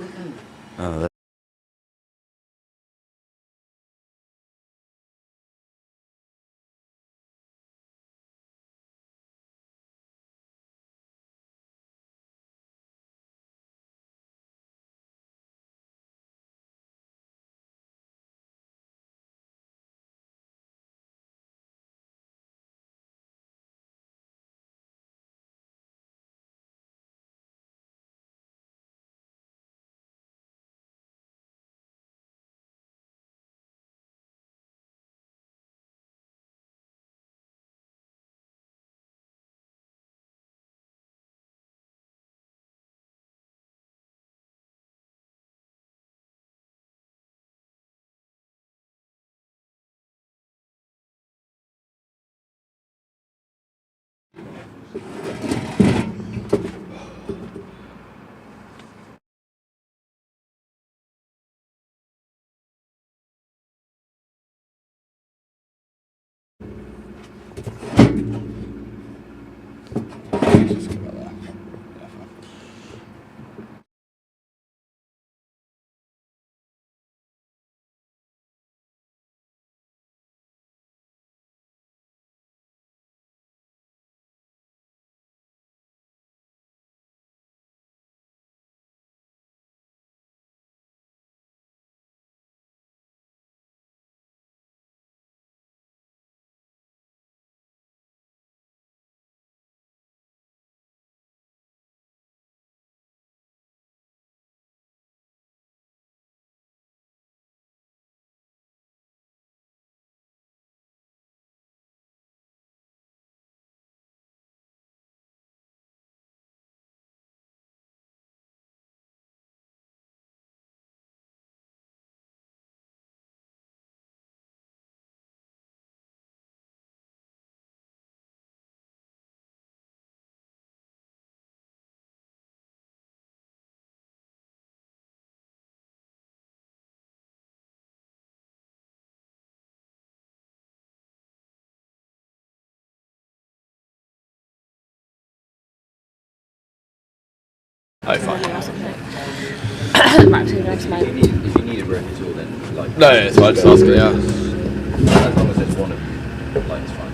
Oh, Oh, fine. Right, so that's my. If you need a room at all, then like. no, it's fine. Just asking. Yeah. As long as it's one of, like, it's fine.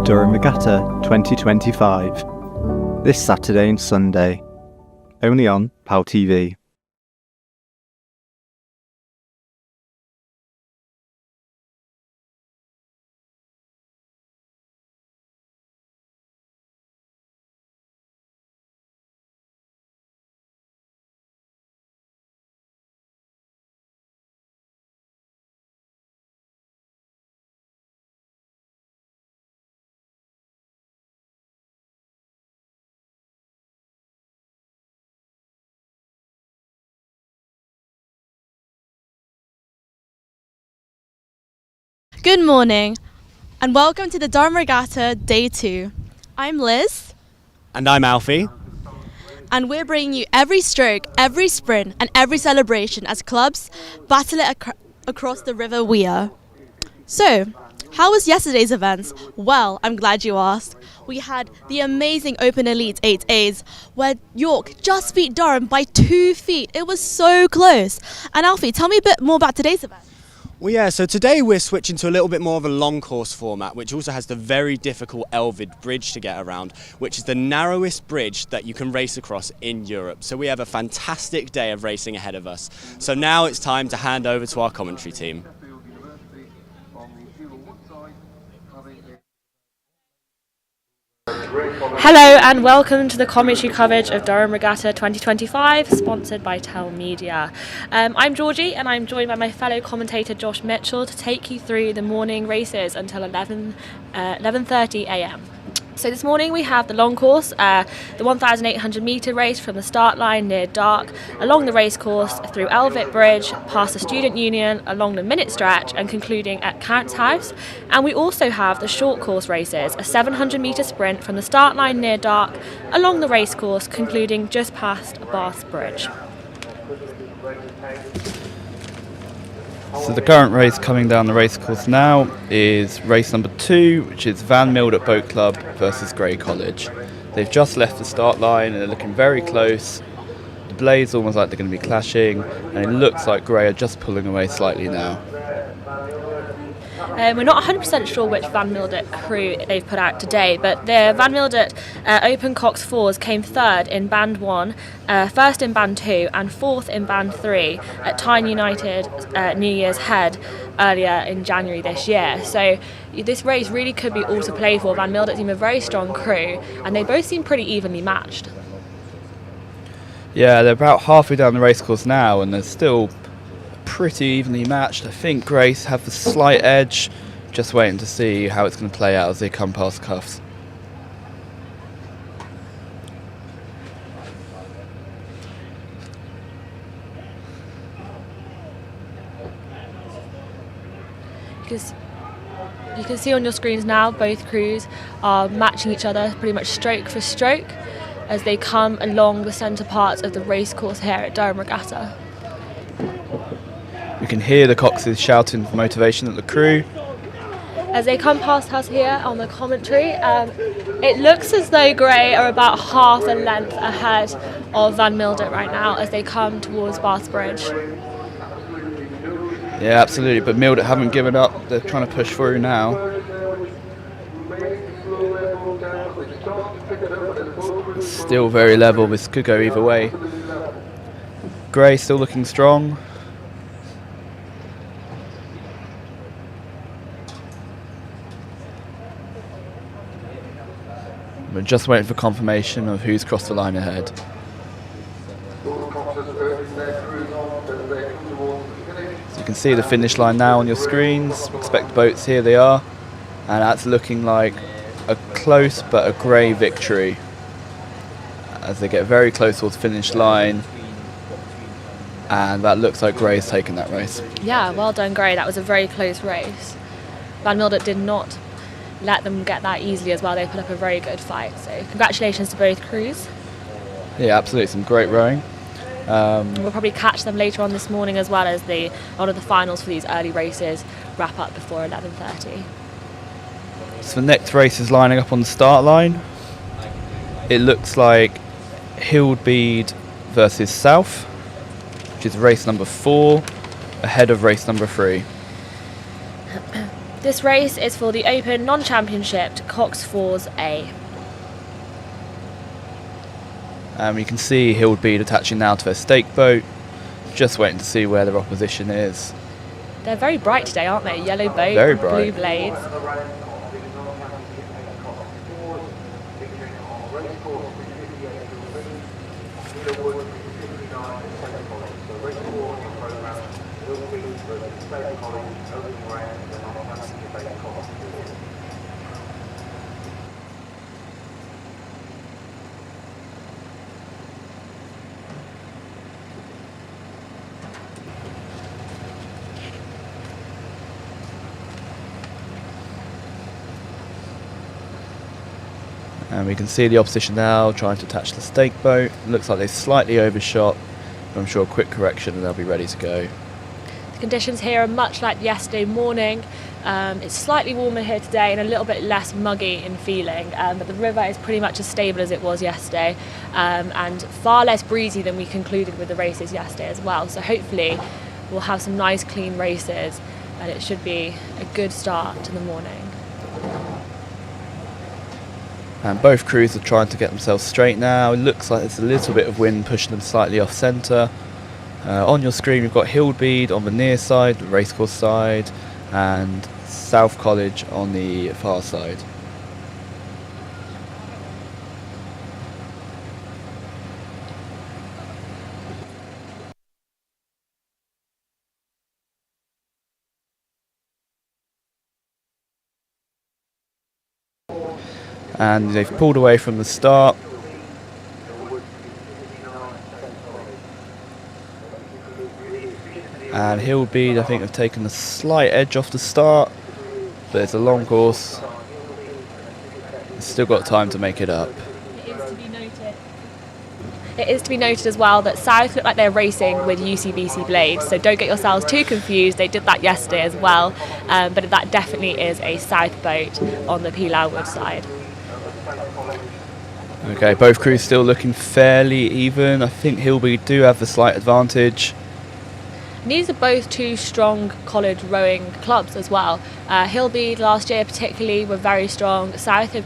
Durham Regatta 2025. This Saturday and Sunday. Only on PalTV. Good morning and welcome to the Durham Regatta Day 2. I'm Liz And I'm Alfie. and we're bringing you every stroke, every sprint and every celebration as clubs battle it across the River Wear. So, how was yesterday's events? Well, I'm glad you asked. We had the amazing Open Elite 8As where York just beat Durham by 2 feet. It was so close. And Alfie, tell me a bit more about today's event. Well, yeah, so today we're switching to a little bit more of a long course format, which also has the very difficult Elvid Bridge to get around, which is the narrowest bridge that you can race across in Europe. So we have a fantastic day of racing ahead of us. So now it's time to hand over to our commentary team. Hello and welcome to the commentary coverage of Durham Regatta 2025, sponsored by Tel Media. I'm Georgie and I'm joined by my fellow commentator Josh Mitchell to take you through the morning races until 11:30 a.m. So this morning we have the long course, the 1,800 metre race from the start line near Dark, along the race course through Elvit Bridge, past the Student Union, along the minute stretch and concluding at Count's House. And we also have the short course races, a 700 metre sprint from the start line near Dark, along the race course concluding just past Bath Bridge. So the current race coming down the racecourse now is race number 2, which is Van Mildert Boat Club versus Grey College. They've just left the start line and they're looking very close. The blades almost like they're going to be clashing, and it looks like Grey are just pulling away slightly now. We're not 100% sure which Van Mildert crew they've put out today, but the Van Mildert Open Cox 4s came third in Band 1, first in Band 2 and fourth in Band 3 at Tyne United New Year's Head earlier in January this year. So this race really could be all to play for. Van Mildert seem a very strong crew and they both seem pretty evenly matched. Yeah, they're about halfway down the racecourse now and they're still pretty evenly matched. I think Grace have the slight edge, just waiting to see how it's going to play out as they come past cuffs. You can see on your screens now both crews are matching each other pretty much stroke for stroke as they come along the centre parts of the racecourse here at Durham Regatta. We can hear the Coxes shouting for motivation at the crew. As they come past us here on the commentary, it looks as though Grey are about half a length ahead of Van Mildert right now as they come towards Bath Bridge. Yeah, absolutely, but Mildert haven't given up. They're trying to push through now. Still very level, this could go either way. Grey still looking strong. We're just waiting for confirmation of who's crossed the line ahead. So you can see the finish line now on your screens. Expect boats, here they are. And that's looking like a close but a Grey victory as they get very close towards the finish line. And that looks like Grey's taken that race. Yeah, well done Grey, that was a very close race. Van Mildert did not let them get that easily as well. They put up a very good fight. So congratulations to both crews. Yeah, absolutely, some great rowing. We'll probably catch them later on this morning as well as a lot of the finals for these early races wrap up before 11:30. So the next race is lining up on the start line. It looks like Hildbeed versus South, which is race number 4, ahead of race number 3. This race is for the Open Non-Championship Cox Falls A. You can see Hildbeed attaching now to their stake boat, just waiting to see where their opposition is. They're very bright today, aren't they? Yellow boat, Very blue bright. blades. And we can see the opposition now trying to attach the stake boat. Looks like they slightly overshot. I'm sure a quick correction and they'll be ready to go. The conditions here are much like yesterday morning. It's slightly warmer here today and a little bit less muggy in feeling, but the river is pretty much as stable as it was yesterday, and far less breezy than we concluded with the races yesterday as well. So hopefully we'll have some nice clean races and it should be a good start to the morning. And both crews are trying to get themselves straight now. It looks like there's a little bit of wind pushing them slightly off centre. On your screen you've got Hildbeed on the near side, the racecourse side, and South College on the far side. And they've pulled away from the start. And Hildbeed, I think, have taken a slight edge off the start, but it's a long course. It's still got time to make it up. It is to be noted as well that South look like they're racing with UCBC blades, so don't get yourselves too confused. They did that yesterday as well, but that definitely is a South boat on the P. Loudwood side. Okay, both crews still looking fairly even. I think Hildbeed do have the slight advantage. And these are both two strong college rowing clubs as well. Hildbeed last year particularly were very strong. South have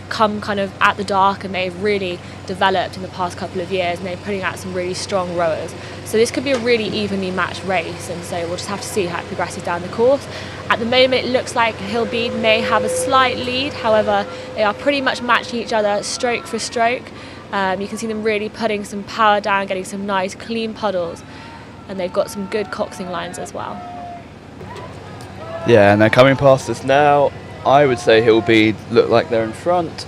come kind of at the dark and they've really developed in the past couple of years and they're putting out some really strong rowers. So this could be a really evenly matched race, and so we'll just have to see how it progresses down the course. At the moment it looks like Hildbeed may have a slight lead, however they are pretty much matching each other stroke for stroke. You can see them really putting some power down, getting some nice clean puddles, and they've got some good coxing lines as well. Yeah, and they're coming past us now. I would say Hildbeed look like they're in front,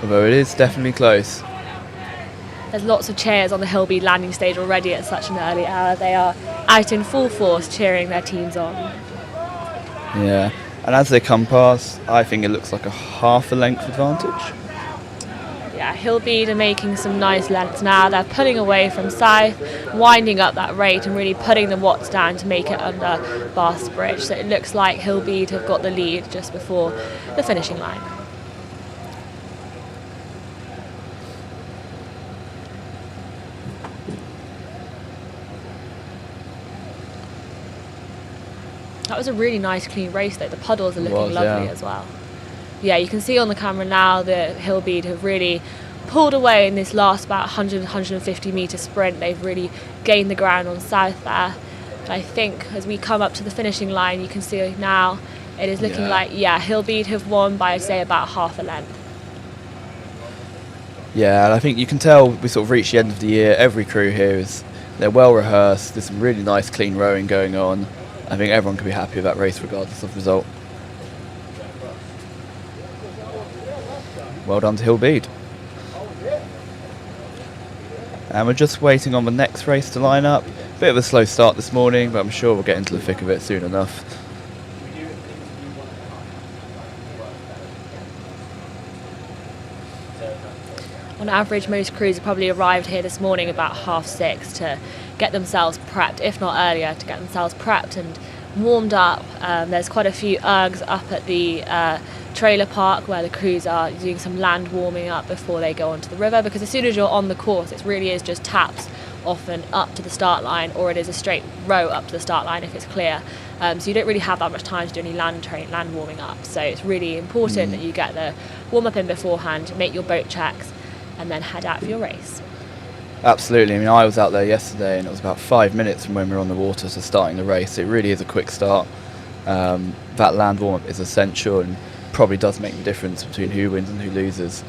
although it is definitely close. There's lots of cheers on the Hildbeed landing stage already at such an early hour. They are out in full force cheering their teams on. Yeah, and as they come past, I think it looks like a half a length advantage. Yeah, Hildbeed are making some nice lengths now. They're pulling away from South, winding up that rate and really putting the watts down to make it under Bath Bridge. So it looks like Hildbeed have got the lead just before the finishing line. That was a really nice clean race though. The puddles are looking lovely as well. Yeah, you can see on the camera now that Hildbeed have really pulled away in this last about 100, 150 metre sprint. They've really gained the ground on South there. And I think as we come up to the finishing line, you can see now it is looking like, Hildbeed have won by, I'd say, about half a length. Yeah, and I think you can tell we sort of reached the end of the year. Every crew here they're well rehearsed. There's some really nice clean rowing going on. I think everyone can be happy with that race regardless of result. Well done to Hildbeed. And we're just waiting on the next race to line up. Bit of a slow start this morning, but I'm sure we'll get into the thick of it soon enough. On average, most crews have probably arrived here this morning about 6:30 to get themselves prepped, if not earlier, to get themselves prepped and warmed up. There's quite a few ergs up at the trailer park where the crews are doing some land warming up before they go onto the river, because as soon as you're on the course it really is just taps often up to the start line, or it is a straight row up to the start line if it's clear. So you don't really have that much time to do any land warming up. So it's really important that you get the warm up in beforehand, make your boat checks, and then head out for your race. Absolutely. I mean, I was out there yesterday and it was about 5 minutes from when we were on the water to starting the race. It really is a quick start. That land warm-up is essential and probably does make the difference between who wins and who loses.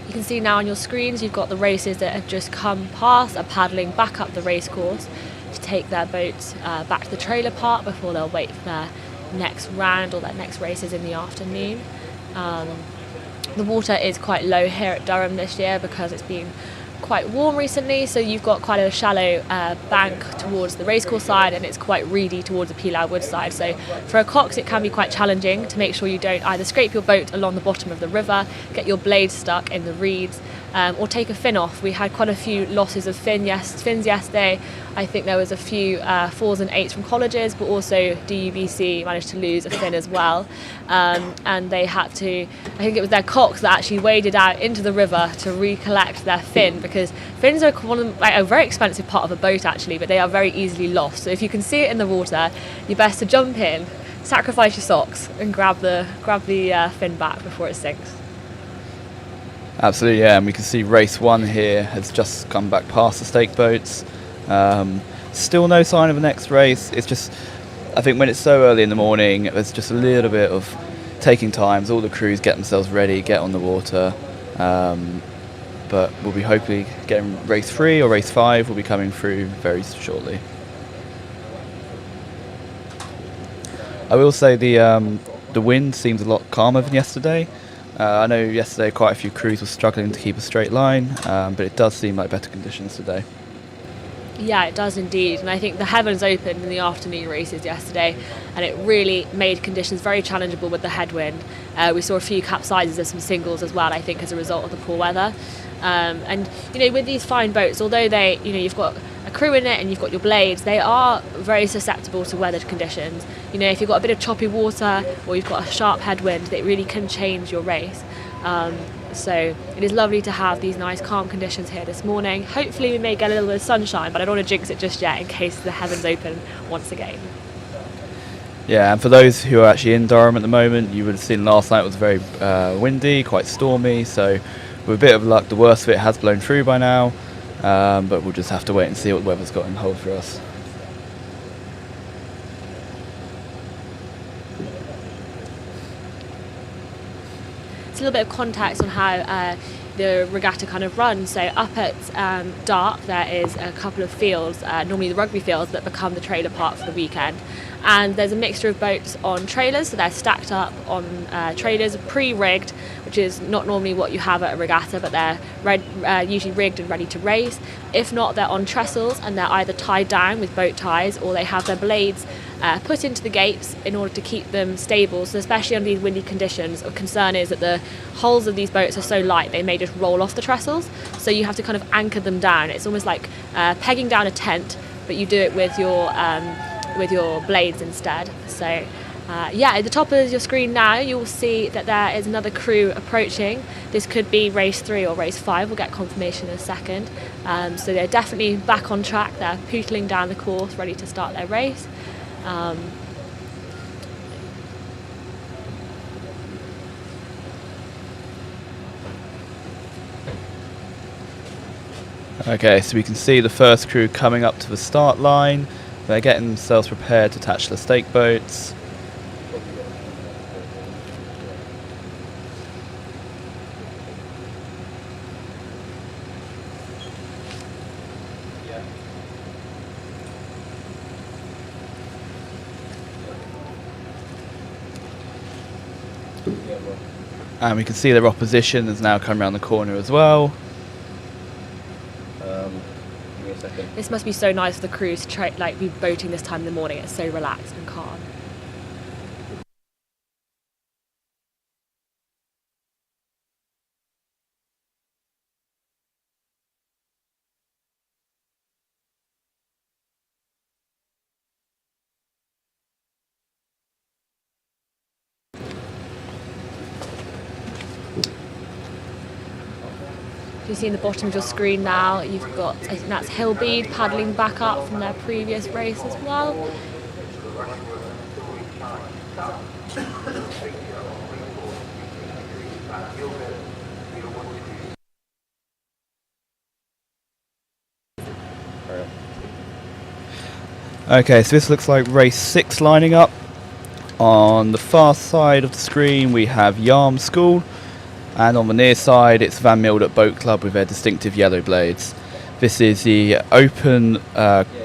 You can see now on your screens you've got the races that have just come past are paddling back up the race course to take their boats back to the trailer park before they'll wait for their next round or their next races in the afternoon. The water is quite low here at Durham this year because it's been quite warm recently, so you've got quite a shallow bank towards the racecourse side, and it's quite reedy towards the Pilar Wood side. So for a cox it can be quite challenging to make sure you don't either scrape your boat along the bottom of the river, get your blades stuck in the reeds, or take a fin off. We had quite a few losses of fins yesterday. I think there was a few 4s and 8s from colleges, but also DUBC managed to lose a fin as well. And they had to, I think it was their cox that actually waded out into the river to recollect their fin, because fins are a very expensive part of a boat actually, but they are very easily lost. So if you can see it in the water, you're best to jump in, sacrifice your socks, and grab the fin back before it sinks. Absolutely, yeah, and we can see race 1 here has just come back past the stake boats. Still no sign of the next race. It's just, I think when it's so early in the morning, there's just a little bit of taking time. All the crews get themselves ready, get on the water. But we'll be hopefully getting race 3 or race 5 will be coming through very shortly. I will say the wind seems a lot calmer than yesterday. I know yesterday quite a few crews were struggling to keep a straight line, but it does seem like better conditions today. Yeah, it does indeed, and I think the heavens opened in the afternoon races yesterday, and it really made conditions very challengeable with the headwind. We saw a few capsizes of some singles as well, I think, as a result of the poor weather. And with these fine boats, although you've got a crew in it and you've got your blades, they are very susceptible to weather conditions. If you've got a bit of choppy water or you've got a sharp headwind, it really can change your race. So it is lovely to have these nice calm conditions here this morning. Hopefully we may get a little bit of sunshine, but I don't want to jinx it just yet in case the heavens open once again. Yeah, and for those who are actually in Durham at the moment, you would have seen last night was very windy, quite stormy, so with a bit of luck the worst of it has blown through by now, but we'll just have to wait and see what the weather's got in hold for us. A little bit of context on how the regatta kind of runs. So up at Dark there is a couple of fields, normally the rugby fields, that become the trailer park for the weekend, and there's a mixture of boats on trailers, so they're stacked up on trailers, pre-rigged, which is not normally what you have at a regatta, but they're usually rigged and ready to race. If not, they're on trestles and they're either tied down with boat ties, or they have their blades put into the gates in order to keep them stable. So especially under these windy conditions, a concern is that the hulls of these boats are so light they may just roll off the trestles, so you have to kind of anchor them down. It's almost like pegging down a tent, but you do it with your blades instead. So at the top of your screen now you'll see that there is another crew approaching. This could be race 3 or race 5, we'll get confirmation in a second. So they're definitely back on track, they're pootling down the course ready to start their race. Okay, so we can see the first crew coming up to the start line. They're getting themselves prepared to attach the stake boats. And we can see their opposition is now coming around the corner as well. Give me a second. This must be so nice for the crews to be boating this time in the morning. It's so relaxed and calm. You see in the bottom of your screen now, you've got, I think that's Hillbead paddling back up from their previous race as well. Okay, so this looks like race 6 lining up. On the far side of the screen we have Yarm School, and on the near side it's Van Mildert Boat Club with their distinctive yellow blades. This is the Open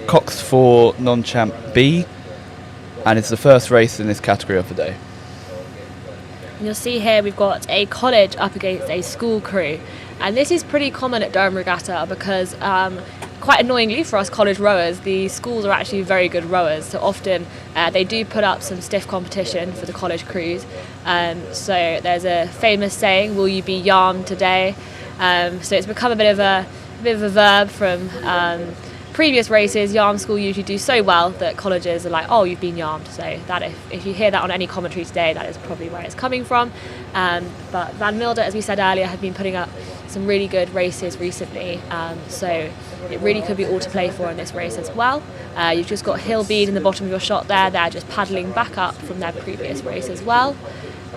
Cox 4 Non-Champ B, and it's the first race in this category of the day. And you'll see here we've got a college up against a school crew, and this is pretty common at Durham Regatta because quite annoyingly for us college rowers, the schools are actually very good rowers, so often they do put up some stiff competition for the college crews. So there's a famous saying, will you be yarmed today? So it's become a bit of a verb from previous races. Yarm school usually do so well that colleges are like, oh, you've been yarmed. So that if you hear that on any commentary today, that is probably where it's coming from. But Van Mildert, as we said earlier, have been putting up some really good races recently, so it really could be all to play for in this race as well. You've just got Hillbead in the bottom of your shot there. They're just paddling back up from their previous race as well.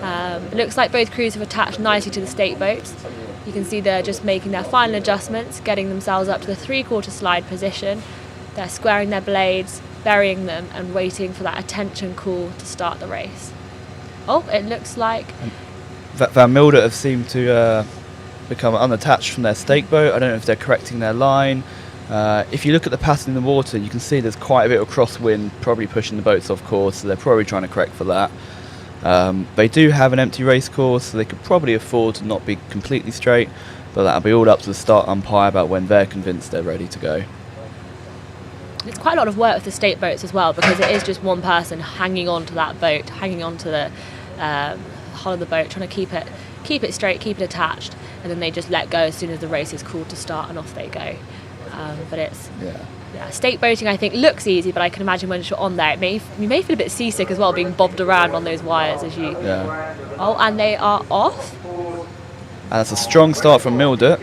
It looks like both crews have attached nicely to the stake boats. You can see they're just making their final adjustments, getting themselves up to the 3/4 slide position. They're squaring their blades, burying them, and waiting for that attention call to start the race. Oh, it looks like Van Mildert have seemed to become unattached from their stake boat. I don't know if they're correcting their line. If you look at the pattern in the water, you can see there's quite a bit of crosswind, probably pushing the boats off course, so they're probably trying to correct for that. They do have an empty race course, so they could probably afford to not be completely straight, but that'll be all up to the start umpire about when they're convinced they're ready to go. it's quite a lot of work with the stake boats as well, because it is just one person hanging on to that boat, hanging on to the hull of the boat, trying to keep it straight, keep it attached, and then they just let go as soon as the race is called to start, and off they go. But it's stake boating, I think, looks easy, but I can imagine once you're on there, you may feel a bit seasick as well, being bobbed around on those wires as you. Yeah. Oh, and they are off. And that's a strong start from Mildert,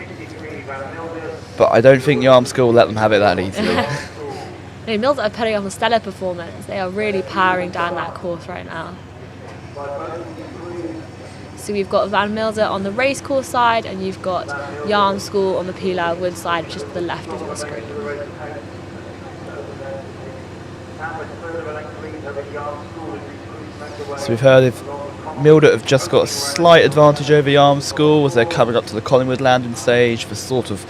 but I don't think Yarm School will let them have it that easily. No, Mildert are putting up a stellar performance. They are really powering down that course right now. So we've got Van Mildert on the racecourse side, and you've got Yarm School on the Pilar Wood side, which is to the left of your screen. So we've heard if Mildert have just got a slight advantage over Yarm School as they're coming up to the Collingwood landing stage for sort of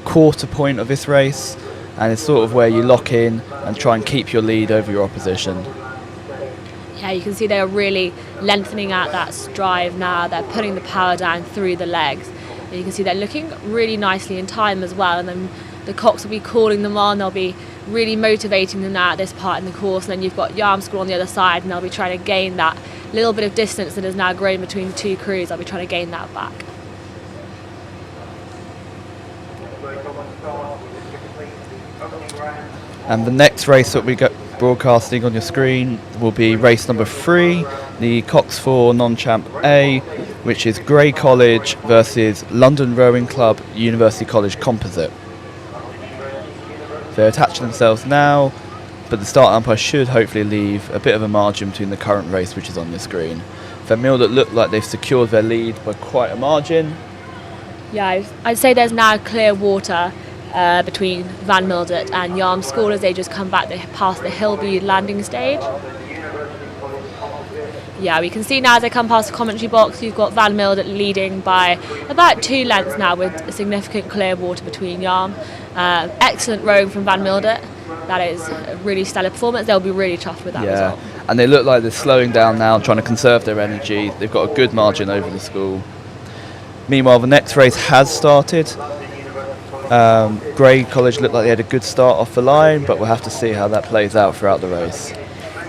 quarter point of this race, and it's sort of where you lock in and try and keep your lead over your opposition. Yeah, you can see they're really lengthening out that strive now. They're putting the power down through the legs. And you can see they're looking really nicely in time as well, and then the cocks will be calling them on. They'll be really motivating them now at this part in the course, and then you've got Yarm School on the other side, and they'll be trying to gain that little bit of distance that has now grown between the two crews. They'll be trying to gain that back. And the next race that we got broadcasting on your screen will be race number 3, the Cox 4 Non-Champ A, which is Grey College versus London Rowing Club University College Composite. They're attaching themselves now, but the start umpire should hopefully leave a bit of a margin between the current race, which is on the screen. Van Mildert look like they've secured their lead by quite a margin. Yeah, I'd say there's now clear water between Van Mildert and Yarm School as they just come back past the Hillbead landing stage. Yeah, we can see now as they come past the commentary box, you've got Van Mildert leading by about 2 lengths now, with a significant clear water between Yarm. Excellent rowing from Van Mildert. That is a really stellar performance. They'll be really chuffed with that result. And they look like they're slowing down now, trying to conserve their energy. They've got a good margin over the school. Meanwhile, the next race has started. Grey College looked like they had a good start off the line, but we'll have to see how that plays out throughout the race.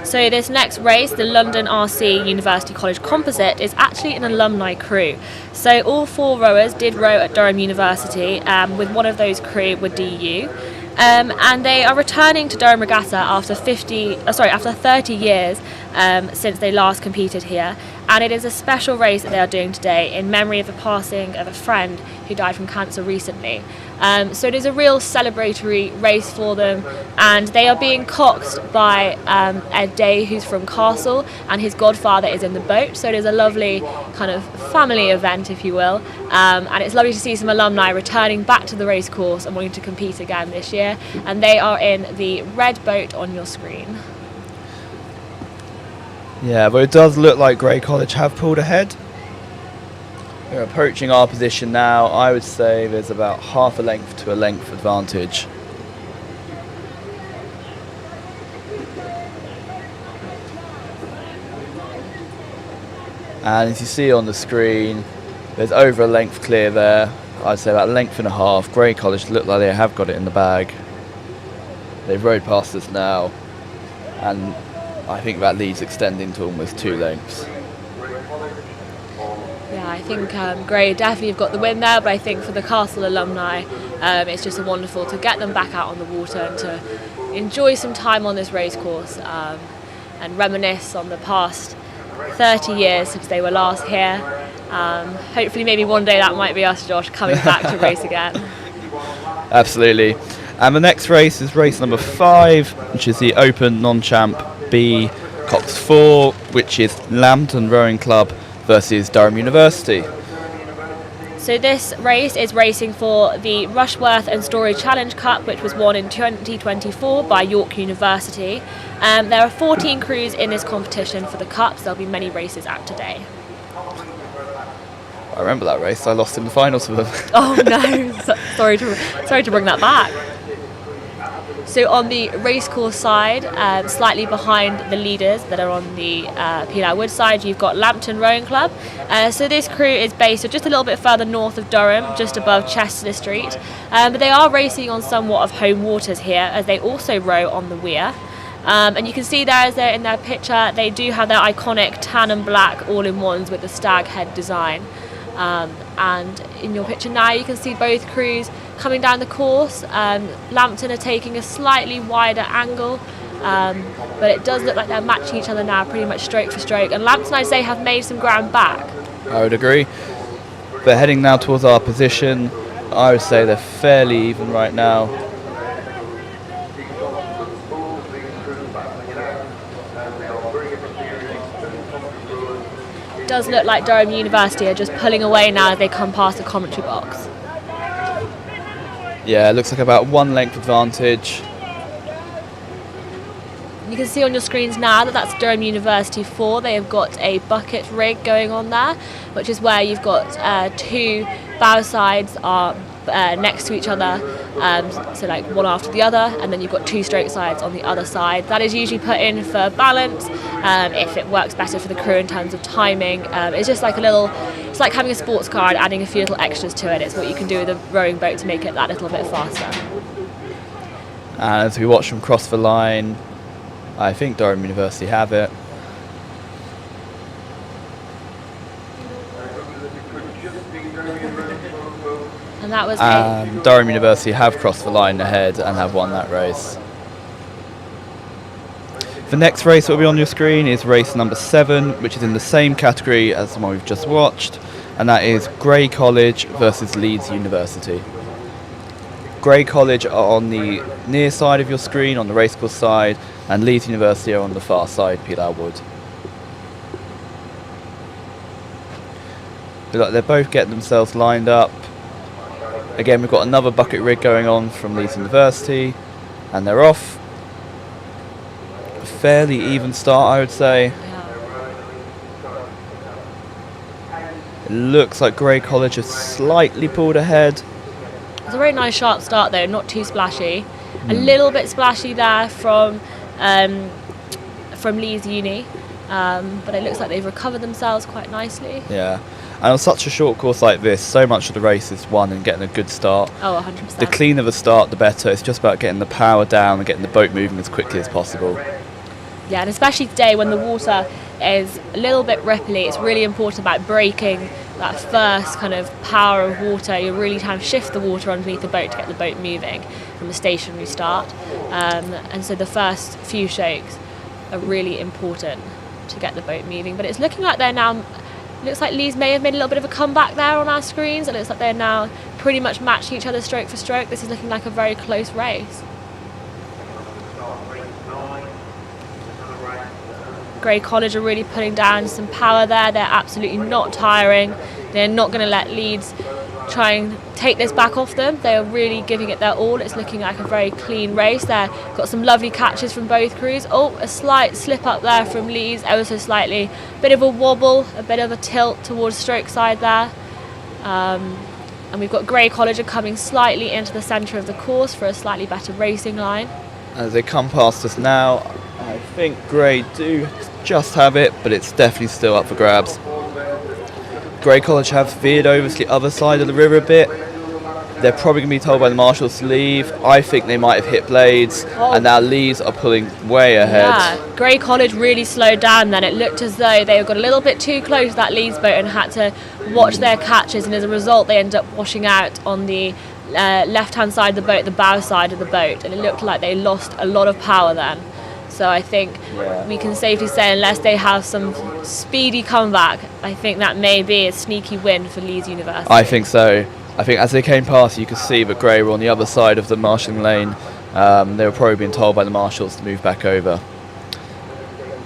So this next race, the London RC University College Composite, is actually an alumni crew. So all 4 rowers did row at Durham University, with one of those crew with DU. And they are returning to Durham Regatta after 30 years since they last competed here. and it is a special race that they are doing today in memory of the passing of a friend who died from cancer recently. So it is a real celebratory race for them, and they are being coxed by Ed Day, who's from Castle, and his godfather is in the boat. So it is a lovely kind of family event, if you will, and it's lovely to see some alumni returning back to the race course and wanting to compete again this year, and they are in the red boat on your screen. Yeah, but it does look like Grey College have pulled ahead. We're approaching our position now. I would say there's about half a length to a length advantage. And as you see on the screen, there's over a length clear there. I'd say about a length and a half. Grey College look like they have got it in the bag. They've rode past us now, and I think that lead's extending to almost 2 lengths. Yeah, I think Grey definitely have got the win there, but I think for the Castle alumni, it's just wonderful to get them back out on the water and to enjoy some time on this race course and reminisce on the past 30 years since they were last here. Hopefully maybe one day that might be us, Josh, coming back to race again. Absolutely. And the next race is race number 5, which is the Open Non-Champ B Cox 4, which is Lambton Rowing Club versus Durham University. So this race is racing for the Rushworth and Story Challenge Cup, which was won in 2024 by York University. There are 14 crews in this competition for the Cups. There'll be many races out today. I remember that race. I lost in the finals for them. Oh no! Sorry to bring that back. So on the racecourse side, slightly behind the leaders that are on the Pilar Wood side, you've got Lambton Rowing Club. So this crew is based just a little bit further north of Durham, just above Chester Street. But they are racing on somewhat of home waters here, as they also row on the Weir. And you can see there, as they're in their picture, they do have their iconic tan and black all-in-ones with the stag head design. And in your picture now, you can see both crews coming down the course. Lambton are taking a slightly wider angle, but it does look like they're matching each other now pretty much stroke for stroke, and Lambton, I'd say, have made some ground back. I would agree. They're heading now towards our position. I would say they're fairly even right now. It does look like Durham University are just pulling away now as they come past the commentary box. Yeah, it looks like about 1 length advantage. You can see on your screens now that that's Durham University 4. They have got a bucket rig going on there, which is where you've got 2 bow sides are next to each other, so like one after the other, and then you've got 2 stroke sides on the other side. That is usually put in for balance, if it works better for the crew in terms of timing. It's just like it's like having a sports car and adding a few little extras to it. It's what you can do with a rowing boat to make it that little bit faster. And as we watch them cross the line, I think Durham University have it. And that was Durham University have crossed the line ahead and have won that race. The next race that will be on your screen is race number 7, which is in the same category as the one we've just watched, and that is Grey College versus Leeds University. Grey College are on the near side of your screen, on the racecourse side, and Leeds University are on the far side, Pilar Wood. They're both getting themselves lined up. Again, we've got another bucket rig going on from Leeds University, and they're off. A fairly even start, I would say. It looks like Grey College has slightly pulled ahead. It's a very nice sharp start though, not too splashy. A little bit splashy there from Leeds Uni, but it looks like they've recovered themselves quite nicely. Yeah. And on such a short course like this, so much of the race is won and getting a good start. Oh, 100%. The cleaner the start, the better. It's just about getting the power down and getting the boat moving as quickly as possible. Yeah, and especially today when the water is a little bit ripply, it's really important about breaking that first kind of power of water. You really trying to shift the water underneath the boat to get the boat moving from a stationary start. And so the first few strokes are really important. to get the boat moving. But it's looking like they're now, looks like Leeds may have made a little bit of a comeback there on our screens. It looks like they're now pretty much matching each other stroke for stroke. This is looking like a very close race. Grey College are really putting down some power there. They're absolutely not tiring. They're not going to let Leeds try and take this back off them. They are really giving it their all. It's looking like a very clean race there. Got some lovely catches from both crews. Oh, a slight slip up there from Leeds, ever so slightly. Bit of a wobble, a bit of a tilt towards stroke side there. And we've got Grey College coming slightly into the centre of the course for a slightly better racing line. As they come past us now, I think Grey do just have it, but it's definitely still up for grabs. Grey College have veered over to the other side of the river a bit. They're probably going to be told by the marshals to leave. I think they might have hit blades, and now Leeds are pulling way ahead. Yeah, Grey College really slowed down then. It looked as though they got a little bit too close to that Leeds boat and had to watch their catches, and as a result they ended up washing out on the left-hand side of the boat, the bow side of the boat, and it looked like they lost a lot of power then. So I think we can safely say, unless they have some speedy comeback, I think that may be a sneaky win for Leeds University. I think so. I think as they came past, you could see that Grey were on the other side of the marshalling lane. They were probably being told by the marshals to move back over.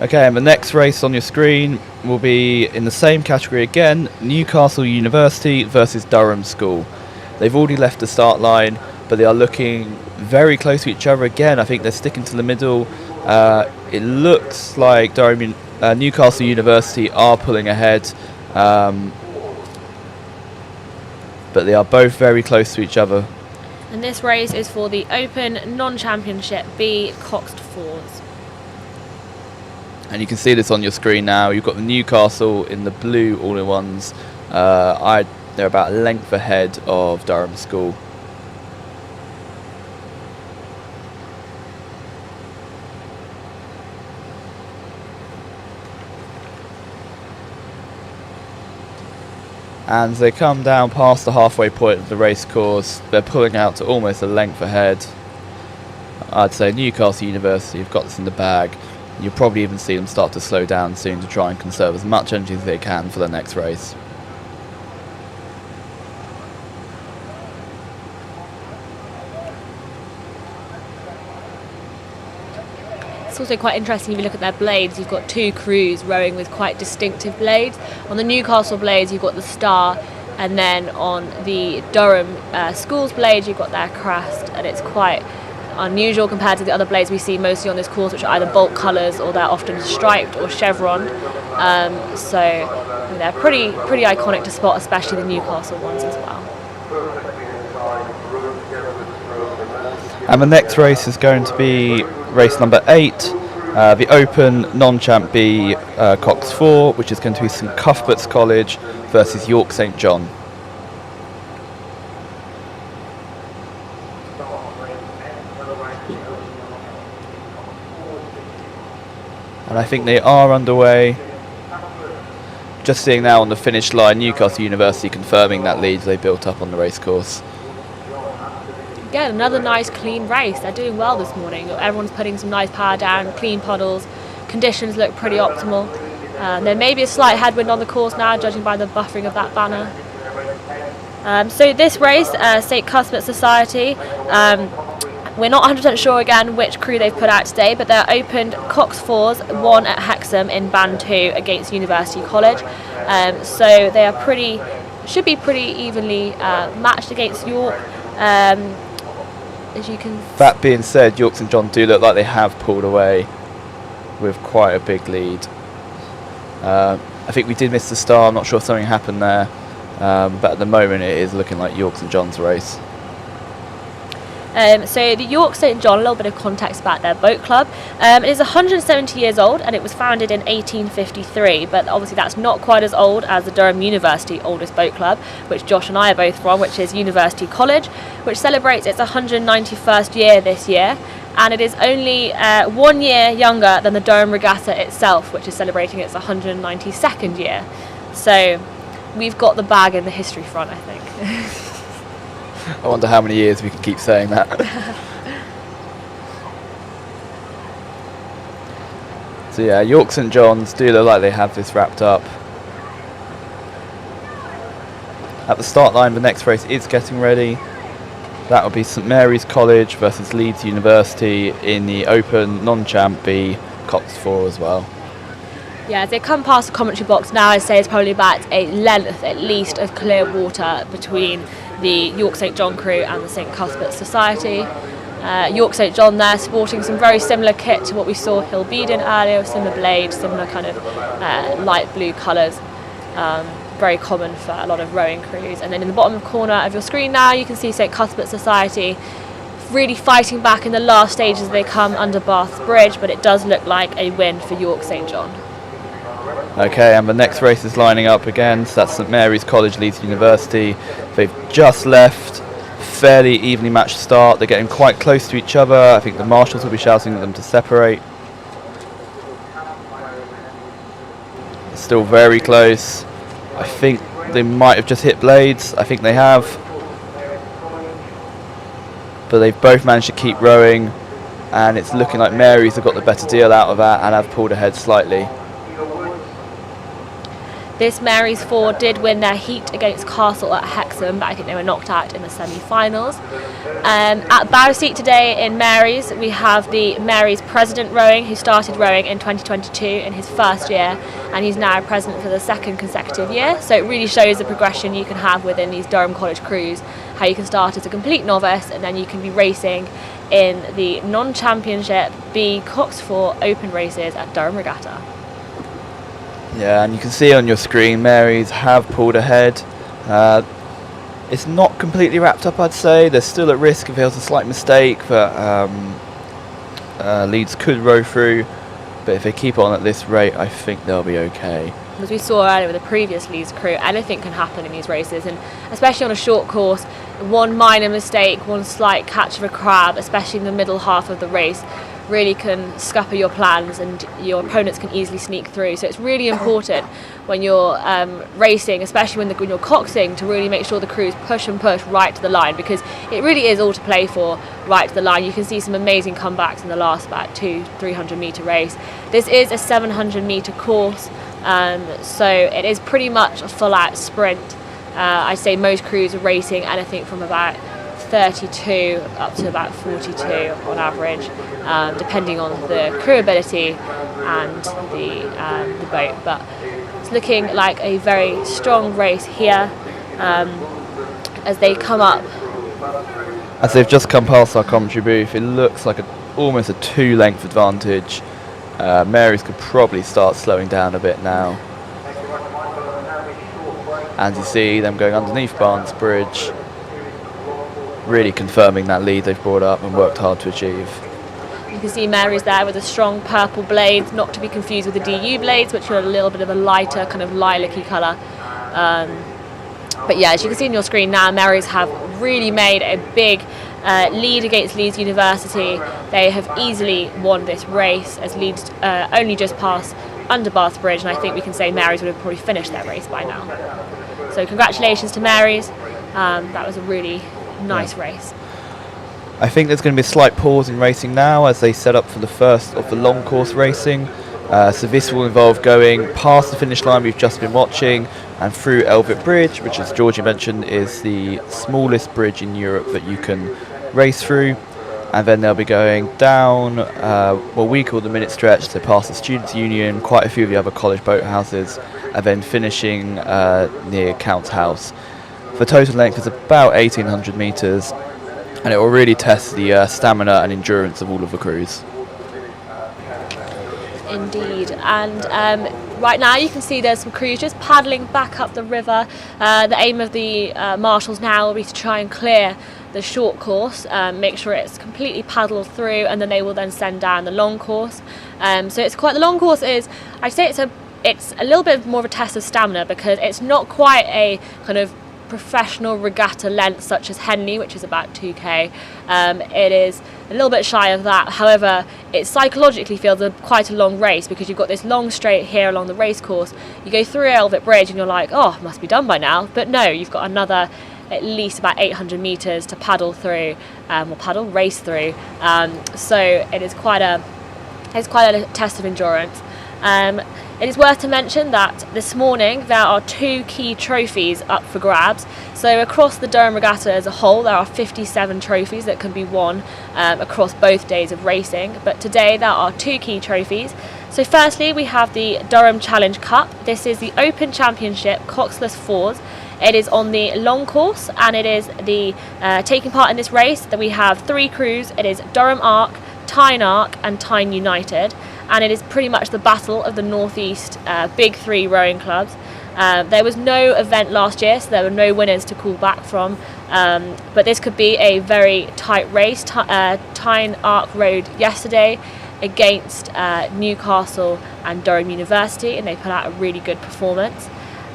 Okay, and the next race on your screen will be in the same category again, Newcastle University versus Durham School. They've already left the start line, but they are looking very close to each other again. I think they're sticking to the middle. It looks like Newcastle University are pulling ahead, but they are both very close to each other. And this race is for the Open Non-Championship B Coxed Fours. And you can see this on your screen now. You've got the Newcastle in the blue all-in-ones. They're about a length ahead of Durham School. And as they come down past the halfway point of the race course, they're pulling out to almost a length ahead. I'd say Newcastle University have got this in the bag. You'll probably even see them start to slow down soon to try and conserve as much energy as they can for the next race. It's also quite interesting if you look at their blades. You've got two crews rowing with quite distinctive blades. On the Newcastle blades you've got the star, and then on the Durham School's blades you've got their crest, and it's quite unusual compared to the other blades we see mostly on this course, which are either bolt colours or they're often striped or chevroned. So they're pretty iconic to spot, especially the Newcastle ones as well. And the next race is going to be race number 8, the Open Non-Champ B Cox 4, which is going to be St Cuthbert's College versus York St John. And I think they are underway. Just seeing now on the finish line, Newcastle University confirming that lead they built up on the race course. Again, another nice clean race. They're doing well this morning. Everyone's putting some nice power down, clean puddles. Conditions look pretty optimal. There may be a slight headwind on the course now, judging by the buffering of that banner. So this race, St Cuthbert's Society, we're not 100% sure again which crew they've put out today, but they're opened Cox 4s, one at Hexham in Band 2 against University College. So they are should be pretty evenly matched against York. As you can. That being said, York St John do look like they have pulled away with quite a big lead. I think we did miss the star. I'm not sure if something happened there, but at the moment it is looking like York St John's race. So the York St John, a little bit of context about their boat club. It is 170 years old and it was founded in 1853, but obviously that's not quite as old as the Durham University oldest boat club, which Josh and I are both from, which is University College, which celebrates its 191st year this year, and it is only 1 year younger than the Durham Regatta itself, which is celebrating its 192nd year. So we've got the bag in the history front, I think. I wonder how many years we can keep saying that. So yeah, York St John's do look like they have this wrapped up. At the start line, the next race is getting ready. That will be St Mary's College versus Leeds University in the Open non-champ B Cox 4 as well. Yeah, as they come past the commentary box now, I'd say it's probably about a length at least of clear water between the York St John crew and the St Cuthbert's Society. York St John there sporting some very similar kit to what we saw Hill Beedon earlier, similar blades, similar kind of light blue colours. Very common for a lot of rowing crews. And then in the bottom corner of your screen now, you can see St Cuthbert's Society really fighting back in the last stages as they come under Bath Bridge, but it does look like a win for York St John. Okay, and the next race is lining up again, so that's St Mary's College, Leeds University. They've just left, fairly evenly matched start. They're getting quite close to each other. I think the marshals will be shouting at them to separate. Still very close. I think they might have just hit blades. I think they have. But they've both managed to keep rowing, and it's looking like Mary's have got the better deal out of that and have pulled ahead slightly. This Mary's 4 did win their heat against Castle at Hexham, but I think they were knocked out in the semi-finals. At bow seat today in Mary's, we have the Mary's president rowing, who started rowing in 2022 in his first year, and he's now president for the second consecutive year. So it really shows the progression you can have within these Durham College crews, how you can start as a complete novice and then you can be racing in the non-championship B Cox 4 open races at Durham Regatta. Yeah, and you can see on your screen, Mary's have pulled ahead. It's not completely wrapped up, I'd say. They're still at risk if there's a slight mistake that Leeds could row through. But if they keep on at this rate, I think they'll be okay. As we saw earlier with the previous Leeds crew, anything can happen in these races, and especially on a short course, one minor mistake, one slight catch of a crab, especially in the middle half of the race, really can scupper your plans and your opponents can easily sneak through. So it's really important when you're racing, especially when you're coxing, to really make sure the crews push and push right to the line, because it really is all to play for right to the line. You can see some amazing comebacks in the last about 200-300 metre race. This is a 700 metre course, so it is pretty much a full-out sprint. I'd say most crews are racing anything from about 32 up to about 42 on average, depending on the crew ability and the boat. But it's looking like a very strong race here as they come up. As they've just come past our commentary booth, it looks like almost a 2-length advantage. Mary's could probably start slowing down a bit now. And you see them going underneath Barnes Bridge, really confirming that lead they've brought up and worked hard to achieve. You can see Mary's there with the strong purple blades, not to be confused with the DU blades, which are a little bit of a lighter kind of lilac-y colour. But yeah, as you can see on your screen now, Mary's have really made a big lead against Leeds University. They have easily won this race, as Leeds only just passed under Bath Bridge, and I think we can say Mary's would have probably finished their race by now. So congratulations to Mary's. That was a really nice race. I think there's going to be a slight pause in racing now as they set up for the first of the long course racing. So this will involve going past the finish line we've just been watching and through Elvitt Bridge, which, as Georgie mentioned, is the smallest bridge in Europe that you can race through. And then they'll be going down what we call the minute stretch, so past the Students' Union, quite a few of the other college boathouses, and then finishing near Count's House. The total length is about 1,800 metres, and it will really test the stamina and endurance of all of the crews. Indeed, and right now you can see there's some crews just paddling back up the river. The aim of the marshals now will be to try and clear the short course, make sure it's completely paddled through, and then they will then send down the long course. So it's quite, the long course is, I'd say it's a little bit more of a test of stamina, because it's not quite a kind of professional regatta length such as Henley, which is about 2k. It is a little bit shy of that. However, it psychologically feels quite a long race, because you've got this long straight here along the race course. You go through Elvitt Bridge and you're like, oh, it must be done by now. But no, you've got another at least about 800 metres to paddle through, race through. So it is quite a It's quite a test of endurance. It is worth to mention that this morning there are 2 key trophies up for grabs. So across the Durham Regatta as a whole, there are 57 trophies that can be won across both days of racing. But today there are 2 key trophies. So firstly, we have the Durham Challenge Cup. This is the Open Championship Coxless Fours. It is on the long course, and it is the taking part in this race that we have 3 crews. It is Durham Arc, Tyne Arc and Tyne United, and it is pretty much the battle of the Northeast big 3 rowing clubs. There was no event last year, so there were no winners to call back from, but this could be a very tight race. Tyne Arc rowed yesterday against Newcastle and Durham University, and they put out a really good performance.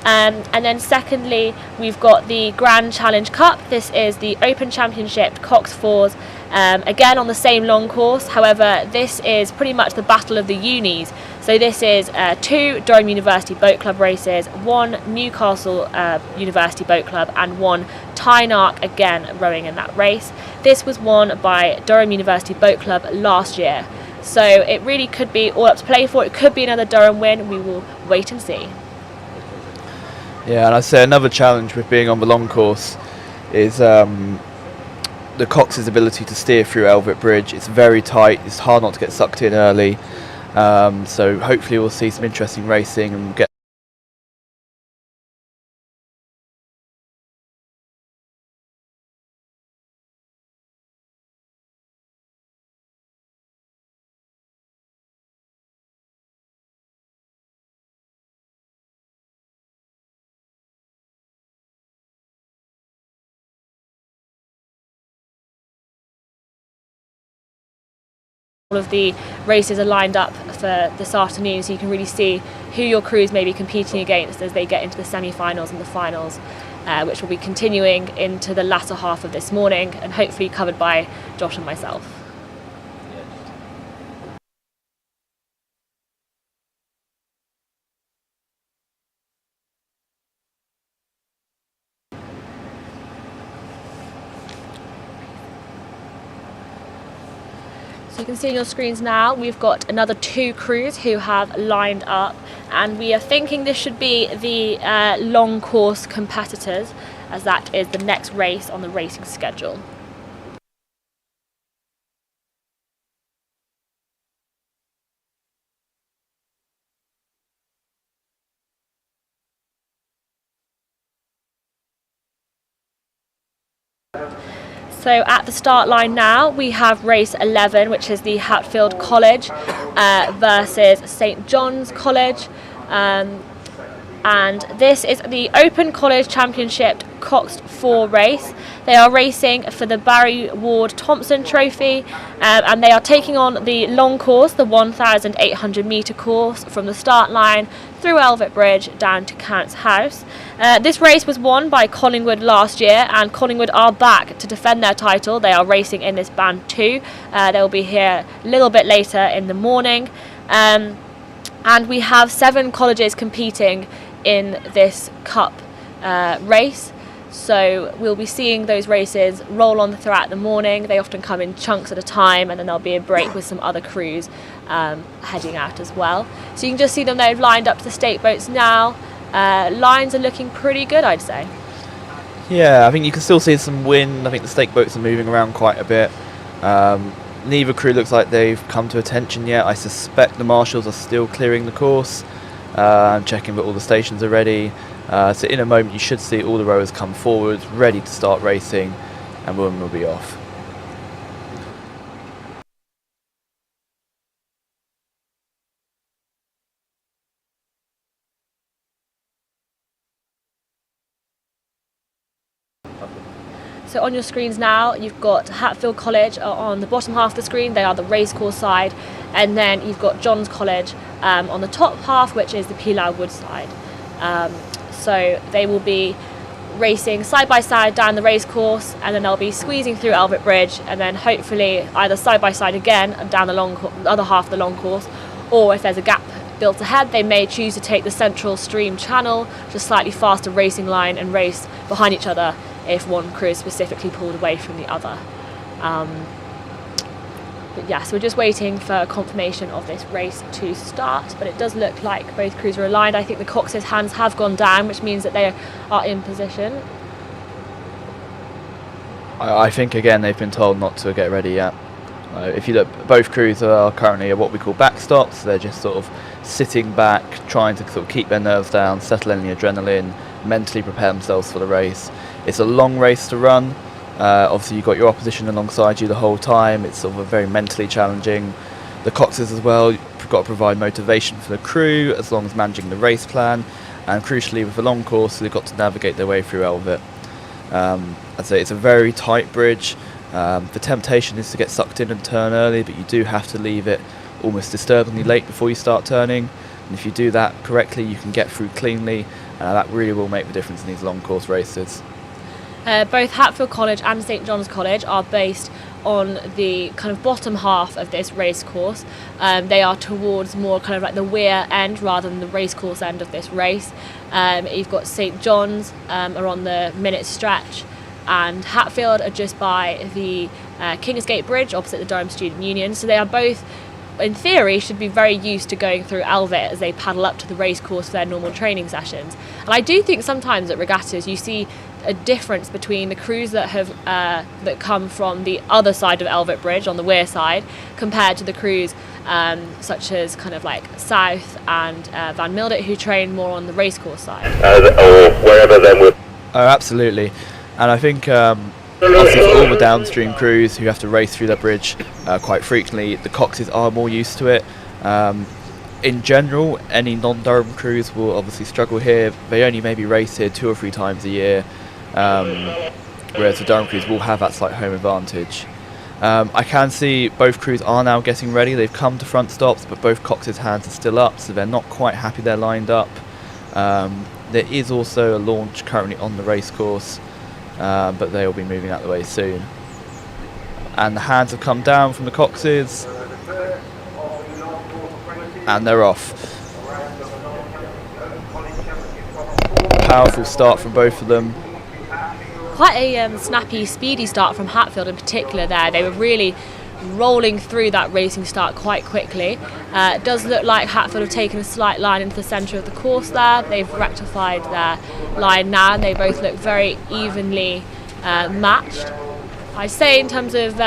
And then secondly, we've got the Grand Challenge Cup. This is the Open Championship Cox Fours, again on the same long course. However, this is pretty much the battle of the unis. So this is 2 Durham University Boat Club races, 1 Newcastle University Boat Club and 1 Tyne Arc, again rowing in that race. This was won by Durham University Boat Club last year. So it really could be all up to play for. It could be another Durham win. We will wait and see. Yeah, and I'd say another challenge with being on the long course is the Cox's ability to steer through Elvet Bridge. It's very tight, it's hard not to get sucked in early, so hopefully we'll see some interesting racing and get all of the races are lined up for this afternoon, so you can really see who your crews may be competing against as they get into the semi-finals and the finals, which will be continuing into the latter half of this morning and hopefully covered by Josh and myself. So you can see on your screens now, we've got another 2 crews who have lined up, and we are thinking this should be the long course competitors, as that is the next race on the racing schedule. So at the start line now, we have race 11, which is the Hatfield College versus St John's College. And this is the Open College Championship Coxed 4 race. They are racing for the Barry Ward Thompson Trophy, and they are taking on the long course, the 1,800 metre course from the start line through Elvet Bridge down to Cants House. This race was won by Collingwood last year, and Collingwood are back to defend their title. They are racing in this band too. They will be here a little bit later in the morning. And we have 7 colleges competing in this cup race. So we'll be seeing those races roll on throughout the morning. They often come in chunks at a time, and then there'll be a break with some other crews heading out as well. So you can just see them, they've lined up to the stake boats now. Lines are looking pretty good, I'd say. Yeah, I think you can still see some wind. I think the stake boats are moving around quite a bit. Neither crew looks like they've come to attention yet. I suspect the marshals are still clearing the course. I'm checking that all the stations are ready. So in a moment you should see all the rowers come forward, ready to start racing, and women will be off. So on your screens now, you've got Hatfield College on the bottom half of the screen. They are the racecourse side, and then you've got John's College on the top half, which is the Pilau Wood side. So they will be racing side by side down the racecourse, and then they'll be squeezing through Elvet Bridge, and then hopefully either side by side again and down the other half of the long course, or if there's a gap built ahead, they may choose to take the central stream channel, which is a slightly faster racing line, and race behind each other if one crew is specifically pulled away from the other. But yes, we're just waiting for confirmation of this race to start, but it does look like both crews are aligned. I think the Cox's hands have gone down, which means that they are in position. I think again they've been told not to get ready yet. If you look, both crews are currently at what we call backstops. They're just sort of sitting back, trying to sort of keep their nerves down, settle in the adrenaline, mentally prepare themselves for the race. It's a long race to run. Obviously you've got your opposition alongside you the whole time. It's sort of a very mentally challenging. The Coxes as well, you've got to provide motivation for the crew as long as managing the race plan, and crucially with a long course they've got to navigate their way through Elvet. I'd say it's a very tight bridge. The temptation is to get sucked in and turn early, but you do have to leave it almost disturbingly late before you start turning, and if you do that correctly you can get through cleanly. That really will make the difference in these long course races. Both Hatfield College and St John's College are based on the kind of bottom half of this race course. They are towards more kind of like the weir end rather than the race course end of this race. You've got St John's are on the minute stretch, and Hatfield are just by the Kingsgate Bridge opposite the Durham Student Union. So they are both, in theory, should be very used to going through Elvet as they paddle up to the race course for their normal training sessions. And I do think sometimes at regattas you see a difference between the crews that have that come from the other side of Elvet Bridge on the weir side compared to the crews such as kind of like South and Van Mildert, who train more on the racecourse side. Or wherever then we're... Oh, absolutely. And I think obviously for all the downstream crews who have to race through that bridge quite frequently, the Coxes are more used to it. In general, any non-Durham crews will obviously struggle here. They only maybe race here 2 or 3 times a year, whereas the Durham crews will have that slight home advantage. I can see both crews are now getting ready. They've come to front stops, but both Cox's hands are still up, so they're not quite happy they're lined up. There is also a launch currently on the racecourse, but they will be moving out the way soon. And the hands have come down from the Coxes, and they're off. Powerful start from both of them. Quite a snappy, speedy start from Hatfield in particular there. They were really rolling through that racing start quite quickly. It does look like Hatfield have taken a slight line into the centre of the course there. They've rectified their line now, and they both look very evenly matched. I say in terms of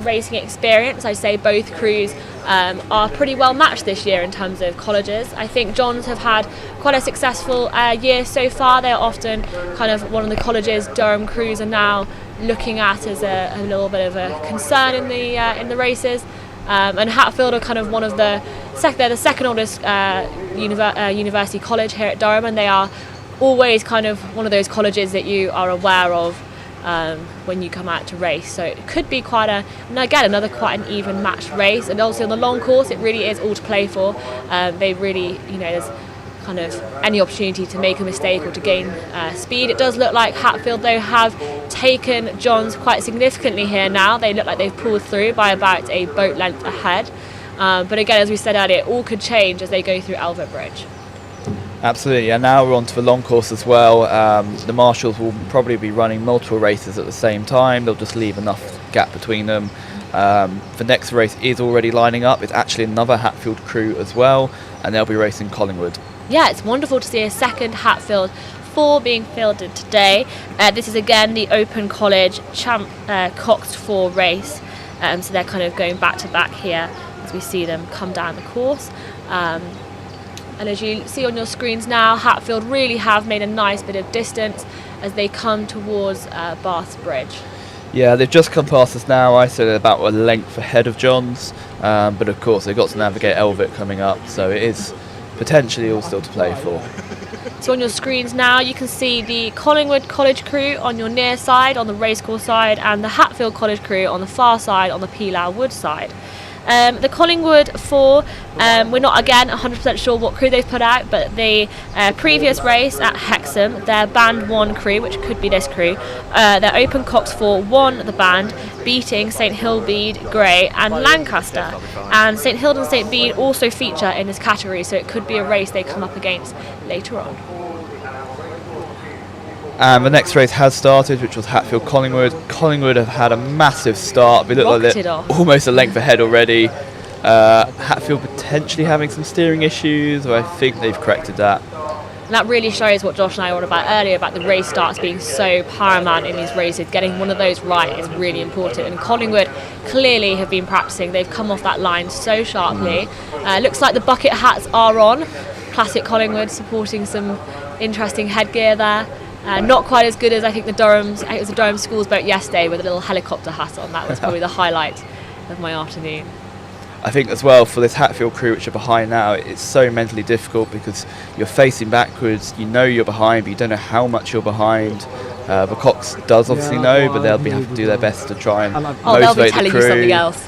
racing experience, I say both crews are pretty well matched this year in terms of colleges. I think Johns have had quite a successful year so far. They're often kind of one of the colleges Durham crews are now looking at as a little bit of a concern in the races. And Hatfield are kind of one of they're the second oldest university college here at Durham, and they are always kind of one of those colleges that you are aware of when you come out to race. So it could be quite another quite an even matched race, and also on the long course it really is all to play for. They really, there's kind of any opportunity to make a mistake or to gain speed. It does look like Hatfield though have taken Johns quite significantly here now. They look like they've pulled through by about a boat length ahead, but again, as we said earlier, it all could change as they go through Elvet Bridge. Absolutely, and now we're on to the long course as well. The marshals will probably be running multiple races at the same time. They'll just leave enough gap between them. The next race is already lining up. It's actually another Hatfield crew as well, and they'll be racing Collingwood. Yeah, it's wonderful to see a second Hatfield 4 being fielded today. This is again the Open College Coxed 4 race, so they're kind of going back to back here as we see them come down the course. And as you see on your screens now, Hatfield really have made a nice bit of distance as they come towards Bath's Bridge. Yeah, they've just come past us now. I say they're about a length ahead of Johns, but of course they've got to navigate Elvet coming up, so it is potentially all still to play for. So on your screens now you can see the Collingwood College crew on your near side, on the racecourse side, and the Hatfield College crew on the far side, on the Pilau Wood side. The Collingwood 4, we're not again 100% sure what crew they've put out, but the previous race at Hexham, their Band 1 crew, which could be this crew, their Open Cox 4 won the band, beating St Hilbede, Grey and Lancaster. And St Hild and St Bede also feature in this category, so it could be a race they come up against later on. And the next race has started, which was Hatfield-Collingwood. Collingwood have had a massive start. They look like Rocketed they're off. almost a length ahead already. Hatfield potentially having some steering issues, but I think they've corrected that. And that really shows what Josh and I were on about earlier about the race starts being so paramount in these races. Getting one of those right is really important. And Collingwood clearly have been practicing. They've come off that line so sharply. Looks like the bucket hats are on. Classic Collingwood, supporting some interesting headgear there. Not quite as good as I think it was the Durham Schools boat yesterday with a little helicopter hat on. That was probably the highlight of my afternoon. I think as well for this Hatfield crew which are behind now, it's so mentally difficult because you're facing backwards, you know you're behind but you don't know how much you're behind. The Cox does obviously know, but they'll have to do their best to try and motivate the crew. They'll be telling you something else.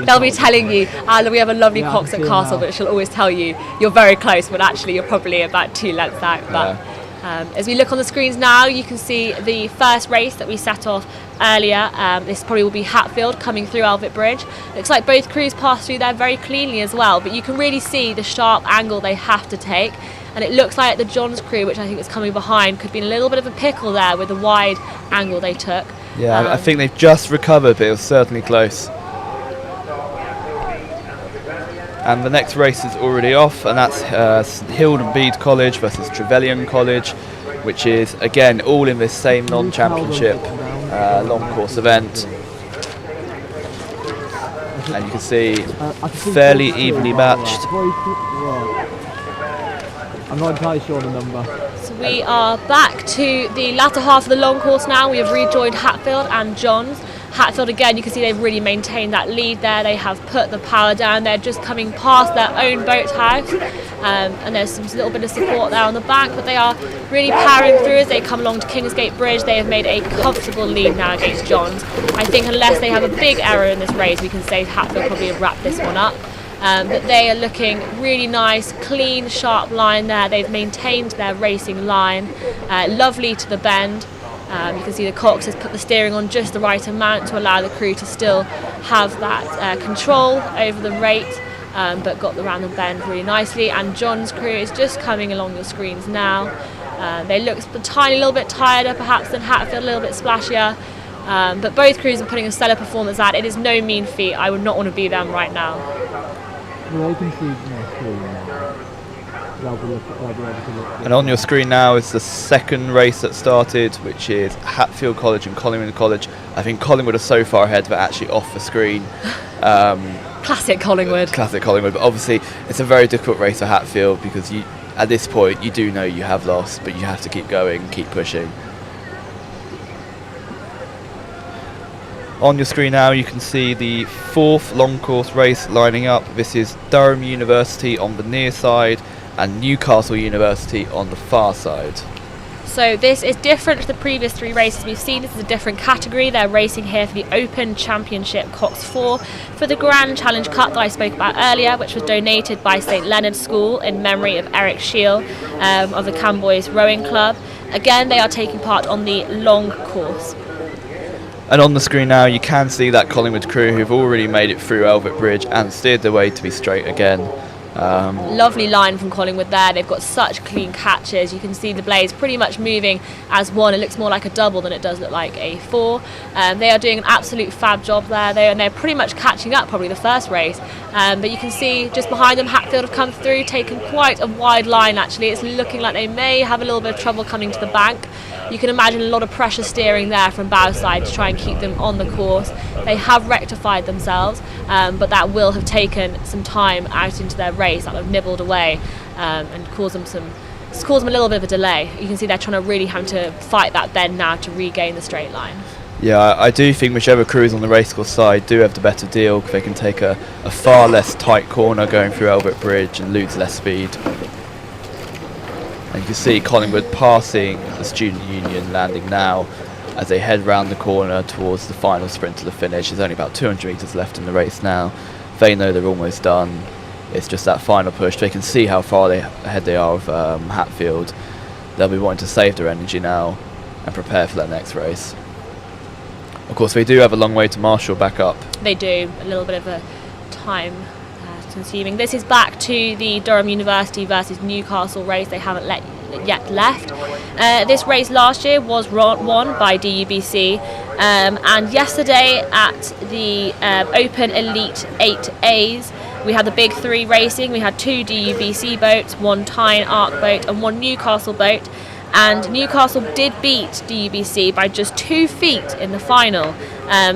They'll be telling you, we have a lovely Cox at Castle, but she'll always tell you you're very close, but actually you're probably about 2 lengths out. But as we look on the screens now, you can see the first race that we set off earlier. This probably will be Hatfield coming through Alvet Bridge. Looks like both crews pass through there very cleanly as well, but you can really see the sharp angle they have to take. And it looks like the Johns crew, which I think is coming behind, could be in a little bit of a pickle there with the wide angle they took. Yeah, I think they've just recovered, but it was certainly close. And the next race is already off, and that's Hild and Bede College versus Trevelyan College, which is, again, all in this same non-championship long course event. And you can see fairly evenly matched. I'm not entirely sure on the number. So we are back to the latter half of the long course now. We have rejoined Hatfield and Johns. Hatfield, again, you can see they've really maintained that lead there. They have put the power down. They're just coming past their own boathouse. And there's some little bit of support there on the back, but they are really powering through as they come along to Kingsgate Bridge. They have made a comfortable lead now against Johns. I think unless they have a big error in this race, we can say Hatfield probably have wrapped this one up. But they are looking really nice, clean, sharp line there. They've maintained their racing line, lovely to the bend. You can see the Cox has put the steering on just the right amount to allow the crew to still have that control over the rate, but got around the bend really nicely. And John's crew is just coming along your screens now. They look a tiny little bit tireder perhaps than Hatfield, a little bit splashier. But both crews are putting a stellar performance out. It is no mean feat. I would not want to be them right now. Well, you can see my screen now. And on your screen now is the second race that started, which is Hatfield College and Collingwood College. I think Collingwood are so far ahead they're actually off the screen. Classic Collingwood. Classic Collingwood, but obviously it's a very difficult race for Hatfield because at this point you do know you have lost, but you have to keep going, keep pushing. On your screen now you can see the fourth long course race lining up. This is Durham University on the near side and Newcastle University on the far side. So this is different to the previous 3 races we've seen. This is a different category. They're racing here for the Open Championship Cox 4 for the Grand Challenge Cup that I spoke about earlier, which was donated by St Leonard's School in memory of Eric Scheel of the Camboys Rowing Club. Again, they are taking part on the long course. And on the screen now you can see that Collingwood crew who've already made it through Alvet Bridge and steered their way to be straight again. Lovely line from Collingwood there. They've got such clean catches. You can see the blades pretty much moving as one. It looks more like a double than it does look like a 4. They are doing an absolute fab job there. They're pretty much catching up probably the first race. But you can see just behind them Hatfield have come through, taken quite a wide line actually. It's looking like they may have a little bit of trouble coming to the bank. You can imagine a lot of pressure steering there from bow side to try and keep them on the course. They have rectified themselves, but that will have taken some time out into their race. That have nibbled away and caused them a little bit of a delay. You can see they're trying to really have to fight that bend now to regain the straight line. Yeah, I do think whichever crew is on the racecourse side do have the better deal because they can take a far less tight corner going through Albert Bridge and lose less speed. And you can see Collingwood passing the Student Union, landing now as they head round the corner towards the final sprint to the finish. There's only about 200 metres left in the race now. They know they're almost done. It's just that final push. They can see how far ahead they are of Hatfield. They'll be wanting to save their energy now and prepare for that next race. Of course, they do have a long way to Marshall back up. They do. A little bit of a time consuming. This is back to the Durham University versus Newcastle race. They haven't let yet left. This race last year was won by DUBC, and yesterday at the Open Elite 8As, we had the big three racing. We had 2 DUBC boats, 1 Tyne Arc boat and 1 Newcastle boat. And Newcastle did beat DUBC by just 2 feet in the final.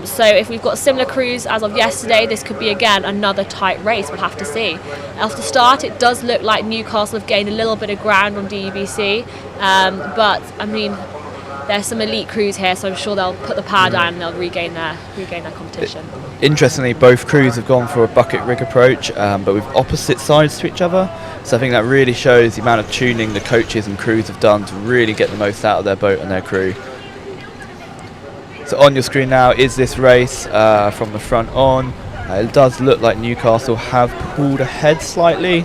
So if we've got similar crews as of yesterday, this could be again another tight race. We'll have to see. Off the start, it does look like Newcastle have gained a little bit of ground on DUBC. But I mean, there's some elite crews here, so I'm sure they'll put the power down and they'll regain their competition. Interestingly, both crews have gone for a bucket rig approach, but with opposite sides to each other. So I think that really shows the amount of tuning the coaches and crews have done to really get the most out of their boat and their crew. So on your screen now is this race from the front on. It does look like Newcastle have pulled ahead slightly,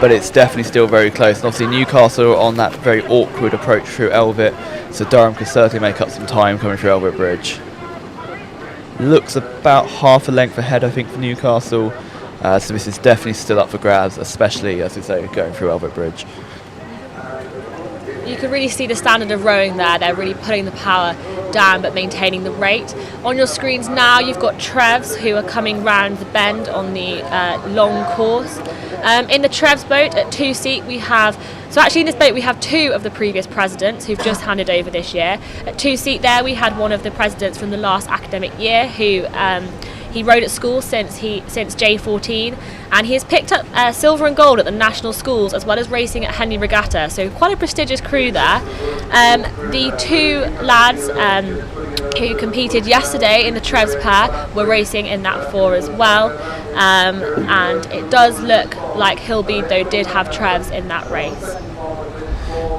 but it's definitely still very close. And obviously Newcastle are on that very awkward approach through Elvet, so Durham can certainly make up some time coming through Elvet Bridge. Looks about half a length ahead, I think, for Newcastle. So this is definitely still up for grabs, especially, as we say, going through Elvet Bridge. You can really see the standard of rowing there. They're really putting the power down but maintaining the rate. On your screens now, you've got Trevs who are coming round the bend on the long course. In the Trevs boat at 2-seat, we have... So actually in this boat we have 2 of the previous presidents who've just handed over this year. At 2-seat there we had one of the presidents from the last academic year who he rowed at school since J14, and he has picked up silver and gold at the national schools as well as racing at Henley Regatta, so quite a prestigious crew there. The 2 lads who competed yesterday in the Trevs pair were racing in that 4 as well, and it does look like Hillbead though did have Trevs in that race.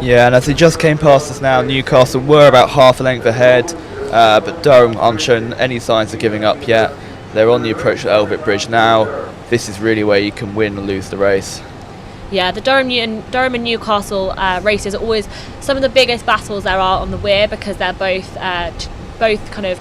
Yeah, and as it just came past us now, Newcastle were about half a length ahead, but Durham aren't showing any signs of giving up yet. They're on the approach to Elvet Bridge now. This is really where you can win or lose the race. Yeah, the Durham and Newcastle races are always some of the biggest battles there are on the Weir, because they're both kind of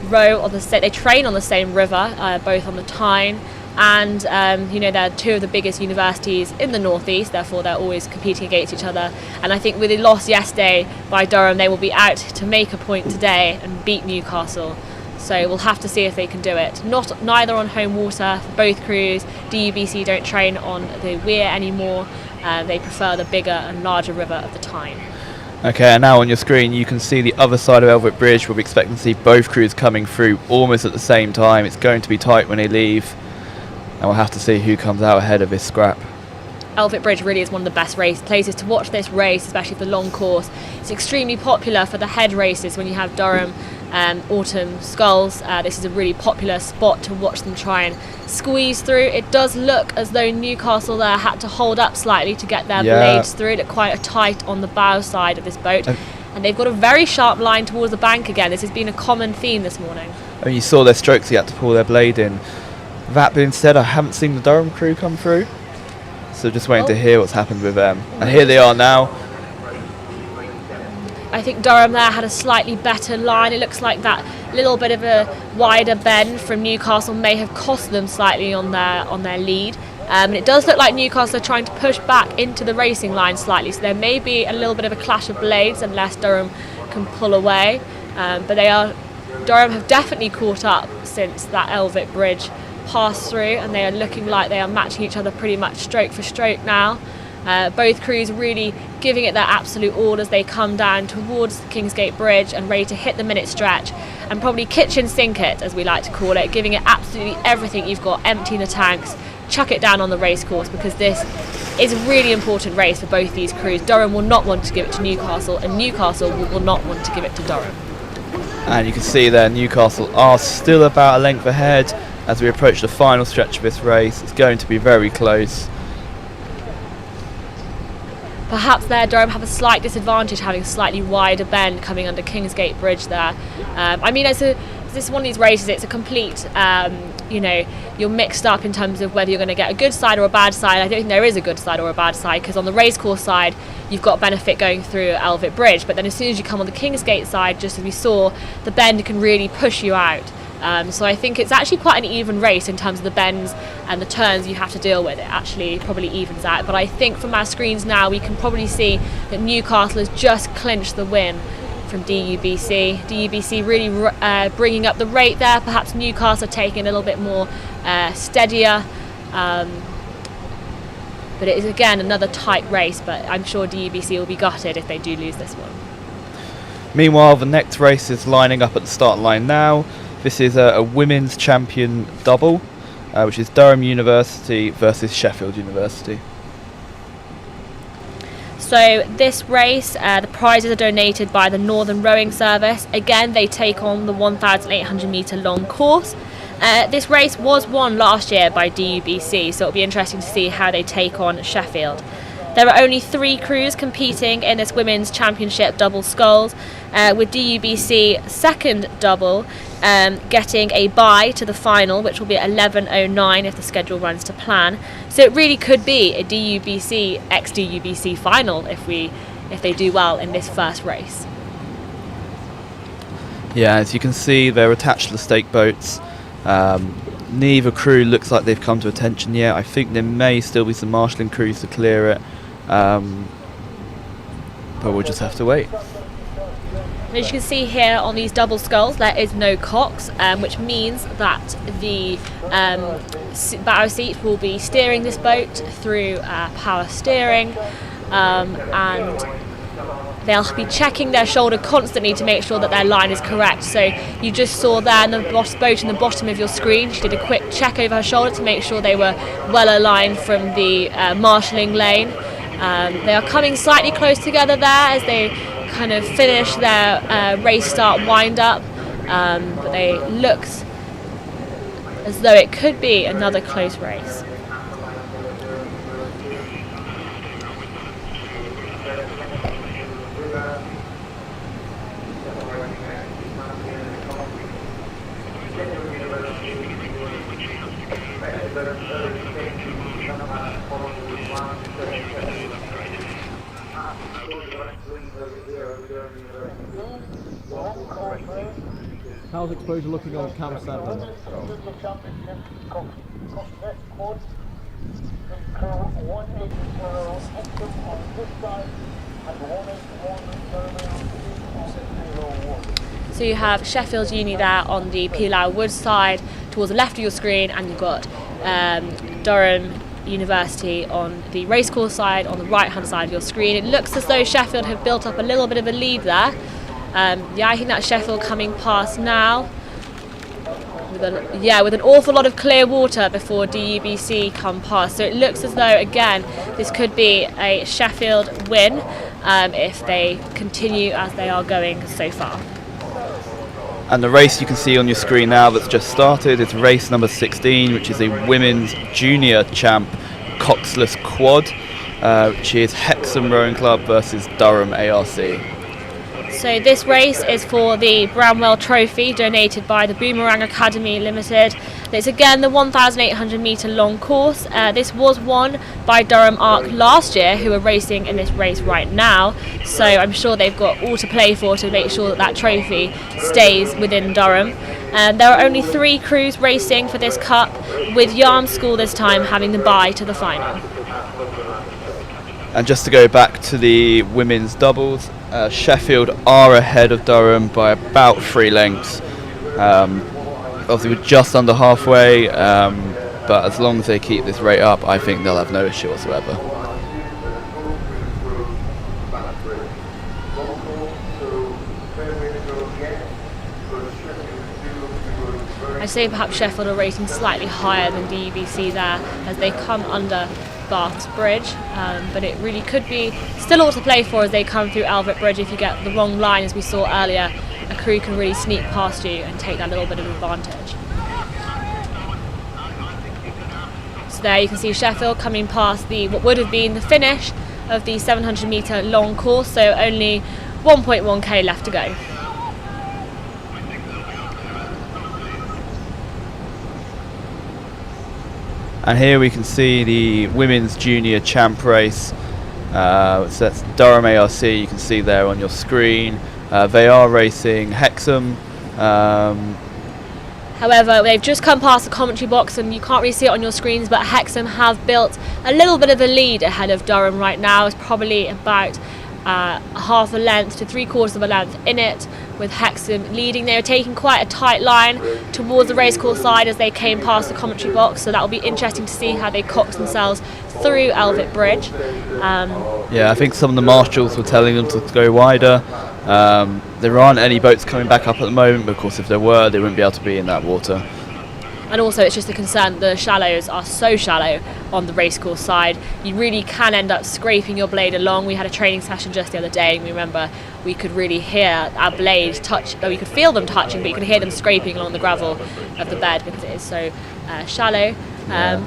row on they train on the same river, both on the Tyne, and they're 2 of the biggest universities in the northeast. Therefore, they're always competing against each other. And I think with the loss yesterday by Durham, they will be out to make a point today and beat Newcastle. So we'll have to see if they can do it. Neither on home water for both crews. DUBC don't train on the Weir anymore. They prefer the bigger and larger river of the Tyne. Okay, and now on your screen you can see the other side of Elvet Bridge. We'll be expecting to see both crews coming through almost at the same time. It's going to be tight when they leave, and we'll have to see who comes out ahead of this scrap. Elvet Bridge really is one of the best places to watch this race, especially for the long course. It's extremely popular for the head races when you have Durham Autumn Sculls. This is a really popular spot to watch them try and squeeze through. It does look as though Newcastle there had to hold up slightly to get their blades through. It looked quite tight on the bow side of this boat, and they've got a very sharp line towards the bank again. This has been a common theme this morning. I mean, you saw their strokes, you had to pull their blade in. That being said, I haven't seen the Durham crew come through, so just waiting to hear what's happened with them. And here they are now. I think Durham there had a slightly better line. It looks like that little bit of a wider bend from Newcastle may have cost them slightly on their lead. And it does look like Newcastle are trying to push back into the racing line slightly, so there may be a little bit of a clash of blades unless Durham can pull away. But Durham have definitely caught up since that Elvet Bridge passed through, and they are looking like they are matching each other pretty much stroke for stroke now. Both crews really giving it their absolute all as they come down towards Kingsgate Bridge and ready to hit the minute stretch and probably kitchen sink it, as we like to call it, giving it absolutely everything you've got, emptying the tanks, chuck it down on the race course, because this is a really important race for both these crews. Durham will not want to give it to Newcastle, and Newcastle will not want to give it to Durham. And you can see there Newcastle are still about a length ahead as we approach the final stretch of this race. It's going to be very close. Perhaps there Durham have a slight disadvantage having a slightly wider bend coming under Kingsgate Bridge there. I mean, this is one of these races, it's a complete, you're mixed up in terms of whether you're going to get a good side or a bad side. I don't think there is a good side or a bad side, because on the racecourse side you've got benefit going through Elvet Bridge, but then as soon as you come on the Kingsgate side, just as we saw, the bend can really push you out. So I think it's actually quite an even race in terms of the bends and the turns you have to deal with. It actually probably evens out. But I think from our screens now we can probably see that Newcastle has just clinched the win from DUBC. DUBC really bringing up the rate there. Perhaps Newcastle taking a little bit more steadier. But it is again another tight race, but I'm sure DUBC will be gutted if they do lose this one. Meanwhile, the next race is lining up at the start line now. This is a women's champion double, which is Durham University versus Sheffield University. So this race, the prizes are donated by the Northern Rowing Service. Again, they take on the 1,800 metre long course. This race was won last year by DUBC, so it'll be interesting to see how they take on Sheffield. There are only 3 crews competing in this women's championship double sculls, with DUBC second double getting a bye to the final, which will be at 11:09 if the schedule runs to plan. So it really could be a DUBC ex-DUBC final if they do well in this first race. Yeah, as you can see, they're attached to the stake boats. Neither crew looks like they've come to attention yet. I think there may still be some marshalling crews to clear it, but we'll just have to wait. As you can see here on these double sculls, there is no cocks, which means that the bow seat will be steering this boat through power steering, and they'll be checking their shoulder constantly to make sure that their line is correct. So you just saw there in the boat in the bottom of your screen, she did a quick check over her shoulder to make sure they were well aligned from the marshalling lane. They are coming slightly close together there as they kind of finish their race start wind up, but they look as though it could be another close race. How's exposure looking on cam 7? So you have Sheffield Uni there on the Pilau Wood side towards the left of your screen, and you've got Durham University on the racecourse side on the right hand side of your screen. It looks as though Sheffield have built up a little bit of a lead there. Yeah, I think that's Sheffield coming past now with an awful lot of clear water before DUBC come past. So it looks as though, again, this could be a Sheffield win if they continue as they are going so far. And the race you can see on your screen now that's just started is race number 16, which is a women's junior champ coxless quad, which is Hexham Rowing Club versus Durham ARC. So this race is for the Bramwell Trophy, donated by the Boomerang Academy Limited. It's again the 1,800 metre long course. This was won by Durham Arc last year, who are racing in this race right now. So I'm sure they've got all to play for to make sure that that trophy stays within Durham. There are only 3 crews racing for this cup, with Yarm School this time having the bye to the final. And just to go back to the women's doubles, Sheffield are ahead of Durham by about 3 lengths. Obviously we're just under halfway, but as long as they keep this rate up, I think they'll have no issue whatsoever. I'd say perhaps Sheffield are rating slightly higher than DUBC there as they come under Bath's Bridge, but it really could be still all to play for as they come through Albert Bridge. If you get the wrong line, as we saw earlier, a crew can really sneak past you and take that little bit of advantage. So there you can see Sheffield coming past what would have been the finish of the 700 metre long course, so only 1.1k left to go. And here we can see the women's junior champ race. So that's Durham ARC, you can see there on your screen. They are racing Hexham. However, they've just come past the commentary box and you can't really see it on your screens, but Hexham have built a little bit of a lead ahead of Durham right now. It's probably about half a length to 3/4 of a length in it, with Hexham leading. They are taking quite a tight line towards the racecourse side as they came past the commentary box, so that will be interesting to see how they cox themselves through Elvet Bridge. Yeah, I think some of the marshals were telling them to go wider. There aren't any boats coming back up at the moment, but of course if there were, they wouldn't be able to be in that water. And also it's just a concern, the shallows are so shallow on the racecourse side, you really can end up scraping your blade along. We had a training session just the other day and we remember we could really hear our blade touch, we could feel them touching, but you could hear them scraping along the gravel of the bed because it is so shallow.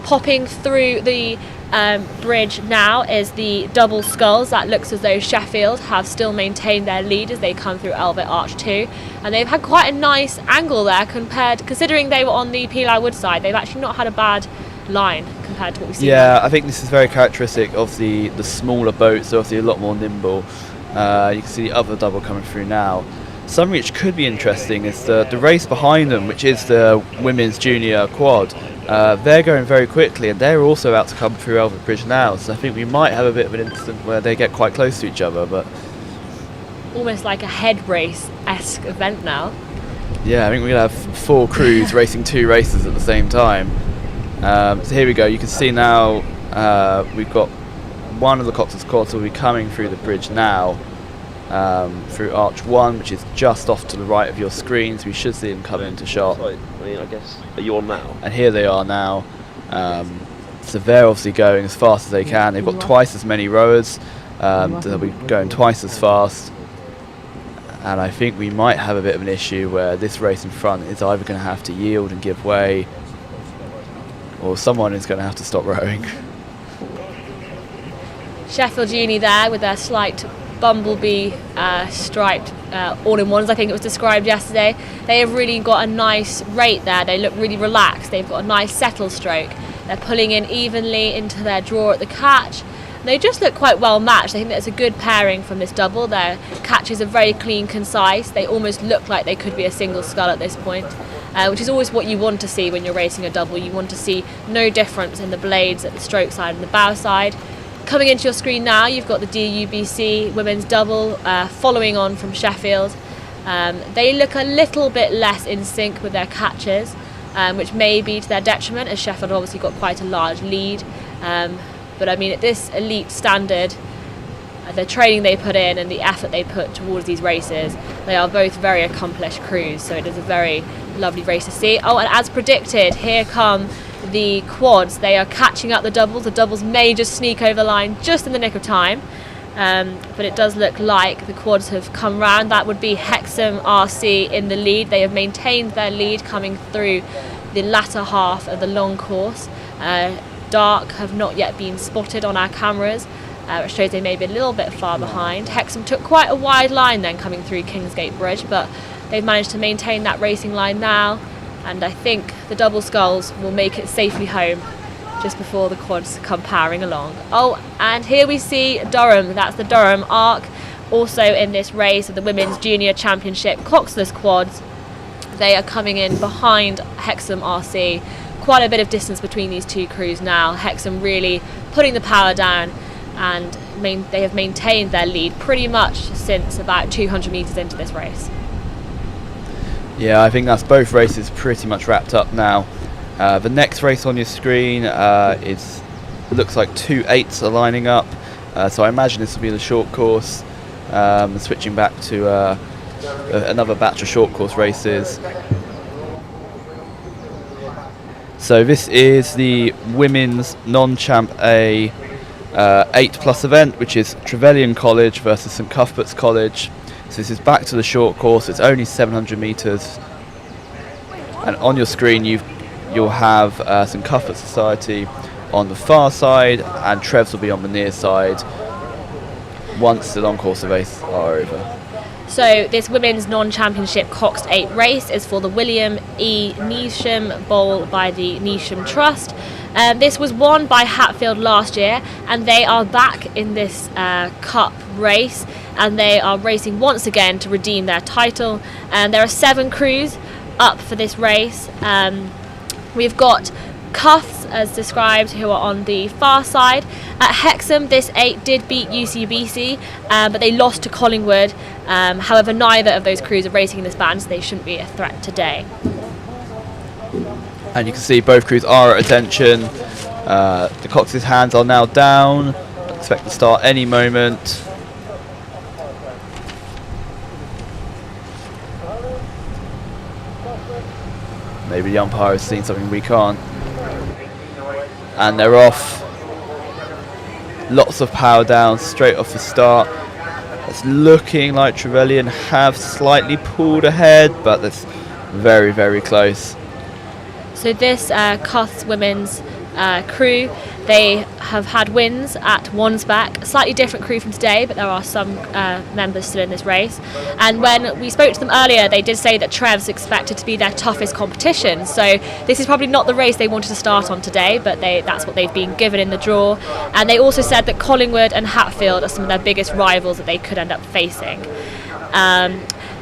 Popping through the bridge now is the double sculls. That looks as though Sheffield have still maintained their lead as they come through Elvet Arch 2, and they've had quite a nice angle there considering they were on the Peli Wood side. They've actually not had a bad line compared to what we've seen. Yeah, I think this is very characteristic of the smaller boats. They're obviously a lot more nimble. You can see the other double coming through now. Something which could be interesting is the race behind them, which is the women's junior quad. They're going very quickly and they're also about to come through Elvet Bridge now, so I think we might have a bit of an incident where they get quite close to each other. But almost like a head race-esque event now. Yeah, I think we're going to have 4 crews racing 2 races at the same time. So here we go, you can see now we've got one of the Cox's quads will be coming through the bridge now, through Arch 1, which is just off to the right of your screen, so we should see them come into shot. I mean, I guess, are you on now? And here they are now. So they're obviously going as fast as they can. They've got twice as many rowers, they'll be going twice as fast. And I think we might have a bit of an issue where this race in front is either going to have to yield and give way, or someone is going to have to stop rowing. Sheffield Uni there with their slight bumblebee striped all-in-ones, I think it was described yesterday. They have really got a nice rate there. They look really relaxed. They've got a nice settle stroke. They're pulling in evenly into their draw at the catch. They just look quite well matched. I think that's a good pairing from this double. Their catches are very clean, concise. They almost look like they could be a single scull at this point, which is always what you want to see when you're racing a double. You want to see no difference in the blades at the stroke side and the bow side. Coming into your screen now, you've got the DUBC women's double following on from Sheffield. They look a little bit less in sync with their catches, which may be to their detriment, as Sheffield obviously got quite a large lead. But I mean, at this elite standard, the training they put in and the effort they put towards these races, they are both very accomplished crews, so it is a very lovely race to see. Oh, and as predicted, here come the quads. They are catching up the doubles. The doubles may just sneak over the line just in the nick of time, but it does look like the quads have come round. That would be Hexham RC in the lead. They have maintained their lead coming through the latter half of the long course. Dark have not yet been spotted on our cameras, which shows they may be a little bit far behind. Hexham took quite a wide line then coming through Kingsgate Bridge, but they've managed to maintain that racing line now, and I think the double sculls will make it safely home just before the quads come powering along. Oh, and here we see Durham. That's the Durham Arc, also in this race of the Women's Junior Championship coxless quads. They are coming in behind Hexham RC. Quite a bit of distance between these two crews now. Hexham really putting the power down, and they have maintained their lead pretty much since about 200 metres into this race. Yeah, I think that's both races pretty much wrapped up now. The next race on your screen looks like 2 8s are lining up, so I imagine this will be the short course, switching back to another batch of short course races. So this is the women's non-champ A 8+ event, which is Trevelyan College versus St Cuthbert's College. So this is back to the short course. It's only 700 metres, and on your screen you'll have St Cuthbert Society on the far side, and Trevs will be on the near side once the long course events are over. So this women's non-championship Coxed 8 race is for the William E. Neesham Bowl by the Neesham Trust. This was won by Hatfield last year, and they are back in this cup race, and they are racing once again to redeem their title. And there are 7 crews up for this race. We've got Cuffs, as described, who are on the far side. At Hexham, this 8 did beat UCBC, but they lost to Collingwood. However, neither of those crews are racing in this band, so they shouldn't be a threat today. And you can see both crews are at attention. The Cox's hands are now down. Expect to start any moment. Maybe the umpire has seen something we can't. And they're off. Lots of power down straight off the start. It's looking like Trevelyan have slightly pulled ahead, but that's very, very close. So this Cuffs women's crew, they have had wins at Wansbeck, a slightly different crew from today, but there are some members still in this race. And when we spoke to them earlier, they did say that Trev's expected to be their toughest competition. So this is probably not the race they wanted to start on today, but that's what they've been given in the draw. And they also said that Collingwood and Hatfield are some of their biggest rivals that they could end up facing.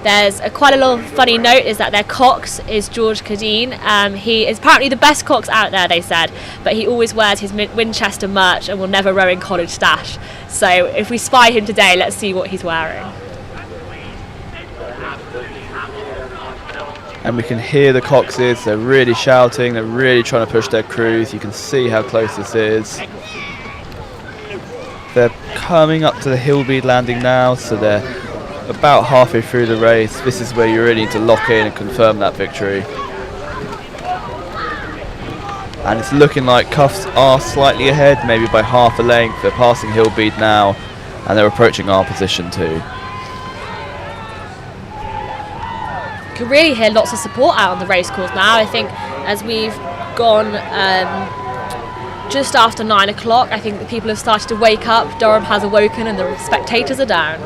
There's quite a lot of funny note is that their cox is George Cadine. He is apparently the best cox out there, they said, but he always wears his Winchester merch and will never row in College Stash. So if we spy him today, let's see what he's wearing. And we can hear the Coxes, they're really shouting, they're really trying to push their crews. You can see how close this is. They're coming up to the Hillbead landing now, so they're about halfway through the race. This is where you really need to lock in and confirm that victory. And it's looking like Cuffs are slightly ahead, maybe by half a length. They're passing Hillbead now, and they're approaching our position too. You can really hear lots of support out on the racecourse now. I think as we've gone just after 9 o'clock, I think the people have started to wake up. Durham has awoken and the spectators are down.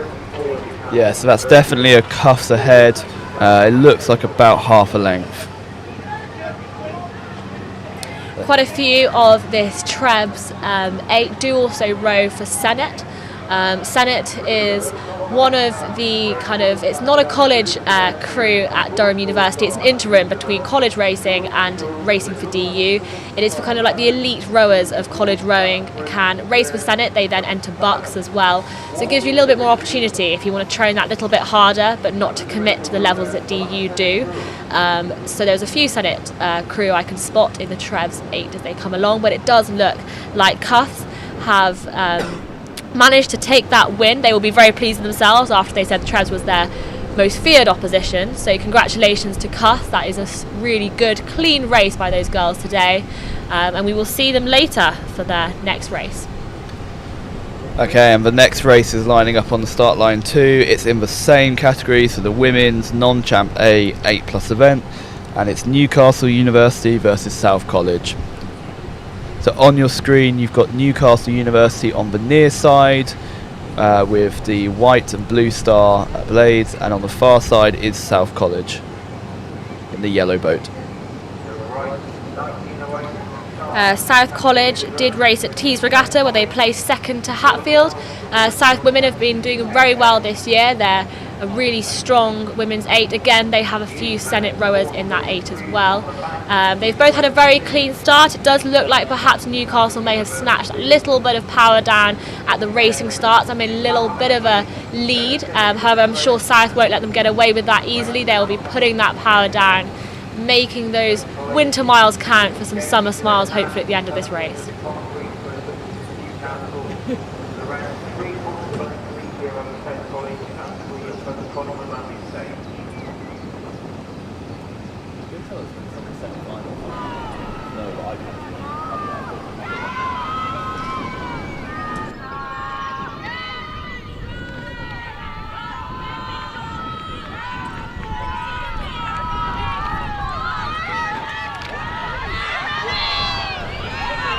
Yeah, so that's definitely a Cuffs ahead. It looks like about half a length. Quite a few of this Trebs 8 do also row for Senate. Senate is one of the it's not a college crew at Durham University, it's an interim between college racing and racing for DU. It is for kind of like the elite rowers of college rowing can race with Senate, they then enter Bucks as well. So it gives you a little bit more opportunity if you want to train that little bit harder but not to commit to the levels that DU do. So there's a few Senate crew I can spot in the Trebs 8 as they come along, but it does look like Cuffs have managed to take that win. They will be very pleased with themselves after they said the Trebs was their most feared opposition. So congratulations to Cuff. That is a really good, clean race by those girls today. And we will see them later for their next race. Okay, and the next race is lining up on the start line too. It's in the same category, so the women's non-champ A 8+ event, and it's Newcastle University versus South College. So on your screen you've got Newcastle University on the near side with the white and blue star blades, and on the far side is South College in the yellow boat. South College did race at Tees Regatta where they placed second to Hatfield. South women have been doing very well this year. They're a really strong women's 8. Again, they have a few Senate rowers in that 8 as well. They've both had a very clean start. It does look like perhaps Newcastle may have snatched a little bit of power down at the racing starts. I mean, a little bit of a lead. However, I'm sure South won't let them get away with that easily. They'll be putting that power down, making those winter miles count for some summer smiles hopefully at the end of this race.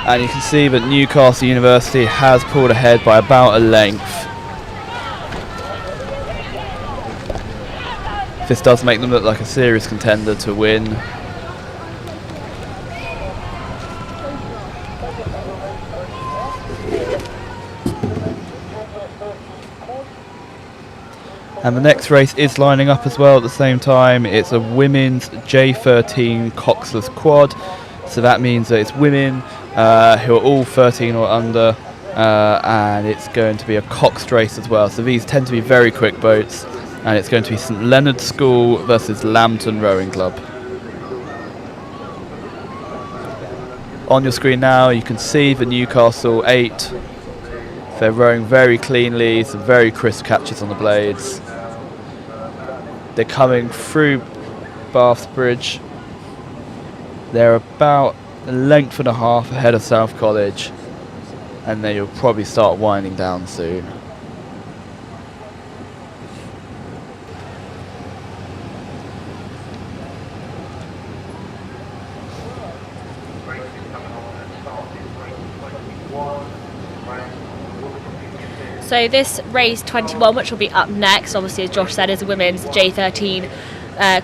And you can see that Newcastle University has pulled ahead by about a length. This does make them look like a serious contender to win. And the next race is lining up as well at the same time. It's a women's J13 coxless quad. So that means that it's women who are all 13 or under, and it's going to be a coxed race as well. So these tend to be very quick boats, and it's going to be St Leonard's School versus Lambton Rowing Club. On your screen now you can see the Newcastle 8. They're rowing very cleanly, some very crisp catches on the blades. They're coming through Bath Bridge. They're about a length and a half ahead of South College, and then you'll probably start winding down soon. So this race 21, which will be up next, obviously as Josh said, is a women's J13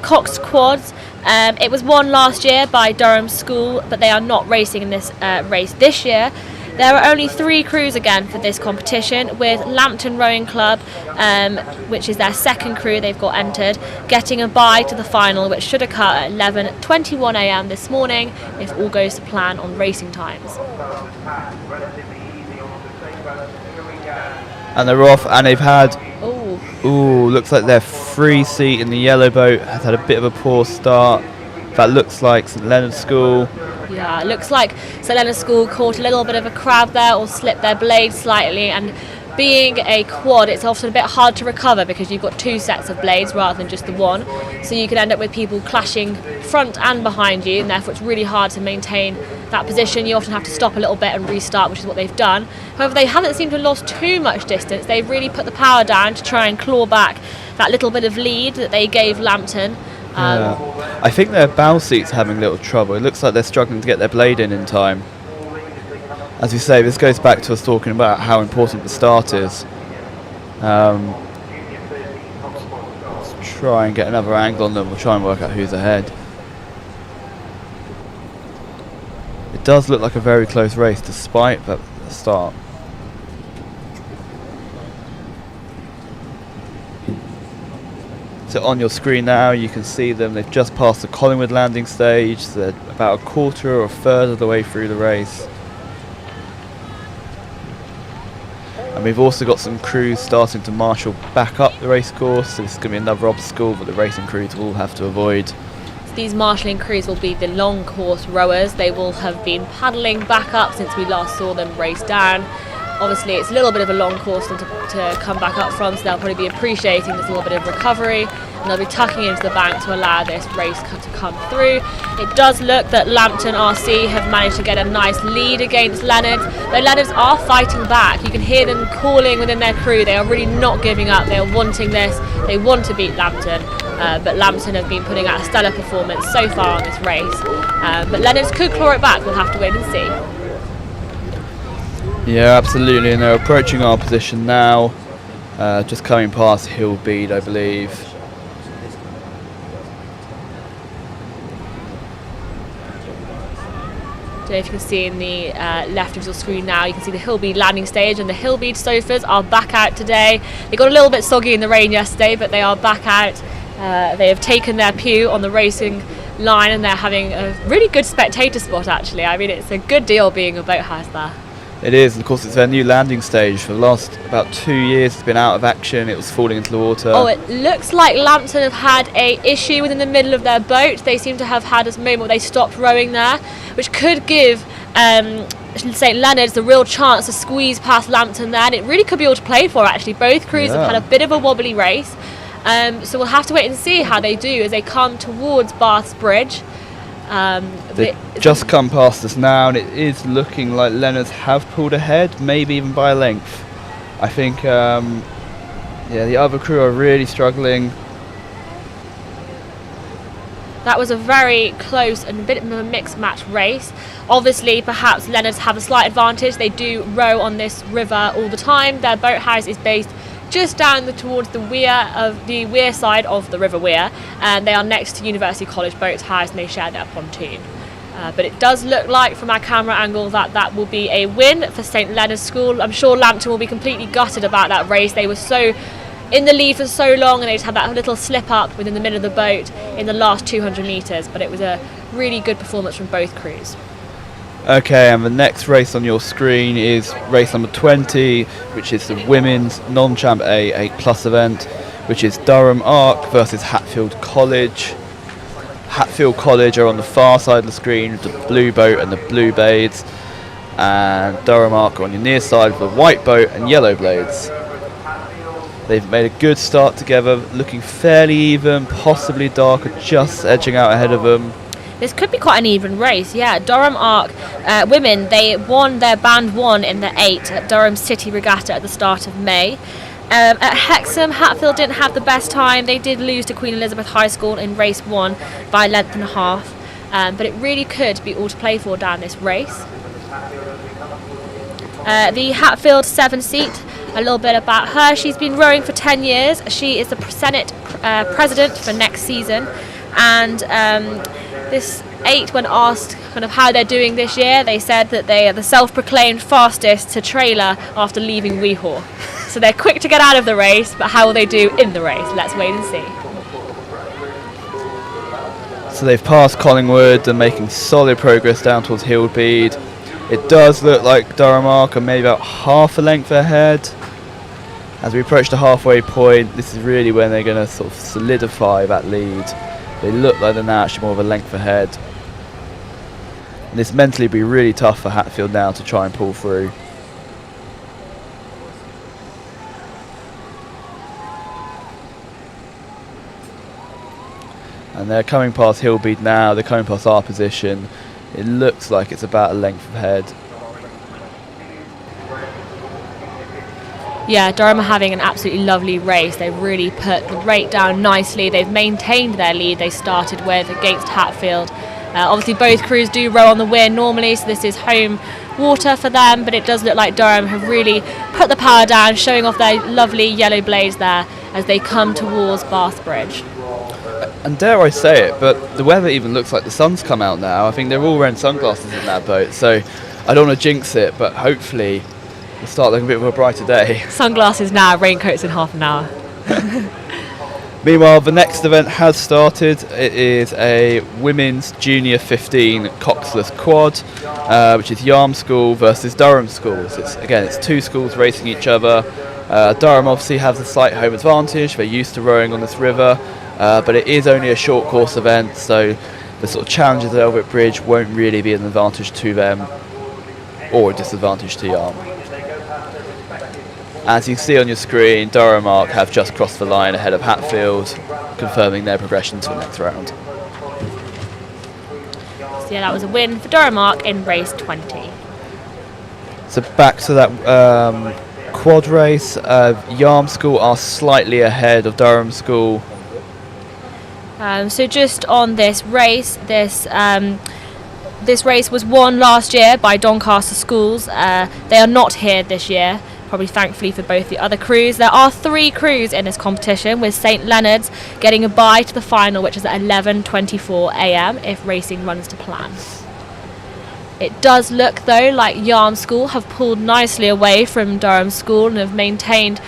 coxed quads. It was won last year by Durham School, but they are not racing in this race this year. There are only 3 crews again for this competition, with Lambton Rowing Club, which is their second crew they've got entered, getting a bye to the final, which should occur at 11:21 a.m. this morning if all goes to plan on racing times. And they're off, and they've had, looks like their free seat in the yellow boat has had a bit of a poor start. That looks like St Leonard's School. Yeah, it looks like St Leonard's School caught a little bit of a crab there, or slipped their blade slightly, and being a quad, it's often a bit hard to recover because you've got 2 sets of blades rather than just the one, so you can end up with people clashing front and behind you, and therefore it's really hard to maintain that position. You often have to stop a little bit and restart, which is what they've done. However, they haven't seemed to have lost too much distance. They've really put the power down to try and claw back that little bit of lead that they gave Lambton. I think their bow seat's having a little trouble. It looks like they're struggling to get their blade in time. As we say, this goes back to us talking about how important the start is. Let's try and get another angle on them. We'll try and work out who's ahead. It does look like a very close race despite the start. So on your screen now you can see them. They've just passed the Collingwood landing stage. So they're about a quarter or a third of the way through the race. And we've also got some crews starting to marshal back up the race course, so this is going to be another obstacle that the racing crews will have to avoid. So these marshalling crews will be the long course rowers. They will have been paddling back up since we last saw them race down. Obviously it's a little bit of a long course to come back up from, so they'll probably be appreciating this little bit of recovery, and they'll be tucking into the bank to allow this race to come through. It does look that Lambton RC have managed to get a nice lead against Leonards, though Leonards are fighting back. You can hear them calling within their crew. They are really not giving up. They are wanting this. They want to beat Lambton, but Lambton have been putting out a stellar performance so far on this race. But Leonards could claw it back. We'll have to wait and see. Yeah, absolutely, and they're approaching our position now, just coming past Hillbead, I believe. Don't know if you can see in the left of your screen now, you can see the Hillbead landing stage, and the Hillbead sofas are back out today. They got a little bit soggy in the rain yesterday, but they are back out. They have taken their pew on the racing line, and they're having a really good spectator spot actually. I mean, it's a good deal being a boathouse there. It is, and of course it's their new landing stage. For the last about 2 years it's been out of action. It was falling into the water. Oh, it looks like Lambton have had a issue within the middle of their boat. They seem to have had a moment where they stopped rowing there, which could give St Leonard's the real chance to squeeze past Lambton there, and it really could be all to play for actually. Both crews have had a bit of a wobbly race, so we'll have to wait and see how they do as they come towards Bath's Bridge. They've just come past us now, and it is looking like Leonards have pulled ahead, maybe even by a length. I think the other crew are really struggling. That was a very close and a bit of a mixed match race. Obviously, perhaps Leonards have a slight advantage. They do row on this river all the time. Their boathouse is based just down towards the weir side of the River Weir, and they are next to University College Boathouse, and they share their pontoon. But it does look like from our camera angle that will be a win for St Leonard's School. I'm sure Lambton will be completely gutted about that race. They were so in the lead for so long, and they just had that little slip up within the middle of the boat in the last 200 metres. But it was a really good performance from both crews. Okay, and the next race on your screen is race number 20, which is the women's non-champ A 8+ event, which is Durham Arc versus Hatfield College. Hatfield College are on the far side of the screen with the blue boat and the blue blades, and Durham Arc are on your near side with the white boat and yellow blades. They've made a good start together, looking fairly even, possibly Darker just edging out ahead of them. This could be quite an even race, yeah. Durham Arc women, they won their band 1 in the 8 at Durham City Regatta at the start of May. At Hexham, Hatfield didn't have the best time. They did lose to Queen Elizabeth High School in race 1 by a length and a half, but it really could be all to play for down this race. The Hatfield 7-seat, a little bit about her. She's been rowing for 10 years. She is the Senate president for next season, and this 8, when asked kind of how they're doing this year, they said that they are the self-proclaimed fastest to trailer after leaving Weehawken. So they're quick to get out of the race, but how will they do in the race? Let's wait and see. So they've passed Collingwood and making solid progress down towards Hildbead. It does look like Durham Arc are maybe about half a length ahead. As we approach the halfway point, this is really when they're going to sort of solidify that lead. They look like they're now actually more of a length ahead. And this mentally be really tough for Hatfield now to try and pull through. And they're coming past Hillbead now, they're coming past our position. It looks like it's about a length ahead. Yeah, Durham are having an absolutely lovely race. They've really put the rate down nicely. They've maintained their lead they started with against Hatfield. Obviously both crews do row on the wind normally, so this is home water for them, but it does look like Durham have really put the power down, showing off their lovely yellow blades there as they come towards Bath Bridge. And dare I say it, but the weather even looks like the sun's come out now. I think they're all wearing sunglasses in that boat, so I don't want to jinx it, but hopefully it'll start looking a bit of a brighter day. Sunglasses now, raincoats in half an hour. Meanwhile, the next event has started. It is a women's junior 15 coxless quad, which is Yarm School versus Durham Schools. It's 2 schools racing each other. Durham obviously has a slight home advantage. They're used to rowing on this river, but it is only a short course event, so the sort of challenges at Elbit Bridge won't really be an advantage to them or a disadvantage to Yarm. As you see on your screen, Durham Arc have just crossed the line ahead of Hatfield, confirming their progression to the next round. So yeah, that was a win for Durham Arc in race 20. So back to that quad race, Yarm School are slightly ahead of Durham School. So just on this race, this race was won last year by Doncaster Schools. They are not here this year, probably thankfully for both the other crews. There are 3 crews in this competition, with St Leonard's getting a bye to the final, which is at 11:24 a.m. if racing runs to plan. It does look though like Yarm School have pulled nicely away from Durham School and have maintained,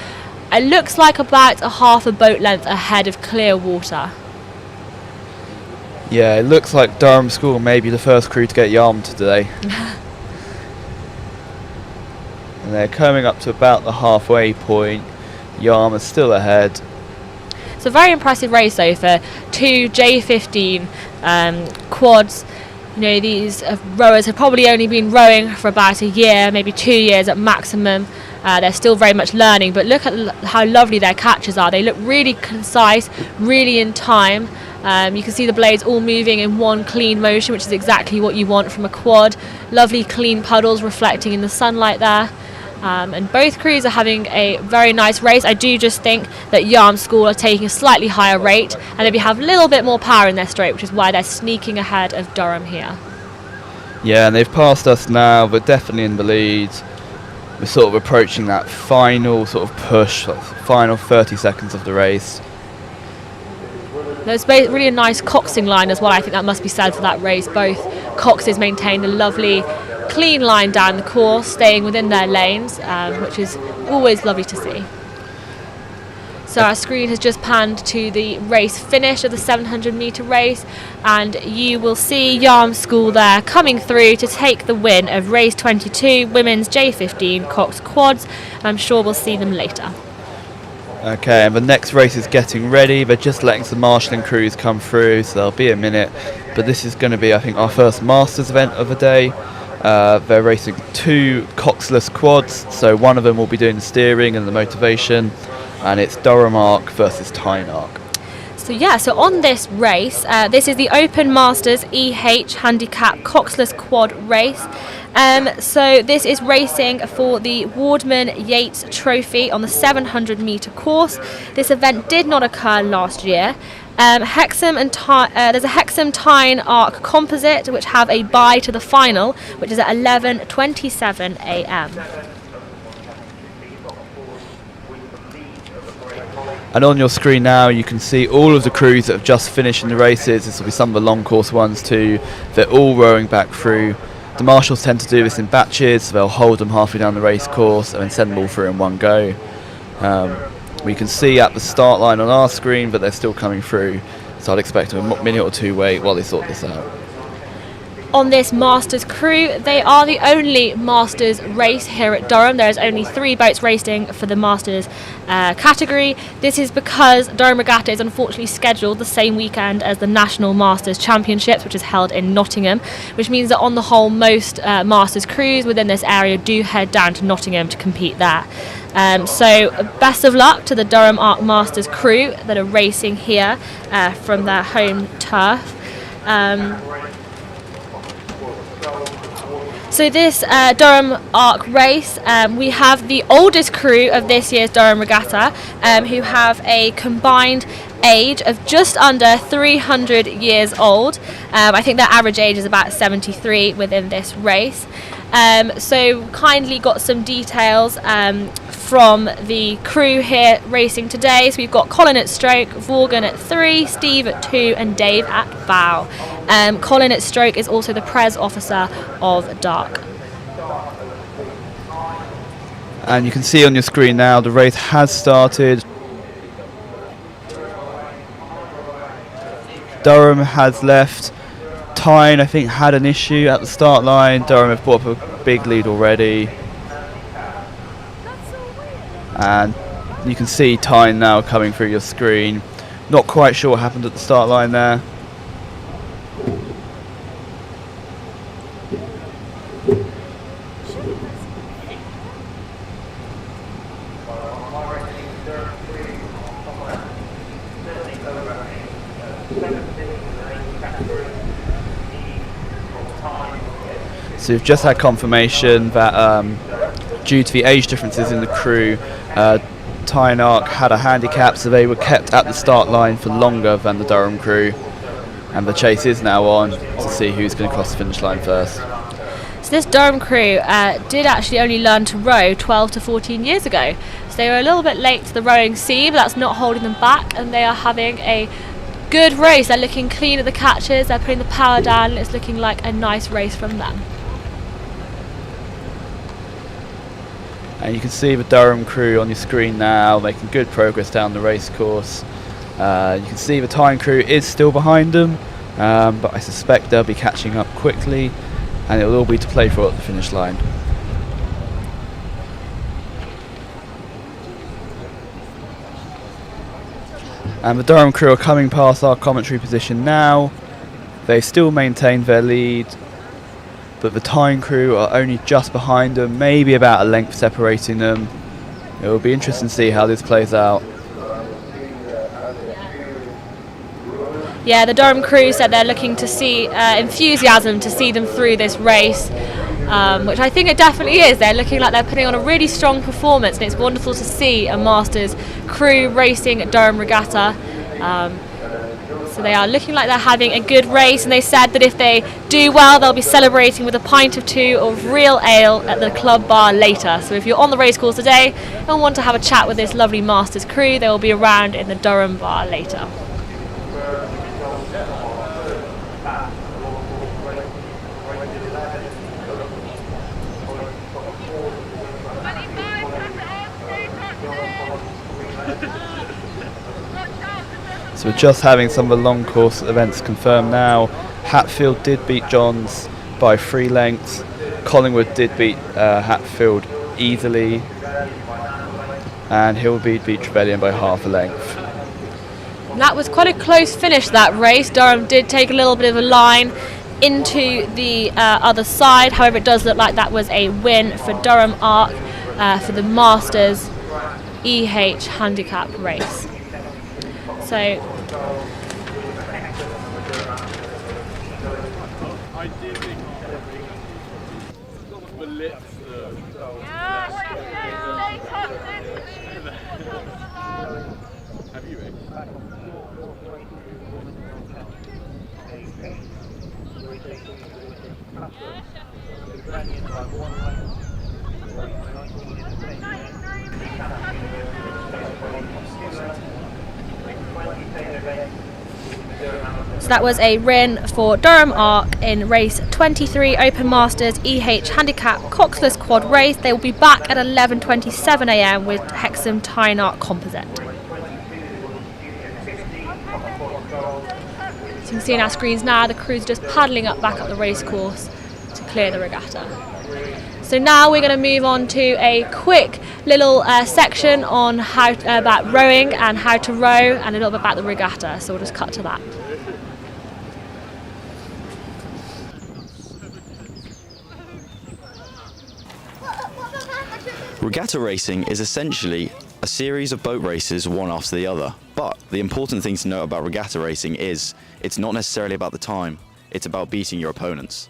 it looks like about a half a boat length ahead of Clearwater. Yeah, it looks like Durham School may be the first crew to get Yarm today. And they're coming up to about the halfway point. Yarm is still ahead. It's a very impressive race though for 2 J15 quads. You know, these rowers have probably only been rowing for about a year, maybe 2 years at maximum. They're still very much learning, but look at how lovely their catches are. They look really concise, really in time. You can see the blades all moving in one clean motion, which is exactly what you want from a quad. Lovely clean puddles reflecting in the sunlight there. And both crews are having a very nice race. I do just think that Yarm School are taking a slightly higher rate and maybe have a little bit more power in their stroke, which is why they're sneaking ahead of Durham here. Yeah, and they've passed us now. We're definitely in the lead. We're sort of approaching that final sort of push, final 30 seconds of the race. There's really a nice coxing line as well. I think that must be said for that race. Both coxes maintained a lovely clean line down the course, staying within their lanes, which is always lovely to see. So our screen has just panned to the race finish of the 700 metre race, and you will see Yarm School there coming through to take the win of race 22 women's J15 Cox Quads. I'm sure we'll see them later. Okay, and the next race is getting ready. They're just letting some marshalling crews come through, so there'll be a minute. But this is going to be, I think, our first Masters event of the day. They're racing 2 coxless quads, so one of them will be doing the steering and the motivation, and it's Durham Arc versus Tyne Arc. So on this race, this is the Open Masters EH Handicap Coxless Quad race. So this is racing for the Wardman Yates Trophy on the 700 metre course. This event did not occur last year. There's a Hexham Tyne Arc composite which have a bye to the final, which is at 11:27 a.m. And on your screen now you can see all of the crews that have just finished in the races. This will be some of the long course ones too. They're all rowing back through. The marshals tend to do this in batches, so they'll hold them halfway down the race course and then send them all through in one go. We can see at the start line on our screen that they're still coming through, so I'd expect a minute or two wait while they sort this out. On this Masters crew, they are the only Masters race here at Durham. There is only 3 boats racing for the Masters category. This is because Durham Regatta is unfortunately scheduled the same weekend as the National Masters Championships, which is held in Nottingham, which means that on the whole most Masters crews within this area do head down to Nottingham to compete there. So best of luck to the Durham Arc Masters crew that are racing here from their home turf. So this Durham Arc race, we have the oldest crew of this year's Durham Regatta, who have a combined age of just under 300 years old. I think their average age is about 73 within this race. So kindly got some details from the crew here racing today. So we've got Colin at stroke, Vaughan at 3, Steve at 2 and Dave at bow. Colin at stroke is also the Pres officer of Dark. And you can see on your screen now the race has started. Durham has left. Tyne, I think, had an issue at the start line. Durham have brought up a big lead already. And you can see Tyne now coming through your screen. Not quite sure what happened at the start line there. So we've just had confirmation that due to the age differences in the crew, Tyne Arc had a handicap, so they were kept at the start line for longer than the Durham crew, and the chase is now on to see who's going to cross the finish line first. So this Durham crew did actually only learn to row 12 to 14 years ago, so they were a little bit late to the rowing scene, but that's not holding them back, and they are having a good race. They're looking clean at the catches, they're putting the power down, and it's looking like a nice race from them. And you can see the Durham crew on your screen now making good progress down the race course. You can see the Tyne crew is still behind them, but I suspect they'll be catching up quickly, and it will all be to play for at the finish line. And the Durham crew are coming past our commentary position now. They still maintain their lead, but the Tyne crew are only just behind them, maybe about a length separating them. It will be interesting to see how this plays out. Yeah, the Durham crew said they're looking to see enthusiasm to see them through this race, which I think it definitely is. They're looking like they're putting on a really strong performance, and it's wonderful to see a Masters crew racing at Durham Regatta. So they are looking like they're having a good race, and they said that if they do well, they'll be celebrating with a pint or 2 of real ale at the club bar later. So if you're on the racecourse today and want to have a chat with this lovely Masters crew, they will be around in the Durham bar later. So we're just having some of the long course events confirmed now. Hatfield did beat Johns by 3 lengths. Collingwood did beat Hatfield easily. And Hillbeat beat Trevelyan by half a length. That was quite a close finish, that race. Durham did take a little bit of a line into the other side. However, it does look like that was a win for Durham Arc for the Masters EH handicap race. So that was a win for Durham Arc in race 23 Open Masters EH Handicap Coxless Quad race. They will be back at 11:27 a.m. with Hexham Tyne Composite. So you can see on our screens now the crew's just paddling back up the race course to clear the regatta. So now we're going to move on to a quick little section on how about rowing and how to row, and a little bit about the regatta. So we'll just cut to that. Regatta racing is essentially a series of boat races one after the other. But the important thing to note about regatta racing is it's not necessarily about the time, it's about beating your opponents.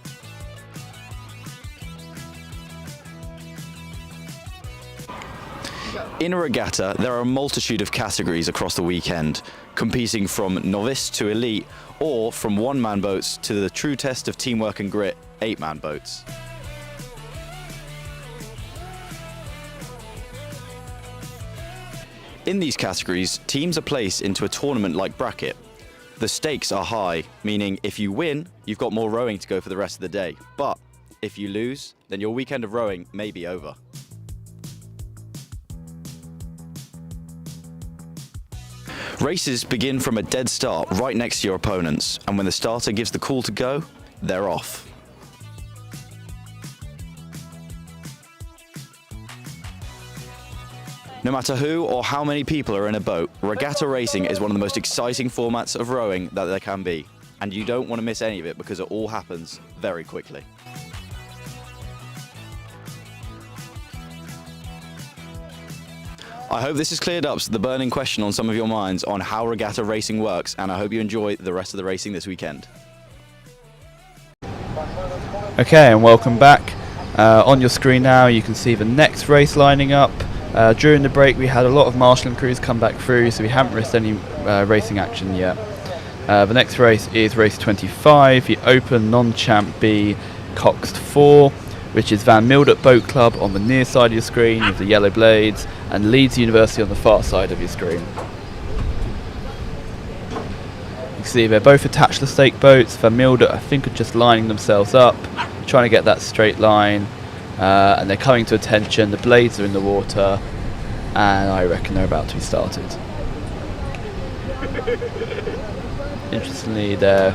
In a regatta, there are a multitude of categories across the weekend, competing from novice to elite, or from one-man boats to the true test of teamwork and grit, 8-man boats. In these categories, teams are placed into a tournament-like bracket. The stakes are high, meaning if you win, you've got more rowing to go for the rest of the day. But if you lose, then your weekend of rowing may be over. Races begin from a dead start right next to your opponents, and when the starter gives the call to go, they're off. No matter who or how many people are in a boat, regatta racing is one of the most exciting formats of rowing that there can be, and you don't want to miss any of it because it all happens very quickly. I hope this has cleared up the burning question on some of your minds on how regatta racing works, and I hope you enjoy the rest of the racing this weekend. Okay, and welcome back. On your screen now you can see the next race lining up. During the break we had a lot of marshalling crews come back through, so we haven't missed any racing action yet. The next race is race 25, the Open Non-Champ B Coxed 4, which is Van Mildert Boat Club on the near side of your screen with the yellow blades, and Leeds University on the far side of your screen. You can see they're both attached to stake boats. Van Mildert, I think, are just lining themselves up, trying to get that straight line. And they're coming to attention, the blades are in the water, and I reckon they're about to be started. Interestingly, their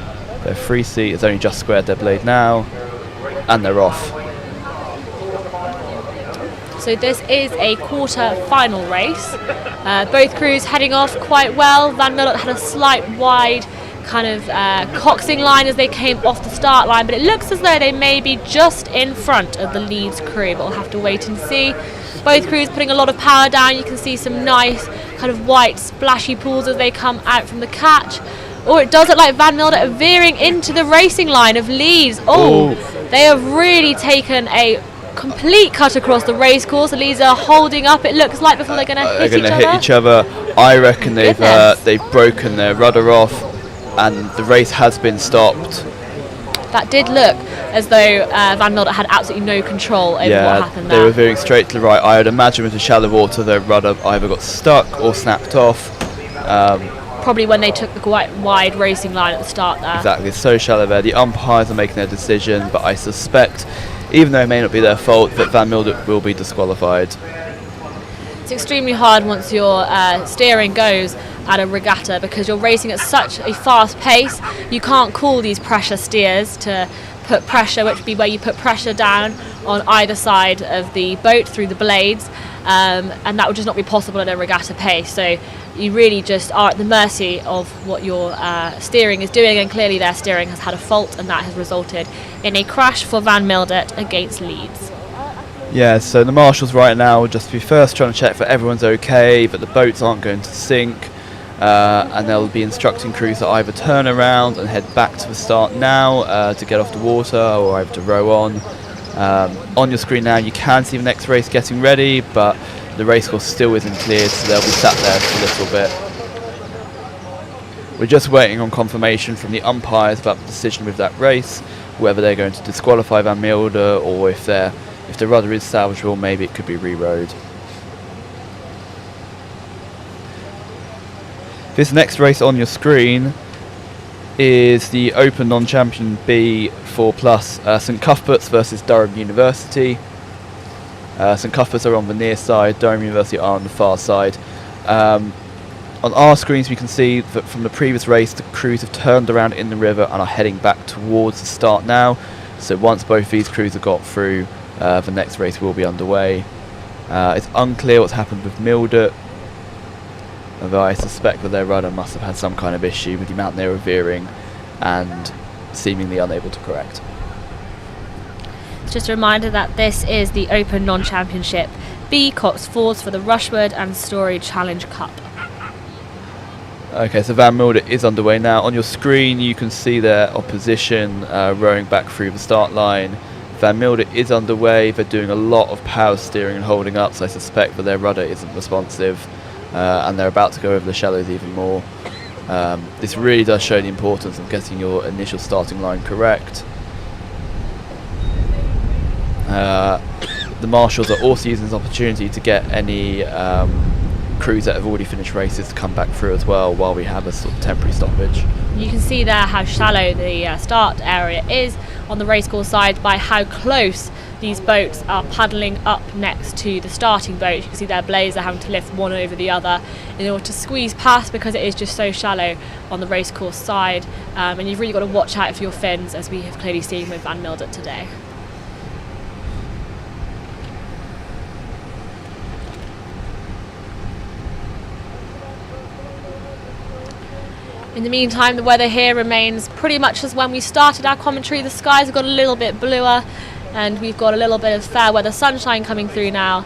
free seat has only just squared their blade now, and they're off. So this is a quarter-final race. Both crews heading off quite well. Van Mildert had a slight wide kind of coxing line as they came off the start line, but it looks as though they may be just in front of the Leeds crew, but we'll have to wait and see. Both crews putting a lot of power down. You can see some nice kind of white splashy pools as they come out from the catch. Oh, it does look like Van Mildert are veering into the racing line of Leeds. Oh, they have really taken a complete cut across the race course. The Leeds are holding up, it looks like, before they're going to hit each other. I reckon they've broken their rudder off, and the race has been stopped. That did look as though Van Mildert had absolutely no control over what happened there. They were veering straight to the right. I would imagine with the shallow water their rudder either got stuck or snapped off. Probably when they took the quite wide racing line at the start there. Exactly, it's so shallow there. The umpires are making their decision, but I suspect, even though it may not be their fault, that Van Mildert will be disqualified. It's extremely hard once your steering goes at a regatta because you're racing at such a fast pace. You can't call these pressure steers to put pressure, which would be where you put pressure down on either side of the boat through the blades, and that would just not be possible at a regatta pace. So you really just are at the mercy of what your steering is doing, and clearly their steering has had a fault, and that has resulted in a crash for Van Mildert against Leeds. Yeah, so the marshals right now will just be first trying to check that everyone's okay, that the boats aren't going to sink, and they'll be instructing crews to either turn around and head back to the start now to get off the water, or either to row on. On your screen now you can see the next race getting ready, but the racecourse still isn't cleared, so they'll be sat there for a little bit. We're just waiting on confirmation from the umpires about the decision with that race, whether they're going to disqualify Van Mildert, or if the rudder is salvageable, maybe it could be re-rowed. This next race on your screen is the Open Non-Champion B4+, St Cuthbert's versus Durham University. St Cuthbert's are on the near side, Durham University are on the far side. On our screens we can see that from the previous race the crews have turned around in the river and are heading back towards the start now. So once both these crews have got through, the next race will be underway. It's unclear what's happened with Mildert, although I suspect that their rudder must have had some kind of issue with the amount they were veering and seemingly unable to correct. Just a reminder that this is the Open Non-Championship B Cox Falls for the Rushwood and Story Challenge Cup. Okay, so Van Mildert is underway now. On your screen you can see their opposition rowing back through the start line. Van Mildert is underway. They're doing a lot of power steering and holding up, so I suspect that their rudder isn't responsive, and they're about to go over the shallows even more. This really does show the importance of getting your initial starting line correct. The marshals are also using this opportunity to get any crews that have already finished races to come back through as well while we have a sort of temporary stoppage. You can see there how shallow the start area is on the racecourse side by how close these boats are paddling up next to the starting boat. You can see their blades are having to lift one over the other in order to squeeze past because it is just so shallow on the racecourse side, and you've really got to watch out for your fins, as we have clearly seen with Van Mildert today. In the meantime, the weather here remains pretty much as when we started our commentary. The skies have got a little bit bluer and we've got a little bit of fair weather sunshine coming through now.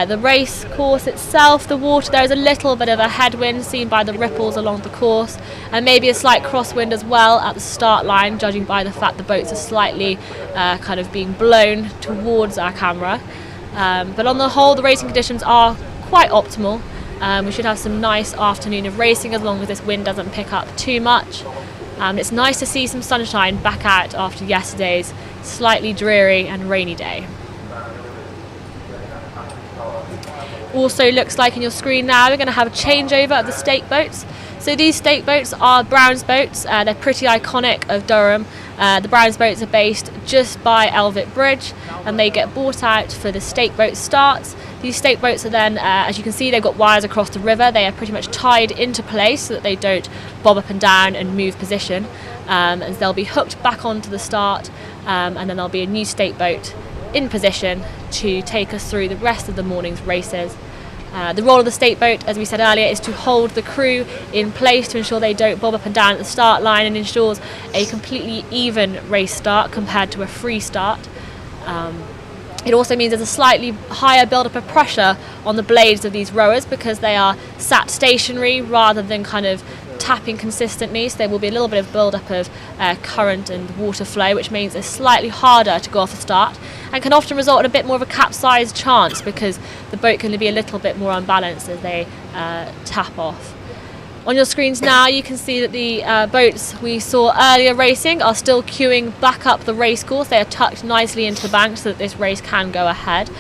The race course itself, the water, there is a little bit of a headwind seen by the ripples along the course, and maybe a slight crosswind as well at the start line, judging by the fact the boats are slightly kind of being blown towards our camera. But on the whole, the racing conditions are quite optimal. We should have some nice afternoon of racing as long as this wind doesn't pick up too much. It's nice to see some sunshine back out after yesterday's slightly dreary and rainy day. Also looks like in your screen now we're going to have a changeover of the stake boats. So these stake boats are Brown's boats. They're pretty iconic of Durham. The Brown's boats are based just by Elvit Bridge and they get bought out for the stake boat starts. These stake boats are then, as you can see, they've got wires across the river. They are pretty much tied into place so that they don't bob up and down and move position. And they'll be hooked back onto the start, and then there'll be a new stake boat in position to take us through the rest of the morning's races. The role of the stake boat, as we said earlier, is to hold the crew in place to ensure they don't bob up and down at the start line, and ensures a completely even race start compared to a free start. It also means there's a slightly higher build-up of pressure on the blades of these rowers because they are sat stationary rather than kind of tapping consistently, so there will be a little bit of build-up of current and water flow, which means it's slightly harder to go off the start and can often result in a bit more of a capsize chance because the boat can be a little bit more unbalanced as they tap off. On your screens now you can see that the boats we saw earlier racing are still queuing back up the race course. They are tucked nicely into the bank so that this race can go ahead.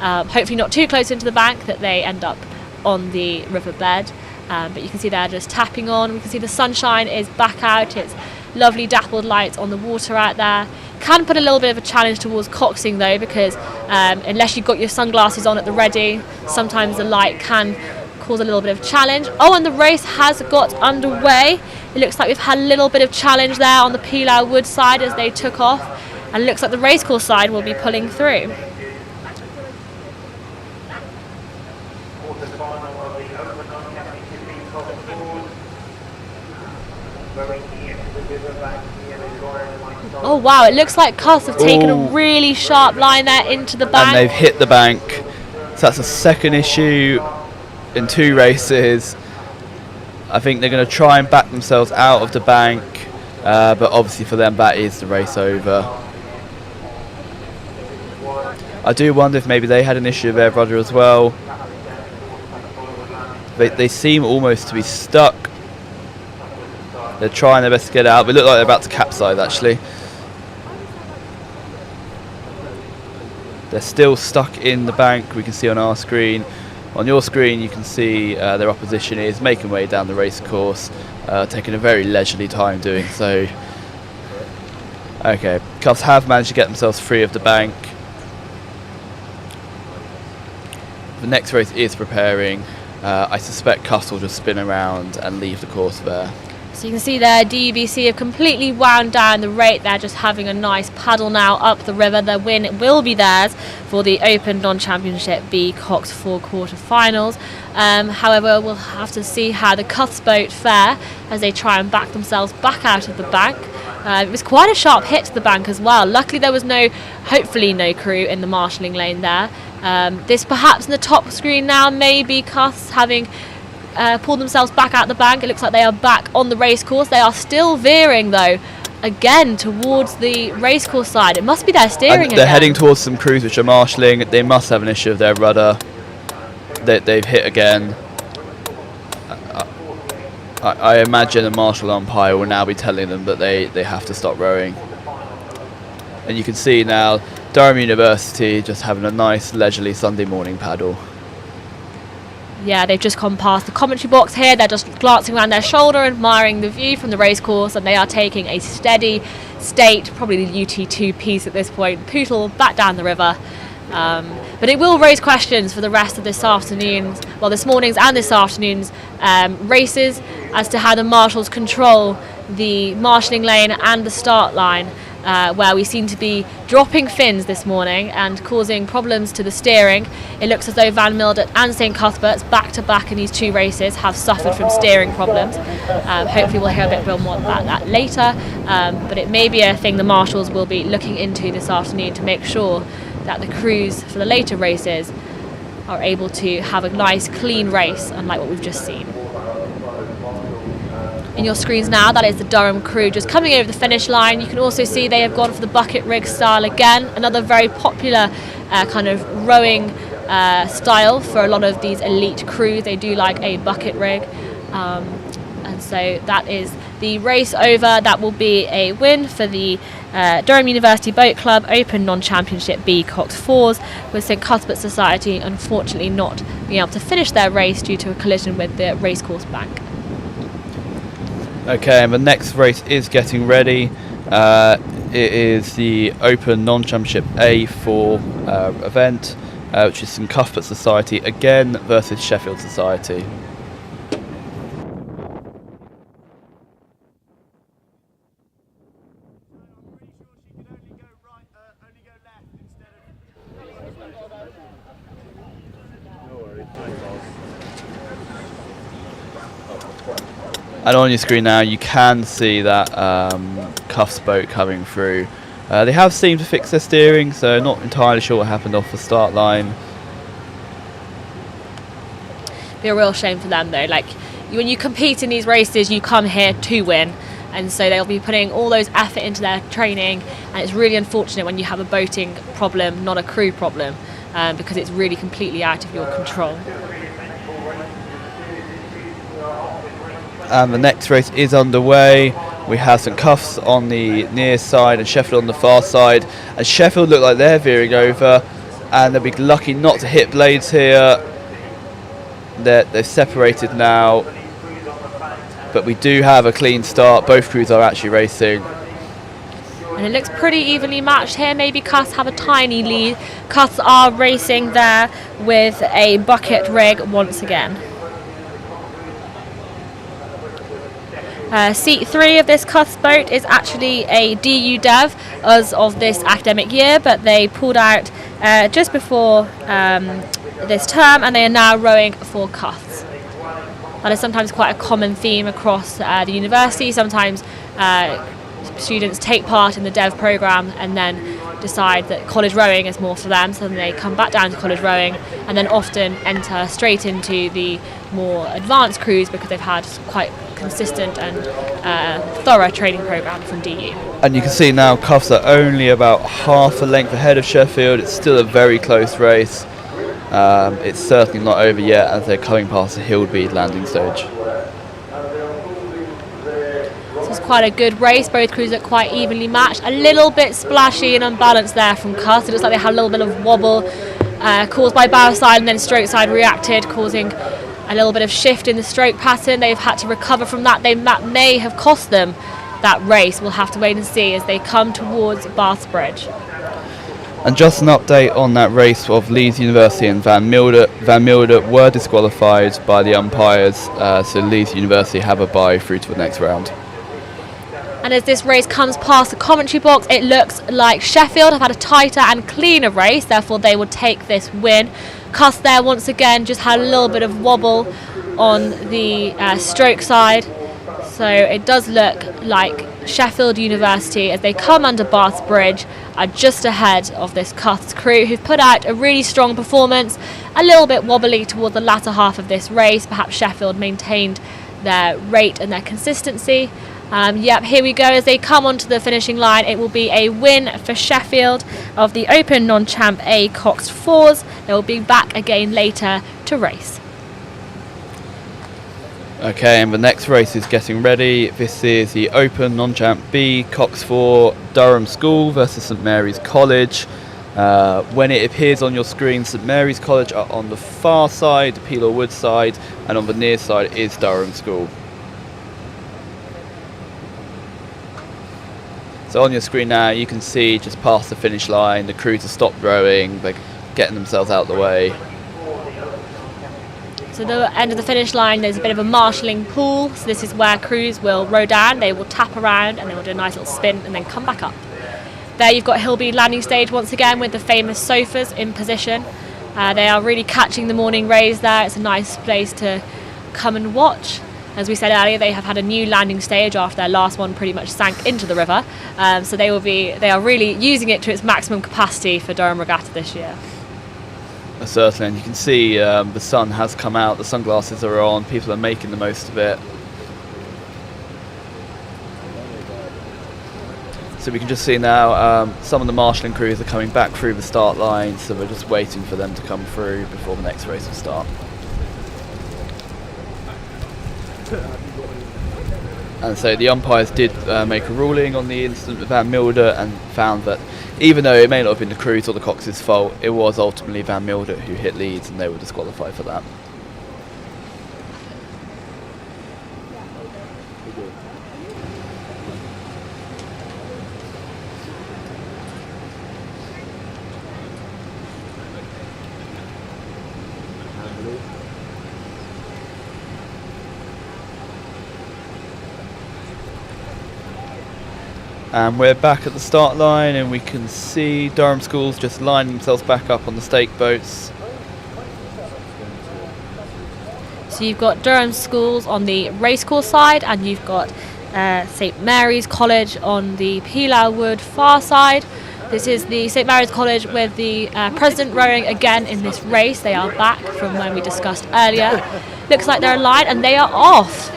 Hopefully not too close into the bank that they end up on the riverbed. But you can see they're just tapping on. We can see the sunshine is back out. It's lovely dappled lights on the water out there. Can put a little bit of a challenge towards coxing though, because unless you've got your sunglasses on at the ready, sometimes the light can cause a little bit of challenge. Oh, and the race has got underway. It looks like we've had a little bit of challenge there on the Pilau Wood side as they took off, and it looks like the racecourse side will be pulling through. Oh wow, it looks like Cuss have taken a really sharp line there into the bank. And they've hit the bank. So that's a second issue in 2 races. I think they're going to try and back themselves out of the bank, but obviously for them that is the race over. I do wonder if maybe they had an issue with their rudder as well. They seem almost to be stuck. They're trying their best to get out. They look like they're about to capsize actually. They're still stuck in the bank, we can see on our screen. On your screen you can see their opposition is making way down the race course, taking a very leisurely time doing so. Okay, Cuffs have managed to get themselves free of the bank. The next race is preparing. I suspect Cuffs will just spin around and leave the course there. So you can see there DUBC have completely wound down the rate. They're just having a nice paddle now up the river. The win will be theirs for the Open Non-Championship B Cox 4 quarter-finals. However, we'll have to see how the Cuffs boat fare as they try and back themselves back out of the bank. It was quite a sharp hit to the bank as well. Luckily there was hopefully no crew in the marshalling lane there. This perhaps in the top screen now, maybe Cuffs having pulled themselves back out the bank. It looks like they are back on the racecourse. They are still veering though, again towards the racecourse side. It must be their steering. They're heading towards some crews which are marshalling. They must have an issue with their rudder. They've hit again. I imagine a marshal umpire will now be telling them that they have to stop rowing. And you can see now Durham University just having a nice leisurely Sunday morning paddle. Yeah, they've just gone past the commentary box here. They're just glancing around their shoulder, admiring the view from the racecourse, and they are taking a steady state, probably the UT2 piece at this point, poodle back down the river. But it will raise questions for the rest of this afternoon's, well, this morning's and this afternoon's races as to how the marshals control the marshalling lane and the start line, where we seem to be dropping fins this morning and causing problems to the steering. It looks as though Van Mildert and St Cuthbert's back to back in these 2 races have suffered from steering problems. Hopefully we'll hear a bit more about that later, but it may be a thing the marshals will be looking into this afternoon to make sure that the crews for the later races are able to have a nice clean race, unlike what we've just seen. In your screens now, that is the Durham crew just coming over the finish line. You can also see they have gone for the bucket rig style again, another very popular kind of rowing style for a lot of these elite crews. They do like a bucket rig, and so that is the race over. That will be a win for the Durham University Boat Club Open Non-Championship B Cox 4s, with St Cuthbert Society unfortunately not being able to finish their race due to a collision with the racecourse bank. Okay, and the next race is getting ready. It is the Open Non-Championship A4 event, which is St Cuthbert Society again versus Sheffield Society. And on your screen now, you can see that Cuffs boat coming through. They have seemed to fix their steering, so not entirely sure what happened off the start line. Be a real shame for them though. Like, when you compete in these races, you come here to win, and so they'll be putting all those effort into their training, and it's really unfortunate when you have a boating problem, not a crew problem, because it's really completely out of your control. And the next race is underway. We have St Cuffs on the near side and Sheffield on the far side. And Sheffield look like they're veering over, and they'll be lucky not to hit blades here. They're separated now, but we do have a clean start. Both crews are actually racing. And it looks pretty evenly matched here. Maybe Cuss have a tiny lead. Cuss are racing there with a bucket rig once again. Seat 3 of this Cuss boat is actually a DU dev as of this academic year, but they pulled out just before this term, and they are now rowing for Cuss. That is sometimes quite a common theme across the university. Sometimes students take part in the dev program and then decide that college rowing is more for them, so then they come back down to college rowing and then often enter straight into the more advanced crews because they've had quite consistent and thorough training program from DU. And you can see now Cuffs are only about half a length ahead of Sheffield. It's still a very close race. It's certainly not over yet as they're coming past the Hillbead landing stage. So it's quite a good race. Both crews look quite evenly matched. A little bit splashy and unbalanced there from Cuss. It looks like they had a little bit of wobble caused by bow side, and then stroke side reacted, causing a little bit of shift in the stroke pattern. They've had to recover from that. That may have cost them that race. We'll have to wait and see as they come towards Bathsbridge. And just an update on that race of Leeds University and Van Milde. Van Milde were disqualified by the umpires, so Leeds University have a bye through to the next round. And as this race comes past the commentary box, it looks like Sheffield have had a tighter and cleaner race, therefore they will take this win. Cuss there once again just had a little bit of wobble on the stroke side, so it does look like Sheffield University, as they come under Bath's Bridge, are just ahead of this Cuss crew, who've put out a really strong performance. A little bit wobbly toward the latter half of this race. Perhaps Sheffield maintained their rate and their consistency. Yep, here we go. As they come onto the finishing line, it will be a win for Sheffield of the Open Non-Champ A Coxed Fours. They will be back again later to race. Okay, and the next race is getting ready. This is the Open Non-Champ B Cox 4 Durham School versus St Mary's College. When it appears on your screen, St Mary's College are on the far side, the Peel or Wood side, and on the near side is Durham School. So on your screen now, you can see just past the finish line, the crews have stopped rowing, they're getting themselves out of the way. So the end of the finish line, there's a bit of a marshalling pool. So this is where crews will row down, they will tap around and they will do a nice little spin and then come back up. There you've got Hillbead landing stage once again with the famous sofas in position. They are really catching the morning rays there. It's a nice place to come and watch. As we said earlier, they have had a new landing stage after their last one pretty much sank into the river. So they are really using it to its maximum capacity for Durham Regatta this year. Certainly, and you can see the sun has come out, the sunglasses are on, people are making the most of it. So we can just see now some of the marshalling crews are coming back through the start line, so we're just waiting for them to come through before the next race will start. And so the umpires did make a ruling on the incident with Van Milde and found that even though it may not have been the crews or the Cox's fault, it was ultimately Van Milde who hit Leeds and they were disqualified for that. And we're back at the start line and we can see Durham Schools just lining themselves back up on the stake boats. So you've got Durham Schools on the racecourse side and you've got St Mary's College on the Pilar Wood far side. This is the St Mary's College with the president rowing again in this race. They are back from when we discussed earlier. Looks like they're aligned and they are off.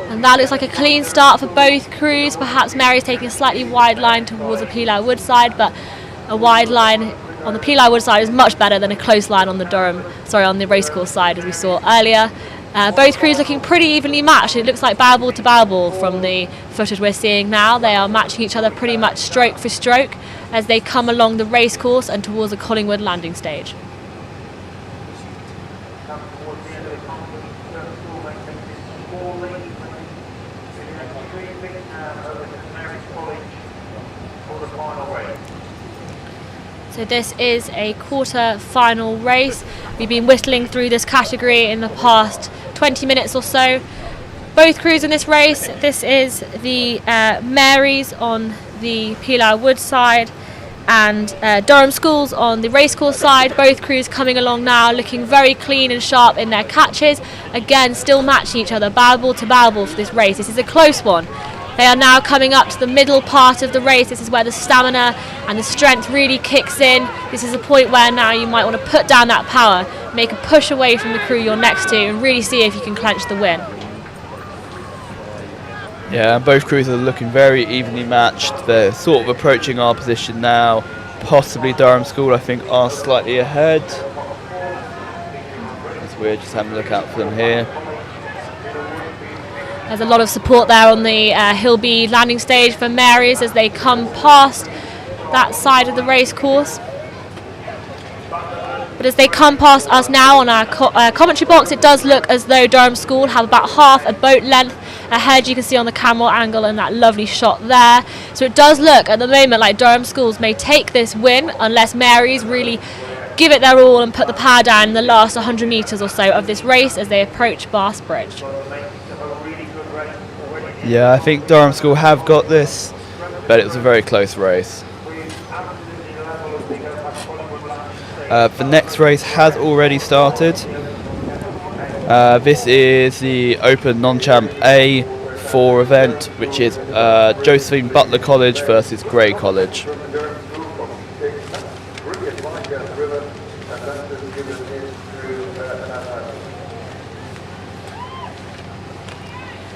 And that looks like a clean start for both crews. Perhaps Mary's taking a slightly wide line towards the Pilar Wood side, but a wide line on the Pilar Wood side is much better than a close line on the racecourse side, as we saw earlier. Both crews looking pretty evenly matched. It looks like bow ball to bow ball from the footage we're seeing now. They are matching each other pretty much stroke for stroke as they come along the racecourse and towards the Collingwood landing stage. So this is a quarter final race. We've been whittling through this category in the past 20 minutes or so. Both crews in this race. This is the Marys on the Pilar Wood side and Durham Schools on the racecourse side. Both crews coming along now, looking very clean and sharp in their catches. Again, still matching each other, barrel to barrel for this race. This is a close one. They are now coming up to the middle part of the race. This is where the stamina and the strength really kicks in. This is a point where now you might want to put down that power, make a push away from the crew you're next to and really see if you can clench the win. Yeah, both crews are looking very evenly matched. They're sort of approaching our position now. Possibly Durham School, I think, are slightly ahead. As we're just having a look out for them here. There's a lot of support there on the Hillby landing stage for Marys as they come past that side of the race course. But as they come past us now on our commentary box, it does look as though Durham School have about half a boat length ahead. You can see on the camera angle and that lovely shot there. So it does look at the moment like Durham Schools may take this win unless Marys really give it their all and put the power down in the last 100 metres or so of this race as they approach Bass Bridge. Yeah, I think Durham School have got this, but it was a very close race. The next race has already started. This is the Open Non-Champ A4 event, which is Josephine Butler College versus Grey College.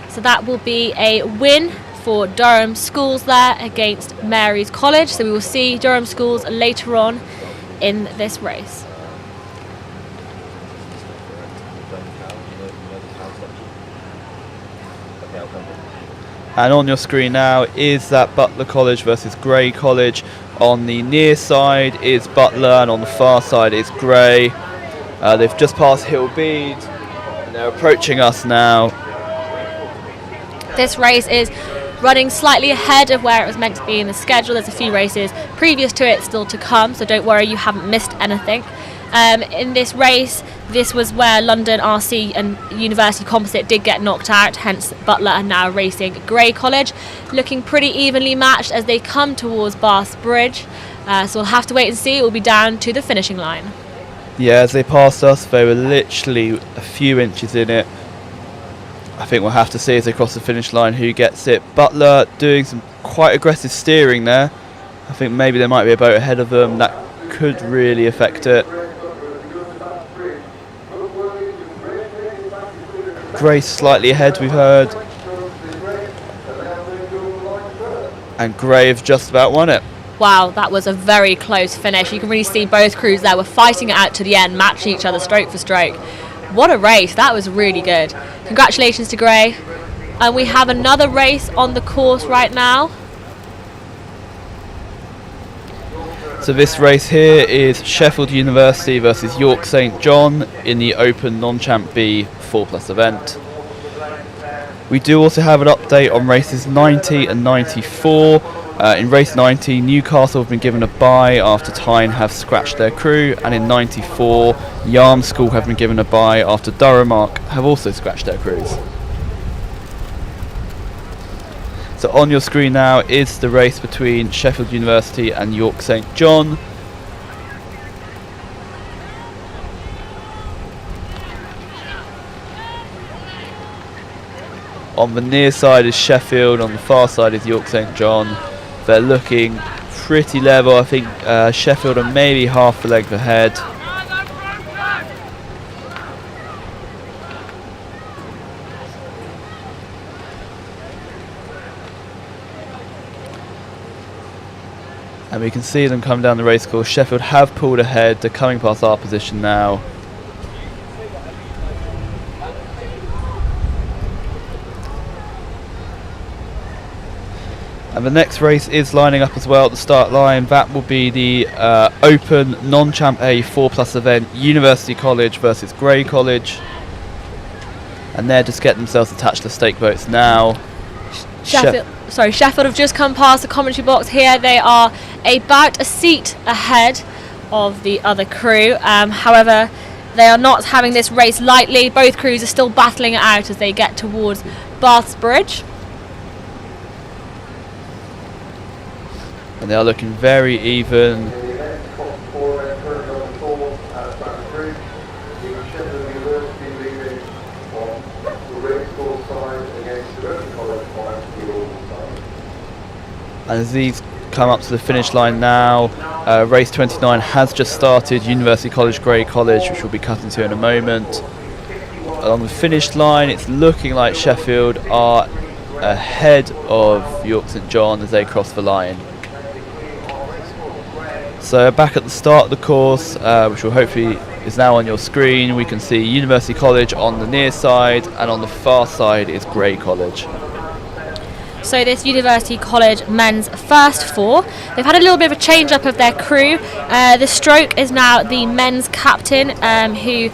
So that will be a win for Durham Schools there against Mary's College. So we will see Durham Schools later on in this race. And on your screen now is that Butler College versus Grey College. On the near side is Butler and on the far side is Grey. They've just passed Hillbead and they're approaching us now. This race is running slightly ahead of where it was meant to be in the schedule. There's a few races previous to it still to come, so don't worry, you haven't missed anything. In this race, this was where London RC and University Composite did get knocked out, hence Butler are now racing Grey College, looking pretty evenly matched as they come towards Bass Bridge. So we'll have to wait and see. It will be down to the finishing line. Yeah, as they passed us, they were literally a few inches in it. I think we'll have to see as they cross the finish line who gets it. Butler doing some quite aggressive steering there. I think maybe there might be a boat ahead of them. That could really affect it. Grey slightly ahead, we've heard. And Grey have just about won it. Wow, that was a very close finish. You can really see both crews there were fighting it out to the end, matching each other stroke for stroke. What a race, that was really good. Congratulations to Grey. And we have another race on the course right now. So this race here is Sheffield University versus York St John in the Open Non-Champ B 4+ event. We do also have an update on races 90 and 94. In race 90, Newcastle have been given a bye after Tyne have scratched their crew, and in 94, Yarm School have been given a bye after Durham Arc have also scratched their crews. So on your screen now is the race between Sheffield University and York St John. On the near side is Sheffield, on the far side is York St John. They're looking pretty level. I think Sheffield are maybe half a length ahead. And we can see them come down the race course. Sheffield have pulled ahead. They're coming past our position now. And the next race is lining up as well at the start line. That will be the Open Non-Champ A 4+ event, University College versus Grey College. And they're just getting themselves attached to stake boats now. Sheffield have just come past the commentary box here. They are about a seat ahead of the other crew. However, they are not having this race lightly. Both crews are still battling it out as they get towards Bath's Bridge. And they are looking very even. And as these come up to the finish line now, race 29 has just started, University College, Grey College, which we'll be cutting to in a moment. Along the finish line, it's looking like Sheffield are ahead of York St John as they cross the line. So back at the start of the course, which will hopefully is now on your screen, we can see University College on the near side, and on the far side is Grey College. So this University College men's first four, they've had a little bit of a change up of their crew. The stroke is now the men's captain, who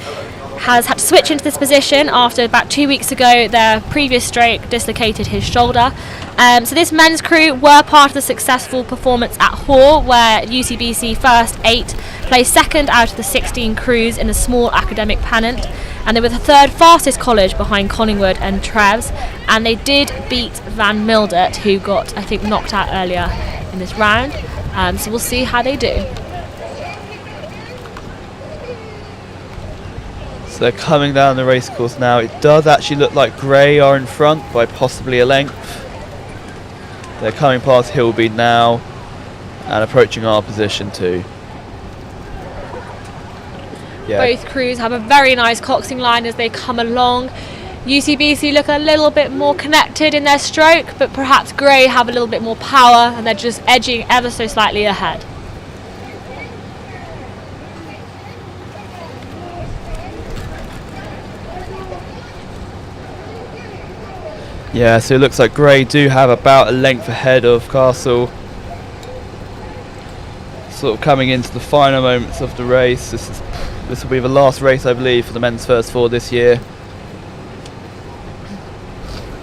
has had to switch into this position after about 2 weeks ago their previous stroke dislocated his shoulder. So this men's crew were part of the successful performance at Hoare, where UCBC first 8 placed second out of the 16 crews in a small academic pennant, and they were the third fastest college behind Collingwood and Trevs, and they did beat Van Mildert, who got, I think, knocked out earlier in this round. So we'll see how they do. So they're coming down the racecourse now. It does actually look like Grey are in front by possibly a length. They're coming past Hillbead now and approaching our position too. Yeah. Both crews have a very nice coxing line as they come along. UCBC look a little bit more connected in their stroke, but perhaps Grey have a little bit more power and they're just edging ever so slightly ahead. Yeah, so it looks like Grey do have about a length ahead of Castle. Sort of coming into the final moments of the race. This will be the last race, I believe, for the men's first four this year.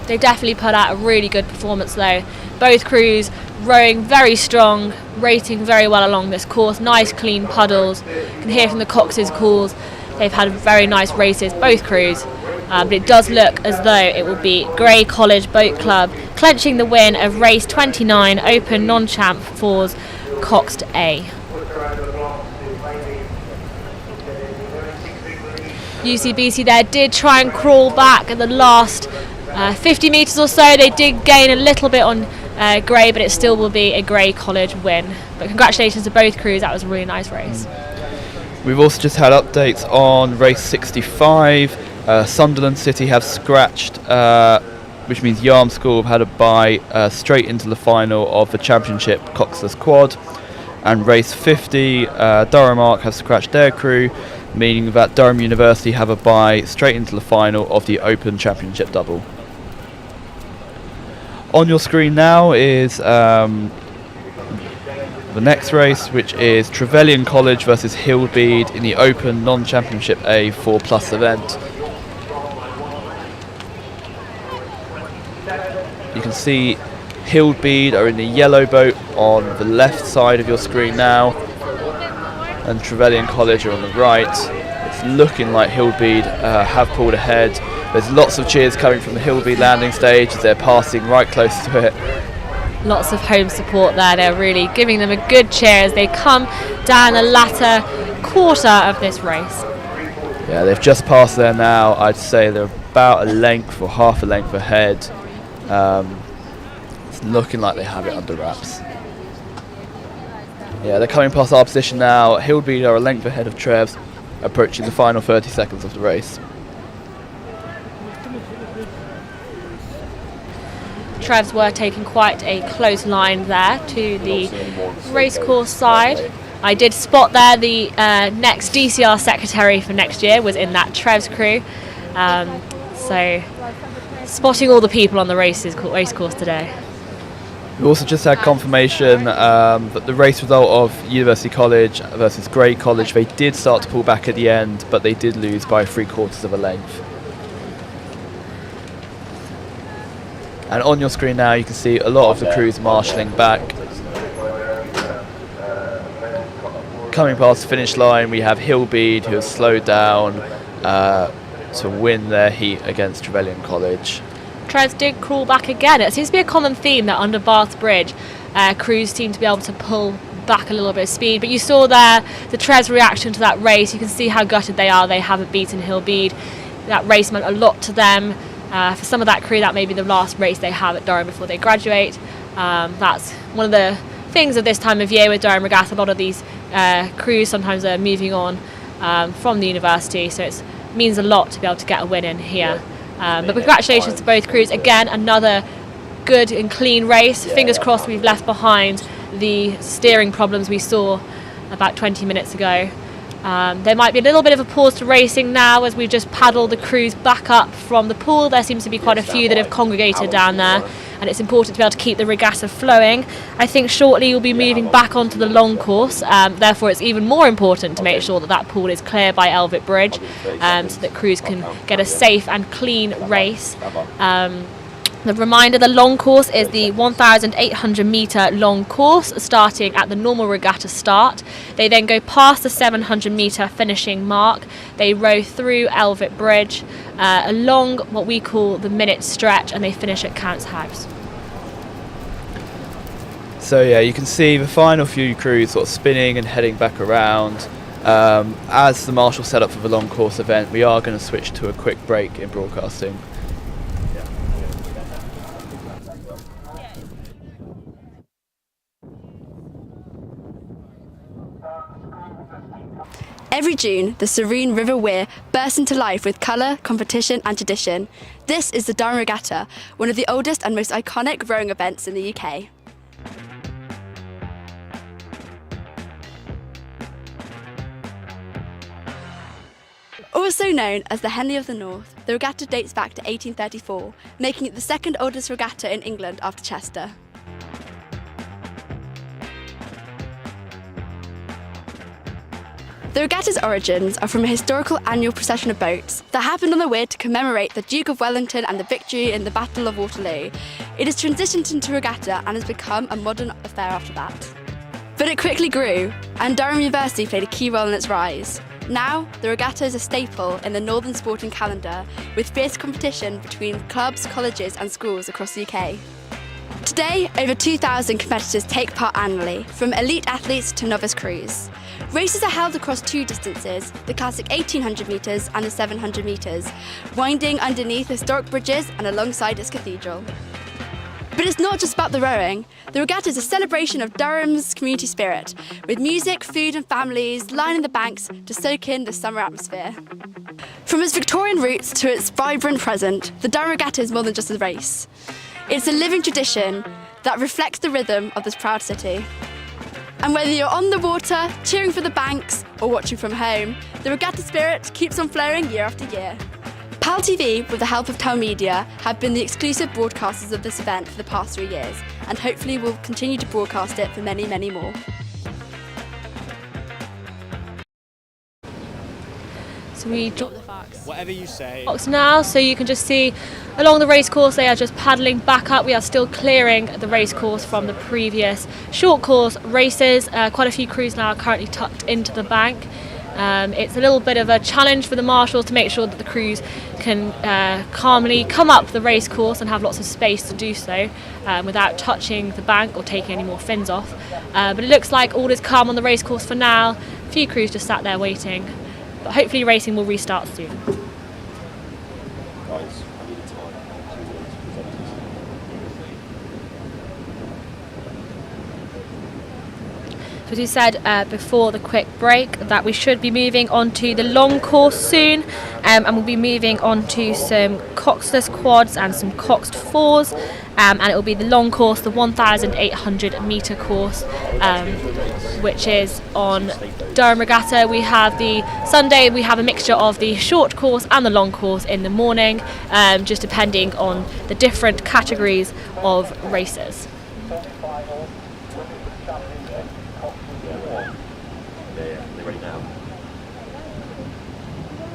They definitely put out a really good performance though. Both crews rowing very strong, rating very well along this course. Nice clean puddles. You can hear from the cox's calls. They've had very nice races, both crews. But it does look as though it will be Grey College Boat Club clenching the win of race 29, Open Non-Champ 4's Coxed A. UCBC there did try and crawl back at the last 50 metres or so. They did gain a little bit on Grey, but it still will be a Grey College win. But congratulations to both crews, that was a really nice race. We've also just had updates on race 65. Sunderland City have scratched, which means Yarm School have had a bye straight into the final of the Championship Coxless Quad. And race 50, Durham Arc have scratched their crew, meaning that Durham University have a bye straight into the final of the Open Championship Double. On your screen now is the next race, which is Trevelyan College versus Hillbead in the Open Non-Championship A 4+ event. You can see Hillbead are in the yellow boat on the left side of your screen now, and Trevelyan College are on the right. It's looking like Hillbead have pulled ahead. There's lots of cheers coming from the Hillbead landing stage as they're passing right close to it. Lots of home support there. They're really giving them a good cheer as they come down the latter quarter of this race. Yeah, they've just passed there now. I'd say they're about a length or half a length ahead. It's looking like they have it under wraps. Yeah, they're coming past our position now. Hillbead are a length ahead of Trevs, approaching the final 30 seconds of the race. Trevs were taking quite a close line there to the racecourse side. I did spot there the next DCR secretary for next year was in that Trevs crew. So spotting all the people on the racecourse today. We also just had confirmation that the race result of University College versus Grey College, they did start to pull back at the end, but they did lose by 3/4 of a length. And on your screen now you can see a lot of the crews marshalling back. Coming past the finish line we have Hillbead, who has slowed down to win their heat against Trevelyan College. Trez did crawl back again. It seems to be a common theme that under Bath Bridge crews seem to be able to pull back a little bit of speed, but you saw there the Trez reaction to that race. You can see how gutted they are. They haven't beaten Hillbead. That race meant a lot to them. For some of that crew, that may be the last race they have at Durham before they graduate. That's one of the things at this time of year with Durham Regatta. A lot of these crews sometimes are moving on from the university, so it means a lot to be able to get a win in here. But congratulations to both crews. Again, another good and clean race. Fingers crossed we've left behind the steering problems we saw about 20 minutes ago. There might be a little bit of a pause to racing now as we just paddle the crews back up from the pool. There seems to be quite a few that have congregated down there, and it's important to be able to keep the regatta flowing. I think shortly we'll be moving back onto the long course, therefore it's even more important to make sure that that pool is clear by Elvet Bridge, so that crews can get a safe and clean race. The reminder, the long course is the 1,800 metre long course starting at the normal regatta start. They then go past the 700 metre finishing mark. They row through Elvet Bridge along what we call the minute stretch, and they finish at Count's House. So yeah, you can see the final few crews sort of spinning and heading back around. As the marshal set up for the long course event, we are going to switch to a quick break in broadcasting. Every June, the serene River Wear bursts into life with colour, competition and tradition. This is the Durham Regatta, one of the oldest and most iconic rowing events in the UK. Also known as the Henley of the North, the regatta dates back to 1834, making it the second oldest regatta in England after Chester. The regatta's origins are from a historical annual procession of boats that happened on the Weir to commemorate the Duke of Wellington and the victory in the Battle of Waterloo. It has transitioned into regatta and has become a modern affair after that. But it quickly grew, and Durham University played a key role in its rise. Now, the regatta is a staple in the northern sporting calendar, with fierce competition between clubs, colleges and schools across the UK. Today, over 2,000 competitors take part annually, from elite athletes to novice crews. Races are held across two distances, the classic 1,800 metres and the 700 metres, winding underneath historic bridges and alongside its cathedral. But it's not just about the rowing. The regatta is a celebration of Durham's community spirit, with music, food and families lining the banks to soak in the summer atmosphere. From its Victorian roots to its vibrant present, the Durham Regatta is more than just a race. It's a living tradition that reflects the rhythm of this proud city. And whether you're on the water, cheering for the banks, or watching from home, the regatta spirit keeps on flowing year after year. PalTV, with the help of Tell Media, have been the exclusive broadcasters of this event for the past 3 years, and hopefully will continue to broadcast it for many, many more. So we drop the Whatever you say. box now, so you can just see along the race course they are just paddling back up. We are still clearing the race course from the previous short course races. Quite a few crews now are currently tucked into the bank. It's a little bit of a challenge for the marshals to make sure that the crews can calmly come up the race course and have lots of space to do so without touching the bank or taking any more fins off. But it looks like all is calm on the race course for now. A few crews just sat there waiting, but hopefully racing will restart soon. So as we said before the quick break, that we should be moving on to the long course soon, and we'll be moving on to some coxless quads and some coxed fours, and it will be the long course, the 1,800 metre course, which is on Durham Regatta. We have the Sunday, we have a mixture of the short course and the long course in the morning, just depending on the different categories of races. Ready now?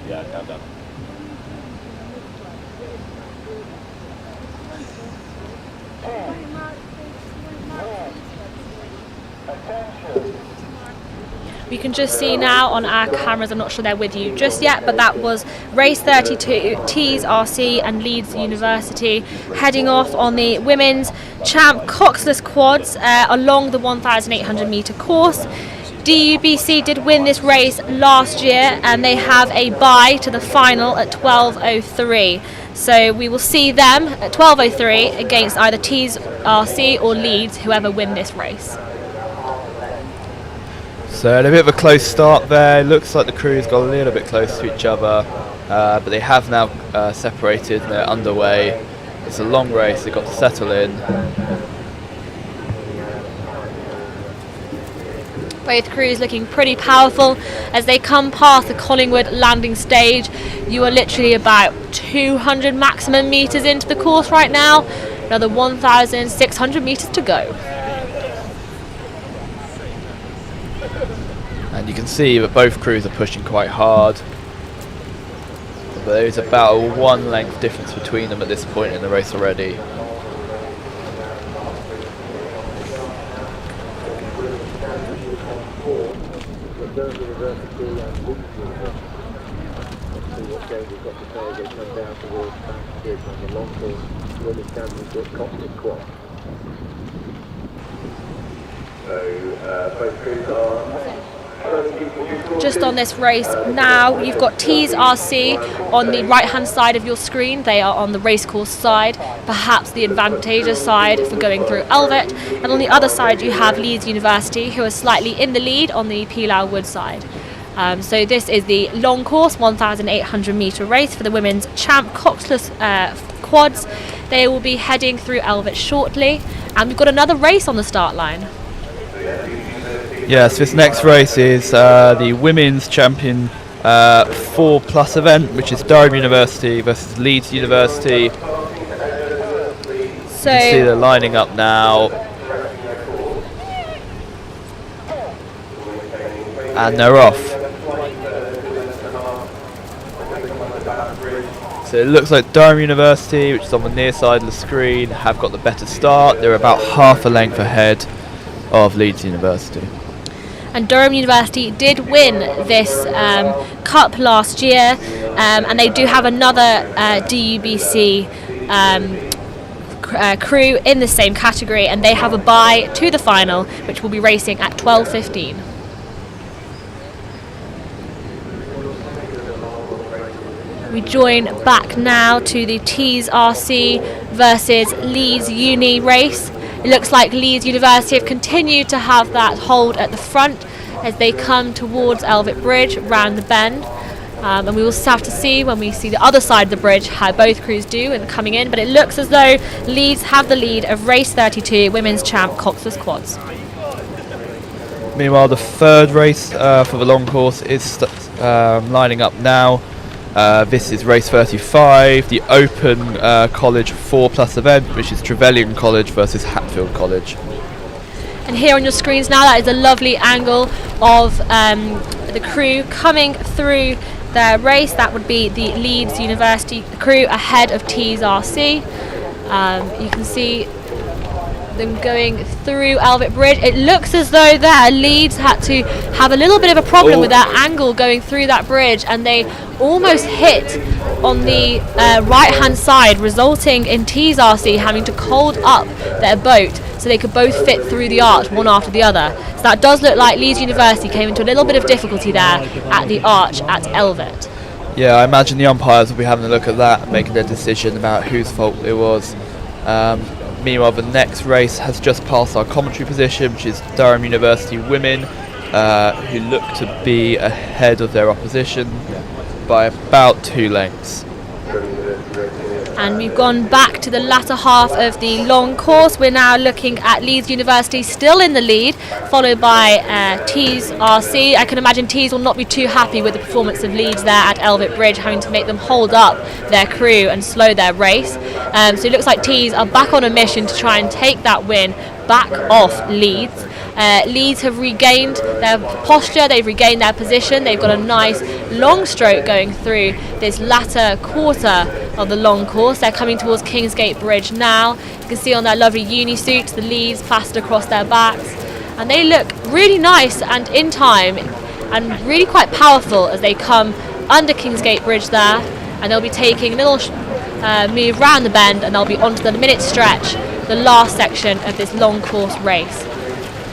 Yeah, countdown. We can just see now on our cameras, I'm not sure they're with you just yet, but that was race 32, Tees RC and Leeds University heading off on the women's champ coxless quads along the 1,800 metre course. DUBC did win this race last year and they have a bye to the final at 12:03. So we will see them at 12:03 against either Tees RC or Leeds, whoever win this race. So a bit of a close start there. Looks like the crews got a little bit close to each other, but they have now separated and they're underway. It's a long race, they've got to settle in. Both crews looking pretty powerful as they come past the Collingwood landing stage. You are literally about 200 maximum metres into the course right now. Another 1,600 metres to go. And you can see that both crews are pushing quite hard. But there's about a 1 length difference between them at this point in the race already. Just on this race now, you've got Tees RC on the right hand side of your screen. They are on the racecourse side, perhaps the advantageous side for going through Elvet, and on the other side you have Leeds University, who are slightly in the lead on the Pilau Wood side. So this is the long course 1,800 metre race for the women's champ coxless quads. They will be heading through Elvet shortly, and we've got another race on the start line. Yes, this next race is the women's champion 4+ event, which is Durham University versus Leeds University. You can see they're lining up now. And they're off. So it looks like Durham University, which is on the near side of the screen, have got the better start. They're about half a length ahead of Leeds University. And Durham University did win this cup last year, and they do have another DUBC crew in the same category, and they have a bye to the final, which will be racing at 12:15. We join back now to the Tees RC versus Leeds Uni race. It looks like Leeds University have continued to have that hold at the front as they come towards Elvet Bridge round the bend. And we will have to see when we see the other side of the bridge how both crews do in coming in, but it looks as though Leeds have the lead of race 32 women's champ coxless quads. Meanwhile, the third race for the long course is lining up now. This is race 35, the Open College 4+ event, which is Trevelyan College versus Hatfield College. And here on your screens now, that is a lovely angle of the crew coming through their race. That would be the Leeds University crew ahead of Tees RC. You can see them going through Elvet Bridge. It looks as though their Leeds had to have a little bit of a problem with that angle going through that bridge, and they almost hit on the right hand side, resulting in Tees RC having to hold up their boat so they could both fit through the arch one after the other. So that does look like Leeds University came into a little bit of difficulty there at the arch at Elvet. Yeah, I imagine the umpires will be having a look at that and making their decision about whose fault it was. Meanwhile, the next race has just passed our commentary position, which is Durham University women, who look to be ahead of their opposition by about 2 lengths. And we've gone back to the latter half of the long course. We're now looking at Leeds University still in the lead, followed by Tees RC. I can imagine Tees will not be too happy with the performance of Leeds there at Elvet Bridge, having to make them hold up their crew and slow their race. So it looks like Tees are back on a mission to try and take that win back off Leeds. Leeds have regained their posture, they've regained their position, they've got a nice long stroke going through this latter quarter of the long course. They're coming towards Kingsgate Bridge now. You can see on their lovely uni suits the Leeds plastered across their backs. and they look really nice and in time and really quite powerful as they come under Kingsgate Bridge there, and they'll be taking a little move round the bend, and they'll be onto the minute stretch, the last section of this long course race.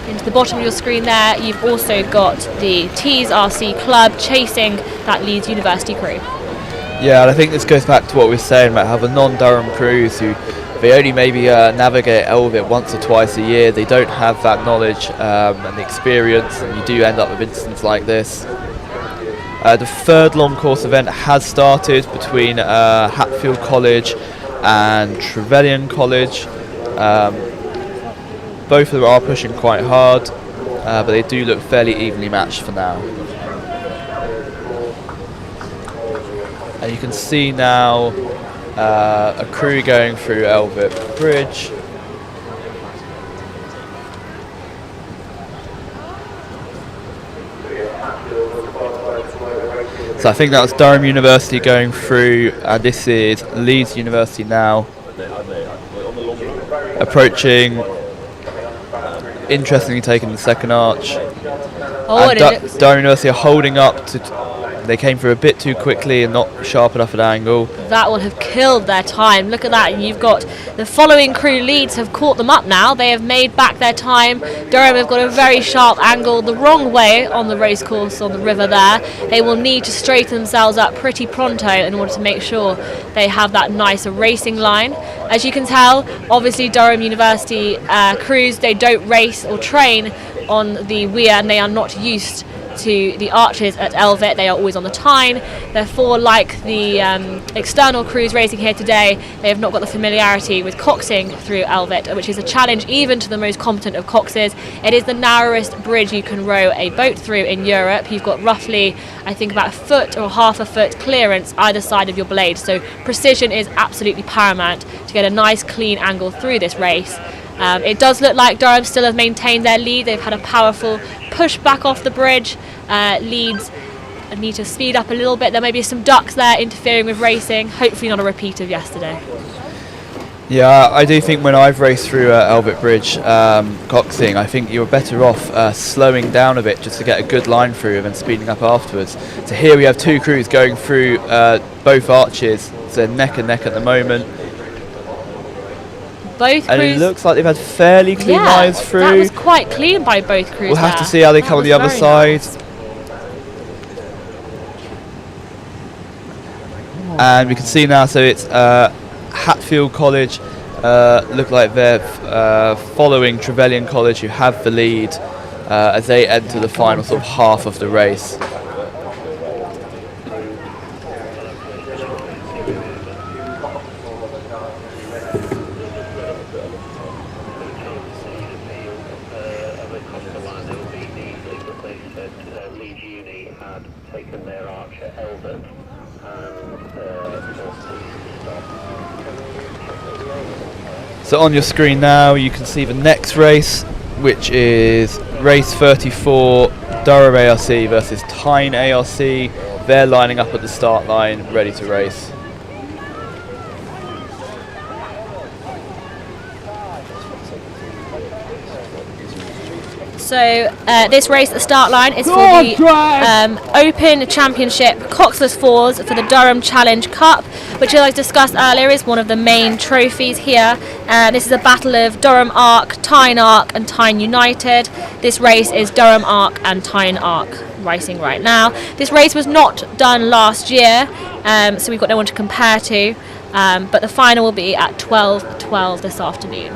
Into the bottom of your screen there, you've also got the Tees RC Club chasing that Leeds University crew. Yeah, and I think this goes back to what we were saying about how the non-Durham crews, who they only maybe navigate Elvit once or twice a year, they don't have that knowledge and experience, and you do end up with incidents like this. The third long course event has started between Hatfield College and Trevelyan College. Both of them are pushing quite hard, but they do look fairly evenly matched for now. And you can see now a crew going through Elvit Bridge. So I think that was Durham University going through, and this is Leeds University now. Approaching, interestingly taking the second arch. Oh, and Durham University are holding up to. They came through a bit too quickly and not sharp enough at angle. That will have killed their time. Look at that. And you've got the following crew Leeds have caught them up now. They have made back their time. Durham have got a very sharp angle the wrong way on the race course on the river there. They will need to straighten themselves up pretty pronto in order to make sure they have that nice racing line. As you can tell, obviously Durham University crews, they don't race or train on the weir, and they are not used to the arches at Elvit. They are always on the Tyne. Therefore, like the external crews racing here today, they have not got the familiarity with coxing through Elvit, which is a challenge even to the most competent of coxers. It is the narrowest bridge you can row a boat through in Europe. You've got roughly, I think, about a foot or half a foot clearance either side of your blade, so precision is absolutely paramount to get a nice clean angle through this race. It does look like Durham still have maintained their lead. They've had a powerful push back off the bridge. Leeds need to speed up a little bit. There may be some ducks there interfering with racing. Hopefully not a repeat of yesterday. Yeah, I do think when I've raced through Elvit Bridge coxing, I think you're better off slowing down a bit just to get a good line through and then speeding up afterwards. So here we have two crews going through both arches. So neck and neck at the moment. Both and crews, it looks like they've had fairly clean lines through. That was quite clean by both crews. We'll have to see how they come on the other side. Nice. And we can see now, so it's Hatfield College look like they're following Trevelyan College, who have the lead as they enter the final sort of half of the race. So on your screen now you can see the next race, which is race 34, Durham ARC versus Tyne ARC. They're lining up at the start line, ready to race. So this race at the start line is for the Open Championship Coxless Fours for the Durham Challenge Cup, which, as I discussed earlier, is one of the main trophies here. This is a battle of Durham Arc, Tyne Arc and Tyne United. This race is Durham Arc and Tyne Arc racing right now. This race was not done last year, so we've got no one to compare to, but the final will be at 12:12 this afternoon.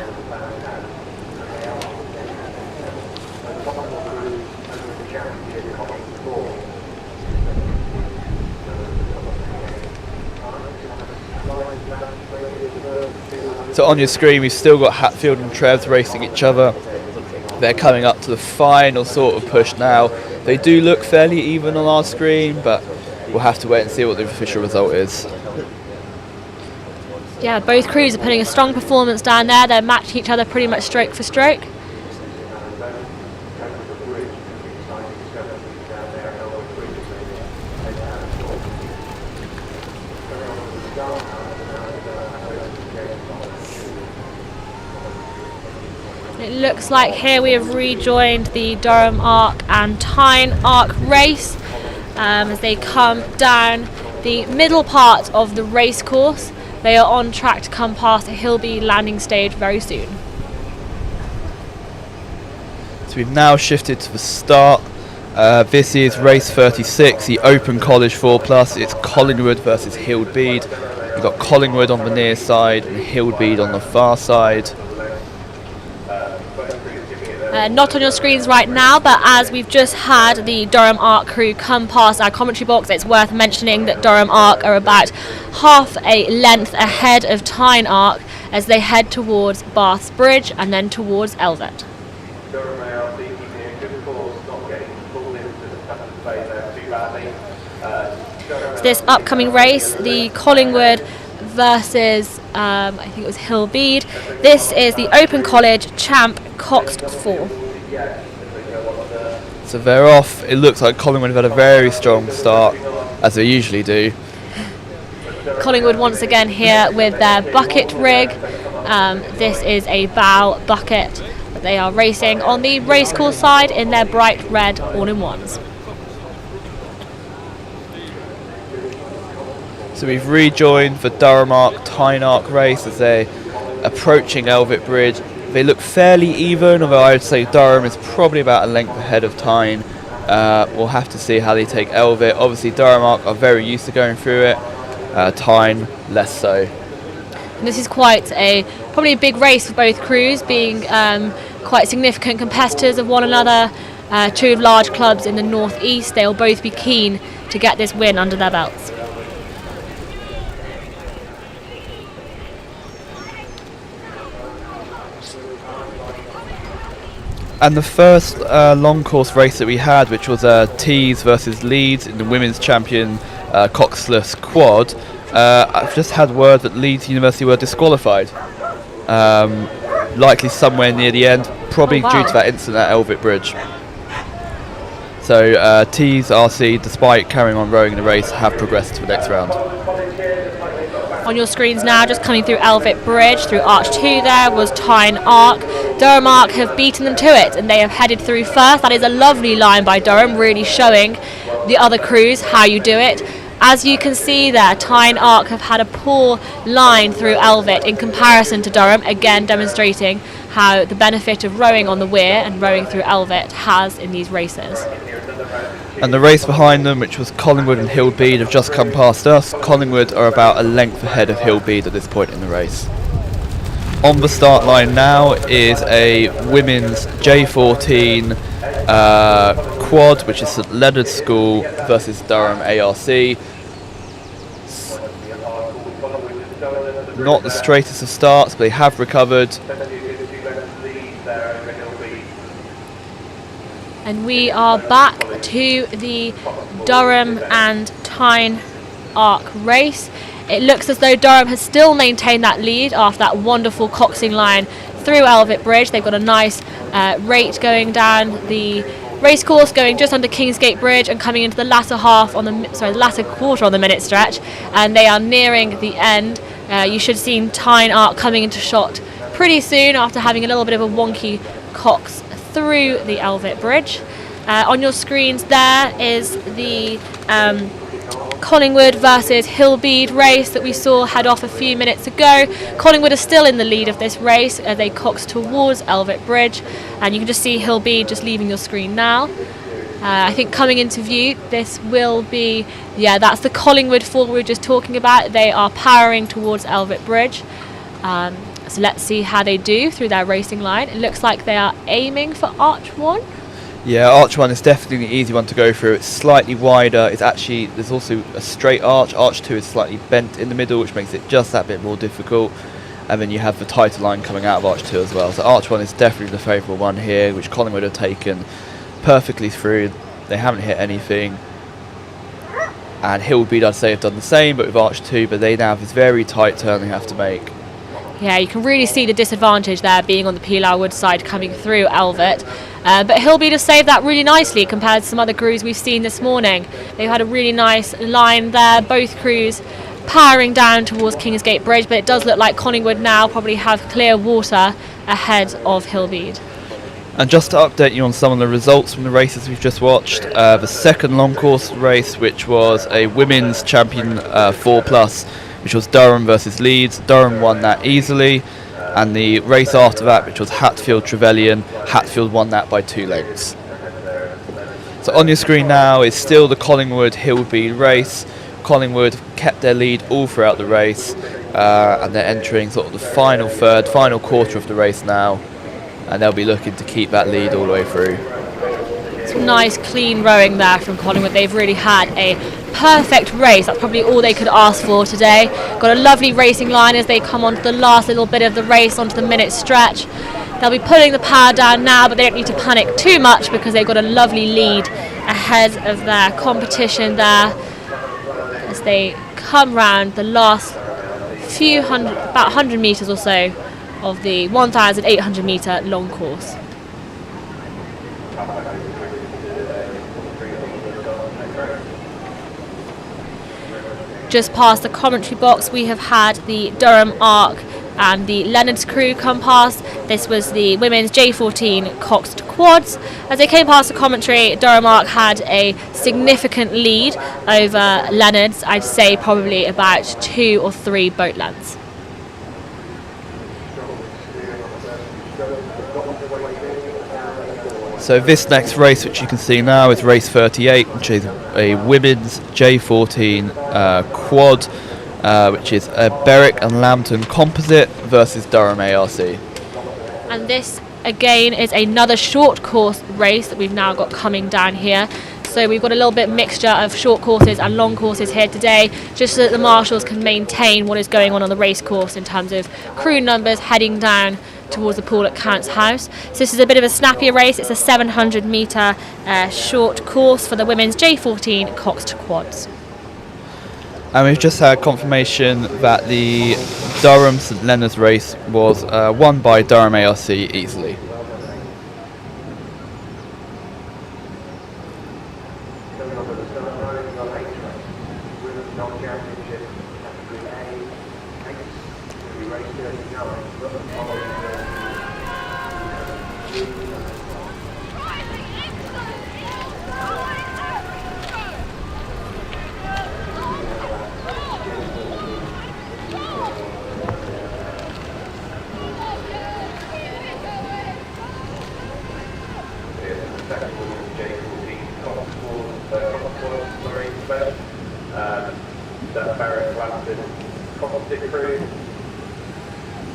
So on your screen we've still got Hatfield and Trevs racing each other. They're coming up to the final sort of push now. They do look fairly even on our screen, but we'll have to wait and see what the official result is. Yeah, both crews are putting a strong performance down there. They're matching each other pretty much stroke for stroke. It looks like here we have rejoined the Durham Arc and Tyne Arc race as they come down the middle part of the race course. They are on track to come past Hillby landing stage very soon. So we've now shifted to the start. This is race 36, the Open College 4+. It's Collingwood versus Hildbeed. We've got Collingwood on the near side and Hildbeed on the far side. Not on your screens right now, but as we've just had the Durham Arc crew come past our commentary box, it's worth mentioning that Durham Arc are about half a length ahead of Tyne Arc as they head towards Bath's Bridge and then towards Elvet. So this upcoming race, the Collingwood versus I think it was Hillbeed. This is the Open College Champ Coxed 4. So they're off. It looks like Collingwood have had a very strong start, as they usually do. Collingwood once again here with their bucket rig. This is a bow bucket. They are racing on the racecourse side in their bright red all-in-ones. So we've rejoined the Durham Arc Tyne Arc race as they're approaching Elvet Bridge. They look fairly even, although I would say Durham is probably about a length ahead of Tyne. We'll have to see how they take Elvet. Obviously Durham Arc are very used to going through it, Tyne less so. And this is probably a big race for both crews, being quite significant competitors of one another. Two of large clubs in the northeast. They'll both be keen to get this win under their belts. And the first long course race that we had, which was Tees versus Leeds in the Women's Champion Coxless Quad, I've just had word that Leeds University were disqualified. Likely somewhere near the end, probably due to that incident at Elvet Bridge. So Tees RC, despite carrying on rowing in the race, have progressed to the next round. On your screens now, just coming through Elvet Bridge, through Arch 2 there was Tyne Arc. Durham Arc have beaten them to it and they have headed through first. That is a lovely line by Durham, really showing the other crews how you do it. As you can see there, Tyne Arc have had a poor line through Elvet in comparison to Durham, again demonstrating how the benefit of rowing on the weir and rowing through Elvet has in these races. And the race behind them, which was Collingwood and Hildbeed, have just come past us. Collingwood are about a length ahead of Hildbeed at this point in the race. On the start line now is a women's J14 quad, which is St Leonard's School versus Durham ARC. Not the straightest of starts, but they have recovered. And we are back to the Durham and Tyne Arc race. It looks as though Durham has still maintained that lead after that wonderful coxing line through Elvet Bridge. They've got a nice rate going down the racecourse, going just under Kingsgate Bridge and coming into the latter latter quarter on the minute stretch, and they are nearing the end. You should have seen Tyne Arc coming into shot pretty soon after having a little bit of a wonky cox through the Elvet Bridge. On your screens there is the Collingwood versus Hillbeed race that we saw head off a few minutes ago. Collingwood are still in the lead of this race. They cox towards Elvet Bridge, and you can just see Hillbeed just leaving your screen now. I think coming into view, this will be, that's the Collingwood 4 we were just talking about. They are powering towards Elvet Bridge. So let's see how they do through their racing line. It looks like they are aiming for Arch 1. Yeah, Arch 1 is definitely the easy one to go through. It's slightly wider. There's also a straight arch. Arch 2 is slightly bent in the middle, which makes it just that bit more difficult. And then you have the tighter line coming out of Arch 2 as well. So Arch 1 is definitely the favourable one here, which Collingwood have taken perfectly through. They haven't hit anything. And Hillbeed, I'd say, have done the same, but with Arch 2, but they now have this very tight turn they have to make. Yeah, you can really see the disadvantage there being on the Pilar Wood side coming through Elvet. But Hillbeed have saved that really nicely compared to some other crews we've seen this morning. They've had a really nice line there, both crews powering down towards Kingsgate Bridge, but it does look like Collingwood now probably have clear water ahead of Hillbead. And just to update you on some of the results from the races we've just watched, the second long course race, which was a women's champion 4+, which was Durham versus Leeds. Durham won that easily, and the race after that, which was Hatfield-Trevelyan, Hatfield won that by 2 lengths. So on your screen now is still the Collingwood-Hillbead race. Collingwood kept their lead all throughout the race, and they're entering sort of the final third, final quarter of the race now, and they'll be looking to keep that lead all the way through. Some nice clean rowing there from Collingwood. They've really had a perfect race. That's probably all they could ask for today. Got a lovely racing line as they come onto the last little bit of the race, onto the minute stretch. They'll be putting the power down now, but they don't need to panic too much because they've got a lovely lead ahead of their competition there as they come round the last few hundred, about 100 metres or so of the 1,800 metre long course. Just past the commentary box, we have had the Durham Arc and the Leonard's crew come past. This was the women's J14 Coxed Quads. As they came past the commentary, Durham Arc had a significant lead over Leonard's. I'd say probably about 2 or 3 boat lengths. So this next race, which you can see now, is race 38, which is a women's J14 quad, which is a Berwick and Lambton composite versus Durham ARC. And this again is another short course race that we've now got coming down here. So we've got a little bit mixture of short courses and long courses here today, just so that the marshals can maintain what is going on the race course in terms of crew numbers heading down towards the pool at Count's House. So this is a bit of a snappier race. It's a 700 metre short course for the women's J14 Coxed Quads. And we've just had confirmation that the Durham St Leonard's race was won by Durham ARC easily.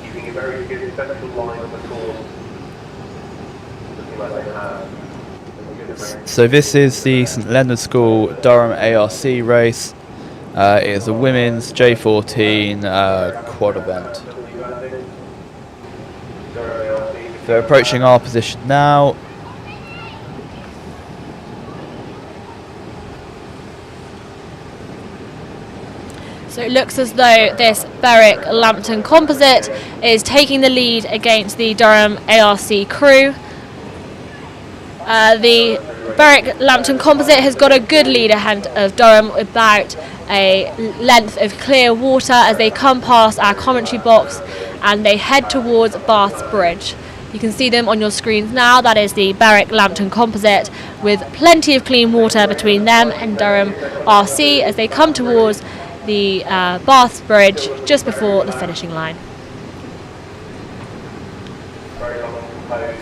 Keeping a very good central line on the course. Looking like they have. So this is the St Leonard's School Durham ARC race. It is a women's J14 quad event. They're approaching our position now. So it looks as though this Berwick Lambton composite is taking the lead against the Durham ARC crew. The Berwick Lambton composite has got a good lead ahead of Durham, about a length of clear water as they come past our commentary box and they head towards Bath's Bridge. You can see them on your screens now. That is the Berwick Lambton composite with plenty of clean water between them and Durham RC as they come towards the Bath's Bridge just before the finishing line. Very long composed.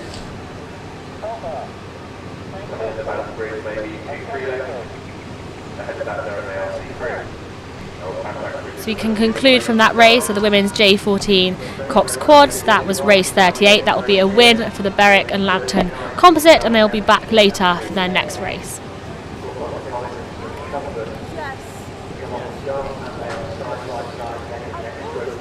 The Bath's Bridge maybe 2-3 lengths ahead of that Durham ARC crew. So we can conclude from that race of the women's J14 Cox Quads. That was race 38. That will be a win for the Berwick and Lambton composite, and they'll be back later for their next race.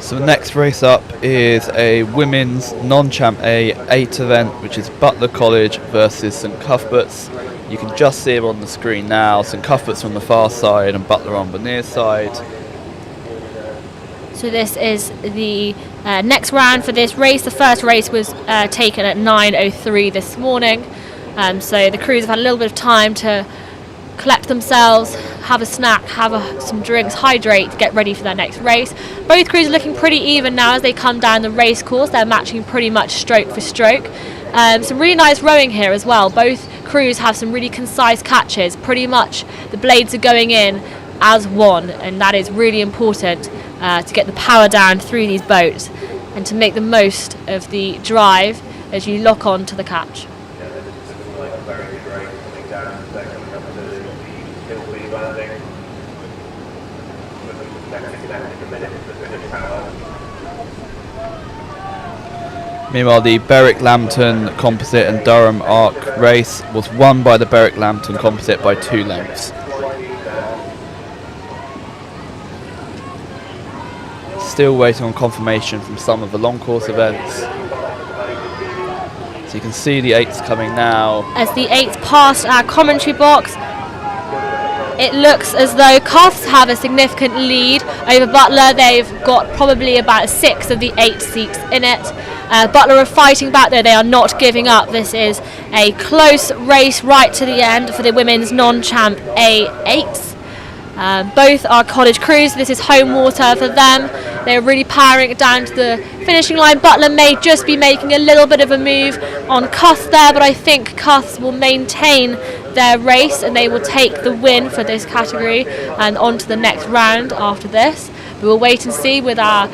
So the next race up is a women's non-champ A8 event, which is Butler College versus St Cuthbert's. You can just see them on the screen now. St Cuthbert's on the far side and Butler on the near side. So this is the next round for this race. The first race was taken at 9:03 this morning. So the crews have had a little bit of time to collect themselves, have a snack, have some drinks, hydrate, get ready for their next race. Both crews are looking pretty even now as they come down the race course. They're matching pretty much stroke for stroke. Some really nice rowing here as well. Both crews have some really concise catches. Pretty much the blades are going in as one, and that is really important to get the power down through these boats and to make the most of the drive as you lock on to the catch. Yeah, this is like a very good race coming down. They're coming up to the Hillby landing. Less than a minute to the finish power. Meanwhile, the Berwick-Lambton Composite and Durham Arc race was won by the Berwick-Lambton Composite by 2 lengths. Still waiting on confirmation from some of the long course events. So you can see the 8s coming now. As the 8s pass our commentary box, it looks as though Cuffs have a significant lead over Butler. They've got probably about 6 of the 8 seats in it. Butler are fighting back though, they are not giving up. This is a close race right to the end for the women's non-champ A8s. Both are college crews, this is home water for them. They're really powering it down to the finishing line. Butler may just be making a little bit of a move on Cuffs there, but I think Cuffs will maintain their race and they will take the win for this category and on to the next round after this. We will wait and see with our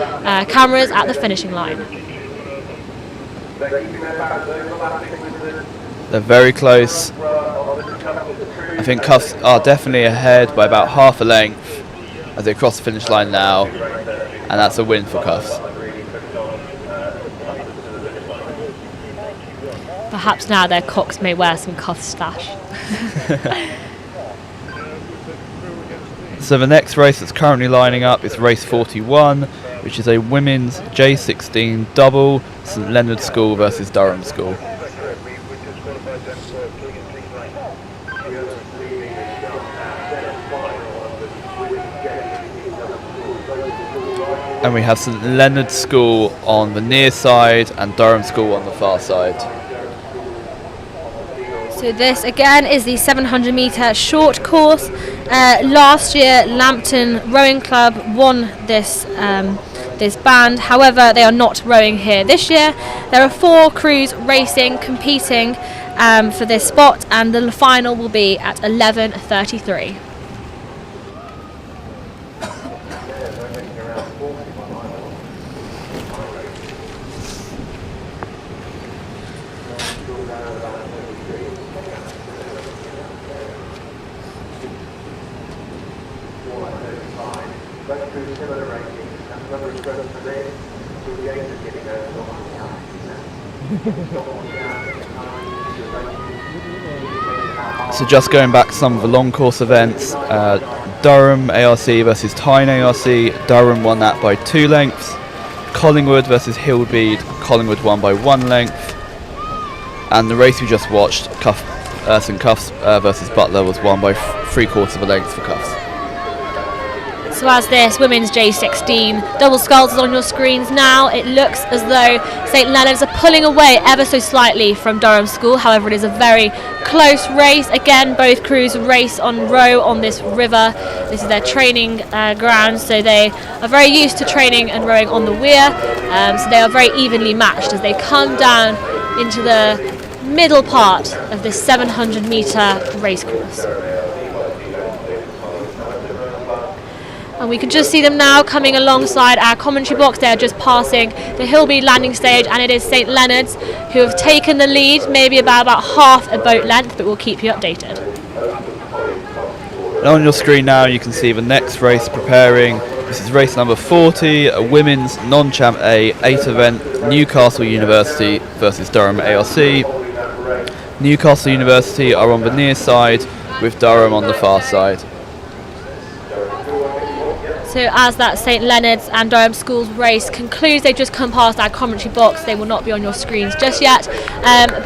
cameras at the finishing line. They're very close. I think Cuffs are definitely ahead by about half a length as they cross the finish line now, and that's a win for Cuffs. Perhaps now their cocks may wear some Cuff stash. So the next race that's currently lining up is race 41, which is a women's J16 double, St Leonard's School versus Durham School. And we have St Leonard's School on the near side and Durham School on the far side. So this again is the 700 metre short course. Last year Lambton Rowing Club won this this band, however they are not rowing here this year. There are 4 crews racing, competing for this spot, and the final will be at 11:33. So just going back to some of the long course events, Durham ARC versus Tyne ARC, Durham won that by 2 lengths. Collingwood versus Hillbead, Collingwood won by 1 length. And the race we just watched, St Cuffs versus Butler, was won by 3/4 of a length for Cuffs. So as this women's J16 double sculls is on your screens now, it looks as though St Leonard's are pulling away ever so slightly from Durham School. However, it is a very close race. Again, both crews race on row on this river. This is their training ground, so they are very used to training and rowing on the weir. So they are very evenly matched as they come down into the middle part of this 700 metre race course. And we can just see them now coming alongside our commentary box. They are just passing the Hillby landing stage, and it is St Leonard's who have taken the lead, maybe about half a boat length, but we'll keep you updated. And on your screen now you can see the next race preparing. This is race number 40, a women's non-champ A8 event, Newcastle University versus Durham ARC. Newcastle University are on the near side with Durham on the far side. So as that St Leonard's and Durham Schools race concludes, they've just come past our commentary box. They will not be on your screens just yet,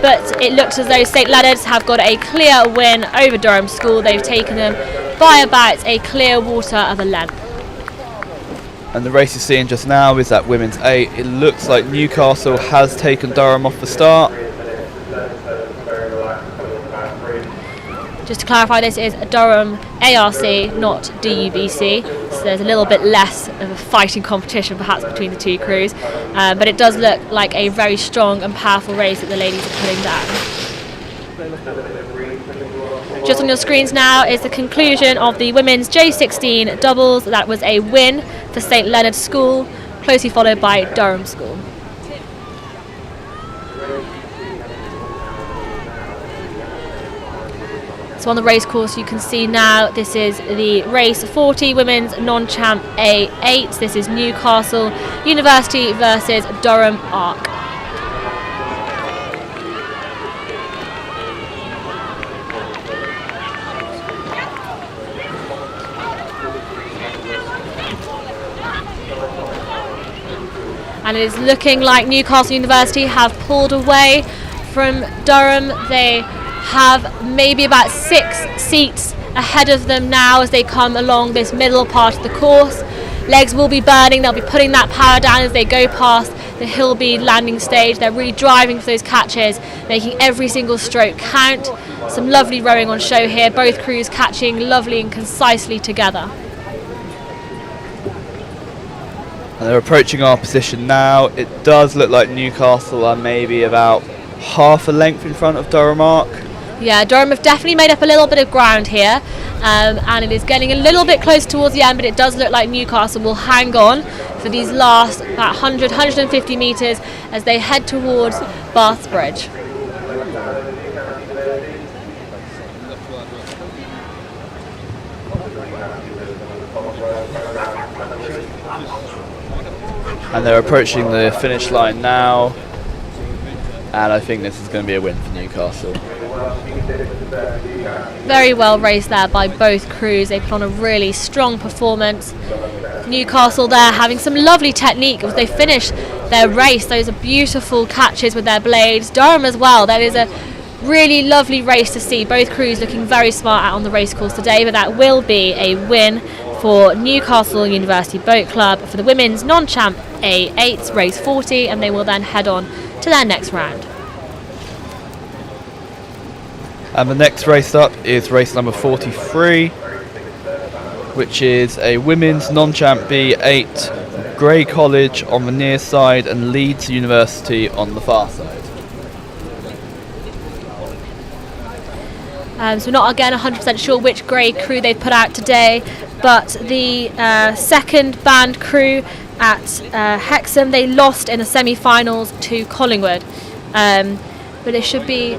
but it looks as though St Leonard's have got a clear win over Durham School. They've taken them by about a clear water of a length. And the race you're seeing just now is that women's 8. It looks like Newcastle has taken Durham off the start. Just to clarify, this is Durham ARC, not DUBC, so there's a little bit less of a fighting competition perhaps between the two crews, but it does look like a very strong and powerful race that the ladies are putting down. Just on your screens now is the conclusion of the women's J16 doubles. That was a win for St Leonard's School, closely followed by Durham School. So on the race course you can see now this is the race 40 women's non-champ A8. This is Newcastle University versus Durham Arc. And it is looking like Newcastle University have pulled away from Durham. They have maybe about 6 seats ahead of them now as they come along this middle part of the course. Legs will be burning, they'll be putting that power down as they go past the Hillby landing stage. They're really driving for those catches, making every single stroke count. Some lovely rowing on show here, both crews catching lovely and concisely together. And they're approaching our position now. It does look like Newcastle are maybe about half a length in front of Durham Arc. Yeah, Durham have definitely made up a little bit of ground here, and it is getting a little bit close towards the end, but it does look like Newcastle will hang on for these last about 150 metres as they head towards Bath Bridge. And they're approaching the finish line now, and I think this is going to be a win for Newcastle. Very well raced there by both crews. They put on a really strong performance. Newcastle there having some lovely technique as they finish their race. Those are beautiful catches with their blades. Durham as well. That is a really lovely race to see. Both crews looking very smart out on the race course today, but that will be a win for Newcastle University Boat Club for the women's non-champ A8 race 40, and they will then head on to their next round. And the next race up is race number 43, which is a women's non-champ B8, Grey College on the near side and Leeds University on the far side. So not again 100% sure which Grey crew they've put out today, but the second band crew at Hexham, they lost in the semi-finals to Collingwood, but it should be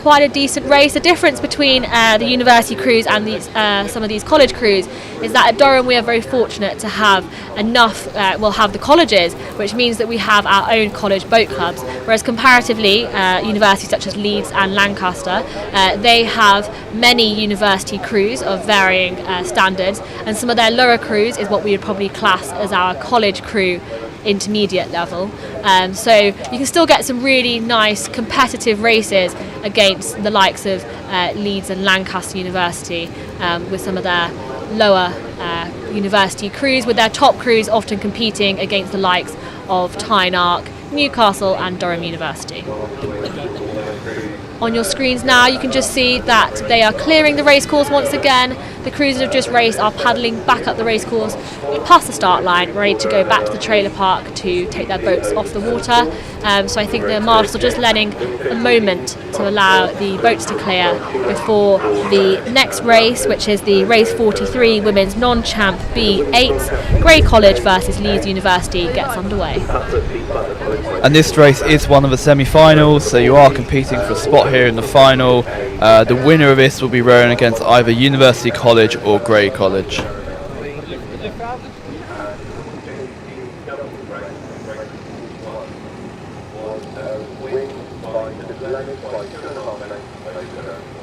quite a decent race. The difference between the university crews and these, some of these college crews is that at Durham we are very fortunate to have enough, we'll have the colleges, which means that we have our own college boat clubs, whereas comparatively universities such as Leeds and Lancaster, they have many university crews of varying standards, and some of their lower crews is what we would probably class as our college crew intermediate level, so you can still get some really nice competitive races against the likes of Leeds and Lancaster University, with some of their lower university crews, with their top crews often competing against the likes of Tyne Arc, Newcastle and Durham University. On your screens now you can just see that they are clearing the racecourse once again. The crews that have just raced are paddling back up the racecourse past the start line, ready to go back to the trailer park to take their boats off the water. So I think the marshals are just letting a moment to allow the boats to clear before the next race, which is the race 43 women's non-champ B8 Grey College versus Leeds University, gets underway. And this race is one of the semi-finals, so you are competing for a spot here in the final. The winner of this will be rowing against either University College or Grey College.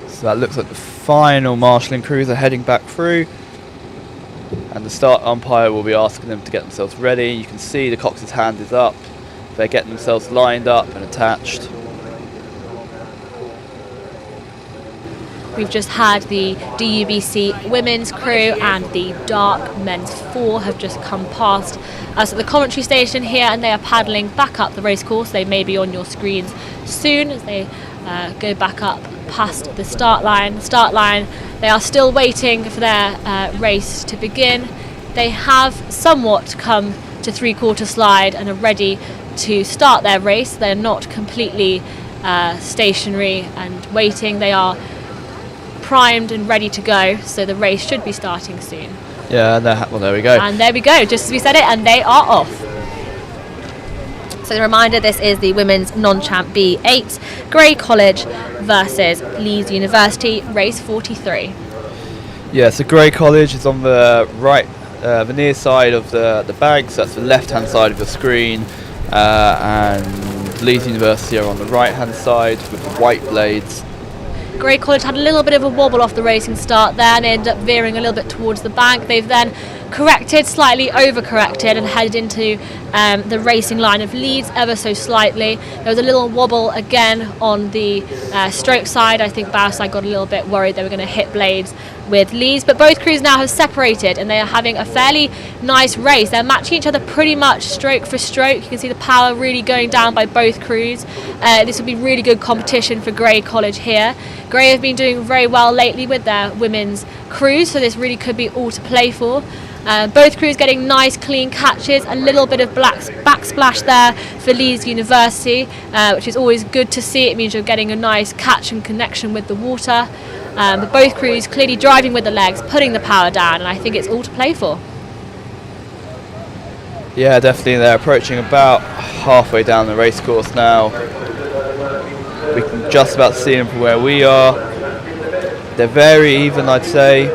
So that looks like the final marshalling crews are heading back through, and the start umpire will be asking them to get themselves ready. You can see the cox's hand is up. They're getting themselves lined up and attached. We've just had the DUBC women's crew and the dark men's 4 have just come past us at the commentary station here, and they are paddling back up the racecourse. They may be on your screens soon as they go back up past the start line. They are still waiting for their race to begin. They have somewhat come to three-quarter slide and are ready to start their race. They're not completely stationary and waiting. They are primed and ready to go, so the race should be starting soon. Yeah, well, there we go. And there we go, just as we said it, and they are off. So the reminder, this is the women's non-champ B8, Grey College versus Leeds University, race 43. Yeah, so Grey College is on the right, the near side of the bag, so that's the left-hand side of your screen, and Leeds University are on the right-hand side with the white blades. Grey College had a little bit of a wobble off the racing start there and ended up veering a little bit towards the bank. They've then corrected, slightly over-corrected, and headed into the racing line of Leeds ever so slightly. There was a little wobble again on the stroke side. I think Bowside got a little bit worried they were going to hit blades with Leeds, but both crews now have separated and they are having a fairly nice race. They're matching each other pretty much stroke for stroke. You can see the power really going down by both crews. This will be really good competition for Grey College here. Grey have been doing very well lately with their women's crews, so this really could be all to play for. Both crews getting nice clean catches, a little bit of backsplash there for Leeds University, which is always good to see. It means you're getting a nice catch and connection with the water. But both crews clearly driving with the legs, putting the power down, and I think it's all to play for. Yeah, definitely. They're approaching about halfway down the race course now. We can just about see them from where we are. They're very even, I'd say.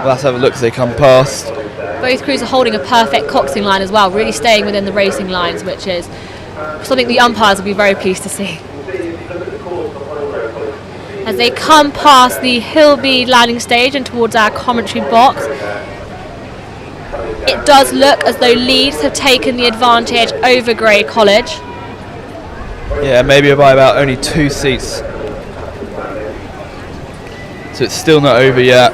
Let's have a look as they come past. Both crews are holding a perfect coxing line as well, really staying within the racing lines, which is something the umpires will be very pleased to see. As they come past the Hillby landing stage and towards our commentary box, it does look as though Leeds have taken the advantage over Grey College. Yeah, maybe by about only 2 seats. So it's still not over yet.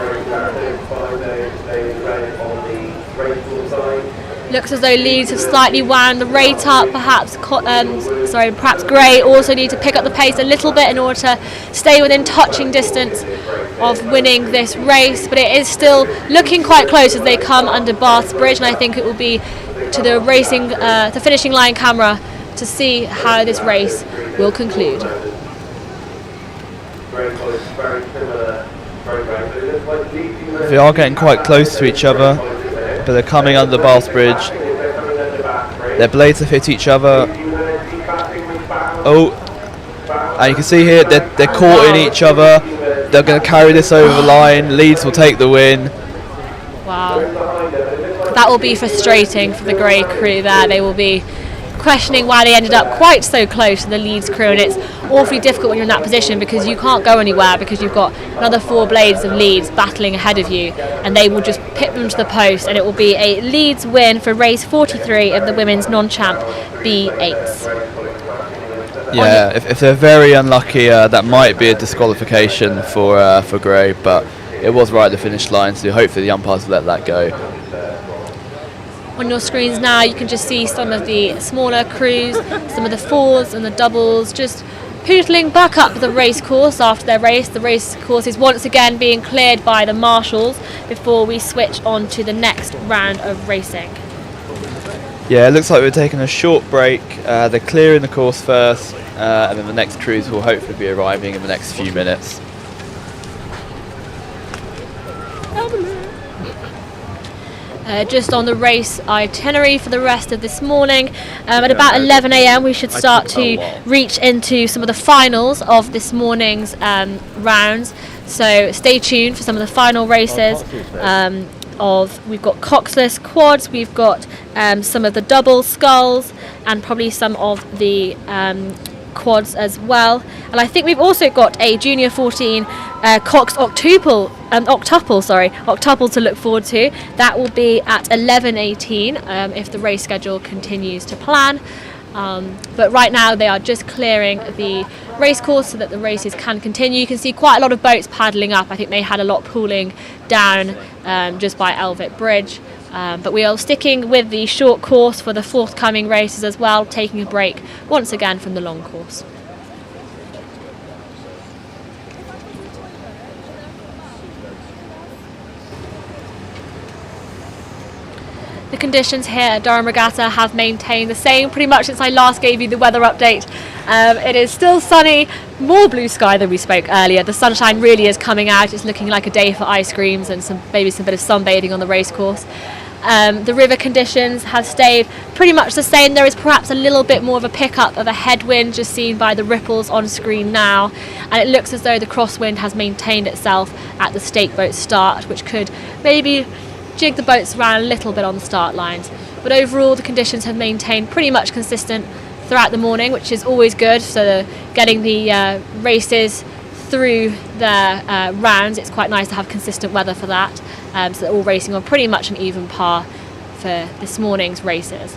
Looks as though Leeds have slightly wound the rate up. Perhaps Grey also need to pick up the pace a little bit in order to stay within touching distance of winning this race. But it is still looking quite close as they come under Bath's Bridge, and I think it will be to the finishing line camera to see how this race will conclude. They are getting quite close to each other, but they're coming under Bath's Bridge. Their blades have hit each other. Oh, and you can see here they're caught in each other. They're going to carry this over the line. Leeds will take the win. Wow, that will be frustrating for the Grey crew there. They will be questioning why they ended up quite so close to the Leeds crew, and it's awfully difficult when you're in that position because you can't go anywhere because you've got another 4 blades of Leeds battling ahead of you, and they will just pip them to the post, and it will be a Leeds win for race 43 of the women's non-champ B8s. Yeah, if they're very unlucky, that might be a disqualification for Grey, but it was right at the finish line, so hopefully the umpires will let that go. On your screens now you can just see some of the smaller crews, some of the 4s and the doubles just poodling back up the race course after their race. The race course is once again being cleared by the marshals before we switch on to the next round of racing. Yeah, it looks like we're taking a short break. They're clearing the course first, and then the next crews will hopefully be arriving in the next few minutes. Just on the race itinerary for the rest of this morning, at about 11 a.m. we should start to reach into some of the finals of this morning's rounds, so stay tuned for some of the final races. We've got coxless quads, we've got some of the double sculls, and probably some of the quads as well. And I think we've also got a Junior 14 Cox octuple to look forward to. That will be at 11:18 if the race schedule continues to plan. But right now they are just clearing the race course so that the races can continue. You can see quite a lot of boats paddling up. I think they had a lot pooling down just by Elvet Bridge. But we are sticking with the short course for the forthcoming races as well, taking a break once again from the long course. The conditions here at Durham Regatta have maintained the same pretty much since I last gave you the weather update. It is still sunny, more blue sky than we spoke earlier. The sunshine really is coming out. It's looking like a day for ice creams and maybe some bit of sunbathing on the racecourse. The river conditions have stayed pretty much the same. There is perhaps a little bit more of a pickup of a headwind just seen by the ripples on screen now, and it looks as though the crosswind has maintained itself at the stake boat start, which could maybe jig the boats around a little bit on the start lines. But overall the conditions have maintained pretty much consistent throughout the morning, which is always good. So getting the races through their rounds, it's quite nice to have consistent weather for that. So they're all racing on pretty much an even par for this morning's races.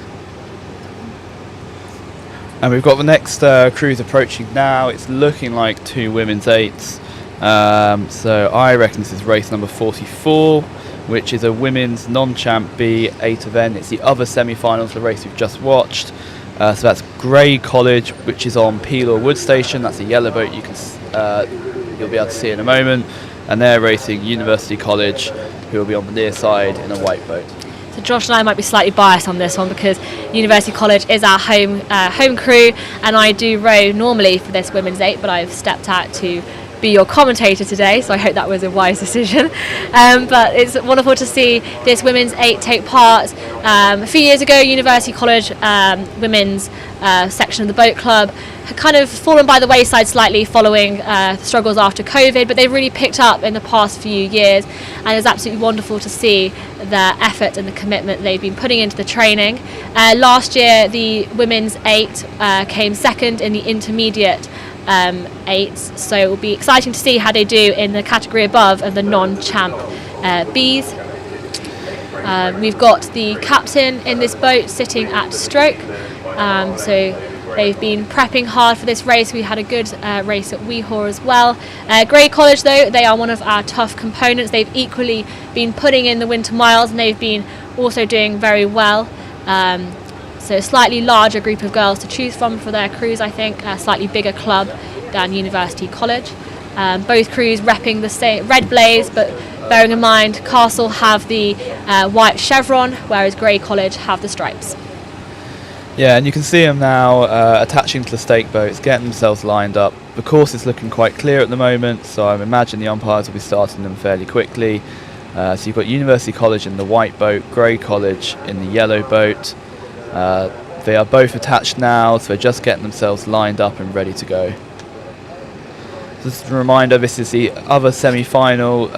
And we've got the next cruise approaching now. It's looking like 2 women's 8s. So I reckon this is race number 44, which is a women's non-champ B8 event. It's the other semi-finals, the race we've just watched. So that's Grey College, which is on Peel or Wood Station. That's a yellow boat you'll be able to see in a moment. And they're racing University College, who will be on the near side in a white boat. So Josh and I might be slightly biased on this one because University College is our home crew, and I do row normally for this women's 8, but I've stepped out to be your commentator today, so I hope that was a wise decision. But it's wonderful to see this women's 8 take part. A few years ago, University College women's section of the boat club had kind of fallen by the wayside slightly following struggles after COVID, but they've really picked up in the past few years, and it's absolutely wonderful to see their effort and the commitment they've been putting into the training. Last year, the women's 8 came second in the intermediate 8s, so it will be exciting to see how they do in the category above of the non-champ Bs. We've got the captain in this boat sitting at stroke, so they've been prepping hard for this race. We had a good race at Weehawken as well. Grey College, though, they are one of our tough components. They've equally been putting in the winter miles, and they've been also doing very well. So a slightly larger group of girls to choose from for their crews, I think, a slightly bigger club than University College. Both crews repping the same red blaze, but bearing in mind Castle have the white chevron, whereas Grey College have the stripes. Yeah, and you can see them now attaching to the stake boats, getting themselves lined up. The course is looking quite clear at the moment, so I imagine the umpires will be starting them fairly quickly. So you've got University College in the white boat, Grey College in the yellow boat. They are both attached now, so they're just getting themselves lined up and ready to go. Just a reminder, this is the other semi-final,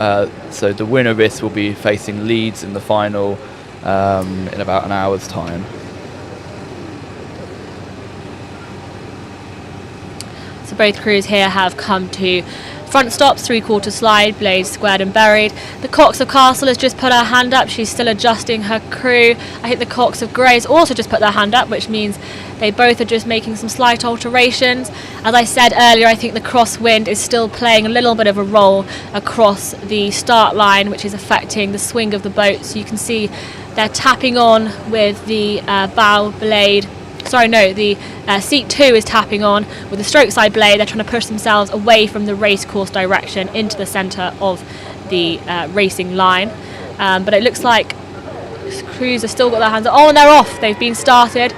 so the winner of this will be facing Leeds in the final in about an hour's time. So both crews here have come to front stops, 3/4 slide, blades squared and buried. The Cox of Castle has just put her hand up. She's still adjusting her crew. I think the Cox of Grey has also just put their hand up, which means they both are just making some slight alterations. As I said earlier, I think the crosswind is still playing a little bit of a role across the start line, which is affecting the swing of the boat. So you can see they're tapping on with the bow blade. Sorry, no, the seat 2 is tapping on with the stroke side blade. They're trying to push themselves away from the race course direction into the centre of the racing line. But it looks like crews have still got their hands up. Oh, and they're off. They've been started.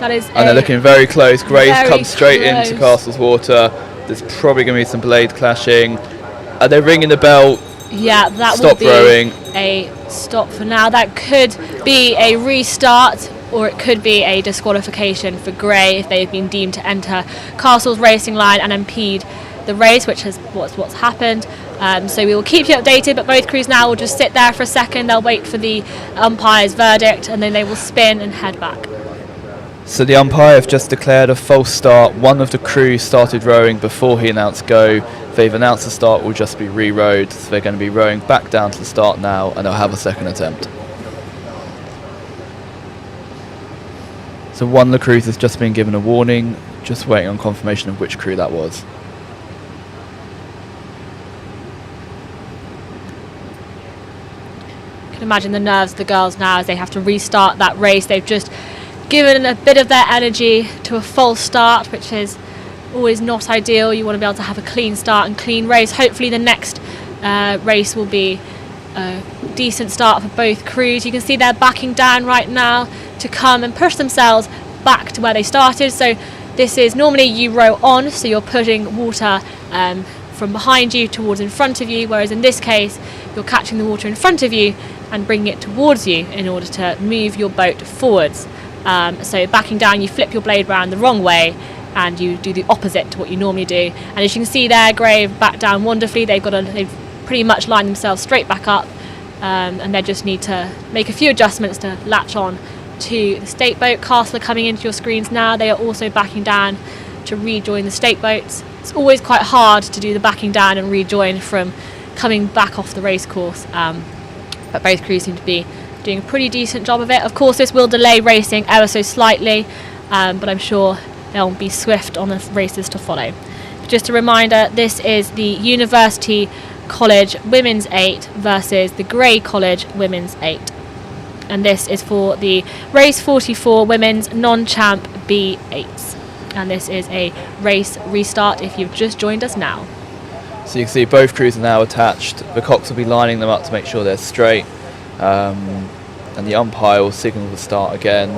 That is. And they're looking very close. Gray's very come straight close into Castle's water. There's probably going to be some blade clashing. Are they ringing the bell? Yeah, that Stop will be rowing. a stop for now. That could be a restart, or it could be a disqualification for Grey if they've been deemed to enter Castle's racing line and impede the race, which is what's happened. So we will keep you updated, but both crews now will just sit there for a second. They'll wait for the umpire's verdict, and then they will spin and head back. So the umpire have just declared a false start. One of the crews started rowing before he announced go. If they've announced the start, will just be re-rowed. So they're going to be rowing back down to the start now, and they'll have a second attempt. So one of the crews has just been given a warning, just waiting on confirmation of which crew that was. You can imagine the nerves of the girls now as they have to restart that race. They've just given a bit of their energy to a false start, which is always not ideal. You want to be able to have a clean start and clean race. Hopefully the next race will be a decent start for both crews. You can see they're backing down right now to come and push themselves back to where they started. So this is normally you row on, so you're putting water from behind you towards in front of you, whereas in this case you're catching the water in front of you and bringing it towards you in order to move your boat forwards. So backing down, you flip your blade round the wrong way and you do the opposite to what you normally do. And as you can see there, Grey have backed down wonderfully. They've pretty much lined themselves straight back up, and they just need to make a few adjustments to latch on to the stake boat. Castle are coming into your screens now. They are also backing down to rejoin the stake boats. It's always quite hard to do the backing down and rejoin from coming back off the race course, but both crews seem to be doing a pretty decent job of it. Of course, this will delay racing ever so slightly, but I'm sure they'll be swift on the races to follow. Just a reminder, this is the University College Women's 8 versus the Grey College Women's 8. And this is for the Race 44 Women's Non-Champ B8s. And this is a race restart if you've just joined us now. So you can see both crews are now attached. The cocks will be lining them up to make sure they're straight. And the umpire will signal the start again.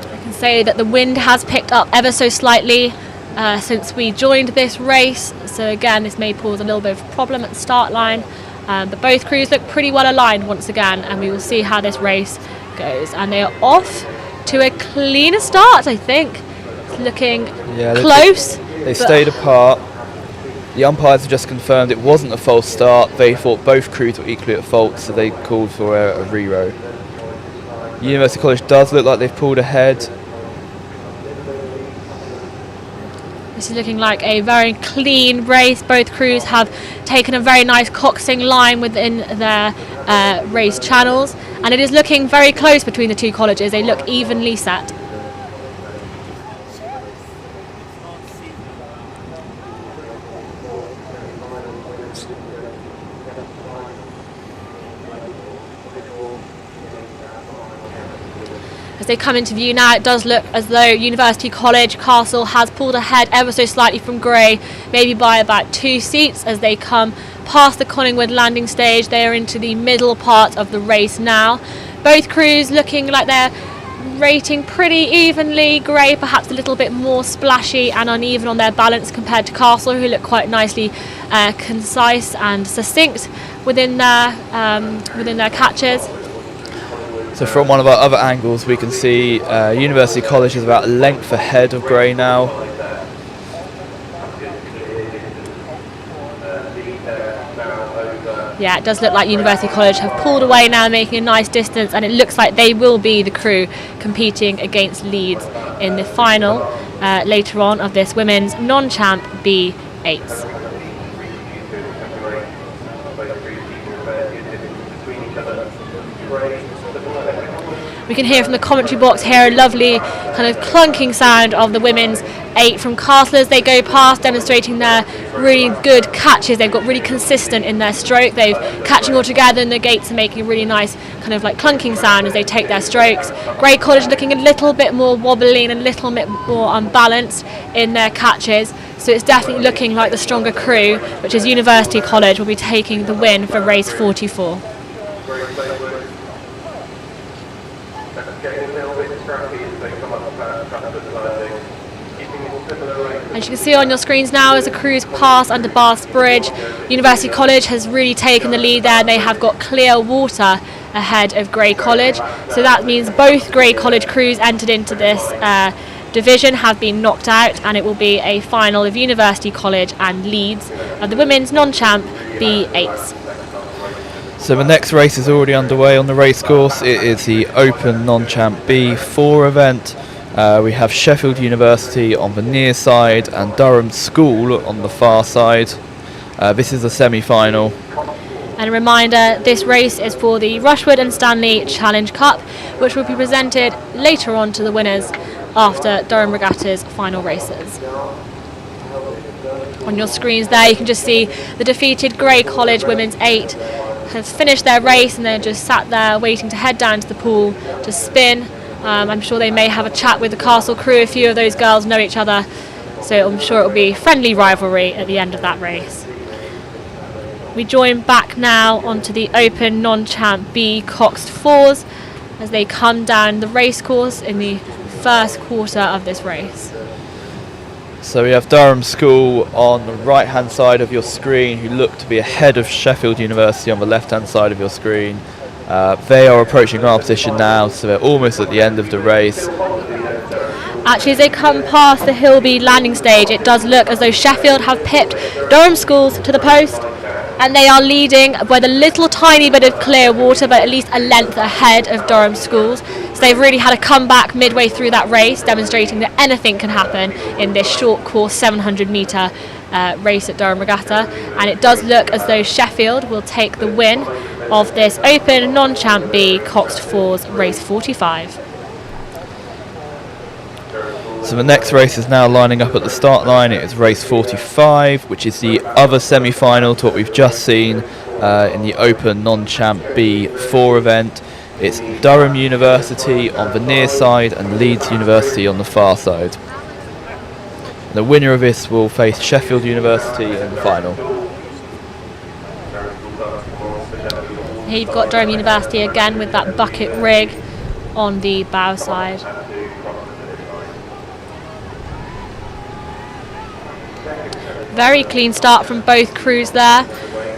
I can say that the wind has picked up ever so slightly since we joined this race. So again, this may cause a little bit of a problem at the start line. But both crews look pretty well aligned once again, and we will see how this race goes. And they are off to a cleaner start, I think. It's looking close. They stayed apart. The umpires have just confirmed it wasn't a false start. They thought both crews were equally at fault, so they called for a re-row. University College does look like they've pulled ahead. This is looking like a very clean race. Both crews have taken a very nice coxing line within their race channels, and it is looking very close between the two colleges. They look evenly set. As they come into view now, it does look as though University College Castle has pulled ahead ever so slightly from Grey, maybe by about 2 seats as they come past the Collingwood landing stage. They are into the middle part of the race now. Both crews looking like they're rating pretty evenly. Grey perhaps a little bit more splashy and uneven on their balance compared to Castle, who look quite nicely concise and succinct within their catches. So from one of our other angles, we can see University College is about a length ahead of Grey now. Yeah, it does look like University College have pulled away now, making a nice distance, and it looks like they will be the crew competing against Leeds in the final later on of this women's non-champ B8s. We can hear from the commentary box here a lovely kind of clunking sound of the women's 8 from Castle as they go past, demonstrating their really good catches. They've got really consistent in their stroke. They're catching all together, and the gates are making a really nice kind of like clunking sound as they take their strokes. Grey College looking a little bit more wobbly and a little bit more unbalanced in their catches. So it's definitely looking like the stronger crew, which is University College, will be taking the win for race 44. As you can see on your screens now, as the crews pass under Bath Bridge, University College has really taken the lead there, and they have got clear water ahead of Grey College. So that means both Grey College crews entered into this division have been knocked out, and it will be a final of University College and Leeds of the women's non-champ B8s. So the next race is already underway on the racecourse. It is the Open Non-Champ B4 event. We have Sheffield University on the near side and Durham School on the far side. This is the semi-final. And a reminder, this race is for the Rushwood and Stanley Challenge Cup, which will be presented later on to the winners after Durham Regatta's final races. On your screens there, you can just see the defeated Grey College Women's 8 have finished their race, and they're just sat there waiting to head down to the pool to spin. I'm sure they may have a chat with the Castle crew. A few of those girls know each other, so I'm sure it will be friendly rivalry at the end of that race. We join back now onto the Open non-champ B Coxed Fours as they come down the race course in the first quarter of this race. So we have Durham School on the right hand side of your screen, who look to be ahead of Sheffield University on the left hand side of your screen. They are approaching our position now, so they're almost at the end of the race. Actually, as they come past the Hillby landing stage, it does look as though Sheffield have pipped Durham Schools to the post, and they are leading with a little tiny bit of clear water, but at least a length ahead of Durham Schools. So they've really had a comeback midway through that race, demonstrating that anything can happen in this short course 700 metre race at Durham Regatta. And it does look as though Sheffield will take the win of this Open non-champ B Coxed Fours race 45. So the next race is now lining up at the start line. It is race 45, which is the other semi-final to what we've just seen in the Open non-champ B4 event. It's Durham University on the near side and Leeds University on the far side. The winner of this will face Sheffield University in the final. Here you've got Durham University again with that bucket rig on the bow side. Very clean start from both crews there.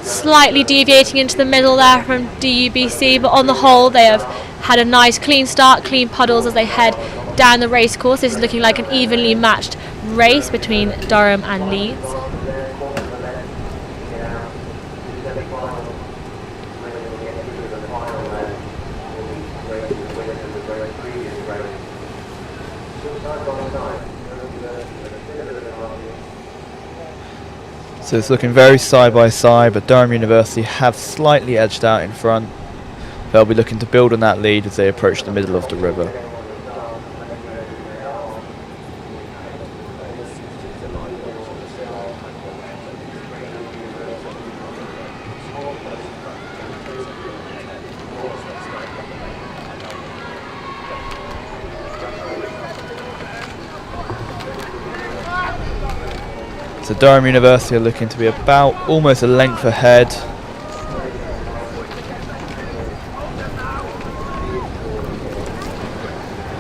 Slightly deviating into the middle there from DUBC, but on the whole they have had a nice clean start, clean puddles as they head down the race course. This is looking like an evenly matched race between Durham and Leeds. So it's looking very side by side, but Durham University have slightly edged out in front. They'll be looking to build on that lead as they approach the middle of the river. So Durham University are looking to be about almost a length ahead.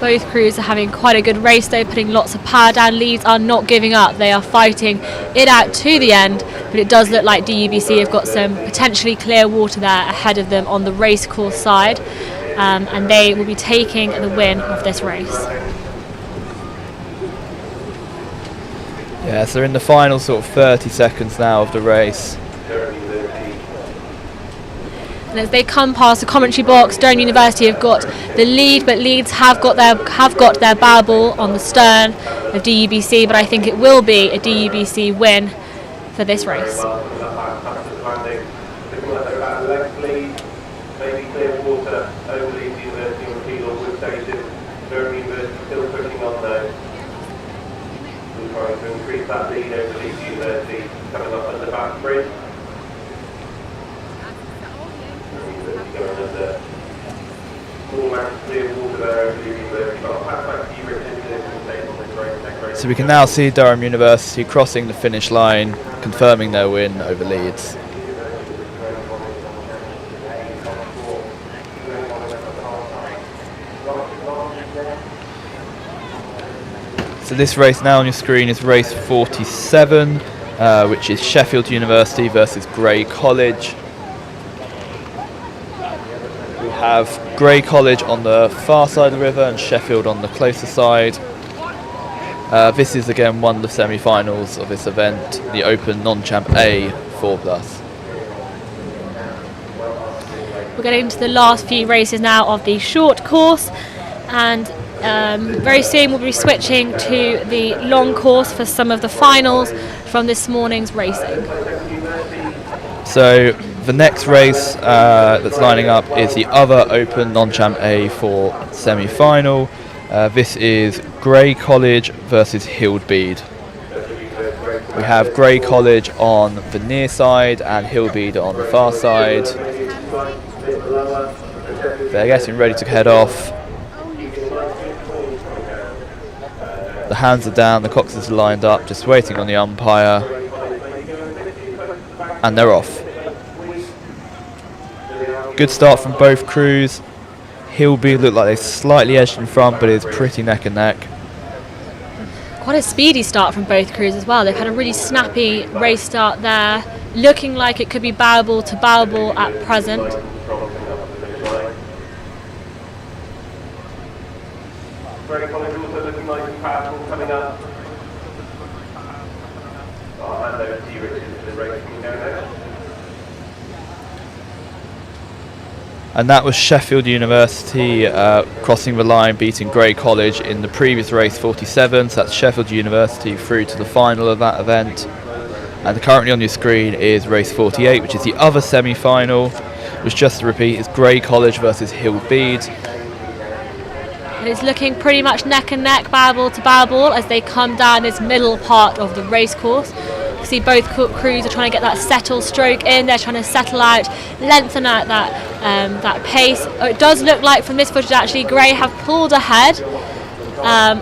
Both crews are having quite a good race though, putting lots of power down. Leeds are not giving up, they are fighting it out to the end, but it does look like DUBC have got some potentially clear water there ahead of them on the race course side, and they will be taking the win of this race. Yeah, so they're in the final sort of 30 seconds now of the race. And as they come past the commentary box, Durham University have got the lead, but Leeds have got their bow ball on the stern of DUBC, but I think it will be a DUBC win for this race. To increase that lead over Leeds University coming up at the back bridge. Going under small amount of clear water there over Leeds University. But I'll pass back to you, Richard, to take on this race. Next race. So we can now see Durham University crossing the finish line, confirming their win over Leeds. So this race now on your screen is race 47, which is Sheffield University versus Grey College. We have Grey College on the far side of the river and Sheffield on the closer side. This is again one of the semi-finals of this event, the Open non-champ A 4+. We're getting to the last few races now of the short course, and very soon we'll be switching to the long course for some of the finals from this morning's racing. So the next race that's lining up is the other Open non-champ A4 semi-final. This is Grey College versus Hildbeed. We have Grey College on the near side and Hildbeed on the far side. They're getting ready to head off. The hands are down, the coxes are lined up, just waiting on the umpire. And they're off. Good start from both crews. Hillbead looked like they slightly edged in front, but it's pretty neck and neck. Quite a speedy start from both crews as well. They've had a really snappy race start there, looking like it could be barrel to barrel at present. Grey College also looking nice and powerful coming up. I'll hand over to you, Richard, for the race coming down there. And that was Sheffield University crossing the line, beating Grey College in the previous race 47. So that's Sheffield University through to the final of that event. And currently on your screen is race 48, which is the other semi-final, which, just to repeat, is Grey College versus Hillbead. And it's looking pretty much neck and neck, barrel to barrel, as they come down this middle part of the race course. You see both crews are trying to get that settle stroke in. They're trying to settle out, lengthen out that pace. It does look like from this footage actually Grey have pulled ahead.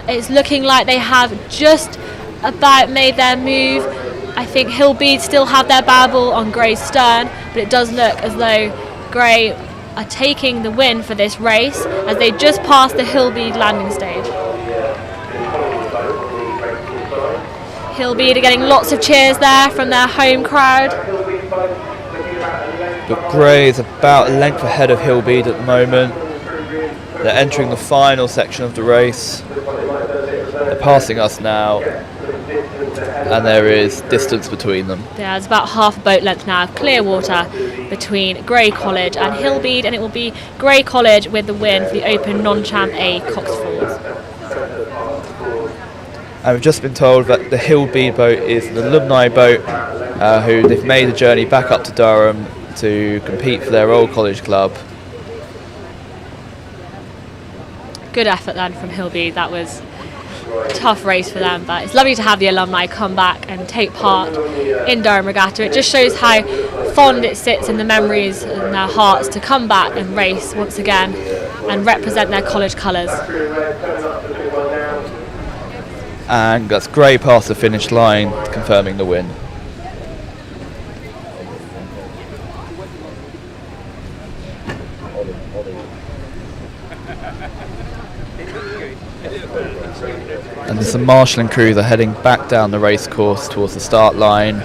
It's looking like they have just about made their move. I think Hillbead still have their barrel on Grey's stern, but it does look as though Grey are taking the win for this race as they just passed the Hillbead landing stage. Hillbead are getting lots of cheers there from their home crowd. But Grey is about a length ahead of Hillbead at the moment. They're entering the final section of the race. They're passing us now, and there is distance between them. There's about half a boat length now of clear water between Grey College and Hillbead, and it will be Grey College with the win for the Open Non-Champ A Coxford. And we've just been told that the Hillbead boat is an alumni boat who they've made the journey back up to Durham to compete for their old college club. Good effort then from Hillbead. That was a tough race for them, but it's lovely to have the alumni come back and take part in Durham Regatta. It just shows how fond it sits in the memories and their hearts to come back and race once again and represent their college colours. And that's Grey past the finish line, confirming the win. And there's some marshalling crews are heading back down the race course towards the start line.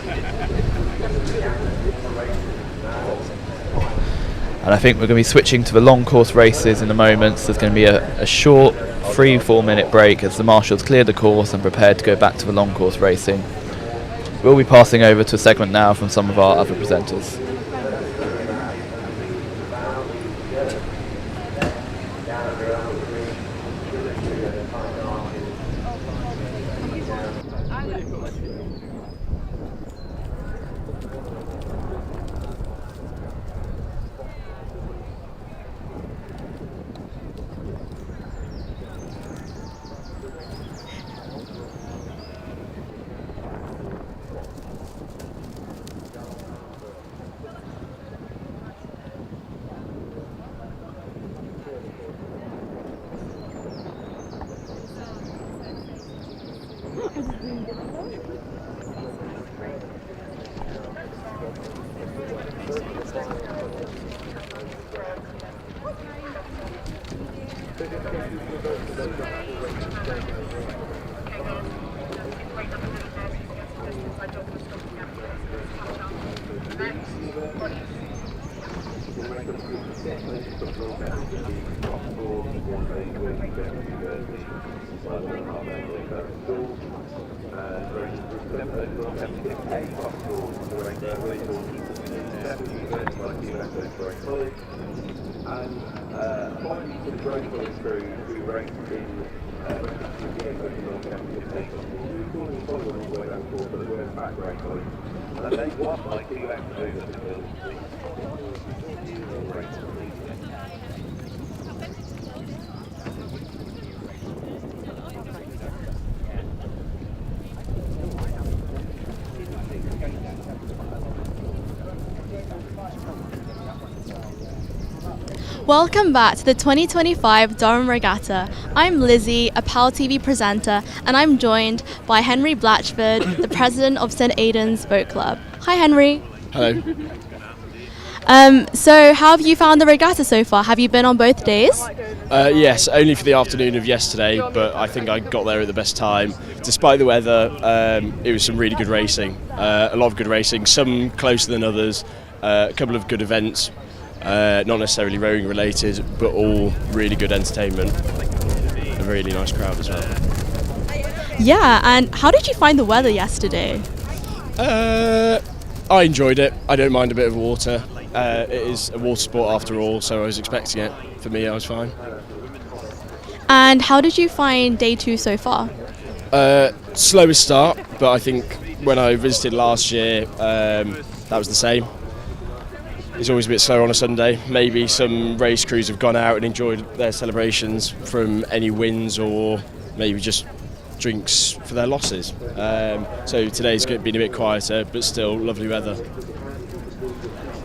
And I think we're going to be switching to the long course races in a moment. So there's going to be a short 3-4 minute break as the marshals clear the course and prepare to go back to the long course racing. We'll be passing over to a segment now from some of our other presenters. Welcome back to the 2025 Durham Regatta. I'm Lizzie, a PalTV presenter, and I'm joined by Henry Blatchford, the president of St Aidan's Boat Club. Hi, Henry. Hello. So how have you found the regatta so far? Have you been on both days? Yes, only for the afternoon of yesterday, but I think I got there at the best time. Despite the weather, it was some really good racing, a lot of good racing, some closer than others, a couple of good events, not necessarily rowing related, but all really good entertainment. A really nice crowd as well. Yeah, and how did you find the weather yesterday? I enjoyed it. I don't mind a bit of water. It is a water sport after all, so I was expecting it. For me, I was fine. And how did you find day 2 so far? Slowest start, but I think when I visited last year, that was the same. It's always a bit slower on a Sunday. Maybe some race crews have gone out and enjoyed their celebrations from any wins or maybe just drinks for their losses. So today's been a bit quieter, but still lovely weather.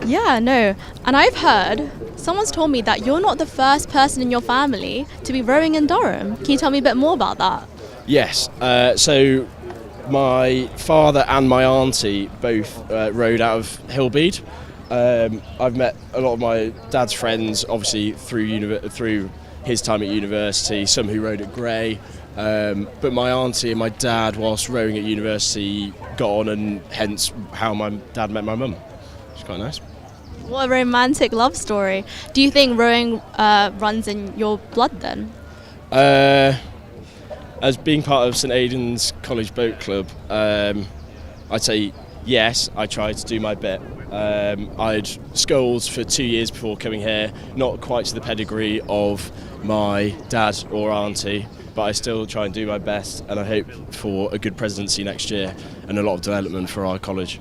Yeah, no. And I've heard, someone's told me that you're not the first person in your family to be rowing in Durham. Can you tell me a bit more about that? Yes, so my father and my auntie both rowed out of Hillbead. I've met a lot of my dad's friends, obviously through his time at university, some who rowed at Grey, but my auntie and my dad, whilst rowing at university, got on, and hence how my dad met my mum. It's quite nice. What a romantic love story. Do you think rowing runs in your blood then? As being part of St Aidan's College Boat Club, I'd say yes, I tried to do my bit. I'd sculls for 2 years before coming here, not quite to the pedigree of my dad or auntie, but I still try and do my best, and I hope for a good presidency next year and a lot of development for our college.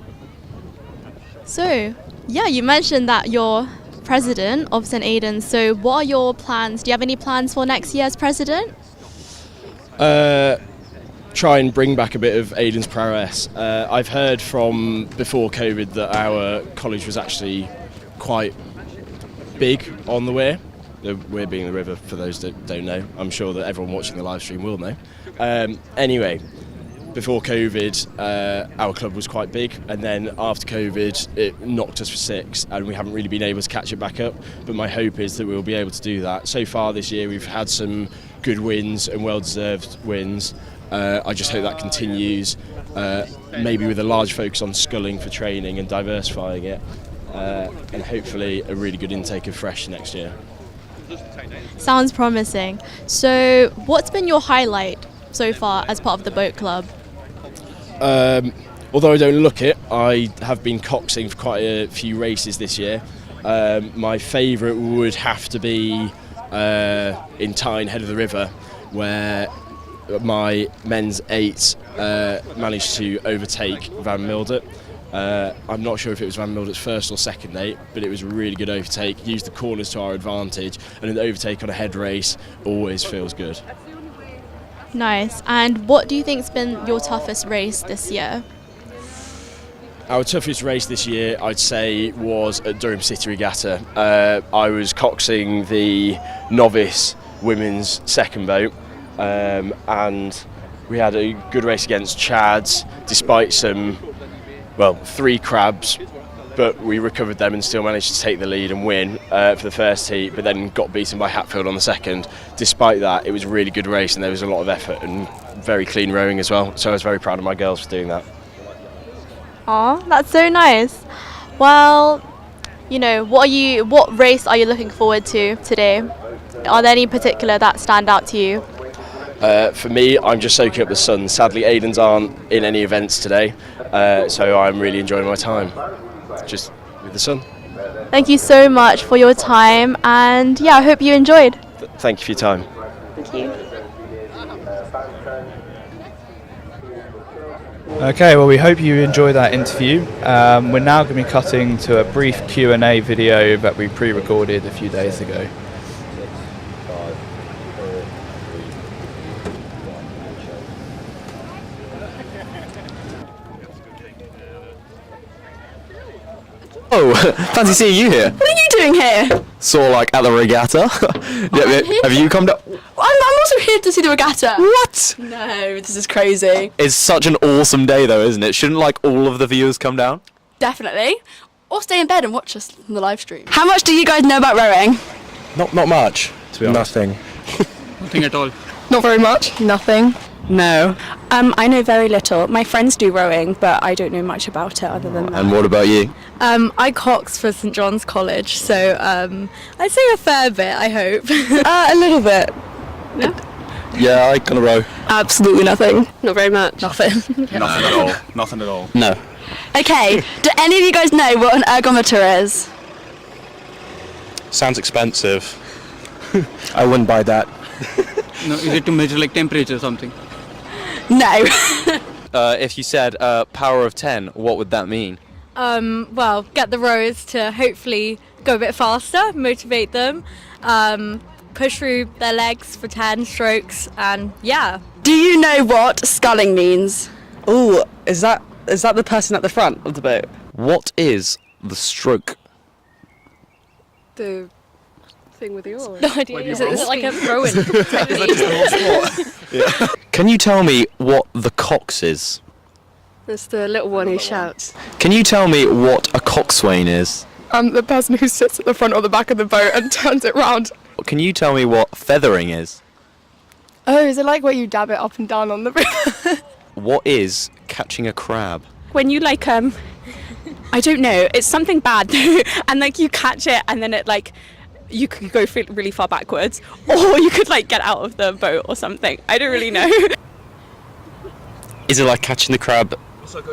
So, yeah, you mentioned that you're president of St Aidan's, so what are your plans? Do you have any plans for next year as president? Try and bring back a bit of Aidan's prowess. I've heard from before COVID that our college was actually quite big on the weir. The weir being the river, for those that don't know. I'm sure that everyone watching the live stream will know. Anyway, before COVID, our club was quite big, and then after COVID, it knocked us for 6, and we haven't really been able to catch it back up. But my hope is that we'll be able to do that. So far this year, we've had some good wins and well-deserved wins. I just hope that continues, maybe with a large focus on sculling for training and diversifying it, and hopefully a really good intake of fresh next year. Sounds promising. So, what's been your highlight so far as part of the boat club? Although I don't look it, I have been coxing for quite a few races this year. My favourite would have to be in Tyne, Head of the River, where my men's 8 managed to overtake Van Mildert. I'm not sure if it was Van Mildert's first or second 8, but it was a really good overtake. Used the corners to our advantage, and an overtake on a head race always feels good. Nice. And what do you think's been your toughest race this year? Our toughest race this year, I'd say, was at Durham City Regatta. I was coxing the novice women's second boat, and we had a good race against Chads, despite some, 3 crabs, but we recovered them and still managed to take the lead and win for the first heat, but then got beaten by Hatfield on the second. Despite that, it was a really good race, and there was a lot of effort and very clean rowing as well, so I was very proud of my girls for doing that. Aw, that's so nice. Well, what race are you looking forward to today? Are there any particular that stand out to you? For me, I'm just soaking up the sun. Sadly, Aidan's aren't in any events today, so I'm really enjoying my time, just with the sun. Thank you so much for your time, and yeah, I hope you enjoyed. Thank you for your time. Thank you. Okay, well, we hope you enjoy that interview. We're now going to be cutting to a brief Q&A video that we pre-recorded a few days ago. Oh, fancy seeing you here. What are you doing here? Saw at the regatta. Have you come down? I'm also here to see the regatta. What? No, this is crazy. It's such an awesome day though, isn't it? Shouldn't all of the viewers come down? Definitely. Or stay in bed and watch us on the live stream. How much do you guys know about rowing? Not much, to be honest. Nothing. Nothing at all. Not very much. Nothing. No. I know very little. My friends do rowing, but I don't know much about it other than that. And what about you? I cox for St John's College, so I'd say a fair bit, I hope. A little bit. Yeah, I can row. Absolutely nothing. Not very much. Nothing. Nothing at all. Nothing at all. No. Okay, do any of you guys know what an ergometer is? Sounds expensive. I wouldn't buy that. No, is it to measure like temperature or something? No. If you said power of 10, what would that mean? Well, get the rowers to hopefully go a bit faster, motivate them, push through their legs for 10 strokes, and yeah. Do you know what sculling means? Oh, is that the person at the front of the boat? What is the stroke? The thing with the oars. No idea. Is it like a rowing technique? Can you tell me what the cox is? It's the little one who shouts. Can you tell me what a coxswain is? The person who sits at the front or the back of the boat and turns it round. Can you tell me what feathering is? Oh, is it like where you dab it up and down on the river? What is catching a crab? When you like I don't know. It's something bad, and like you catch it, and then it like you could go really far backwards, or you could like get out of the boat or something. I don't really know. Is it like catching the crab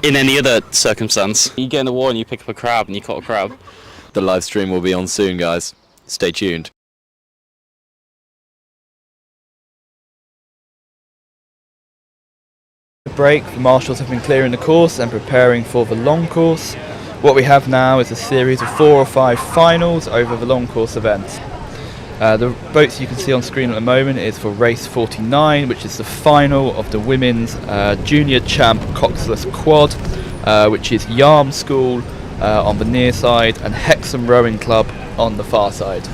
in any other circumstance? You get in the water and you pick up a crab and you caught a crab. The live stream will be on soon, guys. Stay tuned. Break, the marshals have been clearing the course and preparing for the long course. What we have now is a series of 4 or 5 finals over the long course events. The boats you can see on screen at the moment is for race 49, which is the final of the women's junior champ coxless quad, which is Yarm School on the near side and Hexham Rowing Club on the far side.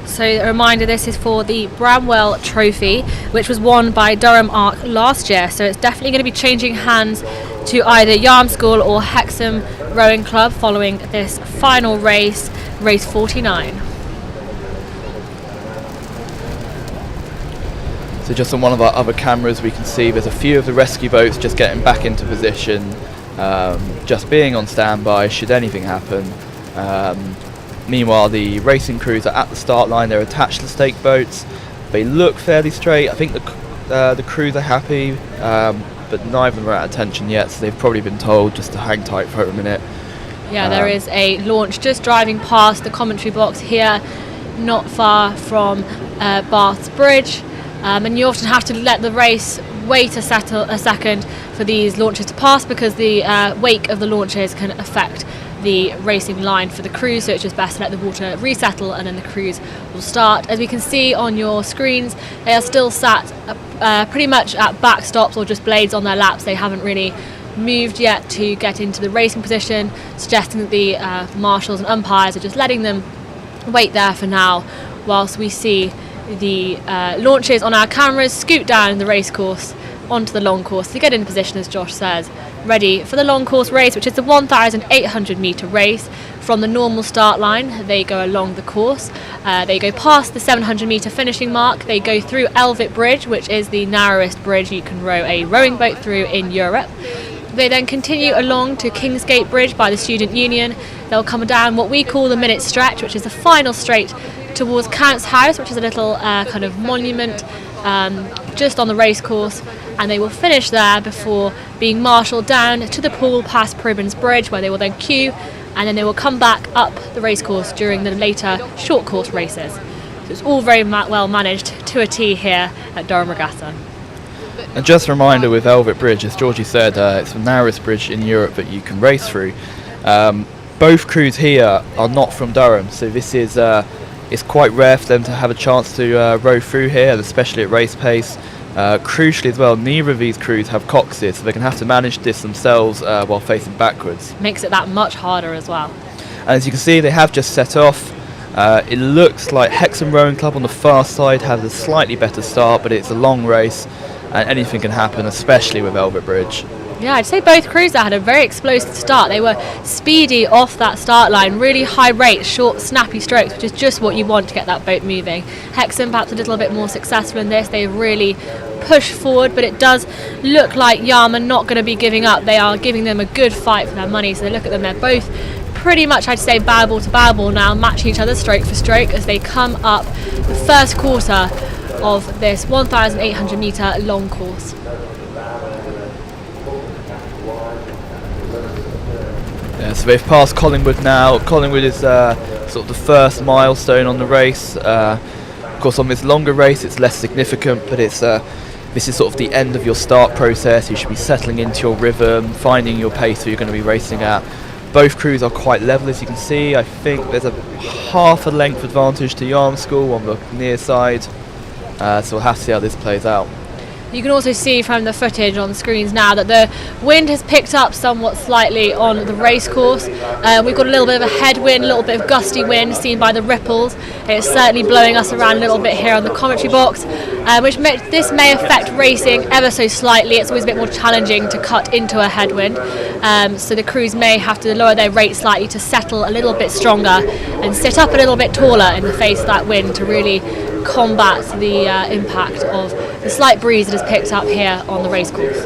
So a reminder, this is for the Bramwell Trophy, which was won by Durham Arc last year. So it's definitely going to be changing hands to either Yarm School or Hexham Rowing Club following this final race, race 49. So just on one of our other cameras we can see there's a few of the rescue boats just getting back into position, just being on standby should anything happen. Meanwhile, the racing crews are at the start line. They're attached to the stake boats. They look fairly straight. I think the crews are happy, but neither of them are at attention yet, so they've probably been told just to hang tight for a minute. Yeah, there is a launch just driving past the commentary box here, not far from Bath's Bridge, and you often have to let the race wait a second for these launches to pass because the wake of the launches can affect the racing line for the cruise, so it's just best to let the water resettle and then the cruise will start. As we can see on your screens, they are still sat pretty much at backstops or just blades on their laps. They haven't really moved yet to get into the racing position, suggesting that the marshals and umpires are just letting them wait there for now whilst we see the launches on our cameras scoot down the race course onto the long course to get in position, as Josh says, ready for the long course race, which is the 1,800 metre race. From the normal start line, they go along the course, they go past the 700 metre finishing mark, they go through Elvit Bridge, which is the narrowest bridge you can row a rowing boat through in Europe. They then continue along to Kingsgate Bridge by the Student Union. They'll come down what we call the minute stretch, which is the final straight towards Count's House, which is a little kind of monument just on the race course, and they will finish there before being marshalled down to the pool past Pribbins Bridge, where they will then queue, and then they will come back up the race course during the later short course races. So it's all very well managed to a T here at Durham Regatta. And just a reminder with Elvit Bridge, as Georgie said, it's the narrowest bridge in Europe that you can race through. Both crews here are not from Durham, so this is it's quite rare for them to have a chance to row through here, especially at race pace. Crucially as well, neither of these crews have coxes, so they can have to manage this themselves while facing backwards. Makes it that much harder as well. And as you can see, they have just set off. It looks like Hexham Rowing Club on the far side has a slightly better start, but it's a long race and anything can happen, especially with Elvit Bridge. Yeah, I'd say both crews that had a very explosive start. They were speedy off that start line, really high rate, short, snappy strokes, which is just what you want to get that boat moving. Hexham perhaps a little bit more successful in this. They really push forward, but it does look like Yarm are not going to be giving up. They are giving them a good fight for their money. So look at them, they're both pretty much, I'd say, bow ball to bow ball now, matching each other stroke for stroke as they come up the first quarter of this 1,800 metre long course. Yeah, so they've passed Collingwood now. Collingwood is sort of the first milestone on the race. Of course, on this longer race, it's less significant, but it's this is sort of the end of your start process. You should be settling into your rhythm, finding your pace that you're going to be racing at. Both crews are quite level, as you can see. I think there's a half a length advantage to Yarm School on the near side. So we'll have to see how this plays out. You can also see from the footage on the screens now that the wind has picked up somewhat slightly on the race course. We've got a little bit of a headwind, a little bit of gusty wind seen by the ripples. It's certainly blowing us around a little bit here on the commentary box, this may affect racing ever so slightly. It's always a bit more challenging to cut into a headwind, so the crews may have to lower their rate slightly to settle a little bit stronger and sit up a little bit taller in the face of that wind to really combat the impact of the slight breeze that has picked up here on the racecourse.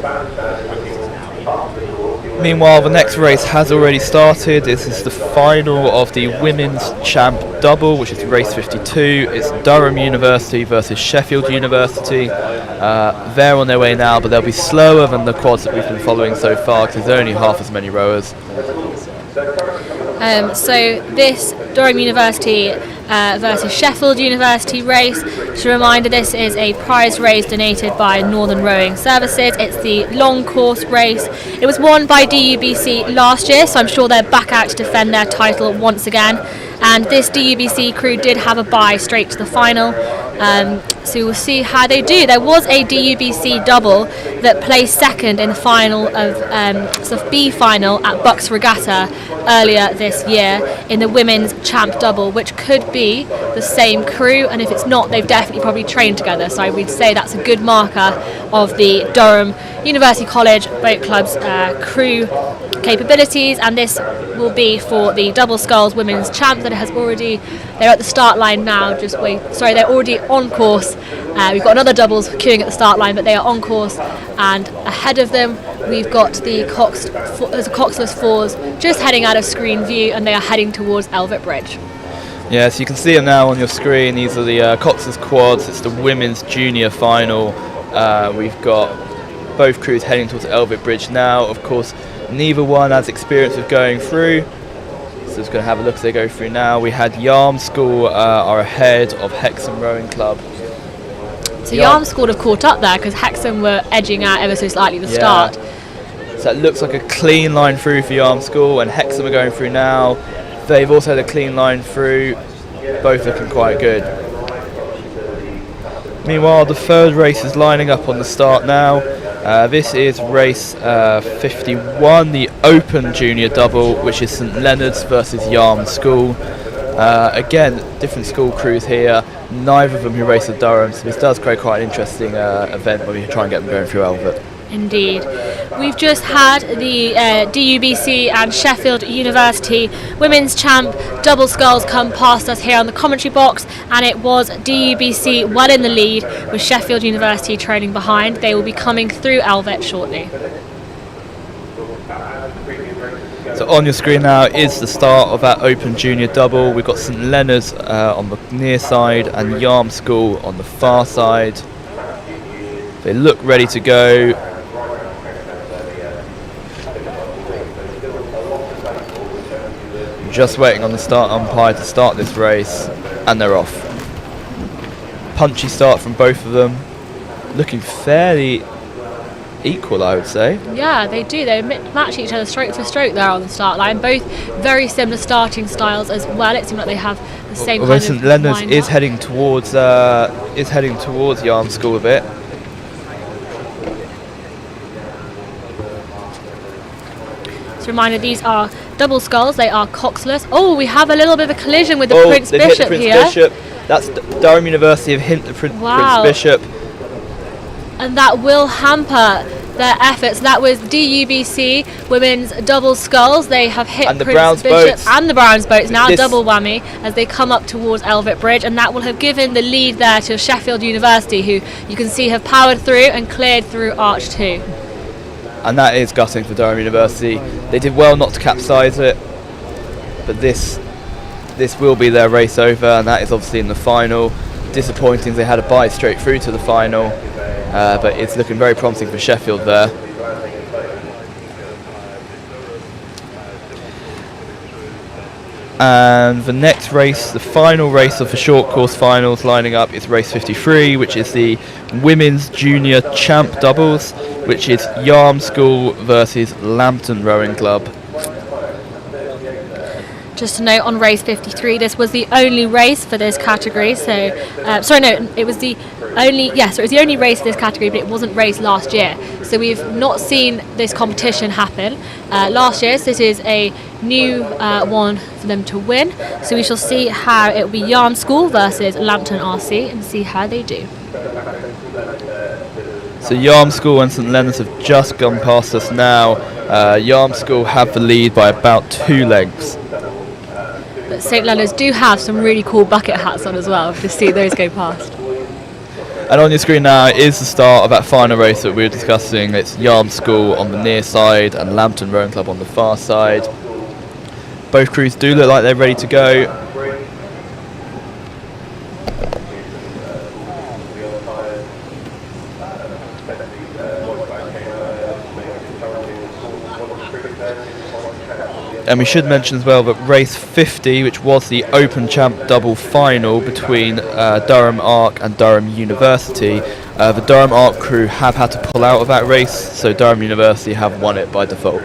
Meanwhile, the next race has already started. This is the final of the Women's Champ Double, which is race 52. It's Durham University versus Sheffield University. They're on their way now, but they'll be slower than the quads that we've been following so far because there's only half as many rowers. So this Durham University versus Sheffield University race, just a reminder, this is a prize race donated by Northern Rowing Services. It's the long course race. It was won by DUBC last year, so I'm sure they're back out to defend their title once again. And this DUBC crew did have a bye straight to the final. So we'll see how they do. There was a DUBC double that placed second in the final of B final at Bucks Regatta earlier this year in the women's champ double, which could be the same crew, and if it's not, they've definitely probably trained together. So I would say that's a good marker of the Durham University College Boat Club's crew capabilities, and this will be for the double sculls women's champ that they're at the start line now. They're already on course. We've got another doubles queuing at the start line, but they are on course, and ahead of them we've got the Coxless Fours just heading out of screen view, and they are heading towards Elvet Bridge. Yeah, so you can see them now on your screen. These are the Coxless Quads. It's the women's junior final. We've got both crews heading towards Elvet Bridge now. Of course, neither one has experience of going through, so just going to have a look as they go through now. We had Yarm School are ahead of Hexham Rowing Club. So Yarm School have caught up there because Hexham were edging out ever so slightly at the start. So it looks like a clean line through for Yarm School, and Hexham are going through now. They've also had a clean line through, both looking quite good. Meanwhile, the third race is lining up on the start now. This is race 51, the Open Junior Double, which is St Leonard's versus Yarm School. Again, different school crews here, neither of them who race at Durham, so this does create quite an interesting event when we try and get them going through Elvet. Indeed. We've just had the DUBC and Sheffield University Women's Champ double sculls come past us here on the commentary box, and it was DUBC well in the lead with Sheffield University trailing behind. They will be coming through Elvet shortly. So on your screen now is the start of that Open Junior Double. We've got St Leonard's on the near side and Yarm School on the far side. They look ready to go. Just waiting on the start umpire to start this race, and they're off. Punchy start from both of them, looking fairly equal, I would say. Yeah, they do. They match each other stroke for stroke there on the start line. Both very similar starting styles as well. It seems like they have the same kind of St Leonard's is heading towards Yarm School a bit. Reminder, these are double sculls, they are coxless. Oh, we have a little bit of a collision with the Prince Bishop Prince here. Bishop. That's Durham University have hit the Prince Bishop. And that will hamper their efforts. That was DUBC women's double sculls. They have hit And the Prince Browns Bishop boats. and the Browns boats, now This- double whammy as they come up towards Elvet Bridge, and that will have given the lead there to Sheffield University, who you can see have powered through and cleared through Arch 2. And that is gutting for Durham University. They did well not to capsize it, but this will be their race over, and that is obviously in the final. Disappointing they had a bite straight through to the final, but it's looking very promising for Sheffield there. And the next race, the final race of the short course finals lining up is race 53, which is the women's junior champ doubles, which is Yarm School versus Lambton Rowing Club. Just to note on race 53, this was the only race for this category. So, it was the only race for this category, but it wasn't raced last year. So we've not seen this competition happen last year. So this is a new one for them to win. So we shall see how it will be Yarm School versus Lambton RC and see how they do. So Yarm School and St Leonard's have just gone past us now. Yarm School have the lead by about 2 lengths. But St Leonard's do have some really cool bucket hats on as well, to see those go past. And on your screen now is the start of that final race that we were discussing. It's Yarm School on the near side and Lambton Rowing Club on the far side. Both crews do look like they're ready to go. And we should mention as well that race 50, which was the Open Champ double final between Durham Arc and Durham University, the Durham Arc crew have had to pull out of that race, so Durham University have won it by default.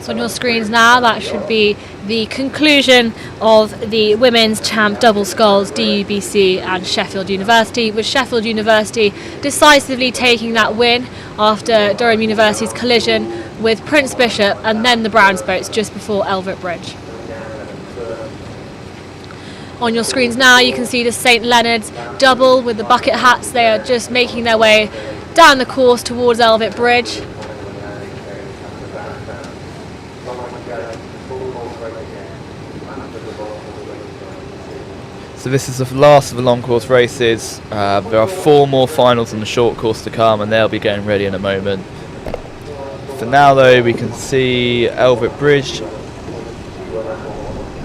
So on your screens now, that should be the conclusion of the women's champ double sculls, DUBC and Sheffield University, with Sheffield University decisively taking that win after Durham University's collision with Prince Bishop and then the Browns boats just before Elvet Bridge. On your screens now, you can see the St Leonard's double with the bucket hats. They are just making their way down the course towards Elvet Bridge. So this is the last of the long course races. There are 4 more finals on the short course to come, and they'll be getting ready in a moment. For now though, we can see Elvet Bridge,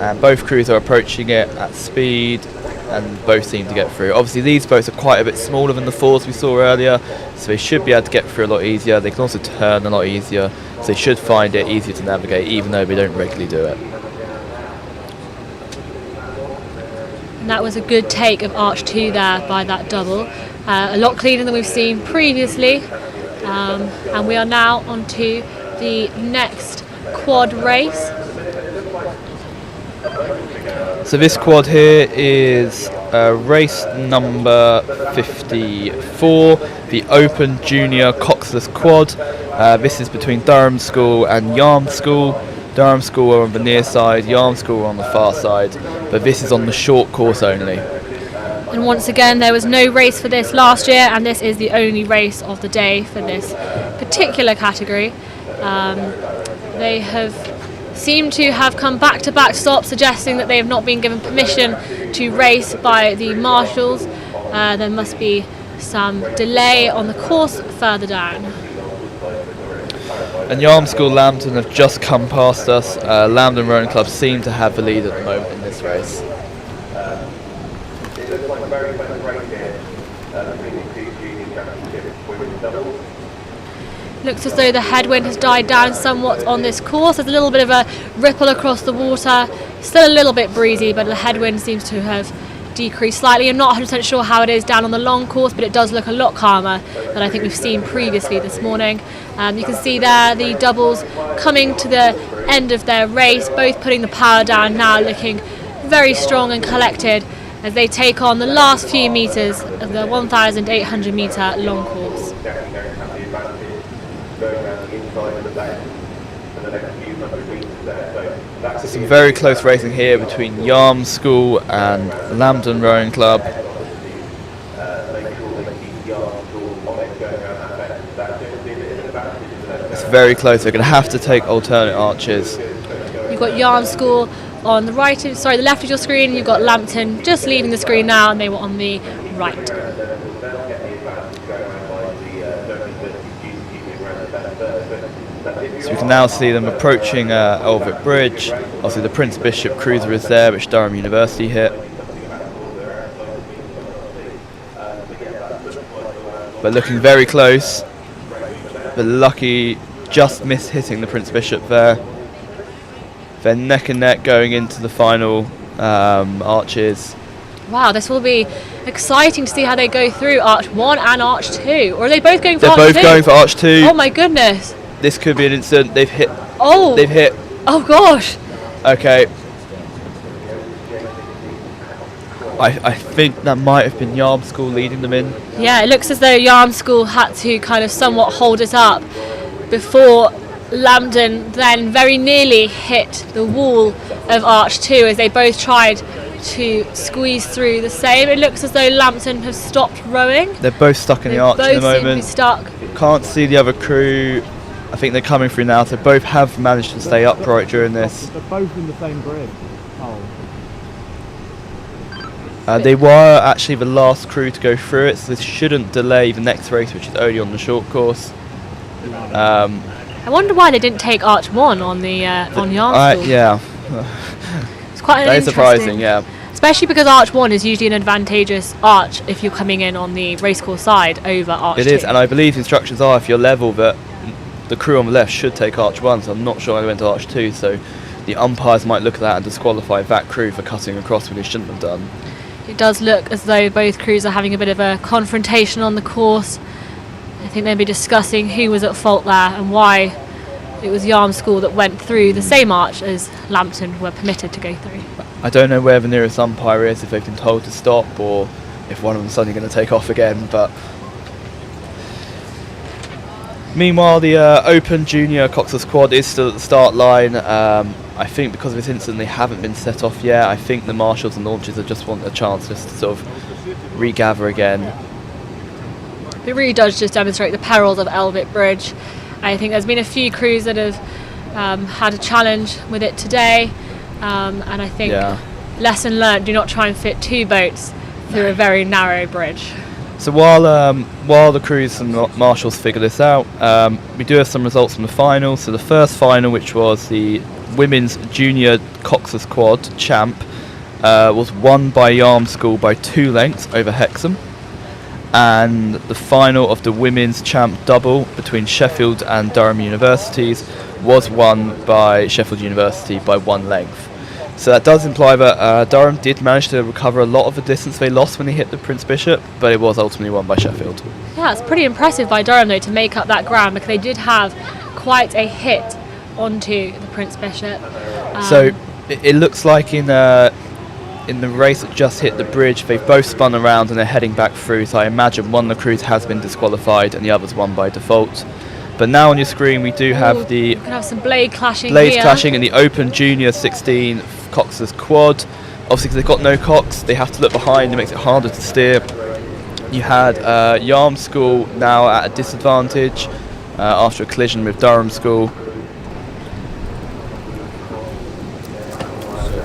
and both crews are approaching it at speed and both seem to get through. Obviously these boats are quite a bit smaller than the 4s we saw earlier, so they should be able to get through a lot easier. They can also turn a lot easier, so they should find it easier to navigate even though they don't regularly do it. And that was a good take of Arch 2 there by that double. A lot cleaner than we've seen previously. And we are now on to the next quad race. So this quad here is race number 54, the Open Junior Coxless Quad. This is between Durham School and Yarm School. Durham School are on the near side, Yarm School are on the far side, but this is on the short course only. And once again, there was no race for this last year, and this is the only race of the day for this particular category. They have seemed to have come back-to-back stops, suggesting that they have not been given permission to race by the marshals. There must be some delay on the course further down. And Yarm School Lambton have just come past us. Lambton Rowing Club seem to have the lead at the moment in this race. It looks like a very close race here between the 2 junior championships women's doubles. Looks as though the headwind has died down somewhat on this course. There's a little bit of a ripple across the water. Still a little bit breezy, but the headwind seems to have decreased slightly. I'm not 100% sure how it is down on the long course, but it does look a lot calmer than I think we've seen previously this morning. You can see there the doubles coming to the end of their race, both putting the power down now, looking very strong and collected as they take on the last few metres of the 1,800 metre long course. So some very close racing here between Yarm School and Lambton Rowing Club. very close. They're going to have to take alternate arches. You've got Yarm School on the the left of your screen. You've got Lambton just leaving the screen now, and they were on the right. So we can now see them approaching Elvet Bridge. Obviously the Prince Bishop cruiser is there, which Durham University hit. But looking very close. But lucky, just missed hitting the Prince Bishop there. They're neck and neck going into the final arches. Wow, this will be exciting to see how they go through Arch 1 and Arch 2. Or are they both going for They're Arch 2? both going for Arch 2. Oh my goodness. This could be an incident. They've hit. Oh. They've hit. Oh gosh. Okay. I think that might have been Yarm School leading them in. Yeah, it looks as though Yarm School had to kind of somewhat hold it up before Lambton then very nearly hit the wall of Arch 2 as they both tried to squeeze through the same. It looks as though Lambton have stopped rowing. They're both stuck in the arch at the Both seem to be moment. stuck. Can't see the other crew. I think they're coming through now, so both have managed to stay upright during this. They're both in the same bridge. Oh. They were actually the last crew to go through it, so this shouldn't delay the next race, which is only on the short course. I wonder why they didn't take Arch 1 on the on Yarm School. Yeah. It's quite Very interesting. surprising, yeah. Especially because Arch 1 is usually an advantageous arch if you're coming in on the racecourse side over Arch 2. It is, and I believe the instructions are if you're level that the crew on the left should take Arch 1, so I'm not sure why they went to Arch 2, so the umpires might look at that and disqualify that crew for cutting across when they shouldn't have done. It does look as though both crews are having a bit of a confrontation on the course. I think they'll be discussing who was at fault there and why it was Yarm School that went through the same arch as Lambton were permitted to go through. I don't know where the nearest umpire is, if they've been told to stop or if one of them's suddenly going to take off again, but meanwhile the Open Junior Coxer squad is still at the start line. I think because of this incident they haven't been set off yet. I think the marshals and launchers have just want a chance just to sort of regather again. It really does just demonstrate the perils of Elvet Bridge. I think there's been a few crews that have had a challenge with it today, and I think lesson learned, do not try and fit two boats through a very narrow bridge. So while the crews and marshals figure this out, we do have some results from the final. So the first final, which was the Women's Junior Coxer Squad Champ, was won by Yarm School by 2 lengths over Hexham. And the final of the Women's Champ Double between Sheffield and Durham Universities was won by Sheffield University by 1 length. So that does imply that Durham did manage to recover a lot of the distance they lost when they hit the Prince Bishop, but it was ultimately won by Sheffield. Yeah, it's pretty impressive by Durham though to make up that ground, because they did have quite a hit onto the Prince Bishop. So it looks like in the race that just hit the bridge, they've both spun around and they're heading back through, so I imagine one of the crews has been disqualified and the other's won by default. But now on your screen we do have we can have some blade clashing blades here. clashing in the Open Junior 16 Coxers Quad. Obviously because they've got no cocks, they have to look behind, it makes it harder to steer. You had Yarm School now at a disadvantage after a collision with Durham School.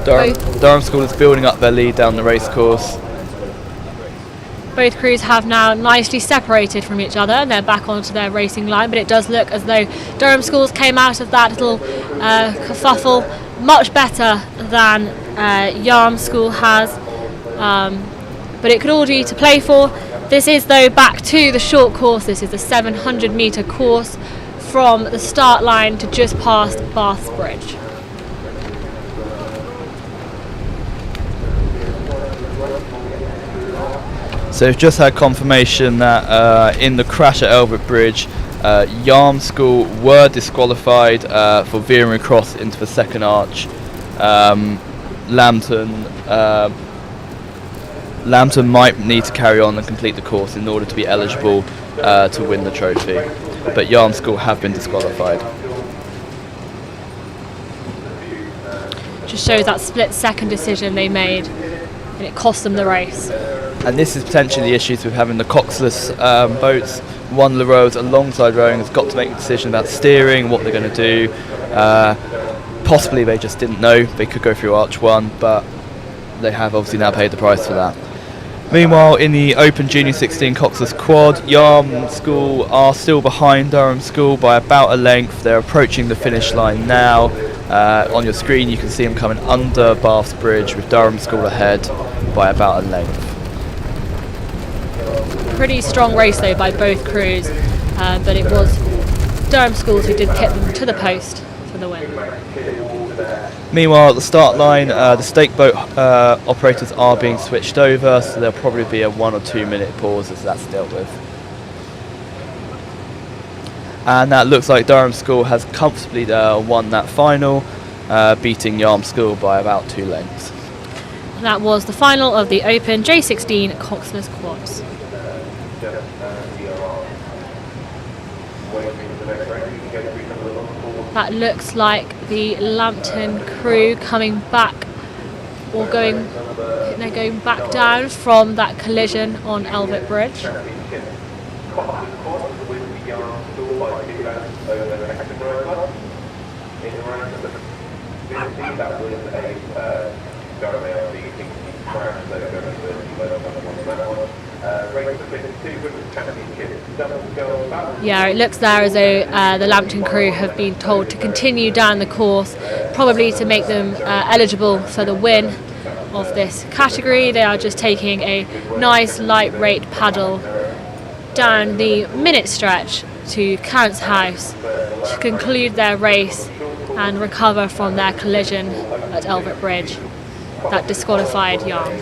Durham School is building up their lead down the race course. Both crews have now nicely separated from each other and they're back onto their racing line, but it does look as though Durham Schools came out of that little kerfuffle much better than Yarm School has, but it could all be to play for. This is though back to the short course. This is a 700 metre course from the start line to just past Bath's Bridge. So we've just had confirmation that in the crash at Elbert Bridge, Yarm School were disqualified for veering across into the second arch. Lambton might need to carry on and complete the course in order to be eligible to win the trophy, but Yarm School have been disqualified. Just shows that split-second decision they made, and it cost them the race. And this is potentially the issues with having the coxless boats. one of the rowers alongside rowing has got to make a decision about steering, what they're going to do. Possibly they just didn't know they could go through Arch 1, but they have obviously now paid the price for that. Meanwhile, in the Open Junior 16 Coxless Quad, Yarm School are still behind Durham School by about a length. They're approaching the finish line now. On your screen you can see them coming under Bath's Bridge with Durham School ahead by about a length. Pretty strong race though by both crews, but it was Durham Schools who did tip them to the post for the win. Meanwhile, at the start line, the stake boat operators are being switched over, so there'll probably be a 1 or 2 minute pause as that's dealt with. And that looks like Durham School has comfortably won that final, beating Yarm School by about 2 lengths. That was the final of the Open J16 Coxless Quads. That looks like the Lambton crew coming back, or they're going back down from that collision on Elvet Bridge. Yeah, it looks there as though the Lambton crew have been told to continue down the course, probably to make them eligible for the win of this category. They are just taking a nice light rate paddle down the minute stretch to Count's House to conclude their race and recover from their collision at Elvet Bridge that disqualified Yarm.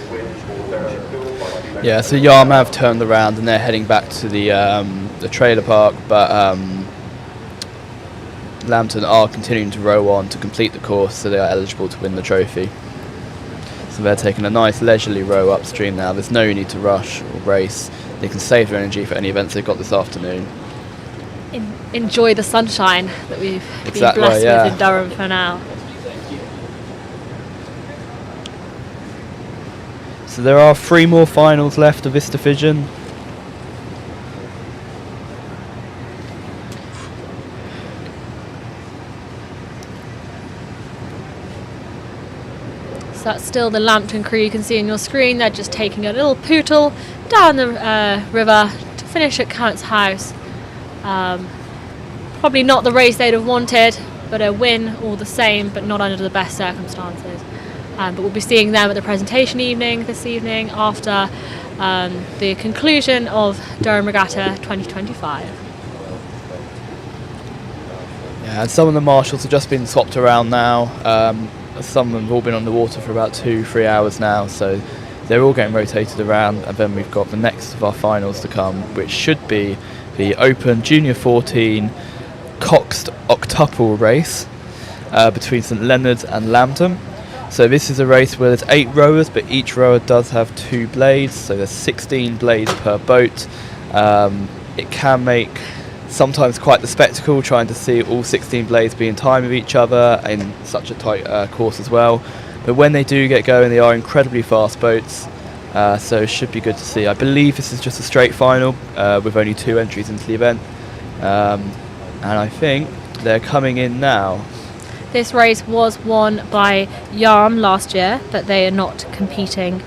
Yeah, so Yarm have turned around and they're heading back to the trailer park, but Lambton are continuing to row on to complete the course, so they are eligible to win the trophy. So they're taking a nice leisurely row upstream now. There's no need to rush or race. They can save their energy for any events they've got this afternoon. Enjoy the sunshine that we've been blessed with in Durham for now. So there are 3 more finals left of this division. So that's still the Lambton crew you can see on your screen. They're just taking a little pootle down the river to finish at Count's House. Probably not the race they'd have wanted, but a win all the same, but not under the best circumstances. But we'll be seeing them at the presentation evening this evening after the conclusion of Durham Regatta 2025. Yeah, and some of the marshals have just been swapped around now. Some of them have all been on the water for about 2-3 hours now, so they're all getting rotated around. And then we've got the next of our finals to come, which should be the Open Junior 14 Coxed Octuple race between St Leonard's and Lambton. So this is a race where there's 8 rowers, but each rower does have 2 blades, so there's 16 blades per boat. It can make sometimes quite the spectacle trying to see all 16 blades be in time with each other in such a tight course as well. But when they do get going, they are incredibly fast boats, so it should be good to see. I believe this is just a straight final with only 2 entries into the event, and I think they're coming in now. This race was won by Yarm last year, but they are not competing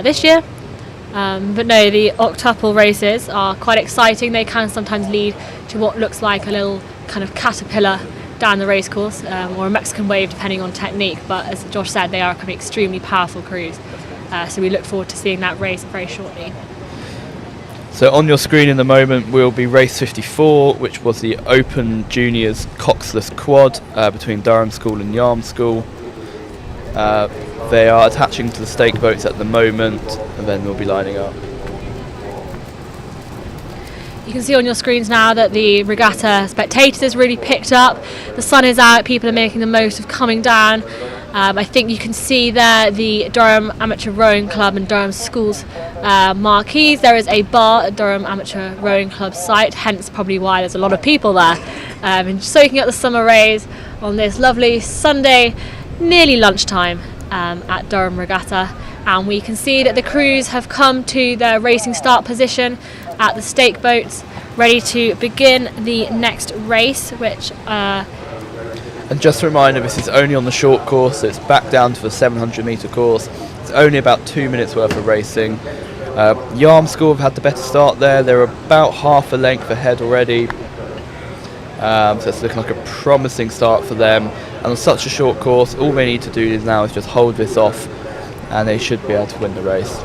this year. But no, the octuple races are quite exciting. They can sometimes lead to what looks like a little kind of caterpillar down the race course, or a Mexican wave depending on technique. But as Josh said, they are extremely powerful crews. So we look forward to seeing that race very shortly. So on your screen in the moment will be race 54, which was the Open Juniors Coxless Quad between Durham School and Yarm School. They are attaching to the stake boats at the moment, and then we'll be lining up. You can see on your screens now that the regatta spectators has really picked up. The sun is out, people are making the most of coming down. I think you can see there the Durham Amateur Rowing Club and Durham School's marquees. There is a bar at Durham Amateur Rowing Club site, hence probably why there's a lot of people there and soaking up the summer rays on this lovely Sunday, nearly lunchtime at Durham Regatta. And we can see that the crews have come to their racing start position at the stake boats, ready to begin the next race, which And just a reminder, this is only on the short course, so it's back down to the 700 metre course. It's only about 2 minutes worth of racing. Yarm School have had the better start there. They're about half a length ahead already. So it's looking like a promising start for them. And on such a short course, all they need to do now is just hold this off, and they should be able to win the race.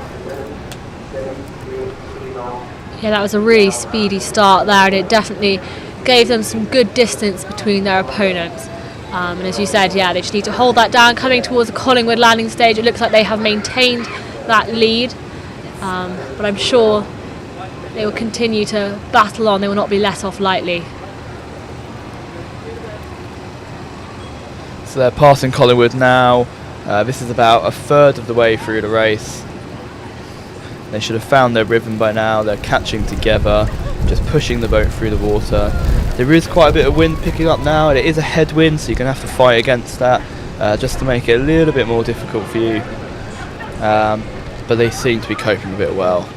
Yeah, that was a really speedy start there, and it definitely gave them some good distance between their opponents. And as you said, yeah, they just need to hold that down. Coming towards the Collingwood landing stage, it looks like they have maintained that lead. But I'm sure they will continue to battle on. They will not be let off lightly. So they're passing Collingwood now. This is about a third of the way through the race. They should have found their rhythm by now. They're catching together, just pushing the boat through the water. There is quite a bit of wind picking up now. It is a headwind, so you're going to have to fight against that, just to make it a little bit more difficult for you. But they seem to be coping with it well.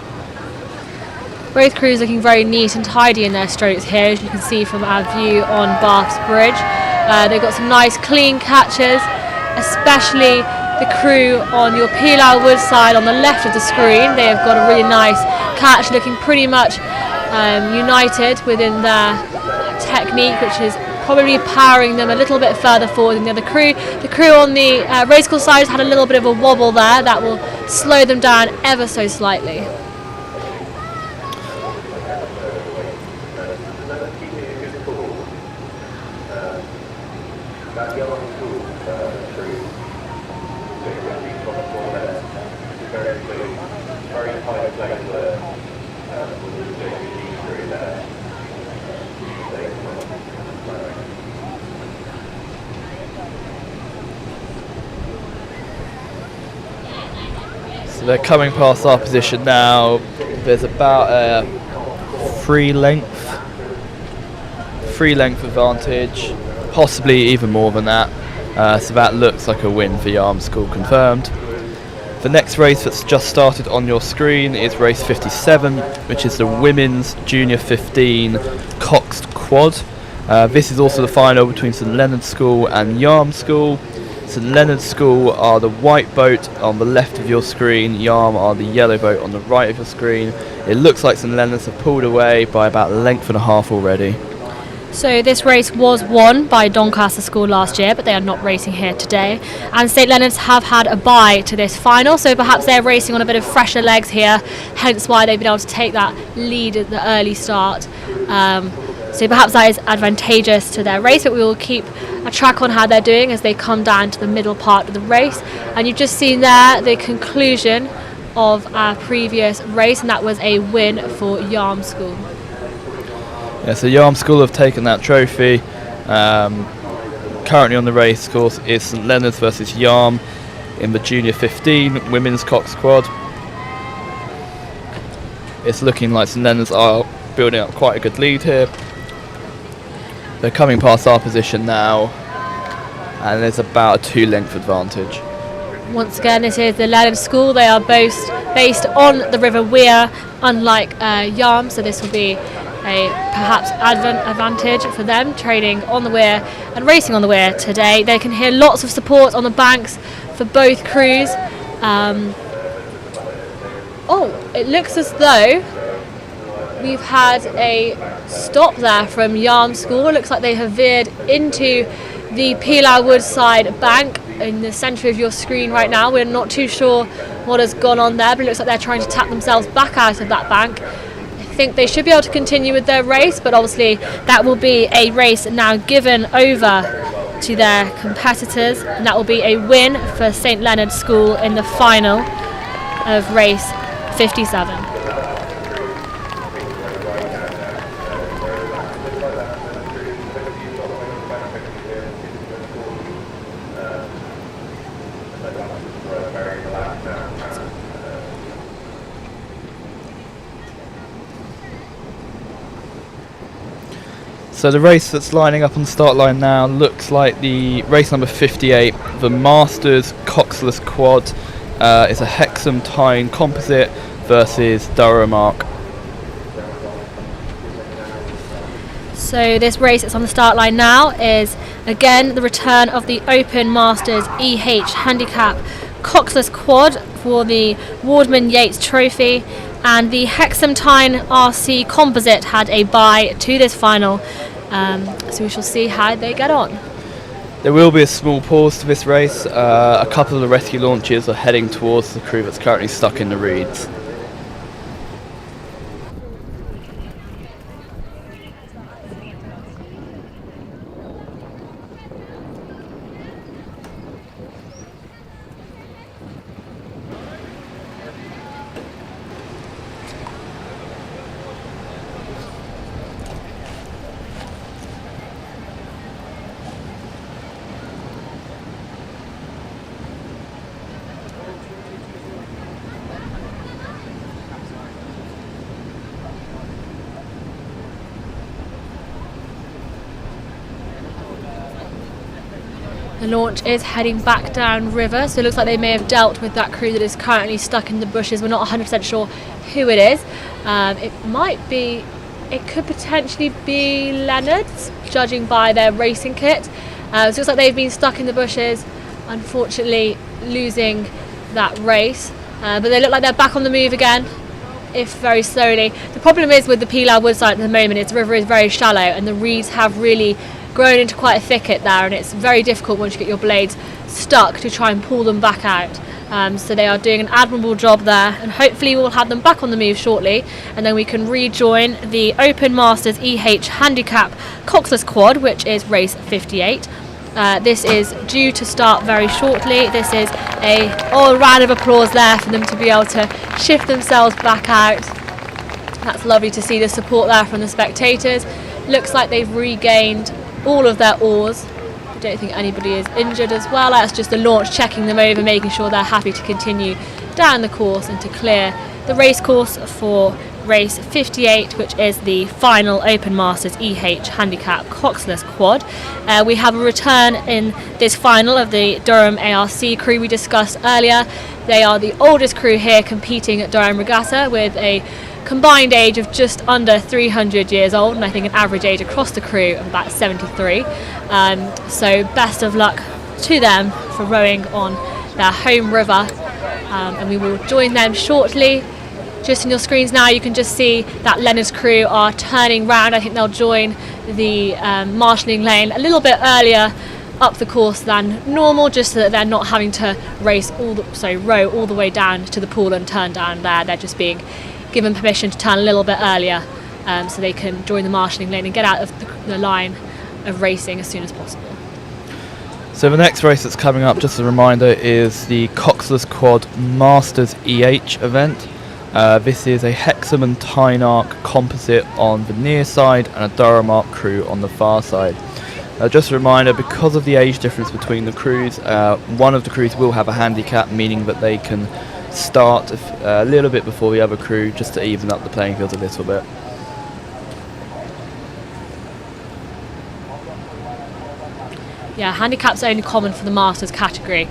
Both crews looking very neat and tidy in their strokes here, as you can see from our view on Bath's Bridge. They've got some nice clean catches, especially the crew on your Pilau Wood side on the left of the screen. They have got a really nice catch, looking pretty much united within their technique, which is probably powering them a little bit further forward than the other crew. The crew on the racecourse side has had a little bit of a wobble there that will slow them down ever so slightly. So they're coming past our position now. There's about a three length advantage, possibly even more than that. So that looks like a win for Yarm School, confirmed. The next race that's just started on your screen is race 57, which is the Women's Junior 15 Coxed Quad. This is also the final between St Leonard's School and Yarm School. St Leonard's School are the white boat on the left of your screen, Yarm are the yellow boat on the right of your screen. It looks like St Leonard's have pulled away by about a length and a half already. So this race was won by Doncaster School last year, but they are not racing here today. And St Leonard's have had a bye to this final, so perhaps they're racing on a bit of fresher legs here, hence why they've been able to take that lead at the early start. So perhaps that is advantageous to their race, but we will keep a track on how they're doing as they come down to the middle part of the race. And you've just seen there the conclusion of our previous race, and that was a win for Yarm School. Yeah, so Yarm School have taken that trophy. Currently on the race course is St Leonard's versus Yarm in the Junior 15 Women's Cox Quad. It's looking like St Leonard's are building up quite a good lead here. They're coming past our position now, and there's about a 2-length advantage. Once again, this is the Leonard School. They are both based on the River Wear, unlike Yarm, so this will be a perhaps advantage for them, training on the Wear and racing on the Wear today. They can hear lots of support on the banks for both crews. It looks as though we've had a stop there from Yarm School. It looks like they have veered into the Pilau Wood side bank in the centre of your screen right now. We're not too sure what has gone on there, but it looks like they're trying to tap themselves back out of that bank. I think they should be able to continue with their race, but obviously that will be a race now given over to their competitors, and that will be a win for St Leonard's School in the final of race 57. So the race that's lining up on the start line now looks like the race number 58, the Masters Coxless Quad. It's a Hexham Tyne composite versus Durham Arc. So this race that's on the start line now is again the return of the Open Masters EH Handicap Coxless Quad for the Wardman Yates Trophy, and the Hexamtine RC Composite had a bye to this final, so we shall see how they get on. There will be a small pause to this race. A couple of the rescue launches are heading towards the crew that's currently stuck in the reeds. The launch is heading back down river, so it looks like they may have dealt with that crew that is currently stuck in the bushes. We're not 100% sure who it is. It could potentially be Leonard's, judging by their racing kit. So it looks like they've been stuck in the bushes, unfortunately losing that race. But they look like they're back on the move again, if very slowly. The problem is with the Pilar Wood site at the moment, the river is very shallow and the reeds have really grown into quite a thicket there, and it's very difficult once you get your blades stuck to try and pull them back out. So they are doing an admirable job there, and hopefully we'll have them back on the move shortly, and then we can rejoin the Open Masters EH Handicap Coxless Quad, which is race 58. This is due to start very shortly. This is a round of applause there for them to be able to shift themselves back out. That's lovely to see the support there from the spectators. Looks like they've regained all of their oars. I don't think anybody is injured as well. That's just the launch checking them over, making sure they're happy to continue down the course and to clear the race course for race 58, which is the final Open Masters EH Handicap Coxless Quad. We have a return in this final of the Durham ARC crew we discussed earlier. They are the oldest crew here competing at Durham Regatta, with a combined age of just under 300 years old, and I think an average age across the crew of about 73. So best of luck to them for rowing on their home river, and we will join them shortly. Just on your screens now you can just see that Leonard's crew are turning round. I think they'll join the marshalling lane a little bit earlier up the course than normal, just so that they're not having to row all the way down to the pool and turn down there. They're just being given permission to turn a little bit earlier, so they can join the marshalling lane and get out of the line of racing as soon as possible. So the next race that's coming up, just a reminder, is the Coxless Quad Masters EH event. This is a Hexham and Tyne Arc composite on the near side and a Durham Arc crew on the far side. Just a reminder, because of the age difference between the crews, one of the crews will have a handicap, meaning that they can start a little bit before the other crew, just to even up the playing field a little bit. Yeah, handicap's only common for the Masters category,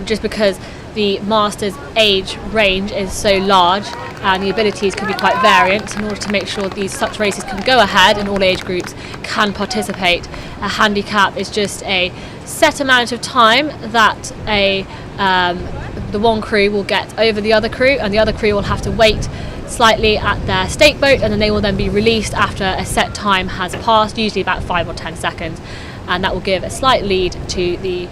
just because the Masters age range is so large and the abilities can be quite variant. In order to make sure such races can go ahead and all age groups can participate, a handicap is just a set amount of time that the one crew will get over the other crew, and the other crew will have to wait slightly at their stake boat, and then they will then be released after a set time has passed, usually about 5 or 10 seconds, and that will give a slight lead to the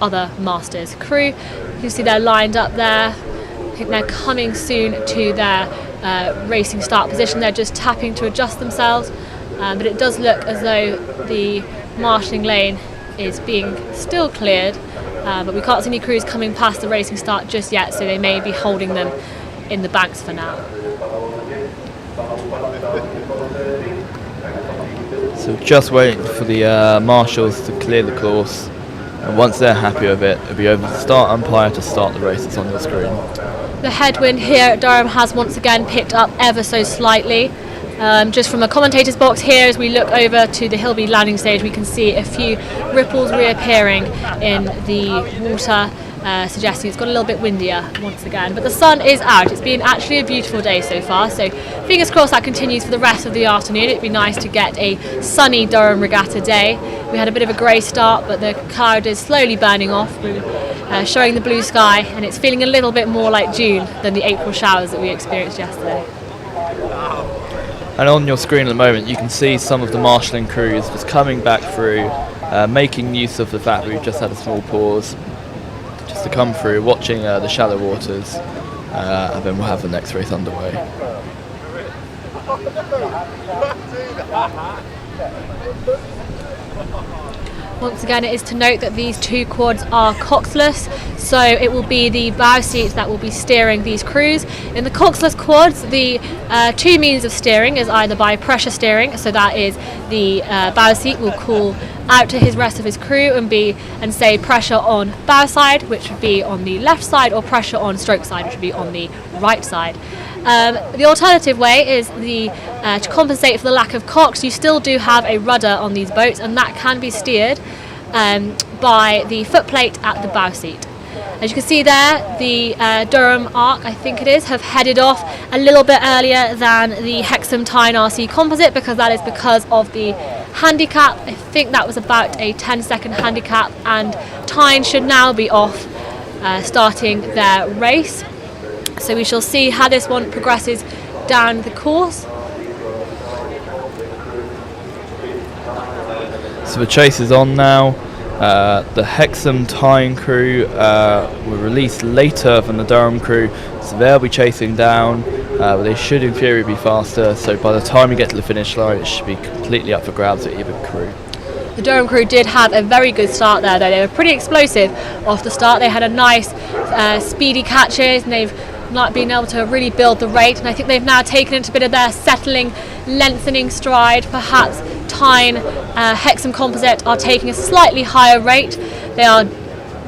other Masters crew. You can see they're lined up there. I think they're coming soon to their racing start position. They're just tapping to adjust themselves, but it does look as though the marshalling lane is being still cleared, but we can't see any crews coming past the racing start just yet, so they may be holding them in the banks for now. So just waiting for the marshals to clear the course, and once they're happy with it, it'll be over to the start umpire to start the race that's on your screen. The headwind here at Durham has once again picked up ever so slightly. Just from a commentator's box here, as we look over to the Hilby landing stage, we can see a few ripples reappearing in the water suggesting it's got a little bit windier once again. But the sun is out. It's been actually a beautiful day so far, so fingers crossed that continues for the rest of the afternoon. It'd be nice to get a sunny Durham Regatta day. We had a bit of a grey start, but the cloud is slowly burning off, showing the blue sky, and it's feeling a little bit more like June than the April showers that we experienced yesterday. And on your screen at the moment you can see some of the marshalling crews just coming back through, making use of the fact we've just had a small pause just to come through, watching the shallow waters, and then we'll have the next race underway. Once again, it is to note that these two quads are coxless, so it will be the bow seat that will be steering these crews. In the coxless quads, the two means of steering is either by pressure steering, so that is the bow seat will call out to his rest of his crew and say pressure on bow side, which would be on the left side, or pressure on stroke side, which would be on the right side. The alternative way is to compensate for the lack of cox. You still do have a rudder on these boats, and that can be steered by the footplate at the bow seat. As you can see there, the Durham Arc, I think it is, have headed off a little bit earlier than the Hexham Tyne RC Composite, because that is because of the handicap. I think that was about a 10-second handicap, and Tyne should now be off starting their race. So we shall see how this one progresses down the course. So the chase is on now. The Hexham Tyne crew were released later than the Durham crew, so they'll be chasing down, but they should in theory be faster, so by the time we get to the finish line it should be completely up for grabs at either crew. The Durham crew did have a very good start there, though. They were pretty explosive off the start. They had a nice speedy catches, and they've not been able to really build the rate, and I think they've now taken into a bit of their settling, lengthening stride. Perhaps Tyne, Hexham Composite are taking a slightly higher rate. They are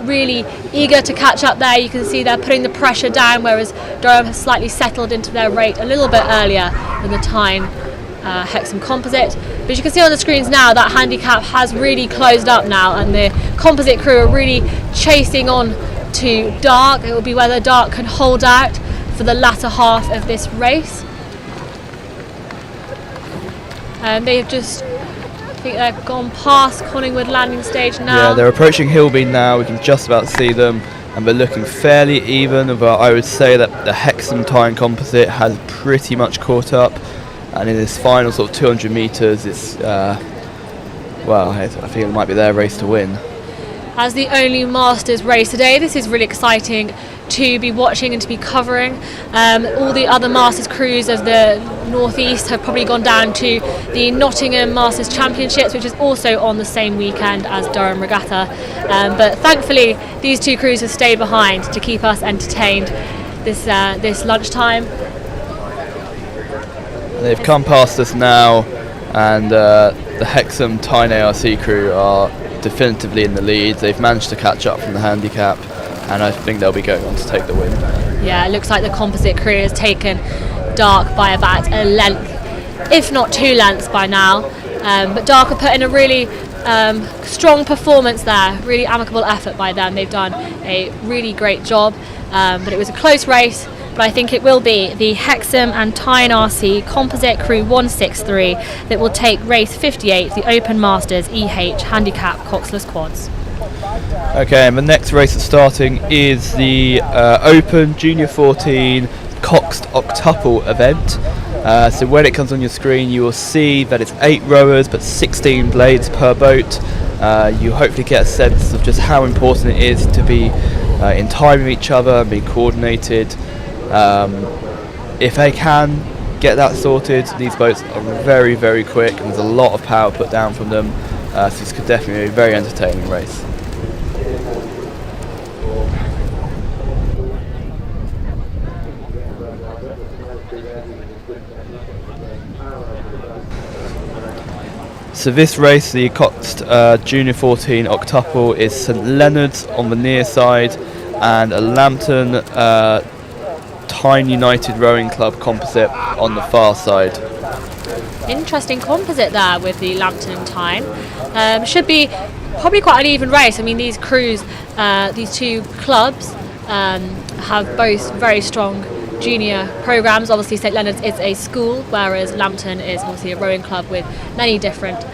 really eager to catch up there. You can see they're putting the pressure down, whereas Durham has slightly settled into their rate a little bit earlier than the Tyne Hexham Composite. But as you can see on the screens now, that handicap has really closed up now, and the Composite crew are really chasing on to Dark. It will be whether Dark can hold out for the latter half of this race. And they have just, I think they've gone past Collingwood landing stage now. Yeah, they're approaching Hillby now. We can just about see them, and they're looking fairly even, but I would say that the Hexham Tyne Composite has pretty much caught up, and in this final sort of 200 metres it's well, I think it might be their race to win. As the only Masters race today, this is really exciting to be watching and to be covering. All the other Masters crews of the Northeast have probably gone down to the Nottingham Masters Championships, which is also on the same weekend as Durham Regatta. But thankfully, these two crews have stayed behind to keep us entertained this lunchtime. They've come past us now, and the Hexham Tyne ARC crew are definitively in the lead. They've managed to catch up from the handicap, and I think they'll be going on to take the win. Yeah, it looks like the Composite crew has taken Dark by about a length, if not 2 lengths by now. But Dark have put in a really strong performance there, really amicable effort by them. They've done a really great job, but it was a close race. But I think it will be the Hexham and Tyne RC Composite Crew 163 that will take race 58, the Open Masters EH Handicap Coxless Quads. Okay, and the next race that's starting is the Open Junior 14 Coxed Octuple event. So when it comes on your screen, you will see that it's 8 rowers but 16 blades per boat. You hopefully get a sense of just how important it is to be in time with each other and be coordinated. If they can get that sorted, these boats are very, very quick, and there's a lot of power put down from them, so this could definitely be a very entertaining race. So this race, the Coxed Junior 14 Octuple, is St Leonard's on the near side and a Lambton Tyne United Rowing Club Composite on the far side. Interesting composite there with the Lambton and Tyne. Should be probably quite an even race. I mean, these crews, these two clubs have both very strong junior programs. Obviously St Leonard's is a school, whereas Lambton is obviously a rowing club with many different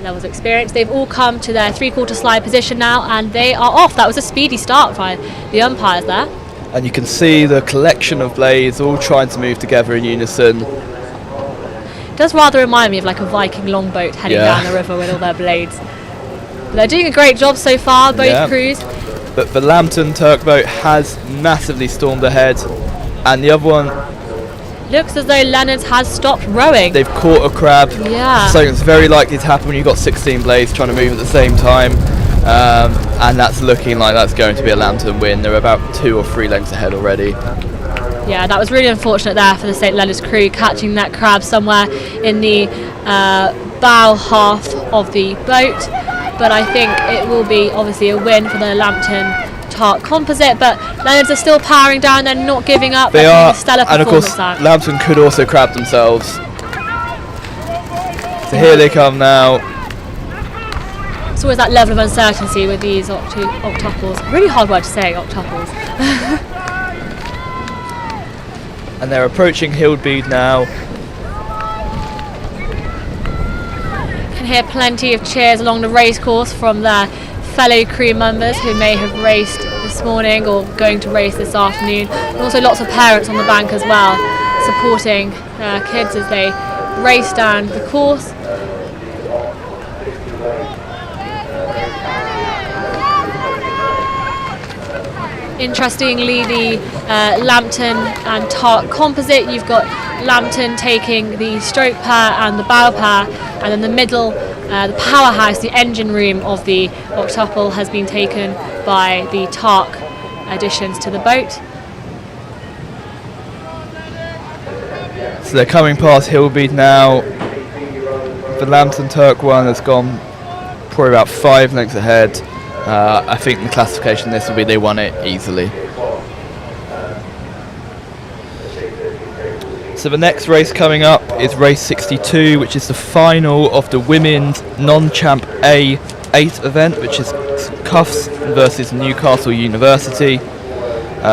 levels of experience. They've all come to their three-quarter slide position now, and they are off. That was a speedy start by the umpires there. And you can see the collection of blades all trying to move together in unison. It does rather remind me of like a Viking longboat heading down the river with all their blades. But they're doing a great job so far, both crews. But the Lambton Turk boat has massively stormed ahead, and the other one looks as though Leonard's has stopped rowing. They've caught a crab. Yeah. So it's very likely to happen when you've got 16 blades trying to move at the same time. And that's looking like that's going to be a Lambton win. They're about 2 or 3 lengths ahead already. Yeah, that was really unfortunate there for the St Leonard's crew, catching that crab somewhere in the bow half of the boat. But I think it will be obviously a win for the Lambton Tart composite, but Leonard's are still powering down, they're not giving up. They are, a stellar and of course performance out. Lambton could also crab themselves. So here they come now. It's always that level of uncertainty with these octuples. Really hard word to say, octuples. And they're approaching Hildbead now. Can hear plenty of cheers along the racecourse from their fellow crew members who may have raced this morning or going to race this afternoon, and also lots of parents on the bank as well, supporting their kids as they race down the course. Interestingly, the Lambton and Tart composite, you've got Lambton taking the stroke pair and the bow pair, and then the middle, the powerhouse, the engine room of the octuple has been taken by the Tart additions to the boat. So they're coming past Hillbead now. The Lambton Turk one has gone probably about 5 lengths ahead. I think the classification this will be they won it easily. So the next race coming up is race 62, which is the final of the women's non-champ A8 event, which is St Cuffs versus Newcastle University.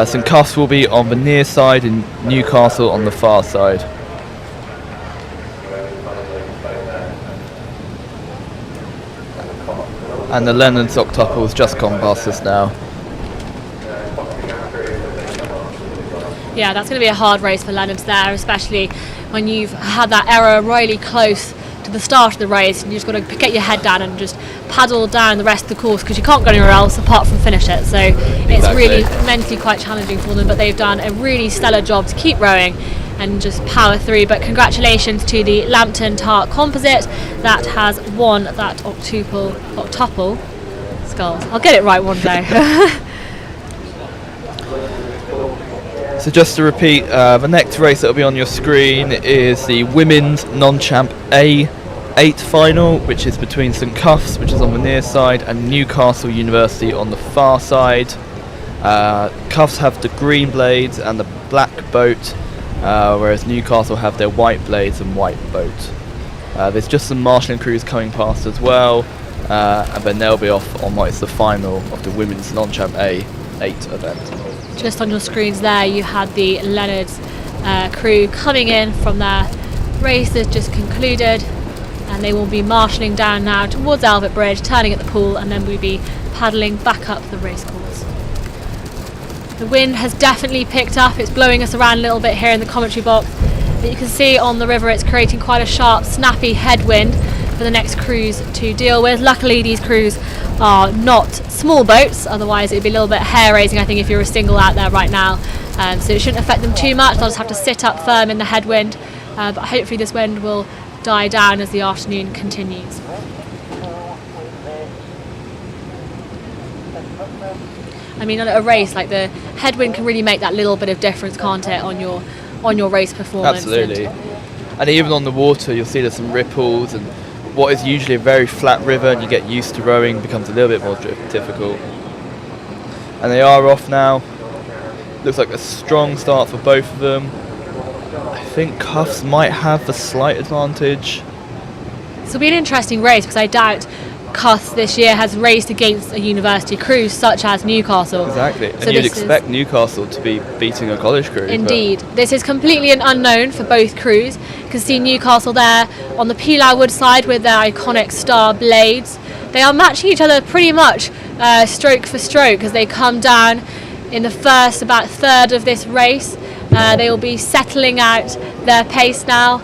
St Cuffs will be on the near side and Newcastle on the far side. And the Lennon's octuple's just gone past us now. Yeah, that's going to be a hard race for Leonard's there, especially when you've had that error really close to the start of the race, and you've just got to get your head down and just paddle down the rest of the course because you can't go anywhere else apart from finish it. So it's really mentally quite challenging for them, but they've done a really stellar job to keep rowing and just power through. But congratulations to the Lambton Tart composite that has won that octuple sculls. I'll get it right one day. So just to repeat, the next race that will be on your screen is the women's non-champ A8 final, which is between St Cuffs, which is on the near side, and Newcastle University on the far side. Cuffs have the green blades and the black boat, whereas Newcastle have their white blades and white boat. There's just some marshalling crews coming past as well, and then they'll be off on what is the final of the women's non-champ A8 event. Just on your screens there, you had the Leonard's crew coming in from their race that just concluded, and they will be marshalling down now towards Albert Bridge, turning at the pool, and then we'll be paddling back up the racecourse. The wind has definitely picked up. It's blowing us around a little bit here in the commentary box. But you can see on the river it's creating quite a sharp, snappy headwind for the next crews to deal with. Luckily these crews are not small boats, otherwise it'd be a little bit hair raising I think if you're a single out there right now. So it shouldn't affect them too much. They'll just have to sit up firm in the headwind, but hopefully this wind will die down as the afternoon continues. I mean, at a race, like the headwind can really make that little bit of difference, can't it, on your race performance? Absolutely. And even on the water, you'll see there's some ripples, and what is usually a very flat river, and you get used to rowing, becomes a little bit more difficult. And they are off now. Looks like a strong start for both of them. I think Cuffs might have the slight advantage. This will be an interesting race because I doubt Cuss this year has raced against a university crew such as Newcastle. Exactly, and So you'd this is- expect Newcastle to be beating a college crew. but- Indeed. This is completely an unknown for both crews. You can see Newcastle there on the Pilau Wood side with their iconic star blades. They are matching each other pretty much stroke for stroke as they come down in the first about third of this race. They will be settling out their pace now,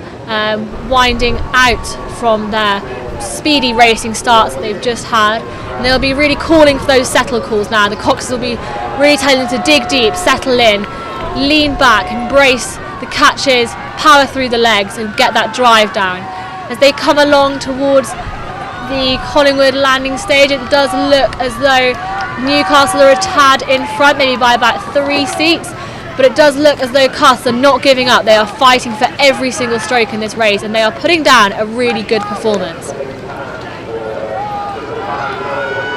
winding out from their speedy racing starts that they've just had, and they'll be really calling for those settle calls now. The coxes will be really telling them to dig deep, settle in, lean back, embrace the catches, power through the legs and get that drive down. As they come along towards the Collingwood landing stage, it does look as though Newcastle are a tad in front, maybe by about 3 seats, but it does look as though Cuss are not giving up. They are fighting for every single stroke in this race and they are putting down a really good performance.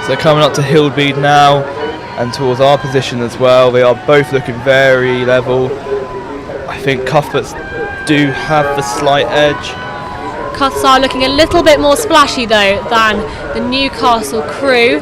So coming up to Hillbead now and towards our position as well. They are both looking very level. I think Cuthberts do have the slight edge. Cuths are looking a little bit more splashy though than the Newcastle crew,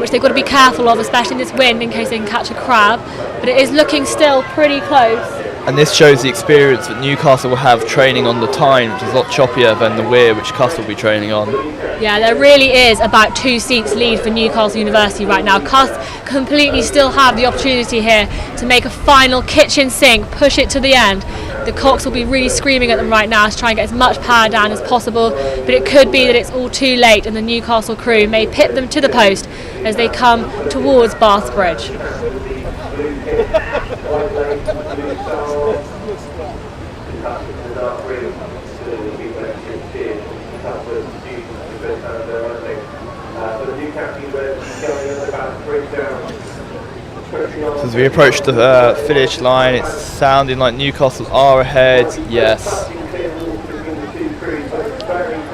which they've got to be careful of, especially in this wind, in case they can catch a crab. But it is looking still pretty close. And this shows the experience that Newcastle will have training on the Tyne, which is a lot choppier than the Weir, which Cuss will be training on. Yeah, there really is about 2 seats lead for Newcastle University right now. Cuss completely still have the opportunity here to make a final kitchen sink, push it to the end. The Cox will be really screaming at them right now to try and get as much power down as possible, but it could be that it's all too late and the Newcastle crew may pip them to the post as they come towards Bath Bridge. So as we approach the finish line, it's sounding like Newcastle are ahead. Yes.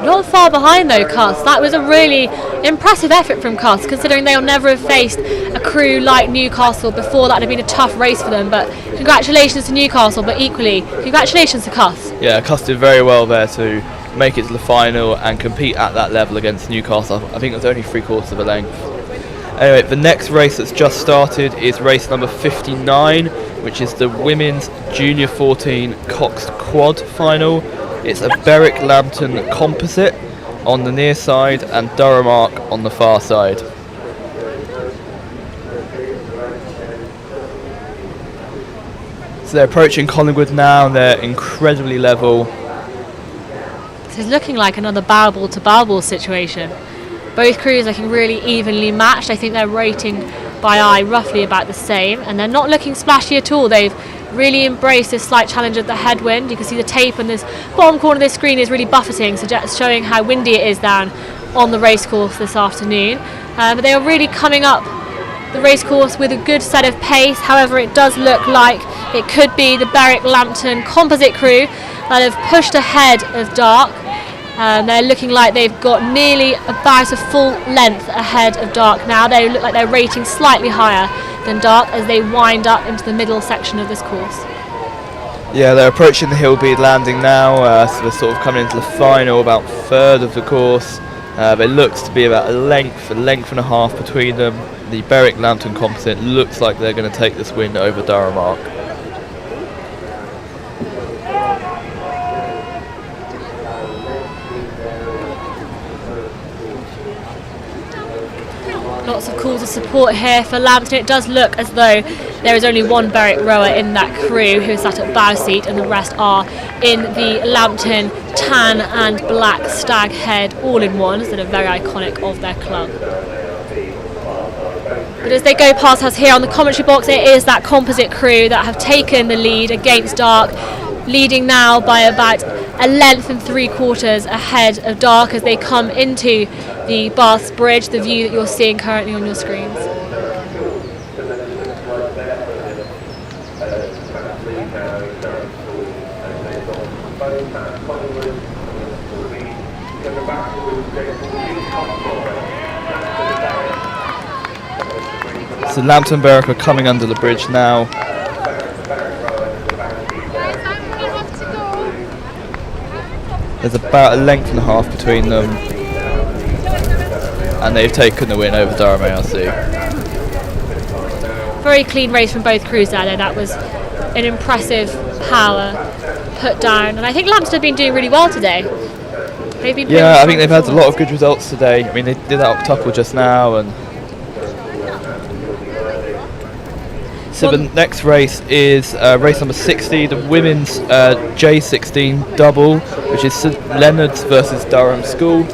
Not far behind though, Cuss. That was a really impressive effort from Cuss, considering they'll never have faced a crew like Newcastle before. That would have been a tough race for them, but congratulations to Newcastle, but equally congratulations to Cuss. Yeah, Cuss did very well there to make it to the final and compete at that level against Newcastle. I think it was only 3/4 of a length. Anyway, the next race that's just started is race number 59, which is the Women's Junior 14 Coxed Quad final. It's a Berwick Lambton composite on the near side and Durham Arc on the far side. So they're approaching Collingwood now, they're incredibly level. This is looking like another bow ball to bow ball situation. Both crews looking really evenly matched. I think they're rating by eye roughly about the same, and they're not looking splashy at all. They've really embraced this slight challenge of the headwind. You can see the tape on this bottom corner of this screen is really buffeting, showing how windy it is down on the racecourse this afternoon. But they are really coming up the racecourse with a good set of pace. However, it does look like it could be the Berwick Lambton composite crew that have pushed ahead of Dark. They're looking like they've got nearly about a full length ahead of Dark now. They look like they're rating slightly higher than Dark as they wind up into the middle section of this course. Yeah, they're approaching the Hillbead landing now, so they're sort of coming into the final, about third of the course. But it looks to be about a length and a half between them. The Berwick Lambton composite looks like they're going to take this win over Durham Arc. Lots of calls of support here for Lambton. It does look as though there is only one Berwick rower in that crew who is sat at bow seat, and the rest are in the Lambton tan and black stag head all-in-ones that are very iconic of their club. But as they go past us here on the commentary box, it is that composite crew that have taken the lead against Dark, leading now by about a length and 3/4 ahead of Dark as they come into the Bath's Bridge, the view that you're seeing currently on your screens. So Lambton Berwick are coming under the bridge now. There's about a length and a half between them. and they've taken the win over Durham ARC. Very clean race from both crews there, though. That was an impressive power put down, and I think Lampstead have been doing really well today. They've been I think they've had a lot of good results today. I mean, they did that octuple just now, and so the next race is race number 60, the women's J16 double, which is St Leonard's versus Durham School.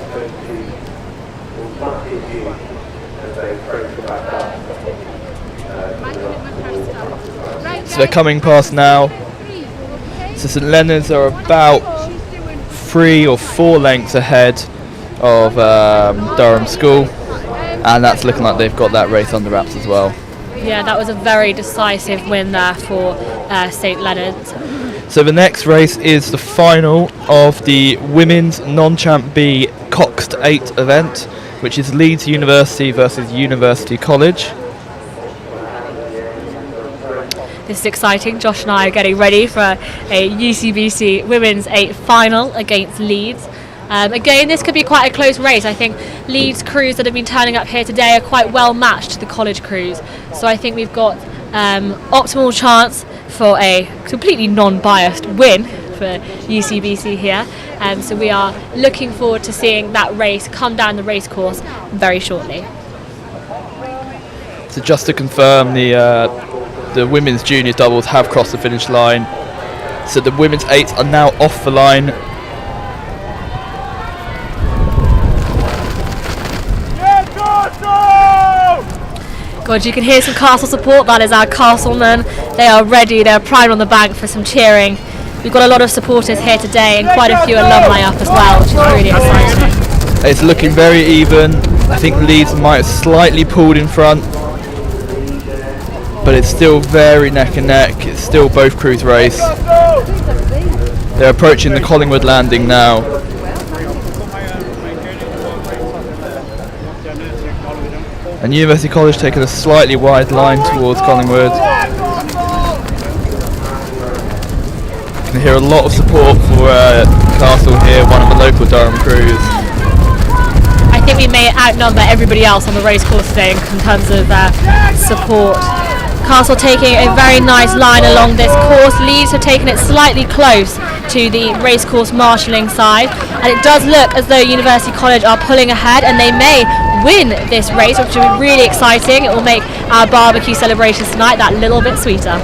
So they're coming past now. So St Leonard's are about 3 or 4 lengths ahead of Durham School, and that's looking like they've got that race under wraps as well. Yeah, that was a very decisive win there for St Leonard's. So the next race is the final of the women's non-champ B Coxed 8 event, which is Leeds University versus University College. This is exciting. Josh and I are getting ready for a UCBC Women's 8 final against Leeds. Again, this could be quite a close race. I think Leeds crews that have been turning up here today are quite well matched to the college crews. So I think we've got optimal chance for a completely non-biased win for UCBC here. So we are looking forward to seeing that race come down the race course very shortly. So just to confirm, the women's junior doubles have crossed the finish line. So the women's 8s are now off the line. God, you can hear some Castle support. That is our Castlemen. They are ready. They're primed on the bank for some cheering. We've got a lot of supporters here today and quite a few alumni up as well, which is really exciting. It's looking very even. I think Leeds might have slightly pulled in front, but it's still very neck and neck. It's still both crews' race. They're approaching the Collingwood landing now. And University College taking a slightly wide line towards Collingwood. You can hear a lot of support for Castle here, one of the local Durham crews. I think we may outnumber everybody else on the racecourse today in terms of support. Castle taking a very nice line along this course. Leeds have taken it slightly close to the racecourse marshalling side, and it does look as though University College are pulling ahead, and they may win this race, which will be really exciting. It will make our barbecue celebrations tonight that little bit sweeter.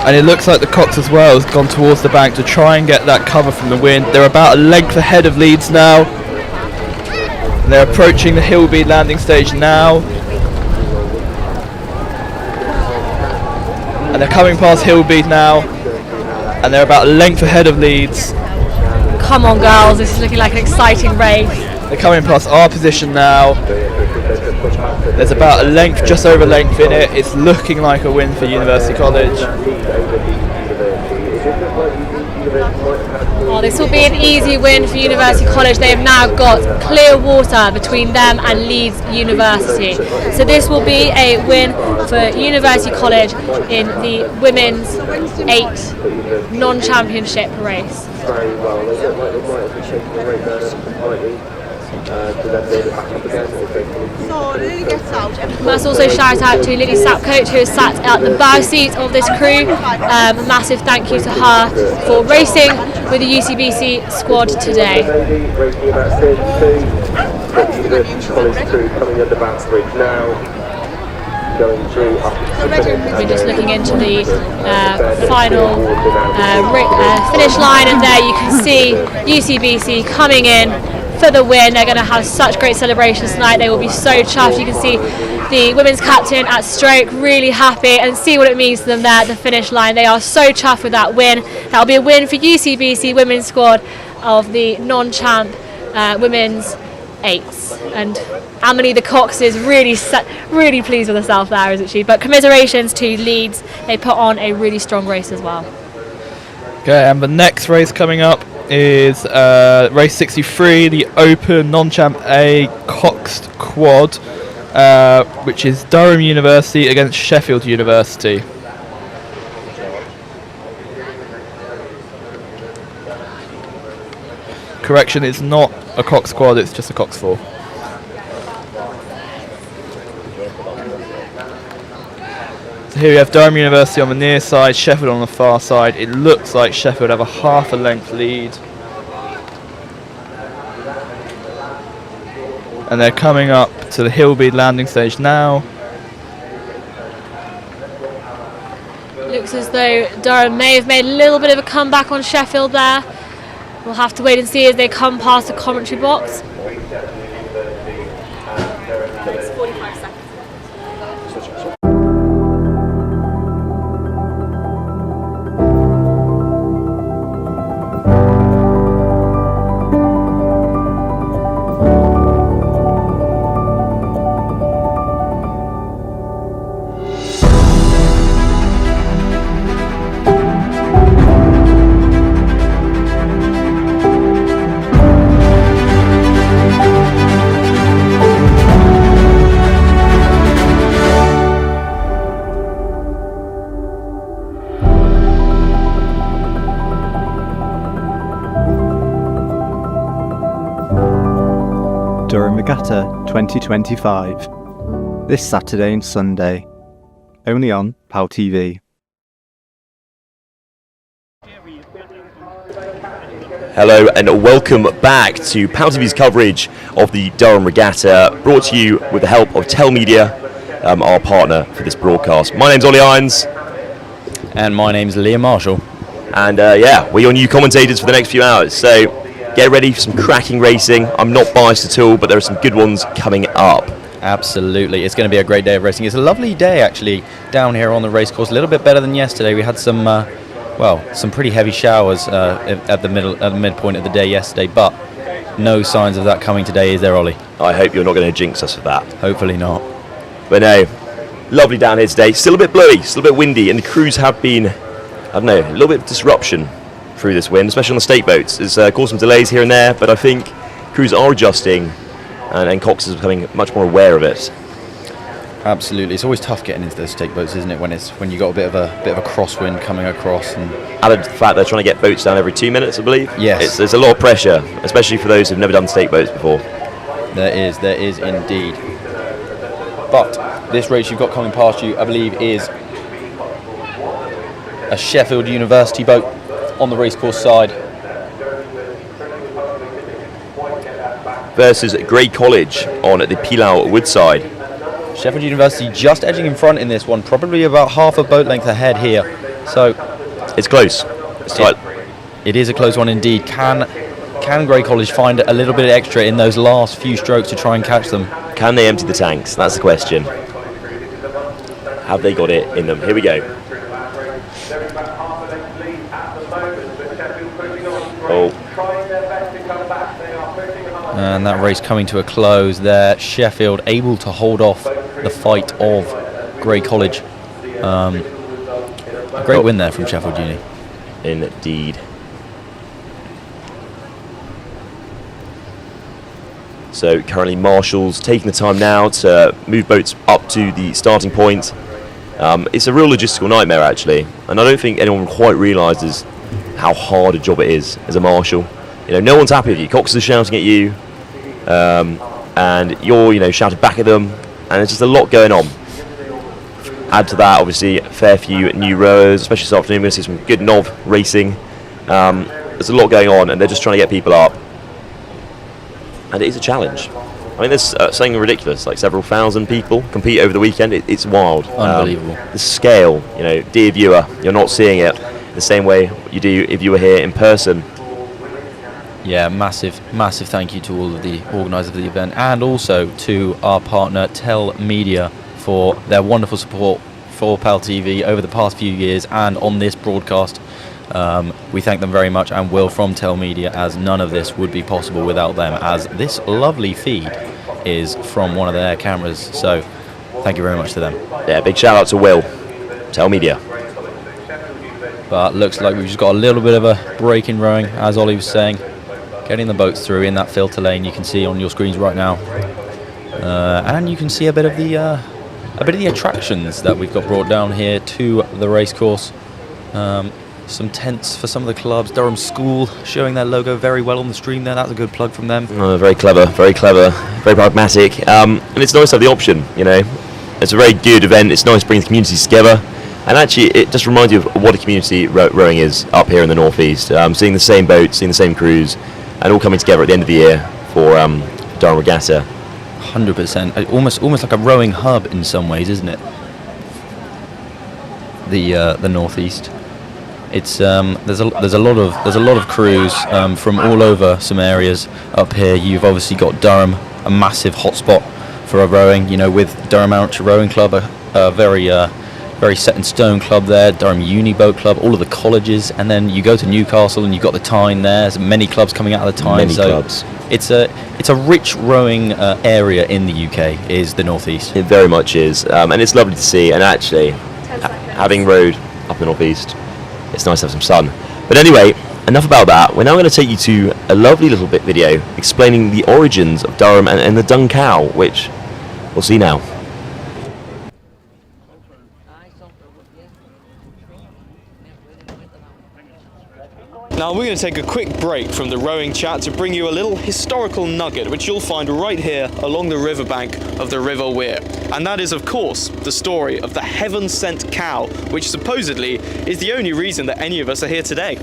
And it looks like the Cox as well has gone towards the bank to try and get that cover from the wind. They're about a length ahead of Leeds now. And they're approaching the Hillbead landing stage now. And they're coming past Hillbead now. And they're about a length ahead of Leeds. Come on, girls, this is looking like an exciting race. They're coming past our position now. There's about a length, just over a length in it. It's looking like a win for University College. Oh, this will be an easy win for University College. They have now got clear water between them and Leeds University. So this will be a win for University College in the women's 8 non-championship race. Must also shout out to Lily Sapcoach, who is sat at the bow seat of this crew. Massive thank you to her for racing with the UCBC squad today. We're just looking into the final finish line, and there you can see UCBC coming in for the win. They're going to have such great celebrations tonight. They will be so chuffed. You can see the women's captain at stroke really happy, and see what it means to them there at the finish line. They are so chuffed with that win. That'll be a win for UCBC women's squad of the non-champ women's 8s. And Amelie the Cox is really pleased with herself there, isn't she? But commiserations to Leeds. They put on a really strong race as well. Okay, and the next race coming up is race 63, the Open Non-Champ A Coxed Quad, which is Durham University against Sheffield University. Correction, it's not a Cox Quad, it's just a Cox 4. here we have Durham University on the near side, Sheffield on the far side. It looks like Sheffield have a half a length lead. And they're coming up to the Hillbead landing stage now. Looks as though Durham may have made a little bit of a comeback on Sheffield there. We'll have to wait and see as they come past the commentary box. Durham Regatta 2025. This Saturday and Sunday. Only on PalTV. Hello and welcome back to PalTV's coverage of the Durham Regatta, brought to you with the help of Tell Media, our partner for this broadcast. My name's Ollie Irons. And my name's Liam Marshall. And yeah, we're your new commentators for the next few hours. So get ready for some cracking racing. I'm not biased at all, but there are some good ones coming up. Absolutely, it's going to be a great day of racing. It's a lovely day actually down here on the racecourse. A little bit better than yesterday. We had some, some pretty heavy showers at the midpoint of the day yesterday, but no signs of that coming today, is there, Ollie? I hope you're not going to jinx us with that. Hopefully not. But no, lovely down here today. Still a bit blowy, still a bit windy, and the crews have been, I don't know, a little bit of disruption through this wind, especially on the state boats. It's caused some delays here and there, but I think crews are adjusting, and Cox is becoming much more aware of it. Absolutely, it's always tough getting into those stake boats, isn't it? When you got a bit of a crosswind coming across, and added to the fact they're trying to get boats down every 2 minutes, I believe. Yes, there's a lot of pressure, especially for those who've never done stake boats before. There is indeed. But this race you've got coming past you, I believe, is a Sheffield University boat on the racecourse side versus Grey College on the Pilau Woodside. Sheffield University just edging in front in this one, probably about half a boat length ahead here. So it's close. It's tight. It is a close one indeed. Can Grey College find a little bit extra in those last few strokes to try and catch them? Can they empty the tanks? That's the question. Have they got it in them? Here we go. Oh. And that race coming to a close there. Sheffield able to hold off the fight of Grey College. A great win there from Sheffield Uni. Indeed. So currently Marshall's taking the time now to move boats up to the starting point. It's a real logistical nightmare actually, and I don't think anyone quite realises how hard a job it is as a marshal. You know, no one's happy with you. Cox is shouting at you, and you're, shouting back at them, and there's just a lot going on. Add to that, obviously, a fair few new rowers, especially this afternoon. We're going to see some good NOV racing. There's a lot going on, and they're just trying to get people up. And it is a challenge. I mean, there's something ridiculous, like several thousand people compete over the weekend. It's wild. Unbelievable. The scale, dear viewer, you're not seeing it the same way you do if you were here in person. Yeah, massive thank you to all of the organisers of the event, and also to our partner Tell Media for their wonderful support for PalTV over the past few years and on this broadcast. We thank them very much, and will from Tell Media, as none of this would be possible without them, as this lovely feed is from one of their cameras. So thank you very much to them. Yeah, big shout out to Will, Tell Media. But looks like we've just got a little bit of a break in rowing, as Ollie was saying. Getting the boats through in that filter lane, you can see on your screens right now, and you can see a bit of the attractions that we've got brought down here to the racecourse. Some tents for some of the clubs. Durham School showing their logo very well on the stream there. That's a good plug from them. Oh, very clever, very pragmatic. And it's nice to have the option. It's a very good event. It's nice to bring the communities together. And actually, it just reminds you of what a community rowing is up here in the northeast. Seeing the same boats, seeing the same crews, and all coming together at the end of the year for Durham Regatta. 100%. Almost like a rowing hub in some ways, isn't it? The northeast. It's there's a lot of crews from all over some areas up here. You've obviously got Durham, a massive hotspot for a rowing. You know, with Durham Amateur Rowing Club, a very set in stone club there. Durham Uni Boat Club, all of the colleges, and then you go to Newcastle and you've got the Tyne there. There's many clubs coming out of the Tyne. Many clubs. It's a rich rowing area in the UK. Is the northeast? It very much is, and it's lovely to see. And actually, having rowed up the northeast, it's nice to have some sun. But anyway, enough about that. We're now going to take you to a lovely little bit video explaining the origins of Durham and the Dun Cow, which we'll see now. Now we're going to take a quick break from the rowing chat to bring you a little historical nugget which you'll find right here along the riverbank of the River Wear. And that is, of course, the story of the heaven-sent cow, which supposedly is the only reason that any of us are here today.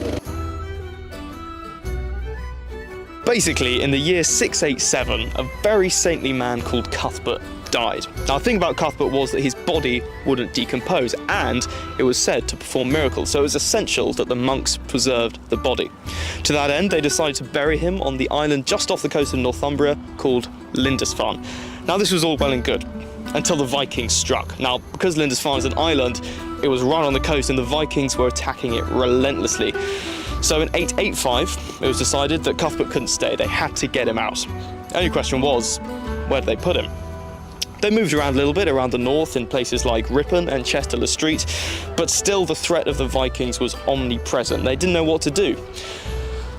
Basically, in the year 687, a very saintly man called Cuthbert died. Now, the thing about Cuthbert was that his body wouldn't decompose, and it was said to perform miracles, so it was essential that the monks preserved the body. To that end, they decided to bury him on the island just off the coast of Northumbria called Lindisfarne. Now, this was all well and good until the Vikings struck. Now, because Lindisfarne is an island, it was right on the coast, and the Vikings were attacking it relentlessly. So in 885, it was decided that Cuthbert couldn't stay. They had to get him out. The only question was, where did they put him? They moved around a little bit around the north in places like Ripon and Chester-le-Street, but still the threat of the Vikings was omnipresent. They didn't know what to do.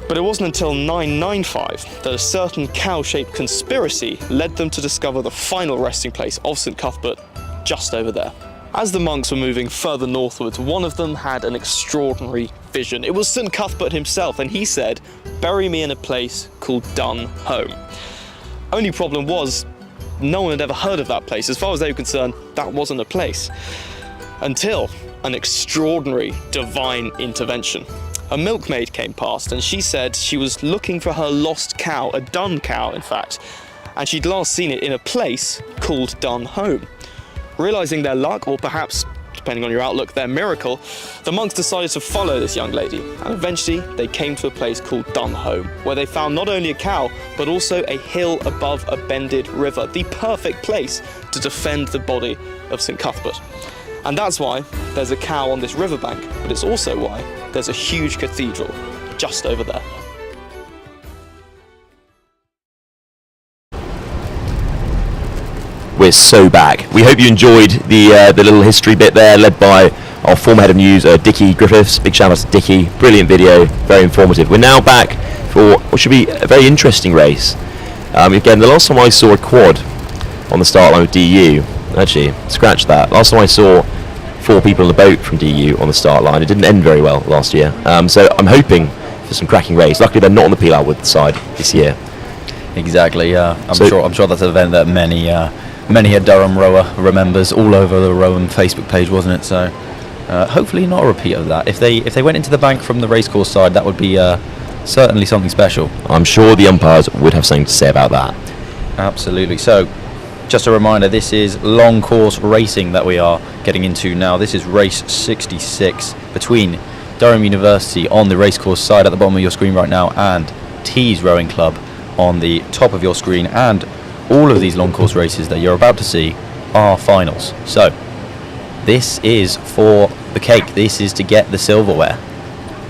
But it wasn't until 995 that a certain cow-shaped conspiracy led them to discover the final resting place of St. Cuthbert just over there. As the monks were moving further northwards, one of them had an extraordinary vision. It was St. Cuthbert himself, and he said, "Bury me in a place called Dun Home." Only problem was, no one had ever heard of that place. As far as they were concerned, that wasn't a place. Until an extraordinary divine intervention. A milkmaid came past and she said she was looking for her lost cow, a dun cow in fact, and she'd last seen it in a place called Dun Home. Realising their luck, or perhaps, depending on your outlook, their miracle, the monks decided to follow this young lady, and eventually they came to a place called Dun Home, where they found not only a cow, but also a hill above a bended river, the perfect place to defend the body of St. Cuthbert. And that's why there's a cow on this riverbank, but it's also why there's a huge cathedral just over there. We're so back. We hope you enjoyed the little history bit there, led by our former head of news, Dickie Griffiths. Big shout out to Dickie. Brilliant video, very informative. We're now back for what should be a very interesting race. Again, the last time I saw a quad on the start line with DU, actually, scratch that. Last time I saw 4 people on the boat from DU on the start line. It didn't end very well last year. So I'm hoping for some cracking race. Luckily, they're not on the peel outward side this year. Exactly. I'm sure that's an event that many a Durham rower remembers, all over the Rowan Facebook page, wasn't it? So hopefully not a repeat of that. If they went into the bank from the racecourse side, that would be certainly something special. I'm sure the umpires would have something to say about that. Absolutely. So just a reminder, this is long course racing that we are getting into now. This is race 66 between Durham University on the racecourse side at the bottom of your screen right now and Tees Rowing Club on the top of your screen, and all of these long course races that you're about to see are finals. So this is for the cake. This is to get the silverware.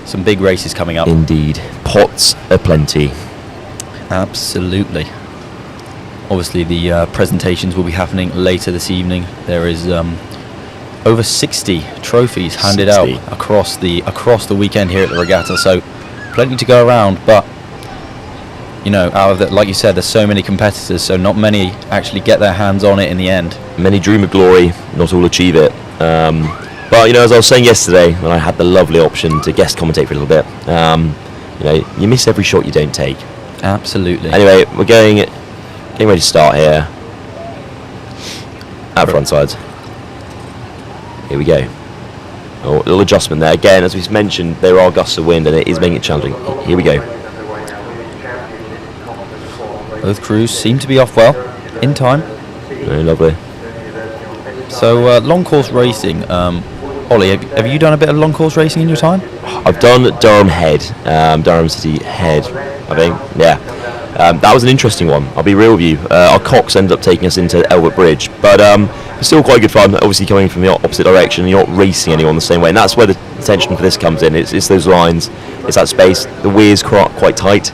Some big races coming up. Indeed. Pots aplenty. Absolutely. Obviously the presentations will be happening later this evening. There is over 60 trophies handed out across the weekend here at the regatta, so plenty to go around, but you know, out of like you said, there's so many competitors, so not many actually get their hands on it in the end. Many dream of glory, not all achieve it. But you know, as I was saying yesterday, when I had the lovely option to guest commentate for a little bit, you know, you miss every shot you don't take. Absolutely. Anyway, we're getting ready to start here at front sides. Here we go. Oh, a little adjustment there. Again, as we mentioned, there are gusts of wind and it is making it challenging. Here we go. Both crews seem to be off well, in time. Very lovely. So, long course racing. Ollie, have you done a bit of long course racing in your time? I've done Durham Head, Durham City Head, I think. Yeah. That was an interesting one. I'll be real with you. Our Cox ended up taking us into Elbert Bridge, but it's still quite good fun. Obviously, coming from the opposite direction, you're not racing anyone the same way, and that's where the tension for this comes in. It's those lines, it's that space. The weir's quite tight,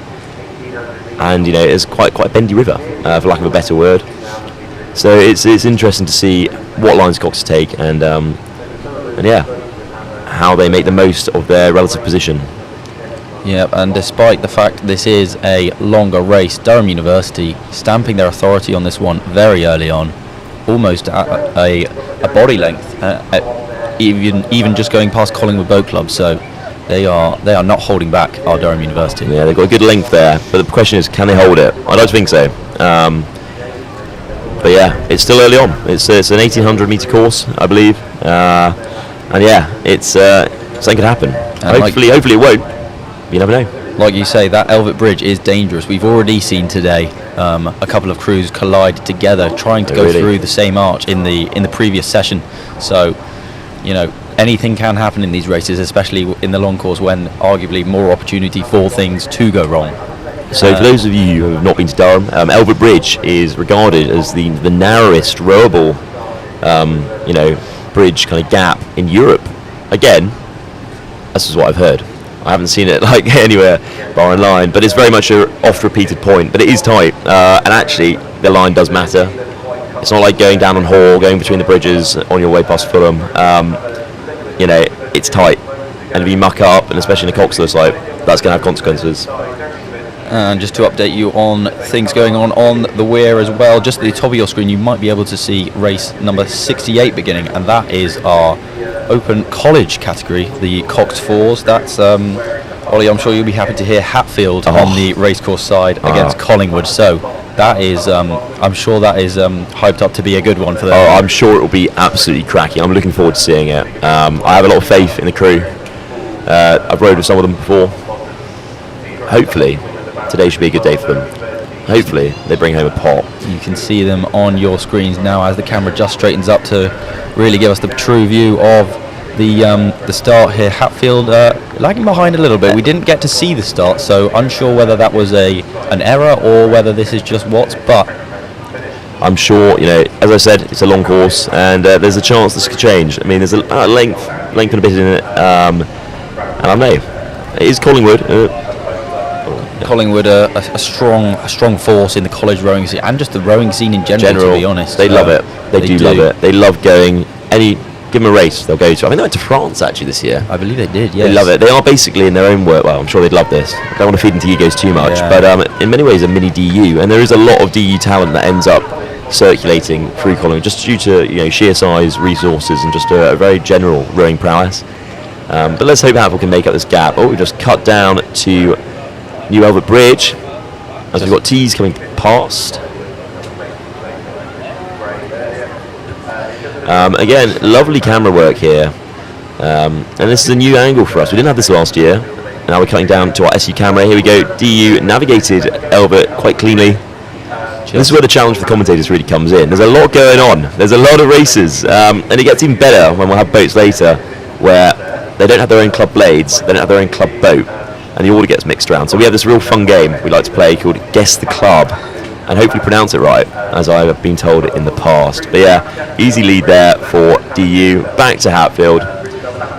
and it's quite a bendy river, for lack of a better word. So it's interesting to see what lines Cox take, and yeah, how they make the most of their relative position. Yeah, and despite the fact this is a longer race, Durham University stamping their authority on this one very early on, almost at a body length, even just going past Collingwood Boat Club. So they are not holding back our Durham University. Yeah, they've got a good length there, but the question is, can they hold it? I don't think so. But yeah, it's still early on. It's an 1800 metre course, I believe, and yeah, it's something could happen. Hopefully it won't. You never know. Like you say, that Elbert Bridge is dangerous. We've already seen today a couple of crews collide together, trying to go through the same arch in the previous session. So, anything can happen in these races, especially in the long course, when arguably more opportunity for things to go wrong. So for those of you who have not been to Durham, Elbert Bridge is regarded as the narrowest rowable, bridge kind of gap in Europe. Again, this is what I've heard. I haven't seen it anywhere bar online, but it's very much an oft-repeated point. But it is tight, and actually the line does matter. It's not like going down on Hall, going between the bridges on your way past Fulham. It's tight, and if you muck up, and especially in a Coxless site, that's going to have consequences. And just to update you on things going on the Weir as well, just at the top of your screen you might be able to see race number 68 beginning, and that is our open college category, the Cox Fours. That's Ollie, I'm sure you'll be happy to hear Hatfield on the racecourse side against Collingwood. So that is, I'm sure that is hyped up to be a good one for them. Oh, I'm sure it will be absolutely cracking. I'm looking forward to seeing it. I have a lot of faith in the crew. I've rode with some of them before. Hopefully today should be a good day for them. Hopefully they bring home a pot. You can see them on your screens now as the camera just straightens up to really give us the true view of the start here. Hatfield lagging behind a little bit. We didn't get to see the start, so unsure whether that was an error or whether this is just Watts, but I'm sure, as I said, it's a long course, and there's a chance this could change. I mean, there's a length and a bit in it, and I don't know. It is Collingwood. Collingwood a strong force in the college rowing scene and just the rowing scene in general, to be honest. They love it. They do love it. They love going give them a race they'll go to. I think they went to France actually this year. I believe they did, yes. They love it. They are basically in their own work. Well, I'm sure they'd love this. I don't want to feed into egos too much, but in many ways a mini DU, and there is a lot of DU talent that ends up circulating through Collingwood just due to sheer size, resources, and just a very general rowing prowess. But let's hope Hatfield can make up this gap. Oh, we just cut down to New Elbert Bridge as we've got T's coming past. Again, lovely camera work here, and this is a new angle for us. We didn't have this last year. Now we're cutting down to our SU camera. Here we go. DU navigated Elbert quite cleanly. This is where the challenge for the commentators really comes in. There's a lot going on. There's a lot of races, and it gets even better when we'll have boats later where they don't have their own club blades, they don't have their own club boat, and the order gets mixed around. So we have this real fun game we like to play called Guess the Club, and hopefully pronounce it right, as I have been told in the past. But yeah, easy lead there for DU. Back to Hatfield,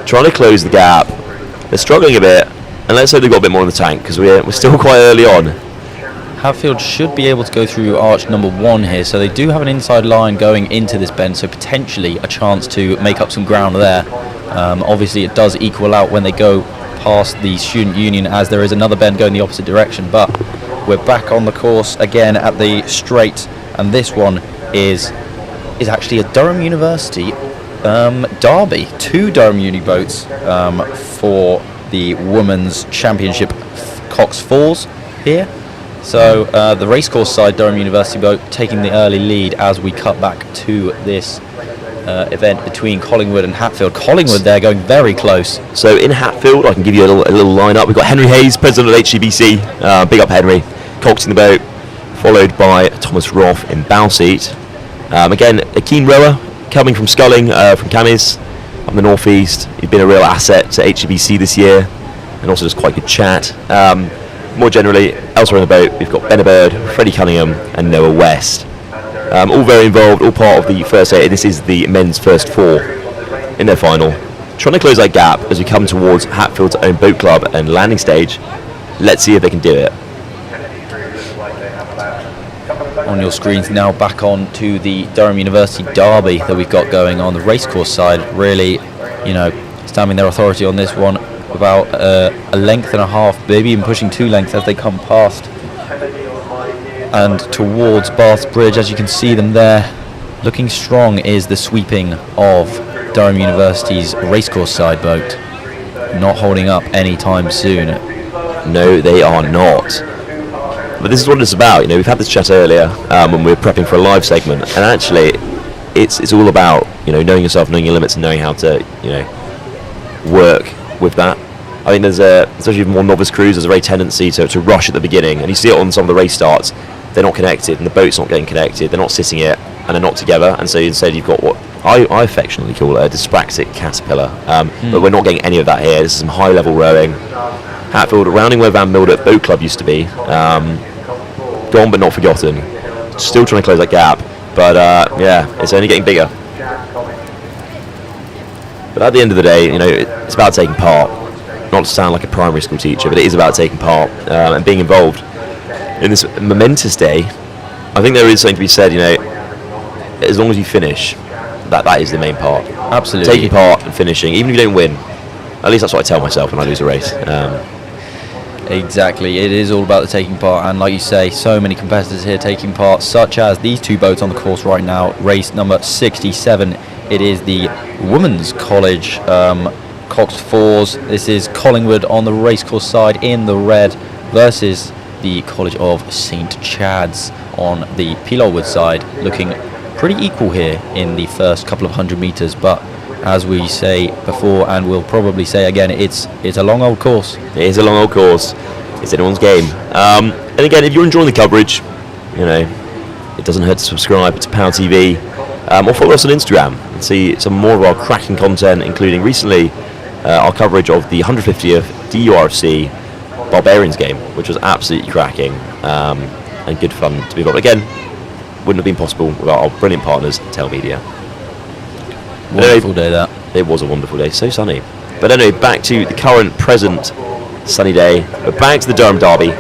trying to close the gap. They're struggling a bit, and let's hope they've got a bit more in the tank, because we're still quite early on. Hatfield should be able to go through arch number 1 here, so they do have an inside line going into this bend, so potentially a chance to make up some ground there. Obviously it does equal out when they go past the Student Union, as there is another bend going the opposite direction, but we're back on the course again at the straight, and this one is actually a Durham University derby. 2 Durham Uni boats for the Women's Championship Cox Falls here. So the racecourse side Durham University boat taking the early lead as we cut back to this event between Collingwood and Hatfield. Collingwood there going very close. So in Hatfield, I can give you a little lineup. We've got Henry Hayes, president of HGBC. Big up Henry, coxing the boat, followed by Thomas Roth in bow seat. Again, a keen rower coming from Sculling, from Camis, up in the northeast. He's been a real asset to HGBC this year, and also just quite good chat. More generally, elsewhere in the boat, we've got Ben Bird, Freddie Cunningham, and Noah West. All very involved, all part of the first 8. This is the men's first 4 in their final. Trying to close that gap as we come towards Hatfield's own boat club and landing stage. Let's see if they can do it. On your screens now, back on to the Durham University derby that we've got going on the racecourse side. Really, stamping their authority on this one. About a length and a half, maybe even pushing 2 lengths as they come past and towards Bath's Bridge. As you can see them there, looking strong is the sweeping of Durham University's racecourse side boat. Not holding up anytime soon. No, they are not. But this is what it's about. We've had this chat earlier when we were prepping for a live segment, and actually, it's all about knowing yourself, knowing your limits, and knowing how to work with that. I think there's especially more novice crews, there's a very tendency to rush at the beginning, and you see it on some of the race starts. They're not connected, and the boat's not getting connected. They're not sitting it, and they're not together. And so instead, you've got what I affectionately call a dyspraxic caterpillar. But we're not getting any of that here. This is some high-level rowing. Hatfield, rounding where Van Mildert Boat Club used to be. Gone but not forgotten. Still trying to close that gap, but it's only getting bigger. But at the end of the day, it's about taking part. Not to sound like a primary school teacher, but it is about taking part and being involved in this momentous day. I think there is something to be said. As long as you finish, that is the main part. Absolutely. Taking part and finishing, even if you don't win. At least that's what I tell myself when I lose a race. Exactly, it is all about the taking part, and like you say, so many competitors here taking part, such as these 2 boats on the course right now. Race number 67, it is the Women's College Coxed 4s. This is Collingwood on the racecourse side in the red versus the College of St Chad's on the Pelorwood side, looking pretty equal here in the first couple of 100 metres, but as we say before and we'll probably say again, it's a long old course. It is a long old course. It's anyone's game. And again, if you're enjoying the coverage, it doesn't hurt to subscribe to PalTV or follow us on Instagram and see some more of our cracking content, including recently our coverage of the 150th DURFC Barbarians game, which was absolutely cracking and good fun to be involved. Again, wouldn't have been possible without our brilliant partners, Tel Media. Wonderful day that. It was a wonderful day, so sunny. But anyway, back to the current, present sunny day. But back to the Durham Derby.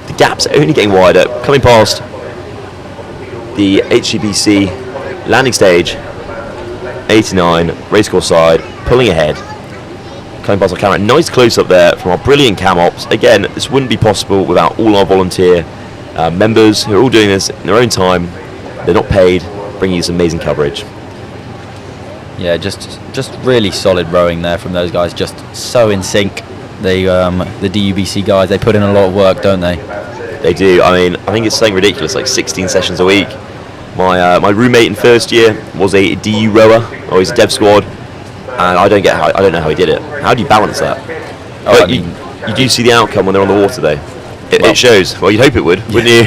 The gap's only getting wider, coming past the HGBC landing stage, 89, racecourse side, pulling ahead. Coming past our camera, nice close up there from our brilliant cam ops. Again, this wouldn't be possible without all our volunteer members who are all doing this in their own time. They're not paid, bringing you some amazing coverage. Yeah, just really solid rowing there from those guys. Just so in sync. They, the DUBC guys, they put in a lot of work, don't they? They do. I mean, I think it's something ridiculous, like 16 sessions a week. My roommate in first year was a DU rower. Oh, he's a dev squad, and I don't know how he did it. How do you balance that? Oh, you do see the outcome when they're on the water, though. It shows. Well, you'd hope it would, wouldn't you?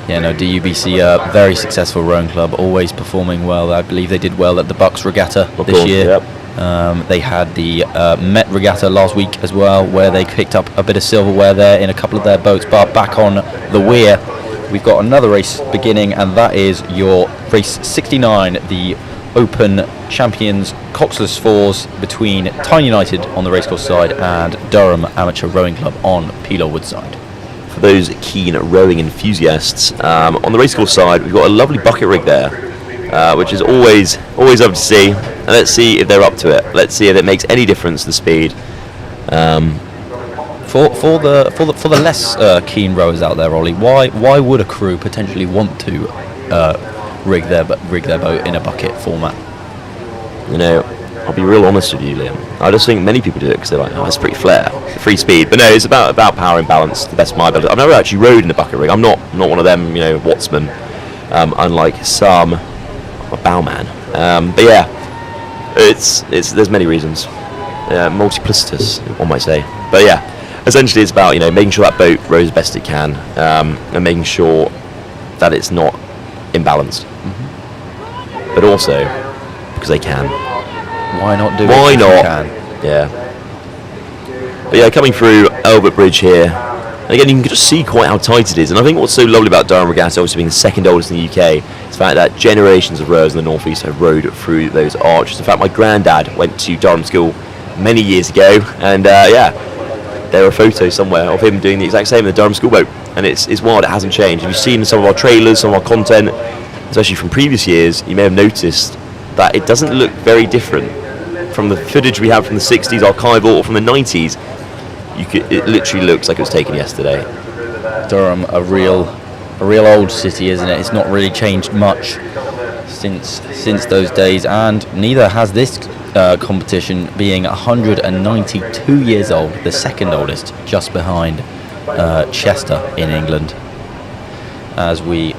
Yeah, no, DUBC, very successful rowing club, always performing well. I believe they did well at the Bucks Regatta this year. Yep. They had the Met Regatta last week as well, where they picked up a bit of silverware there in a couple of their boats. But back on the weir, we've got another race beginning, and that is your race 69, the Open Champions Coxless Fours between Tyne United on the racecourse side and Durham Amateur Rowing Club on Pelorwood side. For those keen rowing enthusiasts, on the racecourse side, we've got a lovely bucket rig there, which is always up to see. And let's see if they're up to it. Let's see if it makes any difference to the speed. For the less keen rowers out there, Ollie, why would a crew potentially want to rig their boat in a bucket format? I'll be real honest with you, Liam. I just think many people do it because they're like, oh, it's pretty flair, free speed. But no, it's about power and balance, to the best of my ability. I've never actually rowed in a bucket rig. I'm not one of them, Wattsmen. Unlike some bowman. But yeah, there's many reasons, multiplicitous, one might say. But yeah, essentially it's about making sure that boat rows as best it can, and making sure that it's not imbalanced. But also because they can. Why not do it? Why if not? you can? Yeah. But yeah, coming through Albert Bridge here, and again you can just see quite how tight it is. And I think what's so lovely about Durham Regatta, obviously being the second oldest in the UK, is the fact that generations of rowers in the North East have rowed through those arches. In fact, my granddad went to Durham School many years ago, and there are photos somewhere of him doing the exact same in the Durham School boat. And it's wild, it hasn't changed. If you've seen some of our trailers, some of our content, especially from previous years, you may have noticed that it doesn't look very different from the footage we have from the 60s archival or from the 90s. It literally looks like it was taken yesterday. Durham, a real old city, isn't it? It's not really changed much since those days, and neither has this competition, being 192 years old, the second oldest, just behind Chester in England. As we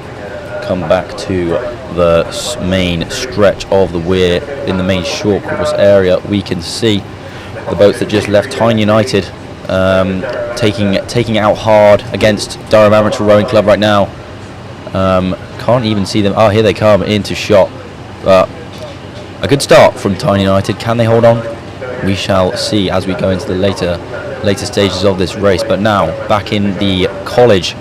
come back to the main stretch of the weir in the main short course area, we can see the boats that just left Tyne United taking it out hard against Durham Amateur Rowing Club right now. Can't even see them. Oh, here they come into shot. But a good start from Tyne United. Can they hold on? We shall see as we go into the later stages of this race. But now back in the college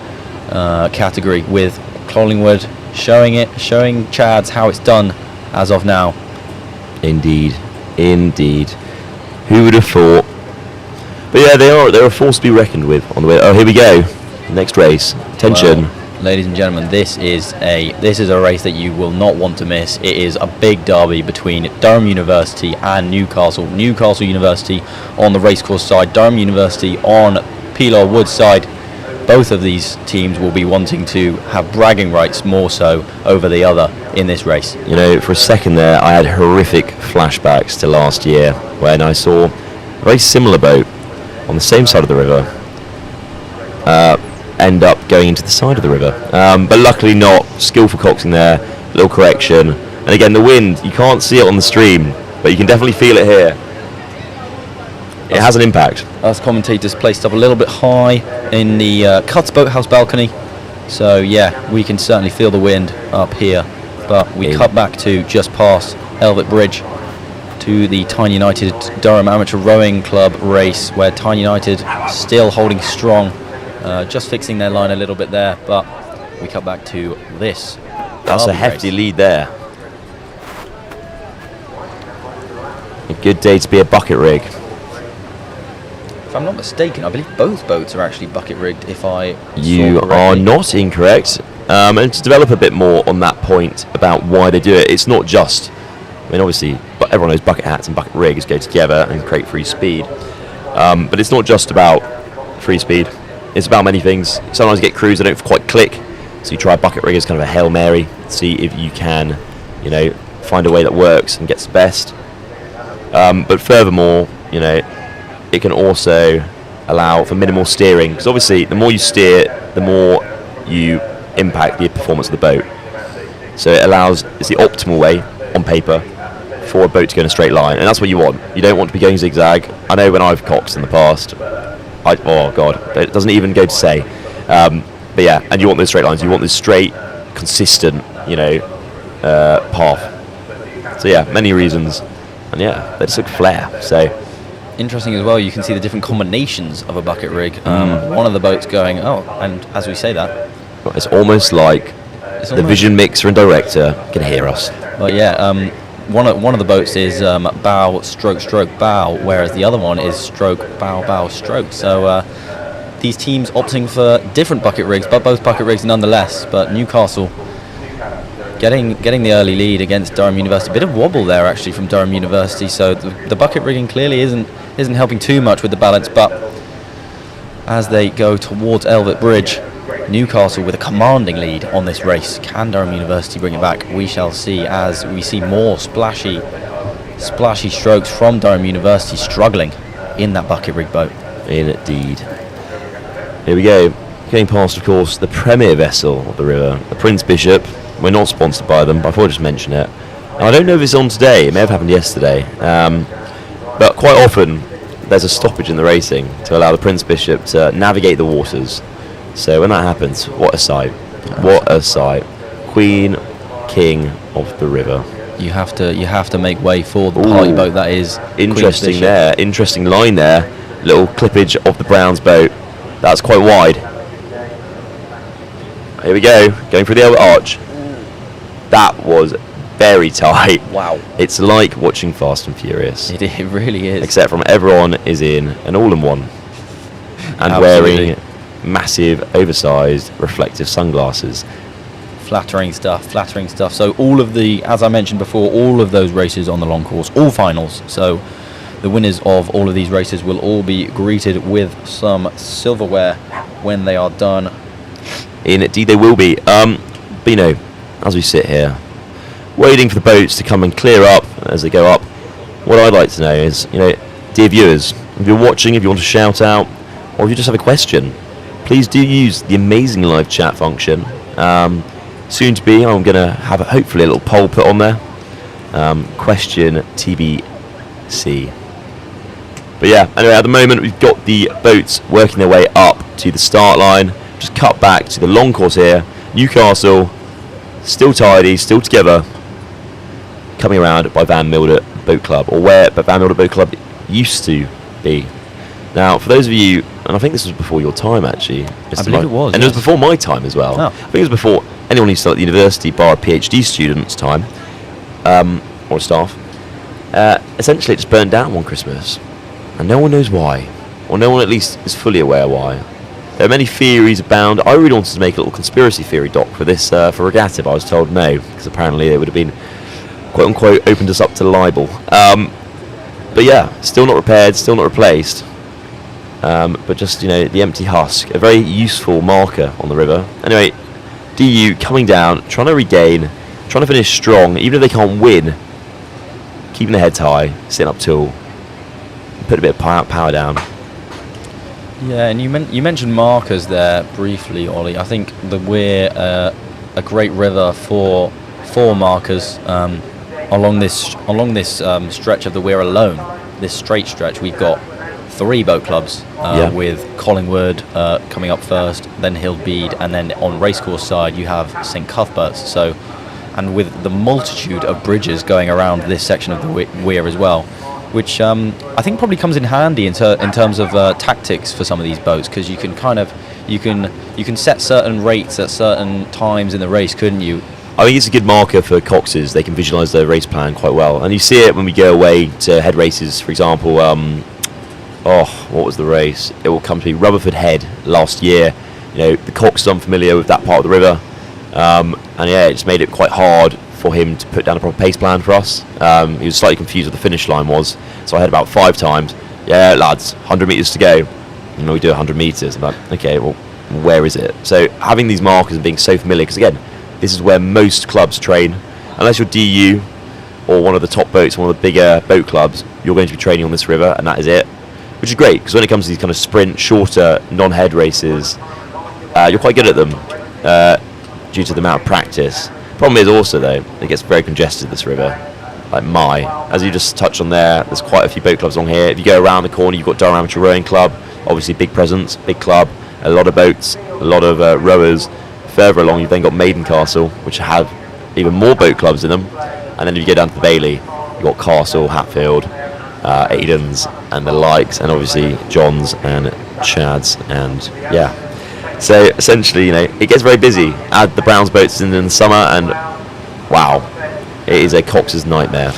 category with Collingwood showing Chads how it's done as of now. Indeed. Who would have thought? But yeah, they're a force to be reckoned with on the way. Oh, here we go. Next race. Attention. Well, ladies and gentlemen, this is a race that you will not want to miss. It is a big derby between Durham University and Newcastle. Newcastle University on the racecourse side, Durham University on Pelar Woods side. Both of these teams will be wanting to have bragging rights more so over the other in this race. For a second there, I had horrific flashbacks to last year when I saw a very similar boat on the same side of the river end up going into the side of the river. But luckily not. Skillful coxing there, little correction. And again, the wind, you can't see it on the stream, but you can definitely feel it here. It has an impact. Us commentators placed up a little bit high in the Cuts Boathouse balcony. So yeah, we can certainly feel the wind up here. But we cut back to just past Elvet Bridge to the Tyne United Durham Amateur Rowing Club race, where Tyne United still holding strong, just fixing their line a little bit there. But we cut back to this. That's a hefty lead there. A good day to be a bucket rig. If I'm not mistaken, I believe both boats are actually bucket rigged, if I You are not incorrect. And to develop a bit more on that point about why they do it, it's not just, obviously, but everyone knows bucket hats and bucket rigs go together and create free speed. But it's not just about free speed. It's about many things. Sometimes you get crews that don't quite click, so you try a bucket rig as kind of a Hail Mary, see if you can, find a way that works and gets the best. But furthermore, it can also allow for minimal steering, because obviously the more you steer, the more you impact the performance of the boat. So it's the optimal way on paper for a boat to go in a straight line, and that's what you want. You don't want to be going zigzag. I know when I've coxed in the past, oh god, it doesn't even go to say. But yeah, and you want those straight lines. You want this straight, consistent, path. So yeah, many reasons, and yeah, they just look flair. So. Interesting as well, you can see the different combinations of a bucket rig. One of the boats going, and as we say that, it's almost like the vision mixer and director can hear us. But yeah, one of the boats is bow, stroke, stroke, bow, whereas the other one is stroke, bow, bow, stroke. So these teams opting for different bucket rigs, but both bucket rigs nonetheless. But Newcastle getting the early lead against Durham University. A bit of wobble there actually from Durham University, so the bucket rigging clearly isn't helping too much with the balance. But as they go towards Elvet Bridge, Newcastle with a commanding lead on this race. Can Durham University bring it back? We shall see, as we see more splashy strokes from Durham University struggling in that bucket rig boat. Indeed. Here we go. Going past, of course, the premier vessel of the river, the Prince Bishop, We're not sponsored by them, but I thought I'd just mention it. And I don't know if it's on today. It may have happened yesterday. But quite often, there's a stoppage in the racing to allow the Prince Bishop to navigate the waters. So when that happens, what a sight. What a sight. Queen, King of the river. You have to make way for the party boat that is interesting there. Interesting line there. Little clippage of the Browns boat. That's quite wide. Here we go. Going through the Albert Arch. That was very tight. Wow. It's like watching Fast and Furious. It really is. Except from everyone is in an all-in-one and Absolutely. wearing massive, oversized, reflective sunglasses. Flattering stuff. So all of the, as I mentioned before, all of those races on the long course, all finals. So the winners of all of these races will all be greeted with some silverware when they are done. Indeed they will be. But you know, as we sit here, waiting for the boats to come and clear up as they go up, what I'd like to know is, you know, dear viewers, if you're watching, if you want to shout out, or if you just have a question, please do use the amazing live chat function. Soon to be, I'm going to have hopefully a little poll put on there. Question TBC. But yeah, anyway, at the moment we've got the boats working their way up to the start line. Just cut back to the long course here. Newcastle, still tidy, still together. Coming around by Van Mildert Boat Club, or where Van Mildert Boat Club used to be. Now, for those of you, and I think this was before your time actually. I believe it was. And it was before my time as well. Oh. I think it was before anyone who started at the university, bar a PhD student's time, or staff. Essentially, it just burned down one Christmas, and no one knows why, or no one at least is fully aware why. There are many theories abound. I really wanted to make a little conspiracy theory doc for this for Regatta, but I was told no, because apparently it would have been quote unquote opened us up to libel. But yeah, still not repaired, still not replaced. But just, you know, the empty husk, a very useful marker on the river. Anyway, DU coming down, trying to regain, trying to finish strong, even if they can't win, keeping their heads high, sitting up tall, put a bit of power down. Yeah, and you mentioned markers there briefly, Ollie. I think that we're a great river for markers along this stretch of the Weir alone. This straight stretch, we've got 3 boat clubs with Collingwood coming up first, then Hildbead, and then on racecourse side you have St Cuthbert's. So, and with the multitude of bridges going around this section of the Weir as well, which I think probably comes in handy in terms of tactics for some of these boats, because you can kind of you can set certain rates at certain times in the race, couldn't you? I think it's a good marker for coxes. They can visualise their race plan quite well, and you see it when we go away to head races. For example, what was the race? It will come to be Rutherford Head last year. You know, the cox is unfamiliar with that part of the river, and yeah, it just made it quite hard for him to put down a proper pace plan for us. He was slightly confused what the finish line was, so I had about 5 times. Yeah, lads, 100 metres to go. You know, we do 100 metres. I'm like, okay, well, where is it? So having these markers and being so familiar, because again, this is where most clubs train. Unless you're DU or one of the top boats, one of the bigger boat clubs, you're going to be training on this river, and that is it. Which is great, because when it comes to these kind of sprint, shorter, non-head races, you're quite good at them due to the amount of practice. Problem is also, though, it gets very congested, this river. Like as you just touched on there's quite a few boat clubs along here. If you go around the corner, you've got Durham Amateur Rowing Club, obviously big presence, big club, a lot of boats, a lot of rowers. Further along, you've then got Maiden Castle, which have even more boat clubs in them. And then if you go down to the Bailey, you've got Castle, Hatfield, Aiden's, and the likes, and obviously John's and Chad's, and yeah. So essentially, you know, it gets very busy. Add the Browns boats in the summer, and wow, it is a cox's nightmare.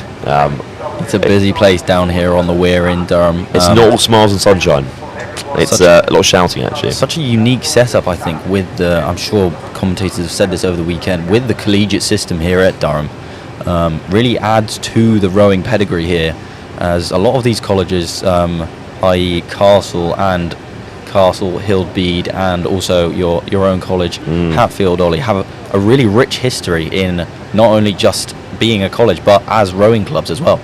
It's a busy place down here on the Weir in Durham. It's not all smiles and sunshine. It's a lot of shouting, actually. Such a unique setup, I think, with the, I'm sure commentators have said this over the weekend, with the collegiate system here at Durham. Really adds to the rowing pedigree here, as a lot of these colleges, i.e. Castle, Hildbead, and also your own college, Hatfield, Ollie, have a really rich history in not only just being a college, but as rowing clubs as well.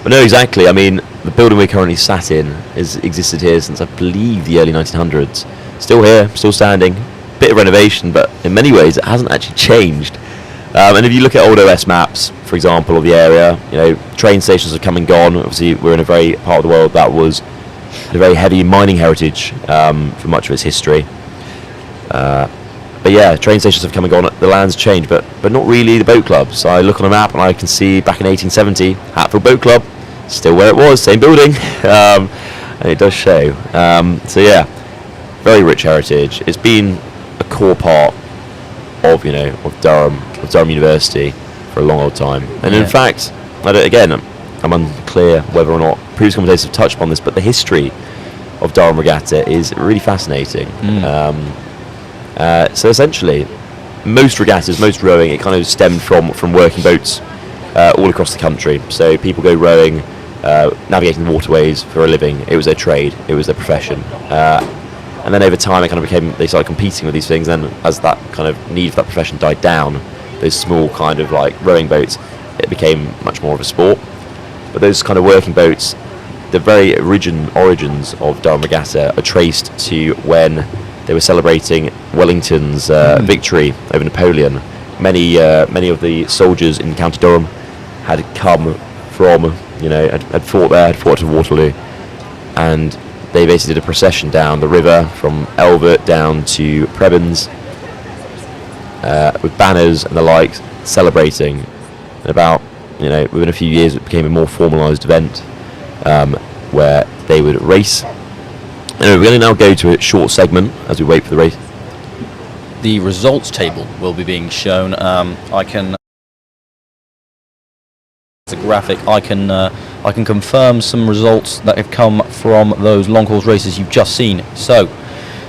But no, exactly. I mean, the building we're currently sat in has existed here since, I believe, the early 1900s. Still here, still standing. Bit of renovation, but in many ways it hasn't actually changed. And if you look at old OS maps, for example, of the area, train stations have come and gone. Obviously, we're in a very part of the world that was a very heavy mining heritage for much of its history. But yeah, train stations have come and gone. The land's changed, but not really the boat clubs. I look on a map and I can see back in 1870, Hatfield Boat Club, still where it was, same building, and it does show. So yeah, very rich heritage. It's been a core part of Durham University for a long old time. And in fact, I'm unclear whether or not previous commentators have touched upon this, but the history of Durham Regatta is really fascinating. So essentially, most regattas, most rowing, it kind of stemmed from working boats all across the country. So people go rowing, navigating the waterways for a living. It was their trade, it was their profession. And then over time, they started competing with these things. And as that kind of need for that profession died down, those small kind of like rowing boats, it became much more of a sport. But those kind of working boats, the very origins of Durham Regatta are traced to when they were celebrating Wellington's victory over Napoleon. Many of the soldiers in County Durham had come from, had fought there, had fought at Waterloo, and they basically did a procession down the river from Elvert down to Prebends with banners and the like, celebrating. And about, within a few years, it became a more formalised event where they would race. Anyway, we're going to now go to a short segment as we wait for the race. The results table will be being shown. The graphic. I can confirm some results that have come from those long course races you've just seen. So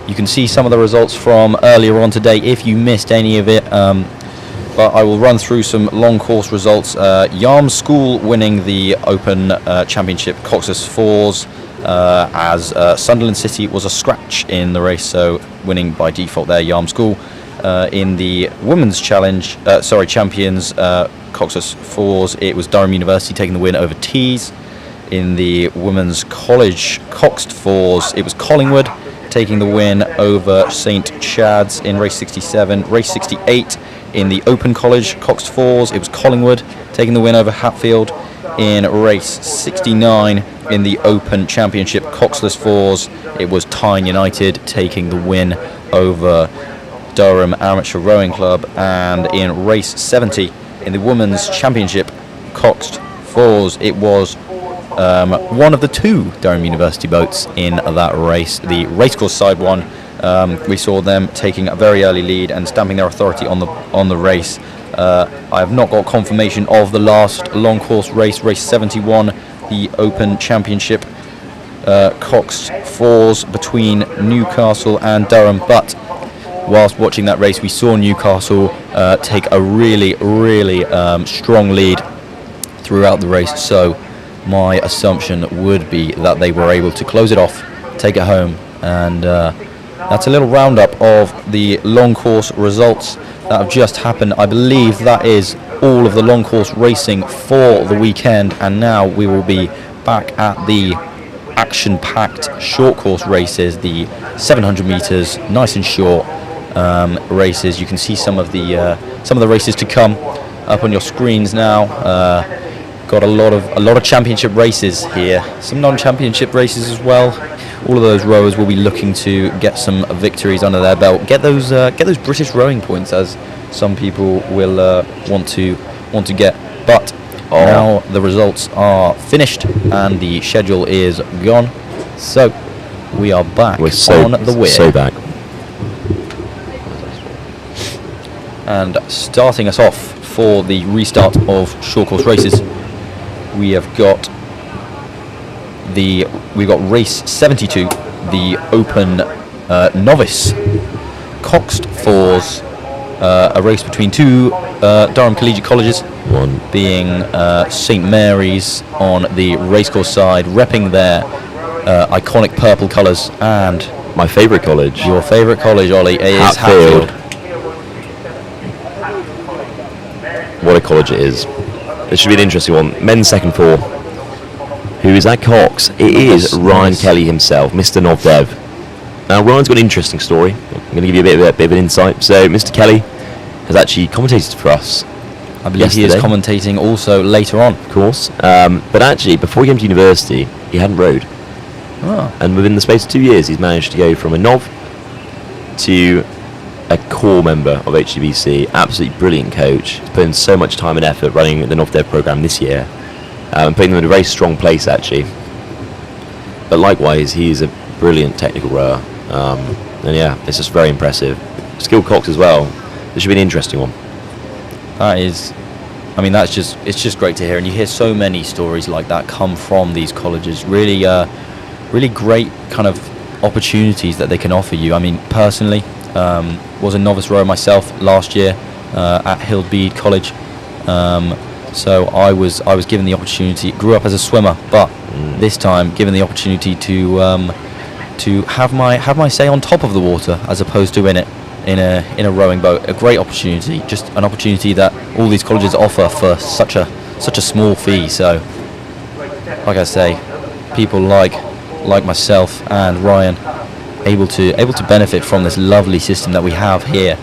you can see some of the results from earlier on today if you missed any of it. But I will run through some long course results. Yarm School winning the Open Championship Coxus Fours, as Sunderland City was a scratch in the race, so winning by default there, Yarm School. In the Women's Champions Coxus Fours, it was Durham University taking the win over Tees. In the Women's College Coxed Fours, it was Collingwood taking the win over St Chad's in race 67. Race 68, in the Open College Coxed Fours, it was Collingwood taking the win over Hatfield. In race 69, in the Open Championship Coxless Fours, it was Tyne United taking the win over Durham Amateur Rowing Club. And in race 70, in the Women's Championship Coxed Fours, it was one of the two Durham University boats in that race. The racecourse side won. We saw them taking a very early lead and stamping their authority on the race. I have not got confirmation of the last long course race, race 71, the Open Championship Cox Fours between Newcastle and Durham. But whilst watching that race, we saw Newcastle take a really strong lead throughout the race. So my assumption would be that they were able to close it off, take it home, and that's a little roundup of the long course results that have just happened. I believe that is all of the long course racing for the weekend, and now we will be back at the action-packed short course races, the 700 meters, nice and short races. You can see some of the races to come up on your screens now. Got a lot of championship races here, some non-championship races as well. All of those rowers will be looking to get some victories under their belt, get those British rowing points, as some people will want to get. But now the results are finished and the schedule is gone, so we are back on the weir. So back. And starting us off for the restart of short course races, we've got race 72, the Open Novice Coxed Fours, a race between two Durham Collegiate Colleges, one being St Mary's on the racecourse side, repping their iconic purple colours, and my favourite college. Your favourite college, Ollie, is Hatfield. What a college it is. This should be an interesting one. Men's second four. Who is that Cox? It is Ryan Kelly himself, Mr. Novdev. Now, Ryan's got an interesting story. I'm going to give you a bit of an insight. So, Mr. Kelly has actually commentated for us I believe he is commentating also later on. Of course. But actually, before he came to university, he hadn't rowed. Oh. And within the space of 2 years, he's managed to go from a nov to a core member of HGBC. Absolutely brilliant coach. He's put in so much time and effort running the Nov Dev program this year, and putting them in a very strong place, actually. But likewise, he's a brilliant technical rower. And yeah, it's just very impressive. Skilled Cox as well. This should be an interesting one. That is, I mean, it's just great to hear, and you hear so many stories like that come from these colleges. Really, really great kind of opportunities that they can offer you. I mean, personally, was a novice rower myself last year at Hildbeed College. So I was given the opportunity. Grew up as a swimmer, but this time given the opportunity to have my say on top of the water as opposed to in a rowing boat. A great opportunity, just an opportunity that all these colleges offer for such a small fee. So, like I say, people like myself and Ryan able to benefit from this lovely system that we have here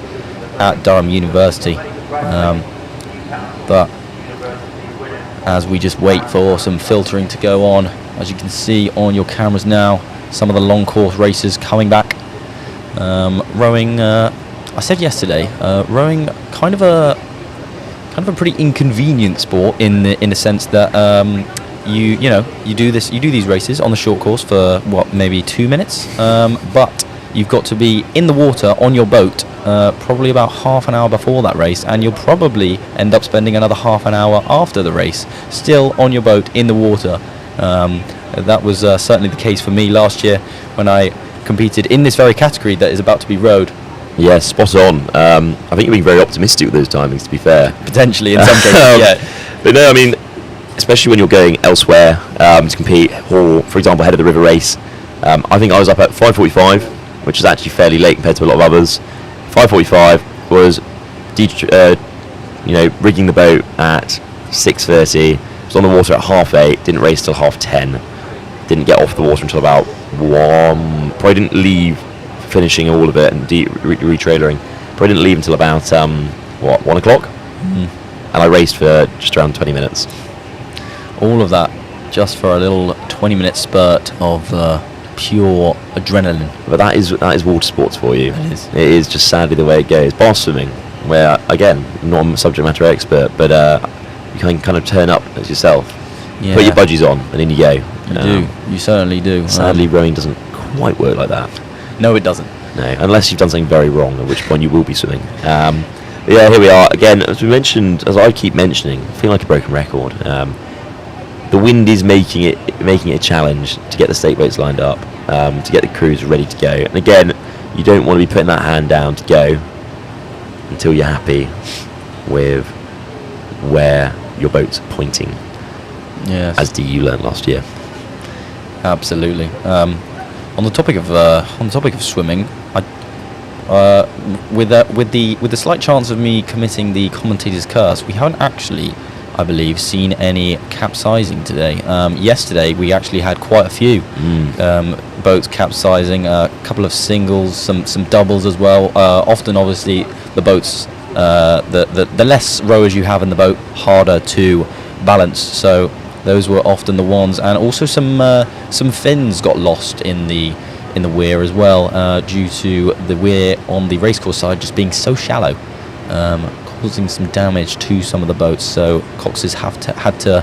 at Durham University. But as we just wait for some filtering to go on, as you can see on your cameras now, some of the long course racers coming back. Rowing, I said yesterday, rowing kind of a pretty inconvenient sport in the sense that you do these races on the short course for maybe 2 minutes, but you've got to be in the water on your boat probably about half an hour before that race, and you'll probably end up spending another half an hour after the race still on your boat in the water. That was certainly the case for me last year when I competed in this very category that is about to be rowed. Yeah, spot on. I think you're being very optimistic with those timings, to be fair. Potentially, in some cases, yeah. But no, I mean, especially when you're going elsewhere to compete, or, for example, ahead of the river race. I think I was up at 5:45, which is actually fairly late compared to a lot of others. 5:45 was, rigging the boat at 6:30. Was on the water at 8:30. Didn't race till 10:30. Didn't get off the water until about 1. Probably didn't leave, finishing all of it and retrailering. Probably didn't leave until about 1 o'clock. And I raced for just around 20 minutes. All of that just for a little 20-minute spurt of pure adrenaline. But that is water sports for you. It is just sadly the way it goes. Bar swimming, where again, not a subject matter expert, but you can kind of turn up as yourself, put your budgies on, and in you go. You do. You certainly do. Sadly, rowing doesn't quite work like that. No, it doesn't. No, unless you've done something very wrong, at which point you will be swimming. But yeah, here we are again. As we mentioned, as I keep mentioning, I feel like a broken record. The wind is making it a challenge to get the stake boats lined up, to get the crews ready to go. And again, you don't want to be putting that hand down to go until you're happy with where your boat's pointing. Yes. As you learned last year. Absolutely. On the topic of swimming, with the slight chance of me committing the commentator's curse, we haven't actually, I believe, seen any capsizing today. Yesterday we actually had quite a few boats capsizing, a couple of singles, some doubles as well. Often, obviously, the boats, the less rowers you have in the boat, harder to balance. So those were often the ones, and also some fins got lost in the weir as well, due to the weir on the racecourse side just being so shallow, causing some damage to some of the boats. So coxes had to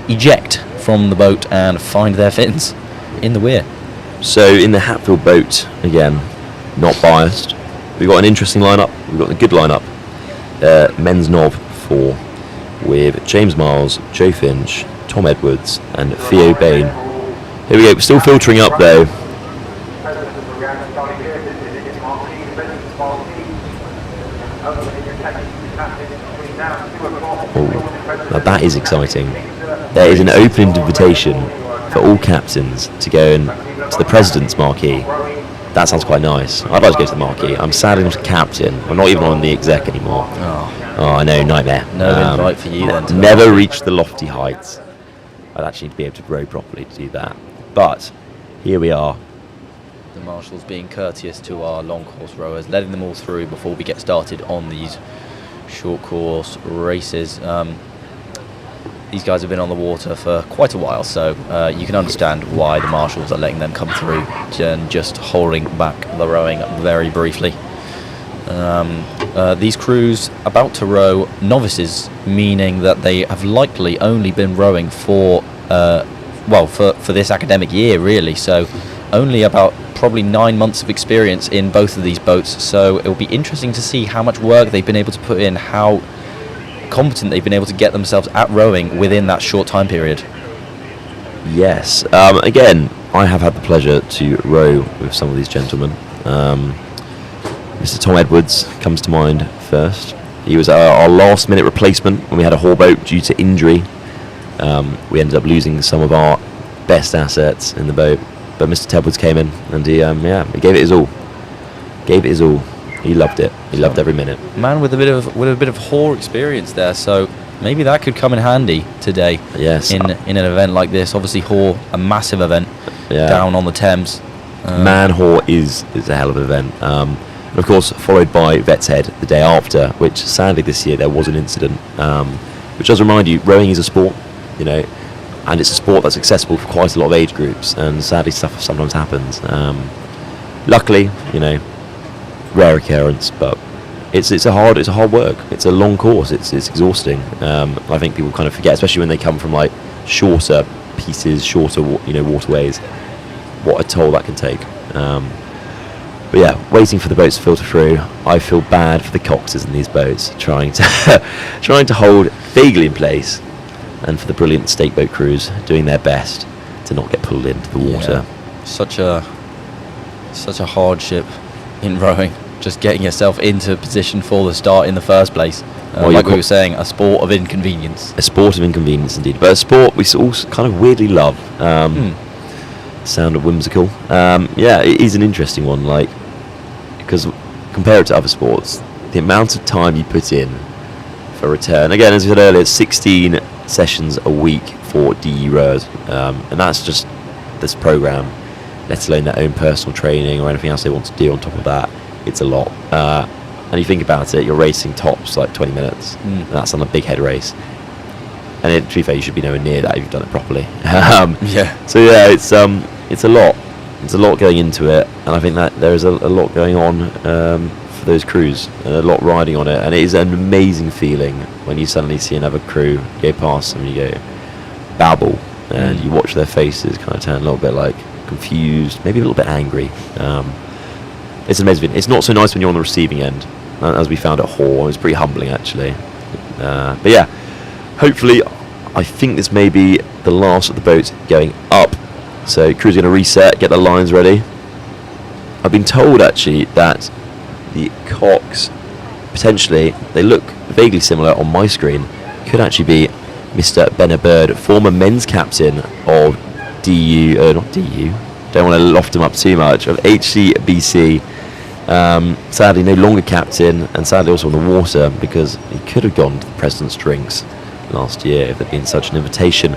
eject from the boat and find their fins in the weir. So in the Hatfield boat, again, not biased, we've got an interesting lineup. We've got a good lineup. Men's Nov 4 with James Miles, Joe Finch, Tom Edwards and Theo Bain. Here we go, we're still filtering up though. Now that is exciting. There is an open invitation for all captains to go to the President's Marquee. That sounds quite nice. I'd like to go to the Marquee. I'm sadly not a captain. I'm not even on the exec anymore. Oh, I know, nightmare. No invite for you then. Never reach the lofty heights. I'd actually need to be able to row properly to do that. But here we are. The marshals being courteous to our long course rowers, letting them all through before we get started on these short course races. These guys have been on the water for quite a while, so you can understand why the marshals are letting them come through and just holding back the rowing very briefly. These crews about to row novices, meaning that they have likely only been rowing for this academic year, really. So only about probably 9 months of experience in both of these boats. So it will be interesting to see how much work they've been able to put in, how competent they've been able to get themselves at rowing within that short time period. Yes. Again, I have had the pleasure to row with some of these gentlemen. Mr. Tom Edwards comes to mind first. He was our last-minute replacement when we had a haul boat due to injury. We ended up losing some of our best assets in the boat, but Mr. Edwards came in and he gave it his all. He loved it. He loved every minute. Man with a bit of haul experience there, so maybe that could come in handy today. Yes. In an event like this, obviously haul, a massive event down on the Thames. Man haul is a hell of an event. And of course, followed by Vets Head the day after, which sadly this year there was an incident. Which does remind you, rowing is a sport, and it's a sport that's accessible for quite a lot of age groups, and sadly stuff sometimes happens. Luckily, rare occurrence, but it's a hard work. It's a long course. It's exhausting. I think people kind of forget, especially when they come from like shorter pieces, shorter waterways, what a toll that can take. But yeah, waiting for the boats to filter through. I feel bad for the coxes in these boats trying to hold vaguely in place, and for the brilliant stake boat crews doing their best to not get pulled into the water. Such a hardship in rowing, just getting yourself into position for the start in the first place. Like we were saying, a sport of inconvenience. A sport of inconvenience indeed, but a sport we all kind of weirdly love. Sound of whimsical. It is an interesting one, because compare it to other sports, the amount of time you put in for return. Again, as we said earlier, 16 sessions a week for DE rowers, and that's just this program, let alone their own personal training or anything else they want to do on top of that. It's a lot. And you think about it, you're racing tops like 20 minutes, and that's on a big head race. And to be fair, you should be nowhere near that if you've done it properly. So yeah, it's a lot. There's a lot going into it, and I think that there is a lot going on for those crews, and a lot riding on it. And it is an amazing feeling when you suddenly see another crew go past them and you go babble, and you watch their faces kind of turn a little bit like confused, maybe a little bit angry. It's amazing. It's not so nice when you're on the receiving end, as we found at Hall. It was pretty humbling actually. But yeah, hopefully, I think this may be the last of the boats going up. So crews are going to reset, get their lines ready. I've been told actually that the cocks, potentially, they look vaguely similar on my screen, could actually be Mr. Ben Bird, former men's captain of not DU, don't want to loft him up too much, of HCBC. Sadly no longer captain, and sadly also on the water, because he could have gone to the President's Drinks last year if there'd been such an invitation.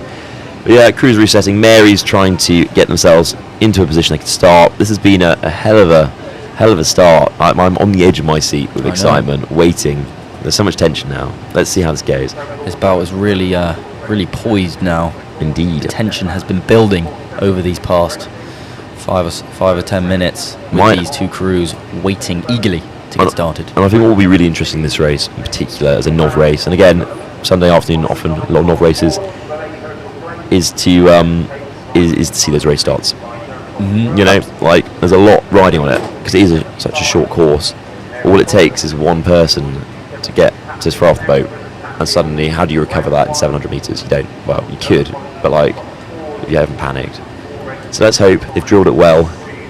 But yeah, crews resetting. Mary's trying to get themselves into a position they can start. This has been a hell of a start. I'm on the edge of my seat with excitement, waiting. There's so much tension now. Let's see how this goes. This bout is really poised now. Indeed. The tension has been building over these past 5 or 10 minutes with these two crews waiting eagerly to get started. And I think what will be really interesting in this race, in particular as a Nov race, and again, Sunday afternoon often, a lot of Nov races, is to see those race starts. There's a lot riding on it, because it is such a short course. All it takes is one person to get to throw off the boat, and suddenly, how do you recover that in 700 metres? You don't. Well, you could, but if you haven't panicked. So let's hope they've drilled it well.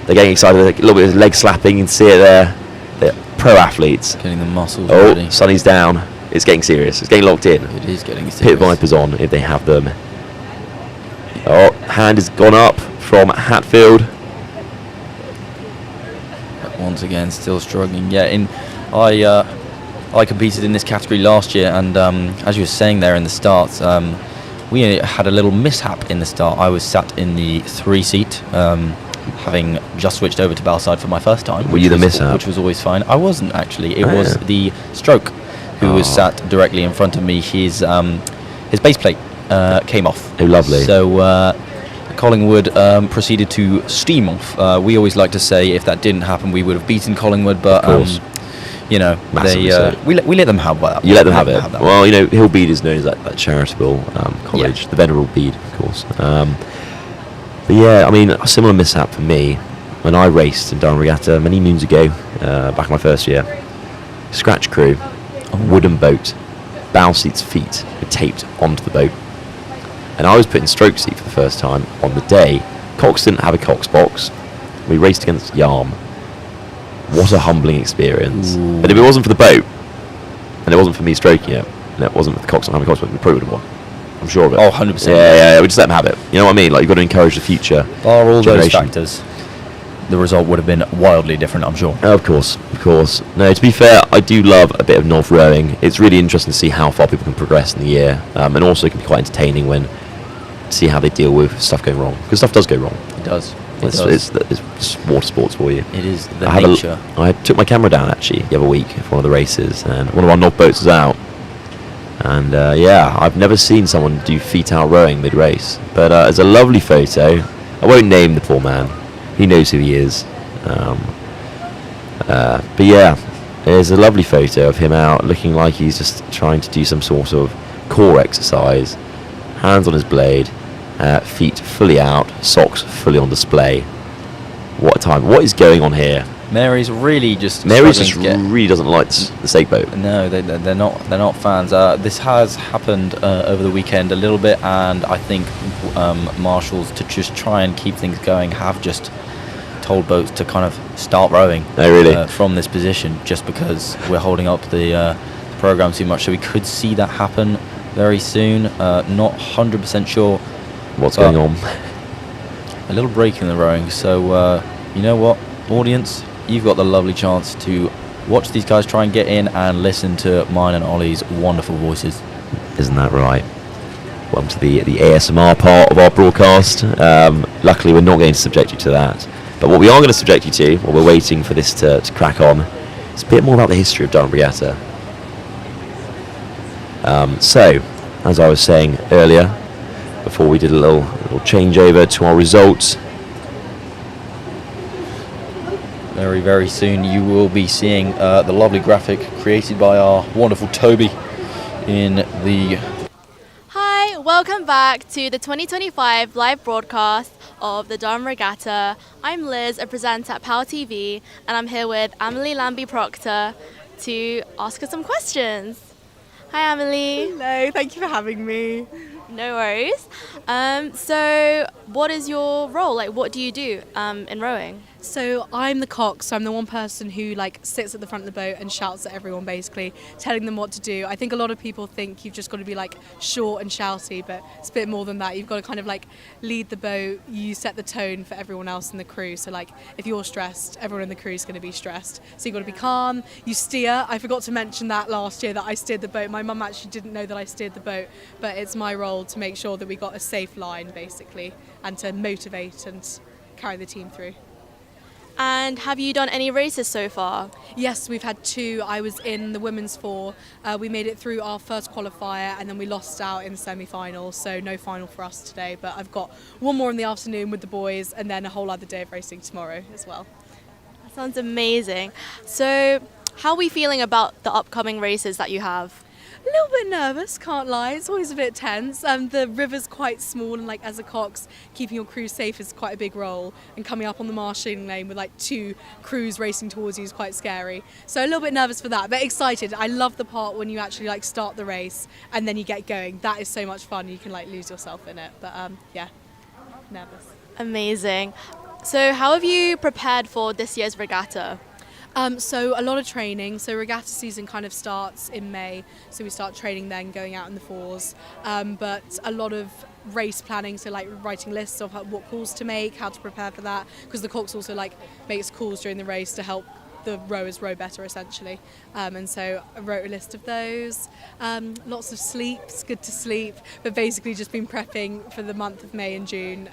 They're getting excited, a little bit of leg slapping, you can see it there. They're pro athletes. Getting the muscles ready. ready. Sunny's down. It's getting serious. It's getting locked in. It is getting serious. Pit Vipers on if they have them. Oh, hand has gone up from Hatfield. Once again, still struggling. Yeah, I competed in this category last year, and as you were saying there in the start, we had a little mishap in the start. I was sat in the 3 seat, having just switched over to bow side for my first time. Were you the mishap? Which was always fine. I wasn't actually. It was the stroke. who was sat directly in front of me, his base plate came off. Oh, lovely. So Collingwood proceeded to steam off. We always like to say if that didn't happen, we would have beaten Collingwood, but you know, Massively they so. we let them have that. You let them have it. Well, you know, Hillbead is known as that charitable college, the Venerable Bede, of course. But yeah, I mean, a similar mishap for me when I raced in Durham Regatta many moons ago, back in my first year. Scratch crew, wooden boat, bow seats feet were taped onto the boat. And I was put in stroke seat for the first time on the day. Cox didn't have a Cox box. We raced against Yarm. What a humbling experience. Ooh. But if it wasn't for the boat, and it wasn't for me stroking it, and it wasn't for the Cox not having a Cox box, we probably would have won. I'm sure of it. Oh, 100%. Yeah, we just let them have it. You know what I mean? Like, you've got to encourage the future. Bar all those generation. factors, the result would have been wildly different, I'm sure. Of course. No, to be fair, I do love a bit of North rowing. It's really interesting to see how far people can progress in the year, and also it can be quite entertaining when see how they deal with stuff going wrong, because stuff does go wrong. It does. It's water sports for you. It is the nature. I took my camera down actually the other week for one of the races, and one of our North boats was out. And I've never seen someone do feet out rowing mid-race. But it's a lovely photo. I won't name the poor man. He knows who he is. But yeah, there's a lovely photo of him out looking like he's just trying to do some sort of core exercise. Hands on his blade, feet fully out, socks fully on display. What a time. What is going on here? Mary's really just really doesn't like the stake boat. No, they're not fans. This has happened over the weekend a little bit, and I think marshals, to just try and keep things going, have just told boats to kind of start rowing. Oh, really? From this position, just because we're holding up the program too much. So we could see that happen very soon. Not 100% sure what's going on. A little break in the rowing. So you know what, audience, you've got the lovely chance to watch these guys try and get in and listen to mine and Ollie's wonderful voices. Isn't that right? Welcome to the ASMR part of our broadcast. Luckily, we're not going to subject you to that. But what we are going to subject you to, while we're waiting for this to crack on, is a bit more about the history of Durham Regatta. So, as I was saying earlier, before we did a little changeover to our results, very, very soon you will be seeing the lovely graphic created by our wonderful Toby in the... Hi, welcome back to the 2025 live broadcast of the Durham Regatta. I'm Liz, a presenter at PalTV, and I'm here with Emily Lambie-Proctor to ask her some questions. Hi, Emily. Hello, thank you for having me. No worries. So what is your role? Like, what do you do in rowing? So I'm the cox, so I'm the one person who sits at the front of the boat and shouts at everyone, basically telling them what to do. I think a lot of people think you've just got to be short and shouty, but it's a bit more than that. You've got to kind of lead the boat. You set the tone for everyone else in the crew. So if you're stressed, everyone in the crew is going to be stressed. So you've got to be calm. You steer. I forgot to mention that last year that I steered the boat. My mum actually didn't know that I steered the boat, but it's my role to make sure that we got a safe line, basically, and to motivate and carry the team through. And have you done any races so far? Yes, we've had 2. I was in the women's 4. We made it through our first qualifier, and then we lost out in the semi-final, so no final for us today. But I've got one more in the afternoon with the boys, and then a whole other day of racing tomorrow as well. That sounds amazing. So how are we feeling about the upcoming races that you have? A little bit nervous, can't lie. It's always a bit tense. The river's quite small, and as a cox, keeping your crew safe is quite a big role. And coming up on the marshalling lane with 2 crews racing towards you is quite scary. So a little bit nervous for that, but excited. I love the part when you actually start the race and then you get going. That is so much fun. You can lose yourself in it. But yeah, nervous. Amazing. So how have you prepared for this year's regatta? So a lot of training. So regatta season kind of starts in May. So we start training then, going out in the 4s. But a lot of race planning, so writing lists of what calls to make, how to prepare for that. Because the cox also makes calls during the race to help the rowers row better, essentially. And so I wrote a list of those. Lots of sleep. It's good to sleep. But basically just been prepping for the month of May and June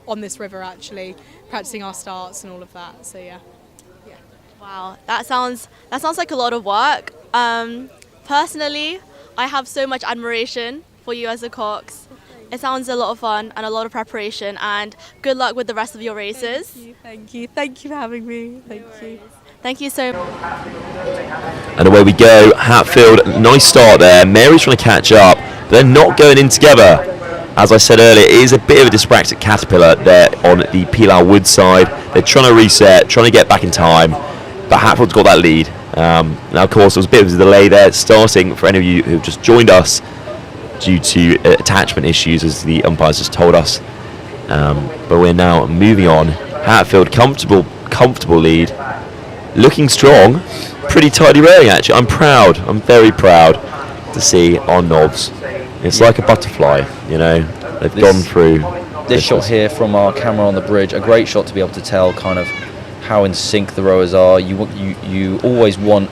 on this river, actually. Practicing our starts and all of that. So yeah. Wow, that sounds like a lot of work. Personally, I have so much admiration for you as a Cox. It sounds a lot of fun and a lot of preparation, and good luck with the rest of your races. Thank you for having me. Thank you. Thank you so much. And away we go. Hatfield, nice start there. Mary's trying to catch up. They're not going in together. As I said earlier, it is a bit of a dyspraxic Caterpillar there on the Pilar Wood side. They're trying to reset, trying to get back in time, but Hatfield's got that lead. Now, of course, there was a bit of a delay there starting for any of you who've just joined us due to attachment issues, as the umpires just told us. But we're now moving on. Hatfield, comfortable lead. Looking strong. Pretty tidy rowing, actually. I'm proud. I'm very proud to see our knobs. It's like a butterfly, you know. They've gone through. This shot here from our camera on the bridge, a great shot to be able to tell kind of how in sync the rowers are. You always want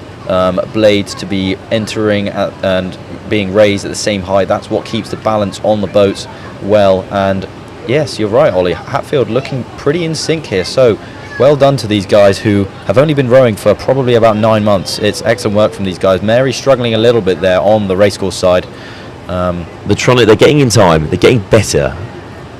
blades to be entering and being raised at the same height. That's what keeps the balance on the boats well. And yes, you're right, Ollie. Hatfield looking pretty in sync here. So well done to these guys who have only been rowing for probably about 9 months. It's excellent work from these guys. Mary's struggling a little bit there on the racecourse side. They're getting in time. They're getting better,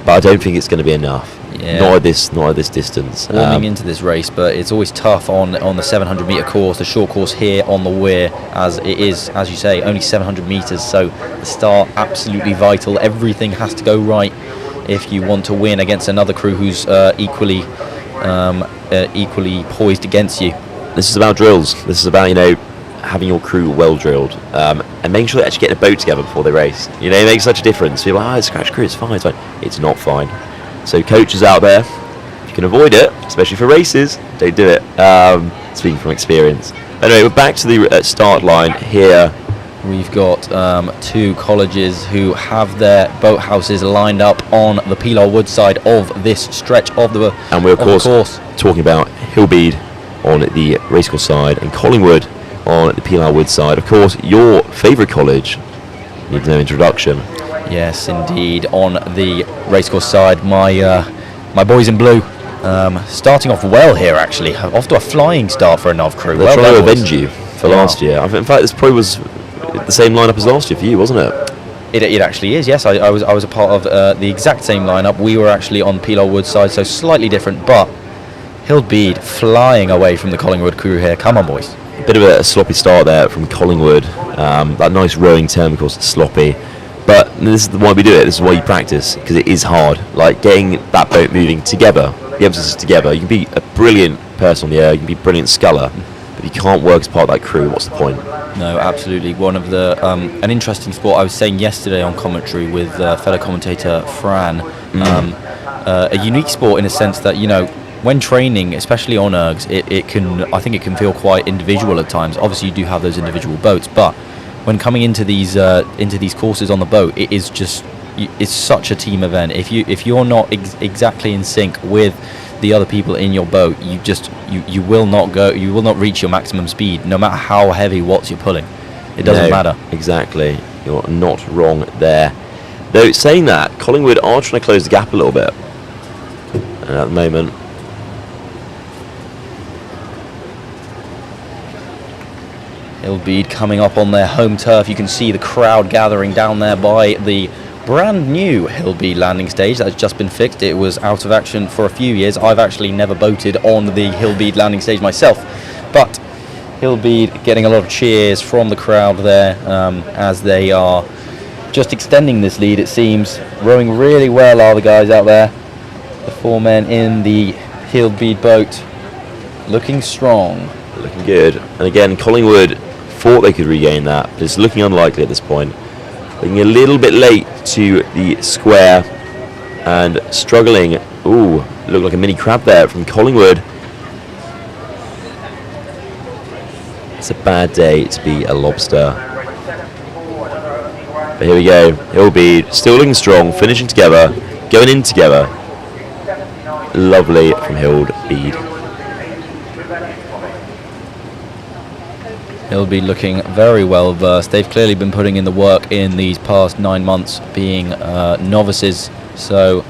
but I don't think it's going to be enough. Yeah. Not at this distance. Warming into this race, but it's always tough on the 700 metre course, the short course here on the Weir, as it is, as you say, only 700 metres. So the start absolutely vital. Everything has to go right if you want to win against another crew who's equally poised against you. This is about drills. This is about, having your crew well drilled, and making sure they actually get a boat together before they race. It makes such a difference. People are like, it's scratch crew, it's fine. It's not fine. So coaches out there, if you can avoid it, especially for races, don't do it. Speaking from experience. Anyway, we're back to the start line here. We've got 2 colleges who have their boathouses lined up on the Pilar Wood side of this stretch of the course. And we're of course talking about Hillbead on the racecourse side and Collingwood on the Pilar Wood side. Of course, your favourite college needs no introduction. Yes, indeed. On the racecourse side, my boys in blue, starting off well here. Actually, off to a flying start for a Nov crew. They're trying to avenge you for last year. In fact, this probably was the same lineup as last year for you, wasn't it? It actually is. Yes, I was a part of the exact same lineup. We were actually on Pilar Wood side, so slightly different. But Hillbead flying away from the Collingwood crew here. Come on, boys. A bit of a sloppy start there from Collingwood. That nice rowing term, of course, it's sloppy. But this is why we do it. This is why you practice, because it is hard. Like getting that boat moving together. The emphasis is together. You can be a brilliant person on the air. You can be a brilliant sculler. But if you can't work as part of that crew, what's the point? No, absolutely. One of the an interesting sport. I was saying yesterday on commentary with fellow commentator Fran. A unique sport in a sense that when training, especially on ergs, I think it can feel quite individual at times. Obviously, you do have those individual boats, but when coming into these courses on the boat, it's such a team event. If you're not exactly in sync with the other people in your boat, you will not reach your maximum speed, no matter how heavy watts you're pulling. It doesn't matter. Exactly, you're not wrong there. Though saying that, Collingwood are trying to close the gap a little bit at the moment. Hillbead coming up on their home turf. You can see the crowd gathering down there by the brand new Hillbead landing stage that's just been fixed. It was out of action for a few years. I've actually never boated on the Hillbead landing stage myself, but Hillbead getting a lot of cheers from the crowd there as they are just extending this lead, it seems. Rowing really well are the guys out there. The 4 men in the Hillbead boat looking strong. Looking good. And again, Collingwood thought they could regain that, but it's looking unlikely at this point. Looking a little bit late to the square and struggling. Ooh, looked like a mini crab there from Collingwood. It's a bad day to be a lobster. But here we go. Hillbead still looking strong, finishing together, going in together. Lovely from Hillbead. Hillbead looking very well versed. They've clearly been putting in the work in these past 9 months being novices. So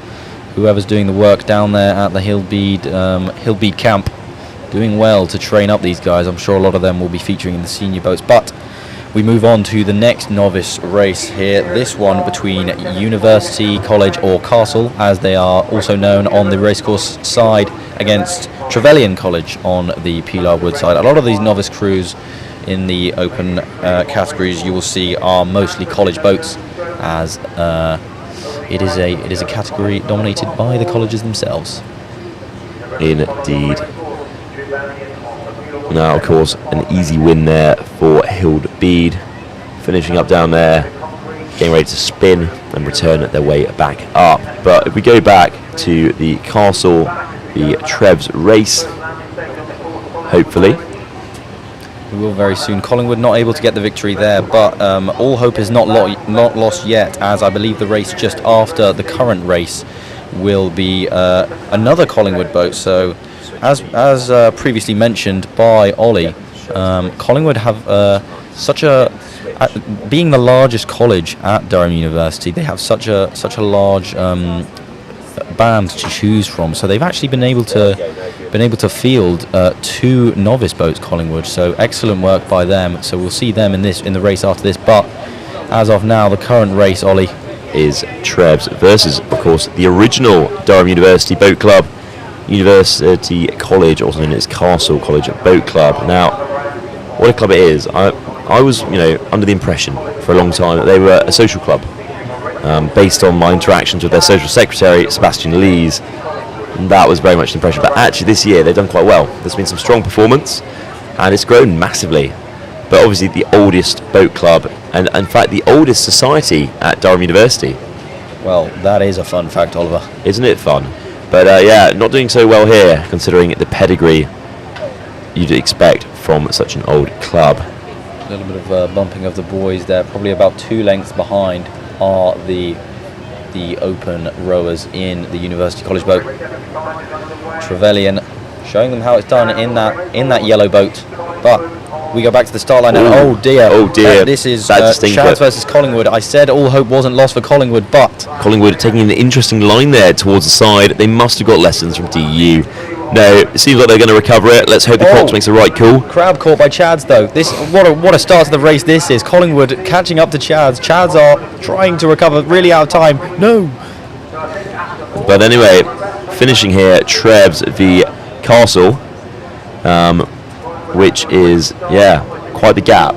whoever's doing the work down there at the Hillbead camp, doing well to train up these guys. I'm sure a lot of them will be featuring in the senior boats. But we move on to the next novice race here. This one between University College, or Castle as they are also known on the racecourse side, against Trevelyan College on the Pilar Wood side. A lot of these novice crews in the open categories you will see are mostly college boats, as it is a category dominated by the colleges themselves. Indeed. Now, of course, an easy win there for Hild Bede, finishing up down there, getting ready to spin and return their way back up. But if we go back to the Castle, the Trevs race, hopefully. We will very soon. Collingwood not able to get the victory there, but all hope is not lost yet, as I believe the race just after the current race will be another Collingwood boat. So, as previously mentioned by Ollie, Collingwood have being the largest college at Durham University, they have such a large band to choose from. So they've actually been able to field 2 novice boats, Collingwood. So excellent work by them. So we'll see them in the race after this. But as of now, the current race, Ollie, is Trevs versus, of course, the original Durham University Boat Club, University College, also known as Castle College Boat Club. Now, what a club it is! I was, under the impression for a long time that they were a social club, based on my interactions with their social secretary, Sebastian Lees. And that was very much the impression. But actually, this year they've done quite well. There's been some strong performance, and it's grown massively. But obviously, the oldest boat club, and in fact, the oldest society at Durham University. Well, that is a fun fact, Oliver. Isn't it fun? But yeah, not doing so well here, considering the pedigree you'd expect from such an old club. A little bit of bumping of the boys there. Probably about 2 lengths behind are the open rowers in the University College boat. Trevelyan showing them how it's done in that yellow boat. But we go back to the start line now. Oh dear. This is Shads versus Collingwood. I said all hope wasn't lost for Collingwood, but Collingwood taking an interesting line there towards the side. They must have got lessons from DU. No, it seems like they're going to recover it. Let's hope the Cox makes the right call. Crab caught by Chads though. What a start to the race this is. Collingwood catching up to Chads. Chads are trying to recover, really out of time. No. But anyway, finishing here, Trevs v Castle, which is, quite the gap.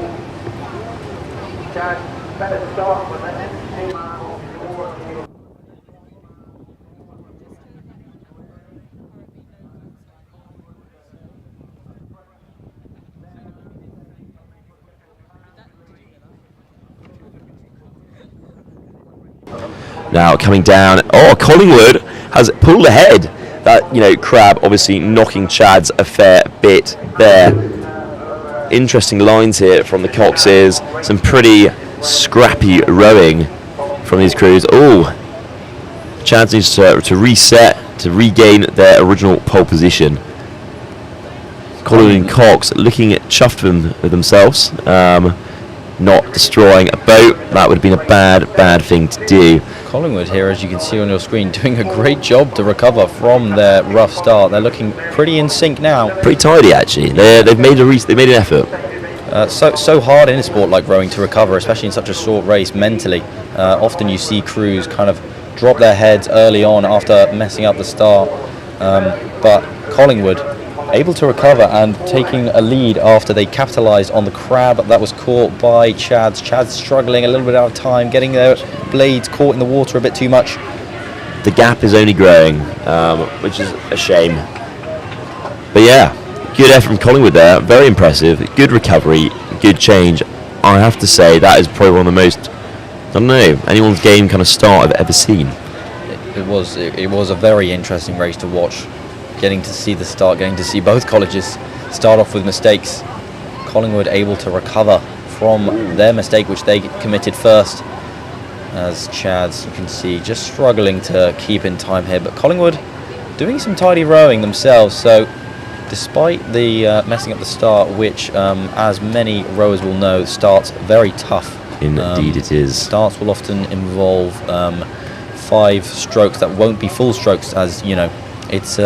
Now coming down, Collingwood has pulled ahead. That, Crab obviously knocking Chads a fair bit there. Interesting lines here from the Coxes. Some pretty scrappy rowing from these crews. Chads needs to reset to regain their original pole position. Collingwood and Cox looking chuffed with themselves. Not destroying a boat. That would have been a bad thing to do. Collingwood here, as you can see on your screen, doing a great job to recover from their rough start. They're looking pretty in sync now. Pretty tidy, actually. They've made an effort. So hard in a sport like rowing to recover, especially in such a short race mentally. Often you see crews kind of drop their heads early on after messing up the start. But Collingwood able to recover and taking a lead after they capitalised on the crab that was caught by Chads. Chads struggling a little bit out of time, getting their blades caught in the water a bit too much. The gap is only growing, which is a shame. But yeah, good effort from Collingwood there, very impressive, good recovery, good change. I have to say that is probably one of the most, anyone's game kind of start I've ever seen. It was a very interesting race to watch. Getting to see the start, getting to see both colleges start off with mistakes. Collingwood able to recover from their mistake, which they committed first. As Chads, you can see, just struggling to keep in time here. But Collingwood doing some tidy rowing themselves. So despite the messing up the start, which, as many rowers will know, starts very tough. Indeed it is. Starts will often involve 5 strokes that won't be full strokes, as you know. It's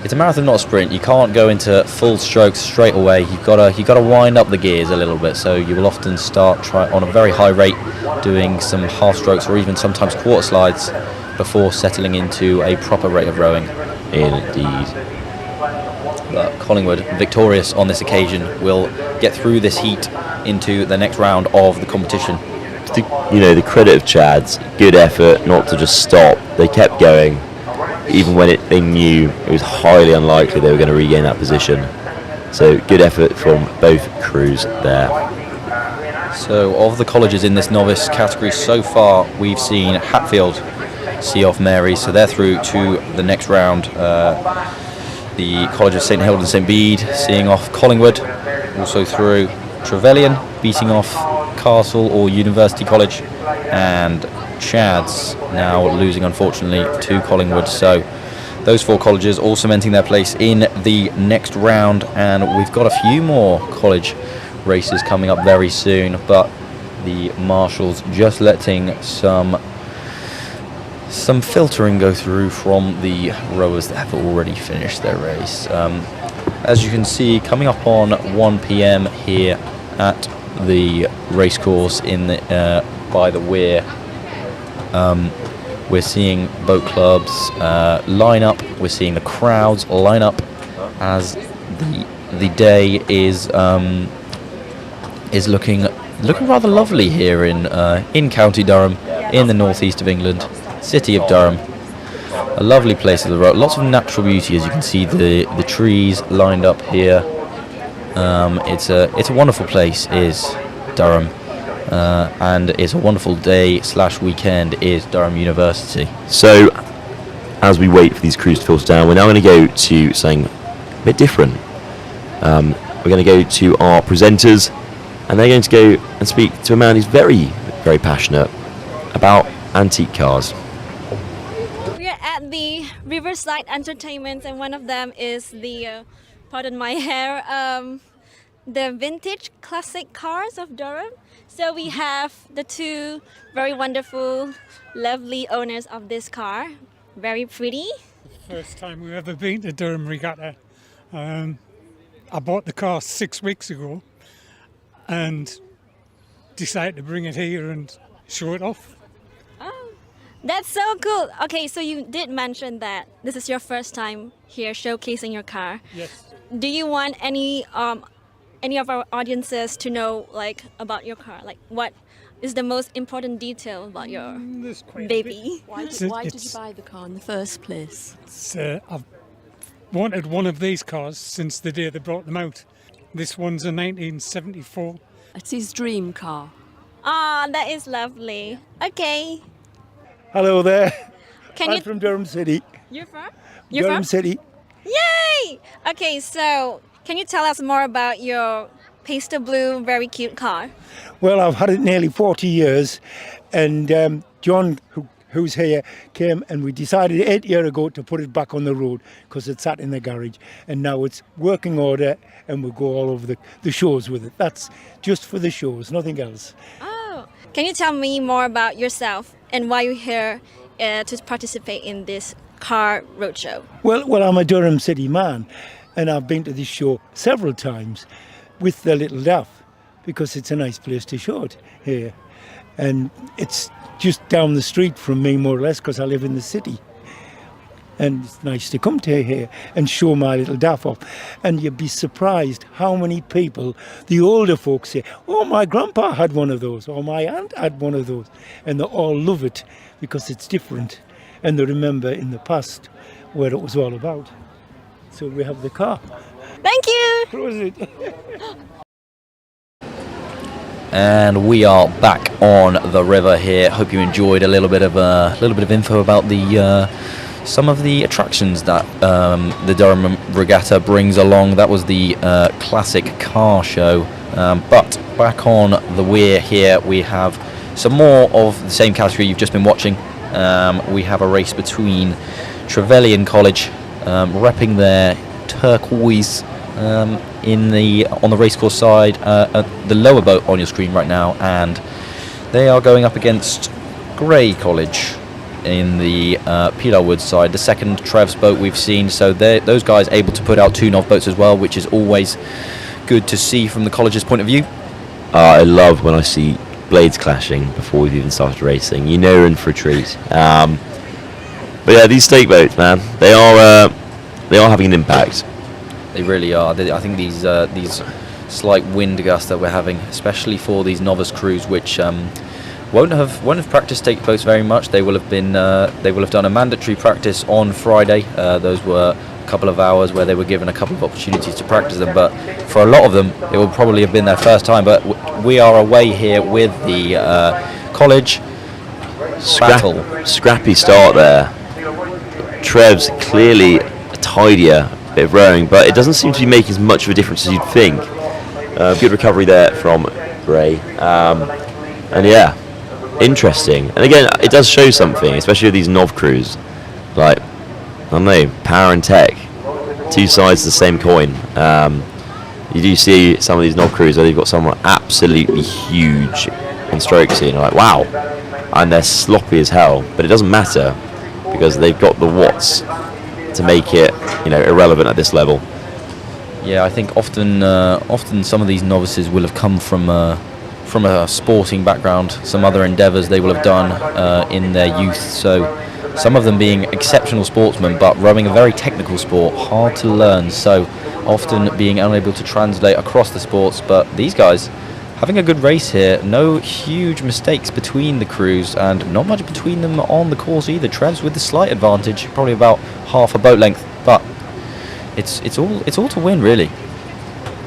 it's a marathon, not a sprint. You can't go into full strokes straight away. You've got to wind up the gears a little bit. So you will often start on a very high rate, doing some half strokes or even sometimes quarter slides before settling into a proper rate of rowing. Indeed. But Collingwood, victorious on this occasion, will get through this heat into the next round of the competition. The credit of Chad's good effort not to just stop. They kept going, even when they knew it was highly unlikely they were going to regain that position. So good effort from both crews there. So of the colleges in this novice category so far, we've seen Hatfield see off Mary, so they're through to the next round. The College of St Hilda and St Bede seeing off Collingwood, also through Trevelyan beating off Castle or University College, and Chad's now losing unfortunately to Collingwood. So those 4 colleges all cementing their place in the next round, and we've got a few more college races coming up very soon, but the marshals just letting some filtering go through from the rowers that have already finished their race. As you can see, coming up on 1 p.m. here at the racecourse by the weir, we're seeing boat clubs line up. We're seeing the crowds line up as the day is looking rather lovely here in County Durham, in the northeast of England, city of Durham. A lovely place of the road. Lots of natural beauty, as you can see the trees lined up here. It's a wonderful place, is Durham, and it's a wonderful day / weekend is Durham University. So as we wait for these crews to filter down, we're now going to go to something a bit different. We're going to go to our presenters, and they're going to go and speak to a man who's very, very passionate about antique cars. We are at the Riverside Entertainment, and one of them is the, pardon my hair, the vintage classic cars of Durham. So we have the 2 very wonderful, lovely owners of this car. Very pretty. First time we've ever been to Durham Regatta. I bought the car 6 weeks ago and decided to bring it here and show it off. Oh, that's so cool. Okay, so you did mention that this is your first time here showcasing your car. Yes. Do you want any of our audiences to know about your car? Like, what is the most important detail about your baby? Why did you buy the car in the first place? I've wanted one of these cars since the day they brought them out. This one's a 1974. It's his dream car. Ah, that is lovely. Okay. Hello there. I'm from Durham City. You're from? Durham City. Yay! Okay, so can you tell us more about your pastel blue, very cute car? Well, I've had it nearly 40 years, and John, who's here, came and we decided 8 years ago to put it back on the road because it sat in the garage, and now it's working order and we'll go all over the shows with it. That's just for the shows, nothing else. Oh, can you tell me more about yourself and why you're here to participate in this car roadshow? Well, I'm a Durham City man, and I've been to this show several times with the little Duff because it's a nice place to show it here, and it's just down the street from me more or less because I live in the city, and it's nice to come to here and show my little Duff off. And you'd be surprised how many people, the older folks, say, oh, my grandpa had one of those, or my aunt had one of those, and they all love it because it's different and they remember in the past where it was all about. So we have the car. Thank you. Prosit. And we are back on the river here. Hope you enjoyed a little bit of info about the some of the attractions that the Durham Regatta brings along. That was the classic car show. But back on the weir here, we have some more of the same category you've just been watching. We have a race between Trevelyan College, repping their turquoise on the racecourse side, the lower boat on your screen right now, and they are going up against Grey College. in the Pilar Woods side, the second Trev's boat we've seen. So those guys able to put out 2 Nov boats as well, which is always good to see from the college's point of view. I love when I see blades clashing before we've even started racing. You know we're in for a treat. But yeah, these stake boats, man, they are having an impact. They really are. I think these slight wind gusts that we're having, especially for these novice crews, which won't have practiced stake boats very much. They will have done a mandatory practice on Friday. Those were a couple of hours where they were given a couple of opportunities to practice them, but for a lot of them it will probably have been their first time. But we are away here with the college battle. Scrappy start there. Trev's clearly a tidier bit of rowing, but it doesn't seem to be making as much of a difference as you'd think. Good recovery there from Gray, and yeah, interesting. And again, it does show something, especially with these Nov crews, like, I don't know, power and tech, 2 sides of the same coin. You do see some of these Nov crews where they've got someone absolutely huge in strokes here, and you're like, wow, and they're sloppy as hell, but it doesn't matter because they've got the watts to make it, irrelevant at this level. Yeah, I think often some of these novices will have come from a sporting background, some other endeavours they will have done in their youth. So some of them being exceptional sportsmen, but rowing a very technical sport, hard to learn. So often being unable to translate across the sports. But these guys having a good race here, no huge mistakes between the crews, and not much between them on the course either. Trev's with the slight advantage, probably about half a boat length, but it's all to win, really.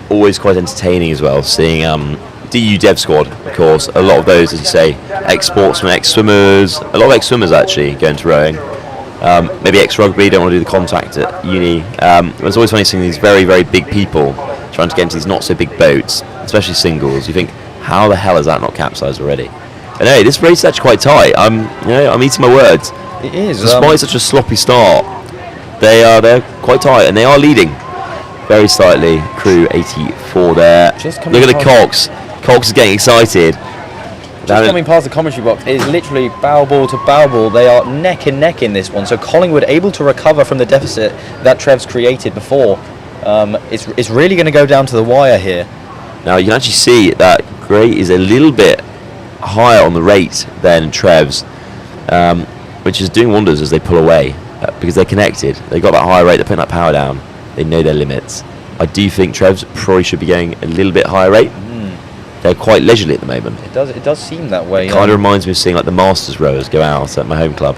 Always quite entertaining as well, seeing DU Dev Squad, of course. A lot of those, as you say, ex-sportsmen, ex-swimmers. A lot of ex-swimmers actually going to rowing. Maybe ex-rugby, don't want to do the contact at uni. It's always funny seeing these very, very big people trying to get into these not so big boats, especially singles. You think, how the hell is that not capsized already? And hey, this race is actually quite tight. I'm eating my words. It is. Despite such a sloppy start, they're quite tight, and they are leading very slightly. Crew 84 there. Look at the Cox. Cox is getting excited. Just coming past the commentary box, it is literally bow ball to bow ball. They are neck and neck in this one. So Collingwood able to recover from the deficit that Trev's created before. It's really going to go down to the wire here. Now you can actually see that Gray is a little bit higher on the rate than Trev's, which is doing wonders as they pull away because they're connected. They've got that higher rate, they're putting that power down. They know their limits. I do think Trev's probably should be going a little bit higher rate. They're quite leisurely at the moment. It does seem that way. It kind of reminds me of seeing like the Masters rowers go out at my home club.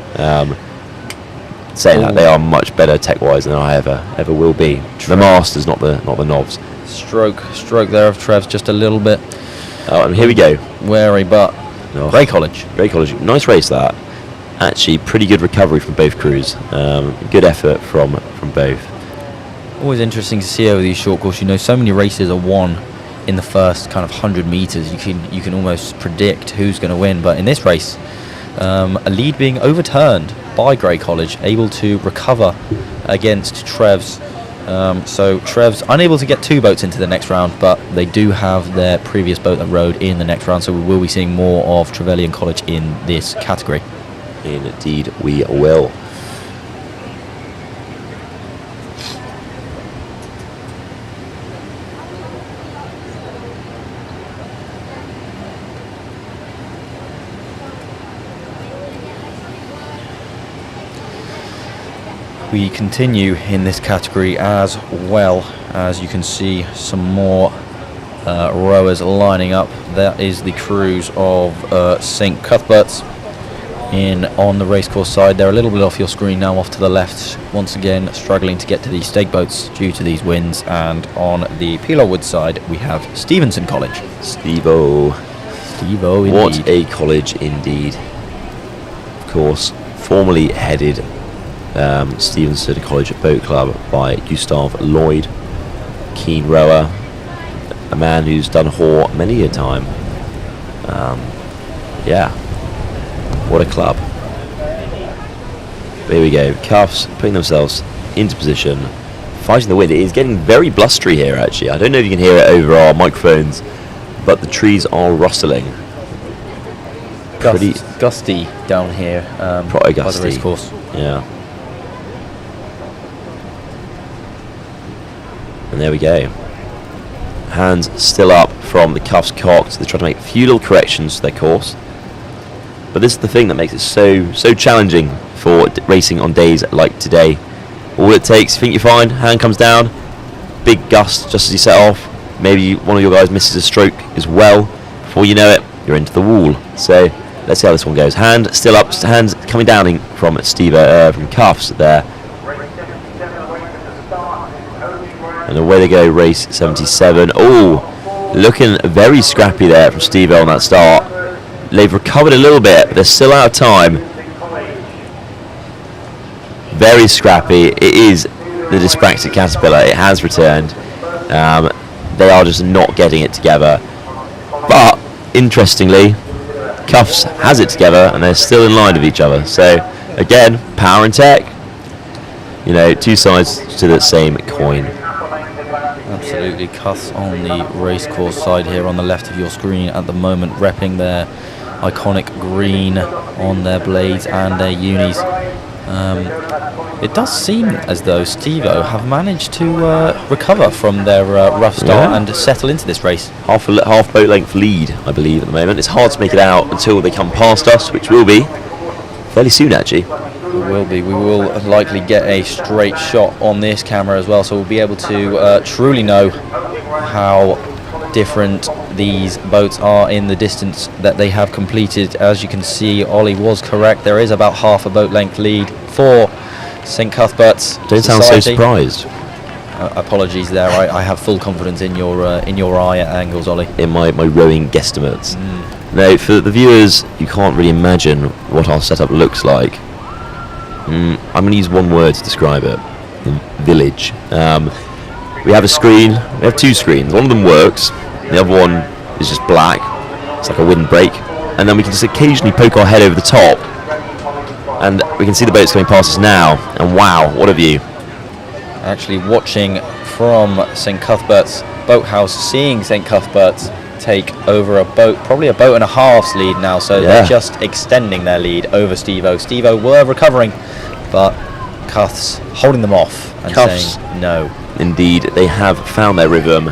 Saying that they are much better tech-wise than I ever will be. The Masters, not the Novs. Stroke there of Trev's just a little bit. Oh, and here we go. Wary, but Grey College. Nice race that. Actually, pretty good recovery from both crews. Good effort from both. Always interesting to see over these short course. So many races are won in the first kind of 100 meters. You can almost predict who's going to win. But in this race, a lead being overturned by Grey College, able to recover against Trev's. So Trev's unable to get 2 boats into the next round, but they do have their previous boat that rowed in the next round. So we will be seeing more of Trevelyan College in this category. Indeed, we will. We continue in this category as well. As you can see, some more rowers lining up. That is the crews of St. Cuthbert's on the racecourse side. They're a little bit off your screen now, off to the left. Once again, struggling to get to these stake boats due to these winds. And on the Pilarwood side, we have Stevenson College. Steve-O, indeed. What a college indeed. Of course, formerly headed Stevenson College Boat Club by Gustav Lloyd, keen rower, a man who's done Hor many a time. Yeah, what a club. There we go, Cuffs putting themselves into position, fighting the wind. It is getting very blustery here actually. I don't know if you can hear it over our microphones, but the trees are rustling. pretty gusty down here. Pretty by gusty. the race course. Yeah. And there we go. Hands still up from the cuffs cocked. They're trying to make a few little corrections to their course. But this is the thing that makes it so challenging for racing on days like today. All it takes, you think you're fine, hand comes down, big gust just as you set off. Maybe one of your guys misses a stroke as well. Before you know it, you're into the wall. So let's see how this one goes. Hand still up, hands coming down from Steve from cuffs there. And away they go, race 77. Oh, looking very scrappy there from Steve on that start. They've recovered a little bit, but they're still out of time. Very scrappy. It is the dyspraxic caterpillar. It has returned. They are just not getting it together. But interestingly, Cuffs has it together, and they're still in line with each other. So again, power and tech. You know, two sides to the same coin. Absolutely, Cuffs on the racecourse side here on the left of your screen at the moment, repping their iconic green on their blades and their unis. It does seem as though Steve-O have managed to recover from their rough start and settle into this race. Half boat length lead, I believe, at the moment. It's hard to make it out until they come past us, which will be fairly soon, actually. It will be. We will likely get a straight shot on this camera as well, so we'll be able to truly know how different these boats are in the distance that they have completed. As you can see, Ollie was correct. There is about half a boat length lead for St Cuthbert's Don't sound so surprised. Apologies there. I have full confidence in your eye angles, Ollie. In my rowing guesstimates. Now, for the viewers, you can't really imagine what our setup looks like. I'm going to use one word to describe it. Village. We have a screen. We have two screens. One of them works. The other one is just black. It's like a windbreak. And then we can just occasionally poke our head over the top. And we can see the boats coming past us now. And wow, what a view. Actually watching from St Cuthbert's boathouse, seeing St Cuthbert's take over a boat, probably a boat and a half's lead now, so they're just extending their lead over Steve-O. Steve-O were recovering, but Cuths holding them off and saying no. Indeed, they have found their rhythm.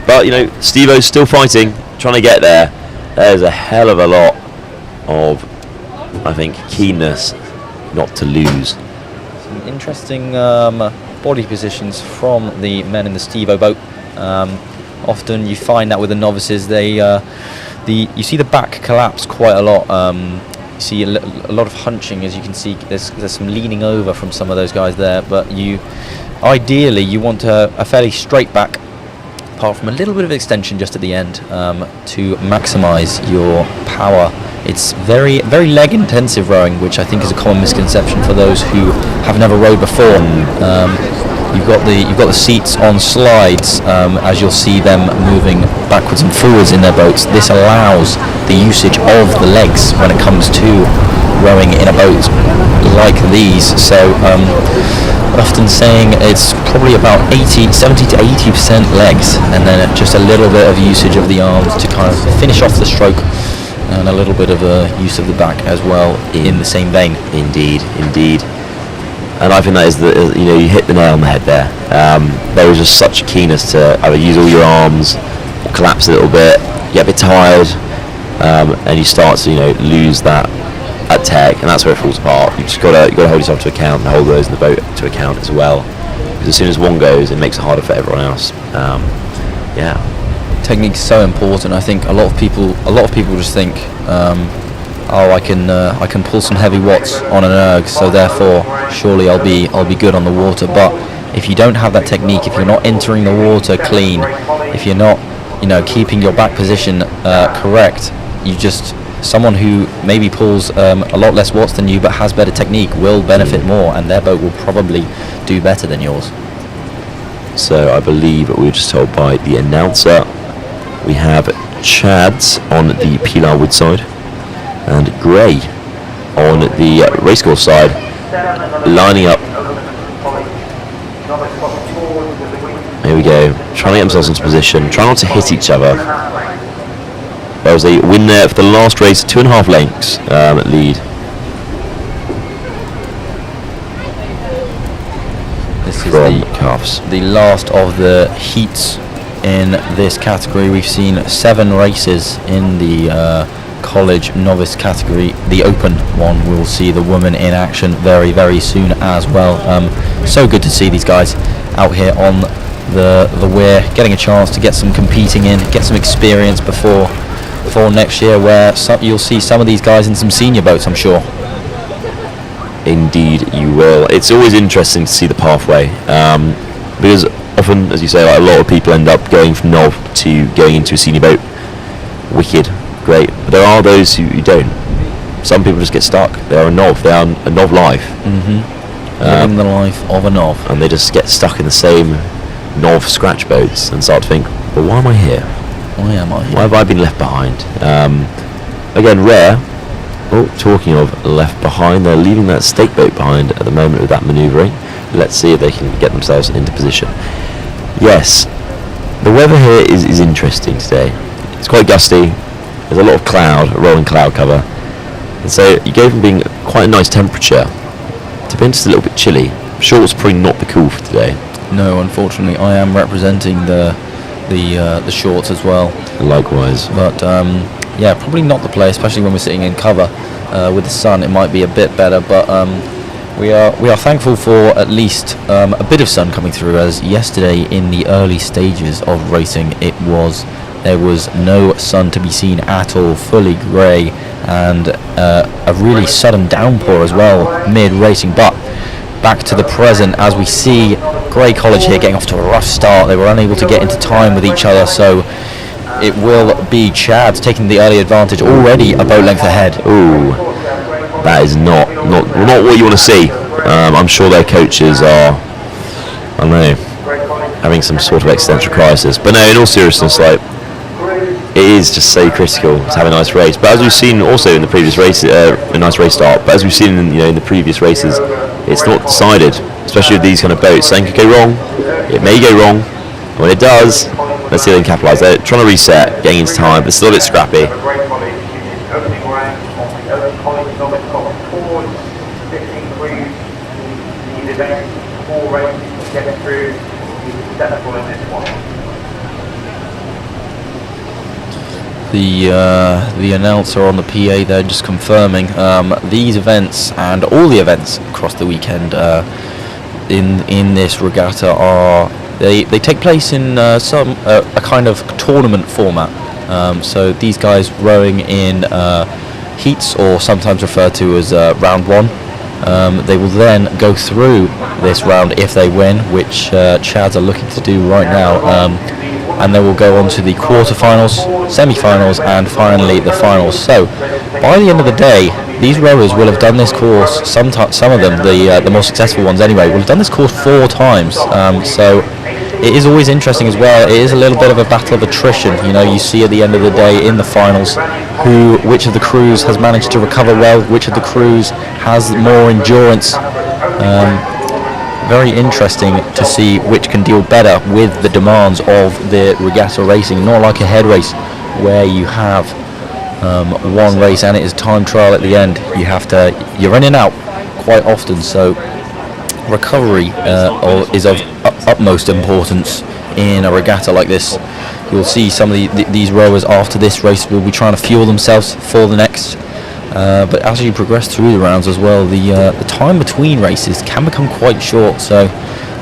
But, you know, Steve-O's still fighting, trying to get there. There's a hell of a lot of, I think, keenness not to lose. Some interesting body positions from the men in the Steve-O boat. Often you find that with the novices, you see the back collapse quite a lot. You see a lot of hunching, as you can see. There's some leaning over from some of those guys there, but ideally you want a fairly straight back, apart from a little bit of extension just at the end, to maximise your power. It's very, very leg intensive rowing, which I think is a common misconception for those who have never rowed before. You've got the seats on slides, as you'll see them moving backwards and forwards in their boats. This allows the usage of the legs when it comes to rowing in a boat like these. So often saying it's probably about 70 to 80% legs, and then just a little bit of usage of the arms to kind of finish off the stroke, and a little bit of use of the back as well in the same vein. Indeed. And I think that is you hit the nail on the head there. There is just such a keenness to either use all your arms, or collapse a little bit, get a bit tired, and you start to lose that tech, and that's where it falls apart. You got to hold yourself to account and hold those in the boat to account as well. Because as soon as one goes, it makes it harder for everyone else. Technique's so important. I think a lot of people just think, I can pull some heavy watts on an erg, so therefore surely I'll be good on the water. But if you don't have that technique, if you're not entering the water clean, if you're not keeping your back position correct, someone who maybe pulls a lot less watts than you but has better technique will benefit more, and their boat will probably do better than yours. So I believe we were just told by the announcer we have Chads on the Pilar Wood side and Gray on the racecourse side, lining up. Here we go, trying to get themselves into position, trying not to hit each other. There was a win there for the last race, 2.5 lengths lead. This is from Calves. the last of the heats in this category. We've seen 7 races in the college novice category. The open one, we'll see the women in action very, very soon as well. So good to see these guys out here on the weir, getting a chance to get some competing in, get some experience before next year, where you'll see some of these guys in some senior boats, I'm sure. Indeed you will. It's always interesting to see the pathway, because often, as you say, like, a lot of people end up going from Nov to going into a senior boat. Wicked, great. But there are those who don't. Some people just get stuck. They are a Nov. They are a Nov life. Living the life of a Nov. And they just get stuck in the same Nov scratch boats and start to think, well, why am I here? Why am I here? Why have I been left behind? Again, rare. Oh, talking of left behind, they're leaving that stake boat behind at the moment with that manoeuvring. Let's see if they can get themselves into position. Yes, the weather here is interesting today. It's quite gusty. There's a lot of cloud, rolling cloud cover. And so you go from being quite a nice temperature to being just a little bit chilly. Shorts probably not the cool for today. No, unfortunately, I am representing the shorts as well. Likewise. But yeah, probably not the play, especially when we're sitting in cover with the sun. It might be a bit better, but we are thankful for at least a bit of sun coming through, as yesterday in the early stages of racing there was no sun to be seen at all, fully grey, and a really sudden downpour as well mid-racing. But back to the present, as we see Grey College here getting off to a rough start. They were unable to get into time with each other, so it will be Chad taking the early advantage, already a boat length ahead. Ooh, that is not what you want to see. I'm sure their coaches are, I don't know, having some sort of existential crisis. But no, in all seriousness, like, it is just so critical to have a nice race. But as we've seen also in the previous race, a nice race start. But as we've seen in the previous races, it's not decided. Especially with these kind of boats, something could go wrong. It may go wrong. And when it does, let's see if they can capitalise. They're trying to reset, getting into time, but it's still a bit scrappy. The announcer on the PA there just confirming these events and all the events across the weekend in this regatta they take place in a kind of tournament format. So these guys rowing in heats, or sometimes referred to as round one. They will then go through this round if they win, which Chads are looking to do right now. And they will go on to the quarterfinals, semi-finals, and finally the finals. So, by the end of the day, these rowers will have done this course. Some of them, the more successful ones anyway, will have done this course 4 times. So, it is always interesting as well. It is a little bit of a battle of attrition. You see at the end of the day in the finals, which of the crews has managed to recover well, which of the crews has more endurance. Very interesting to see which can deal better with the demands of the regatta racing. Not like a head race where you have one race and it is time trial at the end. You're in and out quite often, so recovery is of utmost importance in a regatta like this. You'll see some of these rowers after this race will be trying to fuel themselves for the next. But as you progress through the rounds as well, the time between races can become quite short, so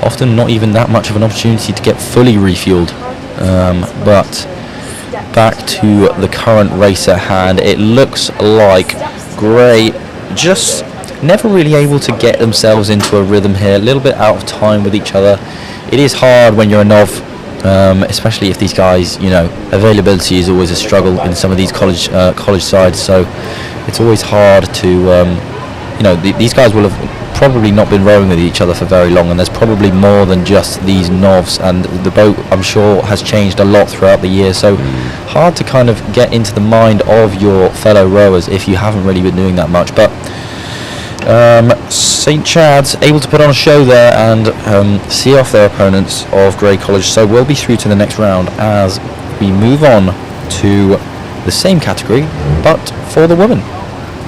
often not even that much of an opportunity to get fully refueled. But back to the current race at hand, it looks like Grey just never really able to get themselves into a rhythm here, a little bit out of time with each other. It is hard when you're a Nov, especially if these guys, availability is always a struggle in some of these college sides, so it's always hard to, these guys will have probably not been rowing with each other for very long, and there's probably more than just these Novs, and the boat, I'm sure, has changed a lot throughout the year, so hard to kind of get into the mind of your fellow rowers if you haven't really been doing that much. But St. Chad's able to put on a show there and see off their opponents of Grey College, so we'll be through to the next round as we move on to the same category, but for the women.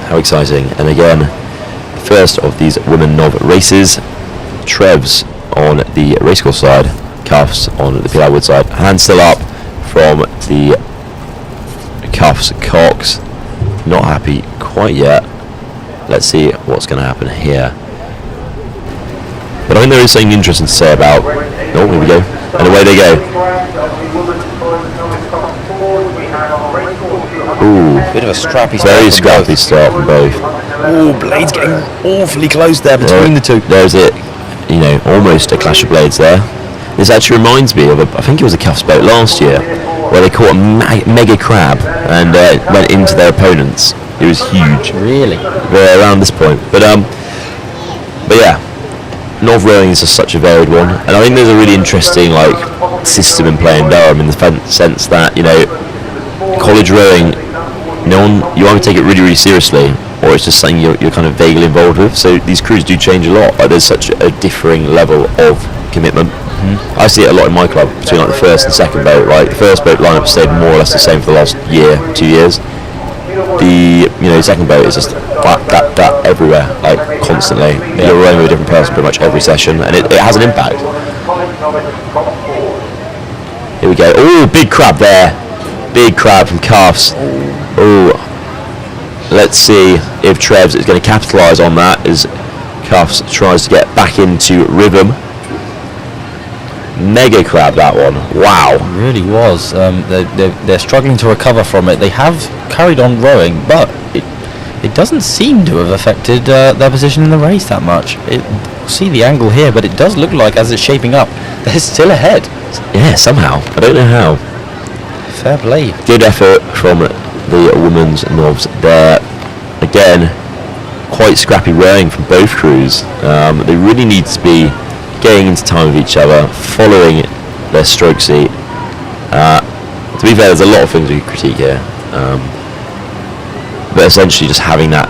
How exciting. And again, first of these women NOV races, Trevs on the racecourse side, Cuffs on the Pilar Wood side. Hands still up from the Cuffs Cox. Not happy quite yet. Let's see what's going to happen here. But I think there is something interesting to say about... Oh, here we go. And away they go. Ooh, bit of a scrappy start. Very scrappy start from both. Oh, blades getting awfully close there between the two. There's it. You know, almost a clash of blades there. This actually reminds me of, I think it was a Cuffs boat last year, where they caught a mega crab and went into their opponents. It was huge. Really? Around this point. But yeah, NOV rowing is just such a varied one, and I think there's a really interesting system in play in Durham in the sense that, you know, college rowing, you either take it really, really seriously, or it's just something you're kind of vaguely involved with. So these crews do change a lot. Like, there's such a differing level of commitment. I see it a lot in my club between the first and second boat. Like, the first boat lineup stayed more or less the same for the last year, 2 years. The second boat is just that everywhere, constantly. You're rowing with a different person pretty much every session, and it has an impact. Here we go. Oh, big crab there. Big crab from Cuffs. Oh, let's see if Trevs is going to capitalise on that as Cuffs tries to get back into rhythm. Mega crab, that one. Wow. It really was. They're struggling to recover from it. They have carried on rowing, but it doesn't seem to have affected their position in the race that much. See the angle here, but it does look like, as it's shaping up, they're still ahead. Yeah, somehow. I don't know how. Fair play. Good effort from the women's NOVs there. Again, quite scrappy rowing from both crews. They really need to be getting into time with each other, following their stroke seat. To be fair, there's a lot of things we critique here, but essentially just having that,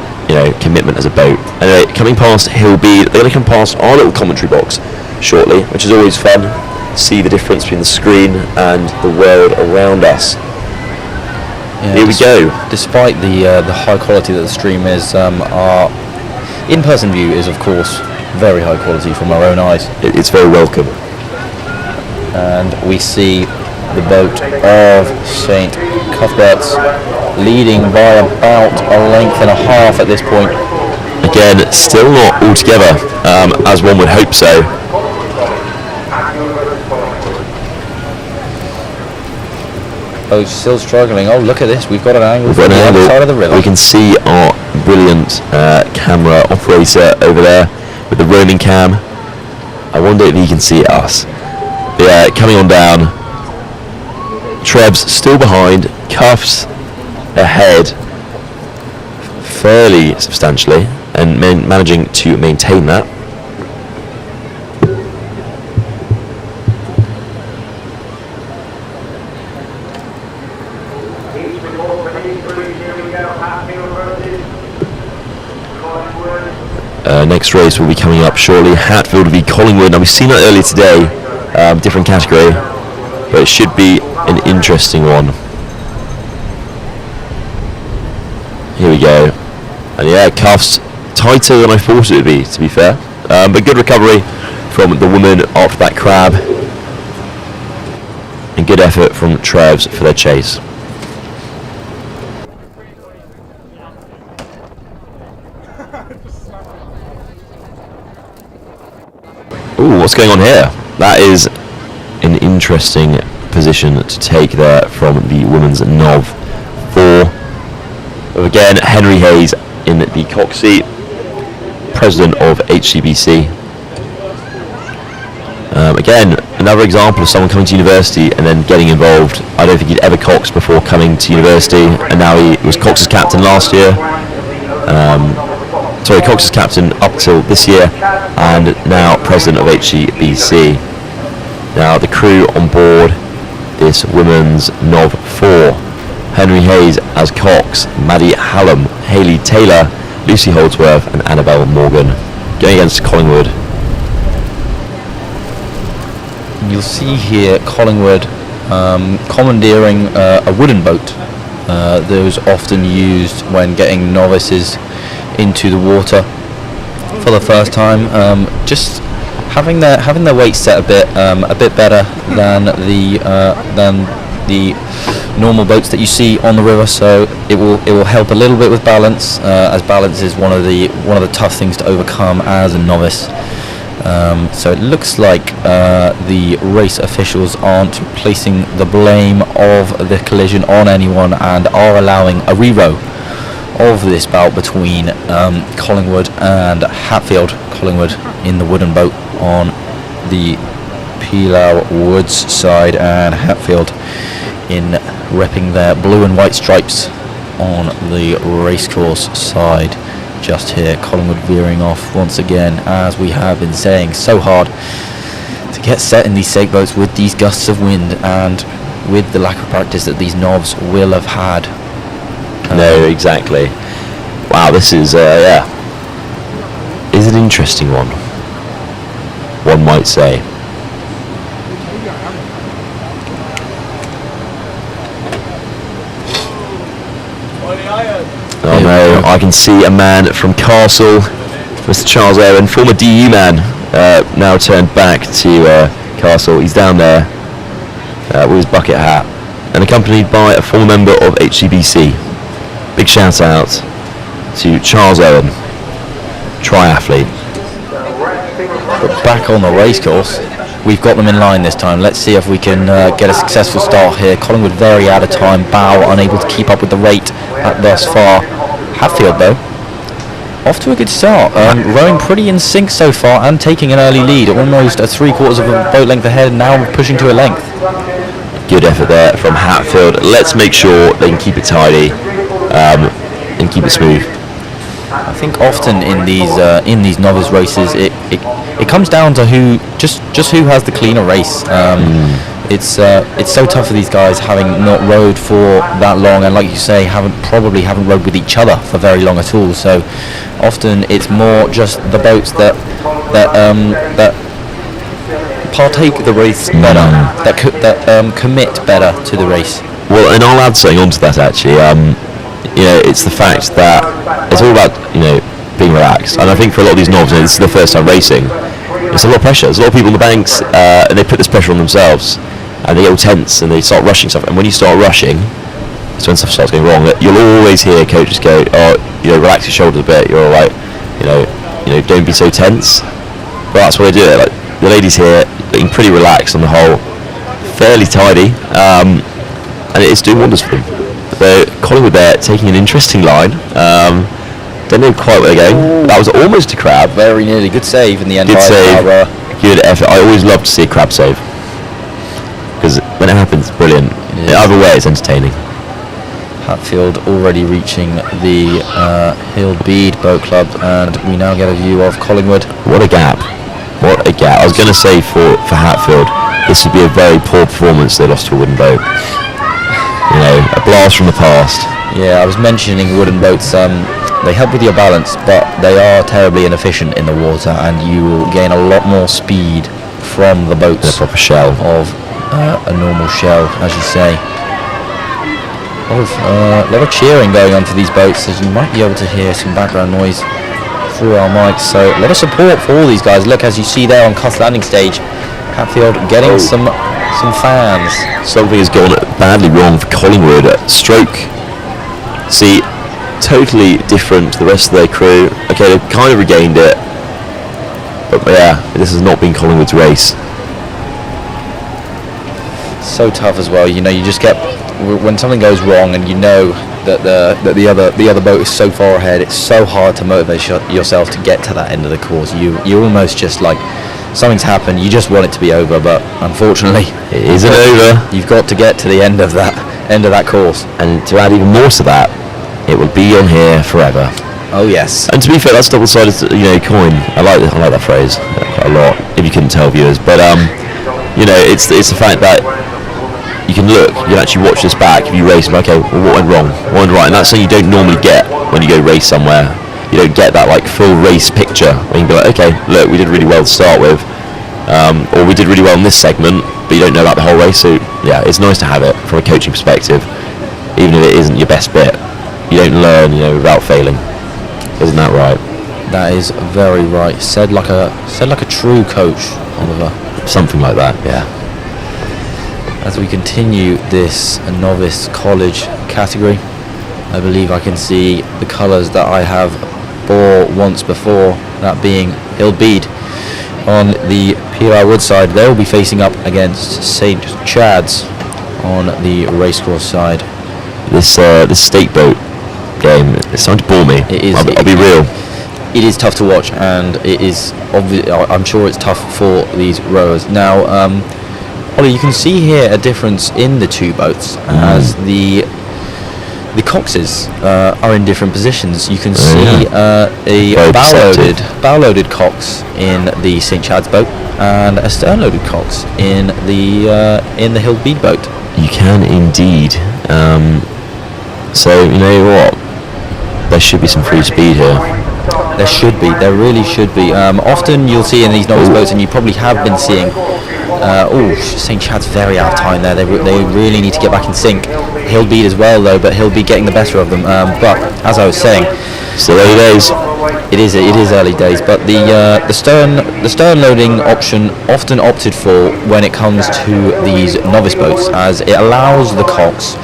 commitment as a boat. Anyway, coming past Hillby, they're going to come past our little commentary box shortly, which is always fun. See the difference between the screen and the world around us. Yeah, here we go. Despite the high quality that the stream is, our in-person view is, of course, very high quality from our own eyes. It's very welcome. And we see the boat of St. Cuthbert's leading by about a length and a half at this point. Again, still not all together, as one would hope so. Oh, still struggling. Oh, look at this. We've got an angle from the other side of the river. We can see our brilliant camera operator over there with the roaming cam. I wonder if he can see us. But yeah, coming on down. Trevs still behind. Cuffs ahead fairly substantially and managing to maintain that. Next race will be coming up shortly. Hatfield v Collingwood. Now, we've seen that earlier today, different category, but it should be an interesting one. Here we go. And yeah, Cuffs tighter than I thought it would be, to be fair. But good recovery from the women after that crab. And good effort from Trevs for their chase. Ooh, what's going on here? That is an interesting position to take there from the women's NOV 4. Again, Henry Hayes in the cock seat, president of HCBC. Again, another example of someone coming to university and then getting involved. I don't think he'd ever coxed before coming to university, and now he was Cox's captain last year. Cox's captain up till this year, and now president of HCBC. Now the crew on board this women's NOV 4. Henry Hayes as Cox, Maddie Hallam, Hayley Taylor, Lucy Holdsworth and Annabelle Morgan, going against Collingwood. You'll see here Collingwood commandeering a wooden boat those often used when getting novices into the water for the first time. Just having their weight set a bit better than the normal boats that you see on the river, so it will help a little bit with balance, as balance is one of the tough things to overcome as a novice. So it looks like the race officials aren't placing the blame of the collision on anyone and are allowing a rerow of this bout between Collingwood and Hatfield. Collingwood in the wooden boat on the Pilau Woods side, and Hatfield in repping their blue and white stripes on the racecourse side. Just here, Collingwood veering off once again, as we have been saying, so hard to get set in these sake boats with these gusts of wind and with the lack of practice that these novs will have had. No, exactly. Wow, this is an interesting one might say. Oh no, I can see a man from Castle, Mr. Charles Owen, former DU man, now turned back to Castle. He's down there with his bucket hat and accompanied by a former member of HCBC. Big shout out to Charles Owen, triathlete. But back on the racecourse, we've got them in line this time. Let's see if we can get a successful start here. Collingwood very out of time, Bow unable to keep up with the rate thus far. Hatfield though, off to a good start, rowing pretty in sync so far and taking an early lead, almost a 3/4 of a boat length ahead, now pushing to a length. Good effort there from Hatfield. Let's make sure they can keep it tidy and keep it smooth. I think often in these novice races, it comes down to who has the cleaner race. It's so tough for these guys, having not rowed for that long, and like you say, haven't rowed with each other for very long at all. So often it's more just the boats that partake the race better, that commit better to the race. Well, and I'll add something onto that actually. It's the fact that it's all about being relaxed, and I think for a lot of these novices, this is their first time racing. It's a lot of pressure. There's a lot of people on the banks, and they put this pressure on themselves, and they get all tense and they start rushing stuff. And when you start rushing, it's when stuff starts going wrong. You'll always hear coaches go, "Oh, relax your shoulders a bit. You're all right. Don't be so tense." But that's why they do it. Like the ladies here, looking pretty relaxed on the whole, fairly tidy, and it's doing wonders for them. So Collingwood there taking an interesting line. Don't know quite where they're going. That was almost a crab. Very nearly. Good save in the end. Good save. Good effort. I always love to see a crab save, because when it happens, it's brilliant. Either way, it's entertaining. Hatfield already reaching the Hill Bead Boat Club, and we now get a view of Collingwood. What a gap. What a gap. I was going to say for Hatfield, this would be a very poor performance. They lost to a wooden boat. A blast from the past. Yeah, I was mentioning wooden boats. They help with your balance, but they are terribly inefficient in the water, and you will gain a lot more speed from the boats. A proper shell of a normal shell, as you say. A lot of cheering going on for these boats, as you might be able to hear some background noise through our mics. So a lot of support for all these guys. Look, as you see there on Cuss Landing Stage, Hatfield getting some fans. Something has gone badly wrong for Collingwood. Stroke, see, totally different to the rest of their crew. Okay, they've kind of regained it, but yeah, this has not been Collingwood's race. So tough as well. You just get, when something goes wrong and you know that the other boat is so far ahead, it's so hard to motivate yourself to get to that end of the course. You almost just like, something's happened, you just want it to be over, but unfortunately it isn't over. You've got to get to the end of that course. And to add even more to that, it will be on here forever. Oh yes. And to be fair, that's double-sided coin. I like that phrase quite a lot, if you couldn't tell viewers. But it's the fact that you can actually watch this back if you race. Okay, well, what went wrong? What went right? And that's something you don't normally get when you go race somewhere. You don't get that full race picture where you can be like, okay, look, we did really well to start with, or we did really well in this segment, but you don't know about the whole race. So yeah, it's nice to have it from a coaching perspective. even if it isn't your best bit. You don't learn, without failing. Isn't that right? That is very right. Said like a true coach, Oliver. Something like that, yeah. As we continue this novice college category, I believe I can see the colours that I have bore once before, that being Hillbead. On the PI Woodside, they will be facing up against St. Chad's on the racecourse side. This stake boat game, it's starting to bore me. It is. I'll be real. It is tough to watch, and it is I'm sure it's tough for these rowers. Now, Ollie, you can see here a difference in the two boats as the coxes are in different positions. You can see a bow-loaded cox in the St. Chad's boat and a stern-loaded cox in the Hillbead boat. You can indeed. So you know what? There should be some free speed here. There should be. There really should be. Often you'll see in these novice boats, and you probably have been seeing. St. Chad's very out of time there. They really need to get back in sync. Hillbead as well, though, but Hillbead getting the better of them. But as I was saying, still early days. It is early days, but the stern loading option often opted for when it comes to these novice boats, as it allows the cox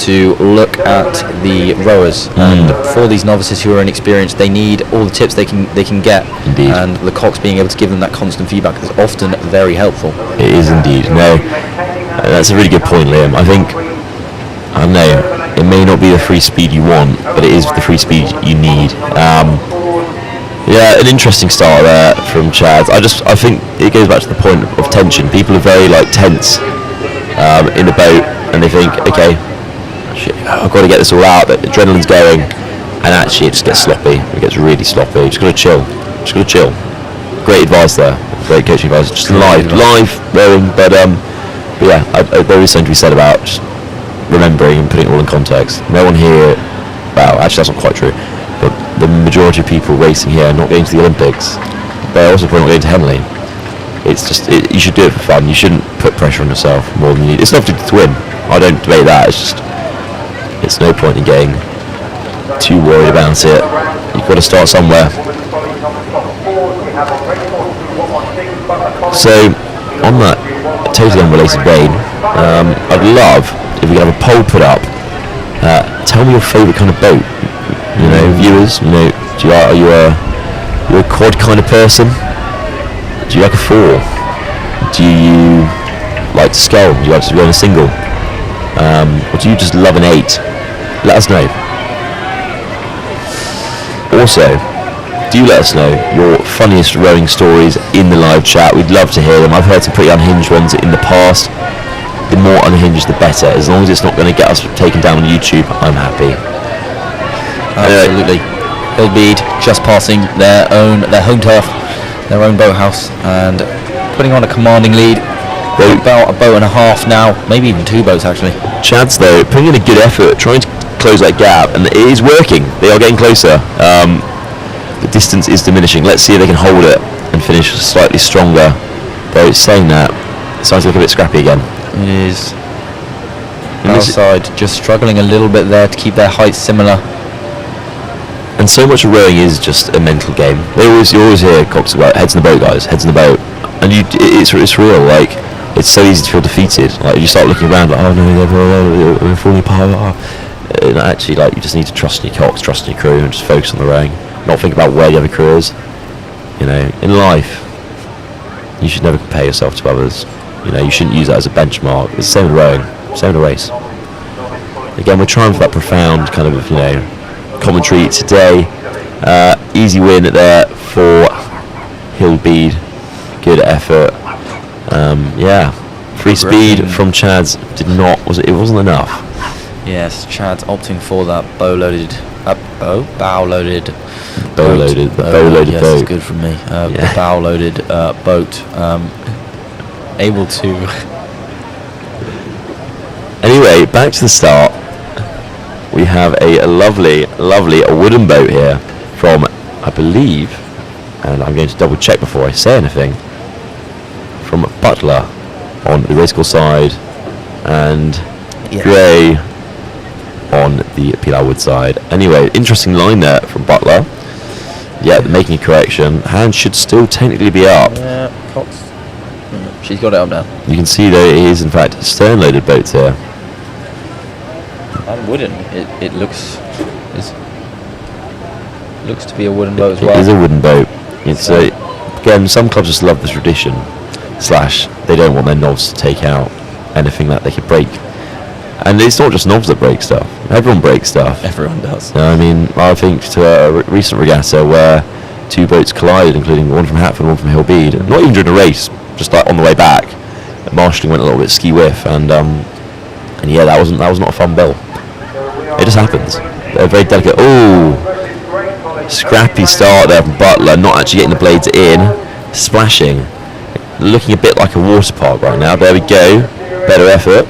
to look at the rowers, and for these novices who are inexperienced, they need all the tips they can get. Indeed. And the cox being able to give them that constant feedback is often very helpful. It is indeed. No, that's a really good point, Liam. I don't know, it may not be the free speed you want, but it is the free speed you need. An interesting start there from Chad. I think it goes back to the point of tension. People are very tense in the boat, and they think, okay, shit, I've got to get this all out. The adrenaline's going, and actually it just gets sloppy. It gets really sloppy. Just got to chill. Great advice there. Great coaching advice. Just live rowing. But yeah, there is something to be said about just remembering and putting it all in context. No one here. Well, actually that's not quite true. But the majority of people racing here are not going to the Olympics. They're also probably not going to Henley. It's just you should do it for fun. You shouldn't put pressure on yourself more than you need. It's lovely to win. I don't debate that. It's just it's no point in getting too worried about it. You've got to start somewhere. So on that totally unrelated vein, I'd love if we could have a poll put up. Tell me your favourite kind of boat. Viewers. Are you a quad kind of person? Do you like a four? Do you like to scull? Do you like to be on a single? Or do you just love an 8? Let us know. Also, do let us know your funniest rowing stories in the live chat. We'd love to hear them. I've heard some pretty unhinged ones in the past. The more unhinged, the better. As long as it's not going to get us taken down on YouTube, I'm happy. Absolutely. Hillbead just passing their home turf, their own boathouse, and putting on a commanding lead. About a boat and a half now, maybe even 2 boats actually. Chad's though putting in a good effort, trying to close that gap, and it is working. They are getting closer. The distance is diminishing. Let's see if they can hold it and finish slightly stronger. Though saying that, it sounds like a bit scrappy again. It is. Outside, just struggling a little bit there to keep their heights similar. And so much of rowing is just a mental game. You always hear Cox about heads in the boat, guys, heads in the boat, and it's real. It's so easy to feel defeated. You start looking around, oh no, they're falling apart. And actually, you just need to trust in your Cox, trust in your crew, and just focus on the rowing. Not think about where the other crew is. In life, you should never compare yourself to others. You shouldn't use that as a benchmark. It's the same in rowing, same in a race. Again, we're trying for that profound kind of, commentary today. Easy win there for Hillbead. Good effort. Free speed from Chad's it wasn't enough. Yes, Chad's opting for that bow-loaded bow-loaded boat. Yes, it's good from me. The bow-loaded boat. Able to. Anyway, back to the start. We have a lovely wooden boat here from, I believe, and I'm going to double check before I say anything, from Butler on the racecourse side, and Gray on the Pilar Wood side. Anyway, interesting line there from Butler. Yeah, they're making a correction. Hand should still technically be up. Yeah, Cox. She's got it up now. You can see though it is in fact stern-loaded boats here. And wooden. It looks to be a wooden boat as well. It is a wooden boat. It's again, some clubs just love the tradition. / they don't want their knobs to take out anything that they could break. And it's not just knobs that break stuff. Everyone breaks stuff. Everyone does. I mean, I think to a recent regatta where 2 boats collided, including one from Hatford and one from Hillbead, not even during a race, just like on the way back, marshalling went a little bit ski-whiff, and yeah, that was not a fun bill. It just happens. They're very delicate. Oh, scrappy start there from Butler, not actually getting the blades in, splashing, looking a bit like a water park right now. There we go. Better effort.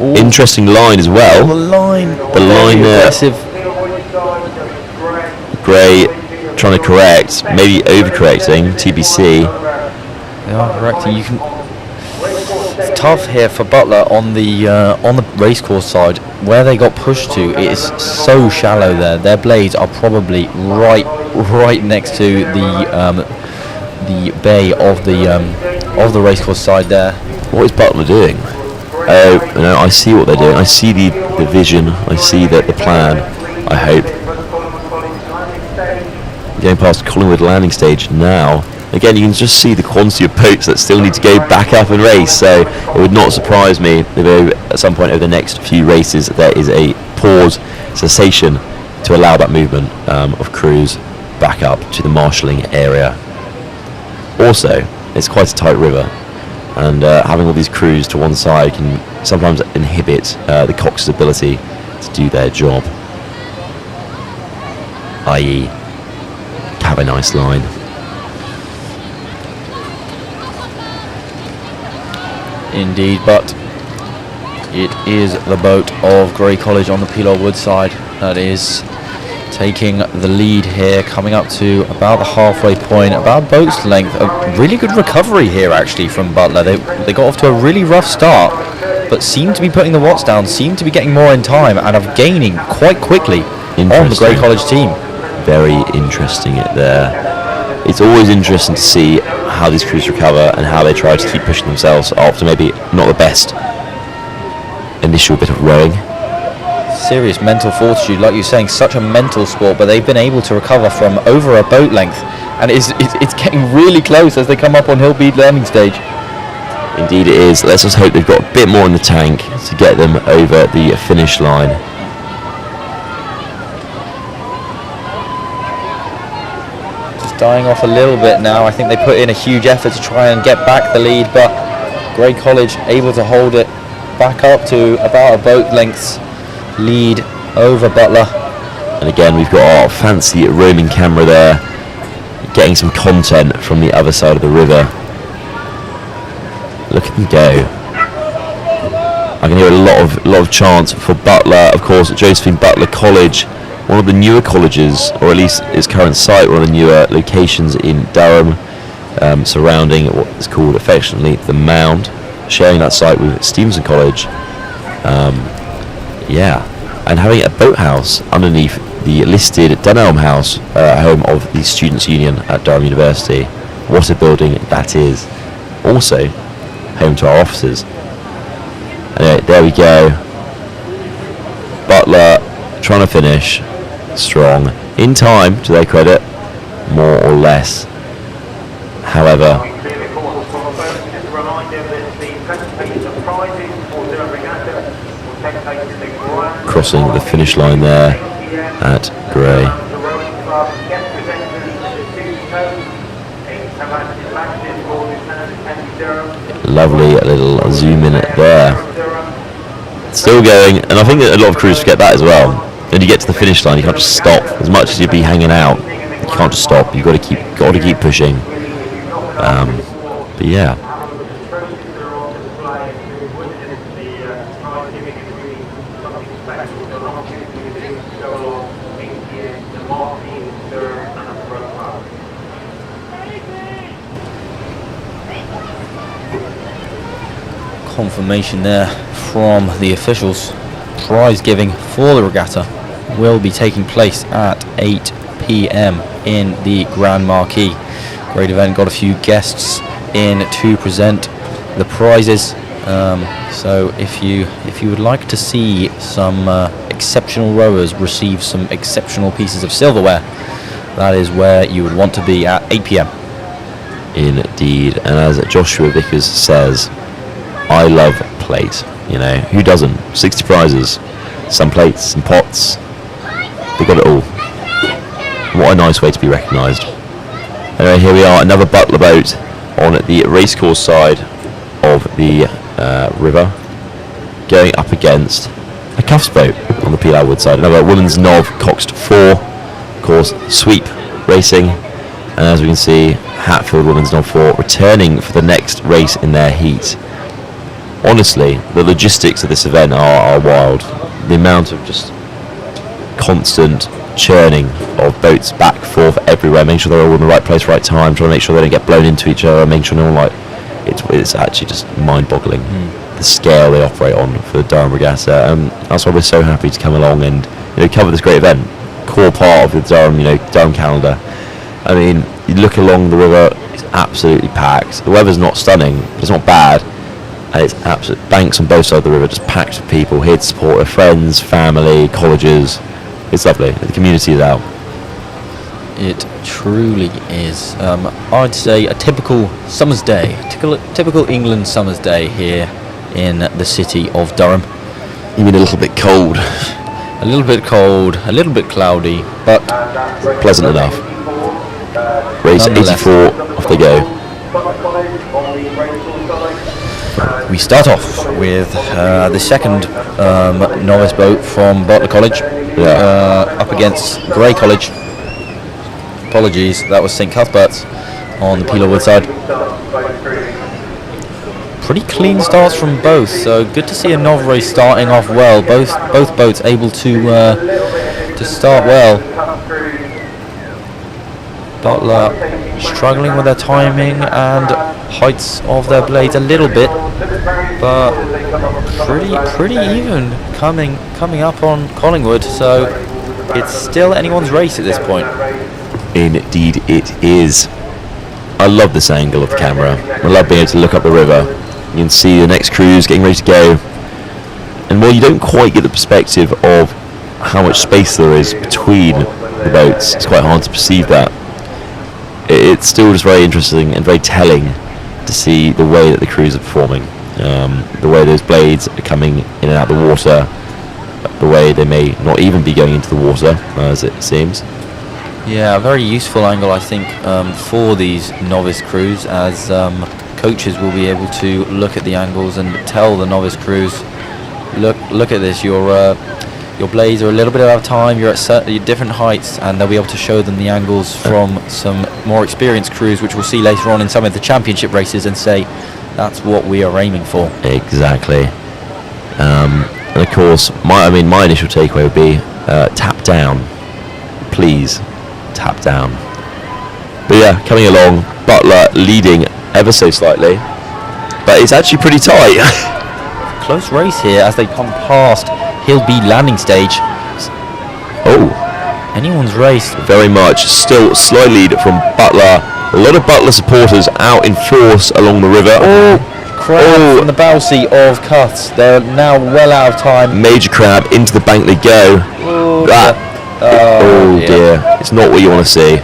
Ooh. Interesting line as well. The line there. Aggressive. Gray trying to correct, maybe overcorrecting. TBC. They are correcting. It's tough here for Butler on the racecourse side. Where they got pushed to, it is so shallow there. Their blades are probably right next to the bay of the racecourse side there. What is Butler doing? Oh, no, I see what they're doing. I see the vision. I see the plan. I hope. Going past Collingwood landing stage now. Again, you can just see the quantity of boats that still need to go back up and race. So it would not surprise me if at some point over the next few races there is a pause, cessation to allow that movement of crews back up to the marshalling area. Also, it's quite a tight river. And having all these crews to one side can sometimes inhibit the cox's ability to do their job, i.e. have a nice line. Indeed, but it is the boat of Grey College on the Pilar Wood side that is taking the lead here, coming up to about the halfway point, about boat's length. A really good recovery here actually from Butler. They got off to a really rough start, but seem to be putting the watts down, seem to be getting more in time, and are gaining quite quickly on the Grey College team. Very interesting there. It's always interesting to see how these crews recover and how they try to keep pushing themselves after maybe not the best initial bit of rowing. Serious mental fortitude, like you're saying, such a mental sport, but they've been able to recover from over a boat length, and it's getting really close as they come up on Hillbead landing stage. Indeed it is. Let's just hope they've got a bit more in the tank to get them over the finish line. Just dying off a little bit now. I think they put in a huge effort to try and get back the lead, but Grey College able to hold it back up to about a boat length's lead over Butler. And again, we've got our fancy roaming camera there, getting some content from the other side of the river. Look at them go. I can hear a lot of chants for Butler. Of course, Josephine Butler College, one of the newer colleges, or at least its current site, one of the newer locations in Durham, surrounding what is called affectionately the Mound, sharing that site with Stevenson College. Yeah, and having a boathouse underneath the listed Dunelm House, home of the Students' Union at Durham University. What a building that is. Also, home to our offices. Anyway, there we go. Butler trying to finish strong, in time to their credit, more or less. However, crossing the finish line there at Grey. Lovely little zoom in it there. Still going, and I think that a lot of crews forget that as well. When you get to the finish line, you can't just stop. As much as you'd be hanging out, you can't just stop. You've got to keep pushing. But yeah. Confirmation there from the officials. prize giving for the regatta will be taking place at 8 p.m. in the Grand Marquee. Great event, got a few guests in to present the prizes. So if you would like to see some exceptional rowers receive some exceptional pieces of silverware, that is where you would want to be at 8 p.m. Indeed, and as Joshua Vickers says, I love plate. You know, who doesn't? 60 prizes, some plates, some pots. They got it all. What a nice way to be recognised. Anyway, here we are, another butler boat on the racecourse side of the river, going up against a cuffs boat on the Peel Outward side. Another women's Nov Coxed 4, of course, sweep racing, and as we can see, Hatfield women's Nov 4 returning for the next race in their heat. Honestly, the logistics of this event are wild. The amount of just constant churning of boats back and forth everywhere, making sure they're all in the right place, right time, trying to make sure they don't get blown into each other, making sure no one it's actually just mind-boggling the scale they operate on for the Durham Regatta. That's why we're so happy to come along and cover this great event, core part of the Durham calendar. I mean, you look along the river, it's absolutely packed. The weather's not stunning, but it's not bad. And it's absolute banks on both sides of the river, just packed with people here to support their friends, family, colleges. It's lovely. The community is out. It truly is. I'd say a typical summer's day, typical England summer's day here in the city of Durham. Even a little bit cold. A little bit cold, a little bit cloudy, but pleasant enough. Race 84, off they go. We start off with the second novice boat from Butler College, up against Grey College. Apologies, that was St Cuthbert's on the Peel Outward side. Pretty clean starts from both, so good to see a Nov race starting off well. Both boats able to start well. Butler struggling with their timing and heights of their blades a little bit, but pretty even coming up on Collingwood, so it's still anyone's race at this point. Indeed it is. I love this angle of the camera. I love being able to look up the river. You can see the next cruise getting ready to go, and while you don't quite get the perspective of how much space there is between the boats, it's quite hard to perceive that. It's still just very interesting and very telling to see the way that the crews are performing, the way those blades are coming in and out of the water, the way they may not even be going into the water, as it seems. Yeah, a very useful angle, I think, for these novice crews, as coaches will be able to look at the angles and tell the novice crews, look at this, your blades are a little bit out of time, you're at different heights, and they'll be able to show them the angles from some more experienced crews, which we'll see later on in some of the championship races, and say that's what we are aiming for. Exactly. And of course, my initial takeaway would be tap down, please, tap down. But yeah, coming along, Butler leading ever so slightly, but it's actually pretty tight. Close race here as they come past Hillby landing stage. Oh, anyone's race. Very much. Still slight lead from Butler. A lot of Butler supporters out in force along the river. Crab from the bow seat of Cuths. They're now well out of time. Major crab into the bank they go. Dear. It's not what you want to see.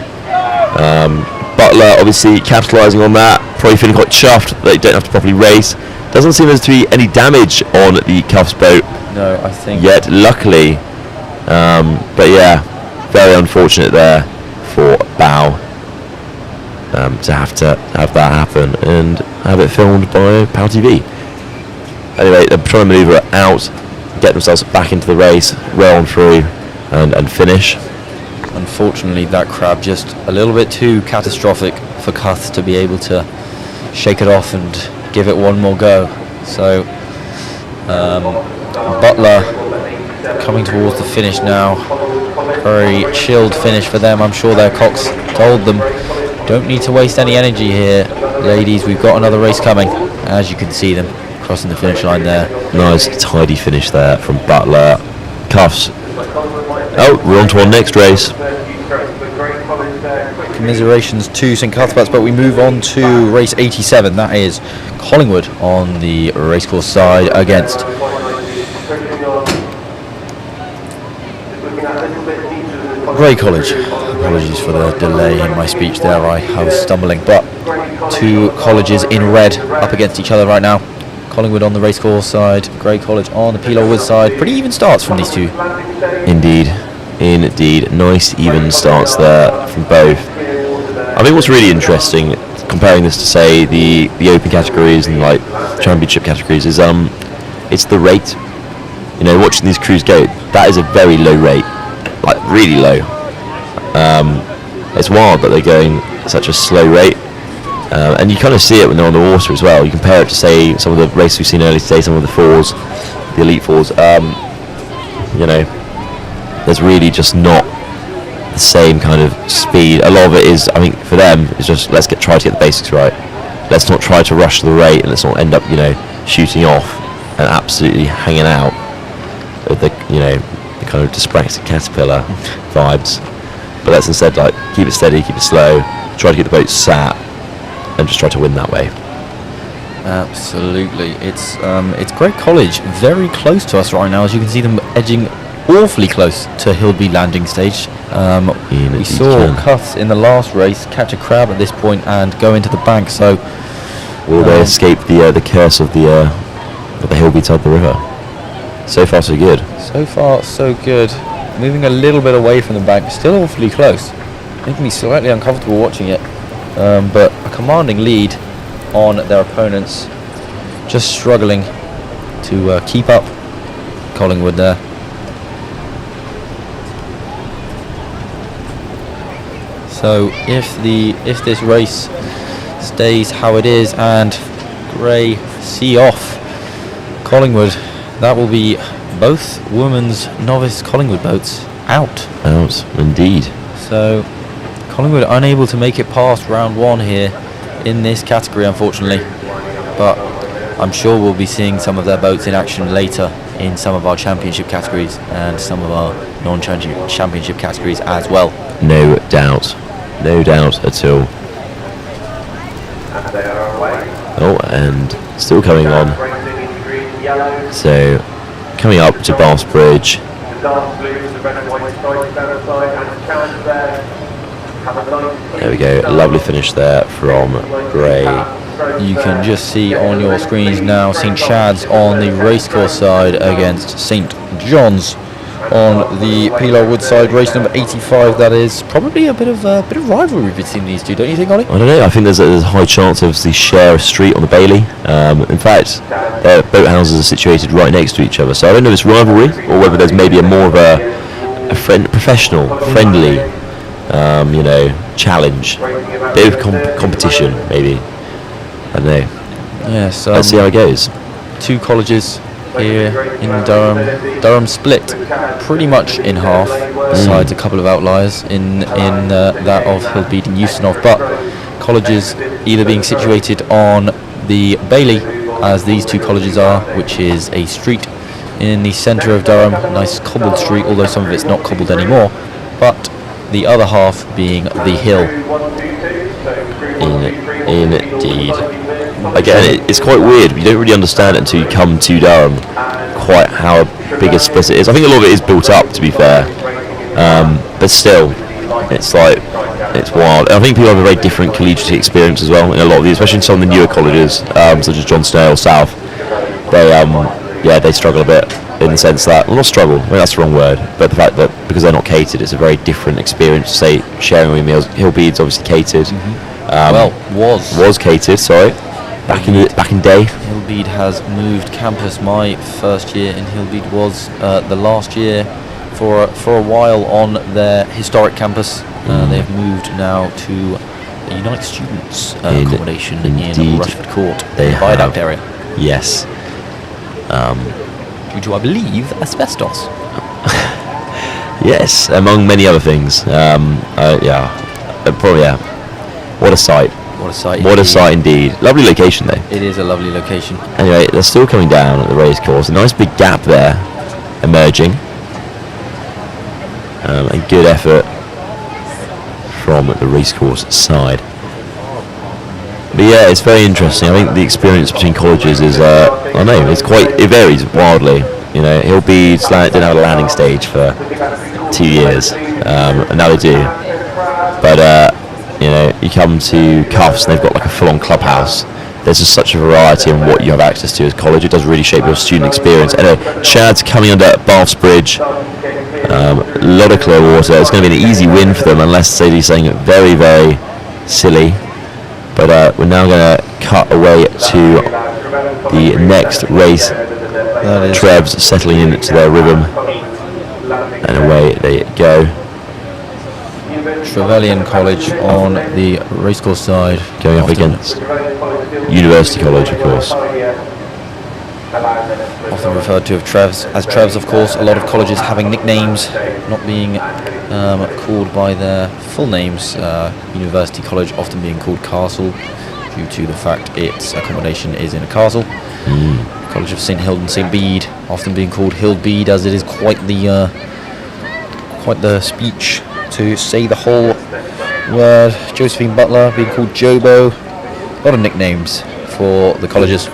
Butler obviously capitalising on that. Probably feeling quite chuffed that they don't have to properly race. Doesn't seem there's to be any damage on the Cuffs boat. No, I think. Yet, luckily. But yeah, very unfortunate there for Bow to have that happen and have it filmed by PalTV. Anyway, they're trying to manoeuvre it out, get themselves back into the race, roll on through, and finish. Unfortunately, that crab just a little bit too catastrophic for Cuth to be able to shake it off and give it one more go. So Butler coming towards the finish now. Very chilled finish for them. I'm sure their cocks told them, don't need to waste any energy here, ladies. We've got another race coming. As you can see them crossing the finish line there. Nice tidy finish there from Butler. Cuffs. Oh, we're on to our next race. Commiserations to St Cuthbert's, but we move on to race 87. That is Collingwood on the racecourse side against Grey College. Apologies for the delay in my speech there, I was stumbling, but two colleges in red up against each other right now. Collingwood on the racecourse side, Grey College on the Peel Wood side. Pretty even starts from these two. Indeed. Nice even starts there from both. I think what's really interesting, comparing this to say the open categories and like championship categories, is it's the rate. You know, watching these crews go, that is a very low rate, like really low. It's wild that they're going at such a slow rate, and you kind of see it when they're on the water as well. You compare it to say some of the races we've seen earlier today, some of the fours, the elite fours. You know, there's really just not the same kind of speed. A lot of it is, I think, for them, is just let's try to get the basics right. Let's not try to rush the rate, and let's not end up, you know, shooting off and absolutely hanging out with the, you know, the kind of dyspraxic caterpillar vibes. But let's instead like keep it steady, keep it slow, try to get the boat sat, and just try to win that way. Absolutely, it's Grey College very close to us right now, as you can see them edging awfully close to Hillby landing stage. We saw Cuths in the last race catch a crab at this point and go into the bank. So will they escape the curse of the Hillby side of the river? So far, so good. So far, so good. Moving a little bit away from the bank, still awfully close. Making me slightly uncomfortable watching it. But a commanding lead on their opponents. Just struggling to keep up Collingwood there. So if this race stays how it is and Grey see off Collingwood, that will be both women's novice Collingwood boats out. Out, indeed. So Collingwood unable to make it past round one here in this category, unfortunately. But I'm sure we'll be seeing some of their boats in action later in some of our championship categories and some of our non-championship categories as well. No doubt. No doubt at all. Oh, and still coming on. So, coming up to Bass Bridge. There we go, a lovely finish there from Grey. You can just see on your screens now St Chad's on the racecourse side against St John's on the Peel Wood side, race number 85. That is probably a bit of rivalry between these two, don't you think, Ollie? I don't know. I think there's a high chance of the share a street on the Bailey. In fact, their boathouses are situated right next to each other, so I don't know if it's rivalry or whether there's maybe more of a professional, friendly, you know, challenge, bit of competition, maybe. I don't know. Yes. Let's see how it goes. Two colleges here in Durham. Durham split pretty much in half, besides a couple of outliers in that of Hillbeat and Eustonov, but colleges either being situated on the Bailey, as these two colleges are, which is a street in the centre of Durham, nice cobbled street, although some of it's not cobbled anymore, but the other half being the hill. Indeed. Again, it's quite weird. You don't really understand it until you come to Durham, quite how big a split it is. I think a lot of it is built up, to be fair, but still, it's like, it's wild. And I think people have a very different collegiate experience as well in a lot of these, especially in some of the newer colleges, such as John Snail South. They struggle a bit in the sense that, well, not struggle, I mean, that's the wrong word, but the fact that because they're not catered, it's a very different experience. Say, sharing with meals. Hillbead's obviously catered. Was catered. Sorry. Back in day. Hillbead has moved campus. My first year in Hillbead was the last year for a while on their historic campus. They've moved now to a Unite Students accommodation in Rushford Court, the viaduct area. Yes. Due to, I believe, asbestos. Yes, among many other things. Probably, yeah. What a sight. What a sight. What a sight indeed. Lovely location though. It is a lovely location. Anyway, they're still coming down at the race course. A nice big gap there emerging. A good effort from the racecourse side. But yeah, it's very interesting. I think the experience between colleges is, I don't know, it varies wildly. You know, Hillbead didn't have a landing stage for 2 years, and now they do. But you know, you come to Cuffs and they've got like a full-on clubhouse. There's just such a variety in what you have access to as college. It does really shape your student experience. Anyway, Chad's coming under Bath's Bridge. A lot of clear water. It's going to be an easy win for them unless they do something very, very silly. But we're now going to cut away to the next race. Trev's settling into their rhythm. And away they go. Trevelyan College on the racecourse side. Going up against University College, of course. Often referred to as Trevs, of course. A lot of colleges having nicknames, not being called by their full names. University College often being called Castle due to the fact its accommodation is in a castle. College of St Hild and St Bede often being called Hildbede, as it is quite the speech to say the whole word. Josephine Butler being called Jobo. A lot of nicknames for the colleges.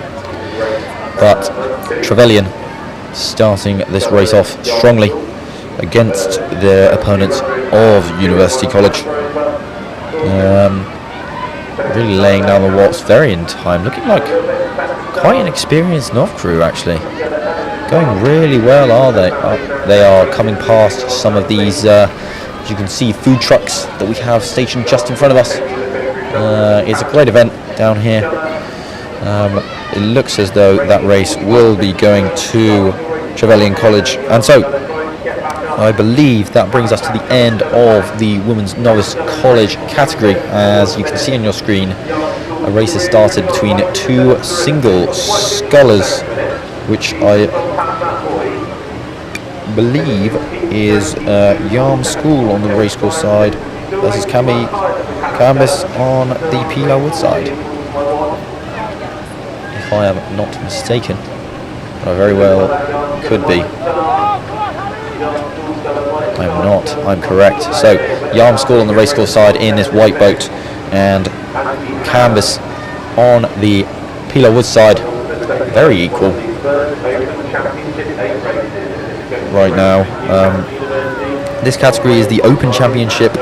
But Trevelyan starting this race off strongly against their opponents of University College. Really laying down the watts very in time. Looking like quite an experienced Nov crew actually. Going really well, are they? They are coming past some of these, as you can see, food trucks that we have stationed just in front of us. It's a great event down here. It looks as though that race will be going to Trevelyan College, and so I believe that brings us to the end of the Women's Novice College category. As you can see on your screen, a race has started between two single scullers, which I believe is Yarm School on the racecourse side versus Cambus on the Pilar Wood side. If I am not mistaken, but I very well could be. I'm not, I'm correct. So Yarm School on the racecourse side in this white boat, and Cambus on the Pilar Wood side, very equal right now. This category is the Open Championship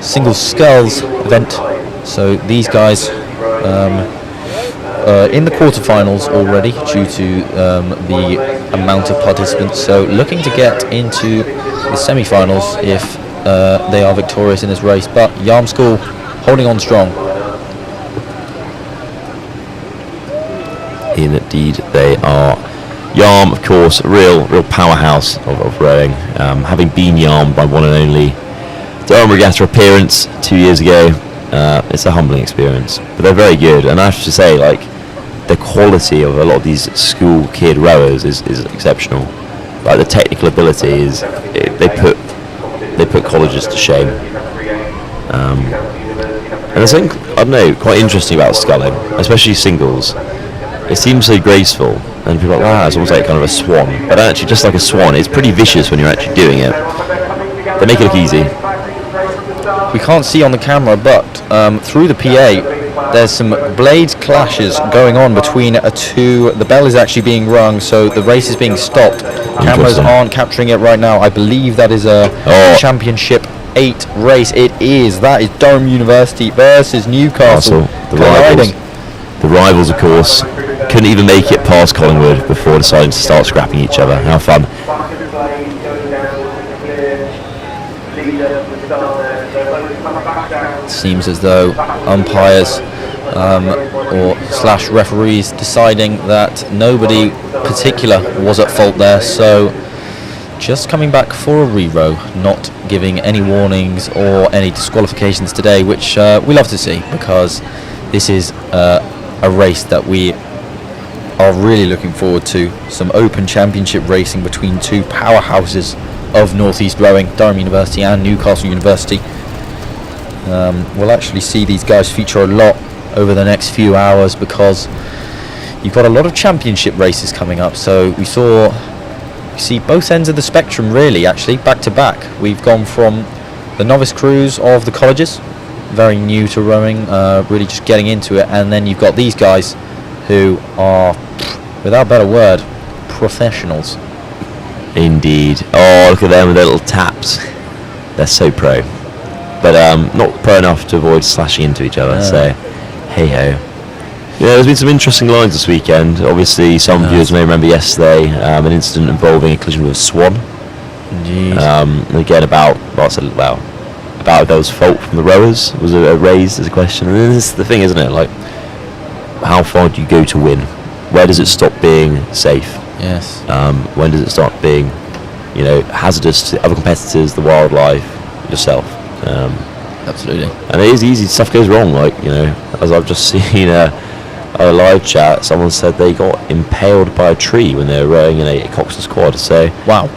Single Sculls event. So these guys in the quarterfinals already due to the amount of participants. So looking to get into the semi-finals if they are victorious in this race. But Yarm School holding on strong. Indeed, they are. Yarm, of course, real powerhouse of rowing. Having been Yarm by one and only Durham Regatta appearance 2 years ago, it's a humbling experience. But they're very good, and I have to say, like, the quality of a lot of these school kid rowers is exceptional. Like, the technical ability is, they put colleges to shame. And there's something, I don't know, quite interesting about sculling, especially singles. It seems so graceful, and people are like, wow, it's almost like kind of a swan. But actually, just like a swan, it's pretty vicious when you're actually doing it. They make it look easy. We can't see on the camera, but through the PA, there's some blades clashes going on between two. The bell is actually being rung, so the race is being stopped. Cameras aren't capturing it right now. I believe that is a Championship 8 race. It is. That is Durham University versus Newcastle. The rivals, of course, couldn't even make it past Collingwood before deciding to start scrapping each other. How fun. Seems as though umpires or / referees deciding that nobody particular was at fault there, so just coming back for a re-row, not giving any warnings or any disqualifications today, which we love to see, because this is a race that we are really looking forward to. Some Open Championship racing between two powerhouses of Northeast rowing, Durham University and Newcastle University. We'll actually see these guys feature a lot over the next few hours because you've got a lot of championship races coming up. So we see both ends of the spectrum really, actually, back to back. We've gone from the novice crews of the colleges, very new to rowing, really just getting into it, and then you've got these guys who are, without a better word, professionals. Indeed. Oh, look at them with their little taps. They're so pro. But not pro enough to avoid slashing into each other, so hey-ho. Yeah, there's been some interesting lines this weekend. Obviously, some viewers may remember yesterday an incident involving a collision with a swan. Indeed. Again, about if there was fault from the rowers, was it raised as a question. And this is the thing, isn't it? Like, how far do you go to win? Where does it stop being safe? Yes. When does it start being, hazardous to other competitors, the wildlife, yourself? Absolutely. And it is easy. Stuff goes wrong. As I've just seen a live chat, someone said they got impaled by a tree when they were rowing in a coxswain squad. So wow,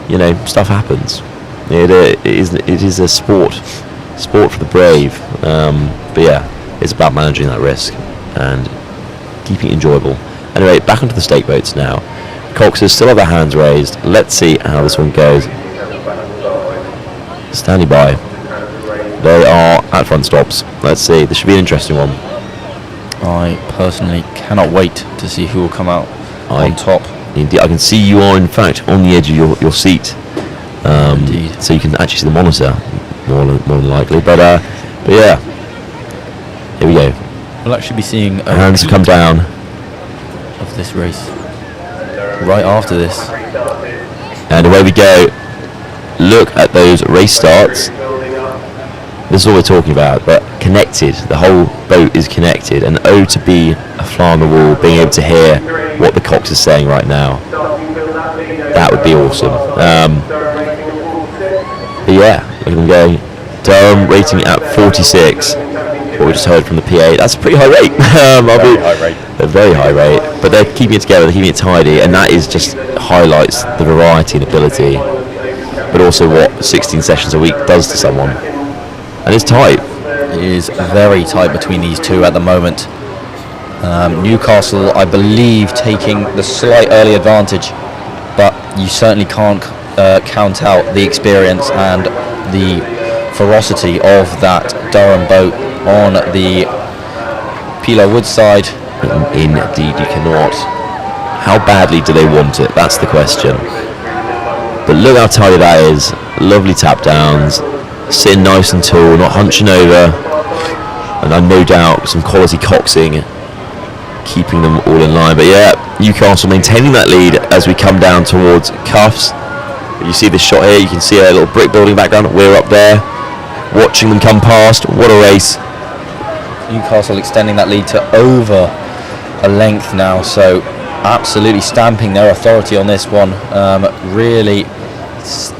stuff happens. It is a sport for the brave. But yeah, it's about managing that risk and keeping it enjoyable. Anyway, back onto the stake boats now. Coxers still have their hands raised. Let's see how this one goes. Standing by. They are at front stops. Let's see. This should be an interesting one. I personally cannot wait to see who will come out on top. Indeed, I can see you are in fact on the edge of your seat. Indeed. So you can actually see the monitor more than likely. But yeah, here we go. We'll actually be seeing hands have come down of this race right after this. And away we go. Look at those race starts. This is what we're talking about, but connected. The whole boat is connected, and to be a fly on the wall, being able to hear what the cox is saying right now. That would be awesome. But yeah, look at them going. Durham rating at 46. What we just heard from the PA, that's a pretty high rate. A very high rate. But they're keeping it together, they're keeping it tidy, and that is just highlights the variety and ability, but also what 16 sessions a week does to someone. And it's tight. It is very tight between these two at the moment. Newcastle, I believe, taking the slight early advantage, but you certainly can't count out the experience and the ferocity of that Durham boat on the Pilo Woods side. Indeed, you cannot. How badly do they want it? That's the question. But look how tidy that is. Lovely tap downs. Sitting nice and tall, not hunching over, and no doubt some quality coxing keeping them all in line. But yeah, Newcastle maintaining that lead as we come down towards Cuffs. You see this shot here, you can see a little brick building background. We're up there watching them come past. What a race. Newcastle extending that lead to over a length now, so absolutely stamping their authority on this one. Really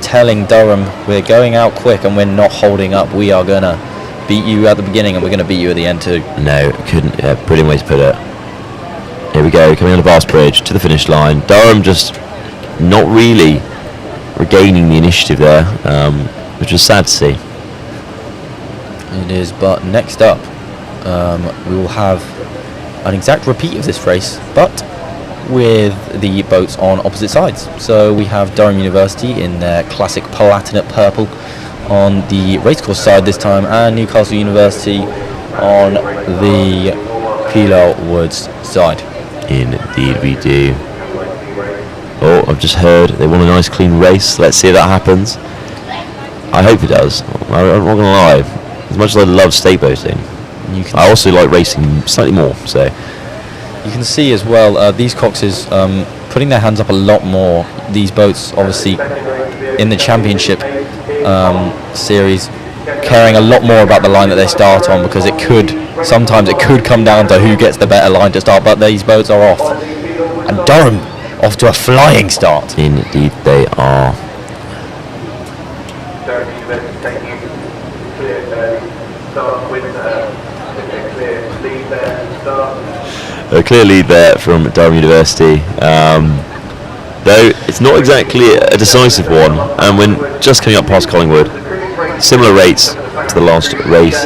telling Durham, we're going out quick and we're not holding up. We are going to beat you at the beginning and we're going to beat you at the end too. No, couldn't. Brilliant way to put it. Here we go, coming on the Vast Bridge to the finish line. Durham just not really regaining the initiative there, which is sad to see. It is, but next up we will have an exact repeat of this race, but with the boats on opposite sides. So we have Durham University in their classic platinum purple on the racecourse side this time, and Newcastle University on the Pilo Woods side. Indeed we do. Oh, I've just heard they want a nice clean race. Let's see if that happens. I hope it does. I'm not going to lie. As much as I love stake boating, I also like racing slightly more. So you can see as well these coxes putting their hands up a lot more. These boats obviously in the championship series caring a lot more about the line that they start on, because sometimes it could come down to who gets the better line to start, but these boats are off. And Durham off to a flying start. Indeed they are. A clear lead there from Durham University, though it's not exactly a decisive one, and when just coming up past Collingwood, similar rates to the last race,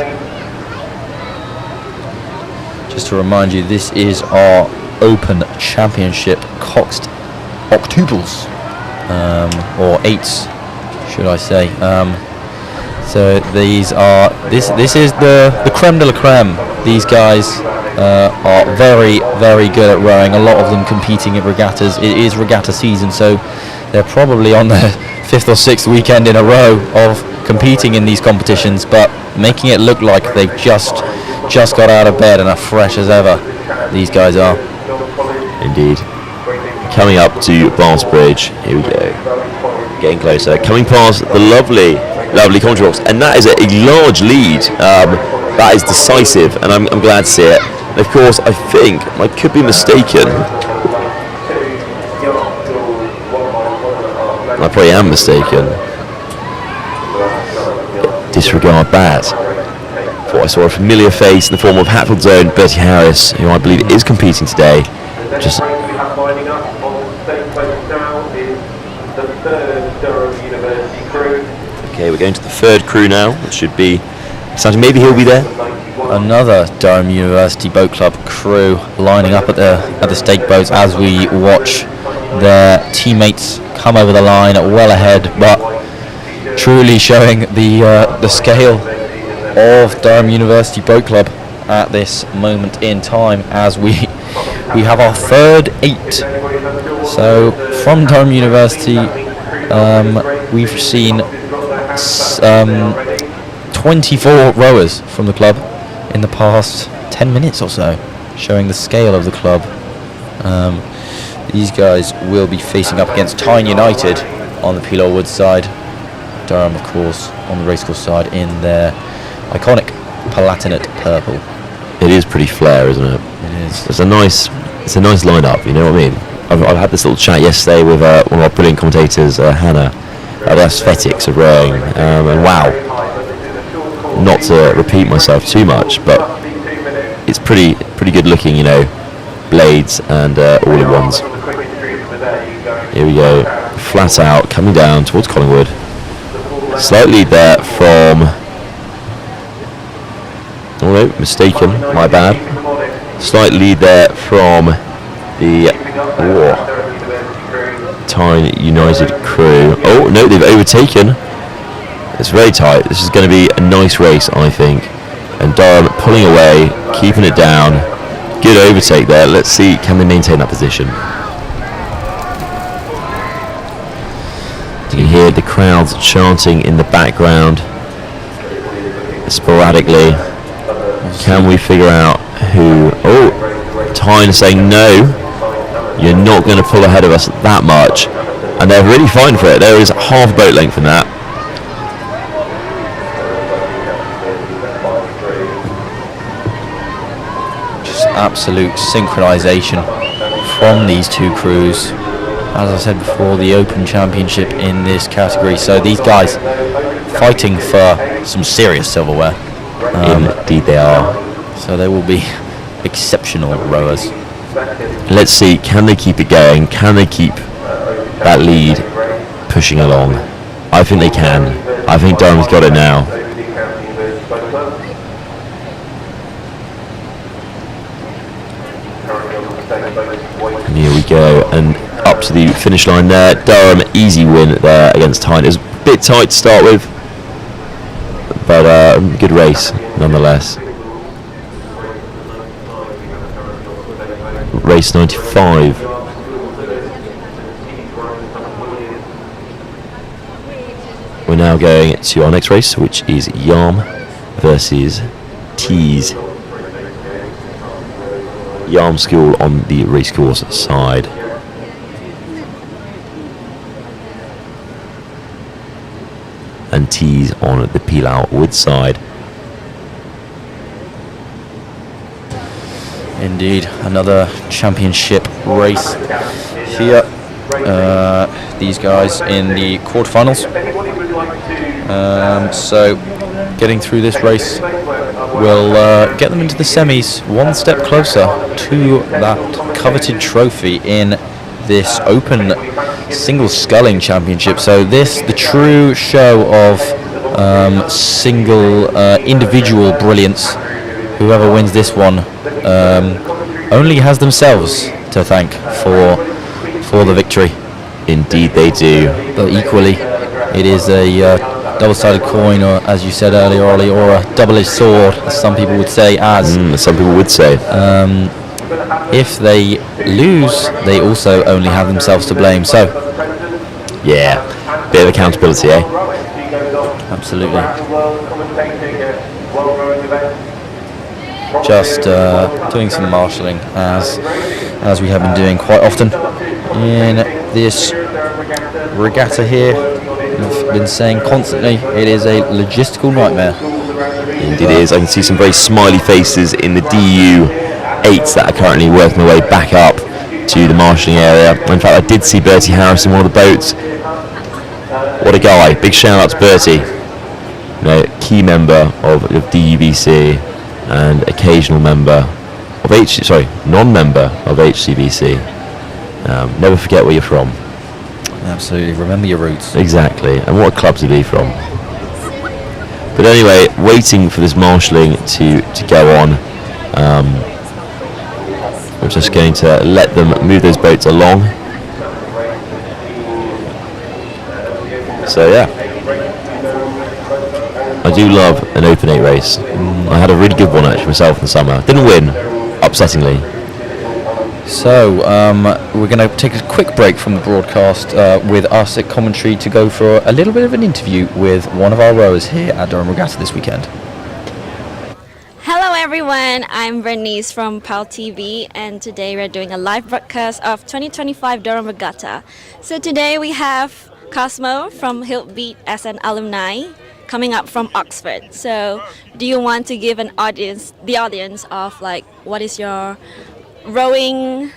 Just to remind you, this is our Open Championship coxed octuples, or eights, should I say. So these are this is the creme de la creme. These guys are very, very good at rowing. A lot of them competing at regattas. It is regatta season, so they're probably on their 5th or 6th weekend in a row of competing in these competitions, but making it look like they've just got out of bed and are fresh as ever. These guys are. Indeed. Coming up to Bass Bridge. Here we go. Getting closer. Coming past the lovely commentary box, and that is a large lead. That is decisive, and I'm glad to see it. And of course, I think I could be mistaken. I probably am mistaken. Disregard that. Thought I saw a familiar face in the form of Hatfield's own Bertie Harris, who I believe is competing today. Just okay, we're going to the third crew now, which should be exciting. Maybe he'll be there. Another Durham University Boat Club crew lining up at the stake boats as we watch their teammates come over the line well ahead, but truly showing the scale of Durham University Boat Club at this moment in time as we have our third 8. So from Durham University, we've seen 24 rowers from the club in the past 10 minutes or so, showing the scale of the club. These guys will be facing up against Tyne United on the Peel Woods side. Durham, of course, on the racecourse side in their iconic Palatinate purple. It is pretty flair, isn't it? It is. It's a nice lineup. You know what I mean? I've had this little chat yesterday with one of our brilliant commentators, Hannah, about the aesthetics of rowing, and wow, not to repeat myself too much, but it's pretty good looking, you know, blades and all-in-ones. Here we go, flat out, coming down towards Collingwood. Slight lead there from, oh no, mistaken, my bad. Slight lead there from the Tyne United crew. Oh no, they've overtaken. It's very tight. This is going to be a nice race, I think. And Durham pulling away, keeping it down. Good overtake there. Let's see, can they maintain that position? You can hear the crowds chanting in the background sporadically. Can we figure out who? Oh, Tyne saying no. You're not going to pull ahead of us that much. And they're really fighting for it. There is half boat length in that. Just absolute synchronization from these two crews. As I said before, the Open Championship in this category. So these guys fighting for some serious silverware. Indeed they are. So they will be exceptional rowers. Let's see, can they keep it going? Can they keep that lead pushing along? I think they can. I think Durham's got it now. And here we go, and up to the finish line there. Durham, easy win there against Tyne. It was a bit tight to start with, but good race nonetheless. Race 95. We're now going to our next race, which is Yarm versus Tees. Yarm School on the racecourse side. And Tees on the Peel Woods side. Indeed, another championship race here. These guys in the quarterfinals. So getting through this race will get them into the semis, one step closer to that coveted trophy in this Open Single Sculling Championship. So this, the true show of single individual brilliance whoever wins this one only has themselves to thank for the victory. Indeed they do. But equally, it is a double-sided coin, or as you said earlier, Ollie, or a double-edged sword, as some people would say. Some people would say. If they lose, they also only have themselves to blame. So, yeah, bit of accountability, eh? Absolutely. Just doing some marshalling as we have been doing quite often in this regatta here. I've been saying constantly, it is a logistical nightmare. Indeed it is. I can see some very smiley faces in the DU8s that are currently working their way back up to the marshalling area. In fact, I did see Bertie Harris in one of the boats. What a guy. Big shout out to Bertie. Key member of DUBC and occasional member of non-member of HCBC. Never forget where you're from. Absolutely, remember your roots. Exactly, and what club to be from. But anyway, waiting for this marshalling to go on. We're just going to let them move those boats along. So yeah, I do love an Open 8 race. I had a really good one actually myself in the summer. Didn't win, upsettingly. So, we're going to take a quick break from the broadcast with us at commentary to go for a little bit of an interview with one of our rowers here at Durham Regatta this weekend. Hello everyone, I'm Bernice from PalTV, and today we're doing a live broadcast of 2025 Durham Regatta. So today we have Cosmo from Hillbeat as an alumni coming up from Oxford. So do you want to give the audience of like what is your rowing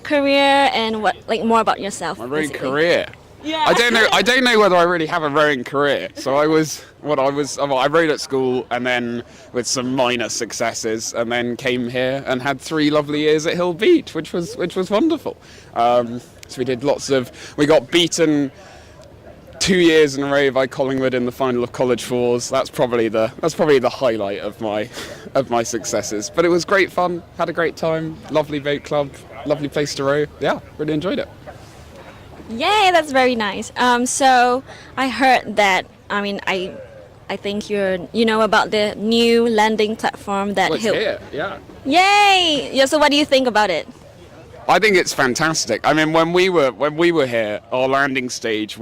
career and what more about yourself? My rowing career. Yeah. I don't know whether I really have a rowing career. So I rowed at school and then with some minor successes, and then came here and had 3 lovely years at Hill Beach, which was wonderful. So we did we got beaten 2 years in a row by Collingwood in the final of College Fours. That's probably the highlight of my successes. But it was great fun. Had a great time. Lovely boat club. Lovely place to row. Yeah, really enjoyed it. Yay, that's very nice. So I heard that. I think you know about the new landing platform that here. Yeah. Yay! Yeah. So what do you think about it? I think it's fantastic. I mean, when we were here, our landing stage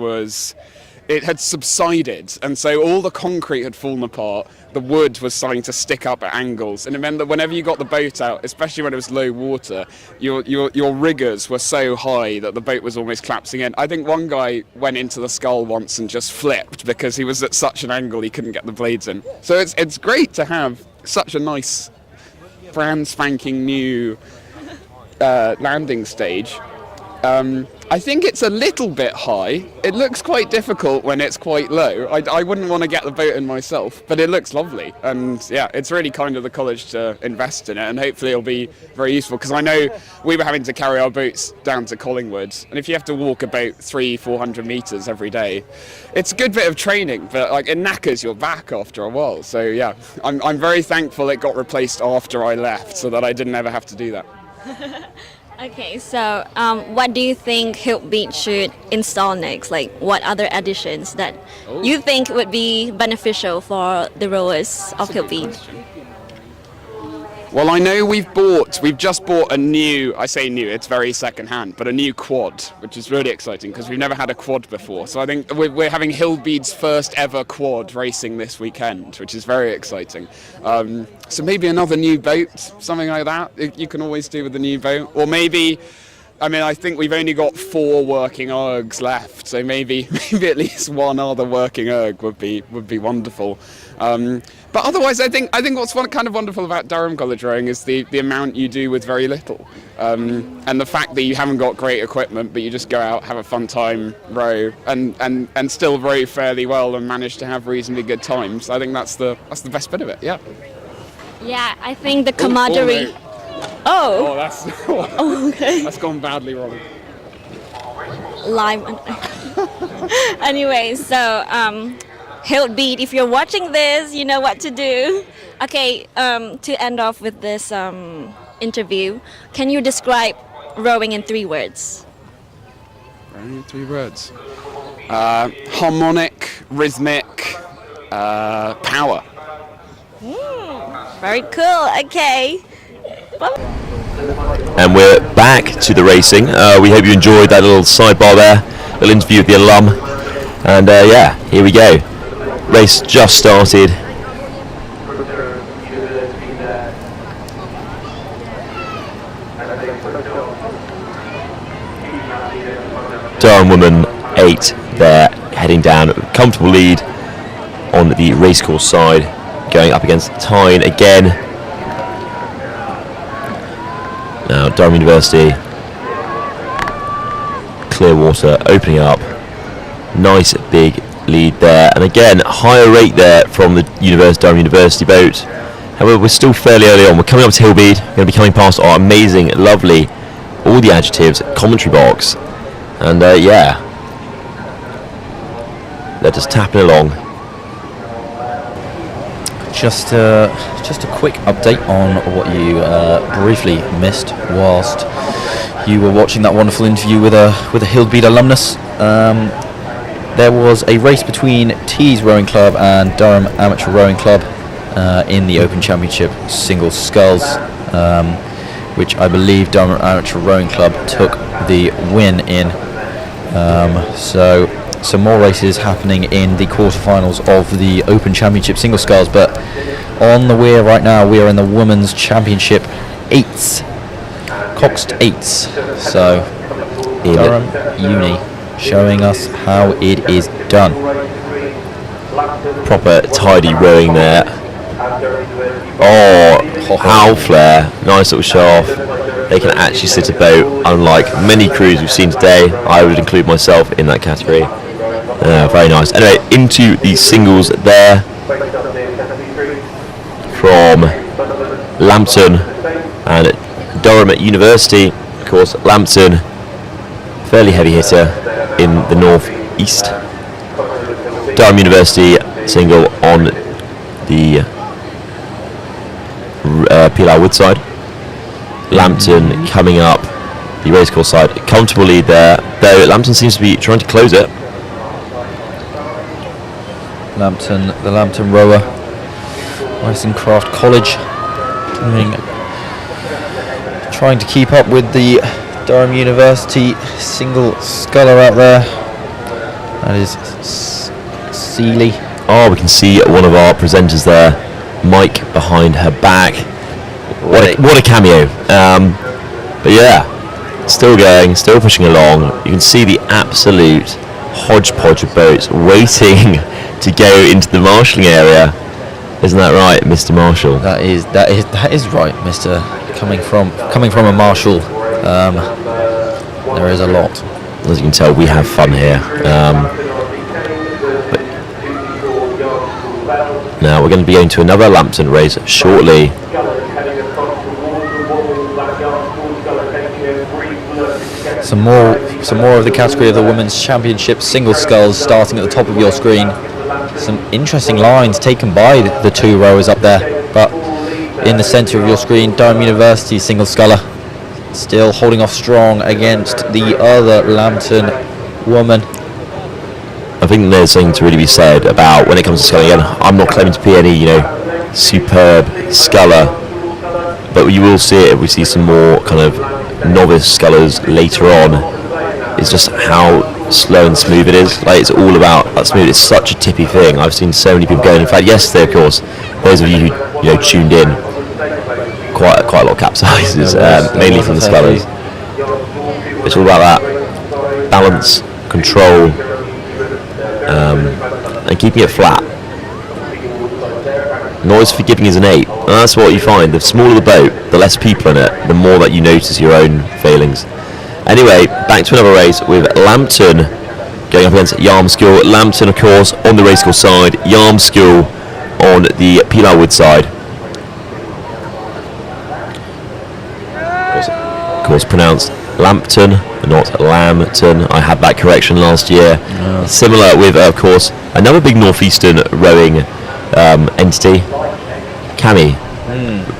it had subsided, and so all the concrete had fallen apart. The wood was starting to stick up at angles, and it meant that whenever you got the boat out, especially when it was low water, your riggers were so high that the boat was almost collapsing in. I think one guy went into the scull once and just flipped because he was at such an angle he couldn't get the blades in. So it's great to have such a nice, brand spanking new landing stage. I think it's a little bit high. It looks quite difficult when it's quite low. I wouldn't want to get the boat in myself, but it looks lovely. And yeah, it's really kind of the college to invest in it, and hopefully it'll be very useful, because I know we were having to carry our boats down to Collingwood, and if you have to walk about 300-400 metres every day, it's a good bit of training, but it knackers your back after a while. So yeah, I'm very thankful it got replaced after I left, so that I didn't ever have to do that. Okay, so what do you think Hill Beach should install next? What other additions that you think would be beneficial for the rowers of Hill Beach? Well, I know we've just bought a new, I say new, it's very second-hand, but a new quad, which is really exciting because we've never had a quad before. So I think we're having Hillbead's first ever quad racing this weekend, which is very exciting. So maybe another new boat, something like that, you can always do with the new boat. Or maybe, I think we've only got 4 working ergs left, so maybe at least one other working erg would be wonderful. But otherwise, I think what's kind of wonderful about Durham College rowing is the amount you do with very little, and the fact that you haven't got great equipment, but you just go out, have a fun time, row, and still row fairly well and manage to have reasonably good times. I think that's the best bit of it. Yeah. Yeah, I think the camaraderie. Oh, that's. Okay. That's gone badly wrong. Live. Anyway, so Hillbeat, if you're watching this, you know what to do. Okay, to end off with this interview, can you describe rowing in 3 words? Rowing in 3 words. Harmonic, rhythmic, power. Very cool. Okay. And we're back to the racing. We hope you enjoyed that little sidebar there, little interview with the alum. And yeah, here we go. Race just started. Durham woman 8 there, heading down, comfortable lead on the racecourse side, going up against Tyne again. Now Durham University, Clearwater opening up, nice big lead there, and again higher rate there from the Durham University boat. However, we're still fairly early on. We're coming up to Hillbead, we're going to be coming past our amazing, lovely, all the adjectives, commentary box. And yeah, they're just tapping along. Just a quick update on what you briefly missed whilst you were watching that wonderful interview with a Hillbead alumnus. There was a race between Tees Rowing Club and Durham Amateur Rowing Club in the Open Championship Single Sculls, which I believe Durham Amateur Rowing Club took the win in. So some more races happening in the quarterfinals of the Open Championship Single Sculls, but on the weir right now we are in the Women's Championship 8s, Coxed 8s. So Durham Uni showing us how it is done. Proper tidy rowing there. Oh, how flare, nice little show off. They can actually sit a boat, unlike many crews we've seen today. I would include myself in that category. Very nice. Anyway, into the singles there from Lambton and Durham at University. Of course, Lambton, fairly heavy hitter in the north-east. Durham University single on the Pilar Wood side. Lambton coming up the racecourse side. Comfortable lead there, though Lambton seems to be trying to close it. The Lambton rower, Craft College, trying to keep up with the Durham University single sculler out there. That is Seeley. Oh, we can see one of our presenters there, Mike, behind her back. What a cameo. But yeah, still going, still pushing along. You can see the absolute hodgepodge of boats waiting to go into the marshalling area. Isn't that right, Mr. Marshall? That is right, Mr. Coming from a marshal, there is a lot. As you can tell, we have fun here. Now we're going to be going to another Lambton race shortly. Some more of the category of the Women's Championship Single Sculls starting at the top of your screen. Some interesting lines taken by the 2 rowers up there, but in the centre of your screen, Durham University Single Sculler still holding off strong against the other Lambton woman. I think there's something to really be said about when it comes to sculling. Again, I'm not claiming to be any, superb sculler, but you will see it if we see some more kind of novice scullers later on. It's just how slow and smooth it is. Like, it's all about that smooth. It's such a tippy thing. I've seen so many people going. In fact, yesterday, of course, those of you who tuned in, quite a lot of capsizes, mainly from the scullers. It's all about that balance, control, and keeping it flat. Not as forgiving as an 8. And that's what you find. The smaller the boat, the less people in it, the more that you notice your own failings. Anyway, back to another race with Lambton going up against Yarm School. Lambton, of course, on the racecourse side. Yarm School on the Pilar Wood side. Of course, pronounced Lambton, not Lambton. I had that correction last year. Oh. Similar with, of course, another big northeastern rowing entity, Cami.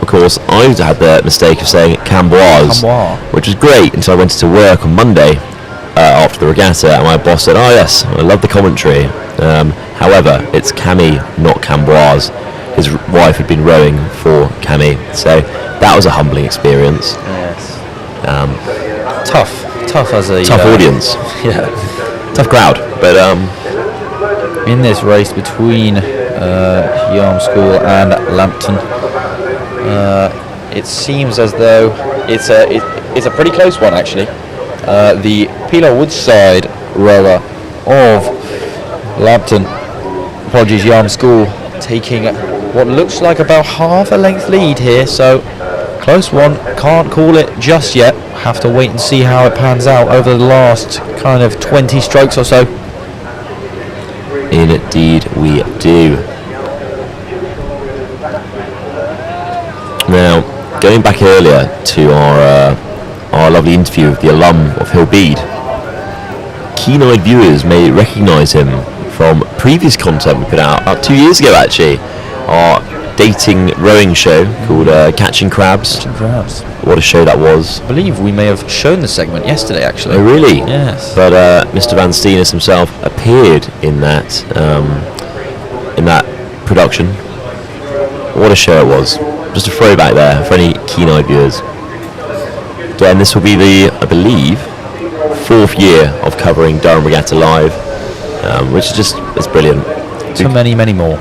Of course, I had the mistake of saying Camboise, which was great until I went to work on Monday after the regatta, and my boss said, "Oh yes, I love the commentary." However, it's Cami, not Camboise. His wife had been rowing for Cami, so that was a humbling experience. Yes. Tough as a tough audience. Yeah. Tough crowd, but in this race between Yarm School and Lambton, it seems as though it's a pretty close one actually. The Peeler Woodside rower of Lambton, apologies, Yarm School, taking what looks like about half a length lead here, so close one, can't call it just yet, have to wait and see how it pans out over the last kind of 20 strokes or so. Indeed we do. Now, going back earlier to our lovely interview with the alum of Hillbead, keen-eyed viewers may recognise him from previous content we put out about 2 years ago actually, our dating rowing show called Catching Crabs. Catching Crabs. What a show that was. I believe we may have shown the segment yesterday actually. Oh really? Yes. But Mr. Van Steenis himself appeared in that production. What a show it was. Just a throwback there for any keen-eyed viewers. Again, this will be the, I believe, 4th year of covering Durham Regatta live, which is just, it's brilliant. To many, many more.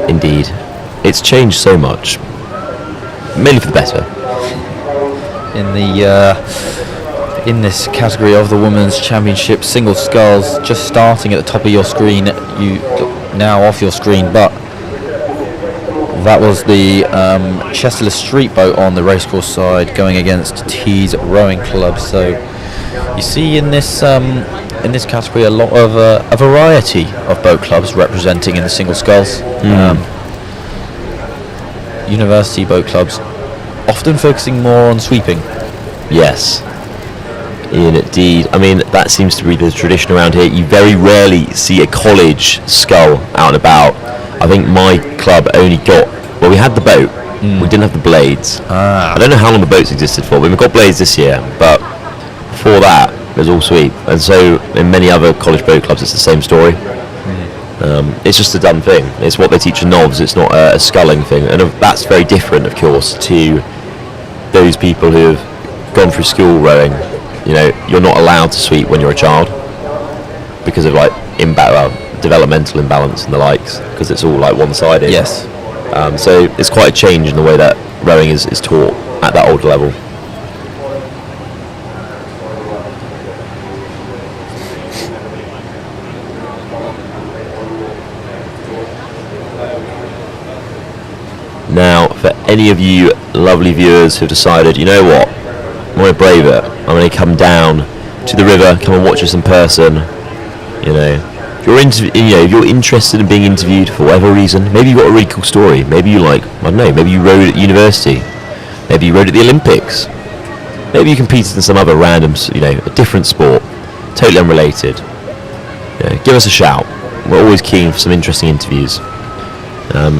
Indeed. It's changed so much. Mainly for the better. In this category of the Women's Championship single sculls, just starting at the top of your screen, you now off your screen, but that was the Chesterless Street boat on the racecourse side going against Tees Rowing Club. So you see in this category a lot of a variety of boat clubs representing in the single sculls. University boat clubs often focusing more on sweeping. Yes, indeed. I mean, that seems to be the tradition around here. You very rarely see a college scull out and about. I think my club only got, well, we had the boat, we didn't have the blades. I don't know how long the boats existed for, but we got blades this year, but before that it was all sweep. And so in many other college boat clubs it's the same story. It's just a done thing. It's what they teach in novs, it's not a sculling thing, and that's very different of course to those people who have gone through school rowing. You know, you're not allowed to sweep when you're a child because of like developmental imbalance and the likes, because it's all like one-sided. Yes. So it's quite a change in the way that rowing is taught at that older level. Now, for any of you lovely viewers who've decided, you know what, I'm going to brave it, I'm going to come down to the river, come and watch us in person, you know, if you're interested in being interviewed for whatever reason, maybe you've got a really cool story, maybe you maybe you rowed at university, maybe you rowed at the Olympics, maybe you competed in some other random, a different sport, totally unrelated, give us a shout. We're always keen for some interesting interviews.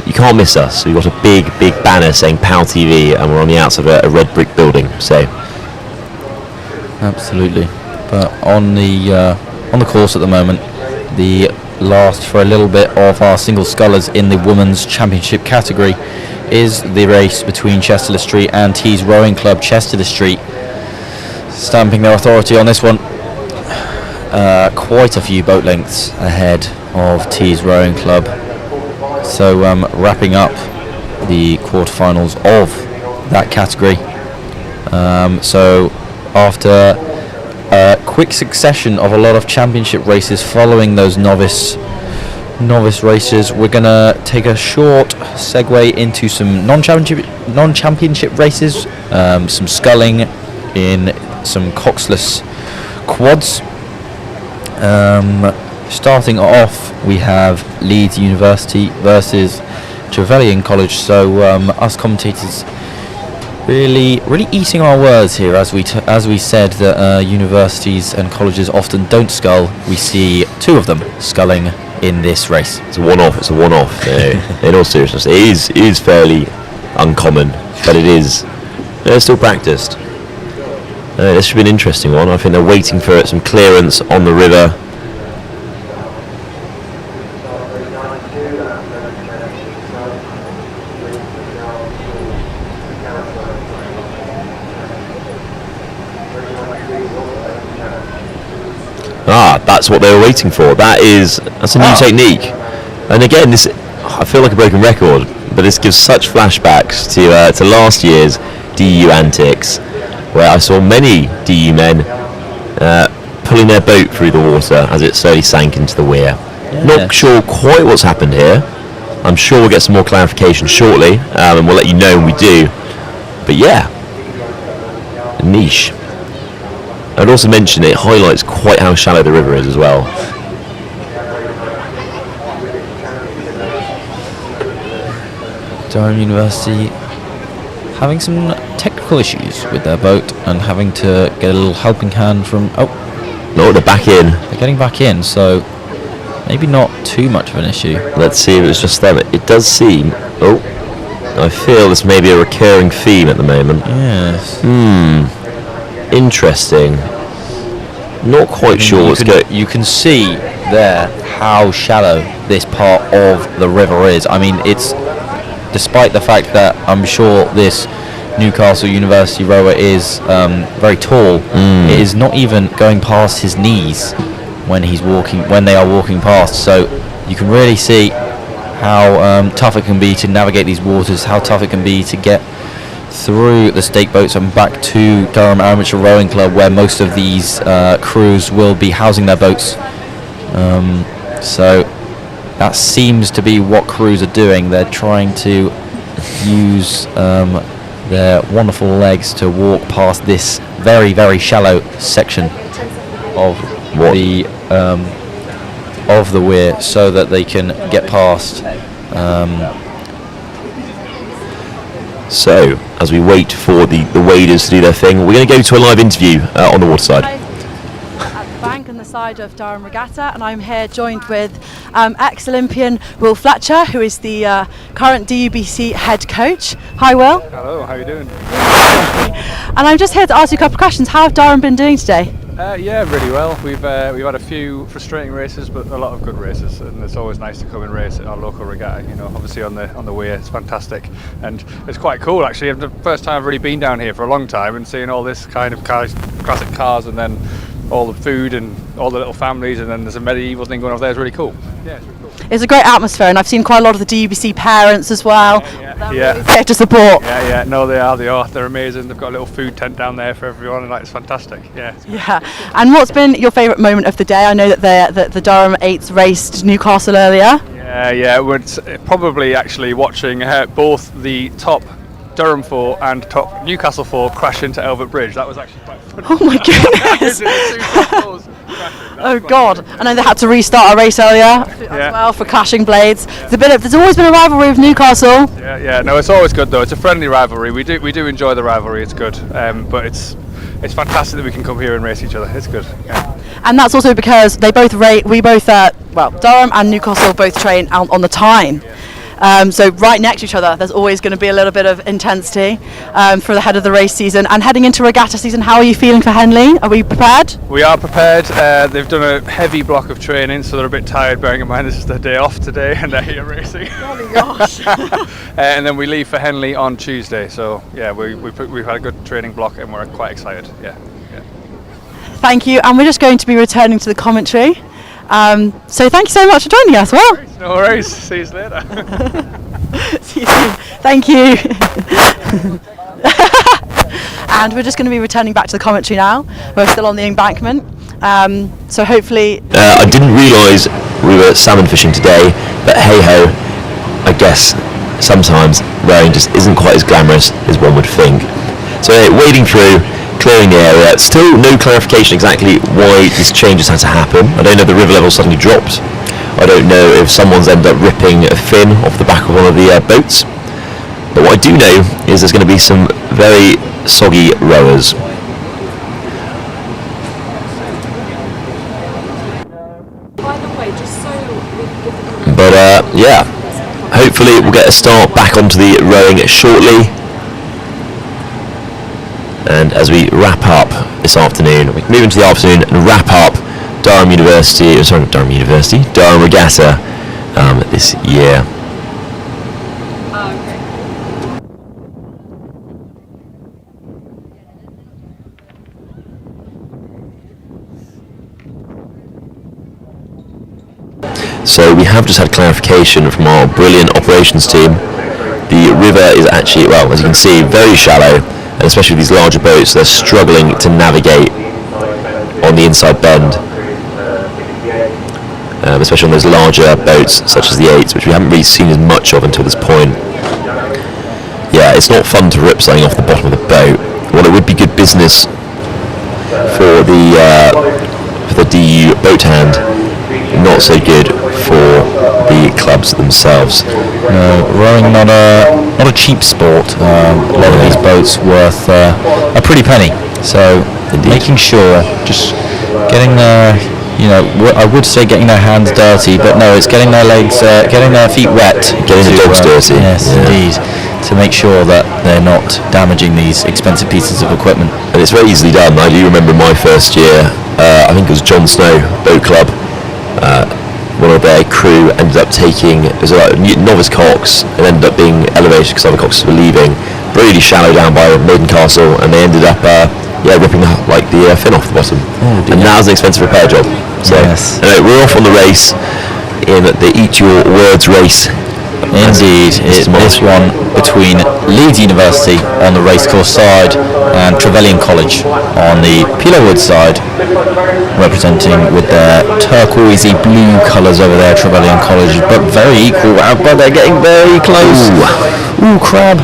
You can't miss us. We've got a big banner saying PalTV, and we're on the outside of a red brick building. So, absolutely. But on the course at the moment, the last for a little bit of our single scullers in the Women's Championship category is the race between Chesterless Street and Tees Rowing Club. Chesterless Street stamping their authority on this one. Quite a few boat lengths ahead of Tees Rowing Club. So wrapping up the quarterfinals of that category. So after a quick succession of a lot of championship races following those novice races, we're gonna take a short segue into some non-championship races, some sculling in some coxless quads. Starting off, we have Leeds University versus Trevelyan College. So us commentators really eating our words here, as we said that universities and colleges often don't scull. We see two of them sculling in this race. It's a one-off. It's a one-off. In all seriousness, it is fairly uncommon, but they're still practiced. This should be an interesting one. I think they're waiting for some clearance on the river. That's what they were waiting for. That's a new technique. And again, I feel like a broken record, but this gives such flashbacks to last year's DU antics, where I saw many DU men pulling their boat through the water as it slowly sank into the weir. Not sure quite what's happened here. I'm sure we'll get some more clarification shortly, and we'll let you know when we do. But yeah, niche. I'd also mention it highlights quite how shallow the river is as well. Durham University having some technical issues with their boat and having to get a little helping hand from... No, they're back in. They're getting back in, so maybe not too much of an issue. Let's see if it's just them. It does seem... I feel this may be a recurring theme at the moment. Yes. Interesting. Not quite sure what's going. You can see there how shallow this part of the river is. I mean, it's despite the fact that I'm sure this Newcastle University rower is very tall. It is not even going past his knees when they are walking past. So you can really see how tough it can be to navigate these waters, how tough it can be to get through the stake boats and back to Durham Amateur Rowing Club, where most of these crews will be housing their boats. So that seems to be what crews are doing. They're trying to use their wonderful legs to walk past this very, very shallow section of the weir, so that they can get past. So, as we wait for the waders to do their thing, we're going to go to a live interview on the waterside. At the bank on the side of Durham Regatta, and I'm here joined with ex-Olympian Will Fletcher, who is the current DUBC head coach. Hi, Will. Hello, how are you doing? And I'm just here to ask you a couple of questions. How have Durham been doing today? Yeah, really well. We've had a few frustrating races, but a lot of good races, and it's always nice to come and race at our local regatta. You know, obviously on the weir, it's fantastic, and it's quite cool actually. It's the first time I've really been down here for a long time, and seeing all this kind of classic cars, and then all the food and all the little families, and then there's a medieval thing going on there. It's really cool. Yeah, it's really cool. It's a great atmosphere, and I've seen quite a lot of the DUBC parents as well. Yeah. Really there to support. Yeah. No, they are. They're amazing. They've got a little food tent down there for everyone, and it's fantastic. Yeah. Yeah. And what's been your favourite moment of the day? I know that the Durham 8s raced Newcastle earlier. Yeah. It's probably actually watching both the top Durham 4 and top Newcastle 4 crash into Elbert Bridge. That was actually quite funny. Oh my goodness! Oh God! I know they had to restart a race earlier as well for clashing blades. There's always been a rivalry with Newcastle. Yeah. No, it's always good though. It's a friendly rivalry. We do enjoy the rivalry. It's good. But it's fantastic that we can come here and race each other. It's good. Yeah. And that's also because Durham and Newcastle both train out on the Tyne. So right next to each other, there's always going to be a little bit of intensity for the head of the race season. And heading into regatta season, how are you feeling for Henley? Are we prepared? We are prepared. They've done a heavy block of training, so they're a bit tired, bearing in mind this is their day off today and they're here racing. Oh my gosh. And then we leave for Henley on Tuesday. So yeah, we've had a good training block and we're quite excited. Yeah. Thank you. And we're just going to be returning to the commentary. So thank you so much for joining us. Well, no worries. See you later. See you soon. Thank you. And we're just going to be returning back to the commentary now. We're still on the embankment. So hopefully. I didn't realise we were salmon fishing today, but hey ho, I guess sometimes rowing just isn't quite as glamorous as one would think. So wading through, clearing the area. Still no clarification exactly why this change has had to happen. I don't know if the river level suddenly dropped. I don't know if someone's ended up ripping a fin off the back of one of the boats. But what I do know is there's going to be some very soggy rowers. By the way, just so But yeah, hopefully we'll get a start back onto the rowing shortly. And as we wrap up this afternoon, we can move into the afternoon and wrap up Durham Regatta this year. So we have just had clarification from our brilliant operations team. The river is actually, well, as you can see, very shallow, and especially with these larger boats, they're struggling to navigate on the inside bend, especially on those larger boats such as the 8s, which we haven't really seen as much of until this point. Yeah, it's not fun to rip something off the bottom of the boat. Well, it would be good business for the DU boat hand, not so good for the clubs themselves. No, rowing not a cheap sport. A lot of these boats worth a pretty penny. So making sure, just getting their, I would say getting their hands dirty, but no, it's getting their legs, getting their feet wet, getting the dogs dirty. Yes, indeed, to make sure that they're not damaging these expensive pieces of equipment. And it's very easily done. I do remember my first year. I think it was John Snow Boat Club. One of their crew ended up taking, it was like novice cocks, and ended up being elevated because other cocks were leaving, really shallow down by Maiden Castle, and they ended up ripping the fin off the bottom. And now's an expensive repair job. So yes. We're off on the race in the Eat Your Words race. Indeed, it's this one between Leeds University on the racecourse side and Trevelyan College on the Pilowood side, representing with their turquoisey blue colours over there, Trevelyan College, but very equal, but they're getting very close. Ooh, crab.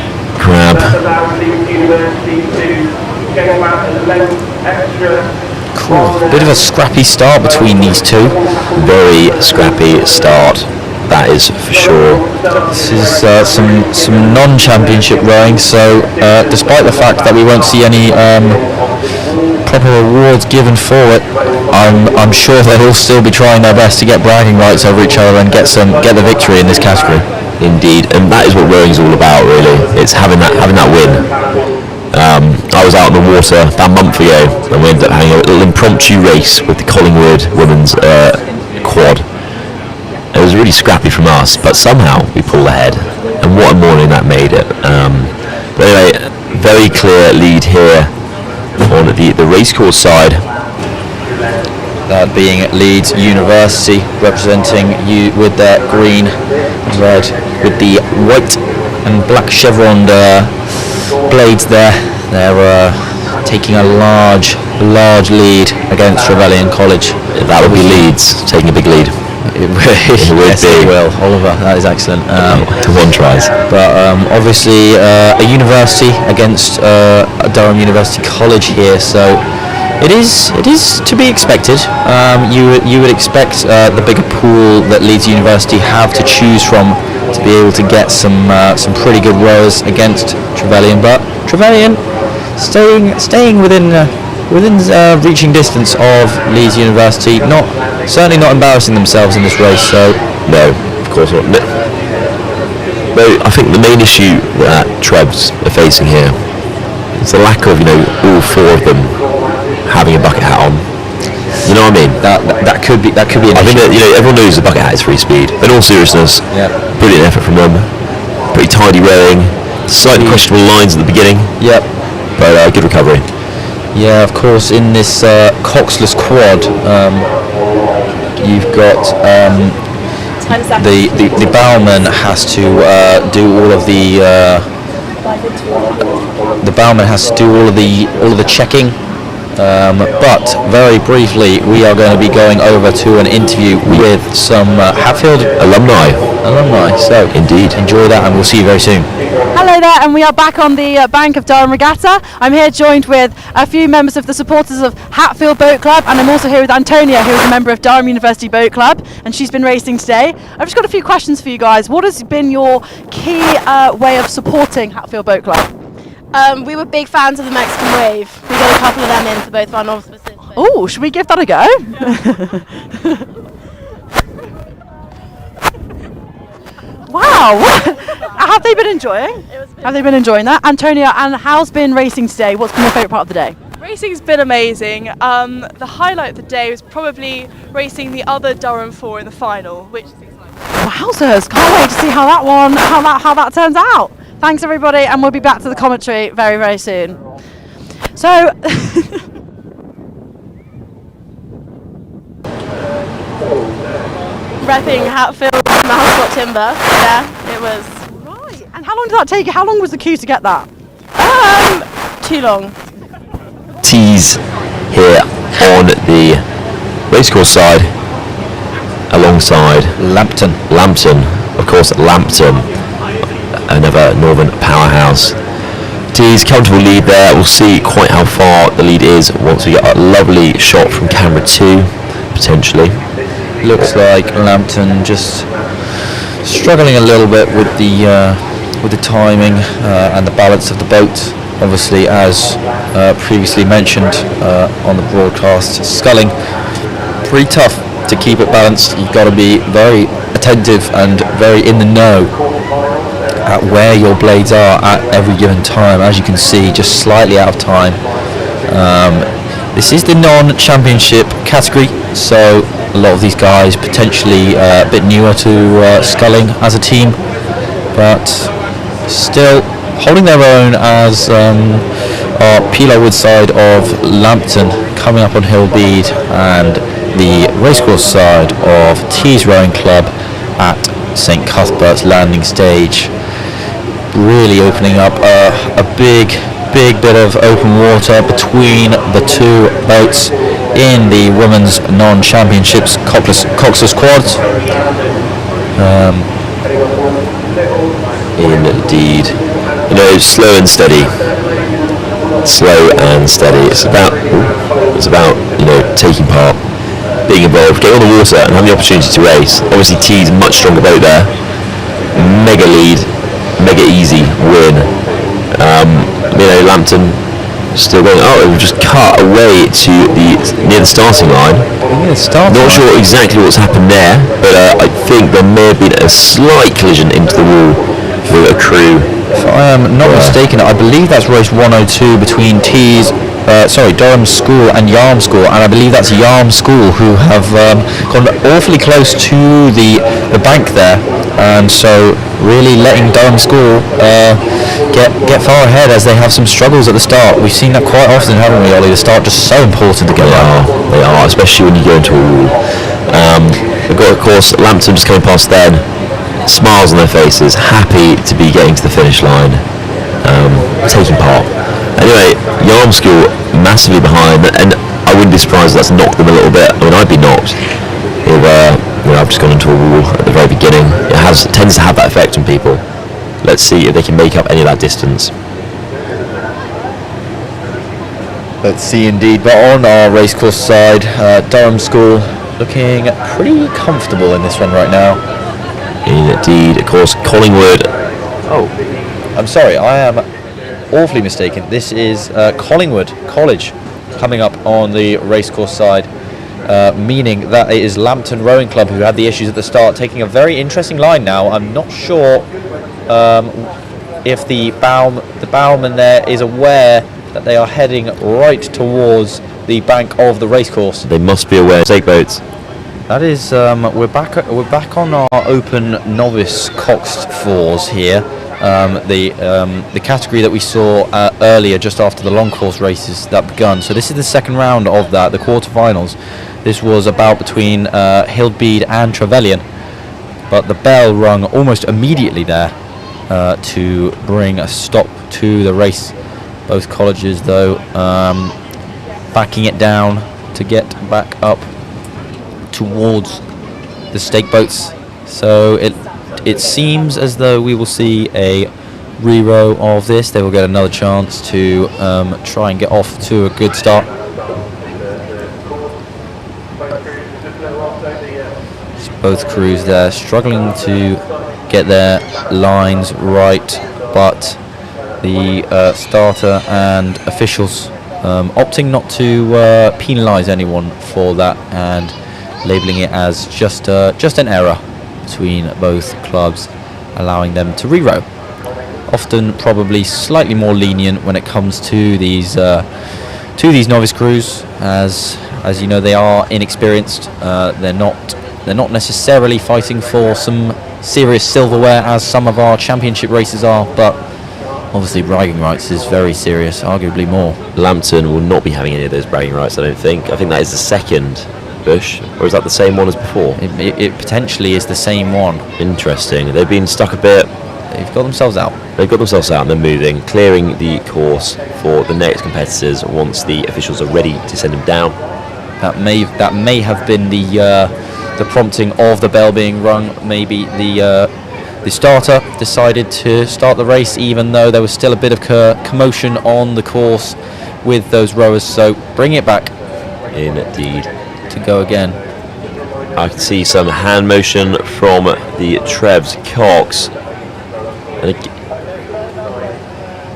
Cool. Bit of a scrappy start between these two. Very scrappy start. That is for sure. This is some non-championship rowing, so despite the fact that we won't see any proper awards given for it, I'm sure they'll all still be trying their best to get bragging rights over each other and get the victory in this category. Indeed, and that is what rowing is all about, really. It's having that win. I was out on the water about a month ago, and we ended up having a little impromptu race with the Collingwood women's quad. It was really scrappy from us, but somehow we pulled ahead, and what a morning that made it. But anyway, very clear lead here on the racecourse side. That being Leeds University, representing you with their green and red, with the white and black chevroned blades there. They're taking a large lead against Trevelyan College. That would be Leeds taking a big lead. It would be. It will. Oliver, that is excellent. To one tries. But obviously a university against Durham University College here, so it is to be expected. You would expect the bigger pool that Leeds University have to choose from to be able to get some pretty good rowers against Trevelyan, but Trevelyan staying within reaching distance of Leeds University, certainly not embarrassing themselves in this race. So no, of course not. No, I think the main issue that Trebs are facing here is the lack of all four of them having a bucket hat on. You know what I mean? That could be an issue. I think that everyone knows the bucket hat is free speed. But in all seriousness, brilliant effort from them. Pretty tidy rowing. Slightly questionable lines at the beginning. Yep. But good recovery. Yeah, of course. In this coxless quad, you've got the bowman has to do all of the checking. But very briefly, we are going to be going over to an interview with some Hatfield alumni. So indeed, enjoy that, and we'll see you very soon. Hello there, and we are back on the bank of Durham Regatta. I'm here joined with a few members of the supporters of Hatfield Boat Club, and I'm also here with Antonia, who is a member of Durham University Boat Club, and she's been racing today. I've just got a few questions for you guys. What has been your key way of supporting Hatfield Boat Club? We were big fans of the Mexican Wave. We got a couple of them in for both of our novices. Oh, should we give that a go? Wow! Have they been enjoying? Have they been enjoying that? Antonia, and how's been racing today? What's been your favourite part of the day? Racing's been amazing. The highlight of the day was probably racing the other Durham 4 in the final, which Wowzers! Can't wait to see how that turns out. Thanks everybody, and we'll be back to the commentary very, very soon. So. Repping Hatfield, Mousepot Timber. Yeah, it was. Right. And how long did that take you? How long was the queue to get that? Too long. Tees here on the racecourse side alongside Lambton, of course, Lambton, another northern powerhouse. Tees comfortable lead there. We'll see quite how far the lead is once we get a lovely shot from camera 2 potentially. Looks like Lambton just struggling a little bit with the timing and the balance of the boat. Obviously, as previously mentioned on the broadcast, sculling, pretty tough to keep it balanced. You've got to be very attentive and very in the know at where your blades are at every given time. As you can see, just slightly out of time. This is the non-championship category, so a lot of these guys potentially a bit newer to sculling as a team, but still holding their own as our Pelo Wood side of Lambton coming up on Hillbead and the racecourse side of Tees Rowing Club at St Cuthbert's landing stage. Really opening up a big bit of open water between the two boats in the women's non-championships Coxless Quads. Indeed. You know, slow and steady. It's about you know, taking part, being involved, getting on the water and having the opportunity to race. Obviously Tees much stronger boat there. Mega lead, mega easy win. You know, Lambton still going. Oh, we've just cut away to near the starting line. Not sure exactly what's happened there, but I think there may have been a slight collision into the wall with a crew. If I am not mistaken, I believe that's race 102 between Durham School and Yarm School, and I believe that's Yarm School who have gone awfully close to the bank there, and so really letting Durham School get far ahead as they have some struggles at the start. We've seen that quite often, haven't we, Ollie? The start just so important to get right. They are, especially when you go into a wall. We've got, of course, Lambton just coming past then. Smiles on their faces, happy to be getting to the finish line, taking part. Anyway, Yarm School massively behind, and I wouldn't be surprised if that's knocked them a little bit. I mean, I'd be knocked if I've just gone into a wall at the very beginning. It tends to have that effect on people. Let's see if they can make up any of that distance. Let's see indeed, but on our racecourse side, Durham School looking pretty comfortable in this one right now. Indeed, of course, Collingwood. Oh, I'm sorry, I am awfully mistaken. This is Collingwood College coming up on the racecourse side, meaning that it is Lambton Rowing Club who had the issues at the start, taking a very interesting line now. I'm not sure if the bowman there is aware that they are heading right towards the bank of the racecourse. They must be aware. Stake boats. That is, we're back on our open novice coxed fours here. The category that we saw earlier, just after the long course races that begun. So this is the second round of that, the quarterfinals. This was about between Hillbead and Trevelyan, but the bell rung almost immediately there to bring a stop to the race. Both colleges, though, backing it down to get back up towards the stake boats. So it seems as though we will see a re-row of this. They will get another chance to try and get off to a good start. Both crews there struggling to get their lines right, but the starter and officials opting not to penalise anyone for that and labelling it as just an error between both clubs. allowing them to re-row. Often probably slightly more lenient when it comes to these novice crews, as you know, they are inexperienced. They're not necessarily fighting for some serious silverware as some of our championship races are, but obviously bragging rights is very serious, arguably more. Lambton will not be having any of those bragging rights, I don't think. I think that is the second Bush, or is that the same one as before? It potentially is the same one. Interesting. They've been stuck a bit. They've got themselves out. They've got themselves out and they're moving, clearing the course for the next competitors once the officials are ready to send them down. That may have been the prompting of the bell being rung. Maybe the starter decided to start the race even though there was still a bit of commotion on the course with those rowers. So bring it back. Indeed. To go again. I can see some hand motion from the Trevs Cox.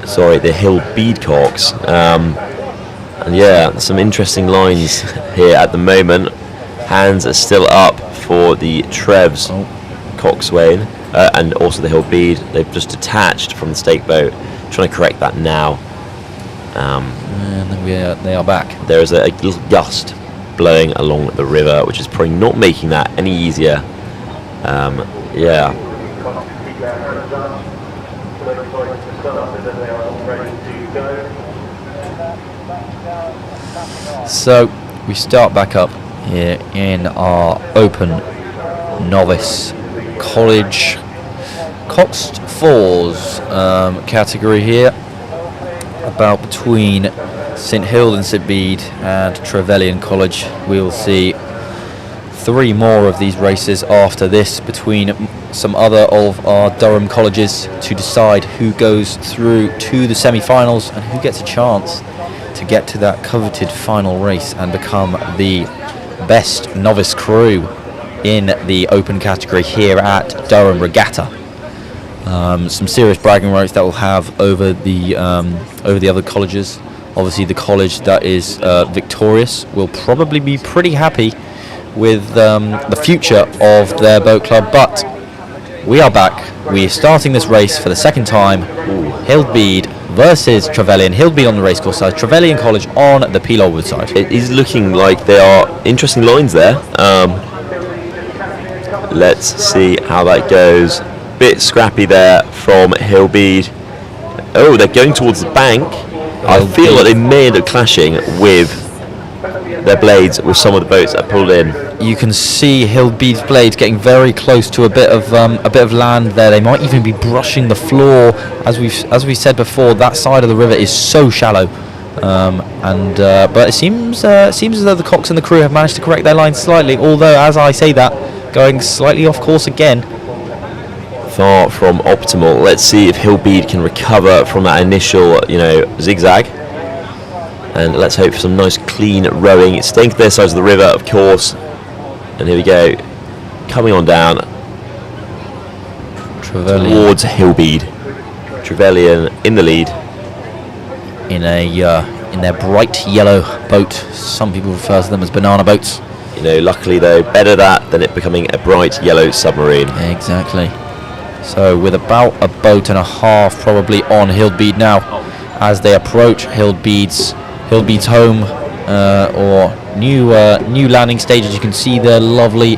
Sorry, the Hill Beadcocks. And yeah, some interesting lines here at the moment. Hands are still up for the Trevs Coxswain and also the Hill Bead. They've just detached from the stake boat. Trying to correct that now. And then they are back. There is a little gust blowing along the river, which is probably not making that any easier. Yeah. So we start back up here in our open novice college Coxed Fours category here, about between St Hild and St Bede and Trevelyan College. We'll see 3 more of these races after this between some other of our Durham colleges to decide who goes through to the semi-finals and who gets a chance to get to that coveted final race and become the best novice crew in the open category here at Durham Regatta. Some serious bragging rights that we'll have over the other colleges. Obviously the college that is victorious will probably be pretty happy with the future of their boat club, but we are back. We're starting this race for the second time. Hildbede versus Trevelyan. Hildbede on the racecourse side, Trevelyan College on the Peelwood side. It is looking like there are interesting lines there. Let's see how that goes. Bit scrappy there from Hildbede. Oh, they're going towards the bank. I feel like they may end up clashing with their blades with some of the boats that are pulled in. You can see Hildbede's blades getting very close to a bit of land there. They might even be brushing the floor. As we said before, that side of the river is so shallow, but it seems as though the Cox and the crew have managed to correct their line slightly. Although, as I say that, going slightly off course again. Far from optimal. Let's see if Hildbede can recover from that initial, zigzag. And let's hope for some nice clean rowing. It's staying to their sides of the river, of course. And here we go, coming on down Trevelyan. Towards Hildbede. Trevelyan in the lead. In their bright yellow boat. Some people refer to them as banana boats. Luckily though, better that than it becoming a bright yellow submarine. Exactly. So with about a boat and a half probably on Hildbede now, as they approach Hildbede's home or new landing stage. As you can see, their lovely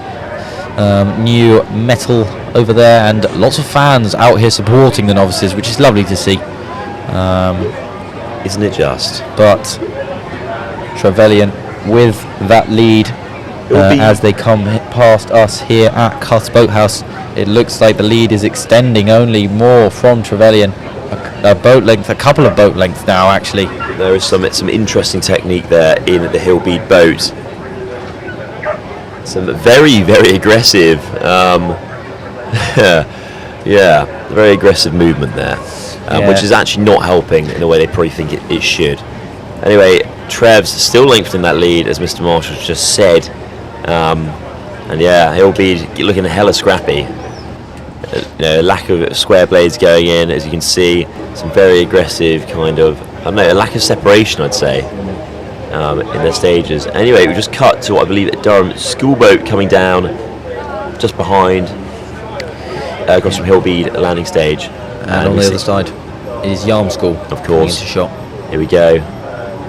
new metal over there, and lots of fans out here supporting the novices, which is lovely to see. Isn't it just? But Trevelyan with that lead as they come past us here at Cuth's Boathouse. It looks like the lead is extending only more from Trevelyan. A couple of boat lengths now, actually. There is some interesting technique there in the Hildbede boat. Some very, very aggressive, very aggressive movement there, which is actually not helping in the way they probably think it should. Anyway, Trev's still lengthening that lead, as Mr. Marshall just said, and Hildbede looking hella scrappy. Lack of square blades going in, as you can see. Some very aggressive kind of, a lack of separation, I'd say, in their stages. Anyway, we just cut to what I believe a Durham school boat coming down just behind. across from Hillbead landing stage. And on the other side is Yarm School. Of course. Into shot. Here we go.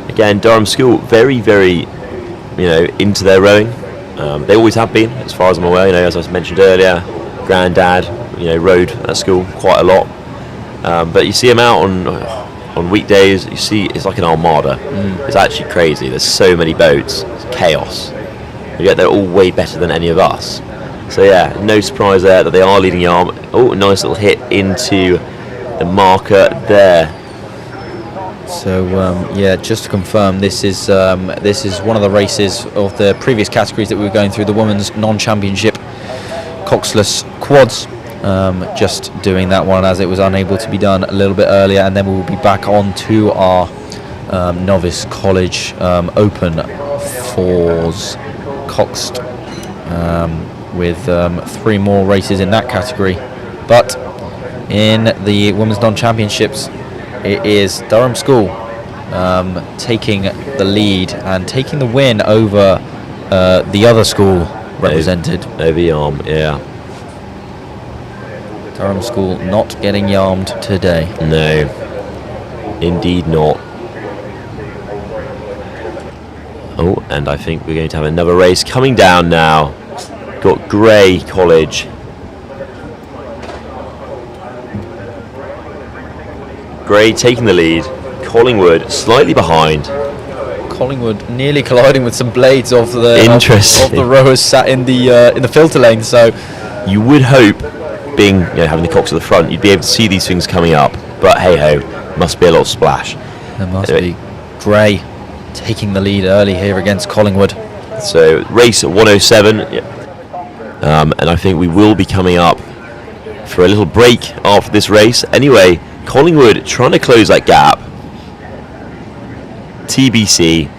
Again, Durham School, very, very, into their rowing. They always have been, as far as I'm aware. As I mentioned earlier, Granddad, rowed at school quite a lot. But you see them out on weekdays. You see, it's like an armada. It's actually crazy. There's so many boats. It's chaos. Yet they're all way better than any of us. So yeah, no surprise there that they are leading Yarm. Oh, nice little hit into the marker there. So just to confirm, this is one of the races of the previous categories that we were going through, the women's non-championship coxless quads. Just doing that one as it was unable to be done a little bit earlier, and then we'll be back on to our novice college open fours coxed with 3 more races in that category. But in the women's non-championships, it is Durham School taking the lead and taking the win over the other school represented. Over Yarm, yeah. Durham School not getting yarmed today. No, indeed not. Oh, and I think we're going to have another race coming down now. Got Grey College. Grey taking the lead. Collingwood slightly behind. Collingwood nearly colliding with some blades of the Interesting. of the rowers sat in the filter lane. So you would hope, being having the cocks at the front, you'd be able to see these things coming up. But hey ho, must be a lot of splash. There must be. Grey taking the lead early here against Collingwood. So race at 1:07, and I think we will be coming up for a little break after this race. Anyway, Collingwood trying to close that gap. TBC.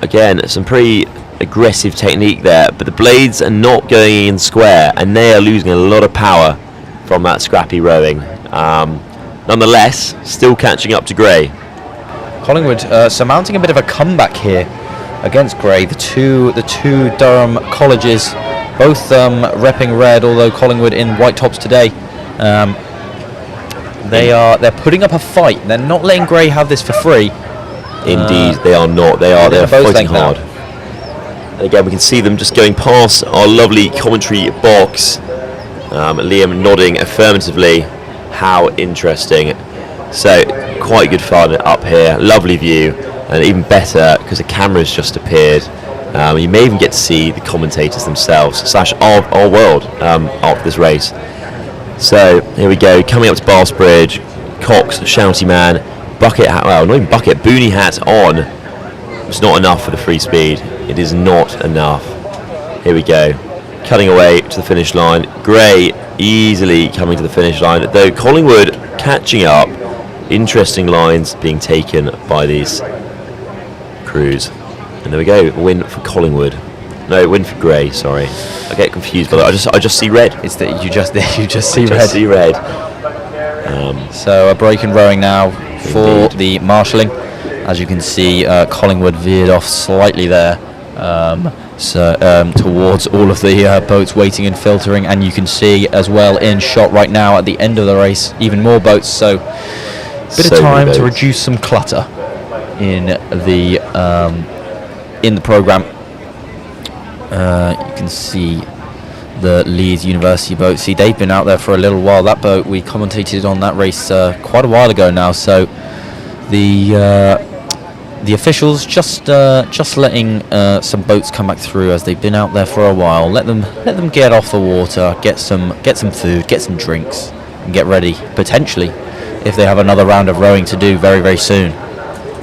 Again, some pretty aggressive technique there, but the blades are not going in square, and they are losing a lot of power from that scrappy rowing. Nonetheless, still catching up to Grey. Collingwood surmounting a bit of a comeback here against Grey. The two Durham colleges, both repping red, although Collingwood in white tops today. They're putting up a fight. They're not letting Grey have this for free. Indeed, they are not. They're fighting hard. And again, we can see them just going past our lovely commentary box. Liam nodding affirmatively. How interesting. So, quite good fun up here. Lovely view. And even better, because the camera's just appeared. You may even get to see the commentators themselves, / our world, after this race. So, here we go. Coming up to Bass Bridge. Cox, Shouty Man. Bucket hat, well, not even bucket, boonie hat on. It's not enough for the free speed. It is not enough. Here we go. Cutting away to the finish line. Grey easily coming to the finish line, though Collingwood catching up. Interesting lines being taken by these crews. And there we go, win for Collingwood. No, win for Grey, sorry. I get confused, but I just see red. It's that you just see red. Just see red. So a break in rowing now for the marshalling. As you can see, Collingwood veered off slightly there, towards all of the boats waiting and filtering, and you can see as well in shot right now at the end of the race, even more boats. So bit of time to reduce some clutter in the program. You can see the Leeds University boat. See, they've been out there for a little while. That boat, we commentated on that race quite a while ago now. So the officials just letting some boats come back through as they've been out there for a while. Let them get off the water, get some food, get some drinks, and get ready potentially if they have another round of rowing to do very, very soon.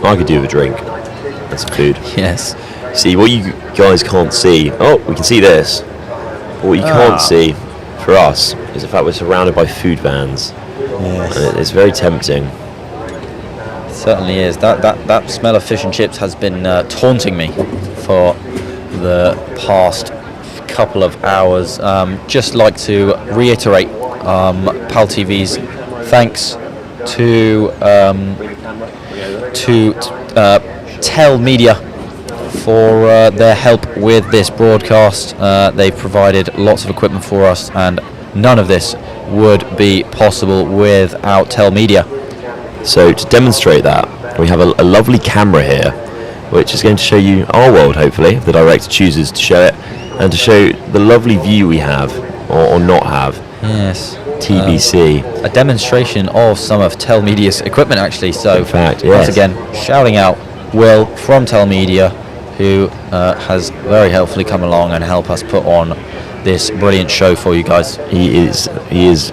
I could do with a drink and some food. Yes. See, what you guys can't see. Oh, we can see this. But what you can't see for us is the fact we're surrounded by food vans. Yes. And it's very tempting. It certainly is. That smell of fish and chips has been taunting me for the past couple of hours. Just like to reiterate PalTV's thanks to Tell Media for their help with this broadcast. They've provided lots of equipment for us, and none of this would be possible without Tell Media. So to demonstrate that, we have a lovely camera here, which is going to show you our world, hopefully, if the director chooses to show it, and to show the lovely view we have, or not have. Yes. TBC. A demonstration of some of Tell Media's equipment, actually. So, in fact, yes. Once again, shouting out Will from Tell Media, who has very helpfully come along and helped us put on this brilliant show for you guys. He is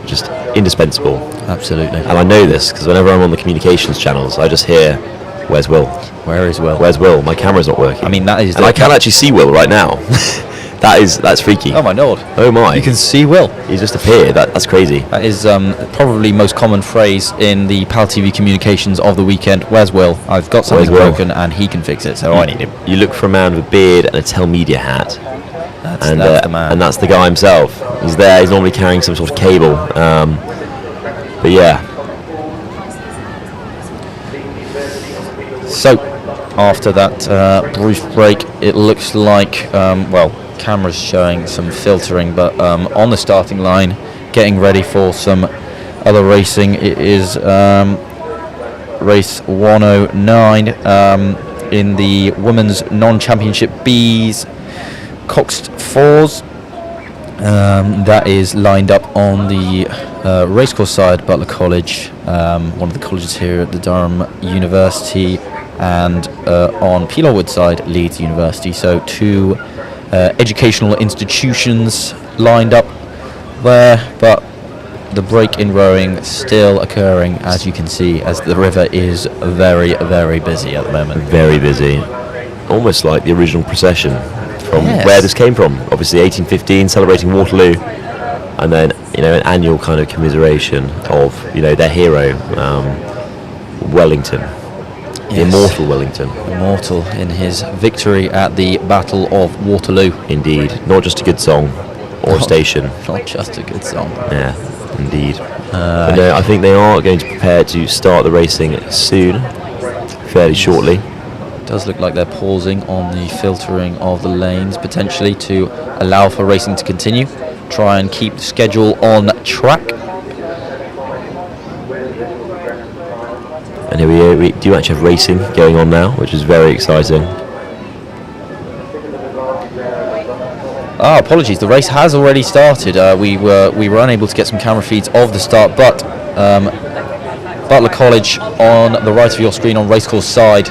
just indispensable. Absolutely. And I know this because whenever I'm on the communications channels, I just hear, "Where's Will? Where is Will? Where's Will? My camera's not working." I mean, that is. And I can actually see Will right now. That's freaky. Oh my lord! Oh my! You can see Will. He's just appeared. That's crazy. That is probably most common phrase in the PalTV communications of the weekend. Where's Will? I've got something broken and he can fix it, so I need him. You look for a man with a beard and a Tell Media hat. That's the man. And that's the guy himself. He's there. He's normally carrying some sort of cable. But yeah. So, after that brief break, it looks like, cameras showing some filtering, but on the starting line, getting ready for some other racing, it is race 109 in the women's non-championship B's Coxed Fours. That is lined up on the racecourse side, Butler College, one of the colleges here at the Durham University, and on Peelwood side, Leeds University. So two educational institutions lined up there, but the break in rowing still occurring, as you can see, as the river is very, very busy at the moment. Very busy. Almost like the original procession from where this came from. Obviously 1815, celebrating Waterloo, and then an annual kind of commiseration of their hero, Wellington. The immortal Wellington. Immortal in his victory at the Battle of Waterloo. Indeed. Not just a good song or station. Not just a good song. Yeah, indeed. But no, I think they are going to prepare to start the racing soon, fairly shortly. It does look like they're pausing on the filtering of the lanes, potentially to allow for racing to continue. Try and keep the schedule on track. And here we do actually have racing going on now, which is very exciting. Apologies, the race has already started. We were unable to get some camera feeds of the start, but Butler College on the right of your screen on racecourse side,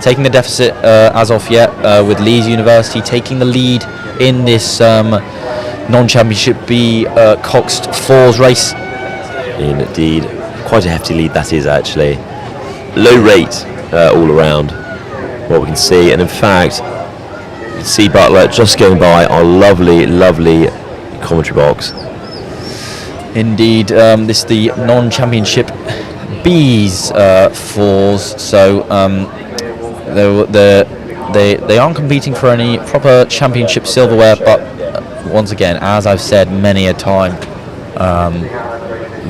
taking the deficit as of yet, with Leeds University taking the lead in this non-championship B Coxed Fours race. Indeed, quite a hefty lead that is actually. Low rate all around, what we can see, and in fact, you can see Butler just going by our lovely, lovely commentary box. Indeed, this is the non-championship B's fours, so they aren't competing for any proper championship silverware, but once again, as I've said many a time,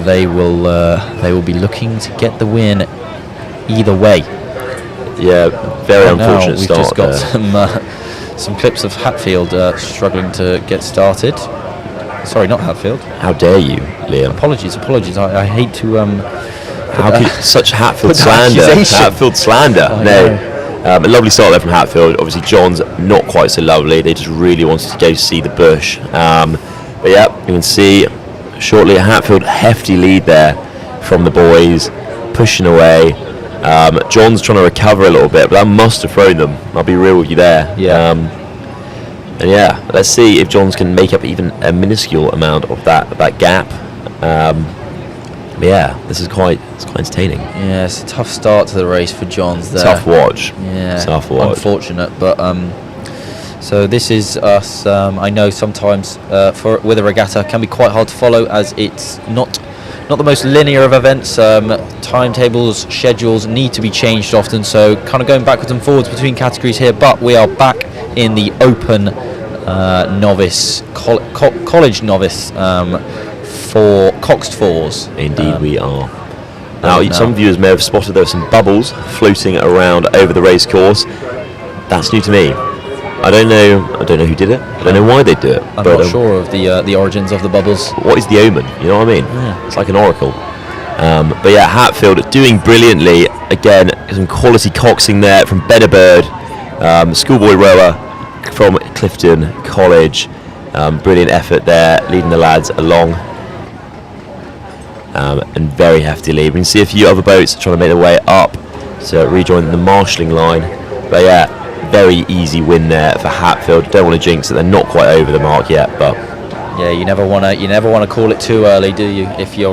they will be looking to get the win either way. Yeah, very unfortunate we've start. We've just got some clips of Hatfield struggling to get started. Sorry, not Hatfield. How dare you, Liam? Apologies. I hate to. How could such Hatfield slander? Hatfield slander. A lovely start there from Hatfield. Obviously, John's not quite so lovely. They just really wanted to go see the bush. But yeah, you can see shortly a Hatfield hefty lead there from the boys, pushing away. John's trying to recover a little bit, but that must have thrown them. I'll be real with you there. Yeah. And yeah, let's see if Johns can make up even a minuscule amount of that gap. Yeah, this is quite entertaining. Yeah, it's a tough start to the race for Johns there. Tough watch. Yeah, tough watch. Unfortunate, but so this is us. I know sometimes with a regatta can be quite hard to follow, as it's not the most linear of events. Timetables, schedules need to be changed often, so kind of going backwards and forwards between categories here. But we are back in the open novice college novice for Coxed Fours. Indeed, we are. Now, some viewers may have spotted there were some bubbles floating around over the race course. That's new to me. I don't know who did it. I don't know why they do it. I'm but, not sure of the origins of the bubbles. What is the omen? You know what I mean? Yeah. It's like an oracle. But yeah, Hatfield doing brilliantly. Again, some quality coxing there from Benabird, schoolboy rower from Clifton College. Brilliant effort there, leading the lads along. And very hefty lead. We can see a few other boats trying to make their way up to rejoin the marshalling line. But yeah, very easy win there for Hatfield. Don't want to jinx it, they're not quite over the mark yet, but yeah, you never want to call it too early, do you? If you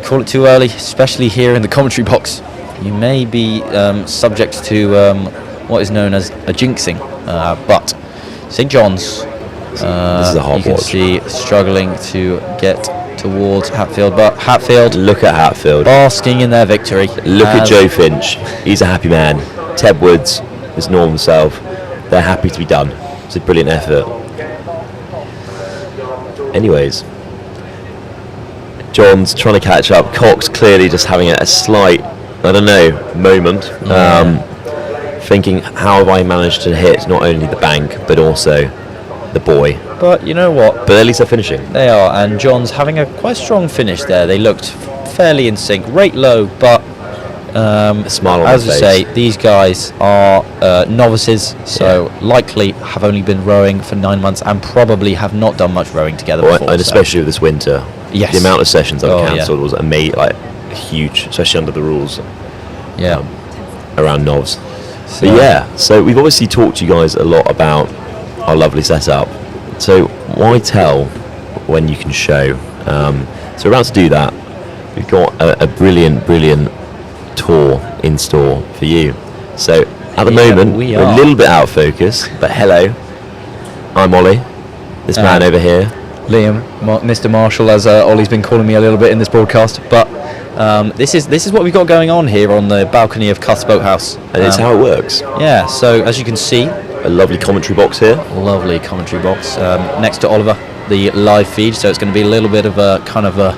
call it too early, especially here in the commentary box, you may be subject to what is known as a jinxing. But St John's, this is a hard you can watch. see struggling to get towards Hatfield, but Hatfield, look at Hatfield basking in their victory. Look at Joe Finch, he's a happy man. Ted Woods, his normal self, they're happy to be done. It's a brilliant effort. Anyways, John's trying to catch up. Cox clearly just having a slight, I don't know, moment. Thinking, how have I managed to hit not only the bank but also the buoy? But you know what? But at least they're finishing. They are, and John's having a quite strong finish there. They looked fairly in sync, rate low, but a smile on as their I face. say, these guys are novices, so likely have only been rowing for 9 months and probably have not done much rowing together before. And especially with this winter, Yes. the amount of sessions that were Oh, cancelled was like huge, especially under the rules. Yeah. Around novs. So- But yeah, so we've obviously talked to you guys a lot about our lovely setup. So why tell when you can show? So we're about to do that. We've got a brilliant tour in store for you. So at the moment, we're a little bit out of focus, but hello, I'm Ollie, this man over here. Liam, Mr. Marshall, as Ollie's been calling me a little bit in this broadcast, but this is what we've got going on here on the balcony of Cuth's Boathouse. And it's how it works. Yeah, so as you can see, a lovely commentary box here. Lovely commentary box next to Oliver, the live feed, so it's going to be a little bit of a kind of a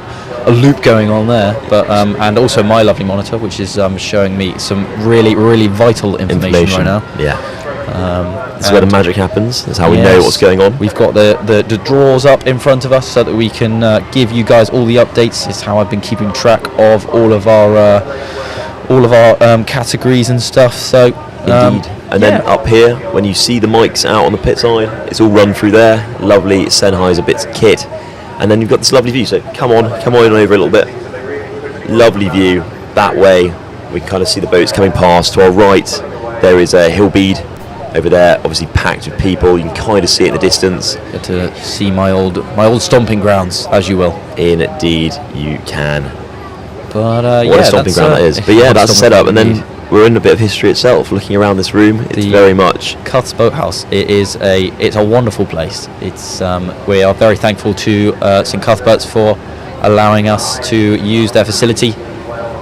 loop going on there, but and also my lovely monitor, which is showing me some really vital information right now. Yeah. That's where the magic happens. That's how we know what's going on. We've got the drawers up in front of us so that we can give you guys all the updates. It's how I've been keeping track of all of our categories and stuff. So indeed. And then up here, when you see the mics out on the pit side, it's all run through there. Lovely Sennheiser bits of kit. And then you've got this lovely view. So come on over a little bit. Lovely view that way. We can kind of see the boats coming past. To our right, there is a Hillbead over there, obviously packed with people. You can kind of see it in the distance. Get to see my old stomping grounds, as you will. Indeed, you can. But what a stomping ground that is. But yeah, that's set up, and then we're in a bit of history itself. Looking around this room, it's very much Cuth's Boathouse. It's a wonderful place. It's we are very thankful to St Cuthbert's for allowing us to use their facility,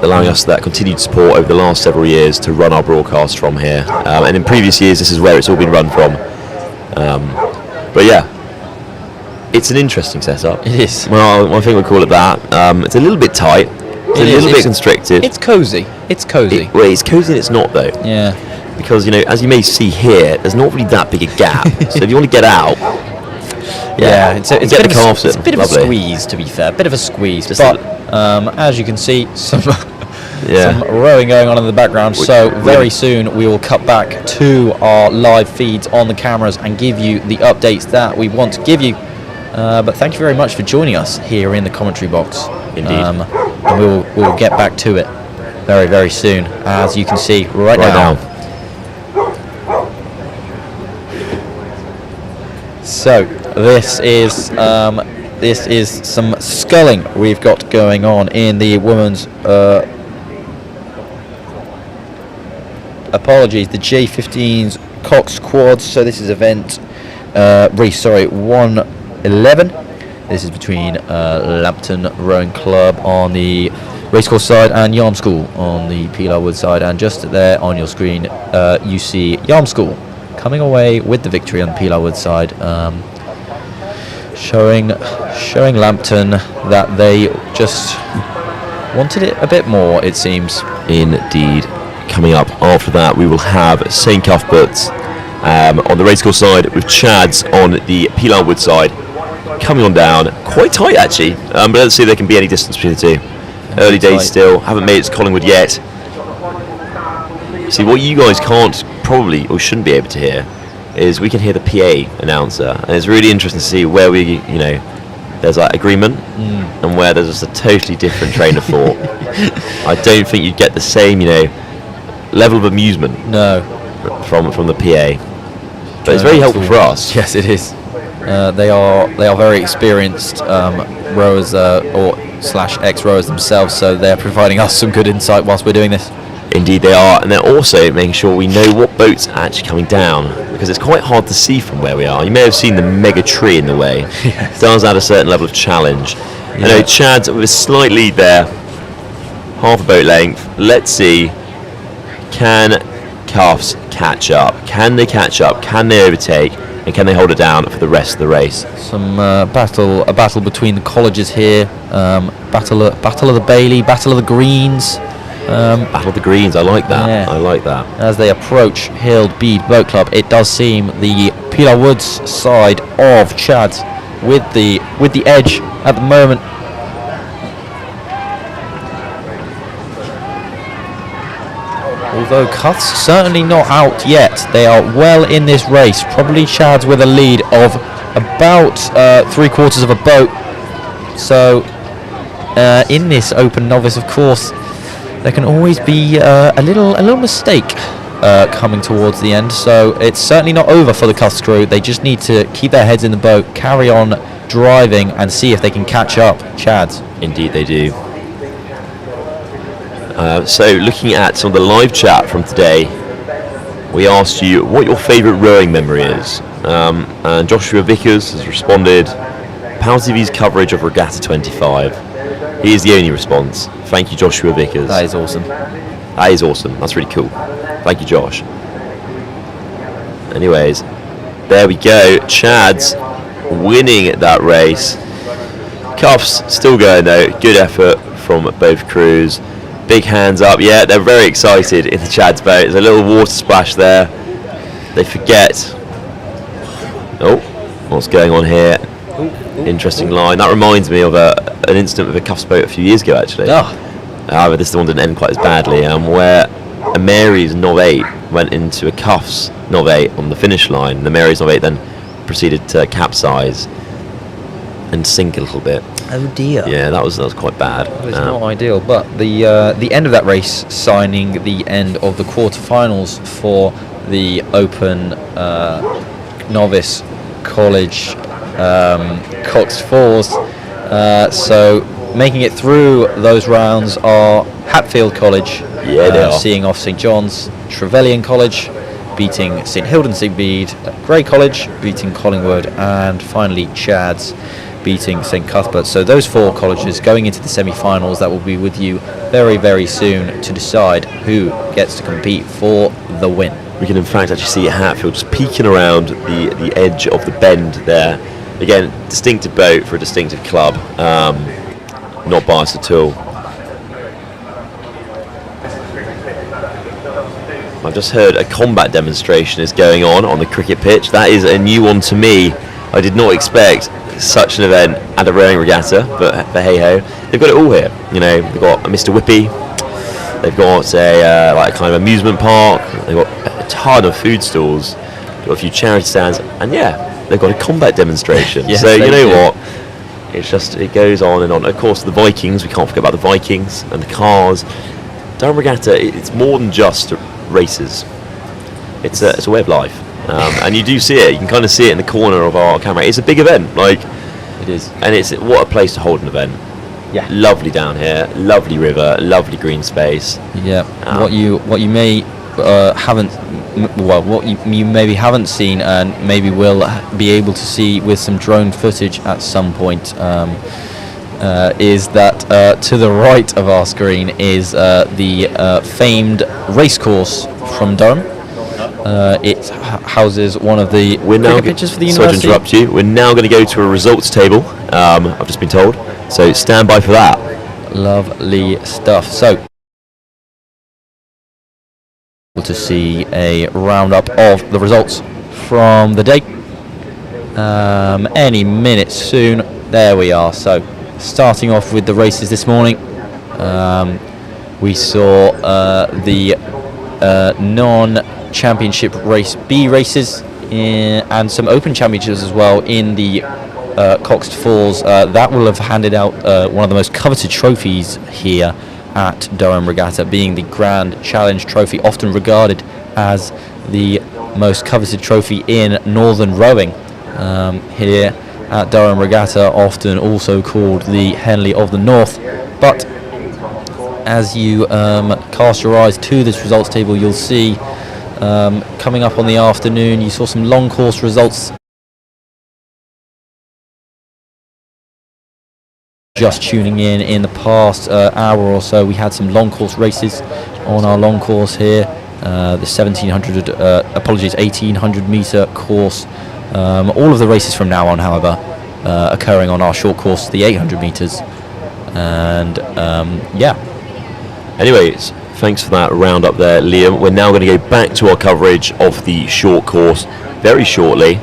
allowing us that continued support over the last several years to run our broadcast from here. And in previous years, this is where it's all been run from. But yeah, it's an interesting setup. It is. Well, I think we'll call it that. It's a little bit tight. It's a little bit constricted. It's cozy. It's cozy. It's cozy and it's not though. Yeah. Because, as you may see here, there's not really that big a gap. So if you want to get out, it's a get the calves in. It's a bit of a squeeze, to be fair. Bit of a squeeze. But as you can see, some rowing going on in the background. So very soon we will cut back to our live feeds on the cameras and give you the updates that we want to give you. But thank you very much for joining us here in the commentary box. Indeed. And we'll get back to it very soon, as you can see right now. So this is some sculling we've got going on in the women's apologies, the J15's Cox Quads. So this is event race 111. This is between Lambton Rowing Club on the racecourse side and Yarm School on the Pilar Wood side, and just there on your screen you see Yarm School coming away with the victory on the Pilar Wood side, showing Lambton that they just wanted it a bit more, it seems. Indeed. coming up after that, we will have St Cuthbert's on the racecourse side with Chad's on the Pilar Wood side. Coming on down, quite tight actually, but let's see if there can be any distance between the two. Early days still, haven't made it to Collingwood yet. See, what you guys can't probably or shouldn't be able to hear is we can hear the PA announcer, and it's really interesting to see where there's like agreement and where there's just a totally different train of thought. I don't think you'd get the same, level of amusement. No. From the PA, but it's very helpful for us. Yes, it is. They are very experienced rowers or / ex-rowers themselves, so they're providing us some good insight whilst we're doing this. Indeed they are, and they're also making sure we know what boats are actually coming down, because it's quite hard to see from where we are. You may have seen the mega tree in the way. Yes. It does add a certain level of challenge. Yeah. I know Chad's with a slight lead there, half a boat length. Let's see, can Cuffs catch up? Can they catch up? Can they overtake? And can they hold it down for the rest of the race? Some a battle between the colleges here. Battle of the Bailey, battle of the Greens. Battle of the Greens, I like that. Yeah. I like that. As they approach Hill Bede Boat Club, it does seem the Pilar Woods side of Chad's with the edge at the moment. Although Cuth's certainly not out yet, they are well in this race. Probably Chad's with a lead of about 3/4 of a boat. So in this open novice, of course, there can always be a little mistake coming towards the end. So it's certainly not over for the Cuth's crew. They just need to keep their heads in the boat, carry on driving, and see if they can catch up Chad's. Indeed they do. So looking at some of the live chat from today, we asked you what your favourite rowing memory is, and Joshua Vickers has responded, PalTV's coverage of Regatta 25. He is the only response. Thank you, Joshua Vickers. That is awesome. That is awesome. That's really cool. Thank you, Josh. Anyways, there we go. Chad's winning that race. Cuffs still going though. Good effort from both crews. Big hands up. Yeah, they're very excited in the Chad's boat. There's a little water splash there. They forget. Oh, what's going on here? Interesting line. That reminds me of an incident with a Cuffs boat a few years ago, actually. However, this one didn't end quite as badly, where a Mary's Nov 8 went into a Cuffs Nov 8 on the finish line. The Mary's Nov 8 then proceeded to capsize and sink a little bit. Oh dear. Yeah, that was quite bad. It's not ideal, but the end of that race, signing the end of the quarterfinals for the Open Novice College Cox Fours. So making it through those rounds are Hatfield College, they are. seeing off St John's, Trevelyan College beating St Hilda St Bede, Grey College beating Collingwood, and finally Chad's beating St Cuthbert. So those four colleges going into the semi-finals that will be with you very, very soon to decide who gets to compete for the win. We can in fact actually see Hatfield just peeking around the edge of the bend there. Again, distinctive boat for a distinctive club. Not biased at all. I've just heard a combat demonstration is going on the cricket pitch. That is a new one to me. I did not expect such an event at a rowing regatta, but hey ho, they've got it all here. They've got a Mr. Whippy, they've got a like a kind of amusement park, they've got a ton of food stalls, they've got a few charity stands, and they've got a combat demonstration. Yes, so you know do. what? It goes on and on. Of course, the Vikings, we can't forget about the Vikings and the cars. Durham Regatta, it's more than just races. It's a way of life. And you do see it. You can kind of see it in the corner of our camera. It's a big event, it is, and it's what a place to hold an event. Yeah, lovely down here, lovely river, lovely green space. Yeah, what you may haven't, what you maybe haven't seen and maybe will be able to see with some drone footage at some point is that to the right of our screen is the famed racecourse from Durham. It houses one of the cricket pitches for the university. Sorry to interrupt you. We're now going to go to a results table, I've just been told. So stand by for that. Lovely stuff. So To see a roundup of the results from the day. Any minute soon. There we are. So starting off with the races this morning, we saw the non-championship race B races and some open championships as well in the Coxed Falls. That will have handed out one of the most coveted trophies here at Durham Regatta, being the Grand Challenge Trophy, often regarded as the most coveted trophy in Northern Rowing. Here at Durham Regatta, often also called the Henley of the North. But as you cast your eyes to this results table, you'll see coming up on the afternoon, you saw some long course results. Just tuning in the past hour or so, we had some long course races on our long course here. The 1800 meter course. All of the races from now on, however, occurring on our short course, the 800 meters. And yeah. Anyways, thanks for that roundup there, Liam. We're now going to go back to our coverage of the short course very shortly.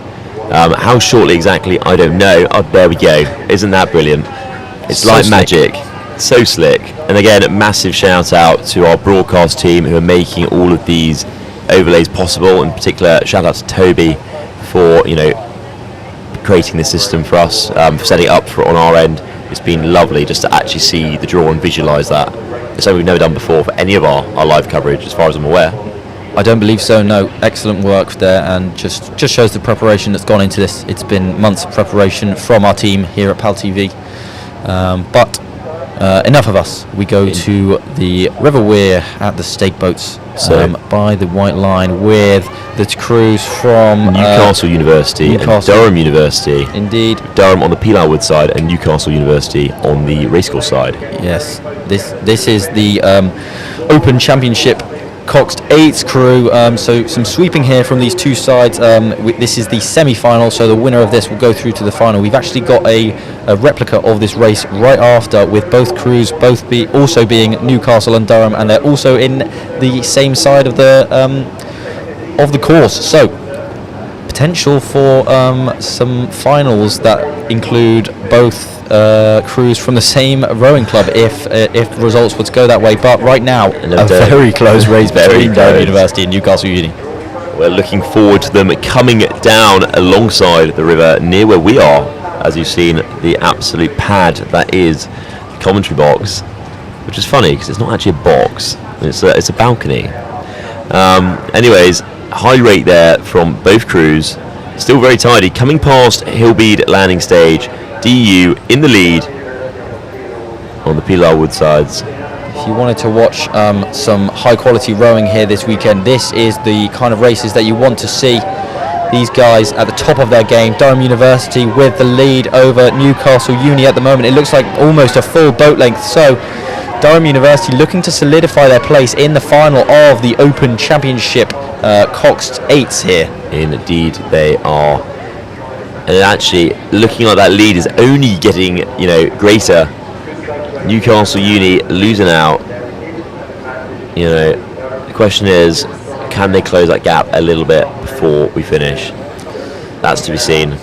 How shortly exactly, I don't know. Oh, there we go. Isn't that brilliant? It's so like magic. So slick. And again, a massive shout out to our broadcast team who are making all of these overlays possible. In particular, shout out to Toby for creating this system for us, for setting it up on our end. It's been lovely just to actually see the draw and visualise that. It's something we've never done before for any of our live coverage, as far as I'm aware. I don't believe so, no. Excellent work there, and just shows the preparation that's gone into this. It's been months of preparation from our team here at PalTV. But enough of us. We go to the River Weir at the stake boats by the White Line with the crews from Newcastle University and Durham University. Indeed. Durham on the Pilar Wood side and Newcastle University on the racecourse side. Yes. This is the Open Championship Coxed 8's crew, so some sweeping here from these two sides. This is the semi-final, so the winner of this will go through to the final. We've actually got a replica of this race right after, with both crews also being Newcastle and Durham, and they're also in the same side of the course. So potential for some finals that include both crews from the same rowing club if results were to go that way. But right now, a very close race between Durham University and Newcastle Uni. We're looking forward to them coming down alongside the river near where we are. As you've seen, the absolute pad that is the commentary box, which is funny because it's not actually a box, it's a balcony. Anyways, high rate there from both crews, still very tidy, coming past Hillbead landing stage. DU in the lead on the Pilar Wood sides. If you wanted to watch some high quality rowing here this weekend, this is the kind of races that you want to see. These guys at the top of their game. Durham University with the lead over Newcastle Uni at the moment. It looks like almost a full boat length. So Durham University looking to solidify their place in the final of the Open Championship Coxed 8s here. Indeed they are. And actually, looking like that lead is only getting, greater. Newcastle Uni losing out. The question is, can they close that gap a little bit before we finish? That's to be seen.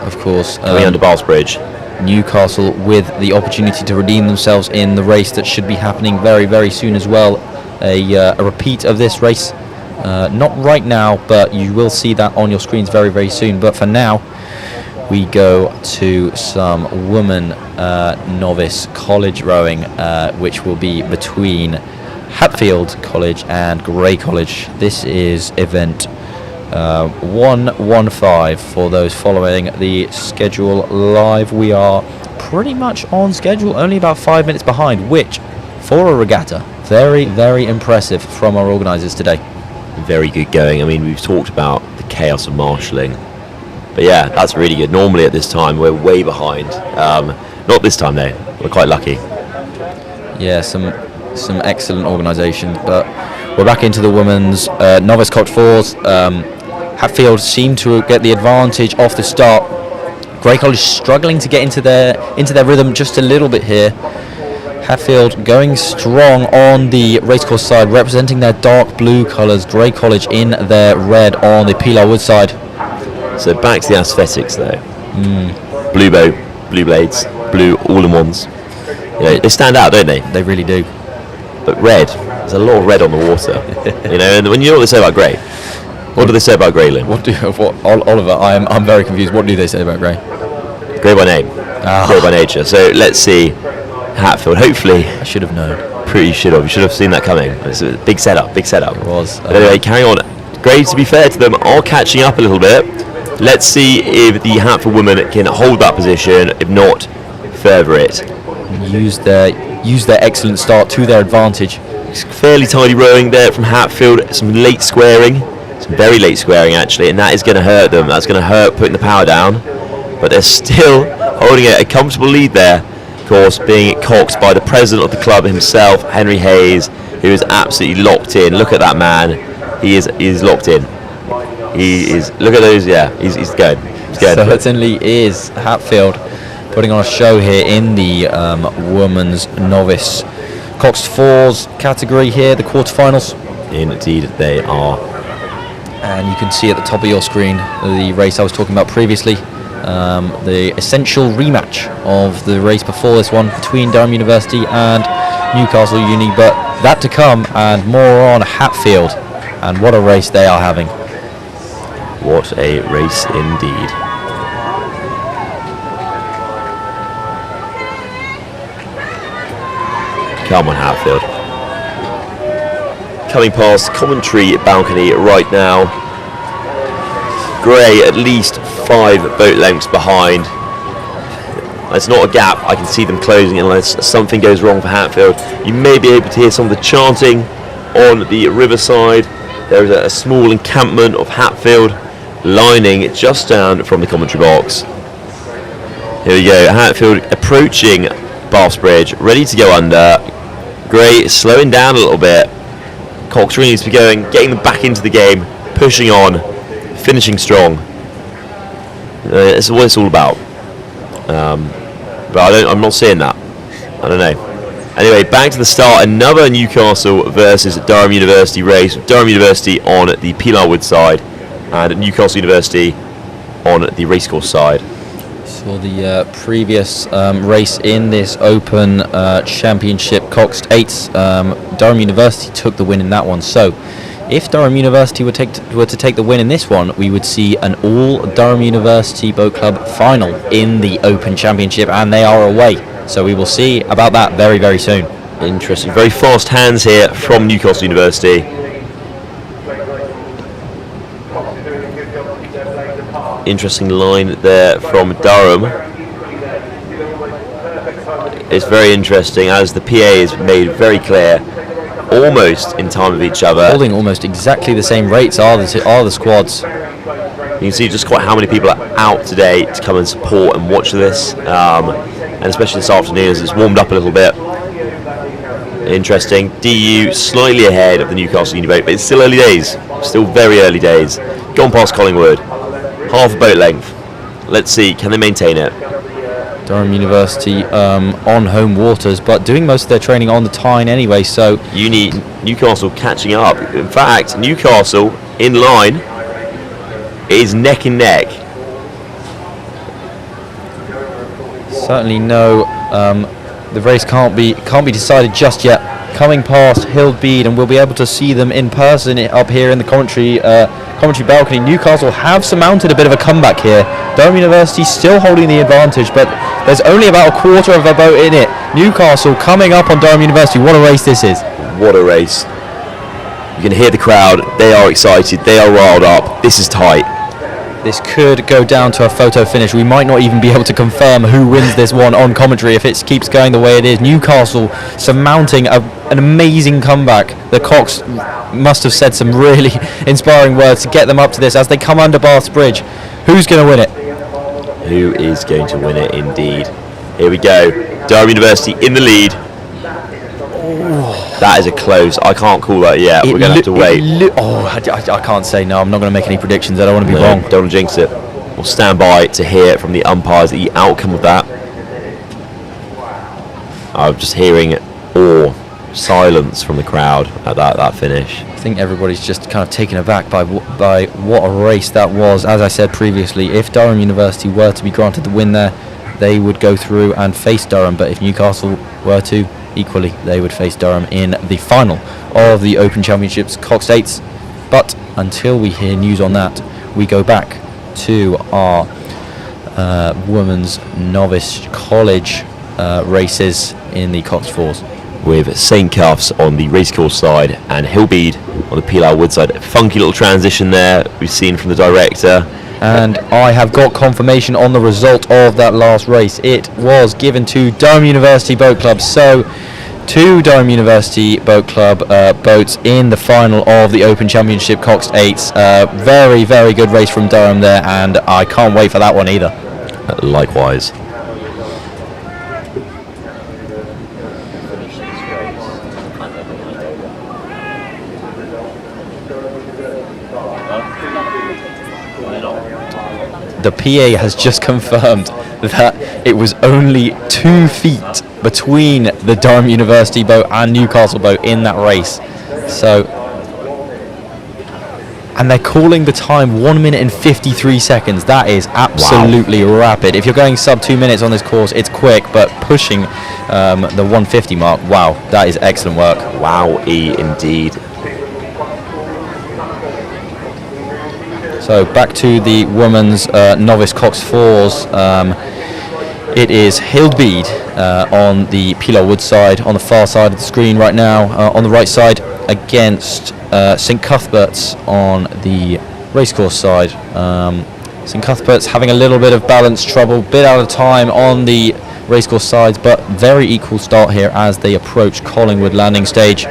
Of course. Coming under Baths Bridge. Newcastle with the opportunity to redeem themselves in the race that should be happening very, very soon as well. A repeat of this race. Not right now, but you will see that on your screens very, very soon. But for now, we go to some women novice college rowing, which will be between Hatfield College and Grey College. This is event 115 for those following the schedule live. We are pretty much on schedule, only about 5 minutes behind, which for a regatta, very, very impressive from our organisers today. Very good going. I mean, we've talked about the chaos of marshalling. But yeah, that's really good. Normally at this time, we're way behind. Not this time though. We're quite lucky. Yeah, some excellent organisation. But we're back into the women's novice Coxed 4s. Hatfield seem to get the advantage off the start. Grey College struggling to get into their rhythm just a little bit here. Hatfield going strong on the racecourse side, representing their dark blue colours, Grey College in their red on the Pilar Wood side. So back to the aesthetics though. Blue bow, blue blades, blue all-in-ones. They stand out, don't they? They really do. But red, there's a lot of red on the water. And when you know what they say about grey. What do they say about grey, Lynn? Oliver, I'm very confused. What do they say about grey? Grey by name, grey by nature. So let's see Hatfield. Hopefully, I should have known. Pretty should have. You should have seen that coming. It's a big setup. It was. But anyway, carrying on. Grey, to be fair to them, are catching up a little bit. Let's see if the Hatfield women can hold that position. If not, further it. Use their excellent start to their advantage. It's fairly tidy rowing there from Hatfield. Some late squaring. Some very late squaring actually, and that is going to hurt them. That's going to hurt putting the power down. But they're still holding a comfortable lead there. Of course, being coxed by the president of the club himself, Henry Hayes, who is absolutely locked in. Look at that man. He is locked in. He is. Look at those. Yeah, he's good. He's good. Certainly is. Hatfield putting on a show here in the women's novice coxed fours category here, the quarterfinals. Indeed, they are. And you can see at the top of your screen the race I was talking about previously. The essential rematch of the race before this one between Durham University and Newcastle Uni, but that to come and more on Hatfield, and what a race they are having. What a race indeed. Come on, Hatfield. Coming past commentary balcony right now. Grey at least 5 boat lengths behind. There's not a gap. I can see them closing unless something goes wrong for Hatfield. You may be able to hear some of the chanting on the riverside. There is a small encampment of Hatfield lining just down from the commentary box. Here we go. Hatfield approaching Bath's Bridge, ready to go under. Grey slowing down a little bit. Cox really needs to be going, getting them back into the game, pushing on, finishing strong. It's what it's all about. But I'm not seeing that. I don't know. Anyway, back to the start. Another Newcastle versus Durham University race. Durham University on the Pilar Wood side and Newcastle University on the racecourse side. For the previous race in this Open Championship, coxed 8s, Durham University took the win in that one. So if Durham University were to take the win in this one, we would see an all Durham University Boat Club final in the Open Championship, and they are away. So we will see about that very, very soon. Interesting. Very fast hands here from Newcastle University. Interesting line there from Durham. It's very interesting, as the PA is made very clear, almost in time with each other. Holding almost exactly the same rates are the squads. You can see just quite how many people are out today to come and support and watch this, and especially this afternoon as it's warmed up a little bit. Interesting. DU slightly ahead of the Newcastle Uni boat, but it's still early days. Still very early days. Gone past Collingwood. Half a boat length. Let's see, can they maintain it? Durham University on home waters, but doing most of their training on the Tyne anyway, so... Newcastle catching up. In fact, Newcastle in line is neck and neck. Certainly no, the race can't be decided just yet. Coming past Hildbead, and we'll be able to see them in person up here in the commentary balcony. Newcastle have surmounted a bit of a comeback here. Durham University still holding the advantage, but there's only about a quarter of a boat in it. Newcastle coming up on Durham University. What a race this is. What a race. You can hear the crowd. They are excited. They are riled up. This is tight. This could go down to a photo finish. We might not even be able to confirm who wins this one on commentary if it keeps going the way it is. Newcastle surmounting an amazing comeback. The Cox must have said some really inspiring words to get them up to this as they come under Bath's Bridge. Who's going to win it? Who is going to win it indeed? Here we go. Durham University in the lead. That is a close. I can't call that yet. We're going to have to wait. I can't say no. I'm not going to make any predictions. I don't want to be wrong. Don't want to jinx it. We'll stand by to hear from the umpires the outcome of that. I'm just hearing awe, silence from the crowd at that finish. I think everybody's just kind of taken aback by what a race that was. As I said previously, if Durham University were to be granted the win there, they would go through and face Durham, but if Newcastle were to, equally, they would face Durham in the final of the Open Championships Cox Eights. But until we hear news on that, we go back to our women's novice college races in the Cox Fours. With St. Cuffs on the racecourse side and Hillbead on the Pilar Wood side. Funky little transition there we've seen from the director. And I have got confirmation on the result of that last race. It was given to Durham University Boat Club. So, 2 Durham University Boat Club boats in the final of the Open Championship Cox Eights. Very, very good race from Durham there, and I can't wait for that one either. Likewise. The PA has just confirmed that it was only 2 feet between the Durham University boat and Newcastle boat in that race. So, and they're calling the time 1 minute and 53 seconds. That is absolutely rapid. If you're going sub 2 minutes on this course, it's quick, but pushing the 150 mark, wow, that is excellent work. Wow-y indeed. So back to the women's novice Cox Fours. It is Hillbead on the Pilar Wood side, on the far side of the screen right now, on the right side, against St. Cuthbert's on the racecourse side. St. Cuthbert's having a little bit of balance trouble, bit out of time on the racecourse sides, but very equal start here as they approach Collingwood landing stage.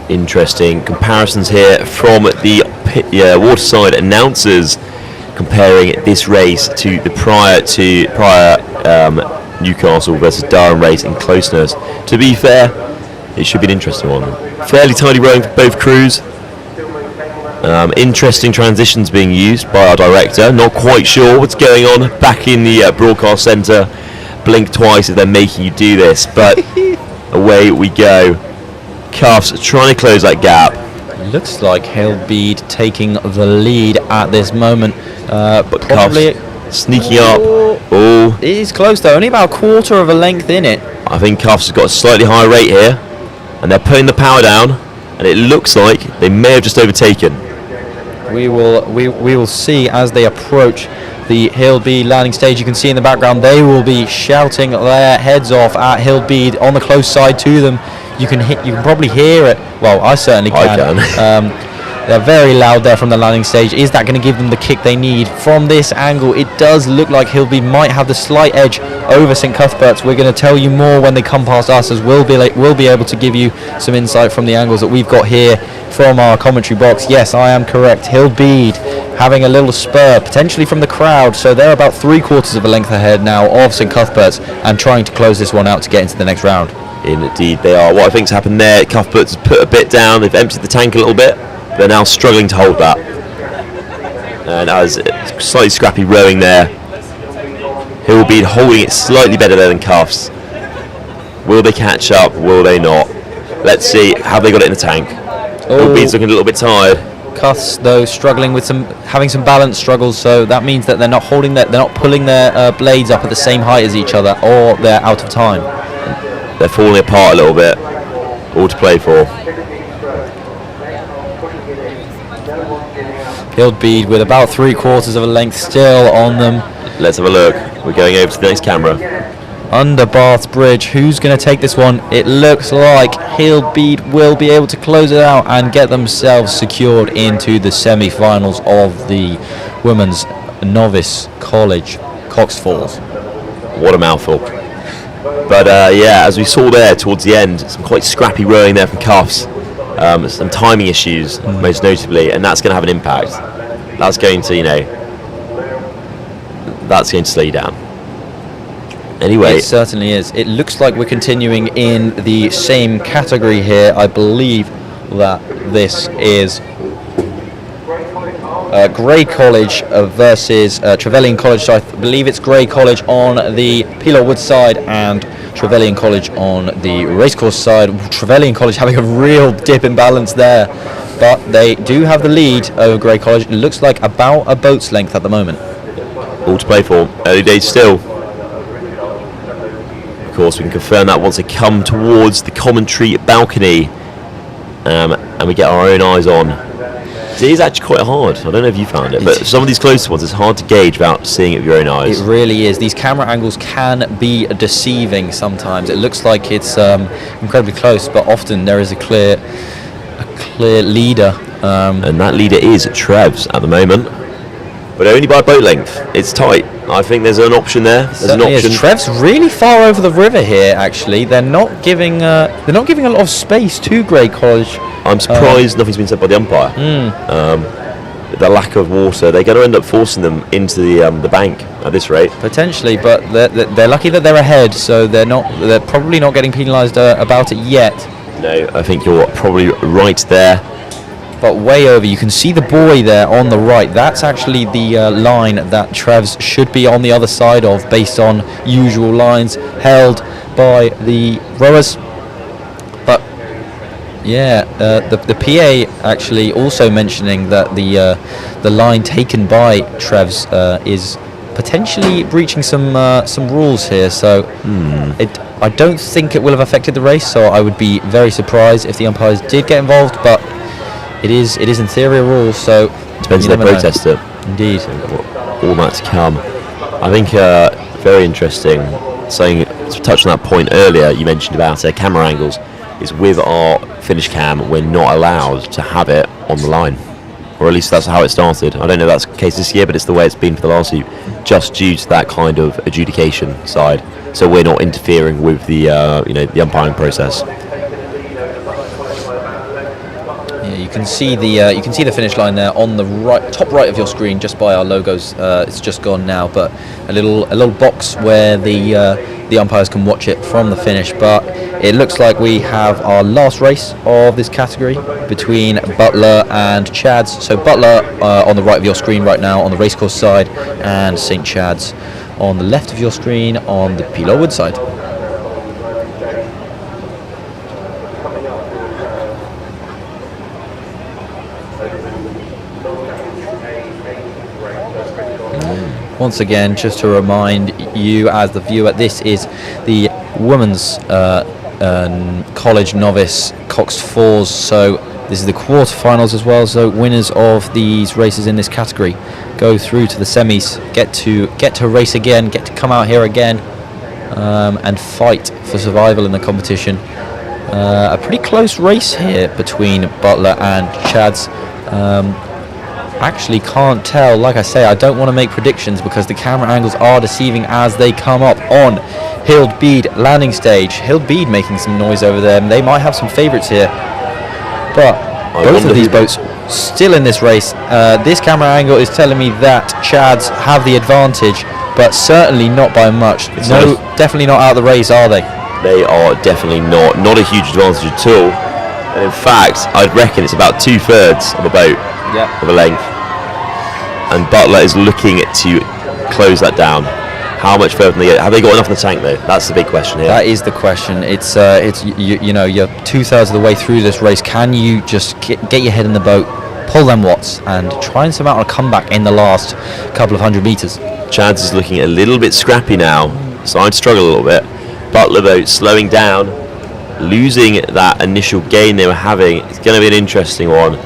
Interesting comparisons here from the waterside announcers, comparing this race to the prior Newcastle versus Durham race in closeness. To be fair, it should be an interesting one. Fairly tidy rowing for both crews. Interesting transitions being used by our director. Not quite sure what's going on back in the broadcast centre. Blink twice if they're making you do this, but away we go. Cuffs trying to close that gap. Looks like Hillbead taking the lead at this moment. But Cuffs sneaking up. Oh, it is close though, only about a quarter of a length in it. I think Cuffs has got a slightly higher rate here, and they're putting the power down, and it looks like they may have just overtaken. We will see as they approach the Hillbead landing stage. You can see in the background they will be shouting their heads off at Hillbead on the close side to them. You can probably hear it. Well, I certainly can. I can. They're very loud there from the landing stage. Is that going to give them the kick they need? From this angle, it does look like Hillbead might have the slight edge over St. Cuthbert's. We're going to tell you more when they come past us, as we'll be able to give you some insight from the angles that we've got here from our commentary box. Yes, I am correct. Hillbead having a little spur, potentially from the crowd, so they're about 3/4 of a length ahead now of St. Cuthbert's and trying to close this one out to get into the next round. Indeed they are. What I think's happened there, Cuthbert's has put a bit down, they've emptied the tank a little bit. They're now struggling to hold that. And as slightly scrappy rowing there, Hillbead holding it slightly better there than Cuffs. Will they catch up? Will they not? Let's see. Have they got it in the tank? Hillbead's looking a little bit tired. Cuffs though struggling with having some balance struggles, so that means that they're not pulling their blades up at the same height as each other, or they're out of time. They're falling apart a little bit. All to play for. Hillbead with about 3/4 of a length still on them. Let's have a look. We're going over to the next camera. Under Bath Bridge, who's going to take this one? It looks like Hillbead will be able to close it out and get themselves secured into the semi-finals of the Women's Novice College Cox Falls. What a mouthful. But yeah, as we saw there towards the end, some quite scrappy rowing there from Cuffs. Some timing issues, most notably, and that's going to have an impact. That's going to, that's going to slow you down. Anyway, it certainly is. It looks like we're continuing in the same category here. I believe that this is Grey College versus Trevelyan College. So I believe it's Grey College on the Peelot Wood side and Trevelyan College on the racecourse side. Trevelyan College having a real dip in balance there, but they do have the lead over Grey College. It looks like about a boat's length at the moment. All to play for. Early days still. Of course, we can confirm that once they come towards the commentary balcony and we get our own eyes on. It is actually quite hard. I don't know if you found it, but some of these closer ones, it's hard to gauge without seeing it with your own eyes. It really is. These camera angles can be deceiving sometimes. It looks like it's incredibly close, but often there is a clear leader. And that leader is Trevs at the moment, but only by boat length. It's tight. I think there's an option there. There's an option. Trev's really far over the river here. Actually, they're not giving a lot of space to Grey College. I'm surprised nothing's been said by the umpire. The lack of water, they're going to end up forcing them into the bank at this rate. Potentially, but they're lucky that they're ahead, so they're probably not getting penalised about it yet. No, I think you're probably right there. But way over, you can see the buoy there on the right. That's actually the line that Trevs should be on the other side of, based on usual lines held by the rowers. But yeah, the PA actually also mentioning that the line taken by Trevs is potentially breaching some rules here. So I don't think it will have affected the race. So I would be very surprised if the umpires did get involved. But it is in theory a rule, so depends if they protest it. Indeed. All that to come. I think very interesting. Saying to touch on that point earlier, you mentioned about camera angles. Is with our finish cam, we're not allowed to have it on the line, or at least that's how it started. I don't know if that's the case this year, but it's the way it's been for the last few, just due to that kind of adjudication side. So we're not interfering with the the umpiring process. You can see the finish line there on the top right of your screen, just by our logos. It's just gone now, but a little box where the umpires can watch it from the finish. But it looks like we have our last race of this category between Butler and Chads. So Butler on the right of your screen right now on the racecourse side, and St. Chad's on the left of your screen on the Peelot Wood side. Once again, just to remind you as the viewer, this is the women's college novice Cox Fours. So this is the quarterfinals as well. So winners of these races in this category go through to the semis, get to race again, get to come out here again, and fight for survival in the competition. A pretty close race here between Butler and Chads. Actually can't tell. Like I say, I don't want to make predictions because the camera angles are deceiving as they come up on Hild Bede landing stage. Hild Bede making some noise over there, and they might have some favourites here, but both of these boats still in this race. This camera angle is telling me that Chads have the advantage, but certainly not by much. Definitely not out of the race, are they? They are definitely not a huge advantage at all, and in fact I'd reckon it's about 2/3 of a boat of a length. And Butler is looking to close that down. How much further have they got enough in the tank though? That's the big question here. That is the question. It's you're 2/3 of the way through this race. Can you just get your head in the boat, pull them watts, and try and surmount a comeback in the last couple of 100 meters? Chads is looking a little bit scrappy now, starting to struggle a little bit. Butler though slowing down, losing that initial gain they were having. It's going to be an interesting one.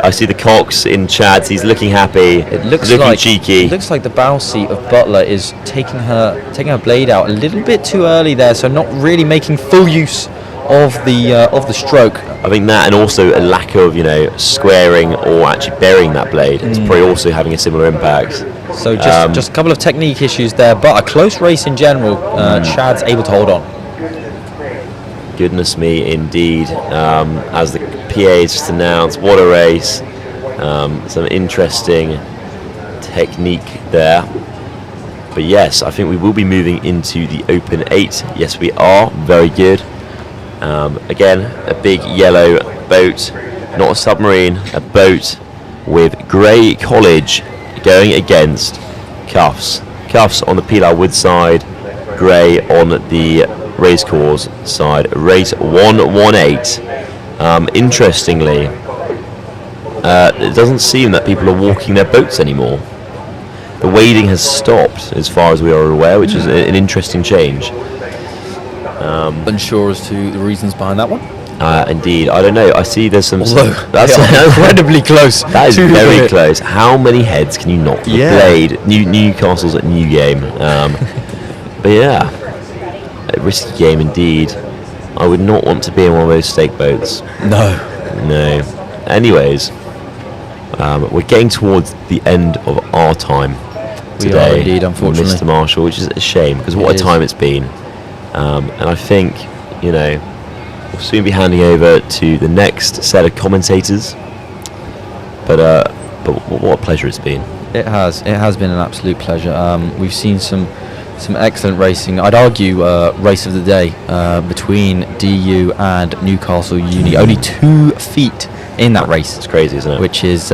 I see the Cox in Chads. He's looking happy. It looks looking like cheeky. It looks like the bow seat of Butler is taking her blade out a little bit too early there, so not really making full use of the stroke. I think that, and also a lack of squaring or actually burying that blade is probably also having a similar impact. So just a couple of technique issues there, but a close race in general. Chad's able to hold on. Goodness me, indeed. As the PA just announced, what a race. Some interesting technique there. But yes, I think we will be moving into the Open 8. Yes, we are. Very good. Again, a big yellow boat. Not a submarine, a boat. with Grey College going against Cuffs. Cuffs on the Pilar Wood side, Grey on the Racecourse side. Race 118. Interestingly, it doesn't seem that people are walking their boats anymore. The wading has stopped, as far as we are aware, which is an interesting change. Unsure as to the reasons behind that one. Indeed, I don't know. I see there's some. Although That's they are incredibly close. That is to very it. close. How many heads can you knock? The blade. Newcastle's at New Game. But yeah, a risky game indeed. I would not want to be in one of those stake boats. No. Anyways, we're getting towards the end of our time We today. are indeed, unfortunately. Mr. Marshall, which is a shame because what a time it's been. And I think, we'll soon be handing over to the next set of commentators. But what a pleasure it's been. It has been an absolute pleasure. We've seen some excellent racing. I'd argue race of the day between DU and Newcastle Uni. Only 2 feet in that race. It's crazy, isn't it? Which is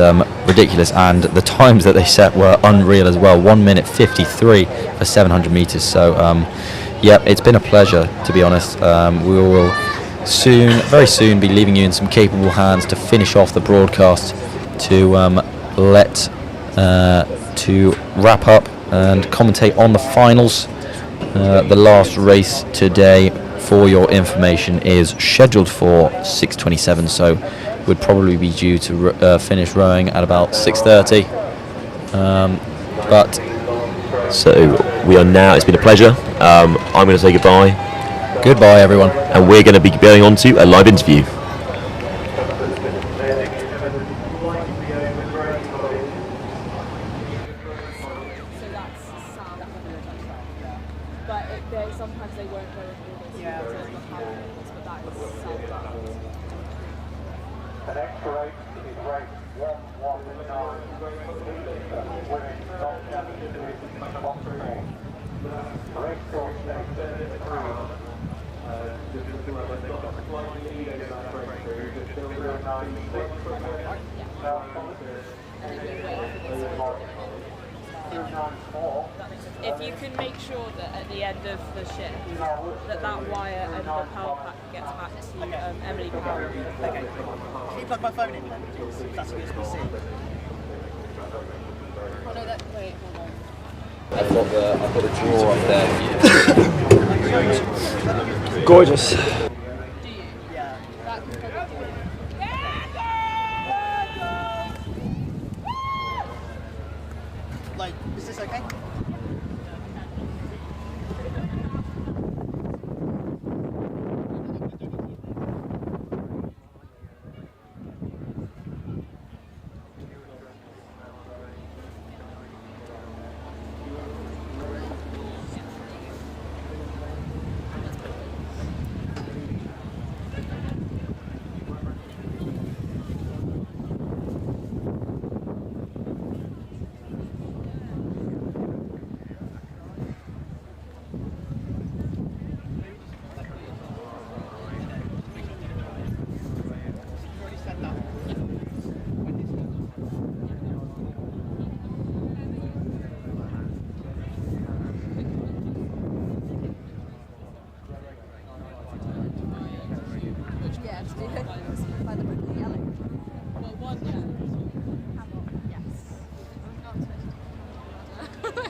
ridiculous, and the times that they set were unreal as well. 1 minute 53 for 700 meters. So it's been a pleasure, to be honest. We will very soon be leaving you in some capable hands to finish off the broadcast, to wrap up and commentate on the finals. The last race today, for your information, is scheduled for 6:27, so would probably be due to finish rowing at about 6:30. So we are now. It's been a pleasure. I'm going to say goodbye. Goodbye, everyone. And we're going to be going on to a live interview. Sometimes they won't go with orders. Yeah, but that is The next race is race 119. Women non-championship boxing. Race course next is 3. If you can make sure that at the end of the shift that wire and the power pack gets back to Emily Powell. Okay. Can you plug my phone in then? That's USB-C. Oh no, wait, hold on. I've got a drawer up there. Gorgeous. Yeah. That can plug into it. Like, is this okay?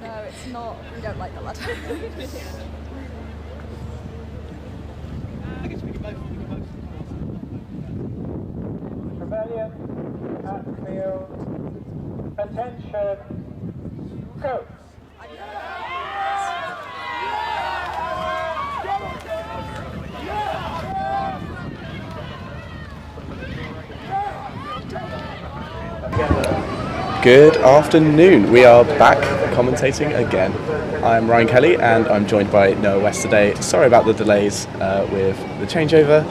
No, it's not. We don't like the ladder. Rebellion at field. Attention. Go. Good afternoon. We are back commentating again. I'm Ryan Kelly and I'm joined by Noah West today. Sorry about the delays with the changeover,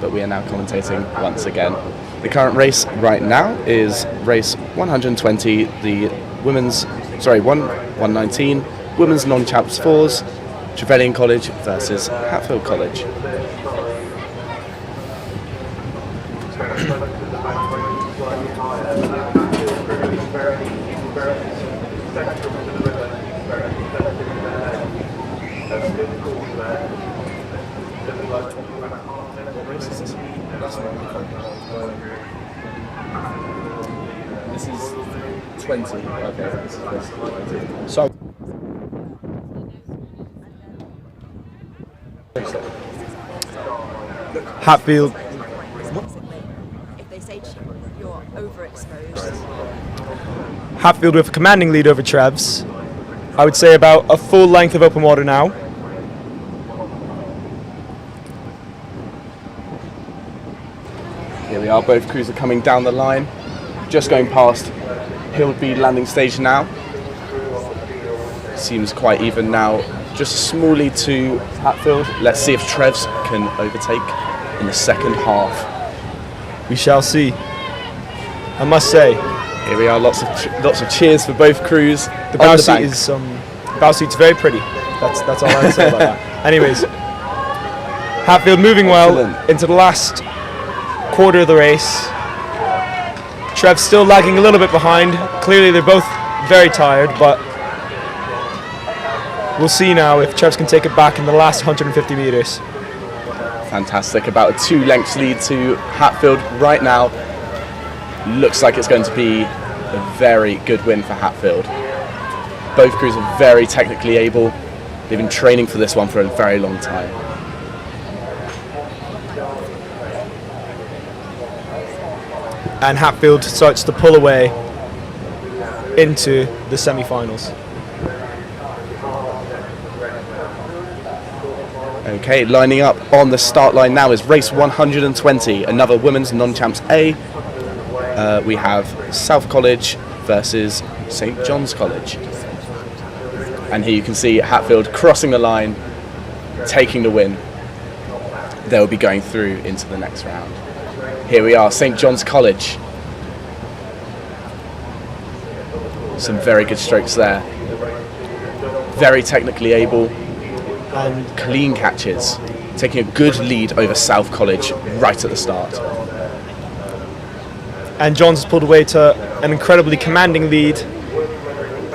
but we are now commentating once again. The current race right now is race 120, the 119, women's non-champs fours, Trevelyan College versus Hatfield College. This is 20. Okay. So. Hatfield. If they say you're overexposed. Hatfield with a commanding lead over Trevs. I would say about a full length of open water now. Here we are, both crews are coming down the line. Just going past Hildby landing stage now. Seems quite even now. Just a small lead to Hatfield. Let's see if Trevs can overtake in the second half. We shall see. I must say, here we are. Lots of cheers for both crews. The bow seat is bow seat's very pretty. That's all I would say about that. Anyways, Hatfield moving well into the last quarter of the race. Trev's still lagging a little bit behind. Clearly, they're both very tired, but we'll see now if Trevs can take it back in the last 150 meters. Fantastic. About a 2 lengths lead to Hatfield right now. Looks like it's going to be a very good win for Hatfield. Both crews are very technically able. They've been training for this one for a very long time. And Hatfield starts to pull away into the semi-finals. Okay, lining up on the start line now is race 120, another women's non-champs A. We have South College versus St John's College. And here you can see Hatfield crossing the line, taking the win. They'll be going through into the next round. Here we are, St John's College. Some very good strokes there. Very technically able and clean catches. Taking a good lead over South College right at the start. And Johns has pulled away to an incredibly commanding lead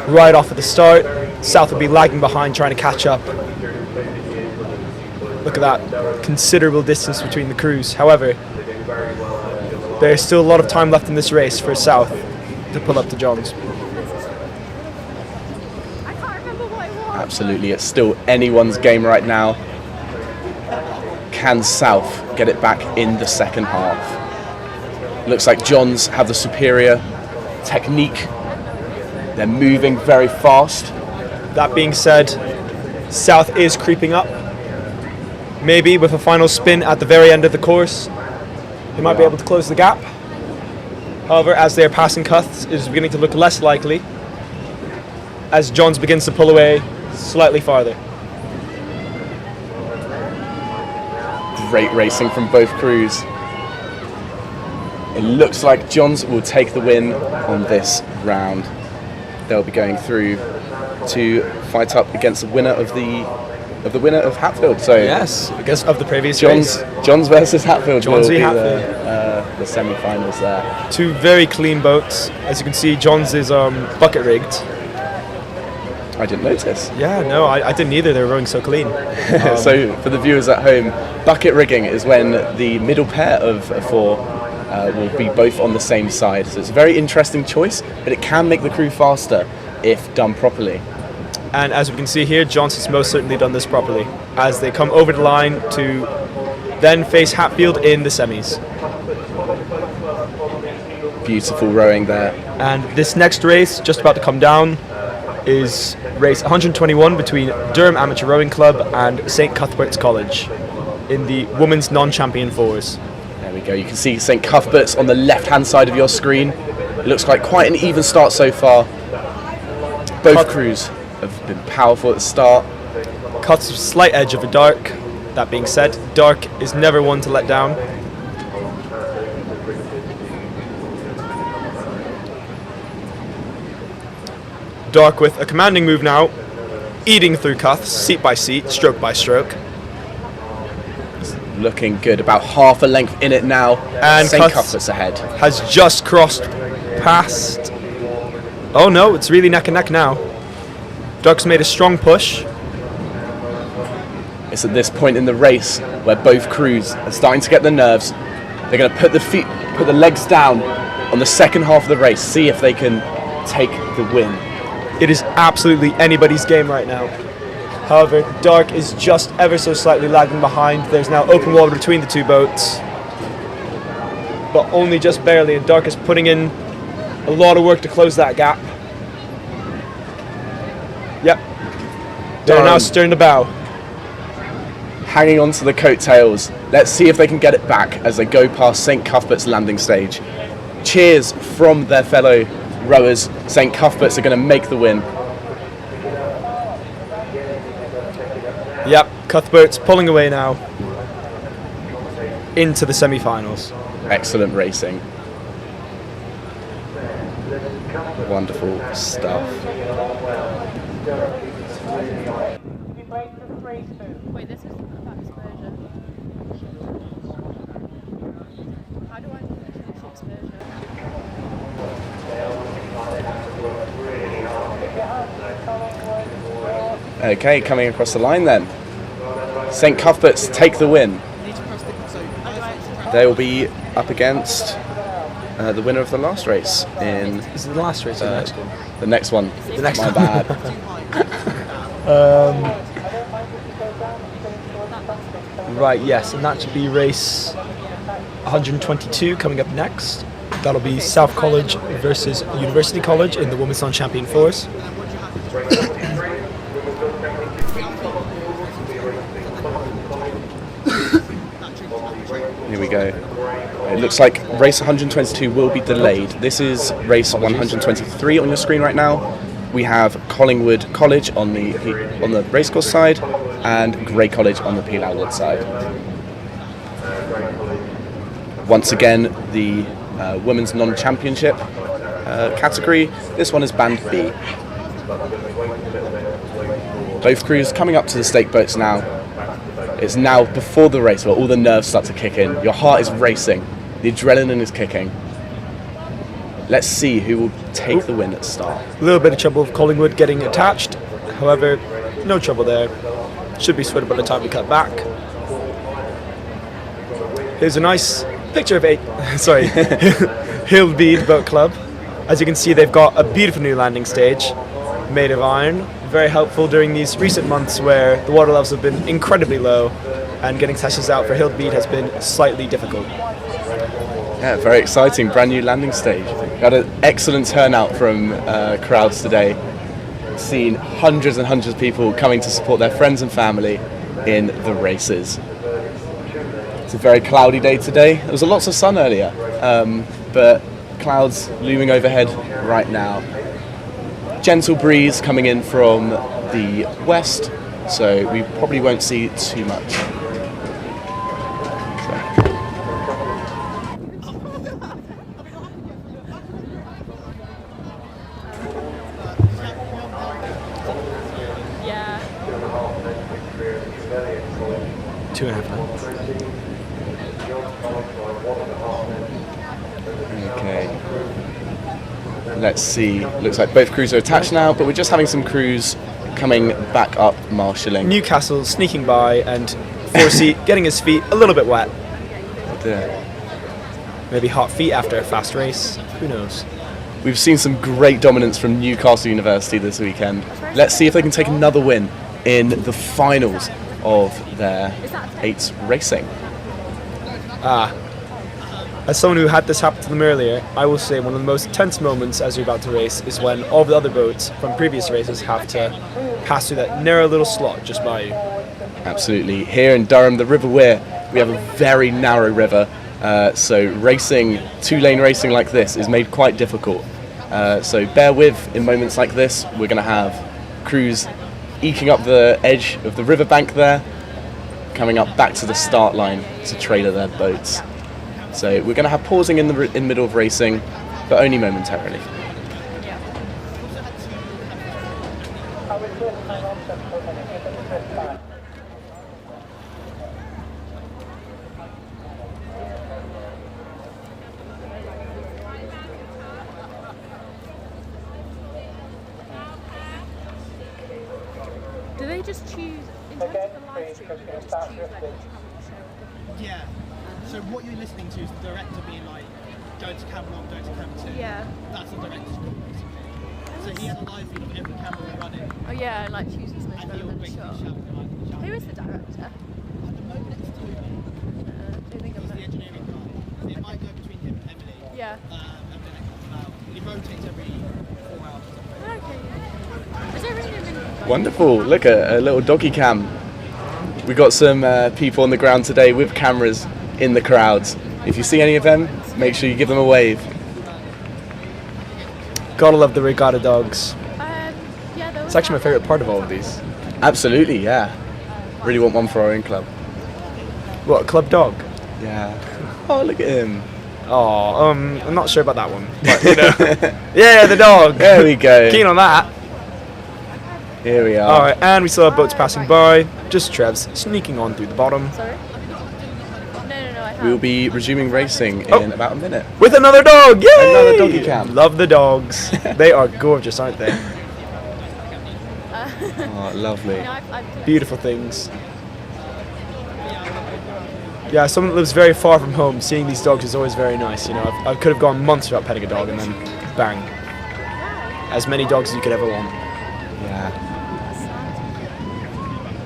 right off at the start. South will be lagging behind trying to catch up. Look at that considerable distance between the crews. However, there's still a lot of time left in this race for South to pull up to Johns. Absolutely, it's still anyone's game right now. Can South get it back in the second half? Looks like Johns have the superior technique. They're moving very fast. That being said, South is creeping up. Maybe with a final spin at the very end of the course, they might be able to close the gap. However, as they are passing Cuths, it is beginning to look less likely as Johns begins to pull away slightly farther. Great racing from both crews. It looks like Johns will take the win on this round. They'll be going through to fight up against the winner of the winner of Hatfield. So yes, I guess of the previous Johns versus Hatfield. Johns will be Hatfield. The semi-finals there. Two very clean boats. As you can see, Johns is bucket rigged. I didn't notice. Yeah, no, I didn't either. They were rowing so clean. So for the viewers at home, bucket rigging is when the middle pair of four will be both on the same side. So it's a very interesting choice, but it can make the crew faster if done properly. And as we can see here, Johnson's most certainly done this properly as they come over the line to then face Hatfield in the semis. Beautiful rowing there. And this next race, just about to come down, is race 121 between Durham Amateur Rowing Club and St Cuthbert's College in the women's non-champion fours. There we go. You can see St Cuthbert's on the left-hand side of your screen. It looks like quite an even start so far. Both crews have been powerful at the start. Cuts a slight edge of a dark. That being said, dark is never one to let down. Dark with a commanding move now, eating through Cuths, seat by seat, stroke by stroke. Looking good, about half a length in it now. And St Cuthbert's ahead. Has just crossed past Oh no, it's really neck and neck now. Dark's made a strong push. It's at this point in the race where both crews are starting to get the nerves. They're going to put the legs down on the second half of the race, see if they can take the win. It is absolutely anybody's game right now. However, Dark is just ever so slightly lagging behind. There's now open water between the two boats, but only just barely, and Dark is putting in a lot of work to close that gap. Yep. They're now stern to bow. Hanging on to the coattails. Let's see if they can get it back as they go past St. Cuthbert's landing stage. Cheers from their fellow rowers. St. Cuthbert's are going to make the win. Yep, Cuthbert's pulling away now into the semi-finals. Excellent racing. Wonderful stuff. Wait, this is about exposure. How do I finish exposure? Okay, coming across the line then. St. Cuthbert's take the win. They will be up against the winner of the last race in... Is it the last race or the next one? The next one. The next My one. bad. Right, yes, and that should be race 122 coming up next. That'll be South College versus University College in the Women's Non-Champion Fours. Here we go. It looks like race 122 will be delayed. This is race 123 on your screen right now. We have Collingwood College on the racecourse side and Grey College on the Peel Outwood side. Once again, the Women's Non-Championship category. This one is Band B. Both crews coming up to the stake boats now. It's now before the race where all the nerves start to kick in. Your heart is racing. The adrenaline is kicking. Let's see who will take the win at the start. A little bit of trouble with Collingwood getting attached. However, no trouble there. Should be sorted by the time we cut back. Here's a nice picture of Hillbead Boat Club. As you can see, they've got a beautiful new landing stage made of iron. Very helpful during these recent months where the water levels have been incredibly low and getting sessions out for Hillbead has been slightly difficult. Yeah, very exciting, brand new landing stage. We had an excellent turnout from crowds today. Seen hundreds and hundreds of people coming to support their friends and family in the races. It's a very cloudy day today. There was lots of sun earlier, but clouds looming overhead right now. Gentle breeze coming in from the west, so we probably won't see too much. Yeah. 2.5 minutes. Okay. Let's see. Looks like both crews are attached now, but we're just having some crews coming back up marshalling. Newcastle sneaking by and Forsey getting his feet a little bit wet. Maybe hot feet after a fast race. Who knows? We've seen some great dominance from Newcastle University this weekend. Let's see if they can take another win in the finals of their 8s racing. As someone who had this happen to them earlier, I will say one of the most tense moments as you're about to race is when all the other boats from previous races have to pass through that narrow little slot just by you. Absolutely. Here in Durham, the River Wear, we have a very narrow river, so racing, 2-lane racing like this is made quite difficult. So bear with in moments like this. We're going to have crews eking up the edge of the riverbank there, coming up back to the start line to trailer their boats. So we're going to have pausing in the middle of racing, but only momentarily. they just choose, in terms of the live stream, do they just choose like which camera to show? Yeah. So what you're listening to is the director being like, go to camera 1, go to camera 2. Yeah. That's the director's call, basically. So he has a live feed of every camera we're running. Oh yeah, and like chooses the most And he'll relevant basically shot. shout it like, shout Who it. is the director? At the moment it's Toby. Don't think He's the engineering guy. It might go between him and Emily. Yeah. And then it comes out. He rotates every 4 hours or something. Okay, yeah. Is there really Wonderful. Look at a little doggy cam. We got some people on the ground today with cameras in the crowds. If you see any of them, make sure you give them a wave. Gotta love the regatta dogs. Yeah, It's actually my favourite part of all of these. Absolutely, yeah. Really want one for our own club. What, a club dog? Yeah. Oh, look at him. Oh, I'm not sure about that one. But, you know. Yeah, the dog. There we go. Keen on that. Here we are. Alright, and we still have boats passing by. Just Trevs sneaking on through the bottom. Sorry? No, I We'll be resuming racing in about a minute. With another dog! Yay! Another doggy cam. Love the dogs. They are gorgeous, aren't they? Oh, lovely. Beautiful things. Yeah, as someone that lives very far from home, seeing these dogs is always very nice. You know, I could have gone months without petting a dog, and then bang, as many dogs as you could ever want. Yeah.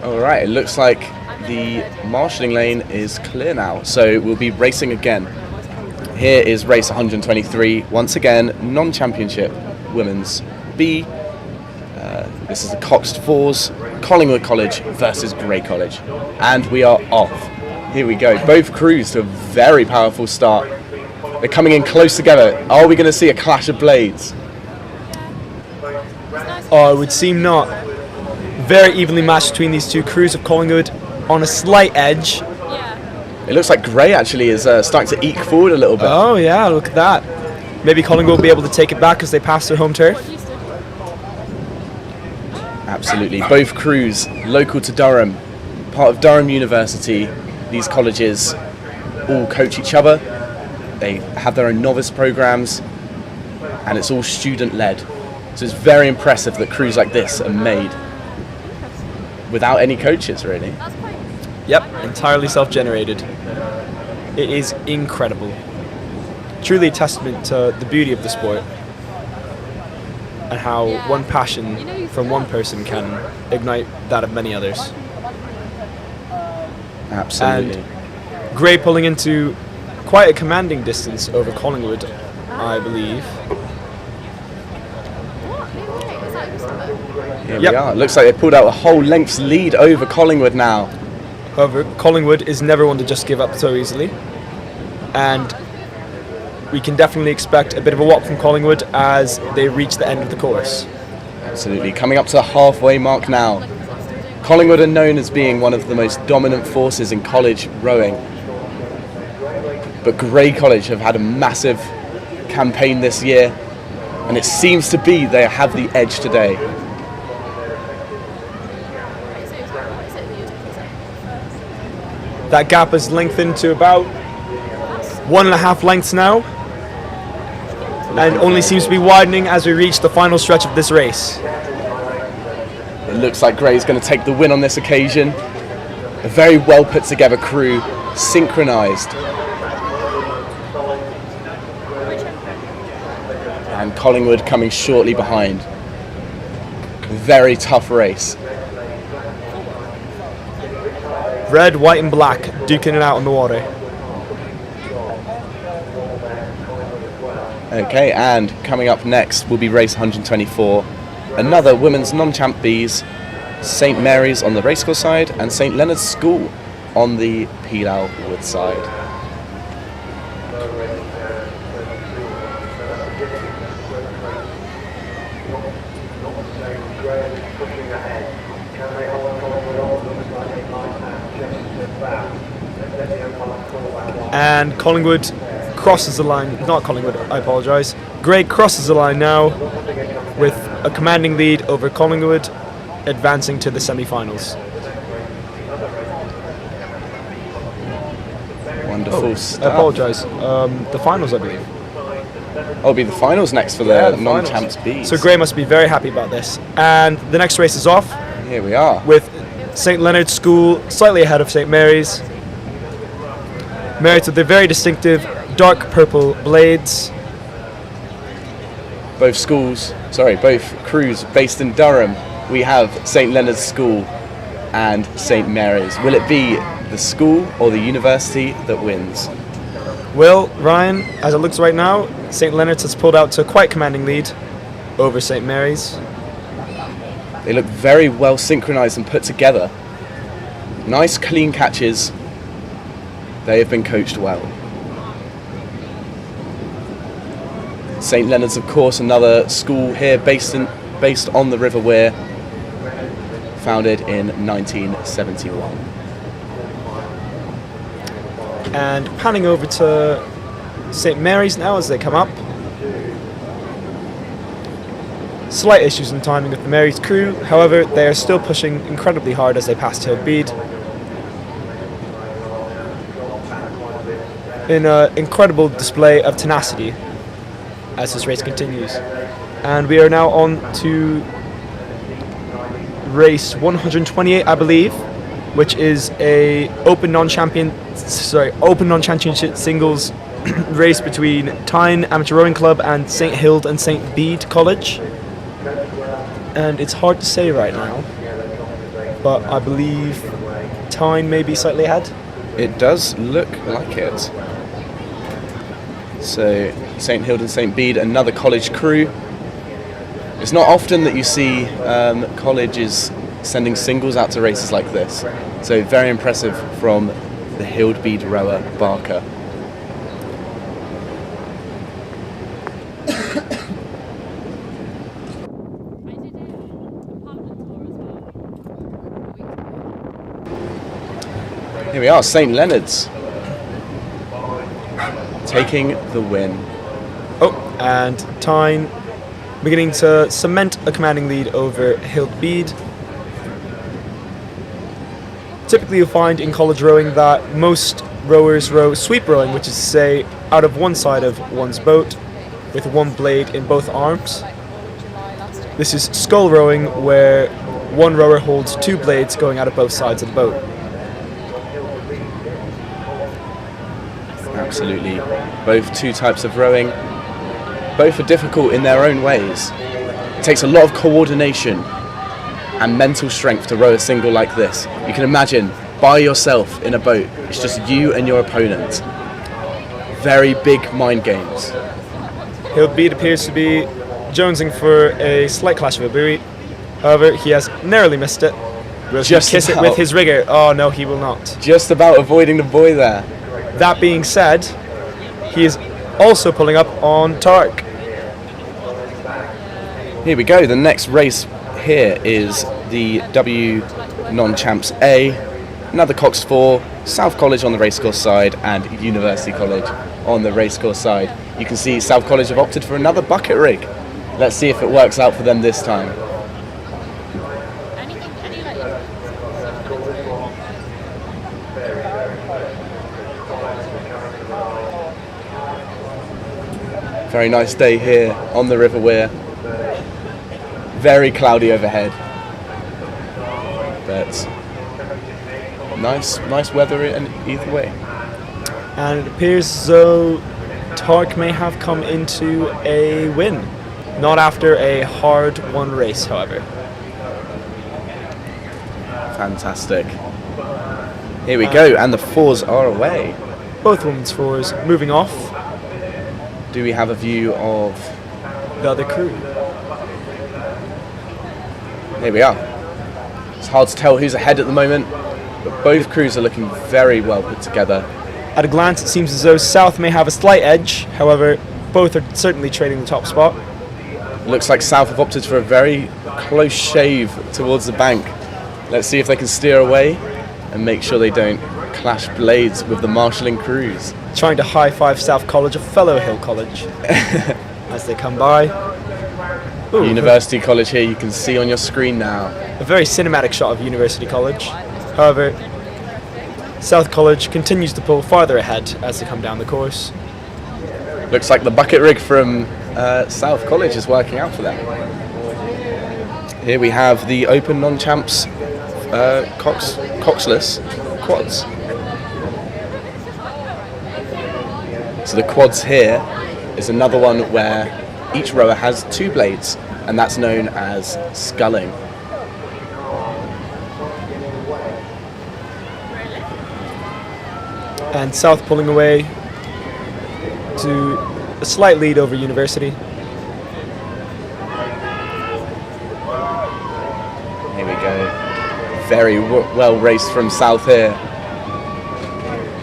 All right. It looks like the marshalling lane is clear now, so we'll be racing again. Here is race 123. Once again, non-championship women's B. This is the Coxed Fours, Collingwood College versus Grey College, and we are off. Here we go. Both crews to a very powerful start. They're coming in close together. Are we going to see a clash of blades? Oh, it would seem not. Very evenly matched between these two crews of Collingwood, on a slight edge. It looks like Grey actually is starting to eke forward a little bit. Oh yeah, look at that. Maybe Collingwood will be able to take it back as they pass their home turf. Absolutely. Both crews local to Durham, part of Durham University. These colleges all coach each other. They have their own novice programs, and it's all student-led. So it's very impressive that crews like this are made without any coaches, really. Yep, entirely self-generated. It is incredible. Truly a testament to the beauty of the sport and how one passion from one person can ignite that of many others. Absolutely. And Grey pulling into quite a commanding distance over Collingwood, I believe. Here we are. Looks like they pulled out a whole length's lead over Collingwood now. However, Collingwood is never one to just give up so easily. And we can definitely expect a bit of a walk from Collingwood as they reach the end of the course. Absolutely. Coming up to the halfway mark now. Collingwood are known as being one of the most dominant forces in college rowing. But Grey College have had a massive campaign this year, and it seems to be they have the edge today. That gap has lengthened to about 1.5 lengths now, and only seems to be widening as we reach the final stretch of this race. It looks like Grey's going to take the win on this occasion. A very well put together crew, synchronised. And Collingwood coming shortly behind. Very tough race. Red, white and black, duking it out on the water. Okay, and coming up next will be race 124. Another women's non-champ Bs, St Mary's on the racecourse side and St Leonard's School on the Pilau Wood side. And Collingwood crosses the line, not Collingwood, I apologise. Grey crosses the line now with a commanding lead over Collingwood, advancing to the semi-finals. Wonderful I stuff. apologise. The finals, I believe. Oh, it'll be the finals next for the non-champs Bs. So Grey must be very happy about this. And the next race is off. Here we are. With St Leonard's School slightly ahead of St Mary's. Mary's with their very distinctive dark purple blades. Both crews based in Durham. We have St Leonard's School and St Mary's. Will it be the school or the university that wins? Well, Ryan, as it looks right now, St Leonard's has pulled out to a quite commanding lead over St Mary's. They look very well synchronized and put together. Nice clean catches. They have been coached well. St Leonard's, of course, another school here based on the River Wear, founded in 1971. And panning over to St Mary's now as they come up. Slight issues in timing with the Mary's crew, however, they are still pushing incredibly hard as they pass Hillbead. In an incredible display of tenacity as this race continues. And we are now on to race 128, I believe, which is a open non-championship singles race between Tyne Amateur Rowing Club and St Hild and St Bede College. And it's hard to say right now, but I believe Tyne may be slightly ahead. It does look like it. So St Hild and St Bede, another college crew. It's not often that you see colleges sending singles out to races like this. So very impressive from the Hildbeed rower Barker. Here we are, St Leonard's taking the win. Oh, and Tyne beginning to cement a commanding lead over Hildbeed. Typically you'll find in college rowing that most rowers row sweep rowing, which is to say out of one side of one's boat with one blade in both arms. This is scull rowing, where one rower holds two blades going out of both sides of the boat. Absolutely. Both two types of rowing. Both are difficult in their own ways. It takes a lot of coordination and mental strength to row a single like this. You can imagine, by yourself in a boat, it's just you and your opponent. Very big mind games. Hildbeed appears to be jonesing for a slight clash of a buoy. However, he has narrowly missed it. Will he kiss it with his rigger? Oh no, he will not. Just about avoiding the buoy there. That being said, he is also pulling up on Tark. Here we go, the next race here is the W Non-Champs A, another Cox 4, South College on the racecourse side and University College on the racecourse side. You can see South College have opted for another bucket rig. Let's see if it works out for them this time. Very nice day here on the River Wear. Very cloudy overhead, but nice weather in either way. And it appears as though Tark may have come into a win, not after a hard-won race, however. Fantastic. Here we go, and the fours are away. Both women's fours moving off. Do we have a view of the other crew? Here we are. It's hard to tell who's ahead at the moment, but both crews are looking very well put together. At a glance, it seems as though South may have a slight edge. However, both are certainly trading the top spot. Looks like South have opted for a very close shave towards the bank. Let's see if they can steer away and make sure they don't clash blades with the marshalling crews. Trying to high-five South College, a fellow Hill College, as they come by. Ooh, University College here, you can see on your screen now. A very cinematic shot of University College. However, South College continues to pull farther ahead as they come down the course. Looks like the bucket rig from South College is working out for them. Here we have the Open non-champs coxless quads. So the quads here is another one where each rower has 2 blades, and that's known as sculling. And South pulling away to a slight lead over University. Here we go. Very well raced from South here.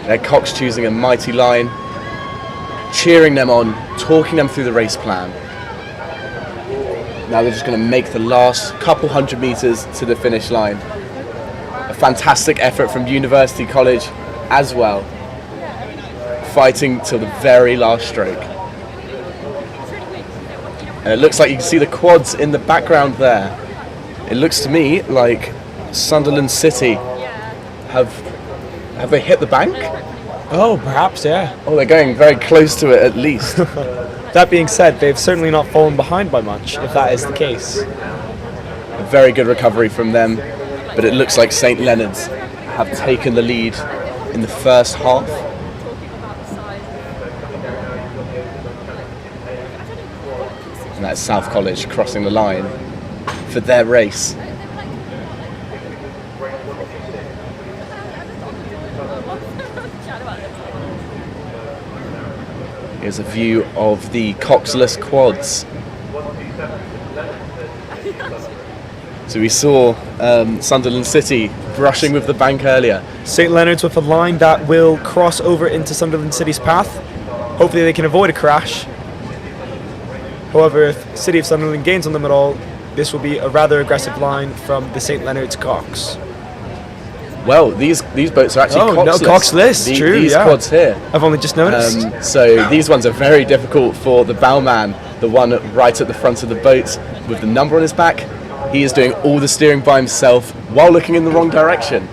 Their Cox choosing a mighty line, cheering them on, talking them through the race plan. Now they're just going to make the last couple hundred meters to the finish line. A fantastic effort from University College as well, fighting till the very last stroke. And it looks like you can see the quads in the background there. It looks to me like Sunderland City have they hit the bank? Oh, perhaps, yeah. Oh, they're going very close to it at least. That being said, they've certainly not fallen behind by much, if that is the case. A very good recovery from them, but it looks like St. Leonard's have taken the lead in the first half. And that's South College crossing the line for their race. Here's a view of the coxless quads. So we saw Sunderland City brushing with the bank earlier. St. Leonard's with a line that will cross over into Sunderland City's path. Hopefully they can avoid a crash. However, if City of Sunderland gains on them at all, this will be a rather aggressive line from the St. Leonard's Cox. Well, these boats are actually coxless. No, coxless, true, These yeah. quads here. I've only just noticed. So these ones are very difficult for the bowman, the one right at the front of the boat with the number on his back. He is doing all the steering by himself while looking in the wrong direction.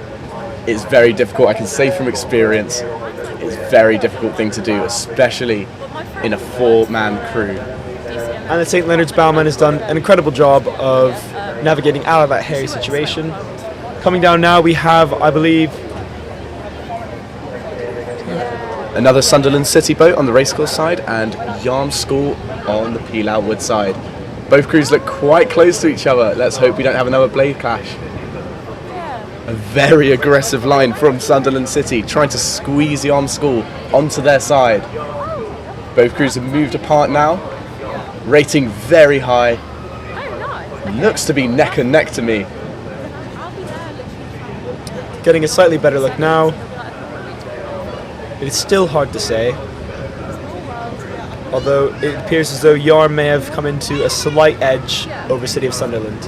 It's very difficult, I can say from experience. It's a very difficult thing to do, especially in a 4-man crew. And the St. Leonard's bowman has done an incredible job of navigating out of that hairy situation. Coming down now, we have, I believe, another Sunderland City boat on the racecourse side and Yarm School on the Pilau Wood side. Both crews look quite close to each other. Let's hope we don't have another blade clash. A very aggressive line from Sunderland City, trying to squeeze Yarm School onto their side. Both crews have moved apart now, rating very high. Looks to be neck and neck to me. getting a slightly better look now. It is still hard to say, although it appears as though Yarm may have come into a slight edge over City of Sunderland.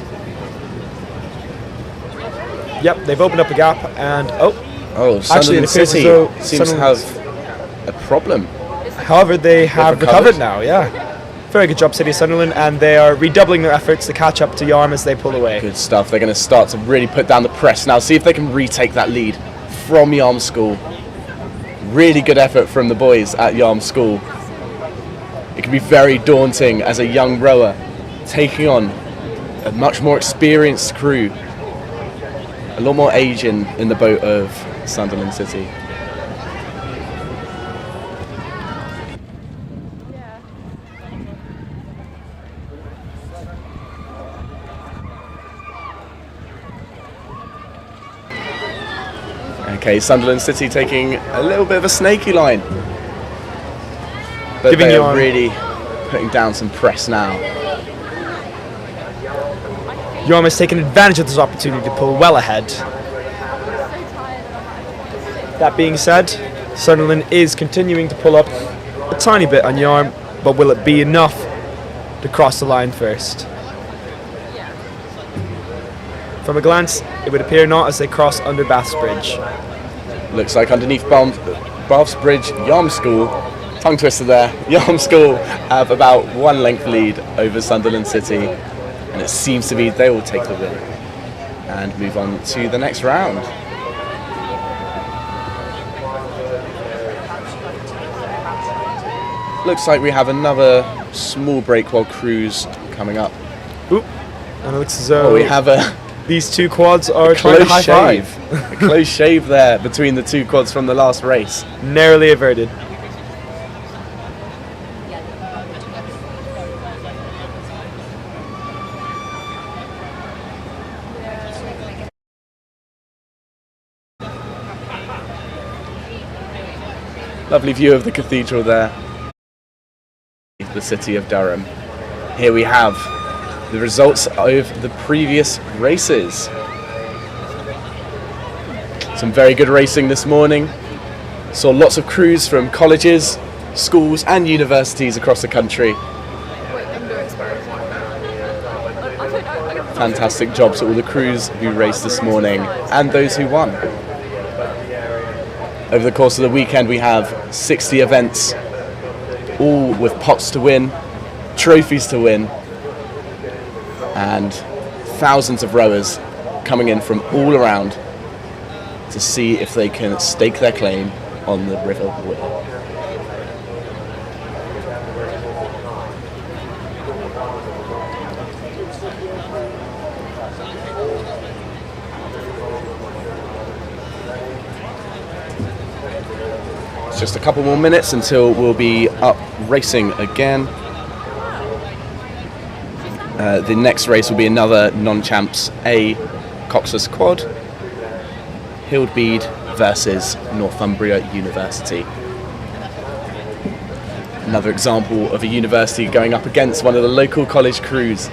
Yep, they've opened up a gap, and actually it appears as though seems to have a problem. However, they have recovered now, yeah. Very good job, City of Sunderland, and they are redoubling their efforts to catch up to Yarm as they pull away. Good stuff. They're going to start to really put down the press now, see if they can retake that lead from Yarm School. Really good effort from the boys at Yarm School. It can be very daunting as a young rower taking on a much more experienced crew. A lot more age in the boat of Sunderland City. Okay, Sunderland City taking a little bit of a snaky line. But they are really putting down some press now. Yarm has taken advantage of this opportunity to pull well ahead. That being said, Sunderland is continuing to pull up a tiny bit on Yarm, but will it be enough to cross the line first? From a glance, it would appear not as they cross under Bath's Bridge. Looks like underneath Bath's Bridge, Yarm School, tongue twister there, Yarm School have about 1 length lead over Sunderland City, and it seems to be they will take the win and move on to the next round. Looks like we have another small break while crews coming up. Oop. And it looks as though we have these two quads are a trying to close high shave. five. A close shave there between the two quads from the last race. Narrowly averted. Lovely view of the cathedral there. The city of Durham. Here we have the results of the previous races. Some very good racing this morning. Saw lots of crews from colleges, schools and universities across the country. Fantastic job to all the crews who raced this morning and those who won. Over the course of the weekend we have 60 events, all with pots to win, trophies to win, and thousands of rowers coming in from all around to see if they can stake their claim on the River Weir. Just a couple more minutes until we'll be up racing again. The next race will be another non-champs A Coxless Quad, Hildbeed versus Northumbria University. Another example of a university going up against one of the local college crews.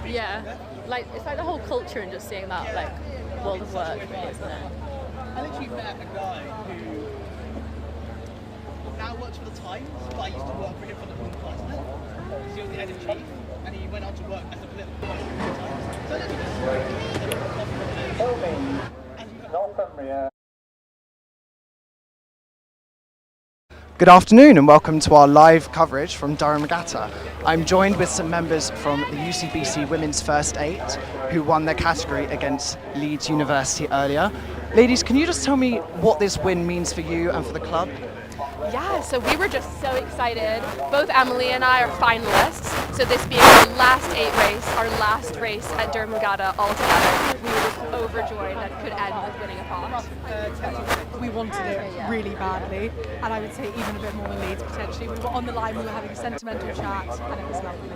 Yeah, like it's like the whole culture and just seeing that like world of work, isn't it? I literally met a guy who now works for the Times, but I used to work for him for the Broadcaster. So he was the editor-in-chief, and he went on to work as a political Northumbria. Good afternoon and welcome to our live coverage from Durham Regatta. I'm joined with some members from the UCBC Women's First 8 who won their category against Leeds University earlier. Ladies, can you just tell me what this win means for you and for the club? Yeah, so we were just so excited. Both Emily and I are finalists, so this being our last 8 race, our last race at Durham Regatta all together, we were just overjoyed that it could end with winning a pot. We wanted it really badly, and I would say even a bit more than Leeds potentially. We were on the line, we were having a sentimental chat, and it was lovely.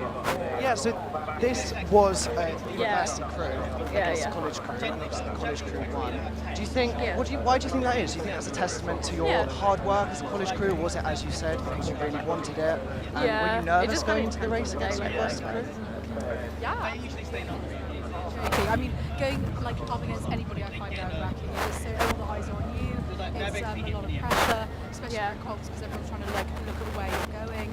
Yeah, so this was a university crew against the college crew, and obviously the college crew won. Do you think, why do you think that is? Do you think that's a testament to your hard work as a college crew, or was it, as you said, because you really wanted it? And were you nervous going into the race against the university crew? Yeah. I mean, going up against anybody I find out racking, it's so all the eyes are on you. It's a lot of pressure, especially for Cox, because everyone's trying to look at where you're going.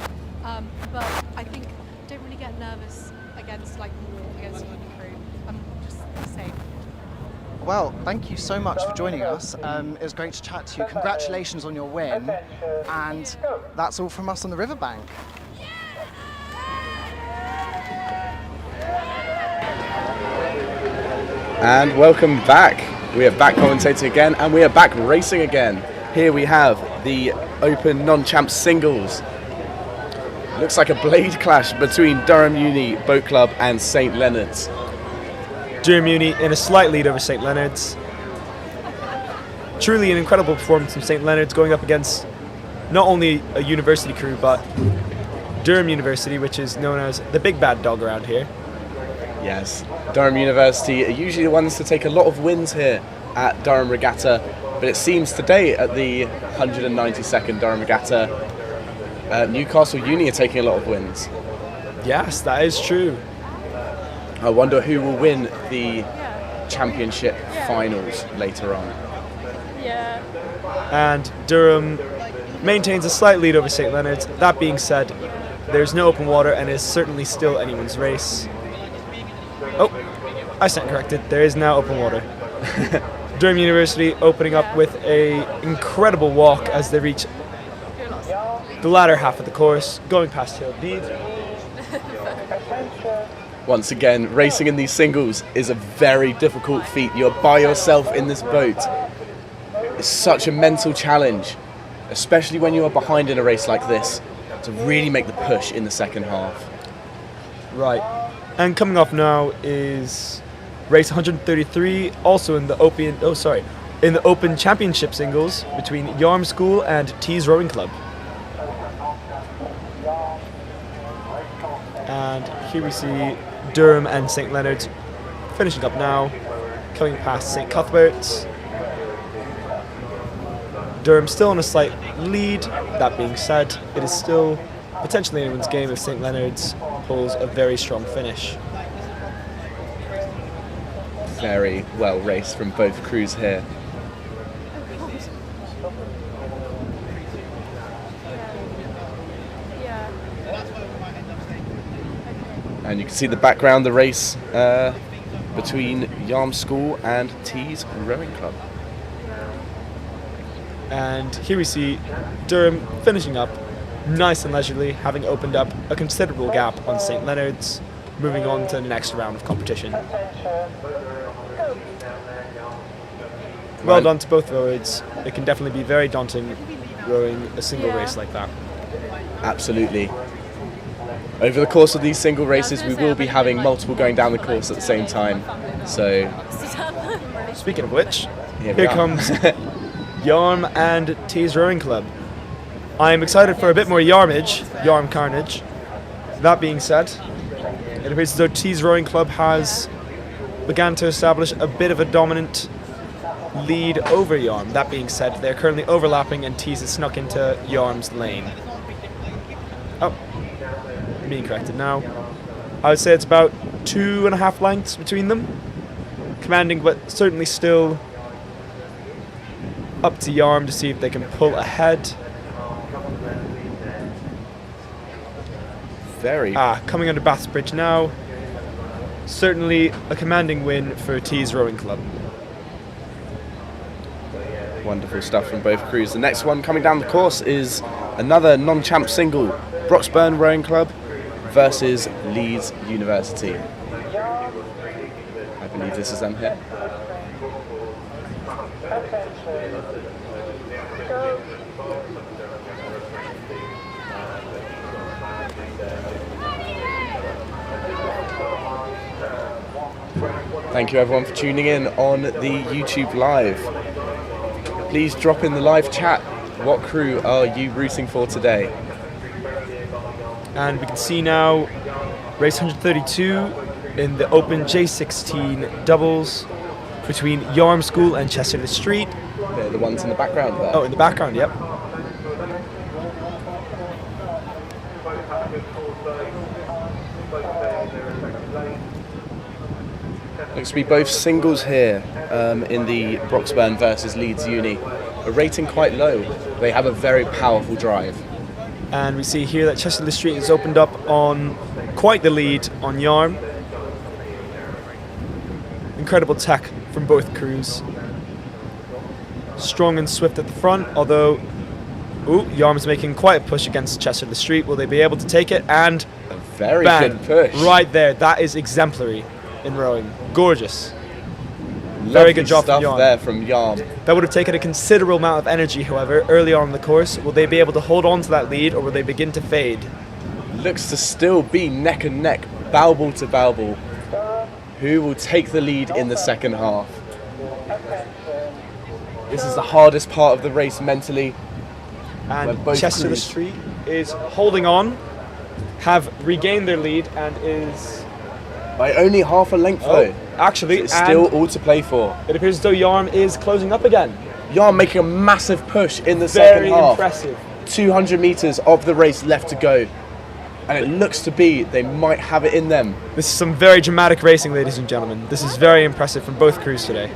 But I think don't really get nervous against against the crew. I'm just the same. Well, thank you so much for joining us. It was great to chat to you. Congratulations on your win, and that's all from us on the riverbank. And welcome back. We are back commentating again, and we are back racing again. Here we have the Open Non-Champs Singles. Looks like a blade clash between Durham Uni Boat Club and St Leonard's. Durham Uni in a slight lead over St Leonard's. Truly an incredible performance from St Leonard's, going up against not only a university crew but Durham University, which is known as the big bad dog around here. Yes, Durham University are usually the ones to take a lot of wins here at Durham Regatta, but it seems today at the 192nd Durham Regatta, Newcastle Uni are taking a lot of wins. Yes, that is true. I wonder who will win the championship finals later on. Yeah. And Durham maintains a slight lead over St Leonard's. That being said, there's no open water and is certainly still anyone's race. Oh, I stand corrected. There is now open water. Durham University opening up with a incredible walk as they reach the latter half of the course, going past Hill Deed. Once again, racing in these singles is a very difficult feat. You're by yourself in this boat. It's such a mental challenge, especially when you are behind in a race like this, to really make the push in the second half. Right. And coming off now is race 133, also in the Open Championship singles between Yarm School and Tees Rowing Club. And here we see Durham and St Leonard's finishing up now, coming past St Cuthbert's. Durham still on a slight lead. That being said, it is still potentially anyone's game if St Leonard's pulls a very strong finish. Very well raced from both crews here. And you can see the background, the race between Yarm School and Tees Rowing Club. And here we see Durham finishing up nice and leisurely, having opened up a considerable gap on St Leonard's, moving on to the next round of competition. Well done to both rowers. It can definitely be very daunting rowing a single race like that. Absolutely. Over the course of these single races, we will be having multiple going down the course at the same time. So, speaking of which, here comes Yarm and Tees Rowing Club. I am excited for a bit more Yarmage, Yarm carnage. That being said, it appears as though Tees Rowing Club has begun to establish a bit of a dominant lead over Yarm. That being said, they're currently overlapping and Tees has snuck into Yarm's lane. Oh, being corrected now. I would say it's about 2.5 lengths between them. Commanding, but certainly still up to Yarm to see if they can pull ahead. Coming under Bath's Bridge now. Certainly a commanding win for Tees Rowing Club. Wonderful stuff from both crews. The next one coming down the course is another non-champ single, Broxburn Rowing Club versus Leeds University. I believe this is them here. Thank you everyone for tuning in on the YouTube Live. Please drop in the live chat. What crew are you rooting for today? And we can see now race 132 in the Open J16 doubles between Yarm School and Chester Street. They're the ones in the background there. Oh, in the background, yep. Looks to be both singles here in the Broxburn versus Leeds Uni. A rating quite low. They have a very powerful drive. And we see here that Chester Street has opened up on quite the lead on Yarm. Incredible tech from both crews. Strong and swift at the front, although Yarm's making quite a push against Chester Street. Will they be able to take it? And a very bang, good push. Right there. That is exemplary in rowing. Gorgeous. Lovely very good job stuff from Yarm. there from Yarm. That would have taken a considerable amount of energy, however, early on in the course. Will they be able to hold on to that lead, or will they begin to fade? Looks to still be neck and neck, bow ball to bow ball. Who will take the lead in the second half? This is the hardest part of the race mentally. And Chester Street is holding on, have regained their lead, and is by only half a length though. Actually, so it's still all to play for. It appears as though Yarm is closing up again. Yarm making a massive push in the second half. Very impressive. 200 metres of the race left to go. And it looks to be they might have it in them. This is some very dramatic racing, ladies and gentlemen. This is very impressive from both crews today.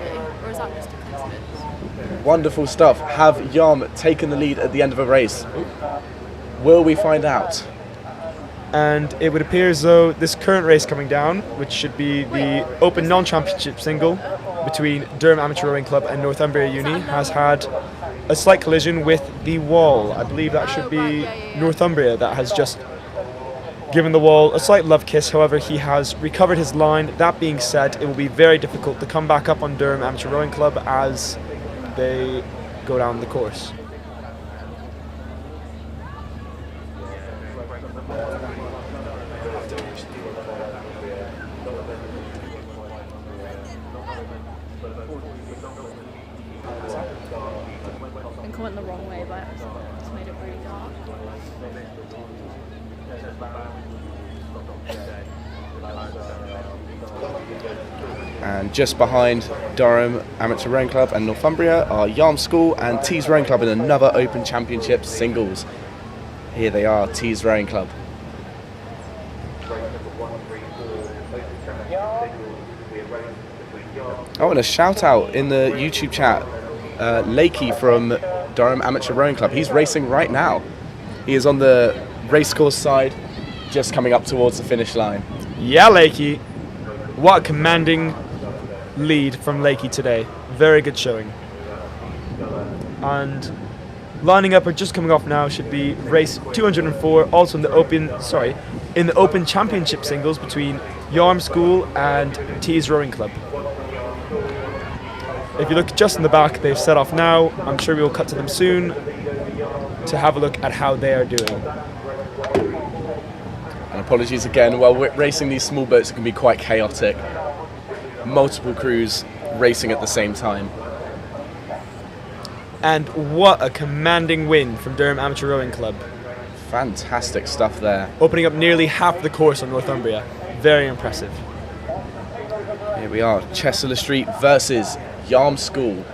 Wonderful stuff. Have Yarm taken the lead at the end of a race? Will we find out? And it would appear as though this current race coming down, which should be the Open Non-Championship single between Durham Amateur Rowing Club and Northumbria Uni, has had a slight collision with the wall. I believe that should be Northumbria that has just given the wall a slight love kiss. However, he has recovered his line. That being said, it will be very difficult to come back up on Durham Amateur Rowing Club as they go down the course. I think I went the wrong way, but it's made it really dark. And just behind Durham Amateur Rowing Club and Northumbria are Yarm School and Tees Rowing Club in another Open Championship singles. Here they are, Tees Rowing Club. Oh, and a shout out in the YouTube chat, Lakey from Durham Amateur Rowing Club. He's racing right now. He is on the racecourse side, just coming up towards the finish line. Yeah, Lakey. What a commanding lead from Lakey today. Very good showing. And lining up or just coming off now should be race 204, also in the Open Championship singles between Yarm School and Tees Rowing Club. If you look just in the back, they've set off now. I'm sure we will cut to them soon to have a look at how they are doing. And apologies again, while we're racing these small boats, it can be quite chaotic. Multiple crews racing at the same time. And what a commanding win from Durham Amateur Rowing Club. Fantastic stuff there. Opening up nearly half the course on Northumbria. Very impressive. Here we are, Chester Street versus Yarm School.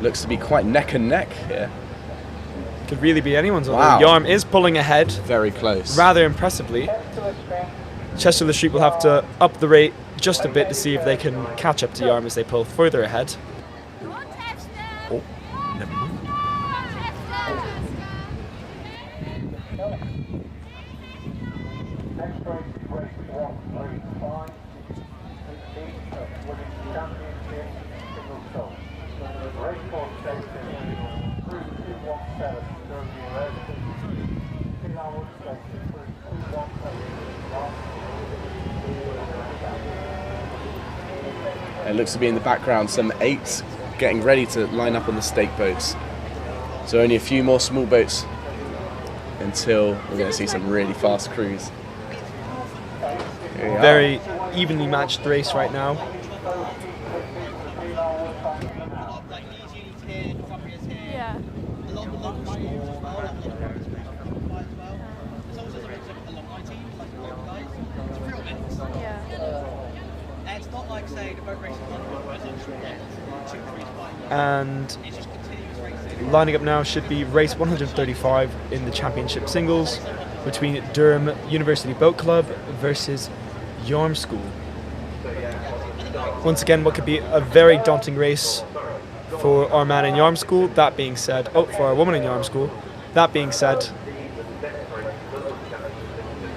Looks to be quite neck and neck here. Could really be anyone's. Wow. Yarm is pulling ahead. Very close. Rather impressively. Chester Street will have to up the rate just a bit to see if they can catch up to Yarm as they pull further ahead. Oh, never mind. It looks to be in the background some 8s getting ready to line up on the stake boats. So only a few more small boats until we're going to see some really fast crews. Very evenly matched race right now. Yeah. A lot of the local schools as well, like local as well. There's also alumni teams, like local guys. It's a real mix. Yeah. And it's not like, say, the boat racing one where it's like 2, 3 spikes. And It's just continuous racing. lining up now should be race 135 in the championship singles between Durham University Boat Club versus Yarm School. Once again, what could be a very daunting race for our man in Yarm School. That being said, for our woman in Yarm School. That being said,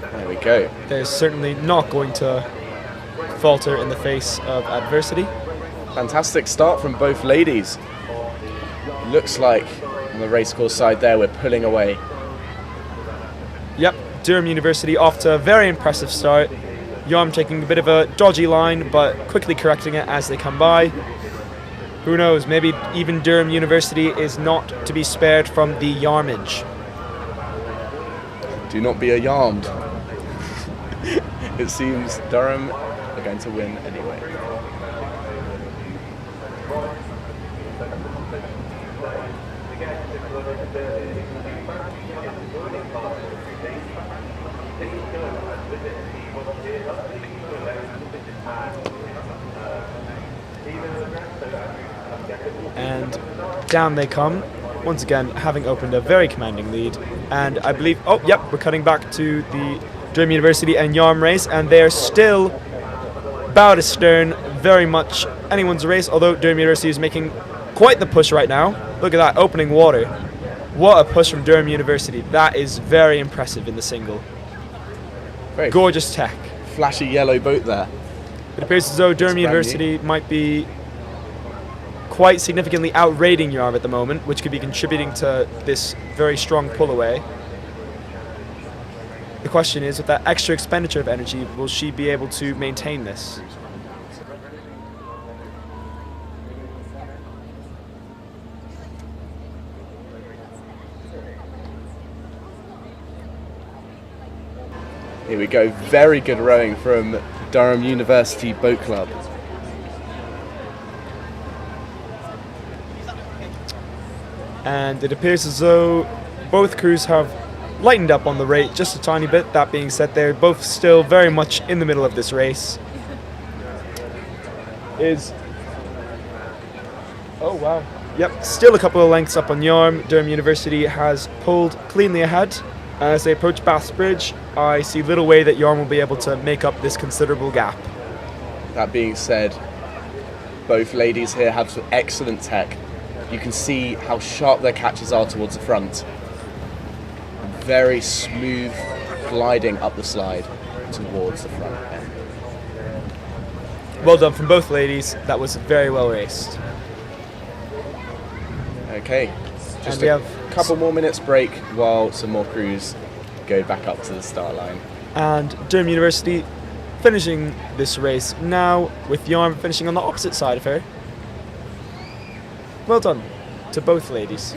there we go. They're certainly not going to falter in the face of adversity. Fantastic start from both ladies. Looks like on the racecourse side there we're pulling away. Yep, Durham University off to a very impressive start. Yarm taking a bit of a dodgy line, but quickly correcting it as they come by. Who knows, maybe even Durham University is not to be spared from the yarmage. Do not be alarmed. It seems Durham are going to win anyway. And down they come, once again having opened a very commanding lead. And I believe, oh yep, we're cutting back to the Durham University and Yarm race, and they're still bow to stern, very much anyone's race, although Durham University is making quite the push right now. Look at that, opening water. What a push from Durham University. That is very impressive in the single. Very gorgeous tech. Flashy yellow boat there. It appears as though Durham University might be quite significantly outrating Yarm at the moment, which could be contributing to this very strong pull away. The question is, with that extra expenditure of energy, will she be able to maintain this? Here we go, very good rowing from Durham University Boat Club. And it appears as though both crews have lightened up on the rate just a tiny bit. That being said, they're both still very much in the middle of this race. Oh wow. Yep, still a couple of lengths up on Yarm. Durham University has pulled cleanly ahead. As they approach Bath's Bridge, I see little way that Yarm will be able to make up this considerable gap. That being said, both ladies here have some excellent tech. You can see how sharp their catches are towards the front. Very smooth gliding up the slide towards the front end. Well done from both ladies. That was very well raced. Okay, just we a have couple more minutes break while some more crews go back up to the start line. And Durham University finishing this race now, with Yarm finishing on the opposite side of her. Well done to both ladies.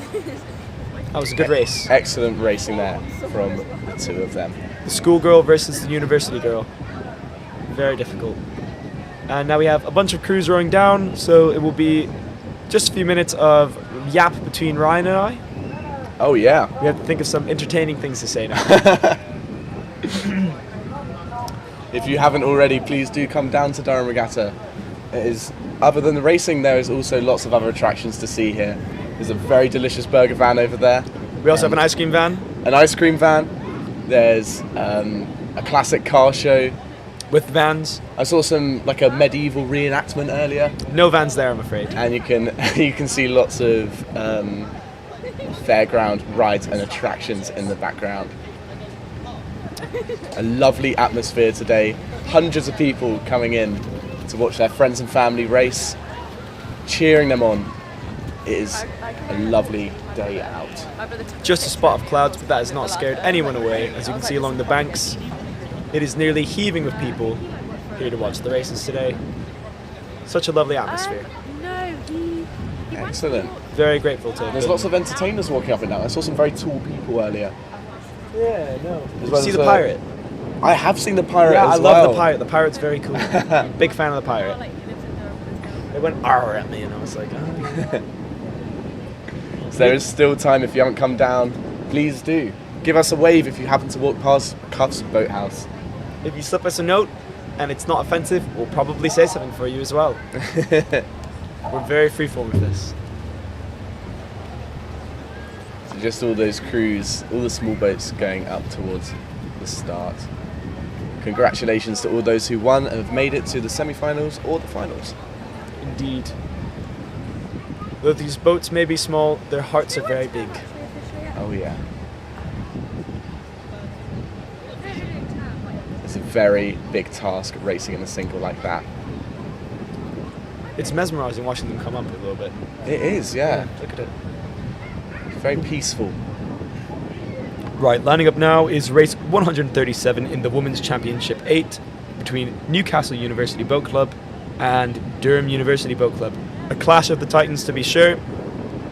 That was a good race. Excellent racing there from the two of them. The schoolgirl versus the university girl. Very difficult. And now we have a bunch of crews rowing down, so it will be just a few minutes of yap between Ryan and I. Oh yeah. We have to think of some entertaining things to say now. If you haven't already, please do come down to Durham Regatta. It is, other than the racing, there is also lots of other attractions to see here. There's a very delicious burger van over there. We also have an ice cream van. An ice cream van. There's a classic car show. With vans. I saw some, like a medieval reenactment earlier. No vans there, I'm afraid. And you can see lots of fairground rides and attractions in the background. A lovely atmosphere today. Hundreds of people coming in to watch their friends and family race, cheering them on. It is a lovely day out. Just a spot of clouds, but that has not scared anyone away. As you can see along the banks, it is nearly heaving with people here to watch the races today. Such a lovely atmosphere. Excellent. Very grateful to There's lots of entertainers walking up and down. I saw some very tall people earlier. Yeah, no. Did well you see as, the pirate? I have seen the pirate Yeah, as I well. love the pirate. The pirate's very cool. Big fan of the pirate. They went "arr" at me and I was like, oh. So there is still time. If you haven't come down, please do. Give us a wave if you happen to walk past Cuff's Boathouse. If you slip us a note and it's not offensive, we'll probably say something for you as well. We're very freeform with this. So just all those crews, all the small boats going up towards the start. Congratulations to all those who won and have made it to the semi-finals or the finals. Indeed. Though these boats may be small, their hearts are very big. Oh yeah. It's a very big task racing in a single like that. It's mesmerising watching them come up a little bit. It is, yeah. Look at it. Very peaceful. Right, lining up now is race 137 in the Women's Championship 8 between Newcastle University Boat Club and Durham University Boat Club. A clash of the titans, to be sure.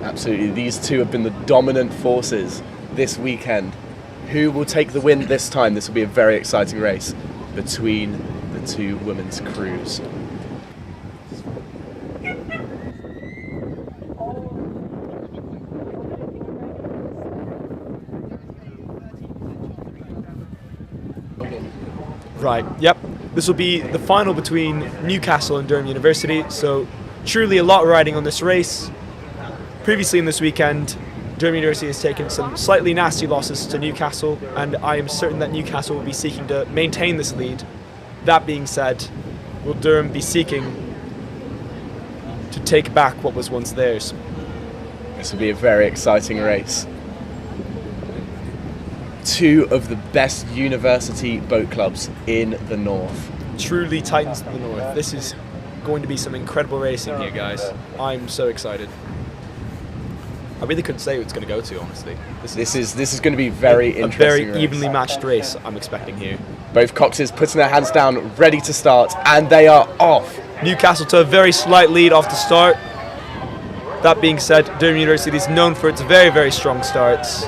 Absolutely, these two have been the dominant forces this weekend. Who will take the win this time? This will be a very exciting race between the two women's crews. Right, yep. This will be the final between Newcastle and Durham University, so truly a lot riding on this race. Previously in this weekend, Durham University has taken some slightly nasty losses to Newcastle, and I am certain that Newcastle will be seeking to maintain this lead. That being said, will Durham be seeking to take back what was once theirs? This will be a very exciting race. two of the best university boat clubs in the north. Truly Titans of the North. This is going to be some incredible racing here, guys. I'm so excited. I really couldn't say who it's going to go to, honestly. This is going to be very a interesting. very race. evenly matched race I'm expecting here. Both coxes putting their hands down, ready to start, and they are off. Newcastle to a very slight lead off the start. That being said, Durham University is known for its very, very strong starts.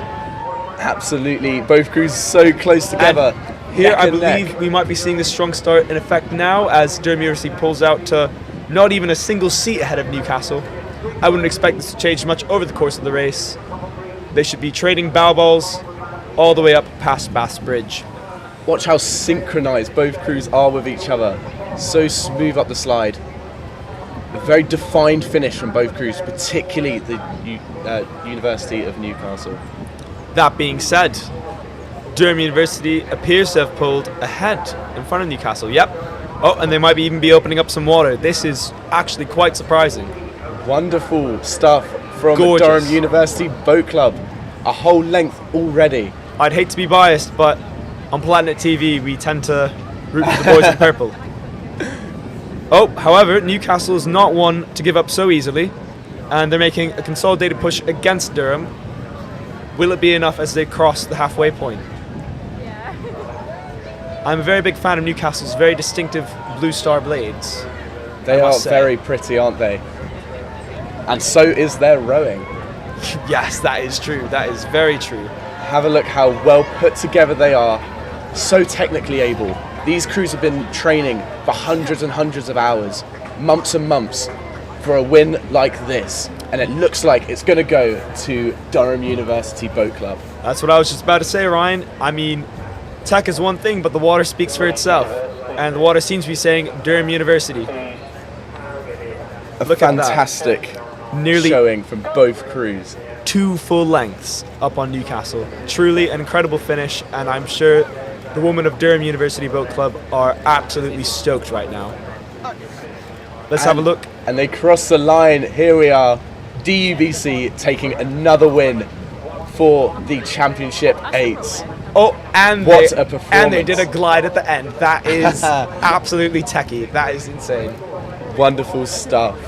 Absolutely, both crews so close together. And here, I believe we might be seeing this strong start in effect now as Durham University pulls out to not even a single seat ahead of Newcastle. I wouldn't expect this to change much over the course of the race. They should be trading bow balls all the way up past Bass Bridge. Watch how synchronized both crews are with each other. So smooth up the slide. A very defined finish from both crews, particularly the University of Newcastle. That being said, Durham University appears to have pulled ahead in front of Newcastle. Yep. Oh, and they might even be opening up some water. This is actually quite surprising. Wonderful stuff from Gorgeous. Durham University Boat Club. A whole length already. I'd hate to be biased, but on Planet TV we tend to root for the boys in purple. Oh, however, Newcastle is not one to give up so easily, and they're making a consolidated push against Durham. Will it be enough as they cross the halfway point? I'm a very big fan of Newcastle's very distinctive Blue Star blades. They are very pretty, aren't they? And so is their rowing. Yes, that is true. That is very true. Have a look how well put together they are. So technically able. These crews have been training for hundreds and hundreds of hours, months and months, for a win like this. And it looks like it's going to go to Durham University Boat Club. That's what I was just about to say, Ryan. I mean, tech is one thing, but the water speaks for itself. And the water seems to be saying Durham University. Look fantastic nearly showing from both crews. 2 full lengths up on Newcastle. Truly an incredible finish, and I'm sure the women of Durham University Boat Club are absolutely stoked right now. Let's have a look. And they cross the line. Here we are. DUBC taking another win for the Championship 8s. Oh, and what a performance. And they did a glide at the end. That is absolutely techie. That is insane. Wonderful stuff.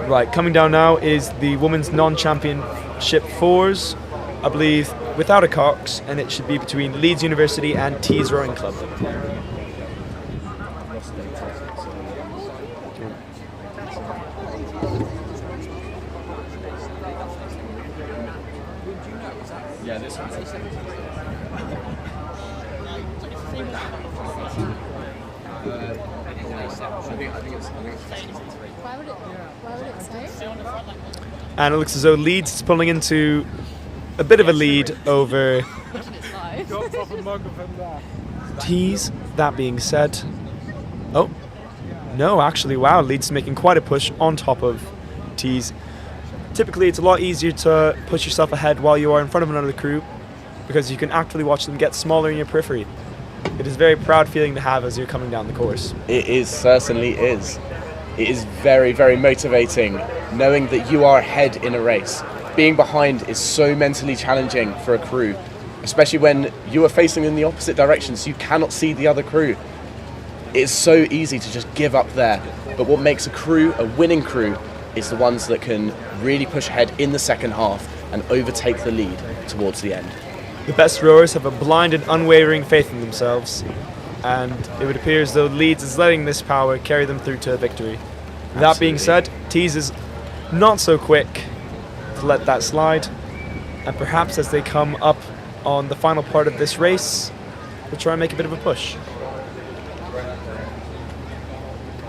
Right, coming down now is the women's non-championship 4s, I believe, without a Cox, and it should be between Leeds University and Tees Rowing Club. Yeah, this one. And it looks as though Leeds is pulling into a bit of a lead over Tees. That being said, oh, no, actually, wow, Leeds is making quite a push on top of Tees. Typically, it's a lot easier to push yourself ahead while you are in front of another crew because you can actually watch them get smaller in your periphery. It is a very proud feeling to have as you're coming down the course. It is, certainly is. It is very, very motivating knowing that you are ahead in a race. Being behind is so mentally challenging for a crew, especially when you are facing in the opposite direction so you cannot see the other crew. It is so easy to just give up there, but what makes a crew a winning crew is the ones that can really push ahead in the second half and overtake the lead towards the end. The best rowers have a blind and unwavering faith in themselves, and it would appear as though Leeds is letting this power carry them through to victory. Absolutely. That being said, Tees is not so quick to let that slide, and perhaps as they come up on the final part of this race, we'll try and make a bit of a push.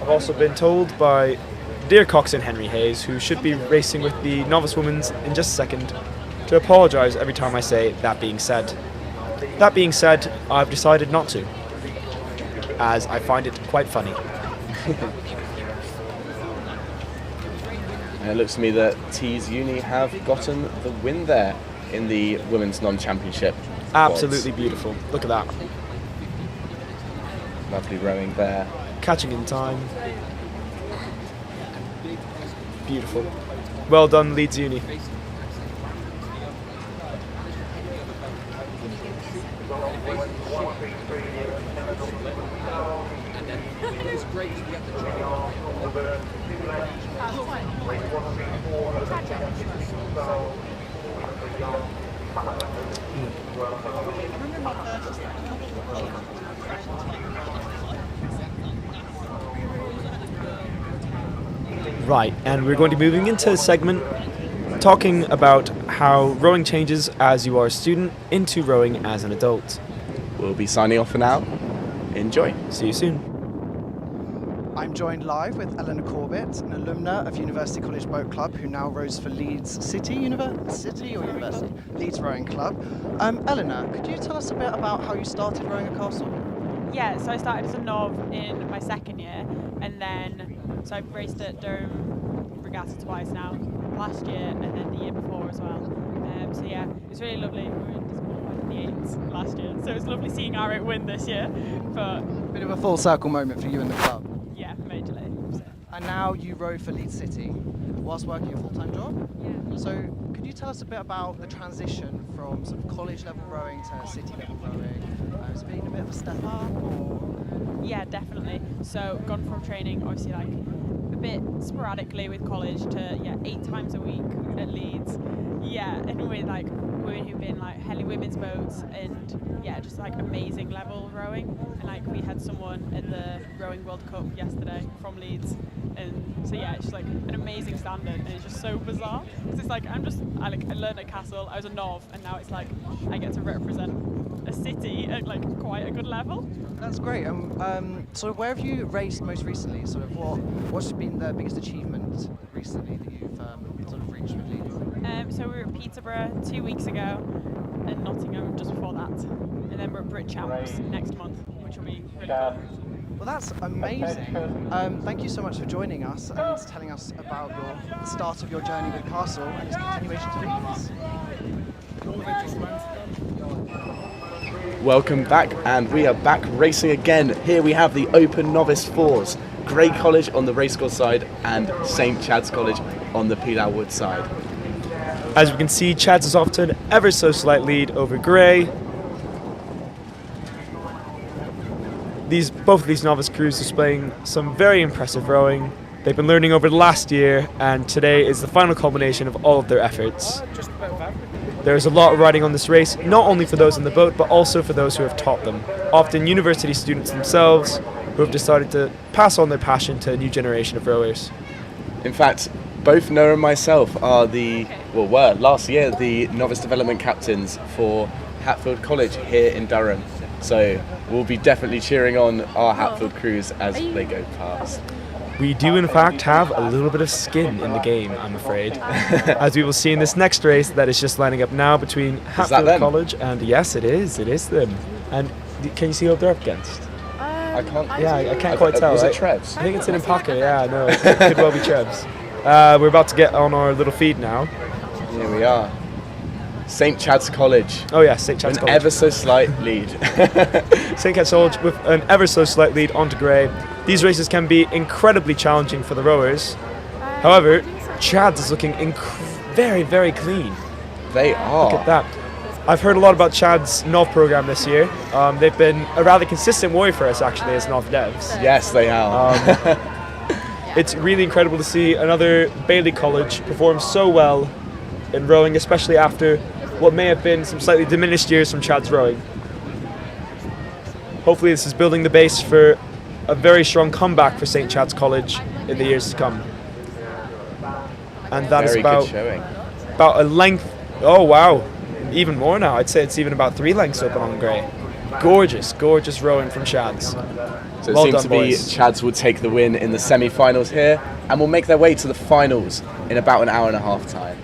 I've also been told by dear coxswain Henry Hayes, who should be racing with the novice women's in just a second, to apologise every time I say that being said. That being said, I've decided not to, as I find it quite funny. And it looks to me that Tees Uni have gotten the win there in the women's non-championship. Absolutely beautiful. Look at that. Lovely rowing there. Catching in time. Beautiful. Well done, Leeds Uni. Right, and we're going to be moving into a segment talking about how rowing changes as you are a student into rowing as an adult. We'll be signing off for now. Enjoy. See you soon. I'm joined live with Eleanor Corbett, an alumna of University College Boat Club who now rows for Leeds City University. Leeds Rowing Club. Eleanor, could you tell us a bit about how you started rowing at Castle? Yeah, so I started as a nov in my second year, and then so I've raced at Durham Regatta twice now, last year and then the year before as well. So yeah, it was really lovely. We were in the 8s last year, so it was lovely seeing our 8 win this year. But Bit of a full circle moment for you and the club. yeah, majorly. So. And now you row for Leeds City whilst working a full-time job? Yeah. So could you tell us a bit about the transition from sort of college level rowing to city level rowing? Has it been a bit of a step up or? Yeah, definitely. So gone from training obviously like a bit sporadically with college to 8 times a week at Leeds. Yeah, and with like women who've been like heli women's boats and yeah, just like amazing level rowing. And like we had someone at the Rowing World Cup yesterday from Leeds, and so yeah, it's just like an amazing standard, and it's just so bizarre because it's like I learned at Castle, I was a nov, and now it's like I get to represent a city at like quite a good level. That's great. Sort of where have you raced most recently? Sort of what's been the biggest achievement recently that you've sort of reached with Leeds? So we were at Peterborough 2 weeks ago, and Nottingham just before that, and then we're at Brit Champs next month, which will be really cool. Well, that's amazing. Thank you so much for joining us and telling us about the start of your journey with Castle and its continuation to Leeds. Welcome back, and we are back racing again. Here we have the Open Novice 4s, Grey College on the racecourse side and St Chad's College on the Pilar Wood side. As we can see, Chad's is off to an ever so slight lead over Grey. Both of these novice crews displaying some very impressive rowing. They've been learning over the last year, and today is the final culmination of all of their efforts. There's a lot riding on this race, not only for those in the boat, but also for those who have taught them. Often university students themselves who have decided to pass on their passion to a new generation of rowers. In fact, both Noah and myself were last year the novice development captains for Hatfield College here in Durham. So we'll be definitely cheering on our Hatfield crews as they go past. We do in fact have a little bit of skin in the game, I'm afraid. As we will see in this next race that is just lining up now between Hatfield College and yes, it is them. And can you see who they're up against? I can't. Yeah, I can't quite tell. Was it Trebs? I think it's in Impaka. Yeah, no, it could well be Trebs. We're about to get on our little feed now. Here we are. St Chad's College. Oh yeah, St Chad's College. An ever so slight lead. St Chad's College with an ever so slight lead onto Grey. These races can be incredibly challenging for the rowers. However, Chad's is looking very, very clean. They are. Look at that. I've heard a lot about Chad's NOV program this year. They've been a rather consistent warrior for us actually as NOV devs. Yes, they are. It's really incredible to see another Bailey College perform so well in rowing, especially after what may have been some slightly diminished years from Chad's rowing. Hopefully this is building the base for a very strong comeback for St Chad's College in the years to come. And that is about a length, oh wow, even more now. I'd say it's even about 3 lengths open on Grey. Gorgeous, gorgeous rowing from Chad's. So well it seems done, to be boys. Chad's will take the win in the semi-finals here and will make their way to the finals in about an hour and a half time.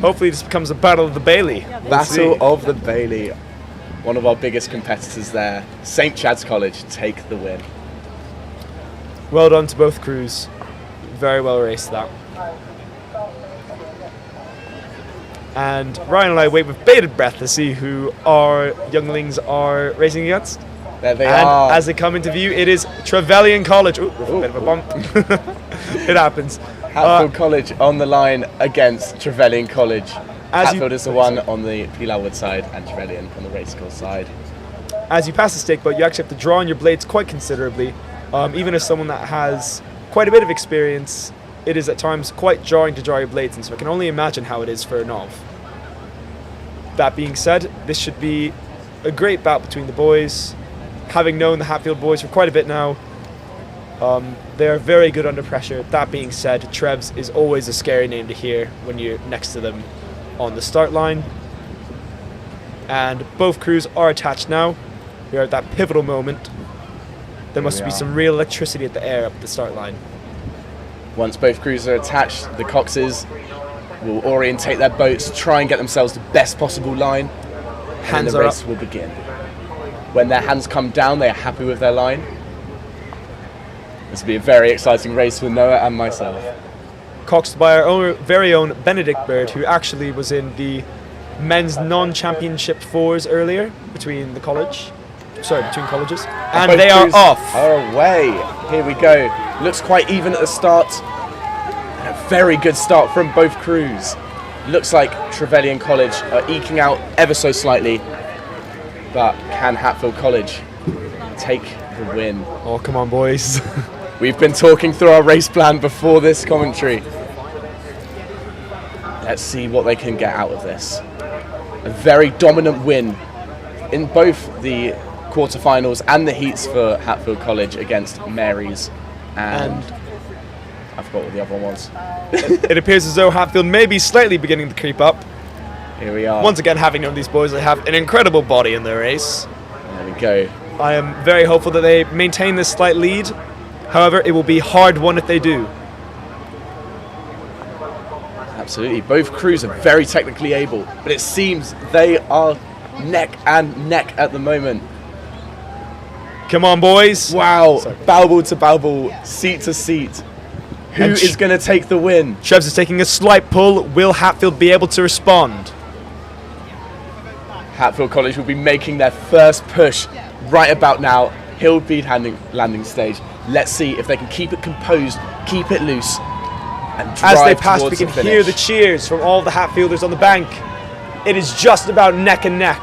Hopefully this becomes a battle of the Bailey. Battle of the Bailey. One of our biggest competitors there. St Chad's College take the win. Well done to both crews. Very well raced that. And Ryan and I wait with bated breath to see who our younglings are racing against. There they are. And as they come into view, it is Trevelyan College. Ooh, a bit of a bump. It happens. Hatfield College on the line against Trevelyan College. Hatfield is the one on the Pilarwood side and Trevelyan on the racecourse side. As you pass the stake boat, you actually have to draw on your blades quite considerably. Even as someone that has quite a bit of experience, it is at times quite jarring to draw your blades, and so I can only imagine how it is for a Nov. That being said, this should be a great bout between the boys. Having known the Hatfield boys for quite a bit now, they are very good under pressure. That being said, Trebs is always a scary name to hear when you're next to them on the start line. And both crews are attached now. We are at that pivotal moment. There must be some real electricity at the air up at the start line. Once both crews are attached, the coxes will orientate their boats, try and get themselves the best possible line, and the race will begin. When their hands come down, they are happy with their line. This will be a very exciting race for Noah and myself. Coxed by our very own Benedict Bird, who actually was in the men's non-championship fours earlier between colleges. And they are off. Are away. Here we go. Looks quite even at the start. And a very good start from both crews. Looks like Trevelyan College are eking out ever so slightly. But can Hatfield College take the win? Oh, come on, boys. We've been talking through our race plan before this commentary. Let's see what they can get out of this. A very dominant win in both the quarterfinals and the heats for Hatfield College against Mary's and I forgot what the other one was. It appears as though Hatfield may be slightly beginning to creep up. Here we are. Once again, having known these boys, they have an incredible body in their race. There we go. I am very hopeful that they maintain this slight lead. However, it will be hard won if they do. Absolutely. Both crews are very technically able, but it seems they are neck and neck at the moment. Come on, boys. Wow. Balbal to balbal, seat to seat. Who is going to take the win? Trebs is taking a slight pull. Will Hatfield be able to respond? Hatfield College will be making their first push right about now. Hillbead landing stage. Let's see if they can keep it composed, keep it loose, and drive as they pass, we towards can the finish. hear the cheers from all the Hatfielders on the bank. It is just about neck and neck.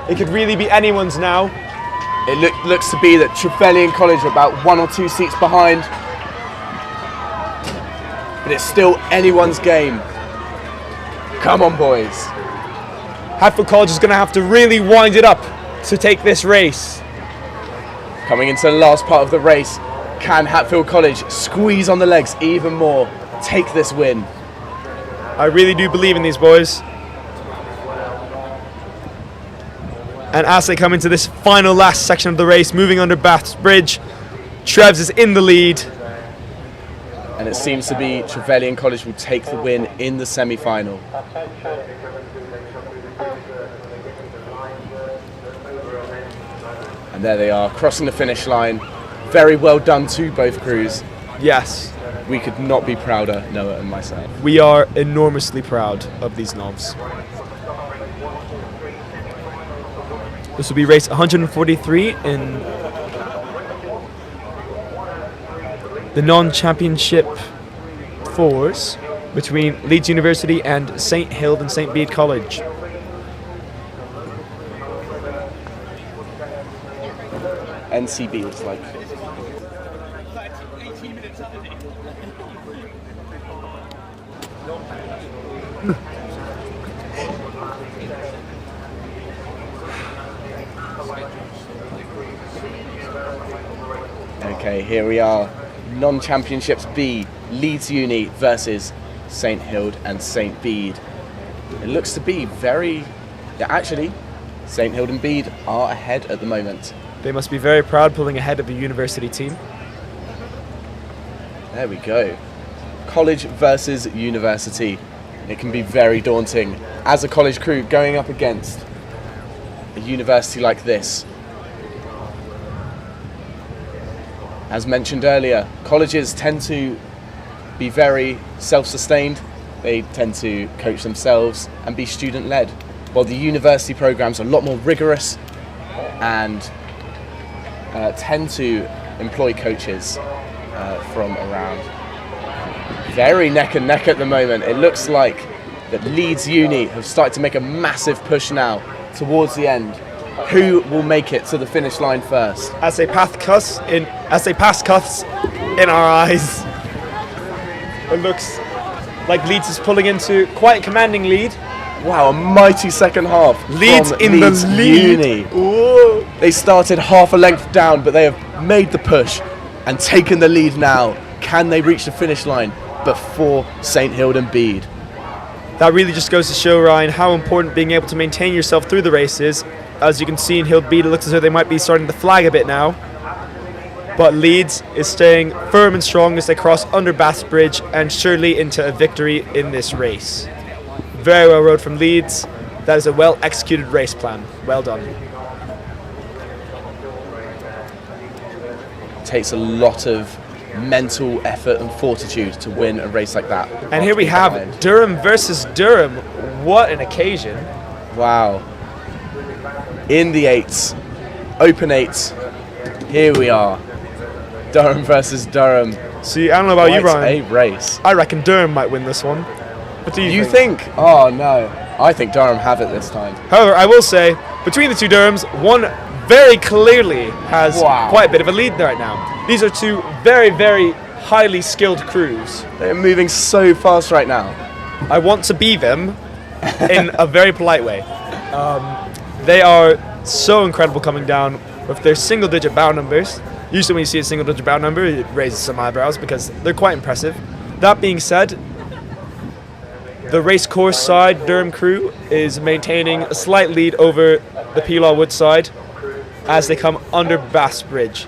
It could really be anyone's now. It looks to be that Trevelyan College are about 1 or 2 seats behind, but it's still anyone's game. Come on, boys. Hatfield College is going to have to really wind it up to take this race. Coming into the last part of the race, can Hatfield College squeeze on the legs even more, take this win? I really do believe in these boys. And as they come into this final last section of the race, moving under Bath's Bridge, Trebs is in the lead. And it seems to be Trevelyan College will take the win in the semi-final. And there they are, crossing the finish line. Very well done to both crews. Yes. We could not be prouder, Noah and myself. We are enormously proud of these Novs. This will be race 143 in the non-championship fours between Leeds University and St Hild and St Bede College. NCB is like... Okay, here we are. Non-championships B, Leeds Uni versus St Hild and St Bede. It looks to be very... Yeah, actually, St Hild and Bede are ahead at the moment. They must be very proud pulling ahead of the university team. There we go. College versus university. It can be very daunting as a college crew going up against a university like this. As mentioned earlier, colleges tend to be very self-sustained. They tend to coach themselves and be student-led, while the university programs are a lot more rigorous and tend to employ coaches from around. Very neck and neck at the moment. It looks like that Leeds Uni have started to make a massive push now towards the end. Who will make it to the finish line first? As they pass cuts in our eyes, it looks like Leeds is pulling into quite a commanding lead. Wow, a mighty second half. Leeds from in Leeds the lead. Uni. They started half a length down, but they have made the push and taken the lead now. Can they reach the finish line before St Hilda and Bede? That really just goes to show, Ryan, how important being able to maintain yourself through the race is. As you can see in Hilda Bede, it looks as though they might be starting to flag a bit now. But Leeds is staying firm and strong as they cross under Bass Bridge and surely into a victory in this race. Very well rode from Leeds. That is a well executed race plan. Well done. It takes a lot of mental effort and fortitude to win a race like that. And here we have Durham versus Durham. What an occasion. Wow. In the 8s, open 8s, here we are. Durham versus Durham. See, I don't know about you, Ryan. A race. I reckon Durham might win this one. What do you think? Oh no, I think Durham have it this time. However, I will say, between the two Durhams, one very clearly has quite a bit of a lead right now. These are two very, very highly skilled crews. They're moving so fast right now. I want to be them in a very polite way. They are so incredible coming down with their single-digit bow numbers. Usually when you see a single-digit bow number, it raises some eyebrows because they're quite impressive. That being said, the race course side Durham crew is maintaining a slight lead over the Peelaw Wood side as they come under Bass Bridge.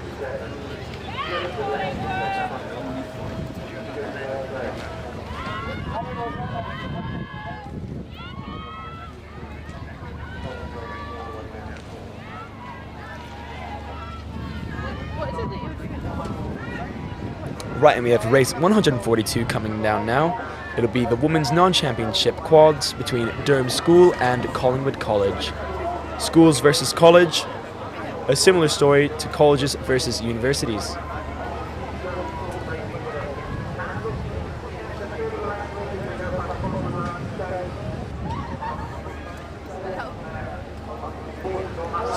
Right, and we have race 142 coming down now. It'll be the Women's Non-Championship Quads between Durham School and Collingwood College. Schools versus college, a similar story to colleges versus universities.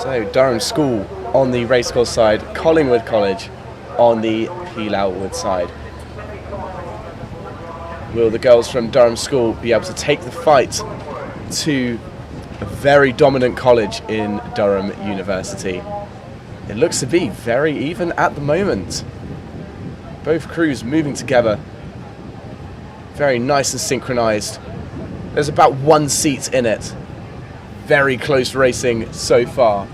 So Durham School on the racecourse side, Collingwood College on the Peelaw Wood side. Will the girls from Durham School be able to take the fight to a very dominant college in Durham University? It looks to be very even at the moment. Both crews moving together, very nice and synchronized. There's about one seat in it. Very close racing so far.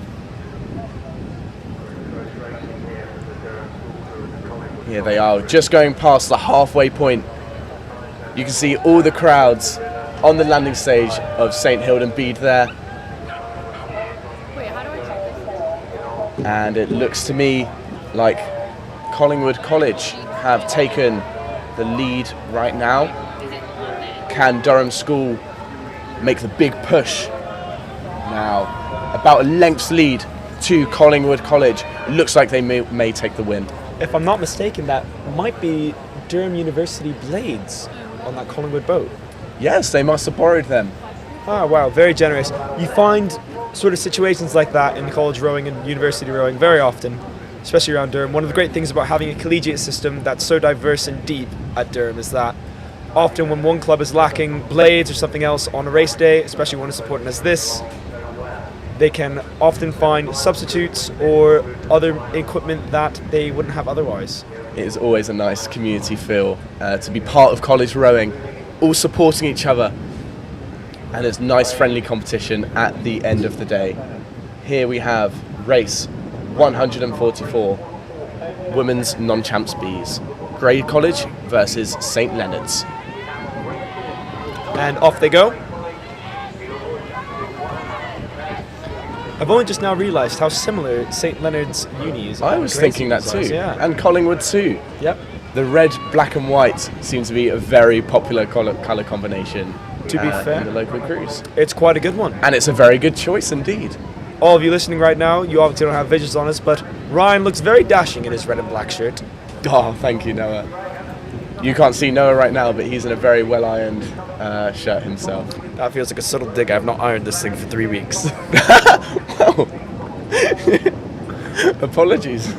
Here they are, just going past the halfway point. You can see all the crowds on the landing stage of St Hilda and Bede there. And it looks to me like Collingwood College have taken the lead right now. Can Durham School make the big push now? About a length's lead to Collingwood College. It looks like they may take the win. If I'm not mistaken, that might be Durham University blades on that Collingwood boat. Yes, they must have borrowed them. Oh wow, very generous. You find sort of situations like that in college rowing and university rowing very often, especially around Durham. One of the great things about having a collegiate system that's so diverse and deep at Durham is that often when one club is lacking blades or something else on a race day, especially one as important as this, they can often find substitutes or other equipment that they wouldn't have otherwise. It is always a nice community feel to be part of college rowing, all supporting each other, and it's nice friendly competition at the end of the day. Here we have race 144, Women's Non-Champs Bs, Grey College versus St Leonard's. And off they go. I've only just now realised how similar St Leonard's Uni is. I was thinking that too, yeah. And Collingwood too. Yep. The red, black and white seems to be a very popular colour combination. To be fair, in the local crews. It's quite a good one. And it's a very good choice indeed. All of you listening right now, you obviously don't have visuals on us, but Ryan looks very dashing in his red and black shirt. Oh, thank you, Noah. You can't see Noah right now, but he's in a very well-ironed shirt himself. That feels like a subtle dig. I've not ironed this thing for 3 weeks. Well, apologies.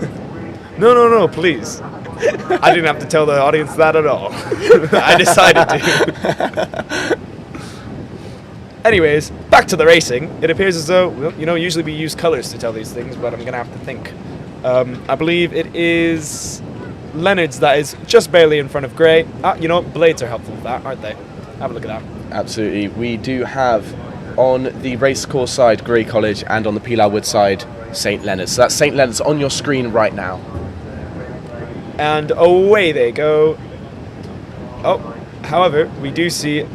No, please. I didn't have to tell the audience that at all. I decided to. Anyways, back to the racing. It appears as though, well, usually we use colors to tell these things, but I'm going to have to think. I believe it is Leonard's that is just barely in front of Gray. Blades are helpful with that, aren't they? Have a look at that. Absolutely. We do have on the race course side Gray College and on the Pilar Wood side St. Leonard's. So that's St. Leonard's on your screen right now. And away they go. Oh, however, we do see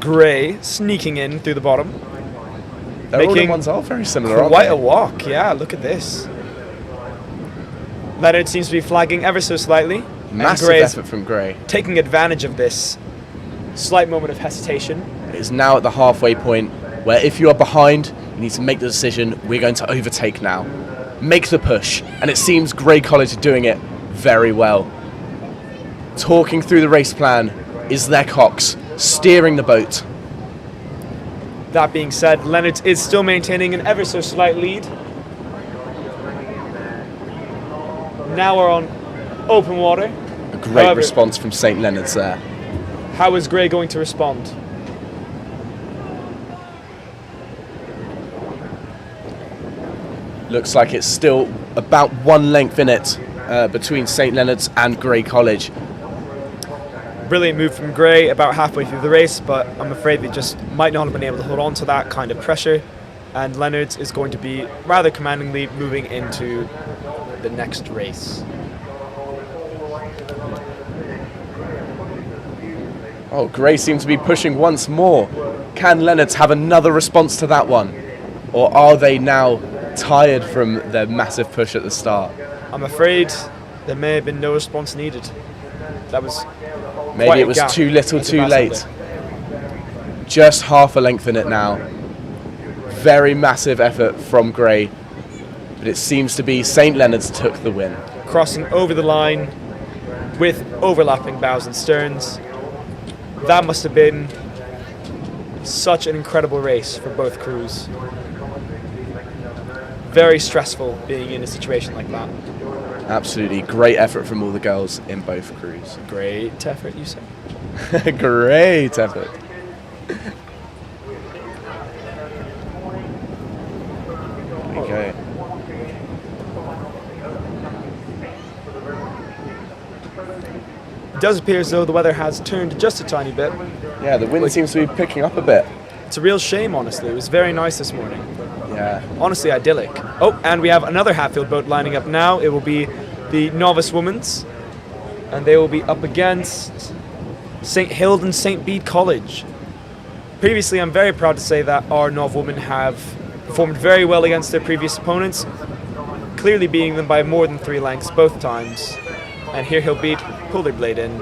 Gray sneaking in through the bottom. Their order ones are very similar, aren't quite they? a walk, yeah, look at this. Leonard seems to be flagging ever so slightly. Massive effort from Gray. Taking advantage of this slight moment of hesitation. It is now at the halfway point where if you are behind, you need to make the decision, we're going to overtake now. Make the push. And it seems Gray College are doing it very well. Talking through the race plan is their Cox, steering the boat. That being said, Leonard is still maintaining an ever so slight lead. Now we're on open water. A great response from St. Leonard's there. How is Gray going to respond? Looks like it's still about 1 length in it between St. Leonard's and Gray College. Brilliant move from Gray about halfway through the race, but I'm afraid they just might not have been able to hold on to that kind of pressure. And Leonard's is going to be rather commandingly moving into the next race. Oh, Gray seems to be pushing once more. Can Leonard's have another response to that one? Or are they now tired from their massive push at the start? I'm afraid there may have been no response needed. That was maybe it was too little too late. Just half a length in it now. Very massive effort from Gray, but it seems to be St. Leonard's took the win. Crossing over the line with overlapping bows and sterns. That must have been such an incredible race for both crews. Very stressful being in a situation like that. Absolutely. Great effort from all the girls in both crews. Great effort, you say? Great effort. Okay. It does appear as though the weather has turned just a tiny bit. Yeah, the wind seems to be picking up a bit. It's a real shame, honestly. It was very nice this morning. Yeah. Honestly, idyllic. Oh, and we have another Hatfield boat lining up now. It will be the Novice Women's, and they will be up against St. Hild and St. Bede College. Previously, I'm very proud to say that our Nov women have performed very well against their previous opponents, clearly beating them by more than 3 lengths both times. And here Hild Bede pulled their blade in.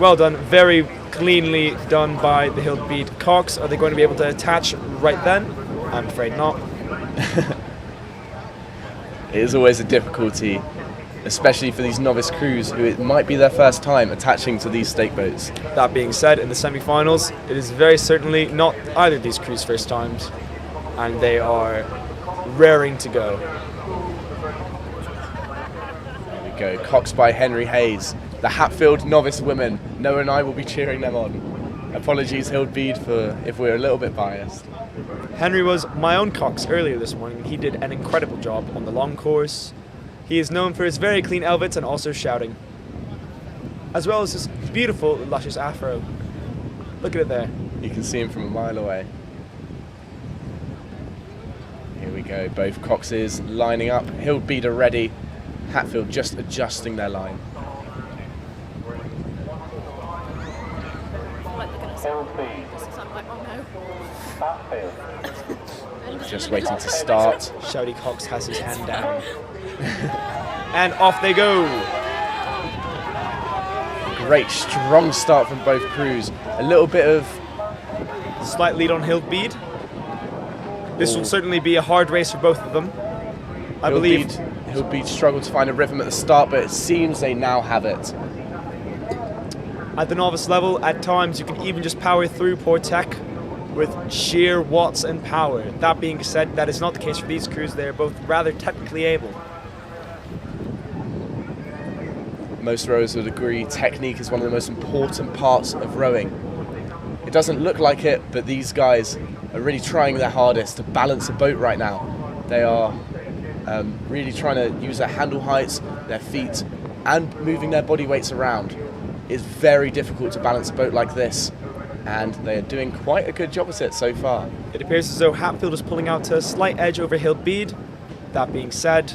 Well done, very cleanly done by the Hild Bede Cox. Are they going to be able to attach right then? I'm afraid not. It is always a difficulty, especially for these novice crews who it might be their first time attaching to these stake boats. That being said, in the semi-finals, it is very certainly not either of these crews' first times, and they are raring to go. There we go, Cox by Henry Hayes. The Hatfield novice women. Noah and I will be cheering them on. Apologies, Hild Bede, for if we're a little bit biased. Henry was my own Cox earlier this morning. He did an incredible job on the long course. He is known for his very clean elvets and also shouting, as well as his beautiful, luscious afro. Look at it there. You can see him from a mile away. Here we go, both Coxes lining up. Hild Bede are ready. Hatfield just adjusting their line. Just waiting to start. Shouty Cox has his hand down. And off they go. Great, strong start from both crews. A little bit of slight lead on Hild Bede. This will certainly be a hard race for both of them. I believe Hild Bede struggled to find a rhythm at the start, but it seems they now have it. At the novice level, at times you can even just power through poor tech with sheer watts and power. That being said, that is not the case for these crews. They are both rather technically able. Most rowers would agree technique is one of the most important parts of rowing. It doesn't look like it, but these guys are really trying their hardest to balance a boat right now. They are really trying to use their handle heights, their feet, and moving their body weights around. It's very difficult to balance a boat like this, and they are doing quite a good job at it so far. It appears as though Hatfield is pulling out to a slight edge over Hillbead. That being said,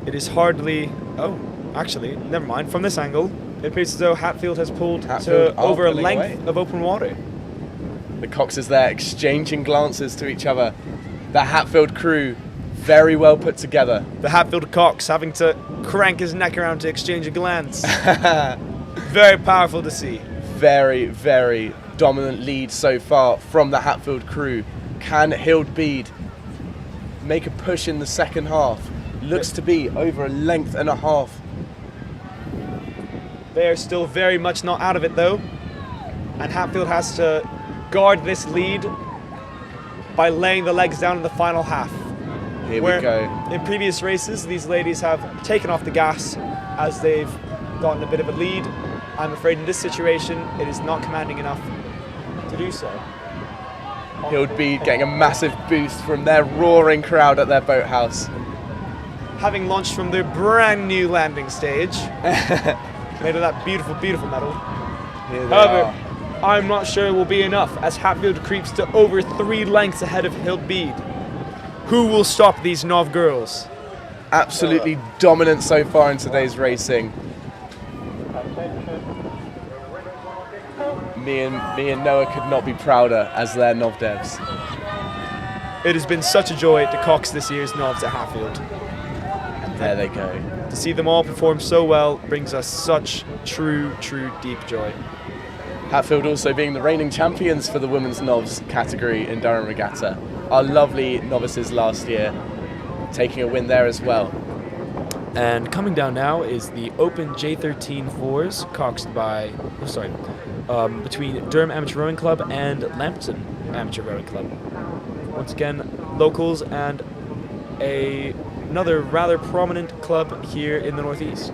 it is hardly... Oh, actually, never mind. From this angle, it appears as though Hatfield has pulled to over a length of open water. The Coxes there exchanging glances to each other. The Hatfield crew very well put together. The Hatfield Cox having to crank his neck around to exchange a glance. Very powerful to see. Very, very dominant lead so far from the Hatfield crew. Can Hildbead make a push in the second half? Looks to be over a length and a half. They are still very much not out of it though. And Hatfield has to guard this lead by laying the legs down in the final half. Here we go. In previous races, these ladies have taken off the gas as they've gotten a bit of a lead. I'm afraid in this situation, it is not commanding enough to do so. Hildbead getting a massive boost from their roaring crowd at their boathouse. Having launched from their brand new landing stage, made of that beautiful, beautiful metal. However, I'm not sure it will be enough as Hatfield creeps to over 3 lengths ahead of Hildbead. Who will stop these Nov girls? Absolutely dominant so far in today's racing. Me and Noah could not be prouder as their Nov devs. It has been such a joy to cox this year's Novs at Hatfield. There they go. To see them all perform so well brings us such true, deep joy. Hatfield also being the reigning champions for the women's Novs category in Durham Regatta. Our lovely novices last year taking a win there as well. And coming down now is the Open J13 fours coxed by, between Durham Amateur Rowing Club and Lambton Amateur Rowing Club. Once again, locals and another rather prominent club here in the Northeast.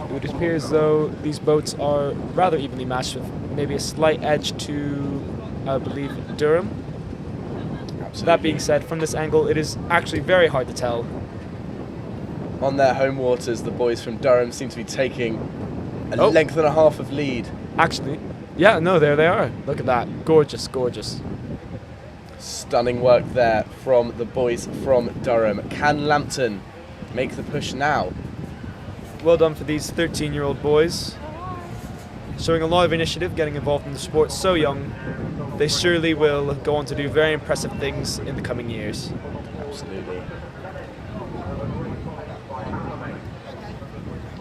It would appear as though these boats are rather evenly matched with maybe a slight edge to, I believe, Durham. Absolutely. That being said, from this angle, it is actually very hard to tell. On their home waters, the boys from Durham seem to be taking a length and a half of lead. Actually, yeah, no, there they are. Look at that. Gorgeous, gorgeous. Stunning work there from the boys from Durham. Can Lambton make the push now? Well done for these 13-year-old boys. Showing a lot of initiative, getting involved in the sport so young. They surely will go on to do very impressive things in the coming years. Absolutely.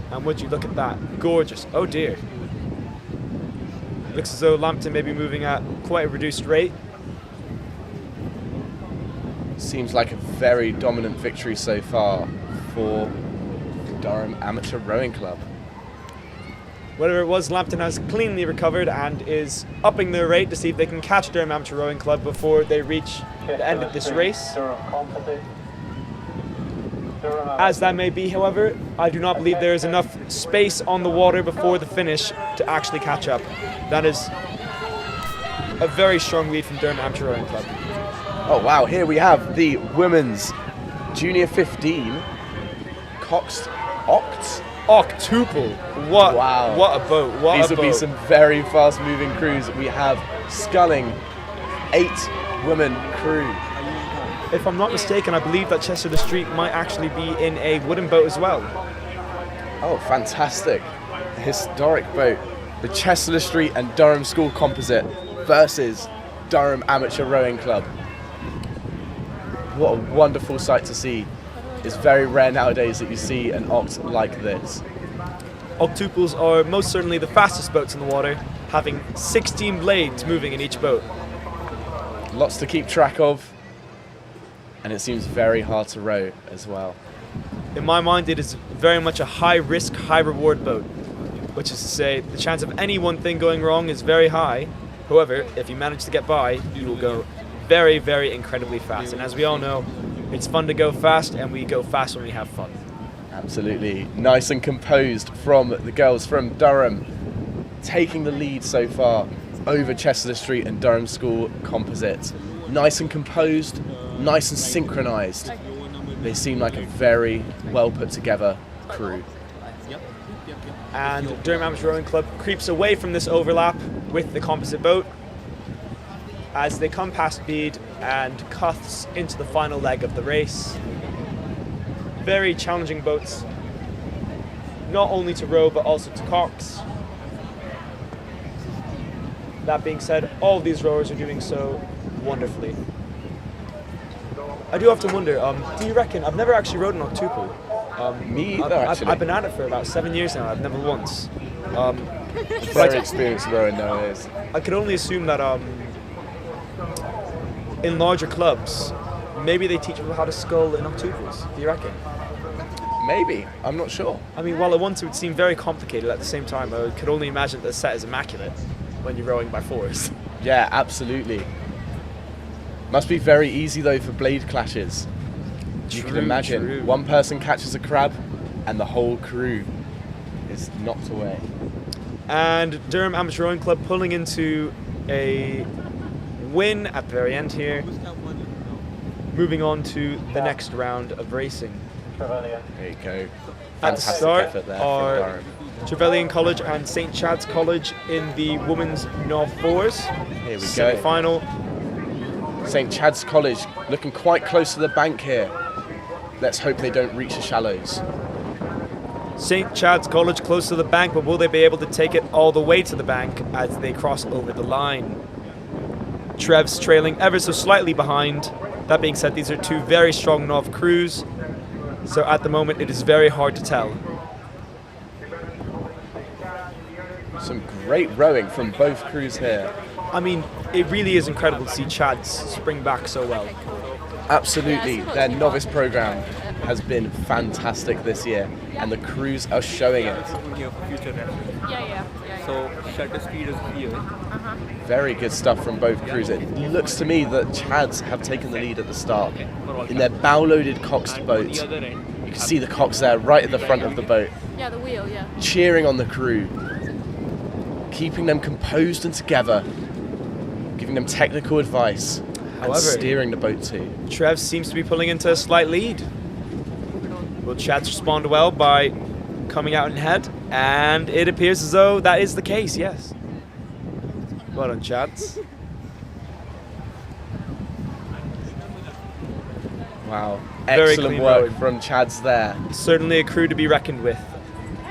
And would you look at that? Gorgeous. Oh dear. Looks as though Lambton may be moving at quite a reduced rate. Seems like a very dominant victory so far for Durham Amateur Rowing Club. Whatever it was, Lambton has cleanly recovered and is upping their rate to see if they can catch Durham Amateur Rowing Club before they reach the end of this race. As that may be, however, I do not believe there is enough space on the water before the finish to actually catch up. That is a very strong lead from Durham Amateur Rowing Club. Oh wow, here we have the women's Junior 15 coxed octuple. What? Wow. What a boat. What These a will boat. be some very fast moving crews. We have sculling 8-woman crew. If I'm not mistaken, I believe that Chester the Street might actually be in a wooden boat as well. Oh, fantastic. A historic boat. The Chester Street and Durham School Composite versus Durham Amateur Rowing Club. What a wonderful sight to see. It's very rare nowadays that you see an oct like this. Octuples are most certainly the fastest boats in the water. having 16 blades moving in each boat. Lots to keep track of, and it seems very hard to row as well. In my mind, it is very much a high-risk, high-reward boat, which is to say the chance of any one thing going wrong is very high. However, if you manage to get by, you will go very, very incredibly fast. And as we all know, it's fun to go fast, and we go fast when we have fun. Absolutely. Nice and composed from the girls from Durham, taking the lead so far over Chester Street and Durham School Composite. Nice and composed, nice and synchronised. They seem like a very well put together crew. And Durham Amateur Rowing Club creeps away from this overlap with the composite boat as they come past Bede and cuts into the final leg of the race. Very challenging boats, not only to row but also to cox. That being said, all of these rowers are doing so wonderfully. I do have to wonder, do you reckon, I've never actually rowed an octuple. Me either, actually. I've been at it for about 7 years now, I've never once. Very experienced rowing nowadays. I could only assume that in larger clubs, maybe they teach people how to scull in octuples. Do you reckon? Maybe, I'm not sure. I mean, while at once it would seem very complicated, at the same time I could only imagine that the set is immaculate when you're rowing by fours. Yeah, absolutely. Must be very easy though for blade clashes. You can imagine one person catches a crab and the whole crew is knocked away. And Durham Amateur Rowing Club pulling into a win at the very end here. Moving on to the next round of racing. There you go. At the Fantastic start effort there are from Durham. Trevelyan College and St. Chad's College in the women's Nov 4s. Here we go. Semi-final. St. Chad's College looking quite close to the bank here. Let's hope they don't reach the shallows. St. Chad's College close to the bank, but will they be able to take it all the way to the bank as they cross over the line? Trev's trailing ever so slightly behind. That being said, these are two very strong Nov crews, so at the moment it is very hard to tell. Some great rowing from both crews here. I mean, it really is incredible to see Chad's spring back so well. Absolutely, their novice program has been fantastic this year, and the crews are showing it. So shutter speed is here. Very good stuff from both crews. It looks to me that Chads have taken the lead at the start. In their bow-loaded coxed boat, you can see the cox there right at the front of the boat. Yeah, the wheel, yeah. Cheering on the crew, keeping them composed and together, giving them technical advice, and However, steering the boat too. Trev seems to be pulling into a slight lead. Will Chads respond well by coming out in head? And it appears as though that is the case, yes. Well done, Chads. Wow, Very excellent clean work rowing. from Chads there. Certainly a crew to be reckoned with.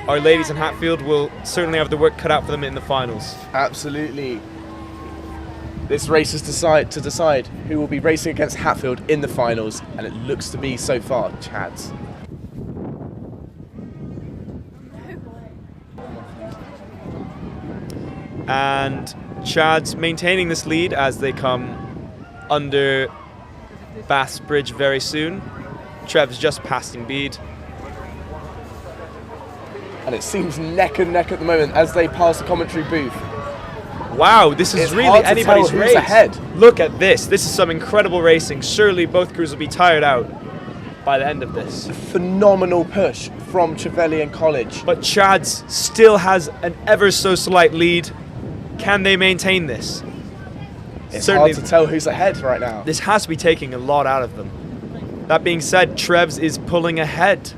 Our ladies in Hatfield will certainly have the work cut out for them in the finals. Absolutely. This race is to decide who will be racing against Hatfield in the finals, and it looks to be so far Chads. And Chads maintaining this lead as they come under Bass Bridge very soon. Trev's just passing Bede. And it seems neck and neck at the moment as they pass the commentary booth. Wow, this is It's really hard to anybody's tell who's race. ahead. Look at this. This is some incredible racing. Surely both crews will be tired out by the end of this. Phenomenal push from Trevelyan College. But Chads still has an ever so slight lead. Can they maintain this? It's Certainly, hard to tell who's ahead right now. this has to be taking a lot out of them. That being said, Trevs is pulling ahead.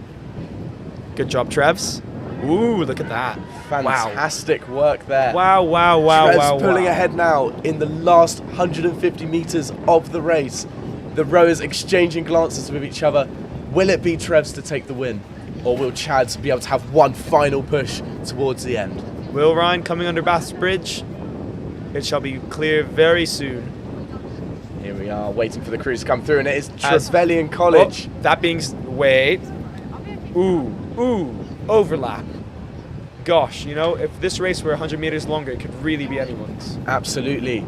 Good job, Trevs. Ooh, look at that. Fantastic work there. Wow, wow, wow, Trev's wow, pulling wow. ahead now in the last 150 metres of the race. The rowers exchanging glances with each other. Will it be Trevs to take the win? Or will Chads be able to have one final push towards the end? Will Ryan coming under Bass Bridge? It shall be clear very soon. Here we are, waiting for the crews to come through, and it is Trevelyan College. Oh, that being... Wait. Ooh, overlap. gosh, you know, if this race were 100 metres longer, it could really be anyone's. Absolutely.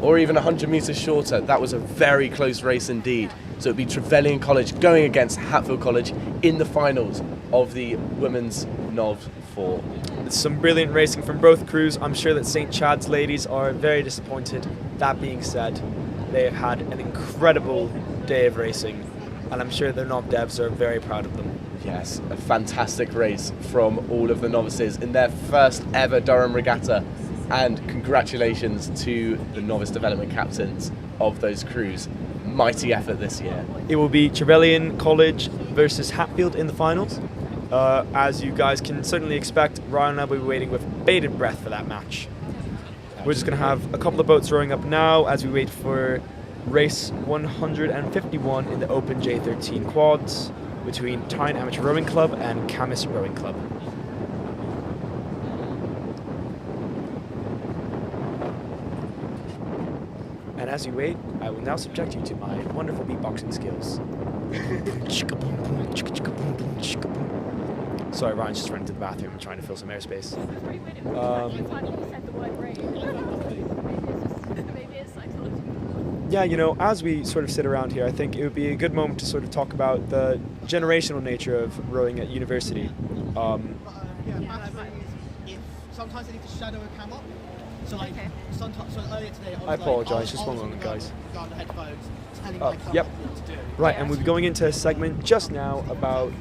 Or even 100 metres shorter. That was a very close race indeed. So it'd be Trevelyan College going against Hatfield College in the finals of the Women's Nov 4. It's some brilliant racing from both crews. I'm sure that St. Chad's ladies are very disappointed. That being said, they have had an incredible day of racing, and I'm sure their Nov devs are very proud of them. Yes, a fantastic race from all of the novices in their first ever Durham Regatta, and congratulations to the novice development captains of those crews. Mighty effort this year. It will be Trevelyan College versus Hatfield in the finals. As you guys can certainly expect, Ryan and I will be waiting with bated breath for that match. We're just going to have a couple of boats rowing up now as we wait for race 151 in the Open J13 quads between Tyne Amateur Rowing Club and Camas Rowing Club. And as you wait, I will now subject you to my wonderful beatboxing skills. Sorry, Ryan's just running to the bathroom and trying to fill some airspace. Yeah, you know, as we sort of sit around here, I think it would be a good moment to sort of talk about the generational nature of rowing at university. Sometimes they need to shadow a camera. So like, sometimes, so earlier today, I apologise, just one moment, guys. The headphones, telling my camera Yep. what to do. Right, and we'll be going into a segment just now about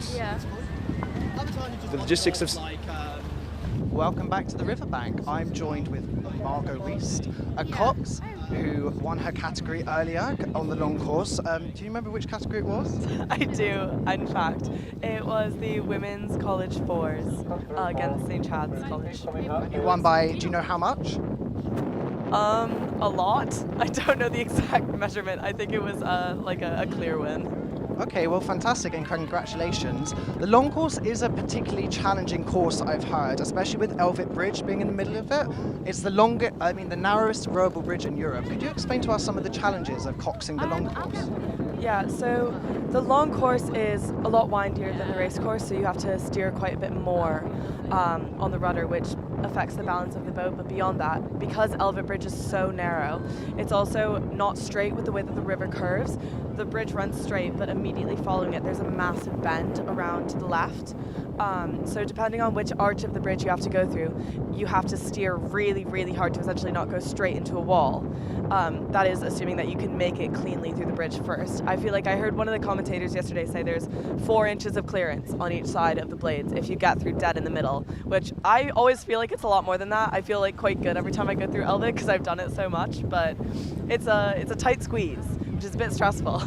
the logistics of... Welcome back to the Riverbank. I'm joined with Margot Reist, a Cox, who won her category earlier on the long course. Do you remember which category it was? I do, in fact. It was the Women's College Fours against St. Chad's College. You won by, do you know how much? A lot. I don't know the exact measurement. I think it was like a clear win. Okay, well, fantastic, and congratulations. The long course is a particularly challenging course, I've heard, especially with Elvet Bridge being in the middle of it. It's the the narrowest rowable bridge in Europe. Could you explain to us some of the challenges of coxing the long course? Yeah, so the long course is a lot windier than the race course, so you have to steer quite a bit more on the rudder, which affects the balance of the boat. But beyond that, because Elvet Bridge is so narrow, it's also not straight with the way that the river curves. The bridge runs straight, but immediately following it, there's a massive bend around to the left. So depending on which arch of the bridge you have to go through, you have to steer really, really hard to essentially not go straight into a wall. That is assuming that you can make it cleanly through the bridge first. I feel like I heard one of the commentators yesterday say there's 4 inches of clearance on each side of the blades if you get through dead in the middle, which I always feel like it's a lot more than that. I feel like quite good every time I go through Elvet because I've done it so much, but it's a tight squeeze, which is a bit stressful.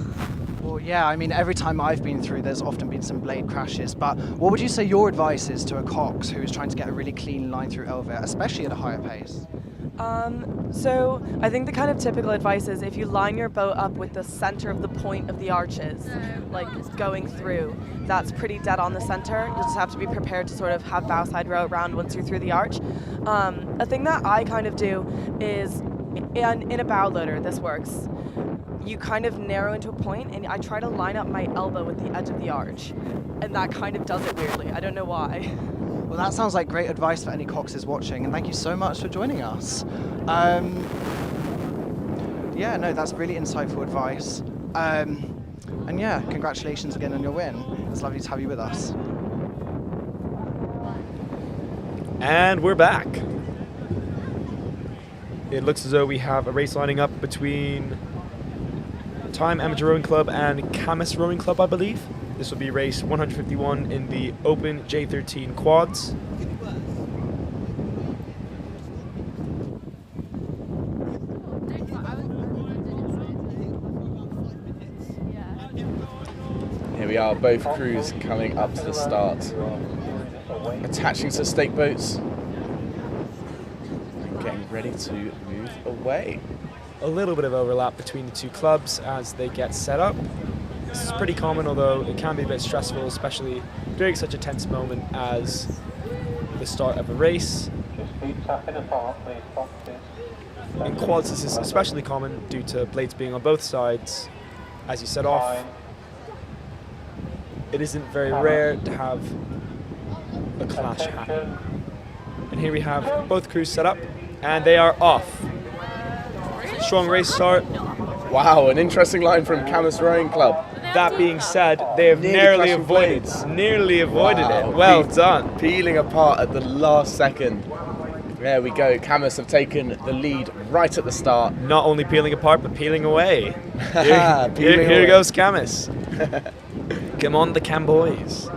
Well, yeah, I mean, every time I've been through, there's often been some blade crashes, but what would you say your advice is to a Cox who is trying to get a really clean line through Elvet, especially at a higher pace? So I think the kind of typical advice is if you line your boat up with the center of the point of the arches, like going through, that's pretty dead on the center. You just have to be prepared to sort of have bow side row around once you're through the arch. A thing that I kind of do is, in a bow loader, this works. You kind of narrow into a point, and I try to line up my elbow with the edge of the arch, and that kind of does it weirdly. I don't know why. Well, that sounds like great advice for any Coxes watching, and thank you so much for joining us. Yeah, no, that's really insightful advice. And yeah, congratulations again on your win. It's lovely to have you with us. And we're back. It looks as though we have a race lining up between Tyne Amateur Rowing Club and Camas Rowing Club, I believe. This will be race 151 in the Open J13 quads. Here we are, both crews coming up to the start, attaching to stake boats and getting ready to move away. A little bit of overlap between the two clubs as they get set up. This is pretty common, although it can be a bit stressful, especially during such a tense moment as the start of a race. In quads, this is especially common due to blades being on both sides. As you set off, it isn't very rare to have a clash happen. And here we have both crews set up, and they are off. Strong race start. Wow, an interesting line from Camus Rowing Club. That being said, they have nearly avoided Wow. it. Well done. Peeling apart at the last second. There we go. Camus have taken the lead right at the start. Not only peeling apart, but peeling away. Peeling Here away. goes Camus. Come on, the Cam boys.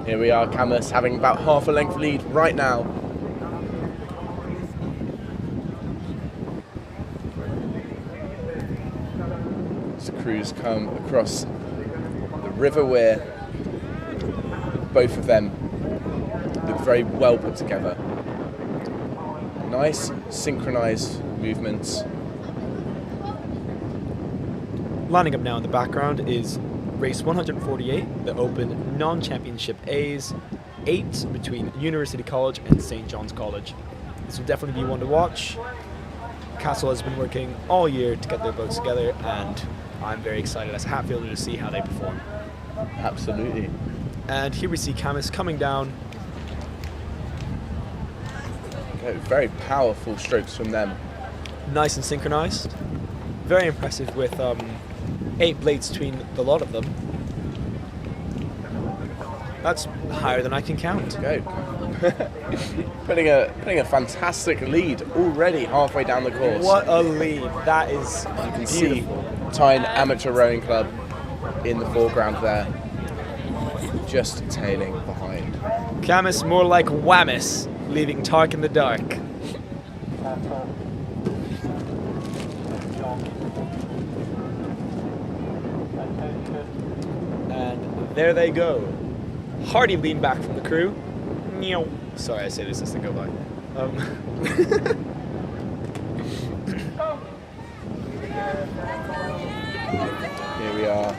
Here we are, Camus having about half a length lead right now. As the crews come across the River Weir, both of them look very well put together. Nice synchronized movements. Lining up now in the background is race 148, the Open non-championship A's, 8 between University College and St. John's College. This will definitely be one to watch. Castle has been working all year to get their boats together, and I'm very excited as a Hatfielder to see how they perform. Absolutely. And here we see Camus coming down. Okay, very powerful strokes from them. Nice and synchronized. Very impressive with 8 blades between the lot of them. That's higher than I can count. Go. putting a fantastic lead already halfway down the course. What a lead. That is You can beautiful. see Tyne Amateur Rowing Club in the foreground there, just tailing behind. Camus more like Whammus, leaving Tark in the dark. And there they go. Hearty lean back from the crew. Meow. Sorry, I say this as they go by. Here we are.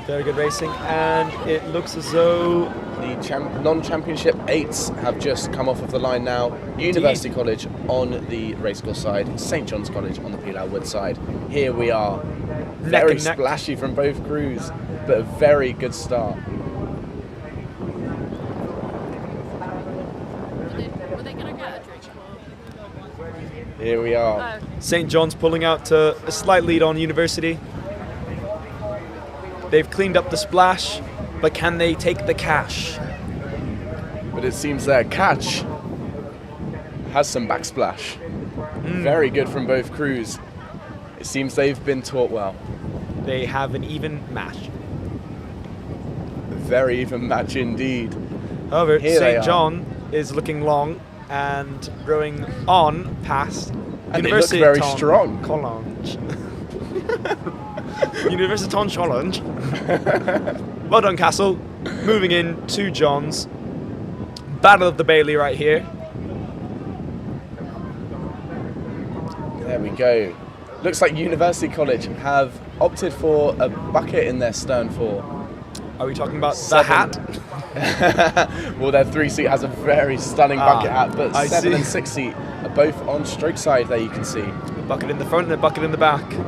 Very good racing, and it looks as though the non-championship 8s have just come off of the line now. University College on the racecourse side, St. John's College on the Pilau Wood side. Here we are. Very and neck. splashy from both crews, but a very good start. Here we are. St. John's pulling out to a slight lead on University. They've cleaned up the splash, but can they take the cash? But it seems their catch has some backsplash. Very good from both crews. It seems they've been taught well. They have an even match. A very even match indeed. However, Here they St. are. John is looking long and rowing on past And University it looks very strong. College. University Challenge. Well done, Castle. Moving in to John's. Battle of the Bailey right here. There we go. Looks like University College have opted for a bucket in their stern fore. Are we talking about the hat? Well, their 3-seat has a very stunning bucket hat, but I 7 see. and 6-seat are both on stroke side there, you can see. A bucket in the front and a bucket in the back. There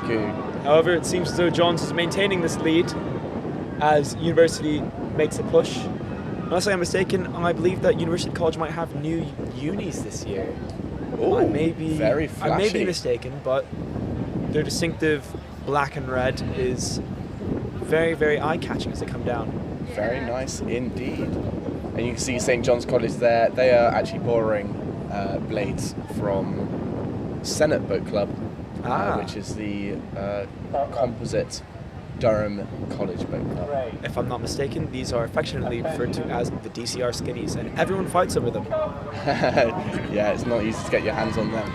we go. However, it seems as though Johns is maintaining this lead as University makes a push. Unless I am mistaken, I believe that University College might have new unis this year. Ooh, I may be very I may be flashy. mistaken, but their distinctive black and red is very, very eye-catching as they come down. Very nice indeed. And you can see St. John's College there. They are actually borrowing blades from Senate Boat Club, which is the composite Durham College Boat Club. If I'm not mistaken, these are affectionately referred to as the DCR skinnies, and everyone fights over them. Yeah, it's not easy to get your hands on them.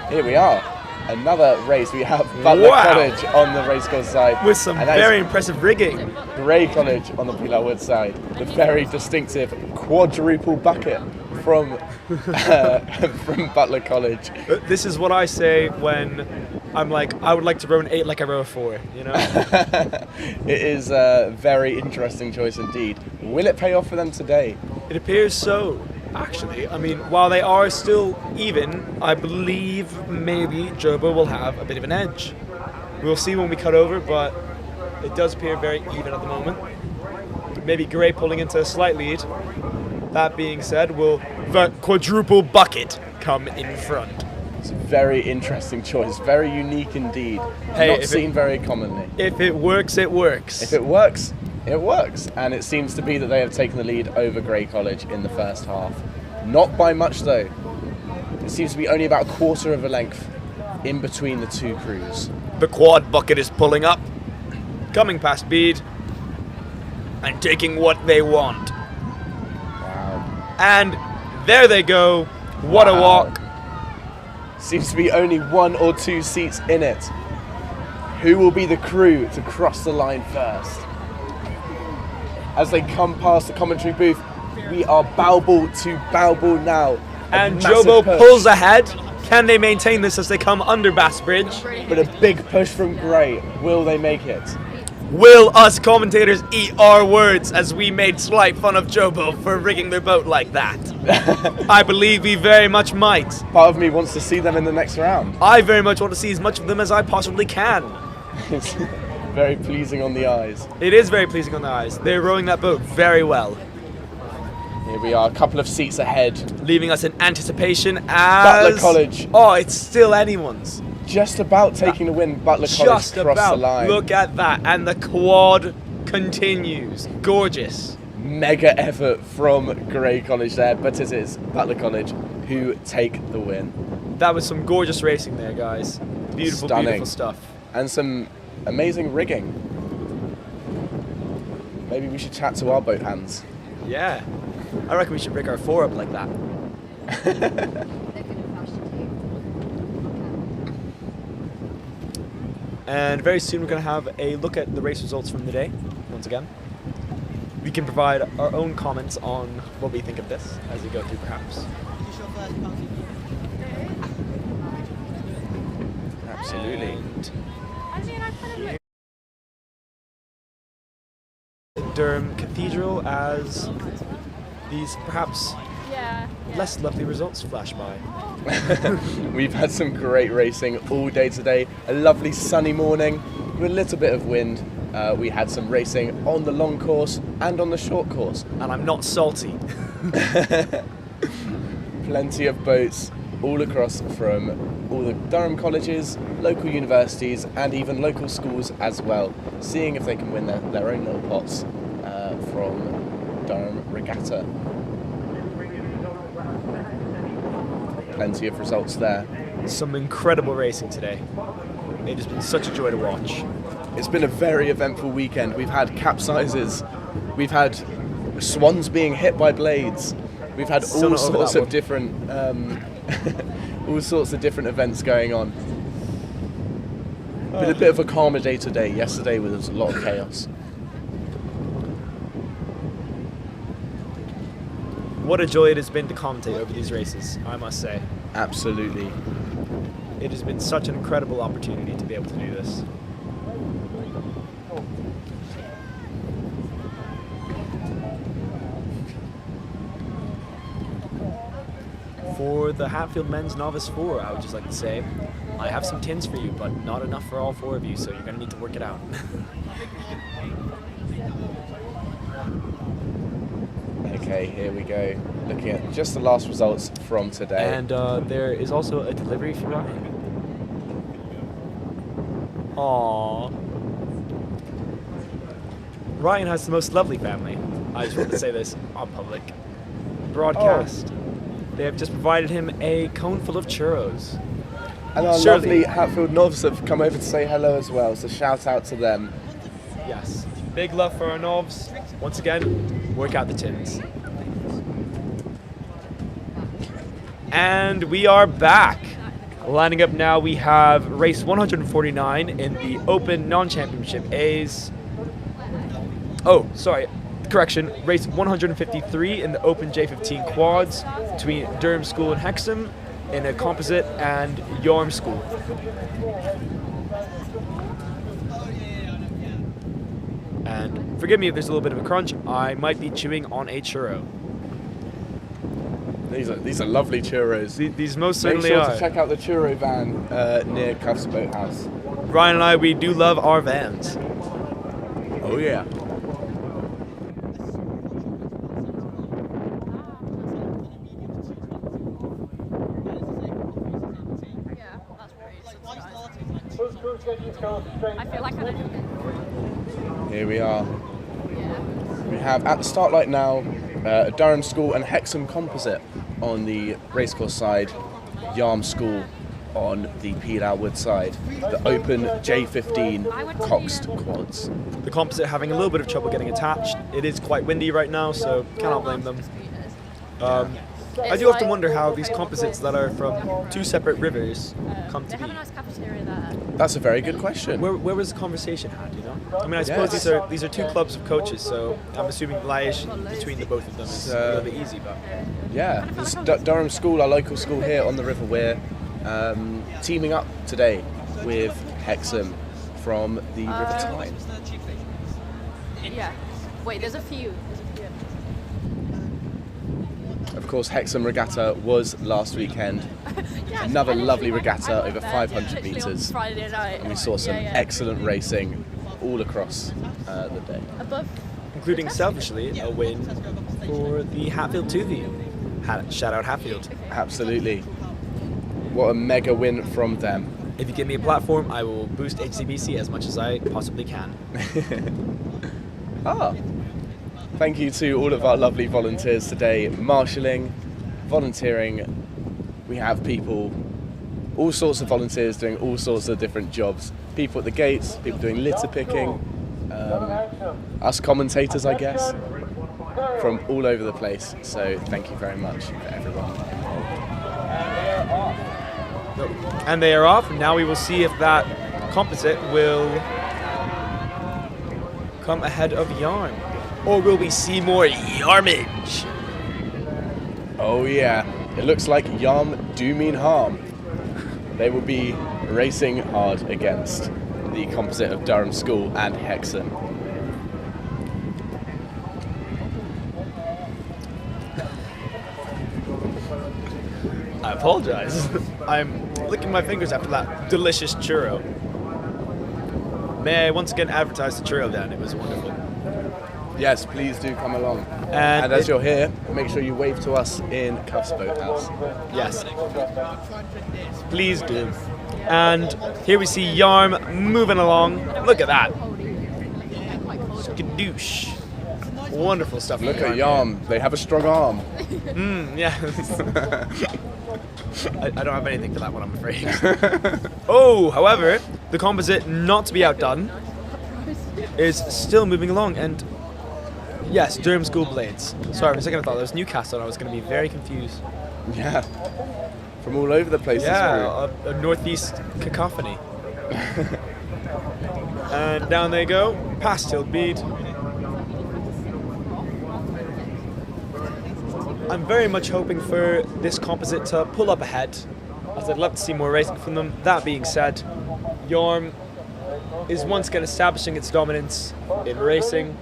Here we are. Another race. We have Butler Wow. College on the racecourse side. With some and that very is impressive rigging. Grey College on the Pilau Wood side. The very distinctive quadruple bucket from from Butler College. This is what I say when I'm like, I would like to row an 8 like I row a 4, you know? It is a very interesting choice indeed. Will it pay off for them today? It appears so. actually. I mean, while they are still even, I believe maybe Jobo will have a bit of an edge. We'll see when we cut over, but it does appear very even at the moment. Maybe Gray pulling into a slight lead. That being said, will the quadruple bucket come in front? It's a very interesting choice, very unique indeed. Hey, not seen very commonly. If it works, it works. If it works, it works. And it seems to be that they have taken the lead over Grey College in the first half. Not by much though. It seems to be only about a quarter of a length in between the two crews. The quad bucket is pulling up, coming past Bede, and taking what they want. Wow. And there they go. What a walk. Seems to be only 1 or 2 seats in it. Who will be the crew to cross the line first? As they come past the commentary booth, we are bow ball to bow ball now. And Jobo pulls ahead. Can they maintain this as they come under Bass Bridge? But a big push from Gray. Will they make it? Will us commentators eat our words as we made slight fun of Jobo for rigging their boat like that? I believe we very much might. Part of me wants to see them in the next round. I very much want to see as much of them as I possibly can. It's very pleasing on the eyes. It is very pleasing on the eyes. They're rowing that boat very well. Here we are, a couple of seats ahead. Leaving us in anticipation as... Butler College. Oh, it's still anyone's. Just about taking the win, Butler College Just crossed about. the line. Look at that, and the quad continues. Gorgeous. Mega effort from Grey College there, but it is Butler College who take the win. That was some gorgeous racing there, guys. Beautiful, Stunning. beautiful stuff. And some amazing rigging. Maybe we should chat to our boat hands. Yeah. I reckon we should rig our 4 up like that. And very soon we're going to have a look at the race results from the day, once again. We can provide our own comments on what we think of this as we go through, perhaps. Absolutely. Durham Cathedral as these perhaps less lovely results flash by. We've had some great racing all day today. A lovely sunny morning with a little bit of wind. We had some racing on the long course and on the short course. And I'm not salty. Plenty of boats all across from all the Durham colleges, local universities and even local schools as well, seeing if they can win their own little pots from Durham Regatta. Plenty of results there. Some incredible racing today. It has been such a joy to watch. It's been a very eventful weekend. We've had capsizes, we've had swans being hit by blades, we've had all sorts of different all sorts of different events going on. Been a bit of a calmer day today. Yesterday there was a lot of chaos. What a joy it has been to commentate over these races, I must say. Absolutely. It has been such an incredible opportunity to be able to do this. For the Hatfield Men's Novice 4, I would just like to say, I have some tins for you, but not enough for all 4 of you, so you're going to need to work it out. Okay, here we go. Looking at just the last results from today. And there is also a delivery for Ryan. Aww. Ryan has the most lovely family. I just want to say this on public broadcast. Oh. They have just provided him a cone full of churros. And our lovely Hatfield Novs have come over to say hello as well, so shout out to them. Yes. Big love for our Novs. Once again, work out the tins. And we are back. Lining up now, we have race 149 in the Open Non-Championship A's. Oh, sorry. Correction. Race 153 in the Open J15 Quads between Durham School and Hexham in a composite and Yarm School. And forgive me if there's a little bit of a crunch. I might be chewing on a churro. These are lovely churros. These most Make certainly sure are. to check out the churro van near Cuffs Boathouse. Ryan and I, we do love our vans. Oh yeah. I feel like I'm Here we are. We have at the start light now Durham School and Hexham Composite on the racecourse side, Yarm School on the Peelow Wood side, the open J15 Coxed quads. The Composite having a little bit of trouble getting attached. It is quite windy right now, so cannot blame them. I do often wonder how these composites that are from two separate rivers come to be. cafeteria there. That's a very good question. Where was the conversation had, you know? I mean, I suppose these are two clubs of coaches, so I'm assuming liaison between the both of them is a little bit easy, but... Yeah, this Durham School, our local school here on the River Wear, teaming up today with Hexham from the River Tyne. Yeah. Wait, there's a few. Of course, Hexham Regatta was last weekend. Another lovely regatta over 500 metres. Friday night. And we saw some excellent racing all across the day. Including, selfishly, a win for the Hatfield 2V. Shout out Hatfield. Absolutely. What a mega win from them. If you give me a platform, I will boost HCBC as much as I possibly can. Thank you to all of our lovely volunteers today, marshalling, volunteering. We have people, all sorts of volunteers doing all sorts of different jobs. People at the gates, people doing litter picking, us commentators, I guess, from all over the place. So thank you very much for everyone. And they are off. Now we will see if that composite will come ahead of Yarm. Or will we see more Yarmage? Oh yeah, it looks like Yarm do mean harm. They will be racing hard against the composite of Durham School and Hexham. I apologize. I'm licking my fingers after that delicious churro. May I once again advertise the churro then? It was wonderful. Yes, please do come along. And as you're here, make sure you wave to us in Cuffs Boathouse. Yes. Please do. And here we see Yarm moving along. Look at that. Skadoosh. Wonderful stuff. Look at Yarm. They have a strong arm. Yeah. I don't have anything for that one, I'm afraid. Oh, however, the composite, not to be outdone, is still moving along. And yes, Durham School Blades. Sorry, for a second I thought that was Newcastle and I was going to be very confused. Yeah. From all over the place. Yeah, a northeast cacophony. And down they go, past Hillbead. I'm very much hoping for this composite to pull up ahead, as I'd love to see more racing from them. That being said, Yarm is once again establishing its dominance in racing.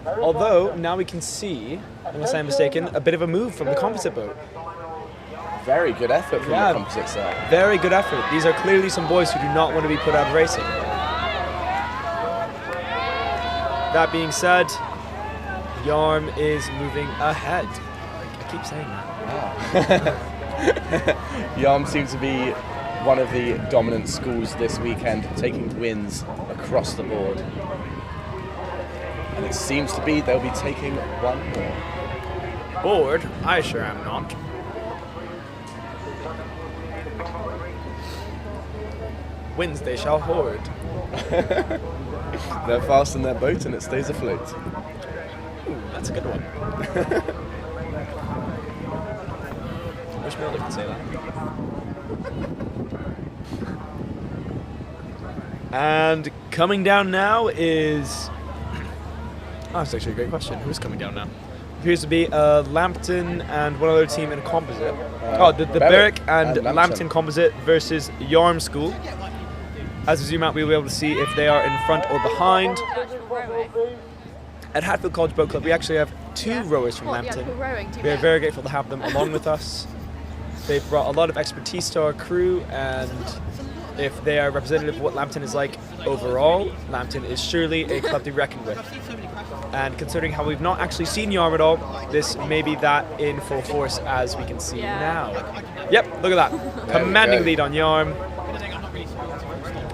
Although, now we can see, unless I'm mistaken, a bit of a move from the composite boat. Very good effort from the composite side. Very good effort. These are clearly some boys who do not want to be put out of racing. That being said, Yarm is moving ahead. I keep saying that. Yarm seems to be one of the dominant schools this weekend, taking wins across the board. And it seems to be they'll be taking one more. Bored? I sure am not. Wins they shall hoard. They're fast in their boat and it stays afloat. Ooh, that's a good one. I wish Milder could say that. And coming down now is... Oh, that's actually a great question. Who's coming down now? Appears to be Lambton and one other team in a composite. The Berwick and Lambton composite versus Yarm School. As we zoom out, we'll be able to see if they are in front or behind. At Hatfield College Boat Club, we actually have two rowers from Lambton. cool rowing, team We are rowing. very grateful to have them along with us. They've brought a lot of expertise to our crew, and if they are representative of what Lambton is like overall, Lambton is surely a club to reckon with. And considering how we've not actually seen Yarm at all, this may be that in full force as we can see now. Yep, look at that. There we Commanding go. lead on Yarm.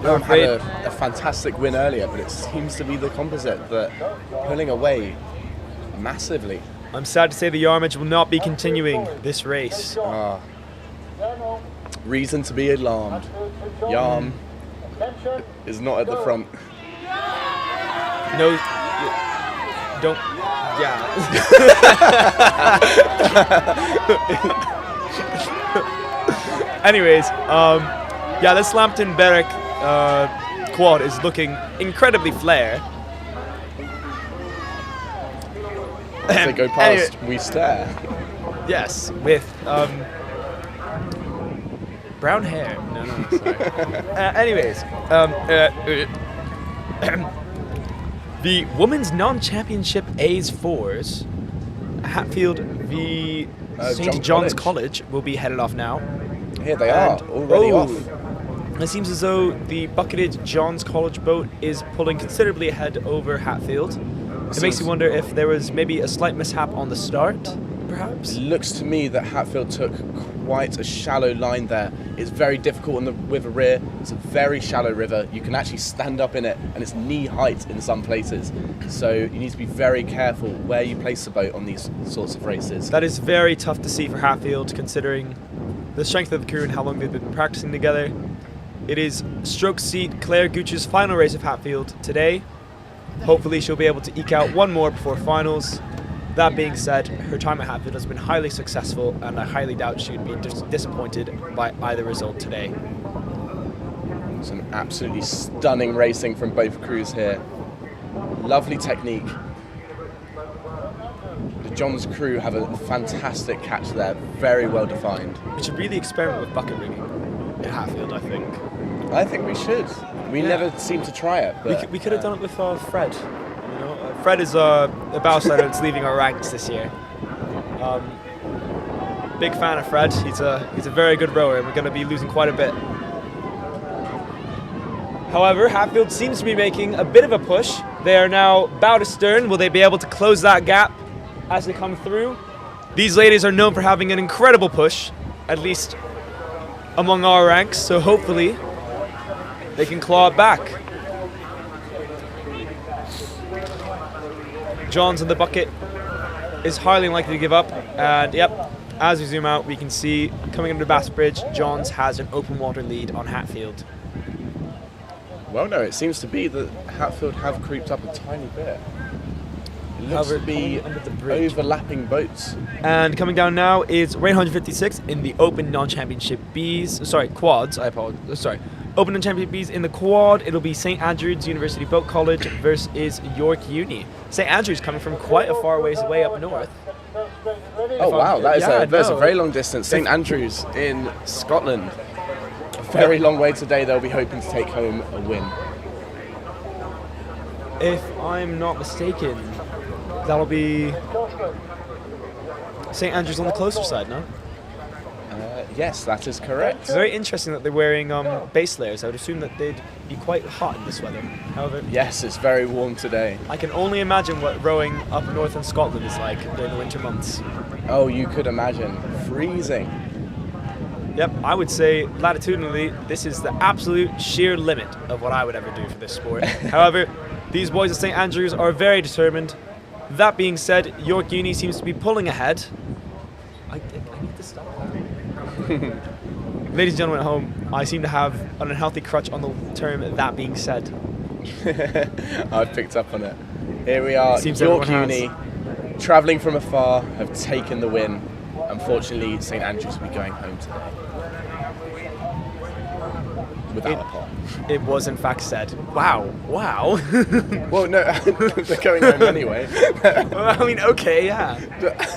Durham had a fantastic win earlier, but it seems to be the composite that pulling away massively. I'm sad to say the Yarmage will not be continuing this race. Reason to be alarmed. Yarm is not at the front. No, don't. Yeah. Anyways, yeah, this Lambton Berwick quad is looking incredibly flare. As they go past, we stare. Yes, with brown hair. No, sorry. Anyways, the women's non-championship A's 4s, Hatfield v St. John's College will be headed off now. Here they are, already off. It seems as though the bucketed John's College boat is pulling considerably ahead over Hatfield. It makes you wonder if there was maybe a slight mishap on the start, perhaps? It looks to me that Hatfield took quite a shallow line there. It's very difficult on the river rear. It's a very shallow river. You can actually stand up in it, and it's knee height in some places. So you need to be very careful where you place the boat on these sorts of races. That is very tough to see for Hatfield, considering the strength of the crew and how long they've been practicing together. It is stroke seat Claire Gooch's final race of Hatfield today. Hopefully she'll be able to eke out one more before finals. That being said, her time at Hatfield has been highly successful, and I highly doubt she would be disappointed by either result today. Some absolutely stunning racing from both crews here. Lovely technique. The John's crew have a fantastic catch there, very well defined. We should really experiment with bucket rigging at Hatfield, I think. I think we should. We never seem to try it. But, we could have done it with Fred. You know, Fred is a bowsider that's leaving our ranks this year. Big fan of Fred. He's a very good rower, and we're going to be losing quite a bit. However, Hatfield seems to be making a bit of a push. They are now bow to stern. Will they be able to close that gap as they come through? These ladies are known for having an incredible push, at least among our ranks, so hopefully they can claw it back. Johns in the bucket is highly unlikely to give up, and yep, as we zoom out, we can see coming under Bass Bridge, Johns has an open water lead on Hatfield. Well, no, it seems to be that Hatfield have creeped up a tiny bit. It looks to be overlapping boats. And coming down now is Rain 156 in the Open Non-Championship quads. Open Non-Championship Bs in the quad. It'll be St. Andrews University Boat College versus York Uni. St. Andrews coming from quite a far ways away up north. Oh wow, that's a very long distance. St. Andrews in Scotland. A very long way today. They'll be hoping to take home a win. If I'm not mistaken, that'll be St. Andrews on the closer side, no? Yes, that is correct. It's very interesting that they're wearing base layers. I would assume that they'd be quite hot in this weather. However, yes, it's very warm today. I can only imagine what rowing up north in Scotland is like during the winter months. Oh, you could imagine. Freezing. Yep, I would say latitudinally, this is the absolute sheer limit of what I would ever do for this sport. However, these boys at St. Andrews are very determined. That being said, York Uni seems to be pulling ahead. I need to stop. Ladies and gentlemen at home, I seem to have an unhealthy crutch on the term "that being said." I've picked up on it. Here we are, Seems York everyone Uni, travelling from afar, have taken the win. Unfortunately, St. Andrews will be going home today. Without a pot. It was in fact said. Wow. Well, no, they're going home anyway. Well, I mean, okay, yeah.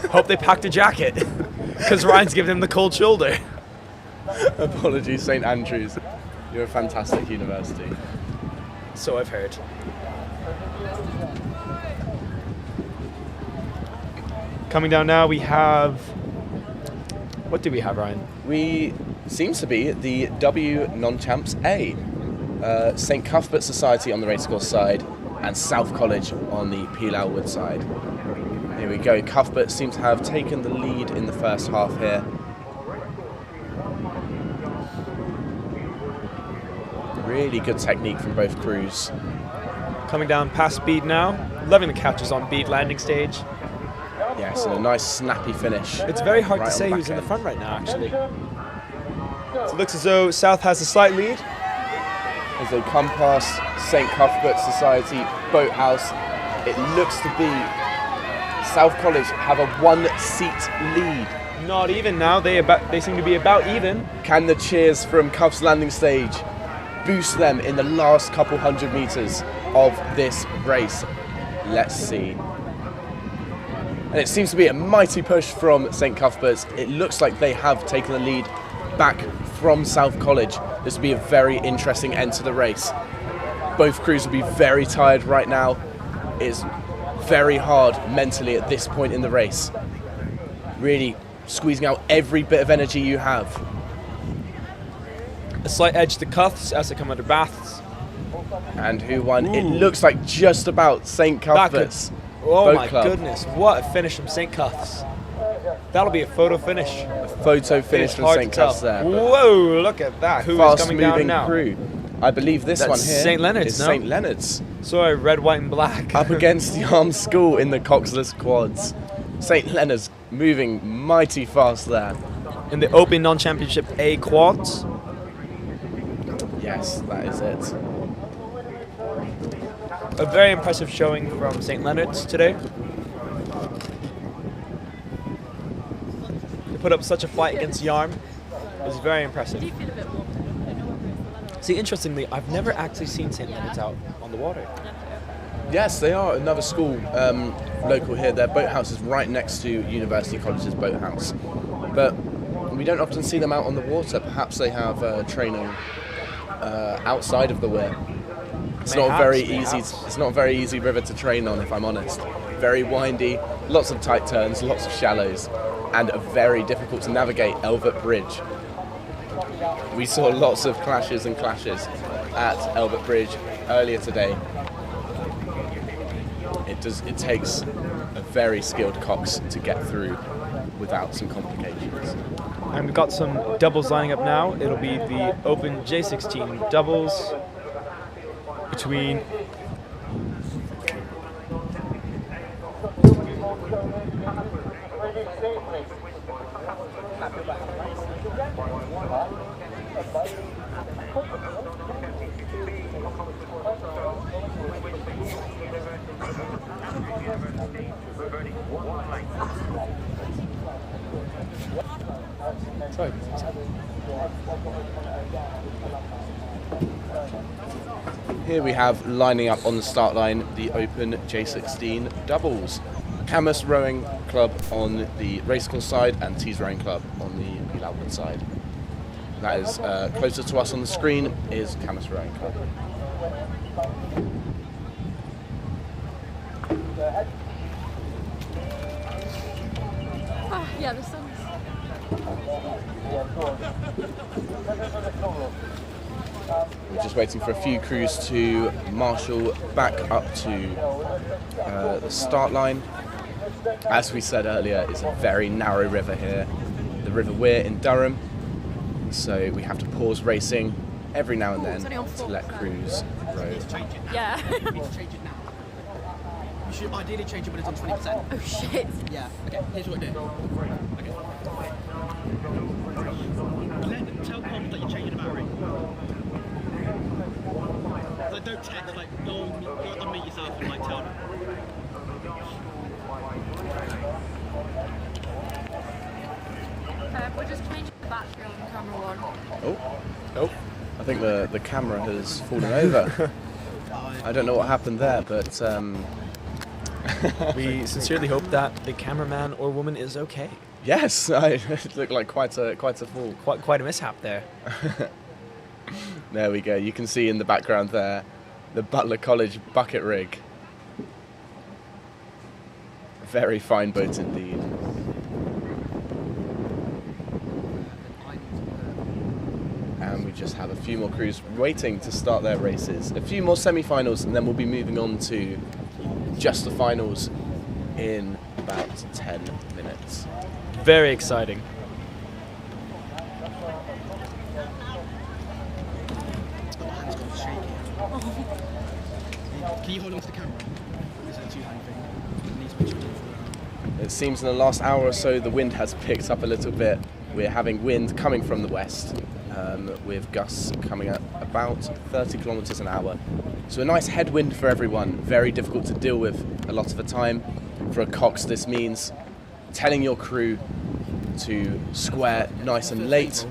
Hope they packed a jacket, because Ryan's giving him the cold shoulder. Apologies, St. Andrews. You're a fantastic university. So I've heard. Coming down now, we have... What do we have, Ryan? We seems to be the W non-champs A. St Cuthbert Society on the racecourse side and South College on the Peel Elwood side. Here we go. Cuthbert seems to have taken the lead in the first half here. Really good technique from both crews. Coming down past Bede now. Loving the catches on Bede landing stage. Yes, and a nice snappy finish. It's very hard right to on say the who's back in the end. front right now, actually. So it looks as though South has a slight lead. As they come past St Cuthbert Society Boathouse, it looks to be South College have a 1-seat lead. Not even now, they seem to be about even. Can the cheers from Cuff's landing stage boost them in the last couple hundred meters of this race? Let's see. And it seems to be a mighty push from St Cuthbert's. It looks like they have taken the lead back from South College. This will be a very interesting end to the race. Both crews will be very tired right now. It's very hard mentally at this point in the race. Really squeezing out every bit of energy you have. A slight edge to Cuths as they come under baths. And who won? It looks like just about St Cuthbert's. Oh Boat my Club. goodness, what a finish from St Cuths. That'll be a photo finish. A photo finish It's from hard St to tell. Cuth's there. Whoa, look at that. Who is Fast coming down moving now? crew. I believe this That's one here St. Leonard's, is no? St Leonard's. Sorry, red, white and black. Up against the armed school in the Coxless quads. St Leonard's moving mighty fast there. In the Open Non-Championship A quads. Yes, that is it. A very impressive showing from St. Leonard's today. They put up such a fight against Yarm. It was very impressive. See, interestingly, I've never actually seen St. Leonard's out on the water. Yes, they are another school local here. Their boathouse is right next to University College's boathouse. But we don't often see them out on the water. Perhaps they have training outside of the weir. It's not a very easy. It's not a very easy river to train on, if I'm honest. Very windy, lots of tight turns, lots of shallows, and a very difficult to navigate Elvert Bridge. We saw lots of clashes at Elvert Bridge earlier today. It takes a very skilled cox to get through without some complications. And we've got some doubles lining up now. It'll be the Open J16 doubles between sorry. Here we have lining up on the start line the Open J16 doubles. Camus Rowing Club on the racecourse side and Tees Rowing Club on the Peel Elwood side. That is closer to us on the screen is Camus Rowing Club. Oh, yeah, the sun's... We're just waiting for a few crews to marshal back up to the start line. As we said earlier, it's a very narrow river here, the River Weir in Durham, so we have to pause racing every now and then to let crews row. Yeah. You need to change it now. You should ideally change it when it's on 20%. Oh shit. Yeah, okay, here's what we do. Okay. Tell comms that you're changing the battery. Like, don't text, like, go unmute yourself and like tell them. We're just changing the battery on camera one. Oh, I think the camera has fallen over. I don't know what happened there, but we sincerely hope that the cameraman or woman is okay. Yes, it looked like quite a fall. Quite a mishap there. There we go. You can see in the background there the Butler College bucket rig. Very fine boat indeed. and we just have a few more crews waiting to start their races. A few more semi-finals, and then we'll be moving on to just the finals in about 10 minutes. Very exciting. Can you hold on to the camera? Is that a two-hand thing? It seems in the last hour or so the wind has picked up a little bit. We're having wind coming from the west with gusts coming at about 30 kilometers an hour. So a nice headwind for everyone, very difficult to deal with a lot of the time. For a Cox, this means telling your crew to square nice and late,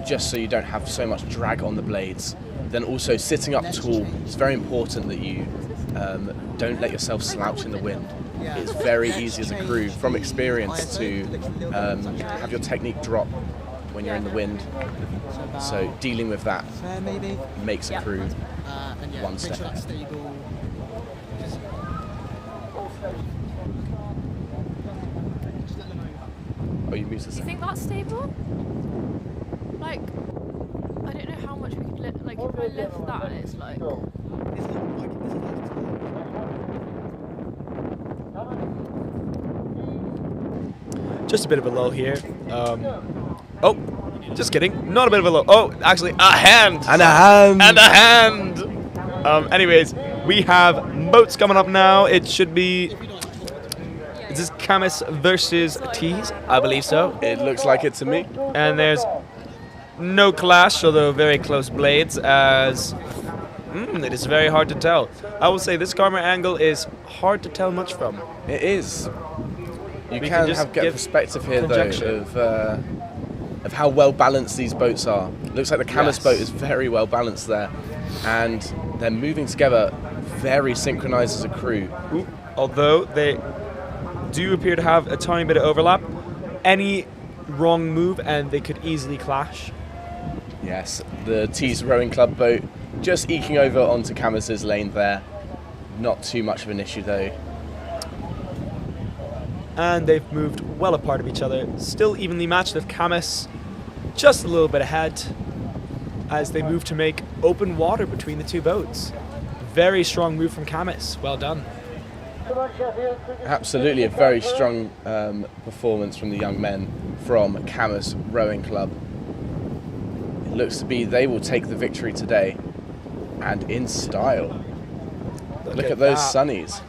just so you don't have so much drag on the blades. Then also sitting up tall, it's very important that you don't let yourself slouch in the wind. It's very easy as a crew, from experience, to have your technique drop when you're in the wind. So dealing with that makes a crew one step ahead. Oh, you muted. Do you think that's stable? Like, I don't know how much we could lift. Like, if I lift that, it's like. Just a bit of a lull here. Oh, just kidding. Not a bit of a lull. Oh, actually, a hand. And a hand. And a hand. Anyways, we have boats coming up now. It should be. Is this Camus versus Tees? I believe so. It looks like it to me. And there's no clash, although very close blades, as it is very hard to tell. I will say this camera angle is hard to tell much from. It is. You We can just get a perspective here, though, of how well balanced these boats are. Looks like the Camus boat is very well balanced there, and they're moving together very synchronized as a crew. Although they do appear to have a tiny bit of overlap. Any wrong move and they could easily clash. Yes, the Tees Rowing Club boat just eking over onto Camus's lane there. Not too much of an issue though. And they've moved well apart of each other. Still evenly matched with Camus just a little bit ahead as they move to make open water between the two boats. Very strong move from Camus. Well done. Absolutely a very strong performance from the young men from Camus Rowing Club. It looks to be they will take the victory today, and in style. Look at those sunnies.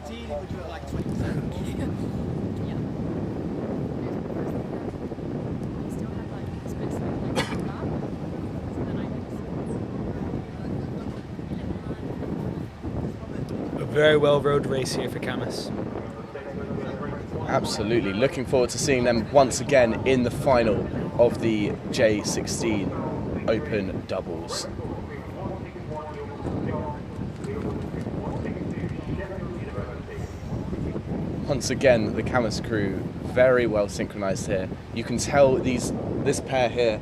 Very well rowed race here for Camus. Absolutely. Looking forward to seeing them once again in the final of the J16 Open Doubles. Once again, the Camus crew very well synchronized here. You can tell this pair here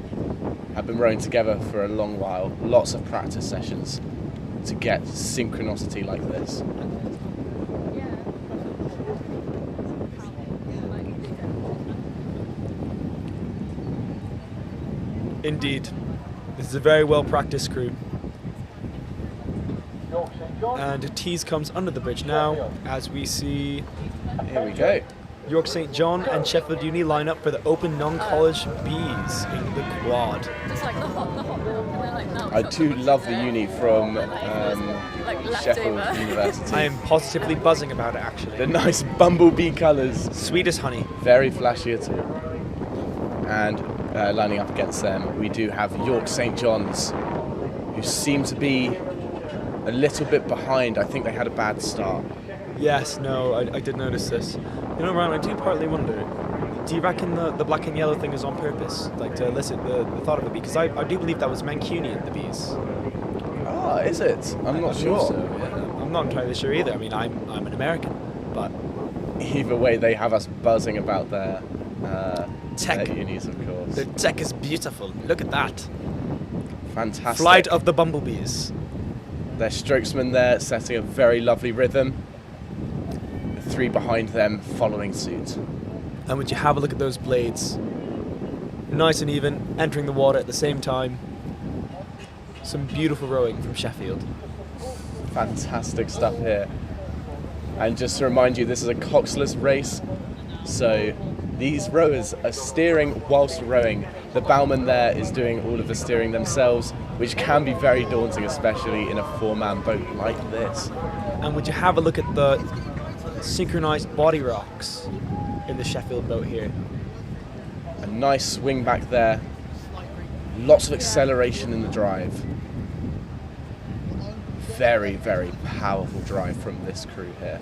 have been rowing together for a long while. Lots of practice sessions to get synchronicity like this. Indeed. This is a very well practiced crew. And Tees comes under the bridge now as we see. Here we go. York St. John and Sheffield Uni line up for the Open Non-College Bs in the quad. Just like the hot I do love the uni from Sheffield University. I am positively buzzing about it, actually. The nice bumblebee colours. Sweet as honey. Very flashy too. And lining up against them, we do have York St. John's, who seem to be a little bit behind. I think they had a bad start. Yes, no, I did notice this. You know, Ryan, I do partly wonder, do you reckon the black and yellow thing is on purpose? Like to elicit the thought of it? Because I do believe that was Mancunian, the bees. Ah, is it? I'm not sure. So, yeah. I'm not entirely sure either. I mean, I'm an American, but... Either way, they have us buzzing about their tech. Their unis, of course. Their tech is beautiful. Look at that. Fantastic. Flight of the bumblebees. Their strokesman there setting a very lovely rhythm. The three behind them following suit. And would you have a look at those blades? Nice and even, entering the water at the same time. some beautiful rowing from Sheffield. Fantastic stuff here. And just to remind you, this is a coxless race, so these rowers are steering whilst rowing. The bowman there is doing all of the steering themselves, which can be very daunting, especially in a four-man boat like this. And would you have a look at the synchronized body rocks in the Sheffield boat here? A nice swing back there, lots of acceleration in the drive. Very, very powerful drive from this crew here.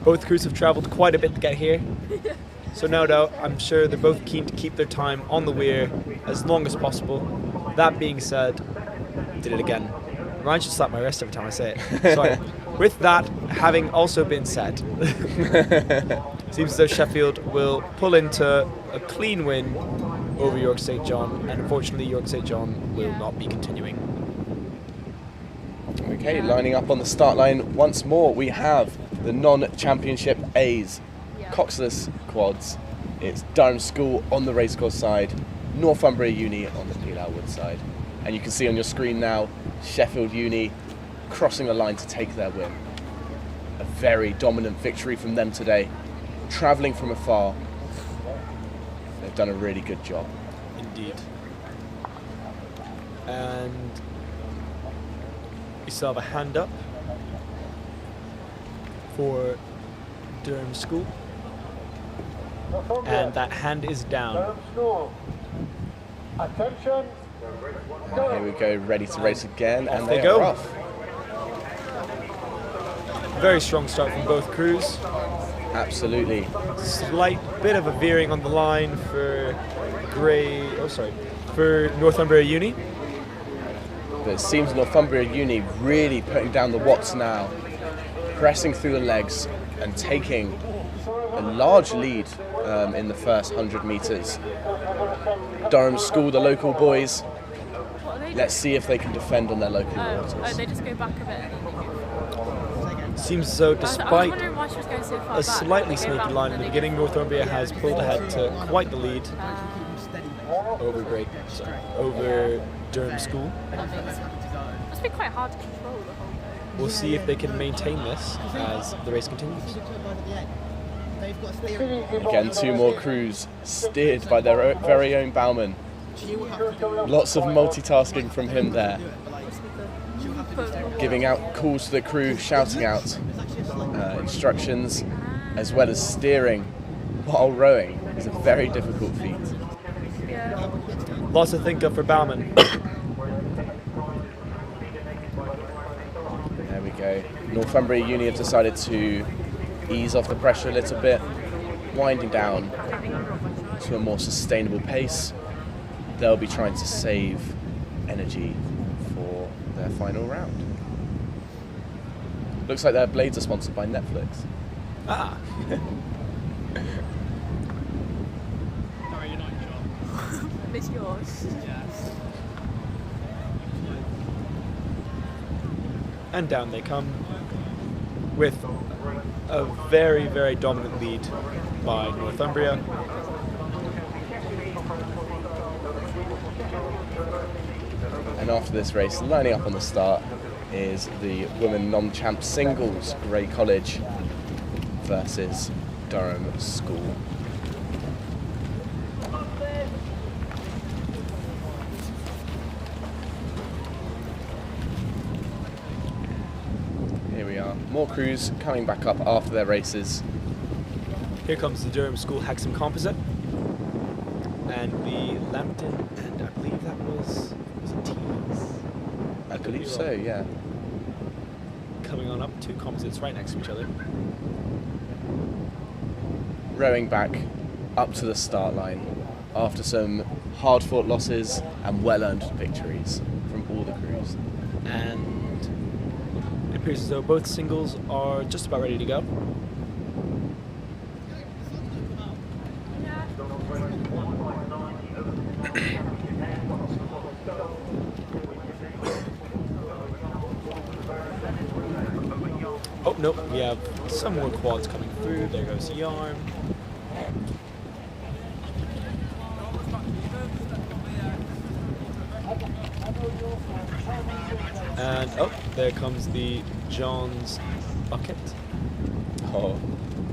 Both crews have travelled quite a bit to get here, so no doubt I'm sure they're both keen to keep their time on the weir as long as possible. That being said, did it again. Ryan should slap my wrist every time I say it. Sorry. With that having also been said, seems as though Sheffield will pull into a clean win over York St John, and unfortunately York St John will not be continuing. Okay, lining up on the start line once more, we have the non-championship A's, coxless quads. It's Durham School on the racecourse side, Northumbria Uni on the Pelau Wood side. And you can see on your screen now, Sheffield Uni crossing the line to take their win. A very dominant victory from them today, travelling from afar. They've done a really good job. Indeed. And we still have a hand up for Durham School. And that hand is down. Attention. Here we go, ready to race again, and they they go. are off. Very strong start from both crews. Absolutely. Slight bit of a veering on the line for for Northumbria Uni. But it seems Northumbria Uni really putting down the watts now, pressing through the legs and taking a large lead in the first 100 metres. Durham School, the local boys, let's see if they can defend on their local waters. Oh, they just go back a bit. Seems as though I was despite wondering why she was going so far a back. slightly They go sneaky back. line in the beginning, Northumbria has pulled ahead to quite the lead over Durham School. Must be quite hard to control the whole. We'll see if they can maintain this as the race continues. Again, two more crews steered by their very own bowman. Lots of multitasking from him there. Giving out calls to the crew, shouting out instructions, as well as steering while rowing is a very difficult feat. Lots to think of for bowman. There we go. Northumbria Uni have decided to ease off the pressure a little bit, winding down to a more sustainable pace. They'll be trying to save energy for their final round. Looks like their blades are sponsored by Netflix. Ah. It's yours. And down they come with a very, very dominant lead by Northumbria. And after this race, lining up on the start is the women non-champ singles, Grey College versus Durham School. Here we are, more crews coming back up after their races. Here comes the Durham School Hexham Composite and the Lambton, and I believe that was it Tees? I believe so, yeah. Coming on up, two composites right next to each other. Rowing back up to the start line after some hard-fought losses and well-earned victories from all the crews. And it appears as though both singles are just about ready to go. Oh, nope, we have some more quads coming through. There goes Yarm. And there comes the John's bucket. Oh,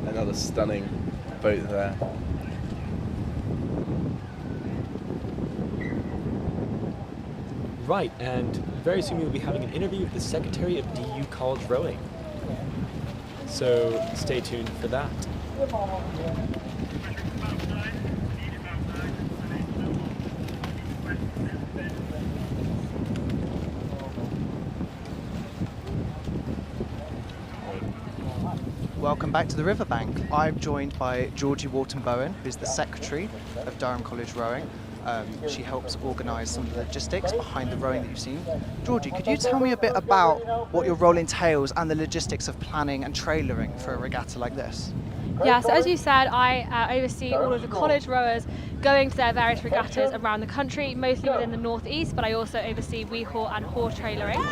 another stunning boat there. Right, and very soon we'll be having an interview with the Secretary of DU College Rowing. So stay tuned for that. Welcome back to the Riverbank. I'm joined by Georgie Wharton-Bowen, who's the Secretary of Durham College Rowing. She helps organise some of the logistics behind the rowing that you've seen. Georgie, could you tell me a bit about what your role entails and the logistics of planning and trailering for a regatta like this? Yeah, so as you said, I oversee all of the college rowers going to their various regattas around the country, mostly within the northeast, but I also oversee Weehawk and Haw trailering.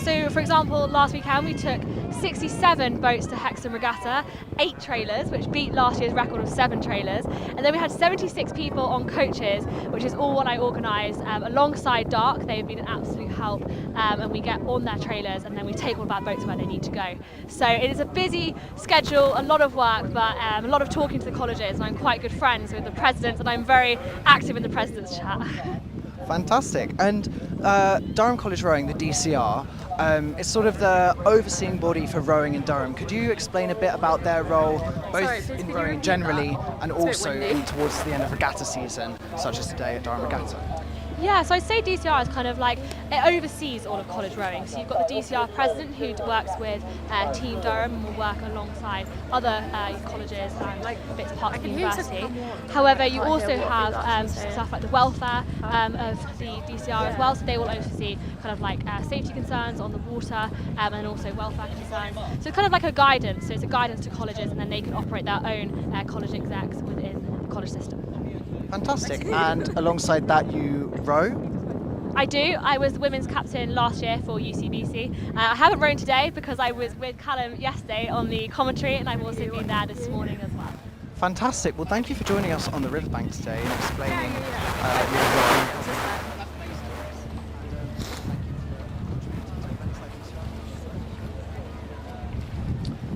So for example, last weekend we took 67 boats to Hexham Regatta, 8 trailers, which beat last year's record of 7 trailers, and then we had 76 people on coaches, which is all what I organise alongside Dark. They've been an absolute help, and we get on their trailers and then we take all of our boats where they need to go. So it is a busy schedule, a lot of work, but a lot of talking to the colleges, and I'm quite good friends with the presidents, and I'm very active in the president's chat. Fantastic. And Durham College Rowing, the DCR, is sort of the overseeing body for rowing in Durham. Could you explain a bit about their role, both in rowing generally and also towards the end of regatta season, such as today at Durham Regatta? Yeah, so I'd say DCR is kind of like, it oversees all of college rowing. So you've got the DCR president who works with Team Durham and will work alongside other colleges and bits parts of the university. However, you also have stuff like the welfare of the DCR as well, so they will oversee kind of like safety concerns on the water and also welfare concerns. So it's kind of like a guidance, so it's a guidance to colleges, and then they can operate their own college execs within the college system. Fantastic. And alongside that, you row? I do. I was the women's captain last year for UCBC. I haven't rowed today because I was with Callum yesterday on the commentary, and I've also been there this morning as well. Fantastic. Well, thank you for joining us on the Riverbank today and explaining your role.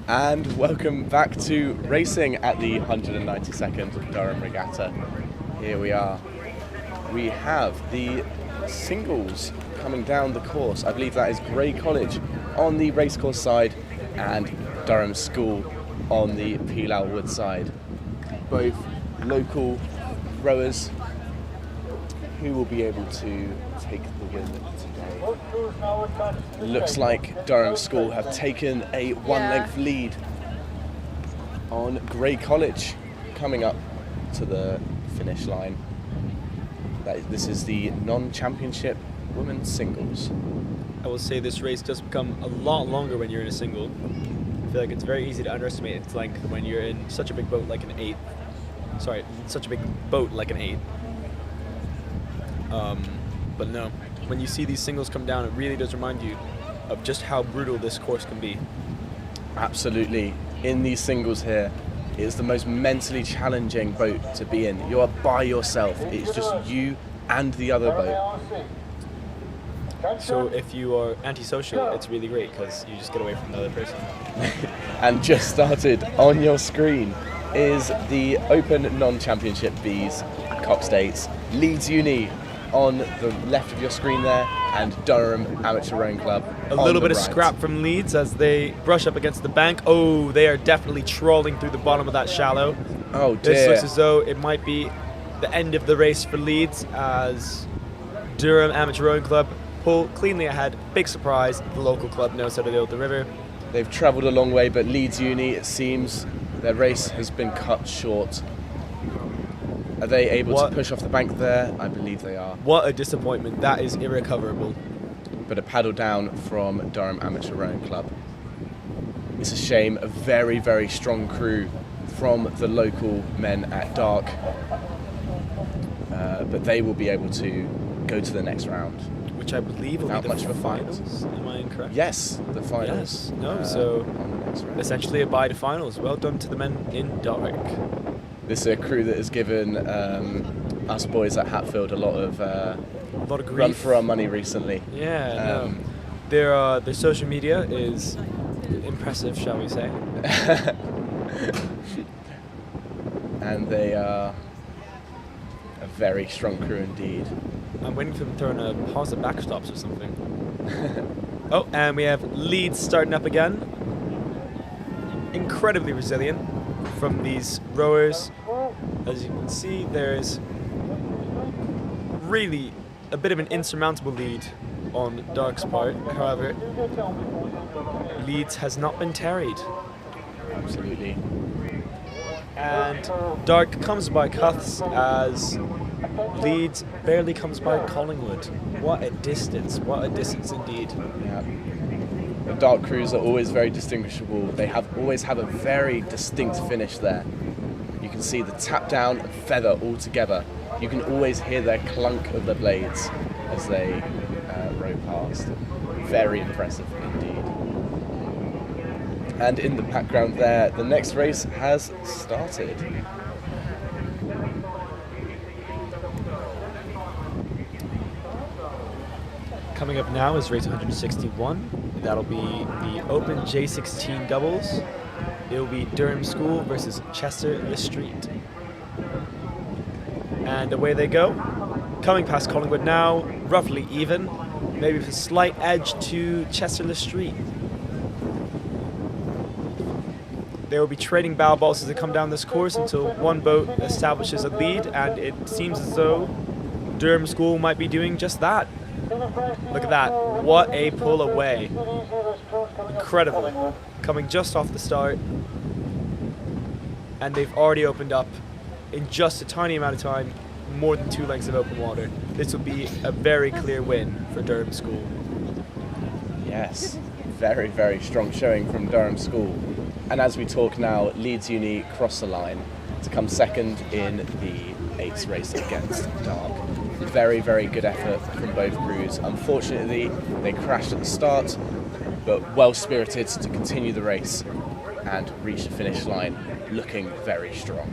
And welcome back to racing at the 192nd Durham Regatta. Here we are. We have the singles coming down the course. I believe that is Grey College on the racecourse side and Durham School on the Peelal Wood side. Both local rowers who will be able to take the win today. Looks like Durham School have taken a one-length lead on Grey College coming up to the finish line. This is the non-championship women's singles. I will say this race does become a lot longer when you're in a single. I feel like it's very easy to underestimate its length when you're in such a big boat like an 8. Sorry, such a big boat like an 8. But no, when you see these singles come down, it really does remind you of just how brutal this course can be. Absolutely. In these singles here, it is the most mentally challenging boat to be in. You are by yourself. It's just you and the other boat. So if you are antisocial, it's really great because you just get away from the other person. And just started on your screen is the Open Non-Championship Bs Cox States. Leeds Uni on the left of your screen there, and Durham Amateur Rowing Club A little bit of right. scrap from Leeds as they brush up against the bank. Oh, they are definitely trawling through the bottom of that shallow. Oh dear. This looks as though it might be the end of the race for Leeds as Durham Amateur Rowing Club pull cleanly ahead. Big surprise, the local club knows how to deal with the river. They've travelled a long way, but Leeds Uni, it seems, their race has been cut short. Are they able to push off the bank there? I believe they are. What a disappointment. That is irrecoverable. But a paddle down from Durham Amateur Rowing Club. It's a shame, a very, very strong crew from the local men at Dark. But they will be able to go to the next round. Which I believe will be the finals. Am I incorrect? Yes, the finals. Yes. No, so essentially a bye to finals. Well done to the men in Dark. This is a crew that has given us boys at Hatfield a lot of grief. run for our money recently. Yeah, Their social media is impressive, shall we say? And they are a very strong crew indeed. I'm waiting for them to throw in a pause at backstops or something. Oh, and we have Leeds starting up again. Incredibly resilient from these rowers. As you can see, there's really a bit of an insurmountable lead on Dark's part. However, Leeds has not been tarried. Absolutely. And Dark comes by Cuths as Leeds barely comes by Collingwood. What a distance indeed. Yeah. The Dark crews are always very distinguishable. They always have a very distinct finish there. You can see the tap down and feather all together. You can always hear their clunk of the blades as they row past. Very impressive indeed. And in the background there, the next race has started. Coming up now is race 161. That'll be the Open J16 doubles. It will be Durham School versus Chester Le Street. And away they go. Coming past Collingwood now, roughly even, maybe with a slight edge to Chester Le Street. They will be trading bow balls as they come down this course until one boat establishes a lead, and it seems as though Durham School might be doing just that. Look at that. What a pull away. Incredible. Coming just off the start. And they've already opened up in just a tiny amount of time more than 2 lengths of open water. This will be a very clear win for Durham School. Yes, very, very strong showing from Durham School. And as we talk now, Leeds Uni cross the line to come second in the 8th race against Dark. Very, very good effort from both crews. Unfortunately, they crashed at the start, but well-spirited to continue the race and reach the finish line looking very strong.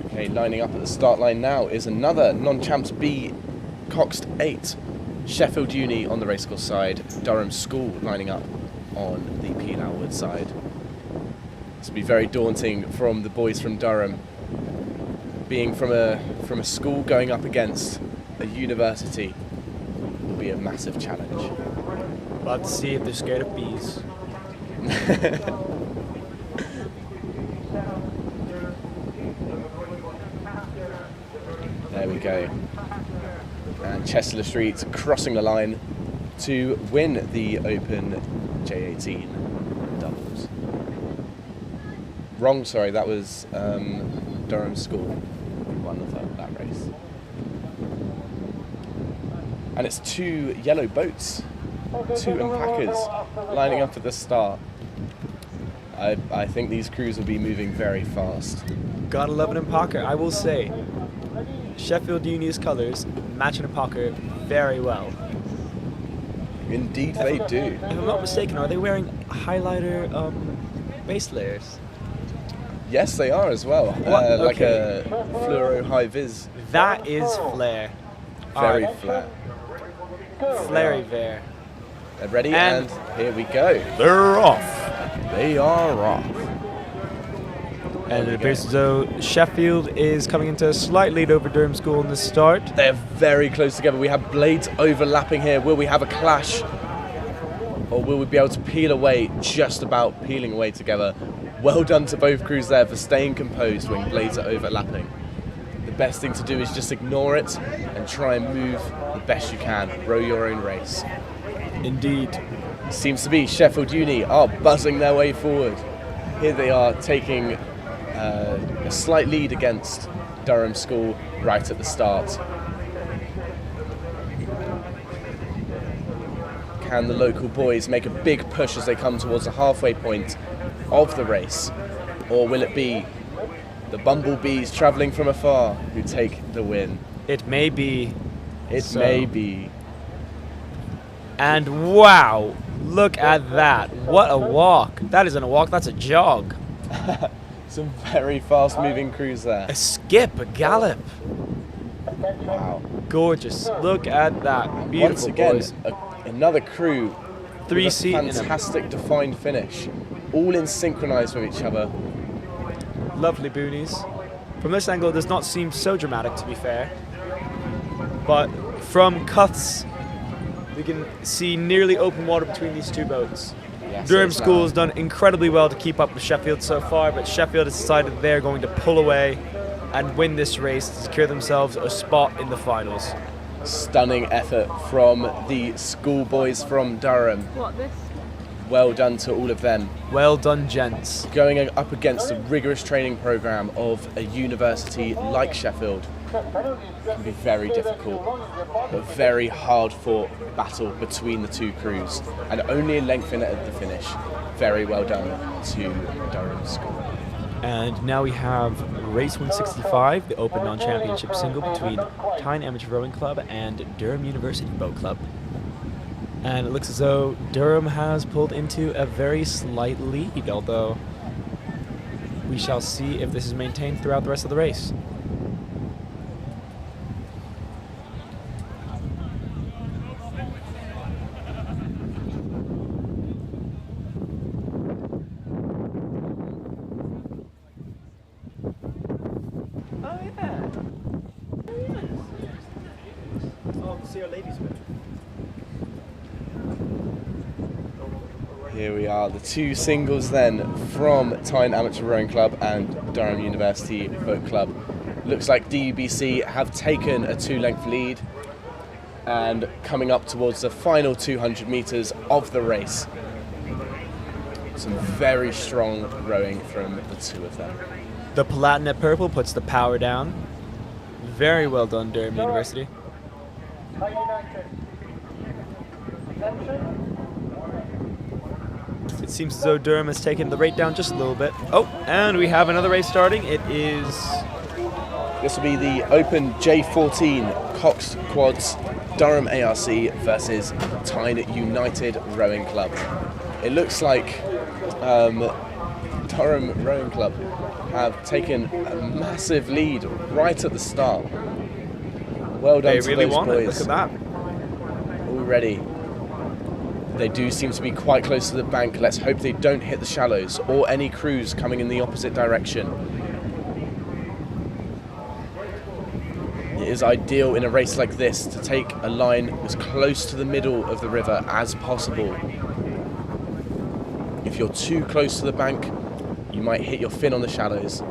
Okay, lining up at the start line now is another non-champs B Coxed 8. Sheffield Uni on the racecourse side, Durham School lining up on the Peel Outward side. This will be very daunting from the boys from Durham. Being from a school going up against a university will be a massive challenge. We'll have to see if they're scared of bees. There we go. And Chester Le Street crossing the line to win the Open J18 doubles. Wrong, sorry, that was Durham School who won that race. And it's 2 yellow boats, 2 Alpacas lining up at the start. I think these crews will be moving very fast. Gotta love an Alpaca, I will say. Sheffield Uni's colours match an Alpaca very well. Indeed they do. If I'm not mistaken, are they wearing highlighter base layers? Yes, they are as well. Like a fluoro high vis. That is flare. Very flat. Flary there. They're ready and here we go. They're off. They are off. And it appears as though Sheffield is coming into a slight lead over Durham School in the start. They're very close together. We have blades overlapping here. Will we have a clash? Or will we be able to peel away, just about peeling away together? Well done to both crews there for staying composed when blades are overlapping. The best thing to do is just ignore it and try and move the best you can. Row your own race. Indeed. Seems to be Sheffield Uni are buzzing their way forward. Here they are taking a slight lead against Durham School right at the start. Can the local boys make a big push as they come towards the halfway point of the race? Or will it be the bumblebees travelling from afar who take the win? It may be. It may be. And wow, look at that. What a walk. That isn't a walk, that's a jog. Some very fast moving crews there. A skip, a gallop. Wow. Gorgeous. Look at that. Beautiful, Once again, boys. Another crew. Three with a seat in a- fantastic defined finish. All in synchronized with each other. Lovely boonies. From this angle, it does not seem so dramatic, to be fair. But from Cuths, we can see nearly open water between these two boats. Yes, Durham it's, School has done incredibly well to keep up with Sheffield so far, but Sheffield has decided they're going to pull away and win this race to secure themselves a spot in the finals. Stunning effort from the schoolboys from Durham. What, this? Well done to all of them. Well done, gents. Going up against a rigorous training program of a university like Sheffield can be very difficult, a very hard-fought battle between the two crews, and only a length in it at the finish. Very well done to Durham School. And now we have race 165, the Open Non-Championship single between Tyne Amateur Rowing Club and Durham University Boat Club. And it looks as though Durham has pulled into a very slight lead, although we shall see if this is maintained throughout the rest of the race. Here we are, the two singles then from Tyne Amateur Rowing Club and Durham University Boat Club. Looks like DUBC have taken a 2-length lead and coming up towards the final 200 metres of the race. Some very strong rowing from the two of them. The Palatinate Purple puts the power down. Very well done, Durham University. It seems as though Durham has taken the rate down just a little bit. Oh, and we have another race starting. It is... This will be the Open J14 Cox Quads Durham ARC versus Tyne United Rowing Club. It looks like Durham Rowing Club have taken a massive lead right at the start. Well done to really those want boys. it. Look at that. Already. They do seem to be quite close to the bank. Let's hope they don't hit the shallows or any crews coming in the opposite direction. It is ideal in a race like this to take a line as close to the middle of the river as possible. If you're too close to the bank, you might hit your fin on the shallows.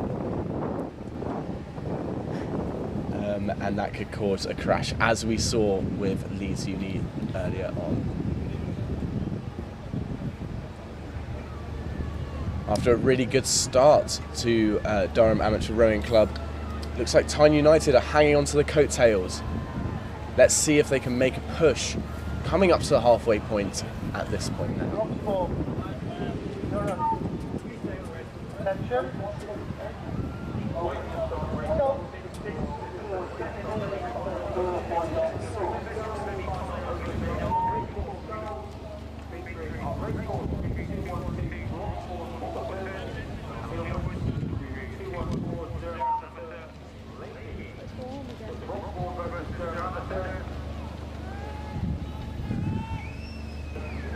And that could cause a crash, as we saw with Leeds Uni earlier on. After a really good start to Durham Amateur Rowing Club, looks like Tyne United are hanging on to the coattails. Let's see if they can make a push coming up to the halfway point at this point now.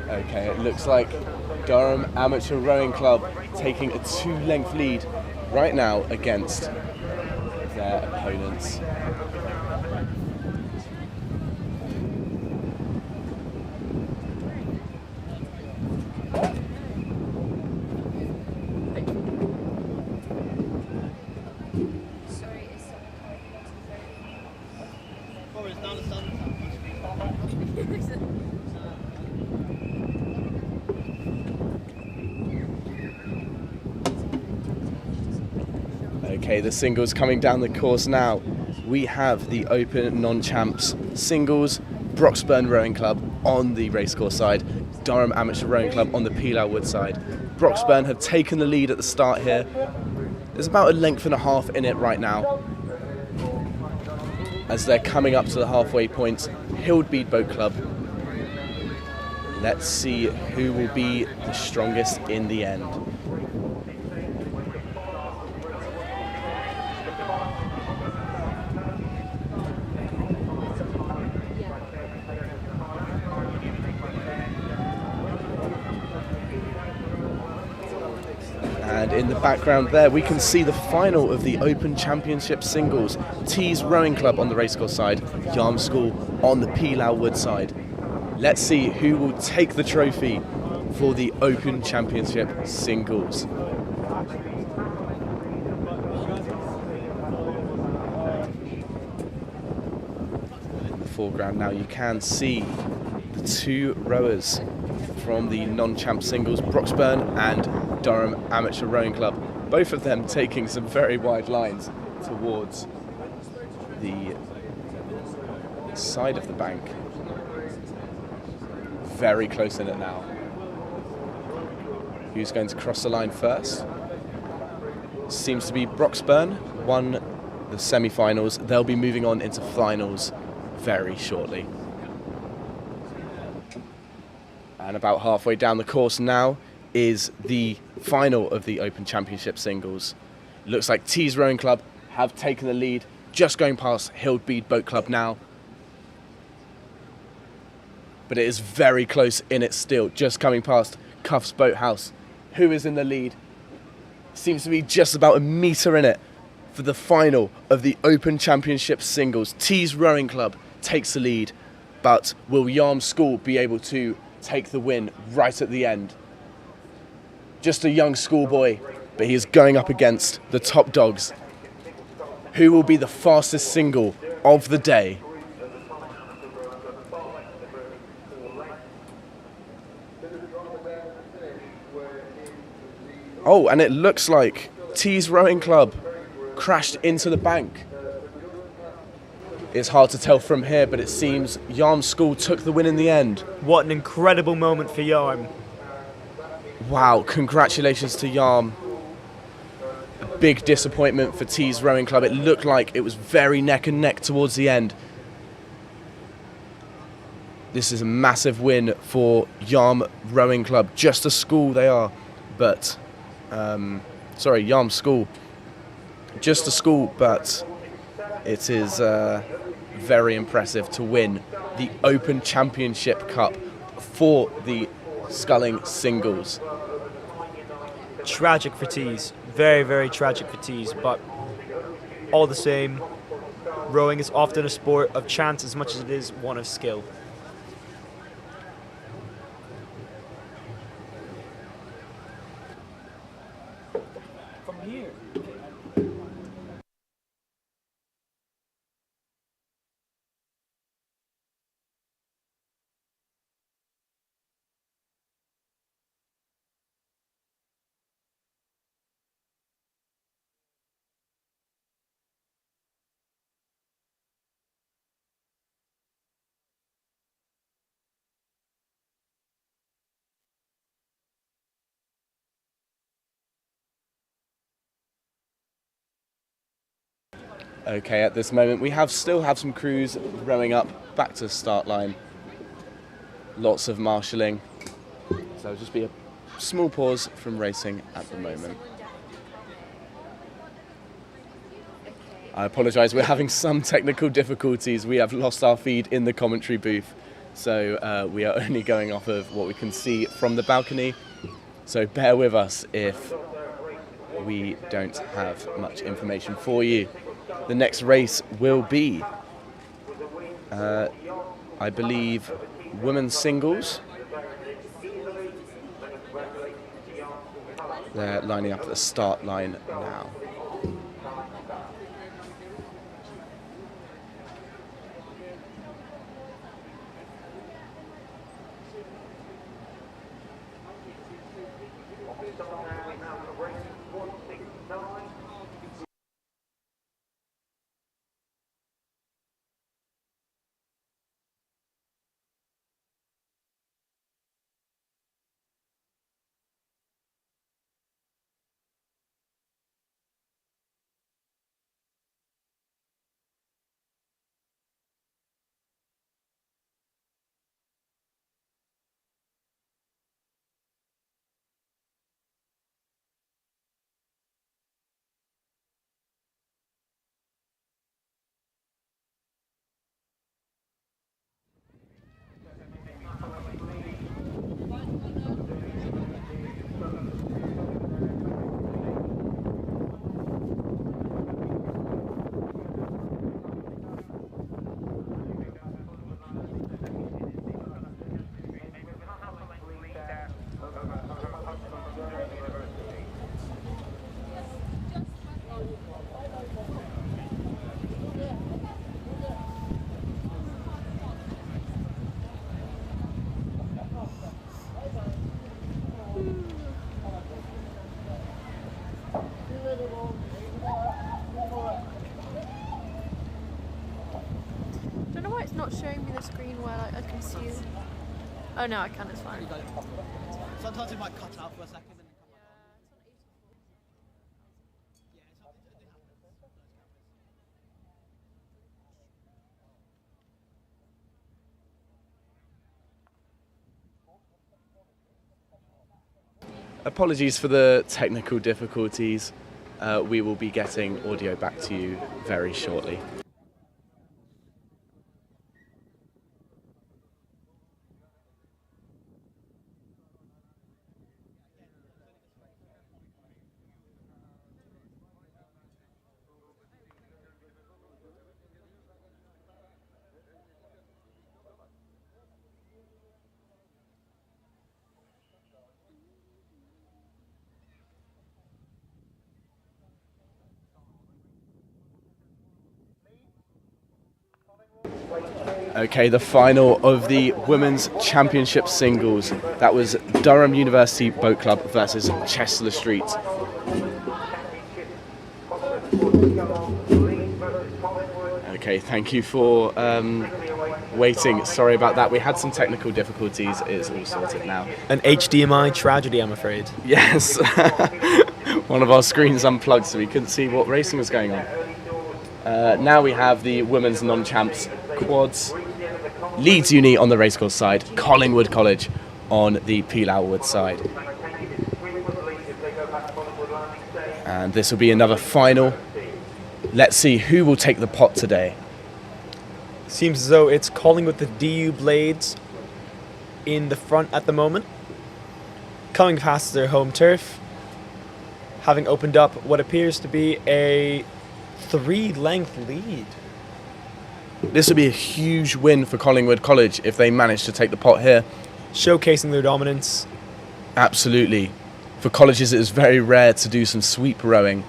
Okay, it looks like Durham Amateur Rowing Club taking a 2-length lead right now against their opponents. Okay, the singles coming down the course now. We have the Open Non-Champs singles, Broxburn Rowing Club on the racecourse side, Durham Amateur Rowing Club on the Pilar Wood side. Broxburn have taken the lead at the start here. There's about a length and a half in it right now. As they're coming up to the halfway point, Hildbead Boat Club. Let's see who will be the strongest in the end. And in the background there, we can see the final of the Open Championship singles. Tees Rowing Club on the racecourse side, Yarm School on the Pilau Wood side. Let's see who will take the trophy for the Open Championship singles. In the foreground now, you can see the two rowers from the non-champ singles, Broxburn and Durham Amateur Rowing Club. Both of them taking some very wide lines towards the side of the bank. Very close in it now. Who's going to cross the line first? Seems to be Broxburn, won the semi-finals. They'll be moving on into finals very shortly. And about halfway down the course now is the final of the Open Championship singles. Looks like Tees Rowing Club have taken the lead, just going past Hildbead Boat Club now. But it is very close in it still, just coming past Cuffs Boathouse, who is in the lead. Seems to be just about a metre in it for the final of the Open Championship singles. Tees Rowing Club takes the lead, but will Yarm School be able to take the win right at the end? Just a young schoolboy, but he is going up against the top dogs. Who will be the fastest single of the day? Oh, and it looks like Tees Rowing Club crashed into the bank. It's hard to tell from here, but it seems Yarm School took the win in the end. What an incredible moment for Yarm. Wow, congratulations to Yarm. A big disappointment for Tees Rowing Club. It looked like it was very neck and neck towards the end. This is a massive win for Yarm Rowing Club. Just a school they are, but... Yarm School. Just a school, but it is very impressive to win the Open Championship Cup for the sculling singles. Tragic for Tees. Very, very tragic for Tees, but all the same, rowing is often a sport of chance as much as it is one of skill. From here. Okay, at this moment we still have some crews rowing up back to the start line. Lots of marshalling. So it'll just be a small pause from racing at the moment. I apologise, we're having some technical difficulties. We have lost our feed in the commentary booth. So we are only going off of what we can see from the balcony. So bear with us if we don't have much information for you. The next race will be, I believe, women's singles. They're lining up at the start line now. Don't know why it's not showing me the screen where like I can see you. Oh no, I can. It's fine. Sometimes it might cut out for a second. And come back on. Apologies for the technical difficulties. We will be getting audio back to you very shortly. Okay, the final of the Women's Championship singles. That was Durham University Boat Club versus Chester Street. Okay, thank you for waiting. Sorry about that. We had some technical difficulties. It's all sorted now. An HDMI tragedy, I'm afraid. Yes. One of our screens unplugged, so we couldn't see what racing was going on. Now we have the women's non-champs quads. Leeds Uni on the racecourse side, Collingwood College on the Pilau Wood side. And this will be another final. Let's see who will take the pot today. Seems as though it's Collingwood with the DU Blades in the front at the moment. Coming past their home turf, having opened up what appears to be a 3-length lead. This would be a huge win for Collingwood College if they manage to take the pot here. Showcasing their dominance. Absolutely. For colleges, it is very rare to do some sculling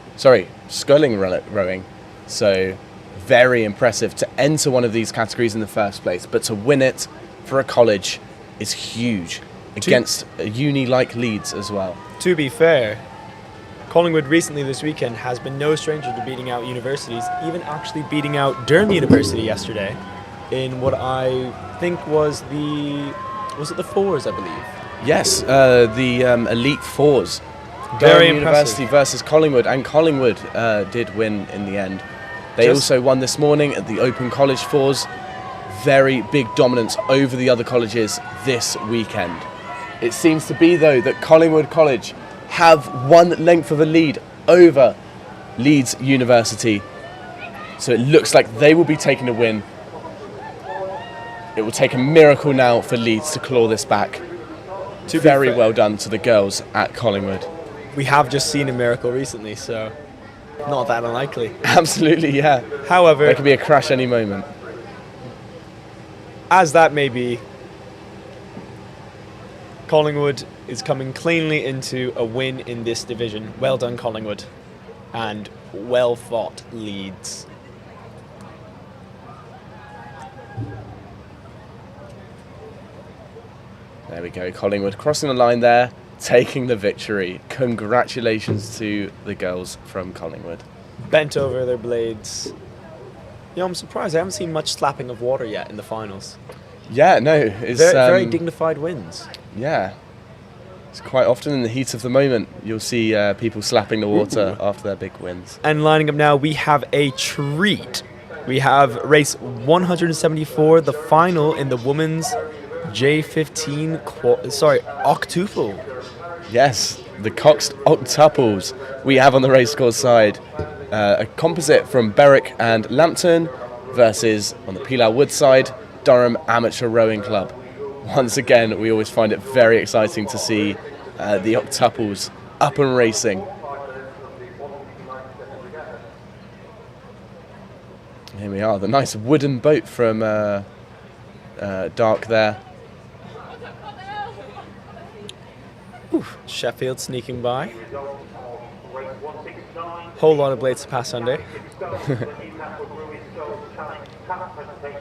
rowing. So very impressive to enter one of these categories in the first place. But to win it for a college is huge against a uni like Leeds as well. To be fair, Collingwood recently this weekend has been no stranger to beating out universities, even actually beating out Durham University yesterday in what I think was the fours, I believe? Yes, the Elite Fours. Durham University versus Collingwood, and Collingwood did win in the end. They also won this morning at the Open College Fours. Very big dominance over the other colleges this weekend. It seems to be, though, that Collingwood College have 1 length of a lead over Leeds University. So it looks like they will be taking a win. It will take a miracle now for Leeds to claw this back. Very well done to the girls at Collingwood. We have just seen a miracle recently, so not that unlikely. Absolutely, yeah. However, there could be a crash any moment. As that may be, Collingwood is coming cleanly into a win in this division. Well done, Collingwood. And well fought, Leeds. There we go, Collingwood crossing the line there, taking the victory. Congratulations to the girls from Collingwood. Bent over their blades. You know, I'm surprised I haven't seen much slapping of water yet in the finals. Yeah, no, it's very dignified wins. Yeah. It's quite often in the heat of the moment you'll see people slapping the water after their big wins. And lining up now, we have a treat. We have race 174, the final in the women's J15 octuple. Yes, the Coxed octuples we have on the racecourse side. A composite from Berwick and Lambton versus, on the Pilau Wood side, Durham Amateur Rowing Club. Once again, we always find it very exciting to see the octuples up and racing. Here we are, the nice wooden boat from Dark there. Oof, Sheffield sneaking by. Whole lot of blades to pass under.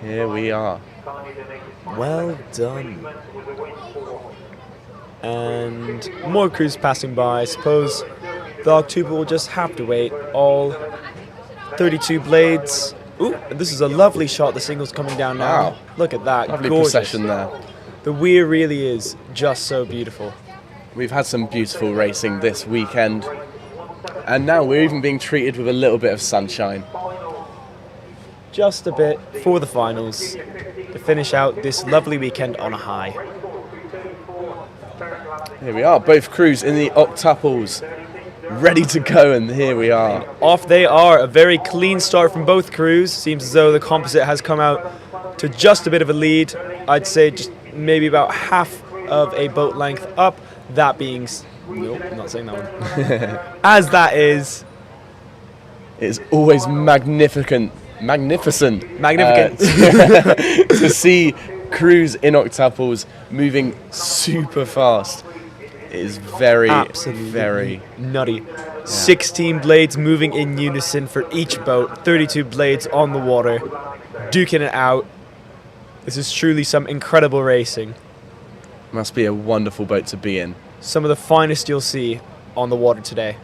Here we are. Well done. And more crews passing by. I suppose The octuple will just have to wait. All 32 blades. Ooh, this is a lovely shot. The single's coming down now. Wow. Look at that. Lovely Gorgeous. procession there. The weir really is just so beautiful. We've had some beautiful racing this weekend. And now we're even being treated with a little bit of sunshine. Just a bit for the finals to finish out this lovely weekend on a high. Here we are, both crews in the octuples, ready to go, and here we are. Off they are. A very clean start from both crews. Seems as though the composite has come out to just a bit of a lead. I'd say just maybe about half of a boat length up. That being... Nope, I'm not saying that one. As that is... It's always magnificent to see crews in octuples moving super fast. It is very, absolutely very nutty. 16 blades moving in unison for each boat, 32 blades on the water, duking it out. This is truly some incredible racing. Must be a wonderful boat to be in. Some of the finest you'll see on the water today.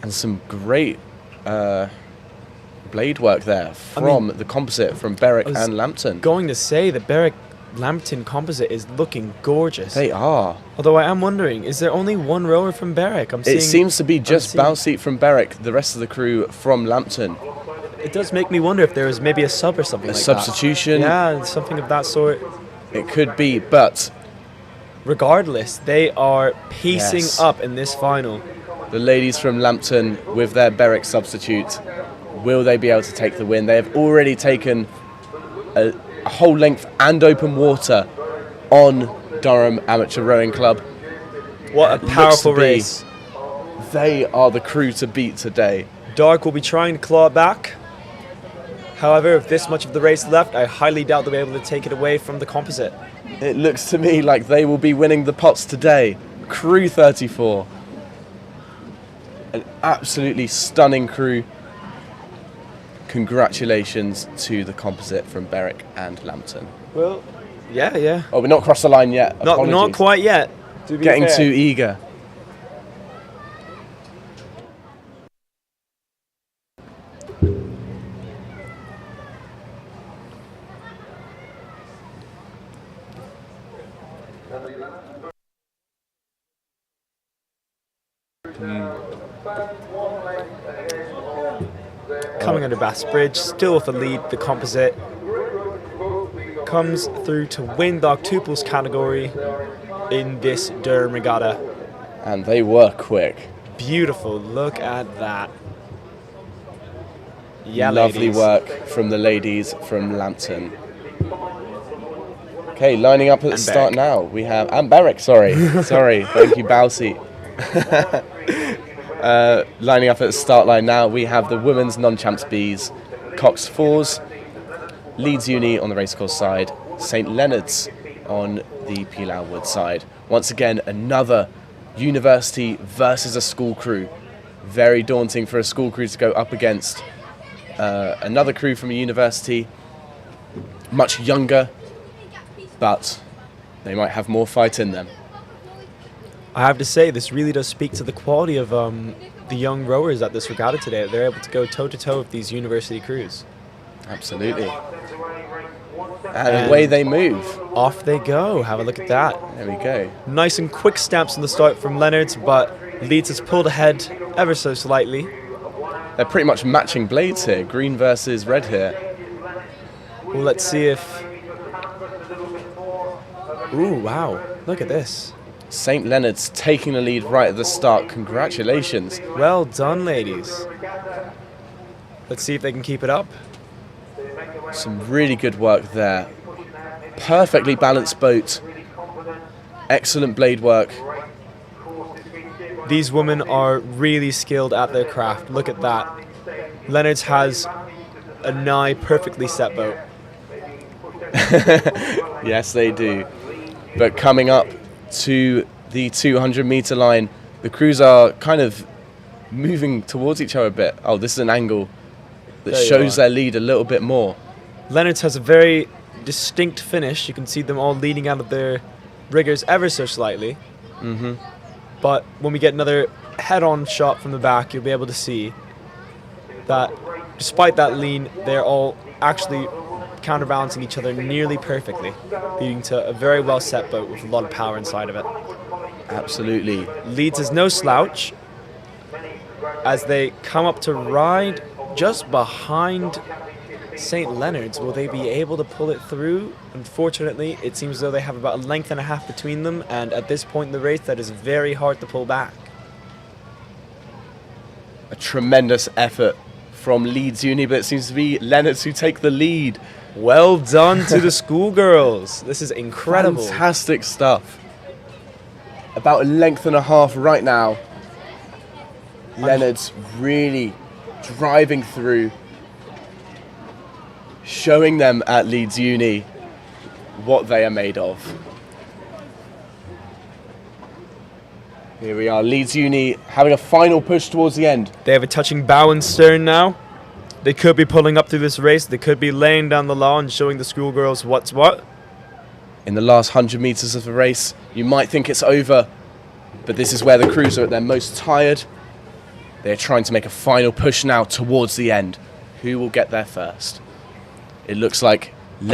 And some great blade work there from the composite from Berwick and Lambton. Going to say the Berwick Lambton composite is looking gorgeous. They are. Although I am wondering, is there only one rower from Berwick? It seems to be just Bowseat from Berwick, the rest of the crew from Lambton. It does make me wonder if there is maybe a sub or something like that. A substitution? Yeah, something of that sort. It could be, but... regardless, they are pacing up in this final. The ladies from Lambton with their Berwick substitute, will they be able to take the win? They have already taken a whole length and open water on Durham Amateur Rowing Club. What a powerful race. They are the crew to beat today. Dark will be trying to claw it back. However, with this much of the race left, I highly doubt they'll be able to take it away from the composite. It looks to me like they will be winning the pots today. Crew 34. An absolutely stunning crew. Congratulations to the composite from Berwick and Lambton. Well, yeah. Oh, we're not crossed the line yet. Not quite yet. Getting too eager. Coming under Bass Bridge, still with the lead, the composite comes through to win the octuples category in this Durham Regatta. And they were quick. Beautiful, look at that. Yeah, lovely ladies. work from the ladies from Lambton. Okay, lining up at the start now. We have, and Berwick, sorry, thank you, Bowseat. Lining up at the start line now, we have the women's non-champs Bs, Cox Fours, Leeds Uni on the racecourse side, St Leonard's on the Pilau Wood side. Once again, another university versus a school crew. Very daunting for a school crew to go up against another crew from a university, much younger, but they might have more fight in them. I have to say, this really does speak to the quality of the young rowers at this regatta today. They're able to go toe-to-toe with these university crews. Absolutely. And away they move. Off they go. Have a look at that. There we go. Nice and quick stamps on the start from Leonard's, but Leeds has pulled ahead ever so slightly. They're pretty much matching blades here. Green versus red here. Well, let's see if... Ooh, wow. Look at this. St Leonard's taking the lead right at the start. Congratulations. Well done, ladies. Let's see if they can keep it up. Some really good work there. Perfectly balanced boat. Excellent blade work. These women are really skilled at their craft. Look at that. Leonard's has a nigh perfectly set boat. Yes, they do. But coming up to the 200-meter line, the crews are kind of moving towards each other a bit. Oh, this is an angle that shows their lead a little bit more. Leonard's has a very distinct finish. You can see them all leading out of their riggers ever so slightly. Mm-hmm. But when we get another head-on shot from the back, you'll be able to see that despite that lean, they're all actually counterbalancing each other nearly perfectly, leading to a very well set boat with a lot of power inside of it. Absolutely. Leeds is no slouch as they come up to ride just behind St. Leonard's. Will they be able to pull it through? Unfortunately, it seems as though they have about a length and a half between them, and at this point in the race, that is very hard to pull back. A tremendous effort from Leeds Uni, but it seems to be Leonard's who take the lead. Well done to the schoolgirls. This is incredible. Fantastic stuff. About a length and a half right now. Leonard's really driving through, showing them at Leeds Uni what they are made of. Here we are, Leeds Uni having a final push towards the end. They have a touching bow and stern now. They could be pulling up through this race. They could be laying down the law and showing the schoolgirls what's what. In the last 100 metres of the race, you might think it's over, but this is where the crews are at their most tired. They're trying to make a final push now towards the end. Who will get there first? It looks like St.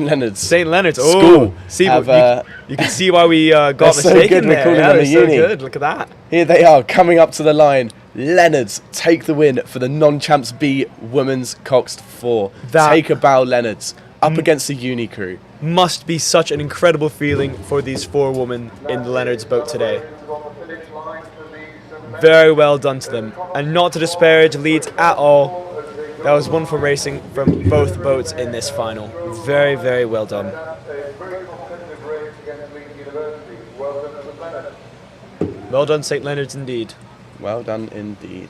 Leonard's. St. Leonard's. School. See, have, you can see why we got mistaken there. They're so good. Look at that. Here they are coming up to the line. Leonard's take the win for the non-champs B Women's Coxed 4. Take a bow, Leonard's, up against the Uni crew. Must be such an incredible feeling for these 4 women in the Leonard's boat today. Very well done to them. And not to disparage Leeds at all. That was wonderful racing from both boats in this final. Very, very well done. Well done, St. Leonard's, indeed. Well done, indeed.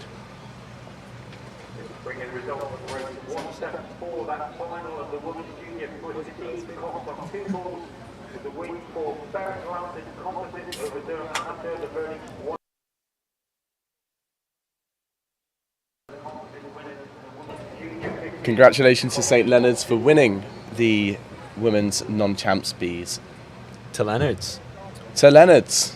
Congratulations to St. Leonard's for winning the Women's Non-Champs Bs. To Leonard's. To Leonard's.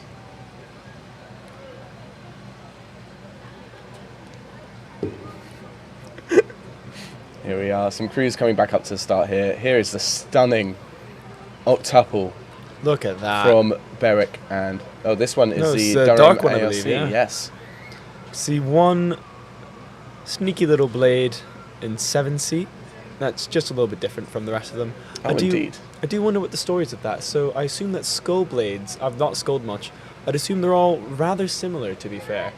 Here we are, some crews coming back up to the start here. Here is the stunning octuple. Look at that. From Berwick and... Oh, this one is the Durham dark one, ALC, I believe, yeah. Yes. See one sneaky little blade in 7C. That's just a little bit different from the rest of them. Oh, indeed. I do wonder what the story is of that. So I assume that skull blades, I've not sculled much, I'd assume they're all rather similar, to be fair.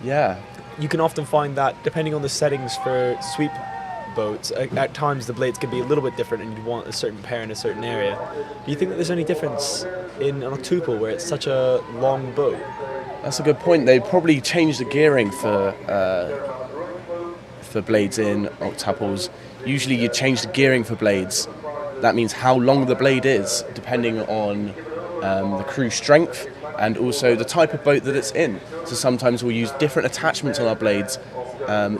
Yeah. You can often find that, depending on the settings for sweep boats, at times the blades can be a little bit different and you want a certain pair in a certain area. Do you think that there's any difference in an octuple where it's such a long boat? That's a good point. They probably changed the gearing for blades in octuples. Usually you change the gearing for blades. That means how long the blade is, depending on the crew strength and also the type of boat that it's in. So sometimes we'll use different attachments on our blades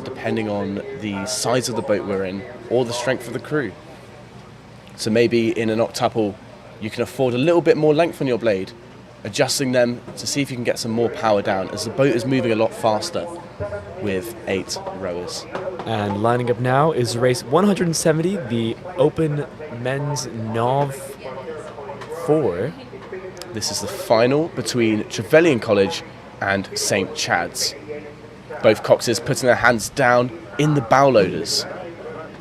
depending on the size of the boat we're in or the strength of the crew. So maybe in an octuple you can afford a little bit more length on your blade, adjusting them to see if you can get some more power down as the boat is moving a lot faster with 8 rowers. And lining up now is race 170, the Open Men's Nov 4. This is the final between Trevelyan College and St. Chad's. Both coxes putting their hands down in the bow loaders.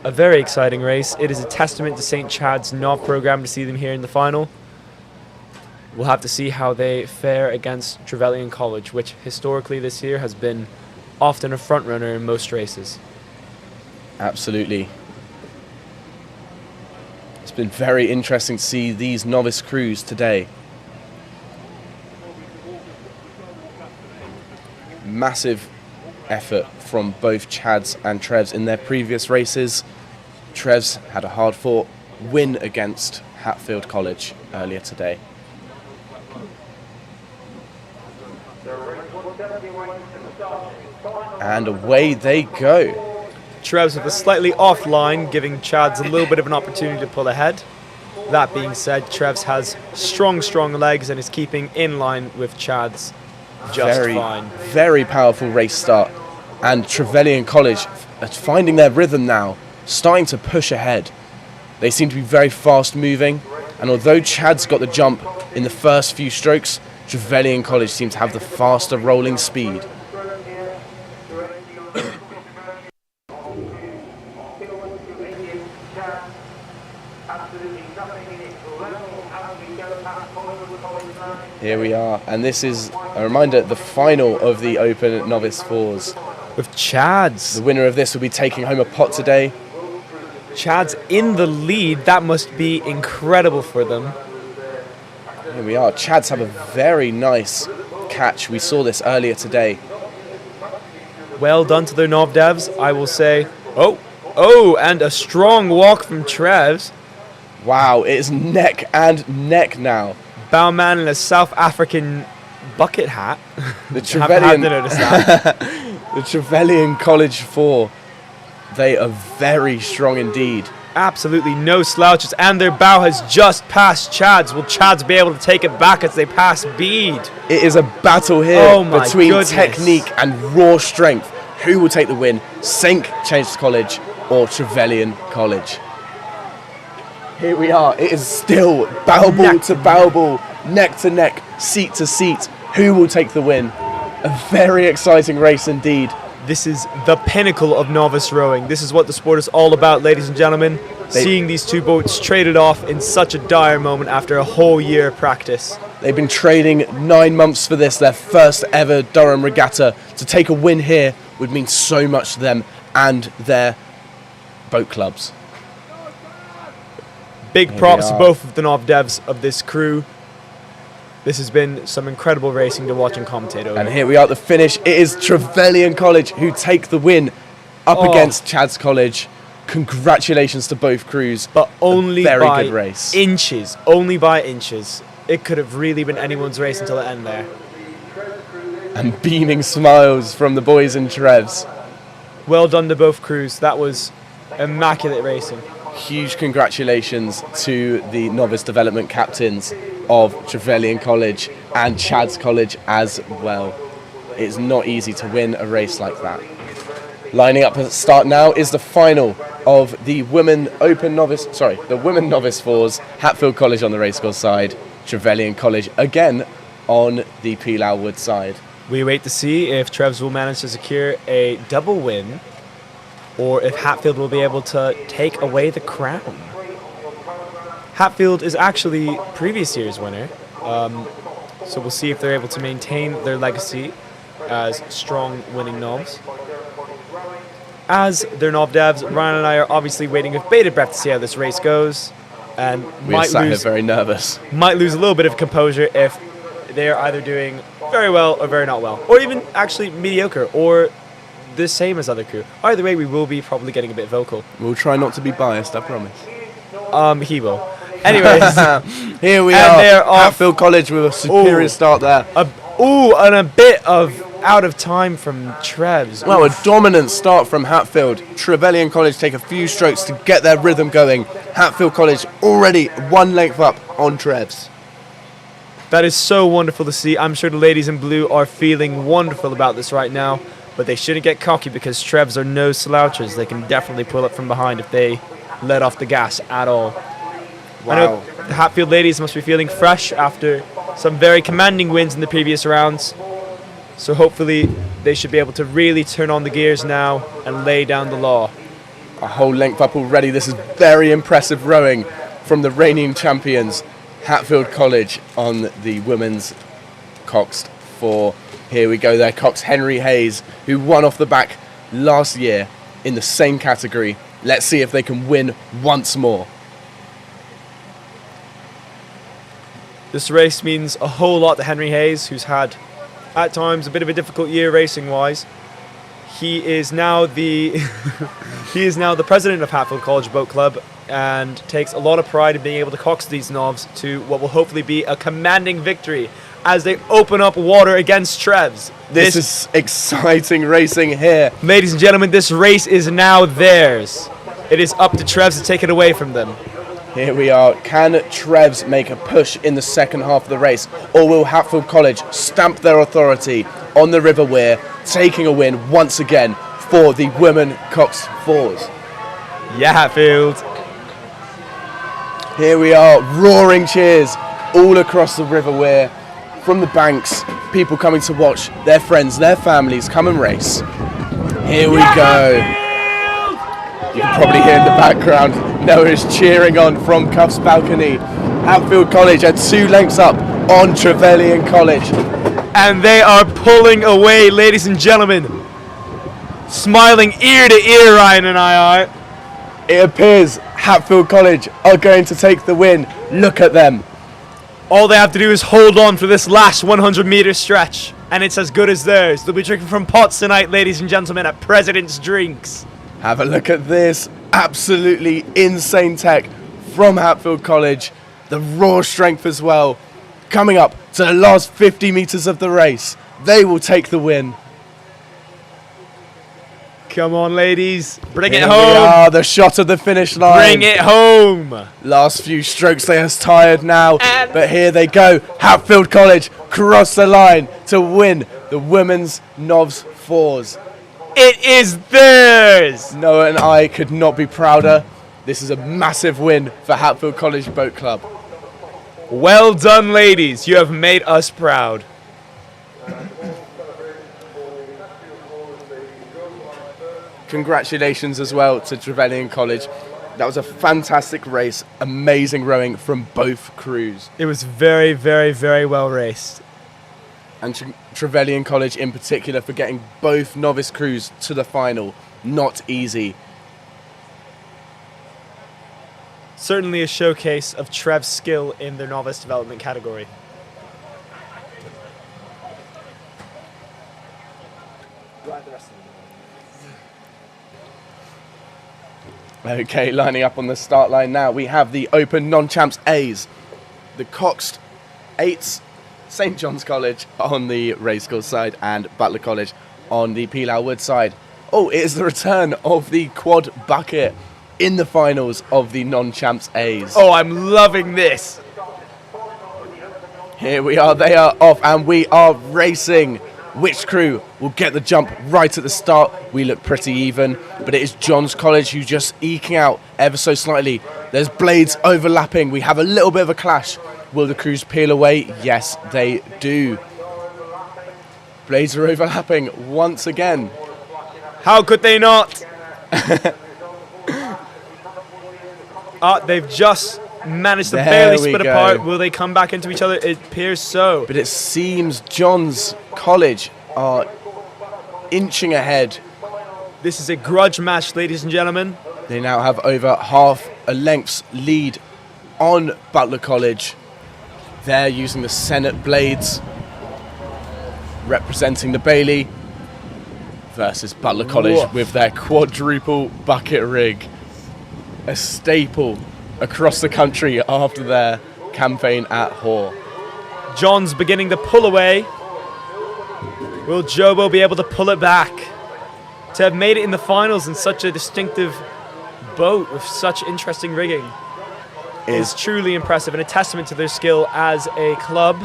A very exciting race. It is a testament to St. Chad's Nov program to see them here in the final. We'll have to see how they fare against Trevelyan College, which historically this year has been often a front runner in most races. Absolutely. It's been very interesting to see these novice crews today. Massive effort from both Chads and Trevs in their previous races. Trevs had a hard-fought win against Hatfield College earlier today. And away they go. Trevs with a slightly off line, giving Chads a little bit of an opportunity to pull ahead. That being said, Trevs has strong legs and is keeping in line with Chads just fine. Very powerful race start. And Trevelyan College are finding their rhythm now, starting to push ahead. They seem to be very fast moving, and although Chad's got the jump in the first few strokes, Trevelyan College seems to have the faster rolling speed. Here we are, and this is a reminder, the final of the Open Novice Fours. With Chads. The winner of this will be taking home a pot today. Chad's in the lead. That must be incredible for them. Here we are. Chads have a very nice catch. We saw this earlier today. Well done to their Nov devs, I will say. Oh, and a strong walk from Trevs. Wow, it is neck and neck now. Bowman in a South African bucket hat. The Trevelyan, noticed that. The Trevelyan College 4, they are very strong indeed. Absolutely no slouches, and their bow has just passed Chad's. Will Chad's be able to take it back as they pass Bede? It is a battle here between goodness. technique and raw strength. Who will take the win? St. Chad's College or Trevelyan College? Here we are. It is still bow ball to bow ball, neck to neck, seat to seat. Who will take the win? A very exciting race indeed. This is the pinnacle of novice rowing. This is what the sport is all about, ladies and gentlemen. Seeing these two boats traded off in such a dire moment after a whole year of practice. They've been training 9 months for this, their first ever Durham Regatta. To take a win here would mean so much to them and their boat clubs. Big props to both of the Nov devs of this crew. This has been some incredible racing to watch and commentate over. And here we are at the finish. It is Trevelyan College who take the win up against Chad's College. Congratulations to both crews. But only very by good race. Inches. Only by inches. It could have really been anyone's race until the end there. And beaming smiles from the boys in Trevs. Well done to both crews. That was immaculate racing. Huge congratulations to the novice development captains of Trevelyan College and Chad's College as well. It's not easy to win a race like that. Lining up at the start now is the final of the women novice fours. Hatfield College on the racecourse side, Trevelyan College again on the Pilau Wood side. We wait to see if Trevs will manage to secure a double win, or if Hatfield will be able to take away the crown. Hatfield is actually previous year's winner, so we'll see if they're able to maintain their legacy as strong winning Novs. As their Nov devs, Ryan and I are obviously waiting with bated breath to see how this race goes, and We're sat here very nervous. Might lose a little bit of composure if they're either doing very well or very not well, or even actually mediocre, or the same as other crew. Either way, we will be probably getting a bit vocal. We'll try not to be biased, I promise. He will. Anyways, here we are. Hatfield College with a superior start there. And a bit of out of time from Trevs. Well, a dominant start from Hatfield. Trevelyan College take a few strokes to get their rhythm going. Hatfield College already 1 length up on Trevs. That is so wonderful to see. I'm sure the ladies in blue are feeling wonderful about this right now, but they shouldn't get cocky because Trevs are no slouchers. They can definitely pull up from behind if they let off the gas at all. Wow. I know the Hatfield ladies must be feeling fresh after some very commanding wins in the previous rounds. So hopefully they should be able to really turn on the gears now and lay down the law. A whole length up already. This is very impressive rowing from the reigning champions, Hatfield College, on the women's coxed 4. Here we go there, Cox Henry Hayes, who won off the back last year in the same category. Let's see if they can win once more. This race means a whole lot to Henry Hayes, who's had at times a bit of a difficult year racing wise. He is now the president of Hatfield College Boat Club and takes a lot of pride in being able to cox these Novs to what will hopefully be a commanding victory as they open up water against Trevs. This is exciting racing here. Ladies and gentlemen, this race is now theirs. It is up to Trevs to take it away from them. Here we are. Can Trevs make a push in the second half of the race, or will Hatfield College stamp their authority on the River Wear, taking a win once again for the Women Cox Fours? Yeah, Hatfield. Here we are, roaring cheers all across the River Wear, from the banks, people coming to watch their friends, their families come and race. Here we go. You can probably hear in the background, Noah is cheering on from Cuff's balcony. Hatfield College are 2 lengths up on Trevelyan College. And they are pulling away, ladies and gentlemen. Smiling ear to ear, Ryan and I are. It appears Hatfield College are going to take the win. Look at them. All they have to do is hold on for this last 100-meter stretch, and it's as good as theirs. They'll be drinking from pots tonight, ladies and gentlemen, at President's Drinks. Have a look at this. Absolutely insane tech from Hatfield College. The raw strength as well. Coming up to the last 50 metres of the race. They will take the win. Come on, ladies. Bring Here it we home. are, the shot of the finish line. Bring it home. Last few strokes, they are tired now. But here they go. Hatfield College cross the line to win the Women's Novs Fours. It is theirs. Noah and I could not be prouder. This is a massive win for Hatfield College Boat Club. Well done, ladies. You have made us proud. Congratulations as well to Trevelyan College. That was a fantastic race. Amazing rowing from both crews. It was very, very, very well raced. And Trevelyan College in particular for getting both novice crews to the final. Not easy. Certainly a showcase of Trev's skill in their novice development category. Okay, lining up on the start line now. We have the Open Non-Champs A's. The Coxed 8s, St John's College on the racecourse side and Butler College on the Pelau Wood side. Oh, it is the return of the quad bucket in the finals of the Non-Champs A's. Oh, I'm loving this. Here we are, they are off and we are racing. Which crew will get the jump right at the start? We look pretty even, but it is John's College who just eking out ever so slightly. There's blades overlapping. We have a little bit of a clash. Will the crews peel away? Yes, they do. Blades are overlapping once again. How could they not? They've just managed to barely split apart. Will they come back into each other? It appears so. But it seems John's College are inching ahead. This is a grudge match, ladies and gentlemen. They now have over half a length's lead on Butler College. They're using the Senate blades, representing the Bailey, versus Butler College with their quadruple bucket rig. A staple across the country after their campaign at Hoare. John's beginning to pull away. Will Jobo be able to pull it back? To have made it in the finals in such a distinctive boat with such interesting rigging is truly impressive and a testament to their skill as a club.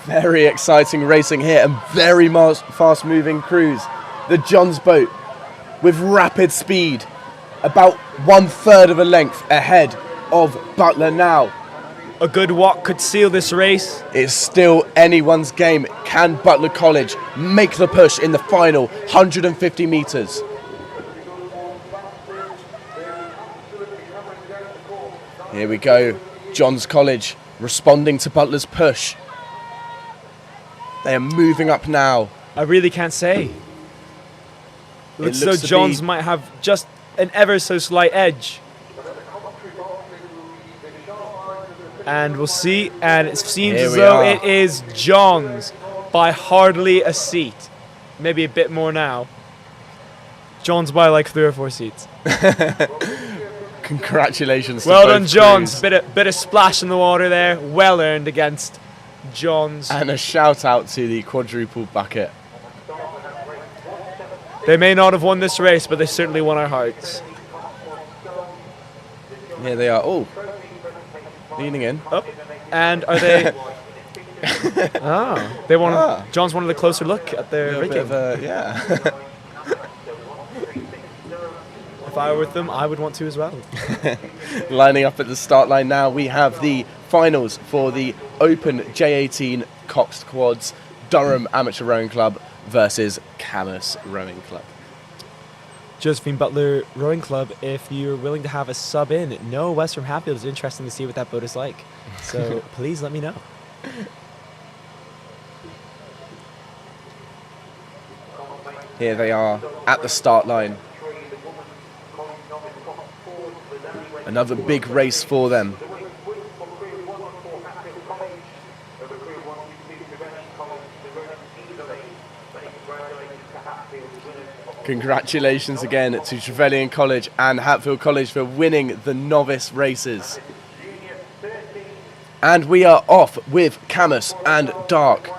Very exciting racing here and very fast moving crews. The John's boat with rapid speed, about 1/3 of a length ahead of Butler now. A good walk could seal this race. It's still anyone's game. Can Butler College make the push in the final 150 metres? Here we go. John's College responding to Butler's push. They are moving up now. I really can't say. It looks as though John's might have just an ever so slight edge. And we'll see, and it seems as though it is John's by hardly a seat. Maybe a bit more now. John's by like 3 or 4 seats. Congratulations to well both done, John's. crews. Bit of splash in the water there. Well earned against John's. And a shout out to the quadruple bucket. They may not have won this race, but they certainly won our hearts. Here they are. Oh, leaning in. Up. And are they... they want. John's wanted a closer look at their rigging. Yeah. If I were with them, I would want to as well. Lining up at the start line now, we have the finals for the Open J18 Coxed Quads, Durham Amateur Rowing Club versus Camus Rowing Club. Josephine Butler Rowing Club, if you're willing to have a sub in, no, West from Hatfield is interesting to see what that boat is like. So please let me know. Here they are at the start line. Another big race for them. Congratulations again to Trevelyan College and Hatfield College for winning the novice races. And we are off with Camus and Dark.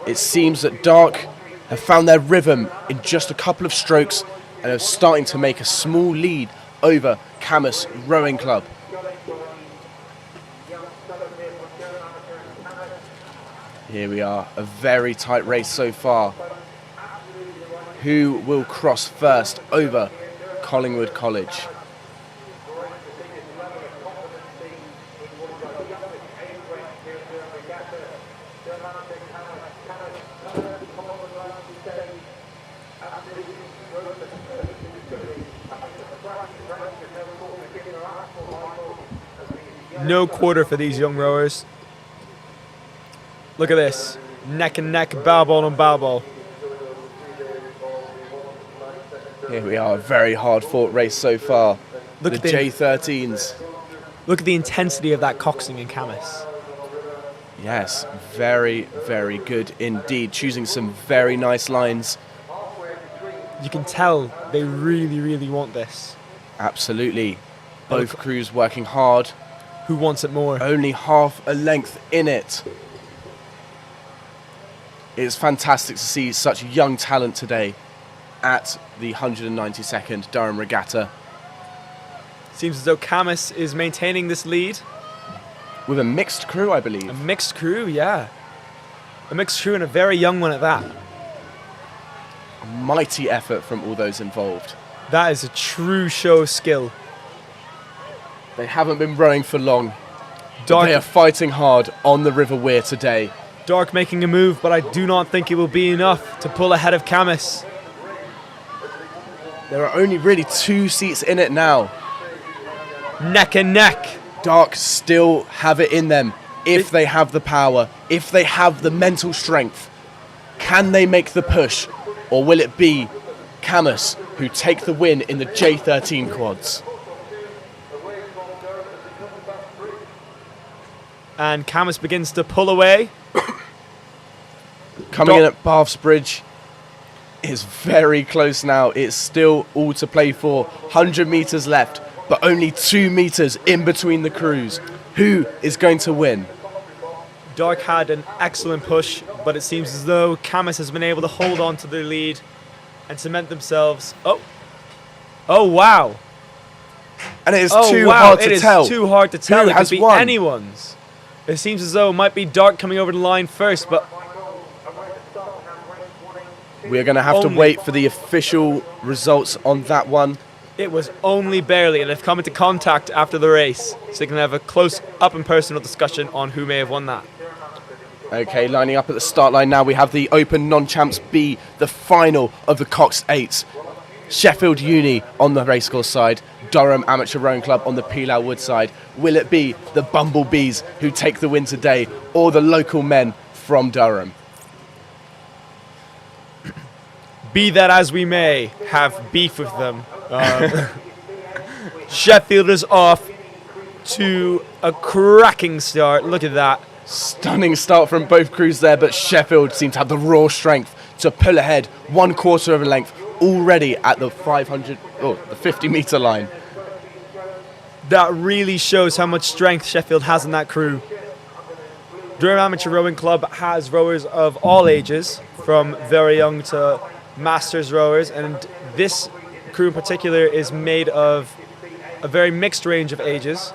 It seems that Dark have found their rhythm in just a couple of strokes and are starting to make a small lead over Camus Rowing Club. Here we are, a very tight race so far. Who will cross first over Collingwood College? No quarter for these young rowers. Look at this. Neck and neck, bow ball on bow ball. Here we are, a very hard fought race so far. Look the at the J13s. Look at the intensity of that coxing in Camus. Yes, very, very good indeed. Choosing some very nice lines. You can tell they really, really want this. Absolutely. Both crews working hard. Who wants it more? Only half a length in it. It's fantastic to see such young talent today at the 192nd Durham Regatta. Seems as though Camus is maintaining this lead. With a mixed crew, I believe. A mixed crew, yeah. A mixed crew and a very young one at that. A mighty effort from all those involved. That is a true show of skill. They haven't been rowing for long. Dark, they are fighting hard on the River Wear today. Dark making a move, but I do not think it will be enough to pull ahead of Camus. There are only really 2 seats in it now. Neck and neck. Dark still have it in them if they have the power, if they have the mental strength. Can they make the push, or will it be Camus who take the win in the J13 quads? And Camus begins to pull away. Coming in at Bath's Bridge is very close now. It's still all to play for. 100 metres left, but only 2 metres in between the crews. Who is going to win? Dark had an excellent push, but it seems as though Camus has been able to hold on to their lead and cement themselves. Oh, wow. And it is too hard to tell. It is too hard to tell. Who It has could be won? anyone's. It seems as though it might be Dark coming over the line first, but we're going to have to wait for the official results on that one. it was only barely, and they've come into contact after the race, so they can have a close up and personal discussion on who may have won that. Okay, lining up at the start line now, we have the Open Non-Champs B, the final of the Cox 8s. Sheffield Uni on the racecourse side, Durham Amateur Rowing Club on the Pilau Wood side. Will it be the Bumblebees who take the win today, or the local men from Durham? Be that as we may, have beef with them. Sheffield is off to a cracking start. Look at that. Stunning start from both crews there, but Sheffield seem to have the raw strength to pull ahead 1/4 of a length already at the 50 metre line. That really shows how much strength Sheffield has in that crew. Durham Amateur Rowing Club has rowers of all ages, from very young to masters rowers, and this crew in particular is made of a very mixed range of ages.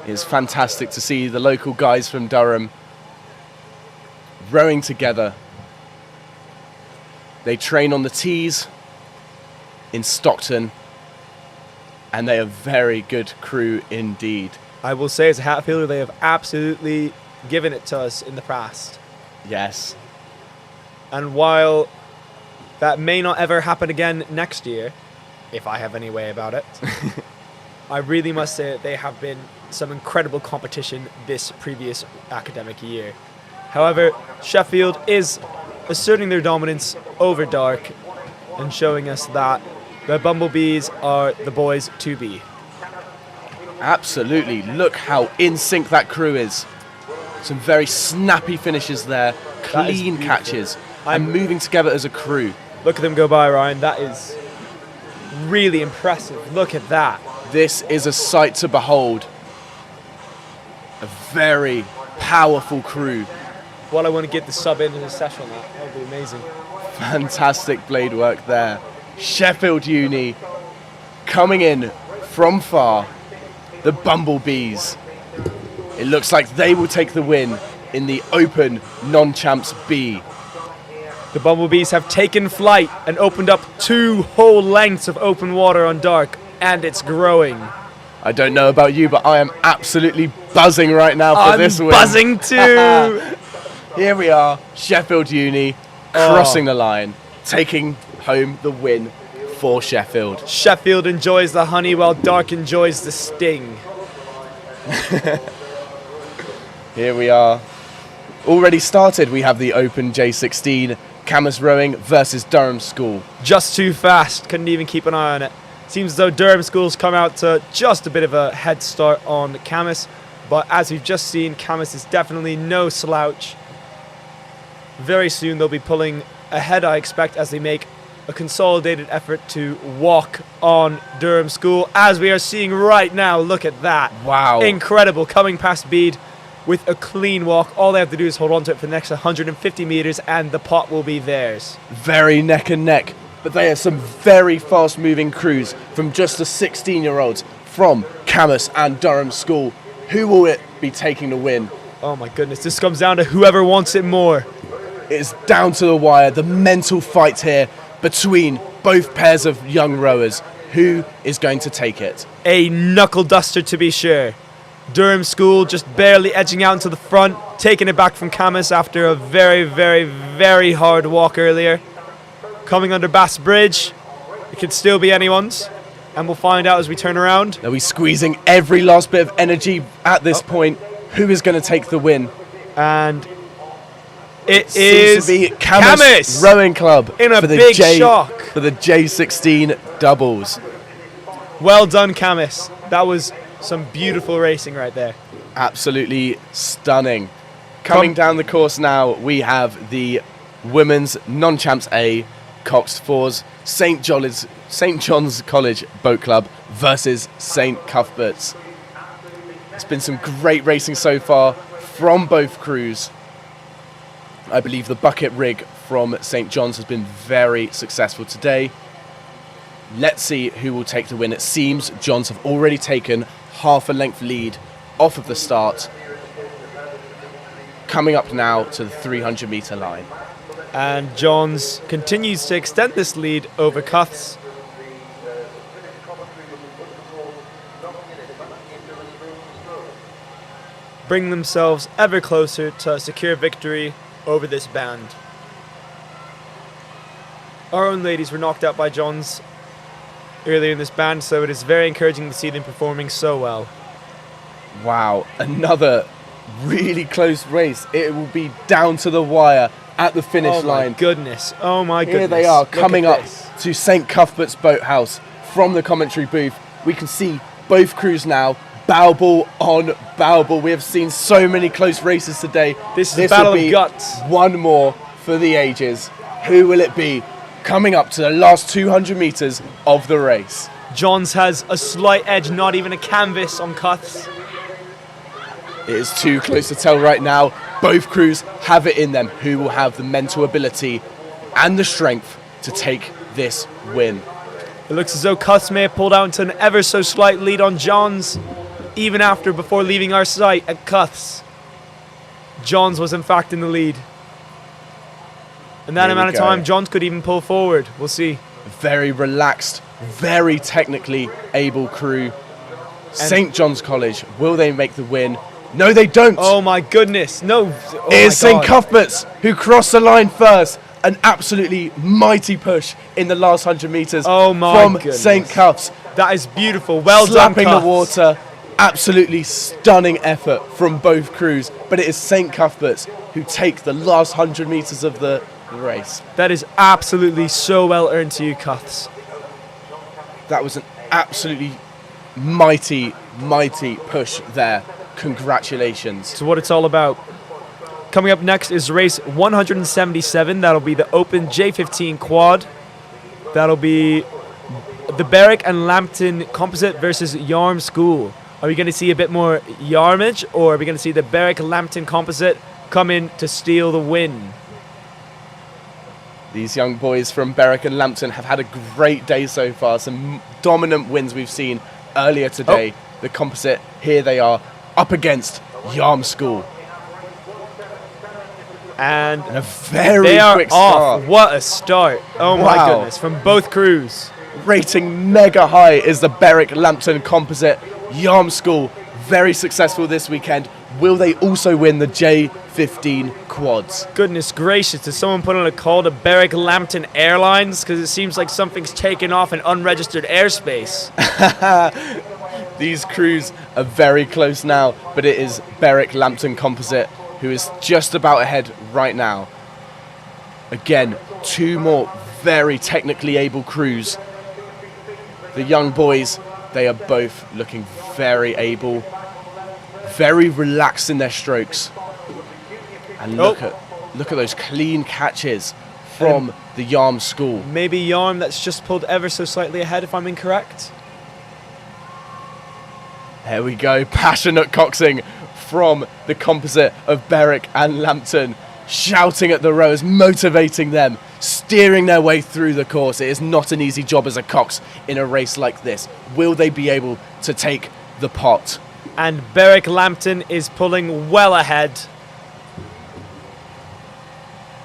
It's fantastic to see the local guys from Durham rowing together. They train on the Tees in Stockton, and they are very good crew indeed. I will say, as a Hatfielder, they have absolutely given it to us in the past. Yes. And while that may not ever happen again next year, if I have any way about it, I really must say that they have been some incredible competition this previous academic year. However, Sheffield is asserting their dominance over Dark and showing us that the Bumblebees are the boys to be. Absolutely. Look how in sync that crew is. Some very snappy finishes there, clean catches, and moving together as a crew. Look at them go by, Ryan. That is really impressive. Look at that. This is a sight to behold. A very powerful crew. Well, I want to get the sub in a session on that. That would be amazing. Fantastic blade work there. Sheffield Uni coming in from far. The Bumblebees. It looks like they will take the win in the Open Non-Champs B. The Bumblebees have taken flight and opened up 2 whole lengths of open water on Dark, and it's growing. I don't know about you, but I am absolutely buzzing right now for this win. I'm buzzing too! Here we are, Sheffield Uni, crossing the line, taking home the win for Sheffield. Sheffield enjoys the honey while Dark enjoys the sting. Here we are. Already started, we have the Open J16, Camas Rowing versus Durham School. Just too fast, couldn't even keep an eye on it. Seems as though Durham School's come out to just a bit of a head start on Camas, but as we've just seen, Camas is definitely no slouch. Very soon they'll be pulling ahead, I expect, as they make a consolidated effort to walk on Durham School, as we are seeing right now. Look at that. Wow. Incredible, coming past Bede with a clean walk. All they have to do is hold on to it for the next 150 metres and the pot will be theirs. Very neck and neck, but they are some very fast moving crews from just the 16-year-olds from Camas and Durham School. Who will it be taking the win? Oh my goodness, this comes down to whoever wants it more. It's down to the wire, the mental fight here between both pairs of young rowers. Who is going to take it? A knuckle duster to be sure. Durham School just barely edging out into the front, taking it back from Camas after a very, very, very hard walk earlier. Coming under Bass Bridge, it could still be anyone's, and we'll find out as we turn around. They'll be squeezing every last bit of energy at this point. Who is going to take the win? And it seems to be Camas Rowing Club in a for the big shock for the J16 doubles. Well done, Camas. That was some beautiful racing right there. Absolutely stunning. Coming down the course now, we have the Women's Non-Champs A, Cox Fours, St. John's College Boat Club versus St. Cuthbert's. It's been some great racing so far from both crews. I believe the bucket rig from St. John's has been very successful today. Let's see who will take the win. It seems Johns have already taken half a length lead off of the start. Coming up now to the 300 metre line. And Johns continues to extend this lead over Cuths. Bring themselves ever closer to a secure victory over this band. Our own ladies were knocked out by Johns earlier in this band, so it is very encouraging to see them performing so well. Wow, another really close race. It will be down to the wire at the finish line. Oh my goodness, oh my goodness. Here they are, coming up this. to St. Cuthbert's Boathouse from the commentary booth. We can see both crews now, bow ball on bow ball. We have seen so many close races today. This is a battle of guts. One more for the ages. Who will it be? Coming up to the last 200 metres of the race. Johns has a slight edge, not even a canvas on Cuths. It is too close to tell right now. Both crews have it in them. Who will have the mental ability and the strength to take this win? It looks as though Cuths may have pulled out into an ever so slight lead on Johns. even before leaving our site at Cuths. Johns was in fact in the lead. In that Here amount we of time, go. Johns could even pull forward. We'll see. Very relaxed, very technically able crew. St. John's College, will they make the win? No, they don't. Oh my goodness, no. Oh It is my St. God. Cuthbert's who crossed the line first. An absolutely mighty push in the last 100 metres Oh my from goodness. St. Cuth's. That is beautiful. Well Slapping done, the Cuths. water. Absolutely stunning effort from both crews. But it is St. Cuthbert's who take the last 100 metres of the race. That is absolutely so well earned to you, Cuths. That was an absolutely mighty push there. Congratulations. So what it's all about. Coming up next is race 177. That'll be the Open J15 quad. That'll be the Berwick and Lambton Composite versus Yarm School. Are we going to see a bit more Yarmage, or are we going to see the Berwick Lambton Composite come in to steal the win? These young boys from Berwick and Lambton have had a great day so far. Some dominant wins we've seen earlier today. The Composite, here they are, up against Yarm School. And a very they are quick off. start. What a start. Oh my Wow. goodness, from both crews. Rating mega high is the Berwick Lambton Composite. Yarm School, very successful this weekend. Will they also win the J15 quads? Goodness gracious, did someone put on a call to Berwick Lambton Airlines? Because it seems like something's taken off in unregistered airspace. These crews are very close now, but it is Berwick Lambton Composite who is just about ahead right now. Again, two more very technically able crews. The young boys, they are both looking very able, very relaxed in their strokes. And look at those clean catches from the Yarm School. Maybe Yarm that's just pulled ever so slightly ahead, if I'm incorrect. There we go, passionate coxing from the Composite of Berwick and Lambton, shouting at the rowers, motivating them, steering their way through the course. It is not an easy job as a cox in a race like this. Will they be able to take the pot? And Berwick Lambton is pulling well ahead.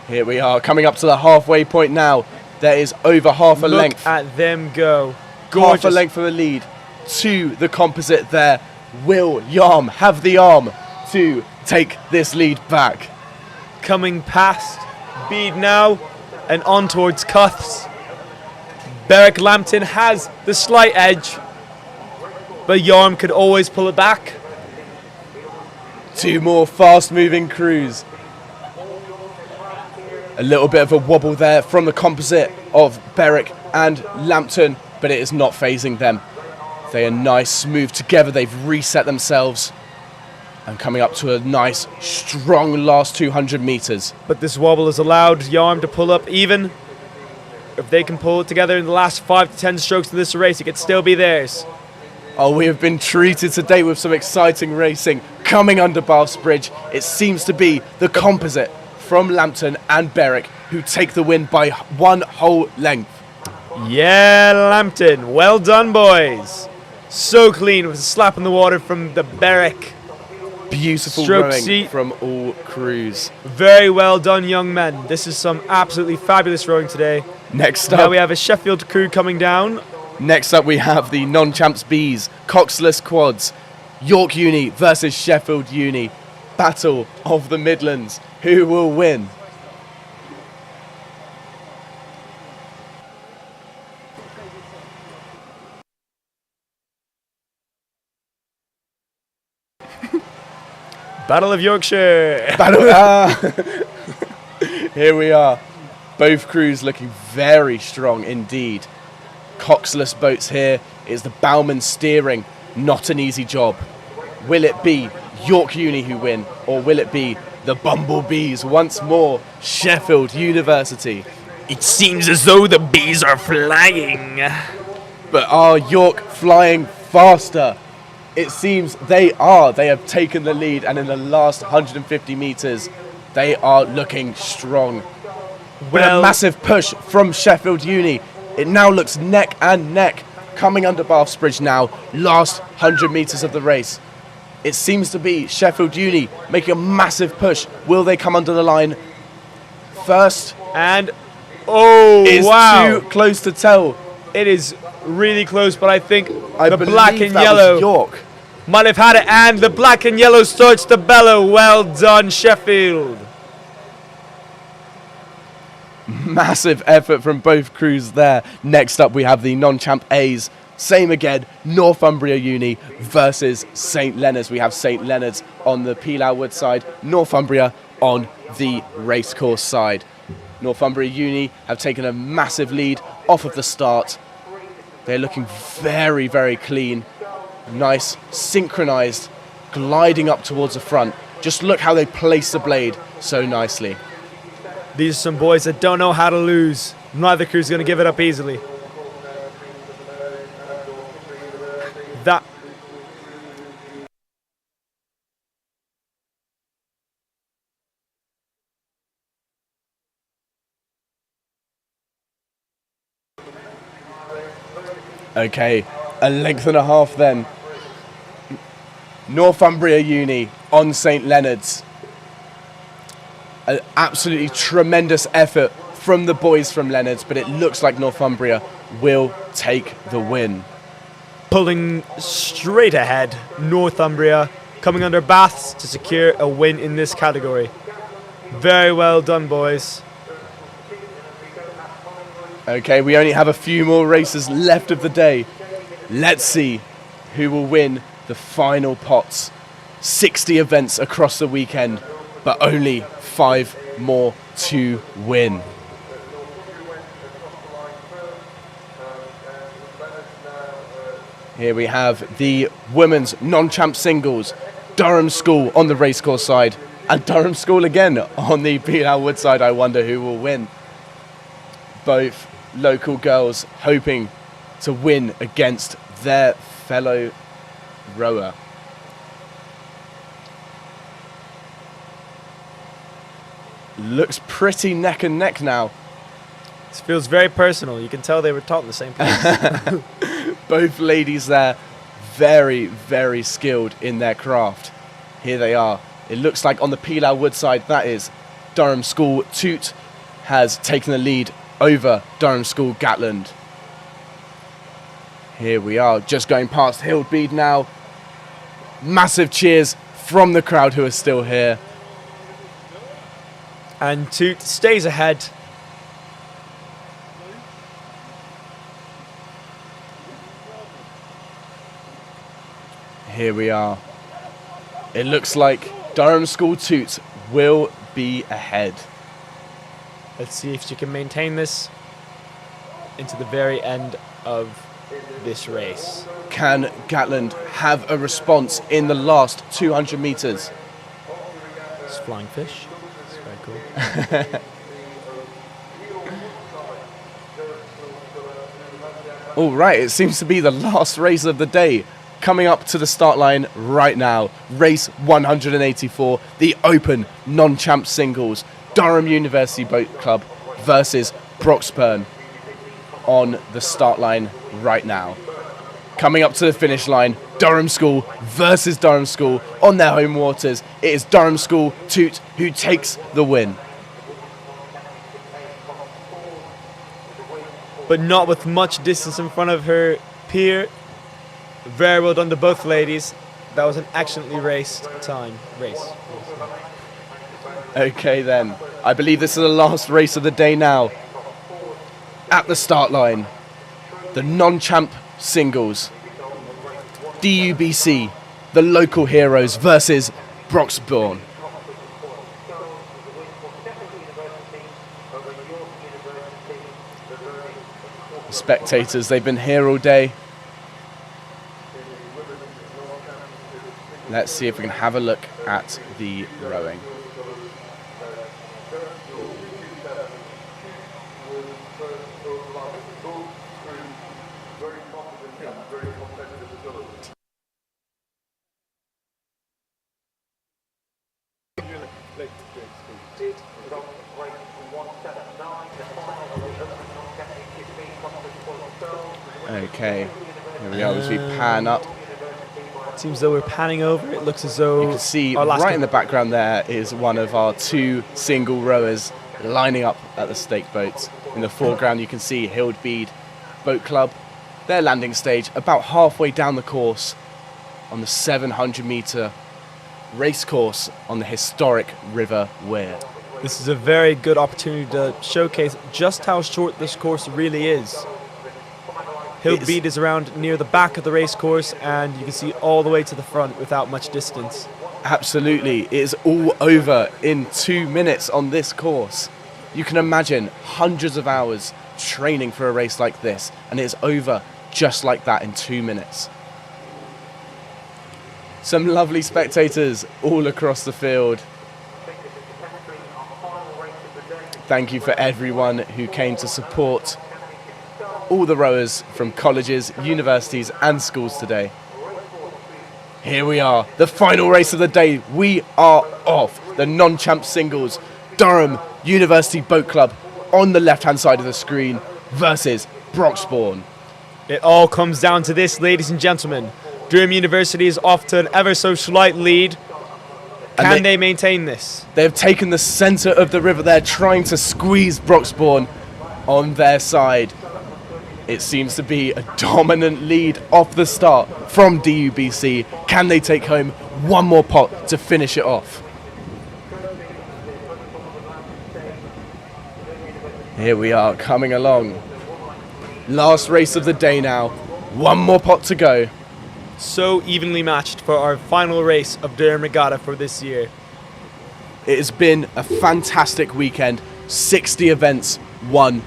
Here we are, coming up to the halfway point now. There is over half a length. Look at them go. Half Gorgeous. a length of the lead to the Composite there. Will Yarm have the arm to take this lead back? Coming past Bede now and on towards Cuths. Berwick Lambton has the slight edge, but Yarm could always pull it back. Two more fast-moving crews. A little bit of a wobble there from the Composite of Berwick and Lambton, but it is not phasing them. They are nice, smooth together. They've reset themselves and coming up to a nice, strong last 200 metres. But this wobble has allowed Yarm to pull up even. If they can pull it together in the last 5 to 10 strokes of this race, it could still be theirs. Oh, we have been treated today with some exciting racing coming under Bath's Bridge. It seems to be the Composite from Lambton and Berwick who take the win by one whole length. Yeah, Lambton. Well done, boys. So clean with a slap in the water from the Berwick. Beautiful Stroke rowing seat. from all crews. Very well done, young men. This is some absolutely fabulous rowing today. Next Now up, we have a Sheffield crew coming down. Next up we have the non-champs Bs, Coxless Quads, York Uni versus Sheffield Uni. Battle of the Midlands. Who will win? Battle of Yorkshire. Here we are. Both crews looking very strong indeed. Coxless boats here. Is the bowman steering. Not an easy job. Will it be York Uni who win, or will it be the Bumblebees once more? Sheffield University. It seems as though the bees are flying. But are York flying faster? It seems they are. They have taken the lead, and in the last 150 metres, they are looking strong. With a massive push from Sheffield Uni, it now looks neck and neck. coming under Bath's Bridge now, last 100 metres of the race. It seems to be Sheffield Uni making a massive push. Will they come under the line first? And, oh, it's wow. too close to tell. It is really close, but I think I the believe black and that yellow was York. might have had it, and the black and yellow starts to bellow. Well done, Sheffield. Massive effort from both crews there. Next up, we have the non-champ A's. Same again, Northumbria Uni versus St Leonard's. We have St Leonard's on the Pilau Wood side, Northumbria on the racecourse side. Northumbria Uni have taken a massive lead off of the start. They're looking very, very clean. Nice, synchronized, gliding up towards the front. Just look how they place the blade so nicely. These are some boys that don't know how to lose. Neither crew's going to give it up easily. That Okay, a length and a half then. Northumbria Uni on St Leonard's. An absolutely tremendous effort from the boys from Leonard's, but it looks like Northumbria will take the win. pulling straight ahead, Northumbria coming under Baths to secure a win in this category. Very well done, boys. Okay, we only have a few more races left of the day. Let's see who will win the final pots. 60 events across the weekend, but only 5 more to win. Here we have the women's non-champ singles. Durham School on the racecourse side, and Durham School again on the Pilau Wood side. I wonder who will win. Both local girls hoping to win against their fellow rower. Looks pretty neck and neck now. This feels very personal. You can tell they were taught in the same place. Both ladies there, very, very skilled in their craft. Here they are. It looks like on the Pilau Wood side, that is Durham School Toot has taken the lead over Durham School Gatland. Here we are, just going past Hildbead now. Massive cheers from the crowd who are still here. And Toot stays ahead. Here we are. It looks like Durham School Toot will be ahead. Let's see if she can maintain this into the very end of this race. Can Gatland have a response in the last 200 metres? It's flying fish. It's very cool. All right, it seems to be the last race of the day. Coming up to the start line right now, race 184, the open non-champ singles, Durham University Boat Club versus Broxburn on the start line right now. Coming up to the finish line, Durham School versus Durham School on their home waters. It is Durham School Toot who takes the win. But not with much distance in front of her peer. Very well done to both ladies. That was an excellently raced race. Okay then, I believe this is the last race of the day now. At the start line, the non-champ singles, DUBC, the local heroes versus Broxburn. Spectators, they've been here all day. Let's see if we can have a look at the rowing. Okay, Here we are as we pan up. Seems as though we're panning over. It looks as though You can see our last right in the background there is one of our 2 single rowers lining up at the stake boats. In the foreground you can see Hildbeed Boat Club, their landing stage about halfway down the course on the 700 metre race course on the historic River Weir. This is a very good opportunity to showcase just how short this course really is. Hildbeed is around near the back of the race course, and you can see all the way to the front without much distance. Absolutely, it is all over in 2 minutes on this course. You can imagine hundreds of hours training for a race like this, and it is over just like that in 2 minutes. Some lovely spectators all across the field. Thank you for everyone who came to support all the rowers from colleges, universities and schools today. Here we are, the final race of the day. We are off. The non-champ singles, Durham University Boat Club on the left-hand side of the screen versus Broxbourne. It all comes down to this, ladies and gentlemen. Durham University is off to an ever so slight lead. Can they maintain this? They've taken the centre of the river. They're trying to squeeze Broxbourne on their side. It seems to be a dominant lead off the start from DUBC. Can they take home one more pot to finish it off? Here we are coming along. Last race of the day now. One more pot to go. So evenly matched for our final race of Durham Regatta for this year. It has been a fantastic weekend. 60 events won.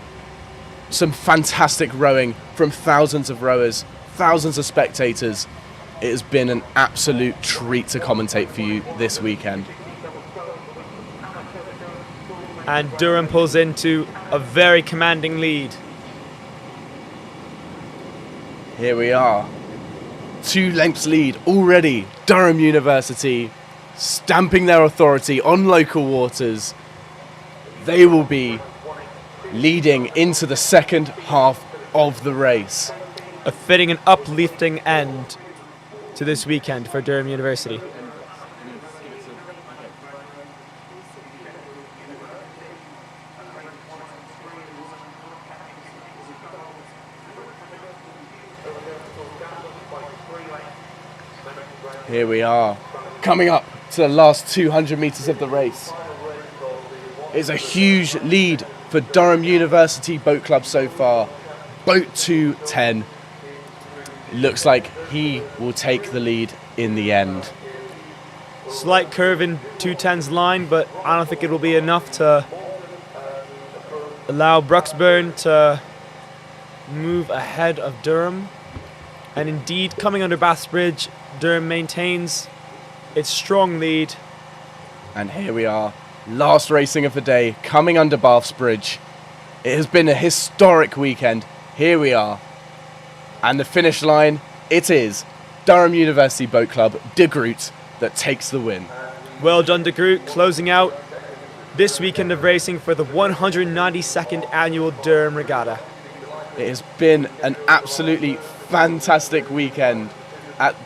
Some fantastic rowing from thousands of rowers, thousands of spectators. It has been an absolute treat to commentate for you this weekend. And Durham pulls into a very commanding lead. Here we are. 2 lengths lead already. Durham University stamping their authority on local waters. They will be leading into the second half of the race. A fitting and uplifting end to this weekend for Durham University. Here we are, coming up to the last 200 metres of the race. It's a huge lead for Durham University Boat Club so far. Boat 210. It looks like he will take the lead in the end. Slight curve in 210's line, but I don't think it will be enough to allow Broxbourne to move ahead of Durham. And indeed, coming under Bath's Bridge, Durham maintains its strong lead. And here we are, last racing of the day, coming under Bath's Bridge. It has been a historic weekend. Here we are. And the finish line, it is Durham University Boat Club, De Groot, that takes the win. Well done, De Groot, closing out this weekend of racing for the 192nd annual Durham Regatta. It has been an absolutely fantastic weekend at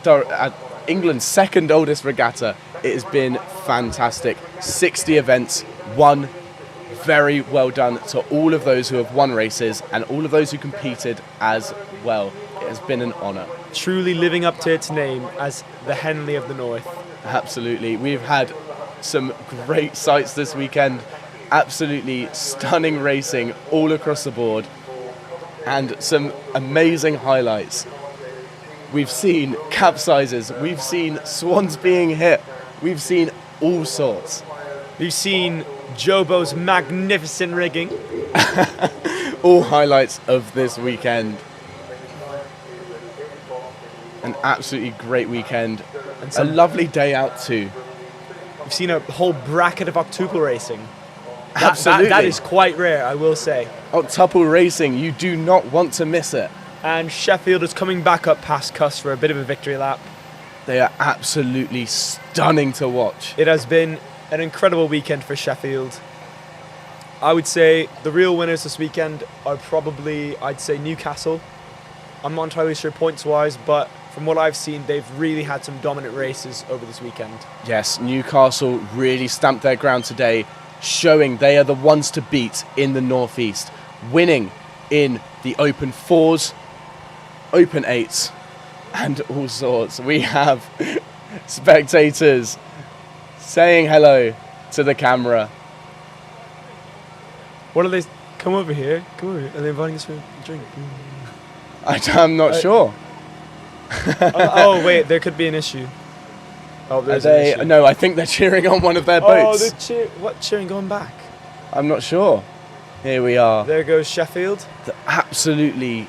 England's second oldest regatta. It has been fantastic. 60 events, won. Very well done to all of those who have won races and all of those who competed as well. It has been an honour. Truly living up to its name as the Henley of the North. Absolutely. We've had some great sights this weekend. Absolutely stunning racing all across the board. And some amazing highlights. We've seen capsizes, we've seen swans being hit, we've seen all sorts. We've seen Jobo's magnificent rigging. All highlights of this weekend. An absolutely great weekend. And a lovely day out too. We've seen a whole bracket of octuple racing. Absolutely. That is quite rare, I will say. Octuple racing, you do not want to miss it. And Sheffield is coming back up past Cuss for a bit of a victory lap. They are absolutely stunning to watch. It has been an incredible weekend for Sheffield. I would say the real winners this weekend are probably, I'd say, Newcastle. I'm not entirely sure points-wise, but from what I've seen, they've really had some dominant races over this weekend. Yes, Newcastle really stamped their ground today, showing they are the ones to beat in the Northeast, winning in the Open 4s, Open 8s, and all sorts. We have spectators saying hello to the camera. What are they? Come over here. Come over here. Are they inviting us for a drink? I'm not sure. Oh, wait, there could be an issue. Oh, there's an issue. No, I think they're cheering on one of their boats. Oh, what cheering going back? I'm not sure. Here we are. There goes Sheffield. The absolutely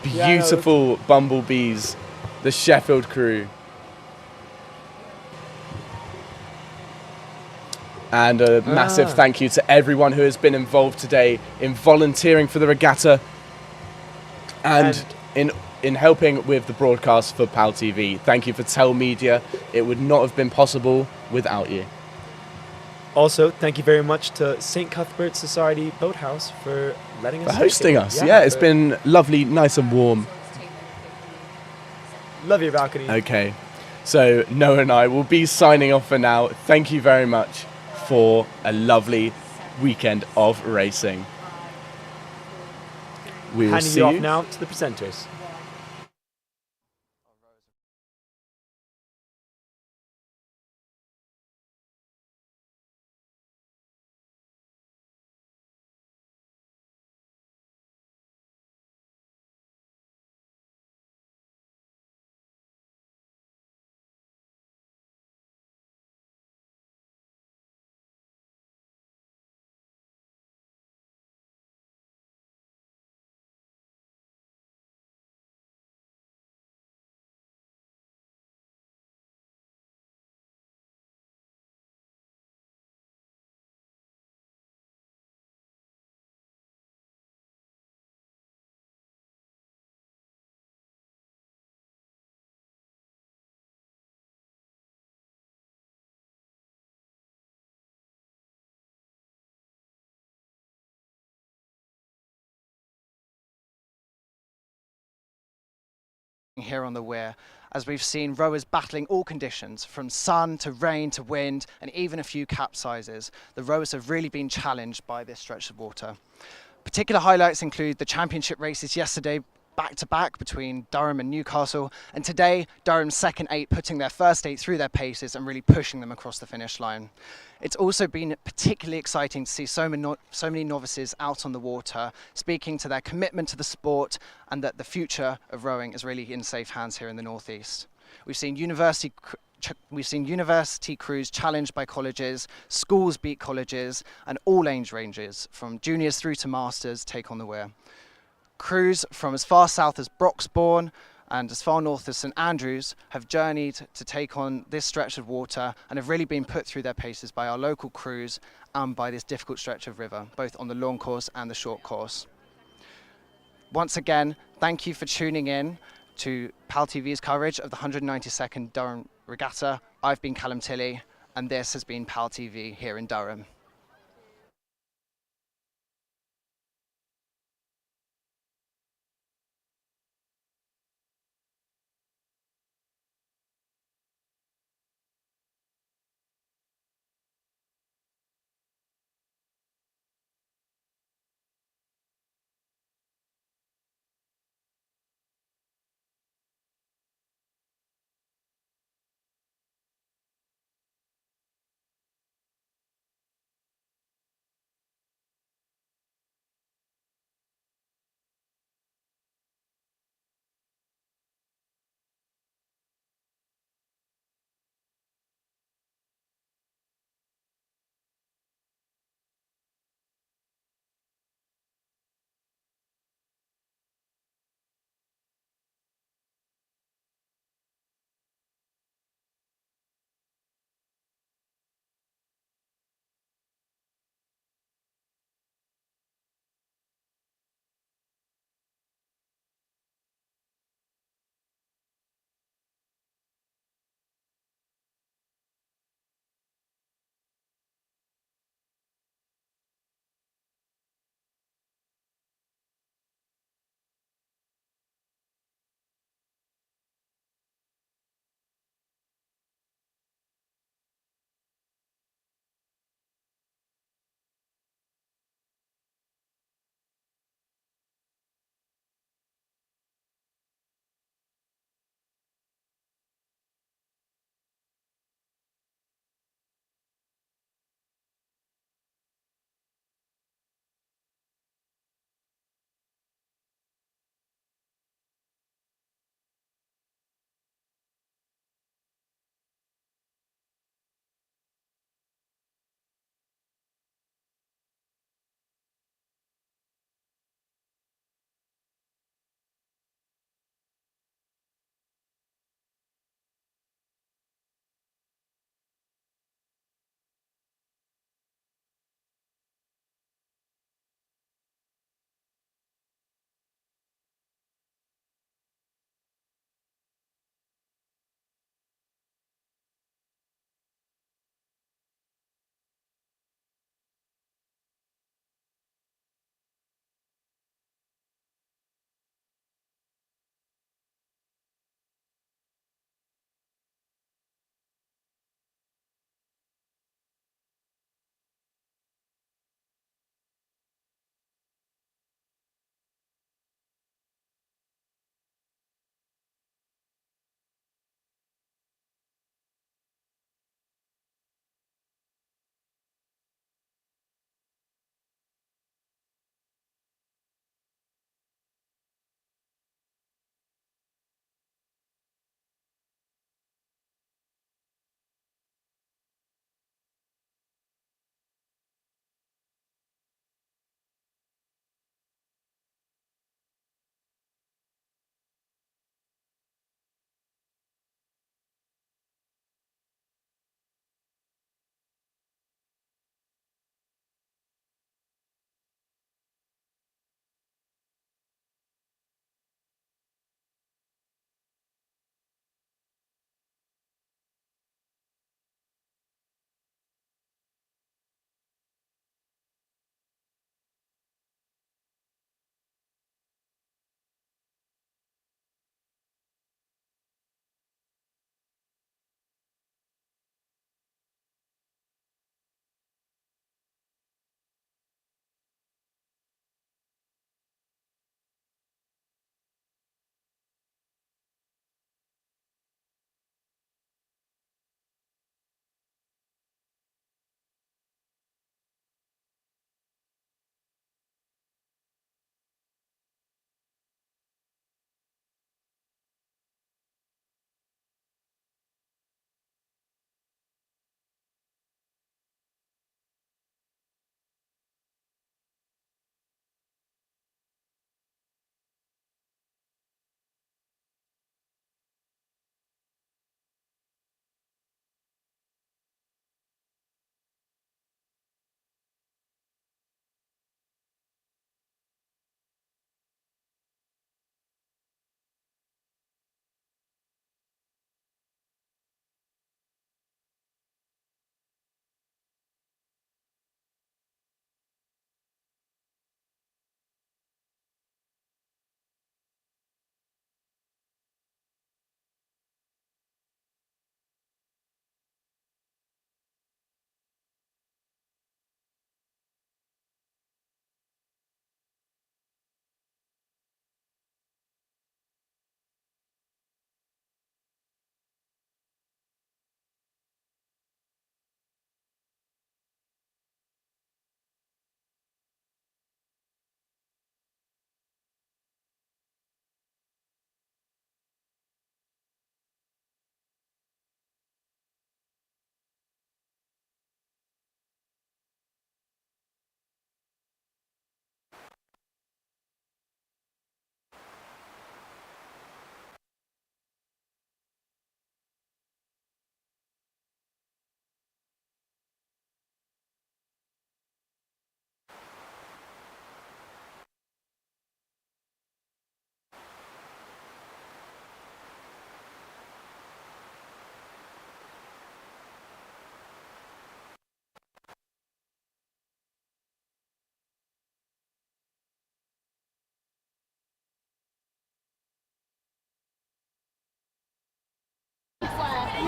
beautiful bumblebees, the Sheffield crew. And a massive thank you to everyone who has been involved today in volunteering for the regatta and in helping with the broadcast for PalTV. Thank you for Tell Media. It would not have been possible without you. Also, thank you very much to St. Cuthbert Society Boathouse for letting us hosting us. Yeah, it's been lovely, nice and warm. Love your balcony. Okay, so Noah and I will be signing off for now. Thank you very much for a lovely weekend of racing. We will Handing see you off you now to the presenters. Here on the weir, as we've seen rowers battling all conditions, from sun to rain to wind, and even a few capsizes. The rowers have really been challenged by this stretch of water. Particular highlights include the championship races yesterday, back-to-back between Durham and Newcastle, and today Durham's second 8 putting their first 8 through their paces and really pushing them across the finish line. It's also been particularly exciting to see so many novices out on the water, speaking to their commitment to the sport and that the future of rowing is really in safe hands here in the Northeast. We've seen university crews challenged by colleges, schools beat colleges, and all age ranges, from juniors through to masters, take on the weir. Crews from as far south as Broxbourne and as far north as St Andrews have journeyed to take on this stretch of water and have really been put through their paces by our local crews and by this difficult stretch of river, both on the long course and the short course. Once again, thank you for tuning in to PalTV's coverage of the 192nd Durham Regatta. I've been Callum Tilley, and this has been PalTV here in Durham.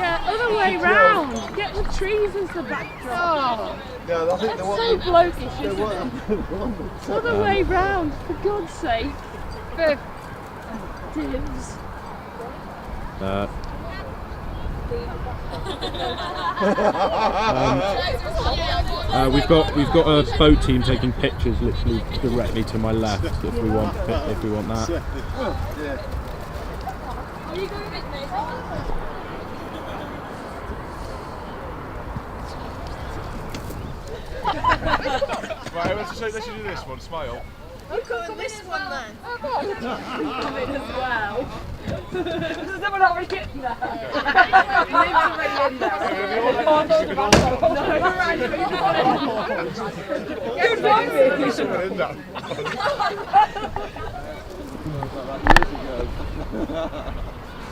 Yeah, other way round. Get the trees as the backdrop. Yeah, I think That's so blokish, isn't it? Other way round, for God's sake. For divs. We've got a boat team taking pictures literally directly to my left if we want that. Right, let's do this one. Smile. You come this one then. Come in as well. Does someone not get that? Leave somebody in there.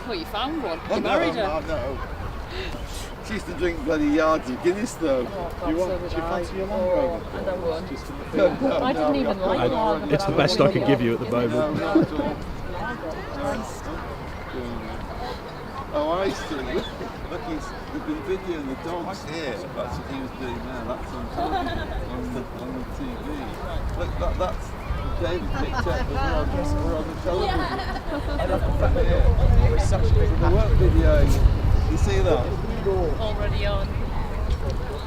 Well, you found one. You married her. No. She used to drink bloody yards of Guinness though. Do you fancy your Long I don't want. No, I didn't even like lager. It's the best I can give you at the moment. Oh, I see. Look, he's been videoing the dogs here. That's what he was doing there. That's on the TV. Look, that's David picked up as well. We're on the television. The work video. You see that? Already on.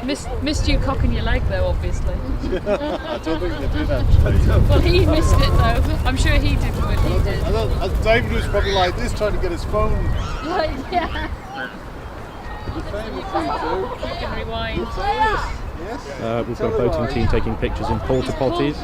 Missed you cocking your leg though, obviously. I don't think they did actually. Well, he missed it though. I'm sure he did when he did. David was probably like this, trying to get his phone. Yeah. You can rewind. We've got a boating team taking pictures in porta potties.